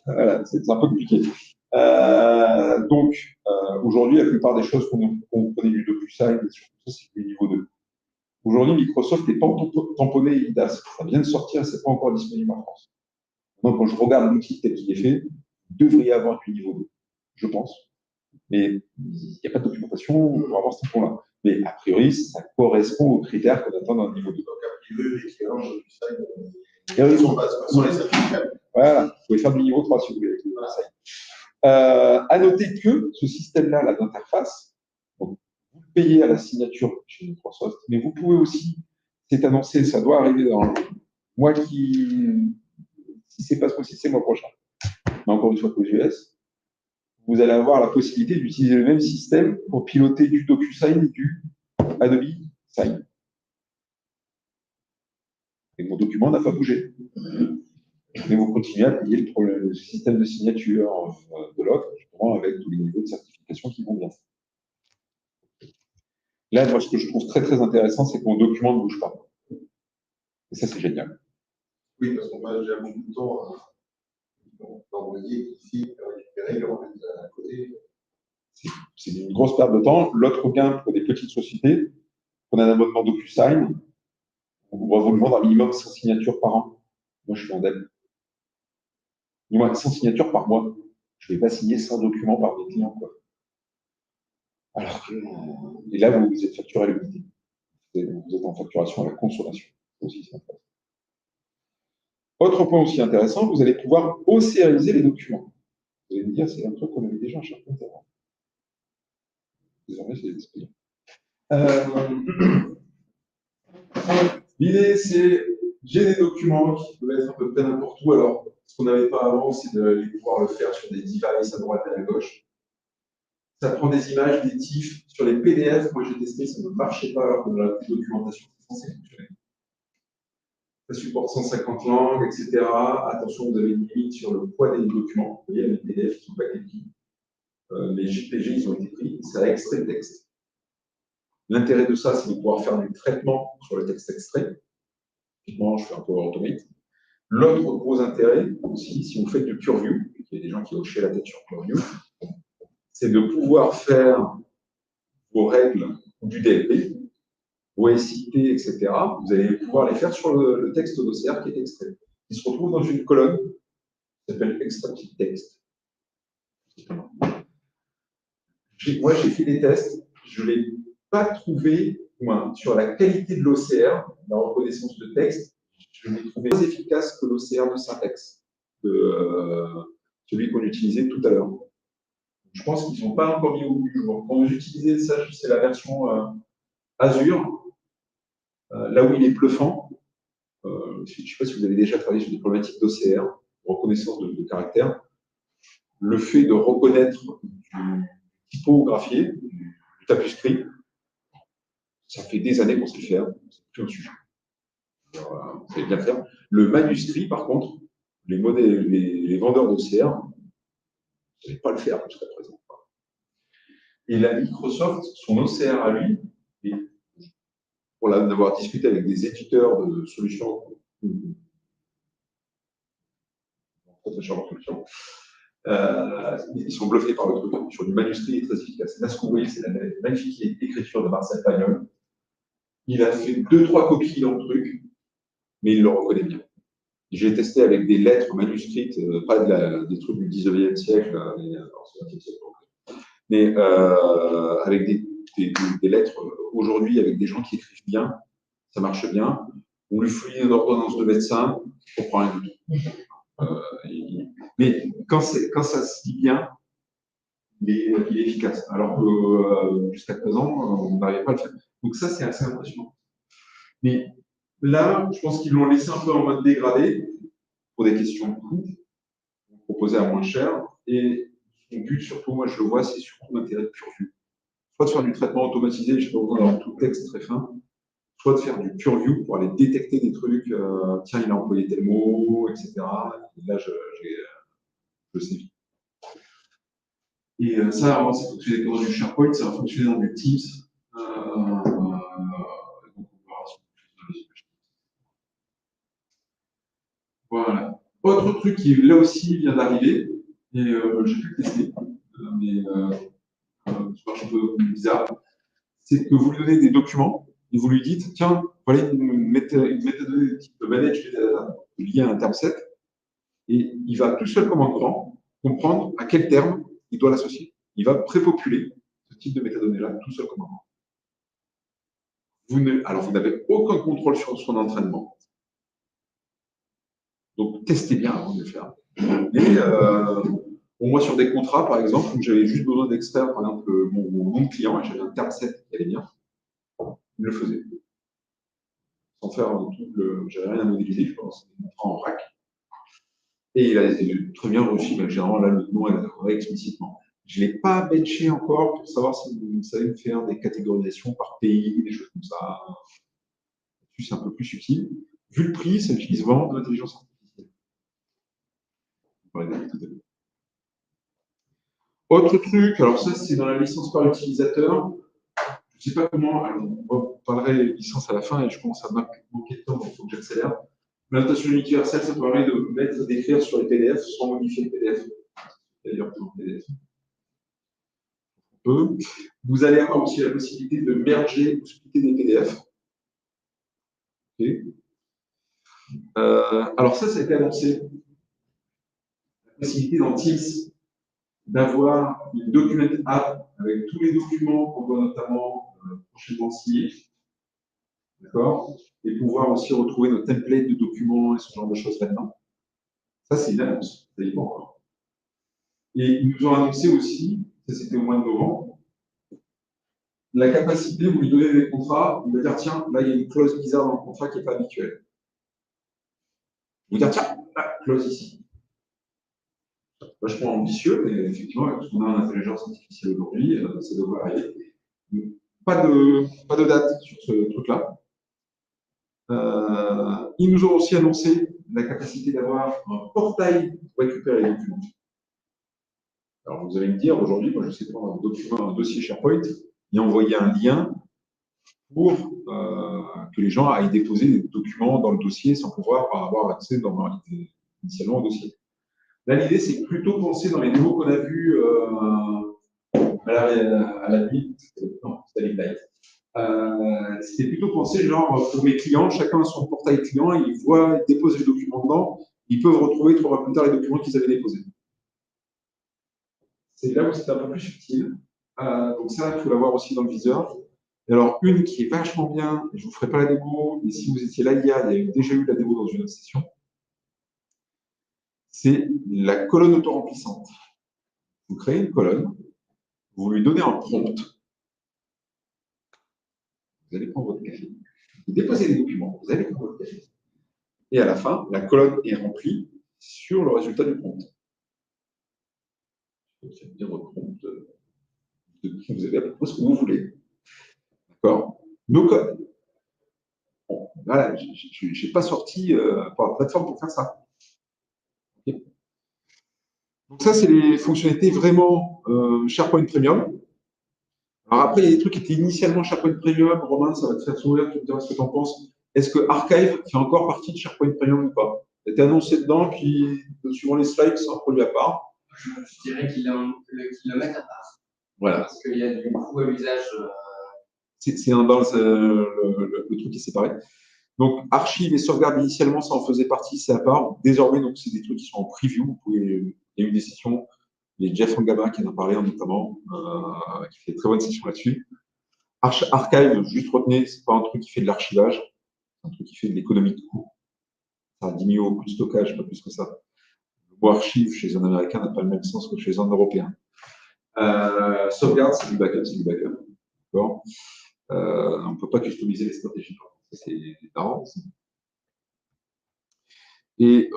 voilà, c'est un peu compliqué. Donc, aujourd'hui, la plupart des choses qu'on connaît du DocuSign, c'est du niveau 2. Aujourd'hui, Microsoft n'est pas tamponné IDAS. Ça vient de sortir, c'est pas encore disponible en France. Donc, quand je regarde l'outil tel qu'il est fait, vous devriez avoir du niveau 2, je pense. Mais il n'y a pas de documentation pour avoir ce tampon-là. Mais a priori, ça correspond aux critères qu'on attend dans le niveau 2. Donc, a priori, l'équivalent de DocuSign, voilà, vous pouvez faire du niveau 3 si vous voulez. À noter que ce système-là d'interface, vous payez à la signature chez Microsoft, mais vous pouvez aussi, c'est annoncé, ça doit arriver dans le mois qui, si c'est pas ce mois-ci, c'est le mois prochain. Mais encore une fois, qu'aux US, vous allez avoir la possibilité d'utiliser le même système pour piloter du DocuSign et du Adobe Sign. Et mon document n'a pas bougé. Mais vous continuez à payer le système de signature de l'autre, justement, avec tous les niveaux de certification qui vont bien. Là, moi, ce que je trouve très, très intéressant, c'est que mon document ne bouge pas. Et ça, c'est génial. Oui, parce qu'on va déjà beaucoup de temps d'envoyer ici, récupérer, le remettre à côté. C'est une grosse perte de temps. L'autre gain pour des petites sociétés, on a un abonnement DocuSign, on va vous demander un minimum 100 signatures par an. Moi, je suis en dette. Du moins, 100 signatures par mois. Je ne vais pas signer 100 documents par mes clients, quoi. Alors que, et là, vous êtes facturé à l'unité. Vous êtes en facturation à la consommation. Aussi, c'est intéressant. Autre point aussi intéressant, vous allez pouvoir OCRiser les documents. Vous allez me dire, c'est un truc qu'on avait déjà en SharePoint avant. Désormais, c'est l'expérience. L'idée, c'est j'ai des documents qui peuvent être à peu près n'importe où. Alors, ce qu'on n'avait pas avant, c'est de pouvoir le faire sur des devices à droite et à gauche. Ça prend des images, des TIFF. Sur les PDF, moi j'ai testé, ça ne marchait pas alors que dans la documentation, c'est censé fonctionner. Ça supporte 150 langues, etc. Attention, vous avez une limite sur le poids des documents. Vous voyez, les PDF ne sont pas écrits. Les JPG, ils ont été pris. Ça a extrait le texte. L'intérêt de ça, c'est de pouvoir faire du traitement sur le texte extrait. Typiquement, je fais un Power Automate. L'autre gros intérêt aussi, si vous faites du PureView, il y a des gens qui hochaient la tête sur PureView, c'est de pouvoir faire vos règles du DLP, vos SIP, etc. Vous allez pouvoir les faire sur le texte d'OCR qui est extrait. Il se retrouve dans une colonne qui s'appelle Extracted Text. Moi, j'ai fait des tests, je ne l'ai pas trouvé, sur la qualité de l'OCR, la reconnaissance de texte, je l'ai trouvé plus efficace que l'OCR de syntaxe, celui qu'on utilisait tout à l'heure. Je pense qu'ils ne sont pas encore mis au bout du jour. Quand vous utilisez ça, c'est la version Azure, là où il est bluffant. Je ne sais pas si vous avez déjà travaillé sur des problématiques d'OCR, reconnaissance de caractère. Le fait de reconnaître du typographié, du tapuscrit, ça fait des années qu'on sait le faire, c'est plus un sujet. Vous savez bien faire. Le manuscrit, par contre, les vendeurs d'OCR, vous ne savez pas le faire jusqu'à présent. Et la Microsoft, son OCR à lui, et pour l'avoir discuté avec des éditeurs de solutions, ils sont bluffés par le truc. Sur du manuscrit, il est très efficace. Là, ce que vous voyez, c'est la magnifique écriture de Marcel Pagnol. il a fait 2-3 copies dans le truc, mais il le reconnaît bien. J'ai testé avec des lettres manuscrites, pas des trucs du 19e siècle, mais avec des lettres aujourd'hui, avec des gens qui écrivent bien, ça marche bien. On lui fouille une ordonnance de médecin, on comprend rien du tout. Mais quand ça se dit bien, il est efficace. Alors que jusqu'à présent, on n'arrivait pas à le faire. Donc ça, c'est assez impressionnant. Mais là, je pense qu'ils l'ont laissé un peu en mode dégradé pour des questions de coût, proposé à moins cher. Et son but, surtout, moi je le vois, c'est surtout l'intérêt de pure view. Soit de faire du traitement automatisé, je n'ai pas besoin d'avoir tout le texte très fin, soit de faire du pure view pour aller détecter des trucs, tiens, il a employé tel mot, etc. Et là, je sais vite. Et ça, avant, ça fonctionnait dans du SharePoint, ça va fonctionner dans du Teams. Voilà. Autre truc qui, là aussi, vient d'arriver, et j'ai pu le tester, mais ça marche un peu bizarre, c'est que vous lui donnez des documents, et vous lui dites, tiens, voilà une méthode type manage metadata liée à un terme set, et il va tout seul comme un grand comprendre à quel terme il doit l'associer. Il va prépopuler ce type de métadonnée-là tout seul comme un grand. Alors, vous n'avez aucun contrôle sur son entraînement. Donc, testez bien avant de le faire. Et pour moi, sur des contrats, par exemple, où j'avais juste besoin d'extraire, par exemple, mon nom de client, et j'avais un terme set qui allait bien, il le faisait. Sans faire tout le. J'avais rien à modéliser, je pense, des contrats en rack. Et il a très bien reçu, généralement, là, le nom est explicitement. Je ne l'ai pas benché encore pour savoir si vous savez me faire des catégorisations par pays, des choses comme ça. C'est un peu plus subtil. Vu le prix, ça utilise vraiment de l'intelligence artificielle. Autre truc, alors ça, c'est dans la licence par utilisateur. Je ne sais pas comment, alors, on parlerait licence à la fin et je commence à manquer de temps, donc il faut que j'accélère. L'annotation universelle, ça permet de d'écrire sur les PDF sans modifier le PDF. D'ailleurs, pour le PDF. Vous allez avoir aussi la possibilité de merger ou splitter des PDF. Okay. Alors ça a été annoncé. La possibilité dans Teams d'avoir une document app avec tous les documents qu'on doit notamment prochainement signer. D'accord? Et pouvoir aussi retrouver nos templates de documents et ce genre de choses là-dedans. Ça, c'est une annonce. Ça y est pas encore. Et ils nous ont annoncé aussi, ça c'était au mois de novembre, la capacité, vous lui donnez des contrats, il va dire tiens, là il y a une clause bizarre dans le contrat qui n'est pas habituelle. Vous dire tiens, là, clause ici. Vachement ambitieux, mais effectivement, avec ce qu'on a en intelligence artificielle aujourd'hui, ça devrait arriver. Pas de date sur ce truc-là. Ils nous ont aussi annoncé la capacité d'avoir un portail pour récupérer les documents. Alors vous allez me dire, aujourd'hui, moi je sais prendre un dossier SharePoint et envoyer un lien pour que les gens aillent déposer des documents dans le dossier sans pouvoir avoir accès initialement au dossier. Là, l'idée, c'est plutôt penser dans les démos qu'on a vus à la nuit. Non, c'était les lights. C'était plutôt penser, genre, pour mes clients, chacun a son portail client, ils déposent les documents dedans, ils peuvent retrouver 3 mois plus tard les documents qu'ils avaient déposés. C'est là où c'est un peu plus subtil. Donc ça, il faut l'avoir aussi dans le viseur. Et alors, une qui est vachement bien, je ne vous ferai pas la démo, mais si vous étiez là hier, il y a déjà eu la démo dans une autre session, c'est la colonne auto-remplissante. Vous créez une colonne, vous lui donnez un prompt, vous allez prendre votre café, vous déposez les documents, vous allez prendre votre café, et à la fin, la colonne est remplie sur le résultat du prompt. Vous allez dire votre prompt vous avez à peu près ce que vous voulez. D'accord? Nos codes. Bon, voilà, je n'ai pas sorti par la plateforme pour faire ça. Okay. Donc ça, c'est les fonctionnalités vraiment SharePoint Premium. Alors après, il y a des trucs qui étaient initialement SharePoint Premium. Romain, ça va te faire sourire, tu me diras ce que tu en penses. Est-ce que Archive fait encore partie de SharePoint Premium ou pas? Ça a été annoncé dedans, puis suivant les slides, c'est un produit à part. Je dirais qu'ils le mettent à part. Voilà. Parce qu'il y a du coût à l'usage. c'est le truc qui est séparé. Donc, archives et sauvegarde, initialement, ça en faisait partie, c'est à part. Désormais, donc, c'est des trucs qui sont en preview. Il y a eu des sessions, il y a Jeff Angama qui en a parlé notamment, qui fait de très bonnes sessions là-dessus. Archive, juste retenez, c'est pas un truc qui fait de l'archivage, c'est un truc qui fait de l'économie de coût. Ça diminue au coût de stockage, pas plus que ça. Le mot archive chez un Américain n'a pas le même sens que chez un Européen. Sauvegarde, c'est du backup, c'est du backup. D'accord. On ne peut pas customiser les stratégies. C'est marrant. Et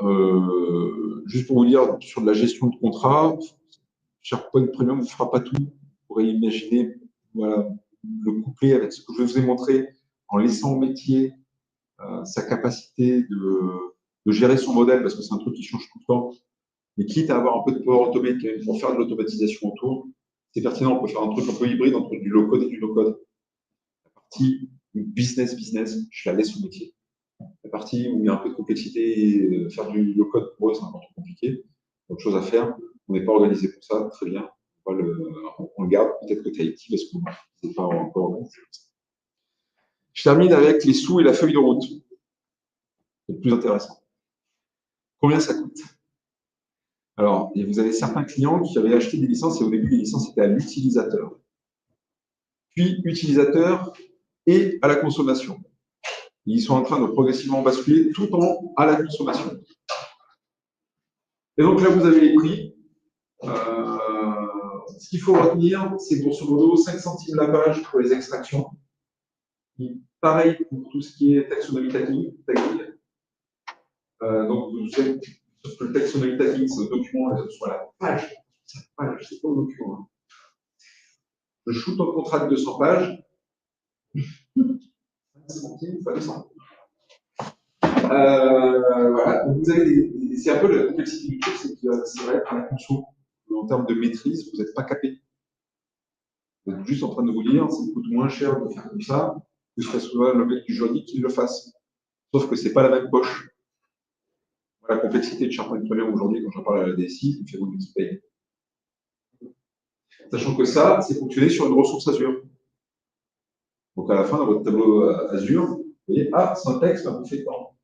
juste pour vous dire, sur de la gestion de contrat, SharePoint Premium ne fera pas tout. Vous pourrez imaginer voilà, le coupler avec ce que je vous ai montré en laissant au métier sa capacité de gérer son modèle, parce que c'est un truc qui change tout le temps. Mais quitte à avoir un peu de power automate pour faire de l'automatisation autour, c'est pertinent. On peut faire un truc un peu hybride entre du low-code et du no-code. La partie business, je la laisse au métier. La partie où il y a un peu de complexité, faire du low-code pour eux, c'est un peu trop compliqué. Autre chose à faire. On n'est pas organisé pour ça, très bien. On le garde, peut-être côté IT, parce que c'est pas encore organisé. Je termine avec les sous et la feuille de route. C'est le plus intéressant. Combien ça coûte? Alors, vous avez certains clients qui avaient acheté des licences, et au début, les licences étaient à l'utilisateur. Puis, utilisateur et à la consommation. Ils sont en train de progressivement basculer tout en à la consommation. Et donc là, vous avez les prix. Ce qu'il faut retenir, c'est grosso modo 5 centimes la page pour les extractions. Et pareil pour tout ce qui est taxonomie tagging. Donc, sauf que le taxonomie tagging, c'est le document sur la page. C'est pas le document. Je shoot un contrat de 200 pages. 5 centimes fois 200. Voilà. Donc, vous avez c'est un peu la complexité du truc, c'est que c'est vrai à la conso. En termes de maîtrise, vous n'êtes pas capé. Vous êtes juste en train de vous dire, ça me coûte moins cher de faire comme ça, que ce soit le mec du juridique qui le fasse. Sauf que ce n'est pas la même poche. La complexité de SharePoint Premium aujourd'hui, quand j'en parle à la DSI, il fait beaucoup qui paye. Sachant que ça, c'est fonctionné sur une ressource Azure. Donc à la fin, dans votre tableau Azure, vous voyez, ah, c'est un texte, vous fait tant.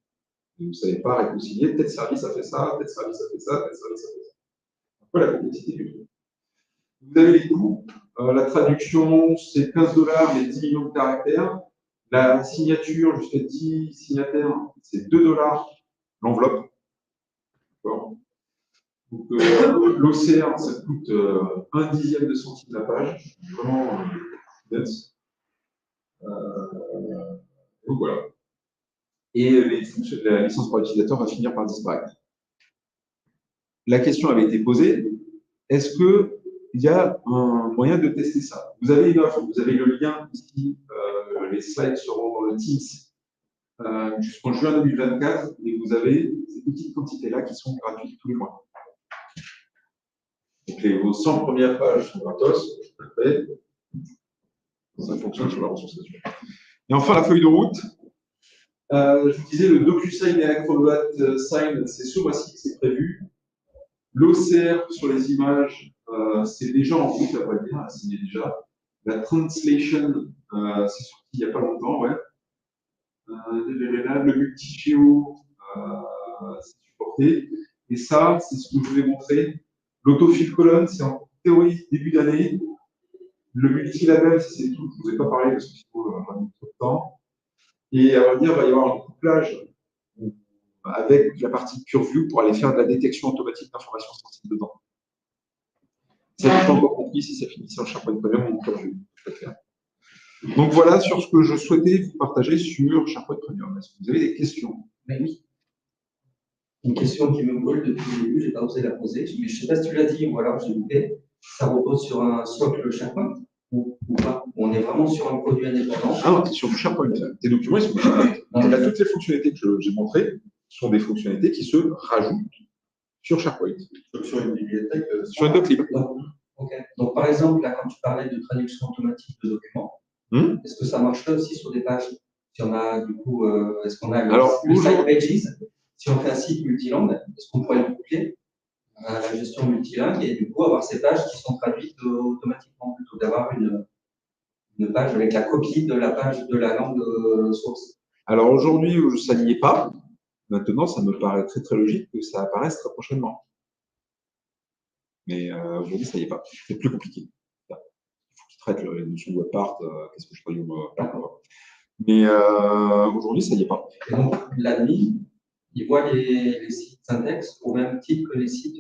Vous ne savez pas réconcilier, tel service a fait ça, tel service a fait ça, tel service a fait ça. Un peu la complexité du truc. Vous avez les coûts. La traduction, c'est 15 $, mais 10 millions de caractères. La signature, jusqu'à 10 signataires, c'est 2 $ l'enveloppe. Donc, l'Océan, ça coûte 1/10 de centime la page. Vraiment dense. Donc voilà. Et la licence par utilisateur va finir par disparaître. La question avait été posée, est-ce qu'il y a un moyen de tester ça? Vous avez une offre, vous avez le lien ici, les slides seront dans le Teams jusqu'en juin 2024, et vous avez ces petites quantités-là qui sont gratuites tous les mois. Donc vos 100 premières pages sont gratos, après, ça fonctionne sur la ressource Azure. Et enfin, la feuille de route. Je vous disais, le DocuSign et Acrobat Sign, c'est ce mois-ci que c'est prévu. L'OCR sur les images, c'est déjà en route, à vrai dire, signé déjà. La translation, c'est sorti il n'y a pas longtemps, ouais. Le multi-géo, c'est supporté. Et ça, c'est ce que je vous ai montré. L'autofill colonne, c'est en théorie début d'année. Le multi-label, c'est tout. Je ne vous ai pas parlé parce qu'il faut trop de temps. Et à vrai dire, il va y avoir un couplage avec la partie PureView pour aller faire de la détection automatique d'informations sensibles dedans. Ça, je n'ai pas encore compris si ça finissait en SharePoint Premium ou en PureView. Donc voilà sur ce que je souhaitais vous partager sur SharePoint Premium. Est-ce que vous avez des questions? Oui. Une question qui me brûle depuis le début, je n'ai pas osé la poser, mais je ne sais pas si tu l'as dit ou alors j'ai loupé. Ça repose sur un socle SharePoint ou pas? On est vraiment sur un produit indépendant? Ah non, c'est sur du SharePoint. Tes documents, ils sont sur SharePoint. Là, toutes les fonctionnalités que j'ai montrées sont des fonctionnalités qui se rajoutent sur SharePoint. Sur une bibliothèque. Sur une doclib. Ok. Donc, par exemple, là, quand tu parlais de traduction automatique de documents, est-ce que ça marcherait aussi sur des pages? Si on a, du coup, est-ce qu'on a le site pages? Si on fait un site multilingue, est-ce qu'on pourrait le coupler à la gestion multilingue et du coup avoir ces pages qui sont traduites automatiquement plutôt que d'avoir une page avec la copie de la page de la langue source. Alors aujourd'hui, ça n'y est pas. Maintenant, ça me paraît très très logique que ça apparaisse très prochainement. Mais aujourd'hui, ça n'y est pas. C'est plus compliqué. Il faut qu'ils traitent la notion de web part. Qu'est-ce que je peux dire Mais aujourd'hui, ça n'y est pas. Et donc, l'admin, il voit les sites syntaxe au même titre que les sites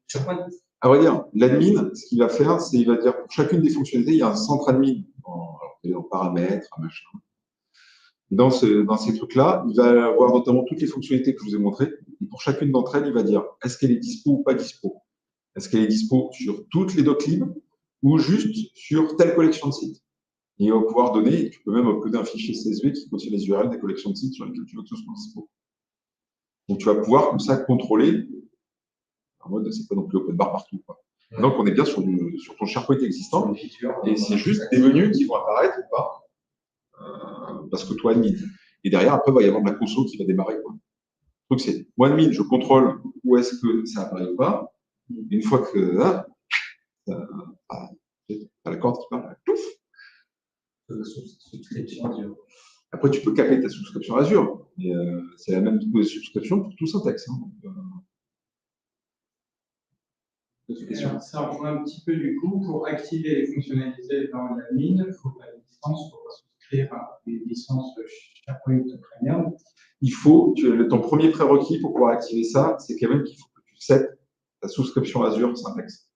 SharePoint. À vrai dire, l'admin, ce qu'il va faire, c'est qu'il va dire pour chacune des fonctionnalités, il y a un centre admin en paramètres, machin. Dans ces trucs-là, il va avoir notamment toutes les fonctionnalités que je vous ai montrées. Et pour chacune d'entre elles, il va dire est-ce qu'elle est dispo ou pas dispo. Est-ce qu'elle est dispo sur toutes les doclibs ou juste sur telle collection de sites. Et il va pouvoir donner, tu peux même uploader un fichier CSV qui contient les URL des collections de sites sur lesquelles tu veux que ce soit dispo. Donc tu vas pouvoir comme ça contrôler, en mode c'est pas non plus open bar partout, quoi. Donc on est bien sur ton SharePoint existant, et c'est juste des menus qui vont apparaître ou pas, parce que toi admin. Et derrière, après, il va y avoir de la console qui va démarrer, quoi. Donc c'est, moi admin, je contrôle où est-ce que ça apparaît ou pas. Et une fois que là, t'as la corde qui part, pouf. Après, tu peux caper ta souscription Azure. C'est la même souscription pour tout syntaxe. Ça rejoint un petit peu du coup, pour activer les fonctionnalités dans l'admin, il faut la licence pour souscrire à des licences SharePoint Premium. Il faut, ton premier prérequis pour pouvoir activer ça, c'est quand même qu'il faut que tu sets ta souscription Azure syntaxe.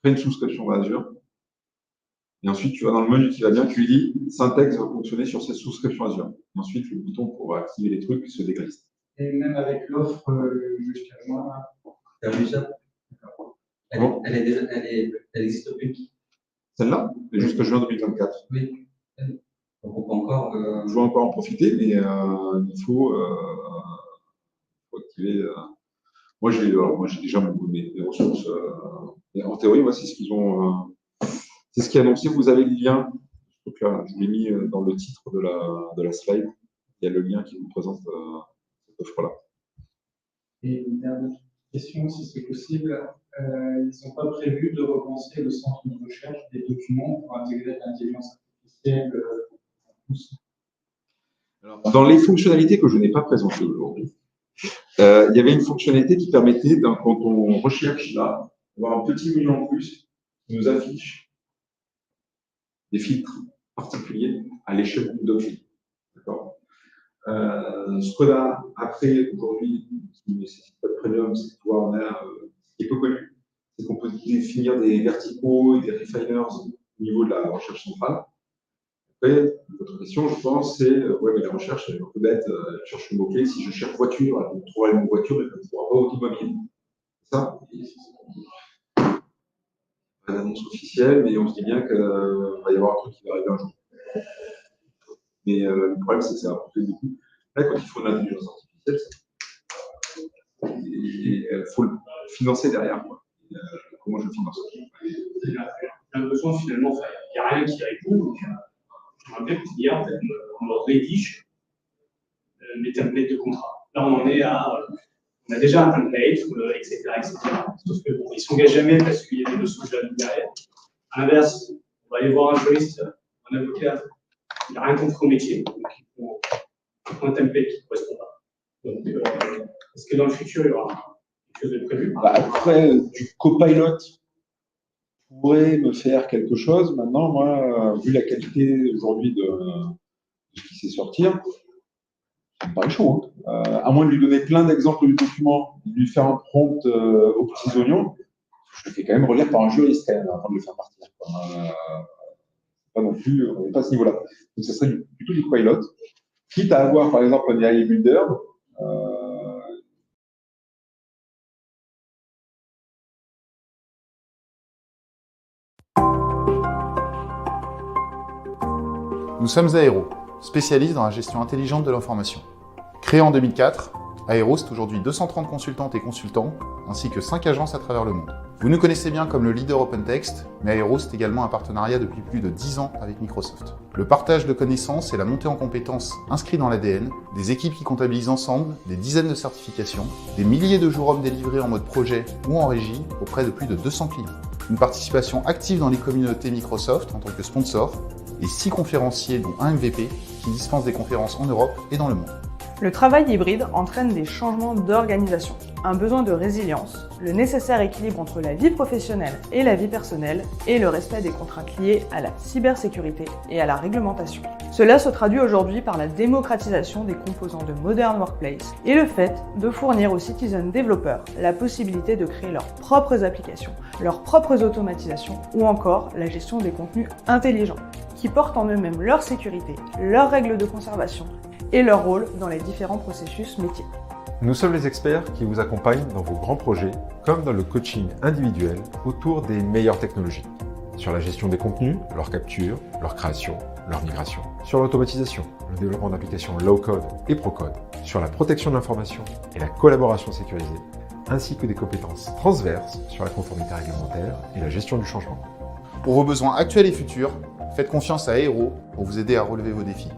Fais une souscription Azure. Et ensuite, tu vas dans le menu qui va bien, tu lui dis syntaxe va fonctionner sur cette souscription Azure. Et ensuite, le bouton pour activer les trucs se déglisse. Et même avec l'offre jusqu'à moi. Elle existe plus. Celle-là, jusqu'à juin 2024. Oui. Donc on peut encore. Je vais encore en profiter, mais il faut activer. Moi, j'ai déjà mes ressources. En théorie, moi, c'est ce qu'ils ont. C'est ce qui est annoncé. Vous avez le lien. Donc là, je l'ai mis dans le titre de la slide. Il y a le lien qui vous présente cette offre-là. Et une dernière question, si c'est possible. Ils n'ont pas prévu de repenser le centre de recherche des documents pour intégrer l'intelligence artificielle en plus. Alors, dans les fonctionnalités que je n'ai pas présentées aujourd'hui, il y avait une fonctionnalité qui permettait, quand on recherche là, d'avoir un petit menu en plus qui nous affiche des filtres particuliers à l'échelle du document. D'accord. Ce qu'on a après aujourd'hui, qui ne nécessite pas de premium, c'est de pouvoir, on a ce qui est peu connu, c'est qu'on peut définir des verticaux et des refiners au niveau de la recherche centrale. Après, votre question, je pense, c'est ouais, mais la recherche, elle est un peu bête, elle cherche le mot-clé. Si je cherche voiture, elle trouvera le mot voiture, mais elle ne trouvera pas automobile. C'est ça. Pas d'annonce officielle, mais on se dit bien qu'il va y avoir un truc qui va arriver un jour. Mais le problème, c'est que ça va coûter beaucoup. Là, quand il faut de l'intelligence artificielle, il faut le financer derrière. Comment je le finance? Il y a un besoin finalement, il n'y a rien qui répond. J'aimerais bien qu'il y ait, en fait, on rédige les templates de contrat. Là, on en est à. On a déjà un template, etc., etc. Sauf que bon, ils ne s'engagent jamais parce qu'il y a des notions de derrière. À l'inverse, on va aller voir un juriste, un avocat, il n'a rien compris au métier. Donc, il faut un template qui ne correspond pas. Donc, est-ce que dans le futur, il y aura quelque chose de prévu? Après, du copilot pourrait me faire quelque chose. Maintenant, moi, vu la qualité aujourd'hui de ce qui sait sortir, ça me paraît chaud. Hein. À moins de lui donner plein d'exemples du document, de lui faire un prompt aux petits oignons, je le fais quand même relire par un juriste quand même, avant de le faire partir. Pas non plus, on n'est pas à ce niveau-là. Donc, ce serait plutôt du copilot. Quitte à avoir, par exemple, un AI builder. Nous sommes Aero, spécialistes dans la gestion intelligente de l'information. Créé en 2004, Aero, c'est aujourd'hui 230 consultantes et consultants, ainsi que 5 agences à travers le monde. Vous nous connaissez bien comme le leader OpenText, mais Aero, c'est également un partenariat depuis plus de 10 ans avec Microsoft. Le partage de connaissances et la montée en compétences inscrits dans l'ADN, des équipes qui comptabilisent ensemble des dizaines de certifications, des milliers de jours hommes délivrés en mode projet ou en régie auprès de plus de 200 clients. une participation active dans les communautés Microsoft en tant que sponsor, et 6 conférenciers dont un MVP qui dispensent des conférences en Europe et dans le monde. Le travail hybride entraîne des changements d'organisation, un besoin de résilience, le nécessaire équilibre entre la vie professionnelle et la vie personnelle et le respect des contraintes liées à la cybersécurité et à la réglementation. Cela se traduit aujourd'hui par la démocratisation des composants de Modern Workplace et le fait de fournir aux citizen développeurs la possibilité de créer leurs propres applications, leurs propres automatisations ou encore la gestion des contenus intelligents qui portent en eux-mêmes leur sécurité, leurs règles de conservation et leur rôle dans les différents processus métiers. Nous sommes les experts qui vous accompagnent dans vos grands projets, comme dans le coaching individuel autour des meilleures technologies. Sur la gestion des contenus, leur capture, leur création, leur migration. Sur l'automatisation, le développement d'applications low-code et pro-code. Sur la protection de l'information et la collaboration sécurisée, ainsi que des compétences transverses sur la conformité réglementaire et la gestion du changement. Pour vos besoins actuels et futurs, faites confiance à Aero pour vous aider à relever vos défis.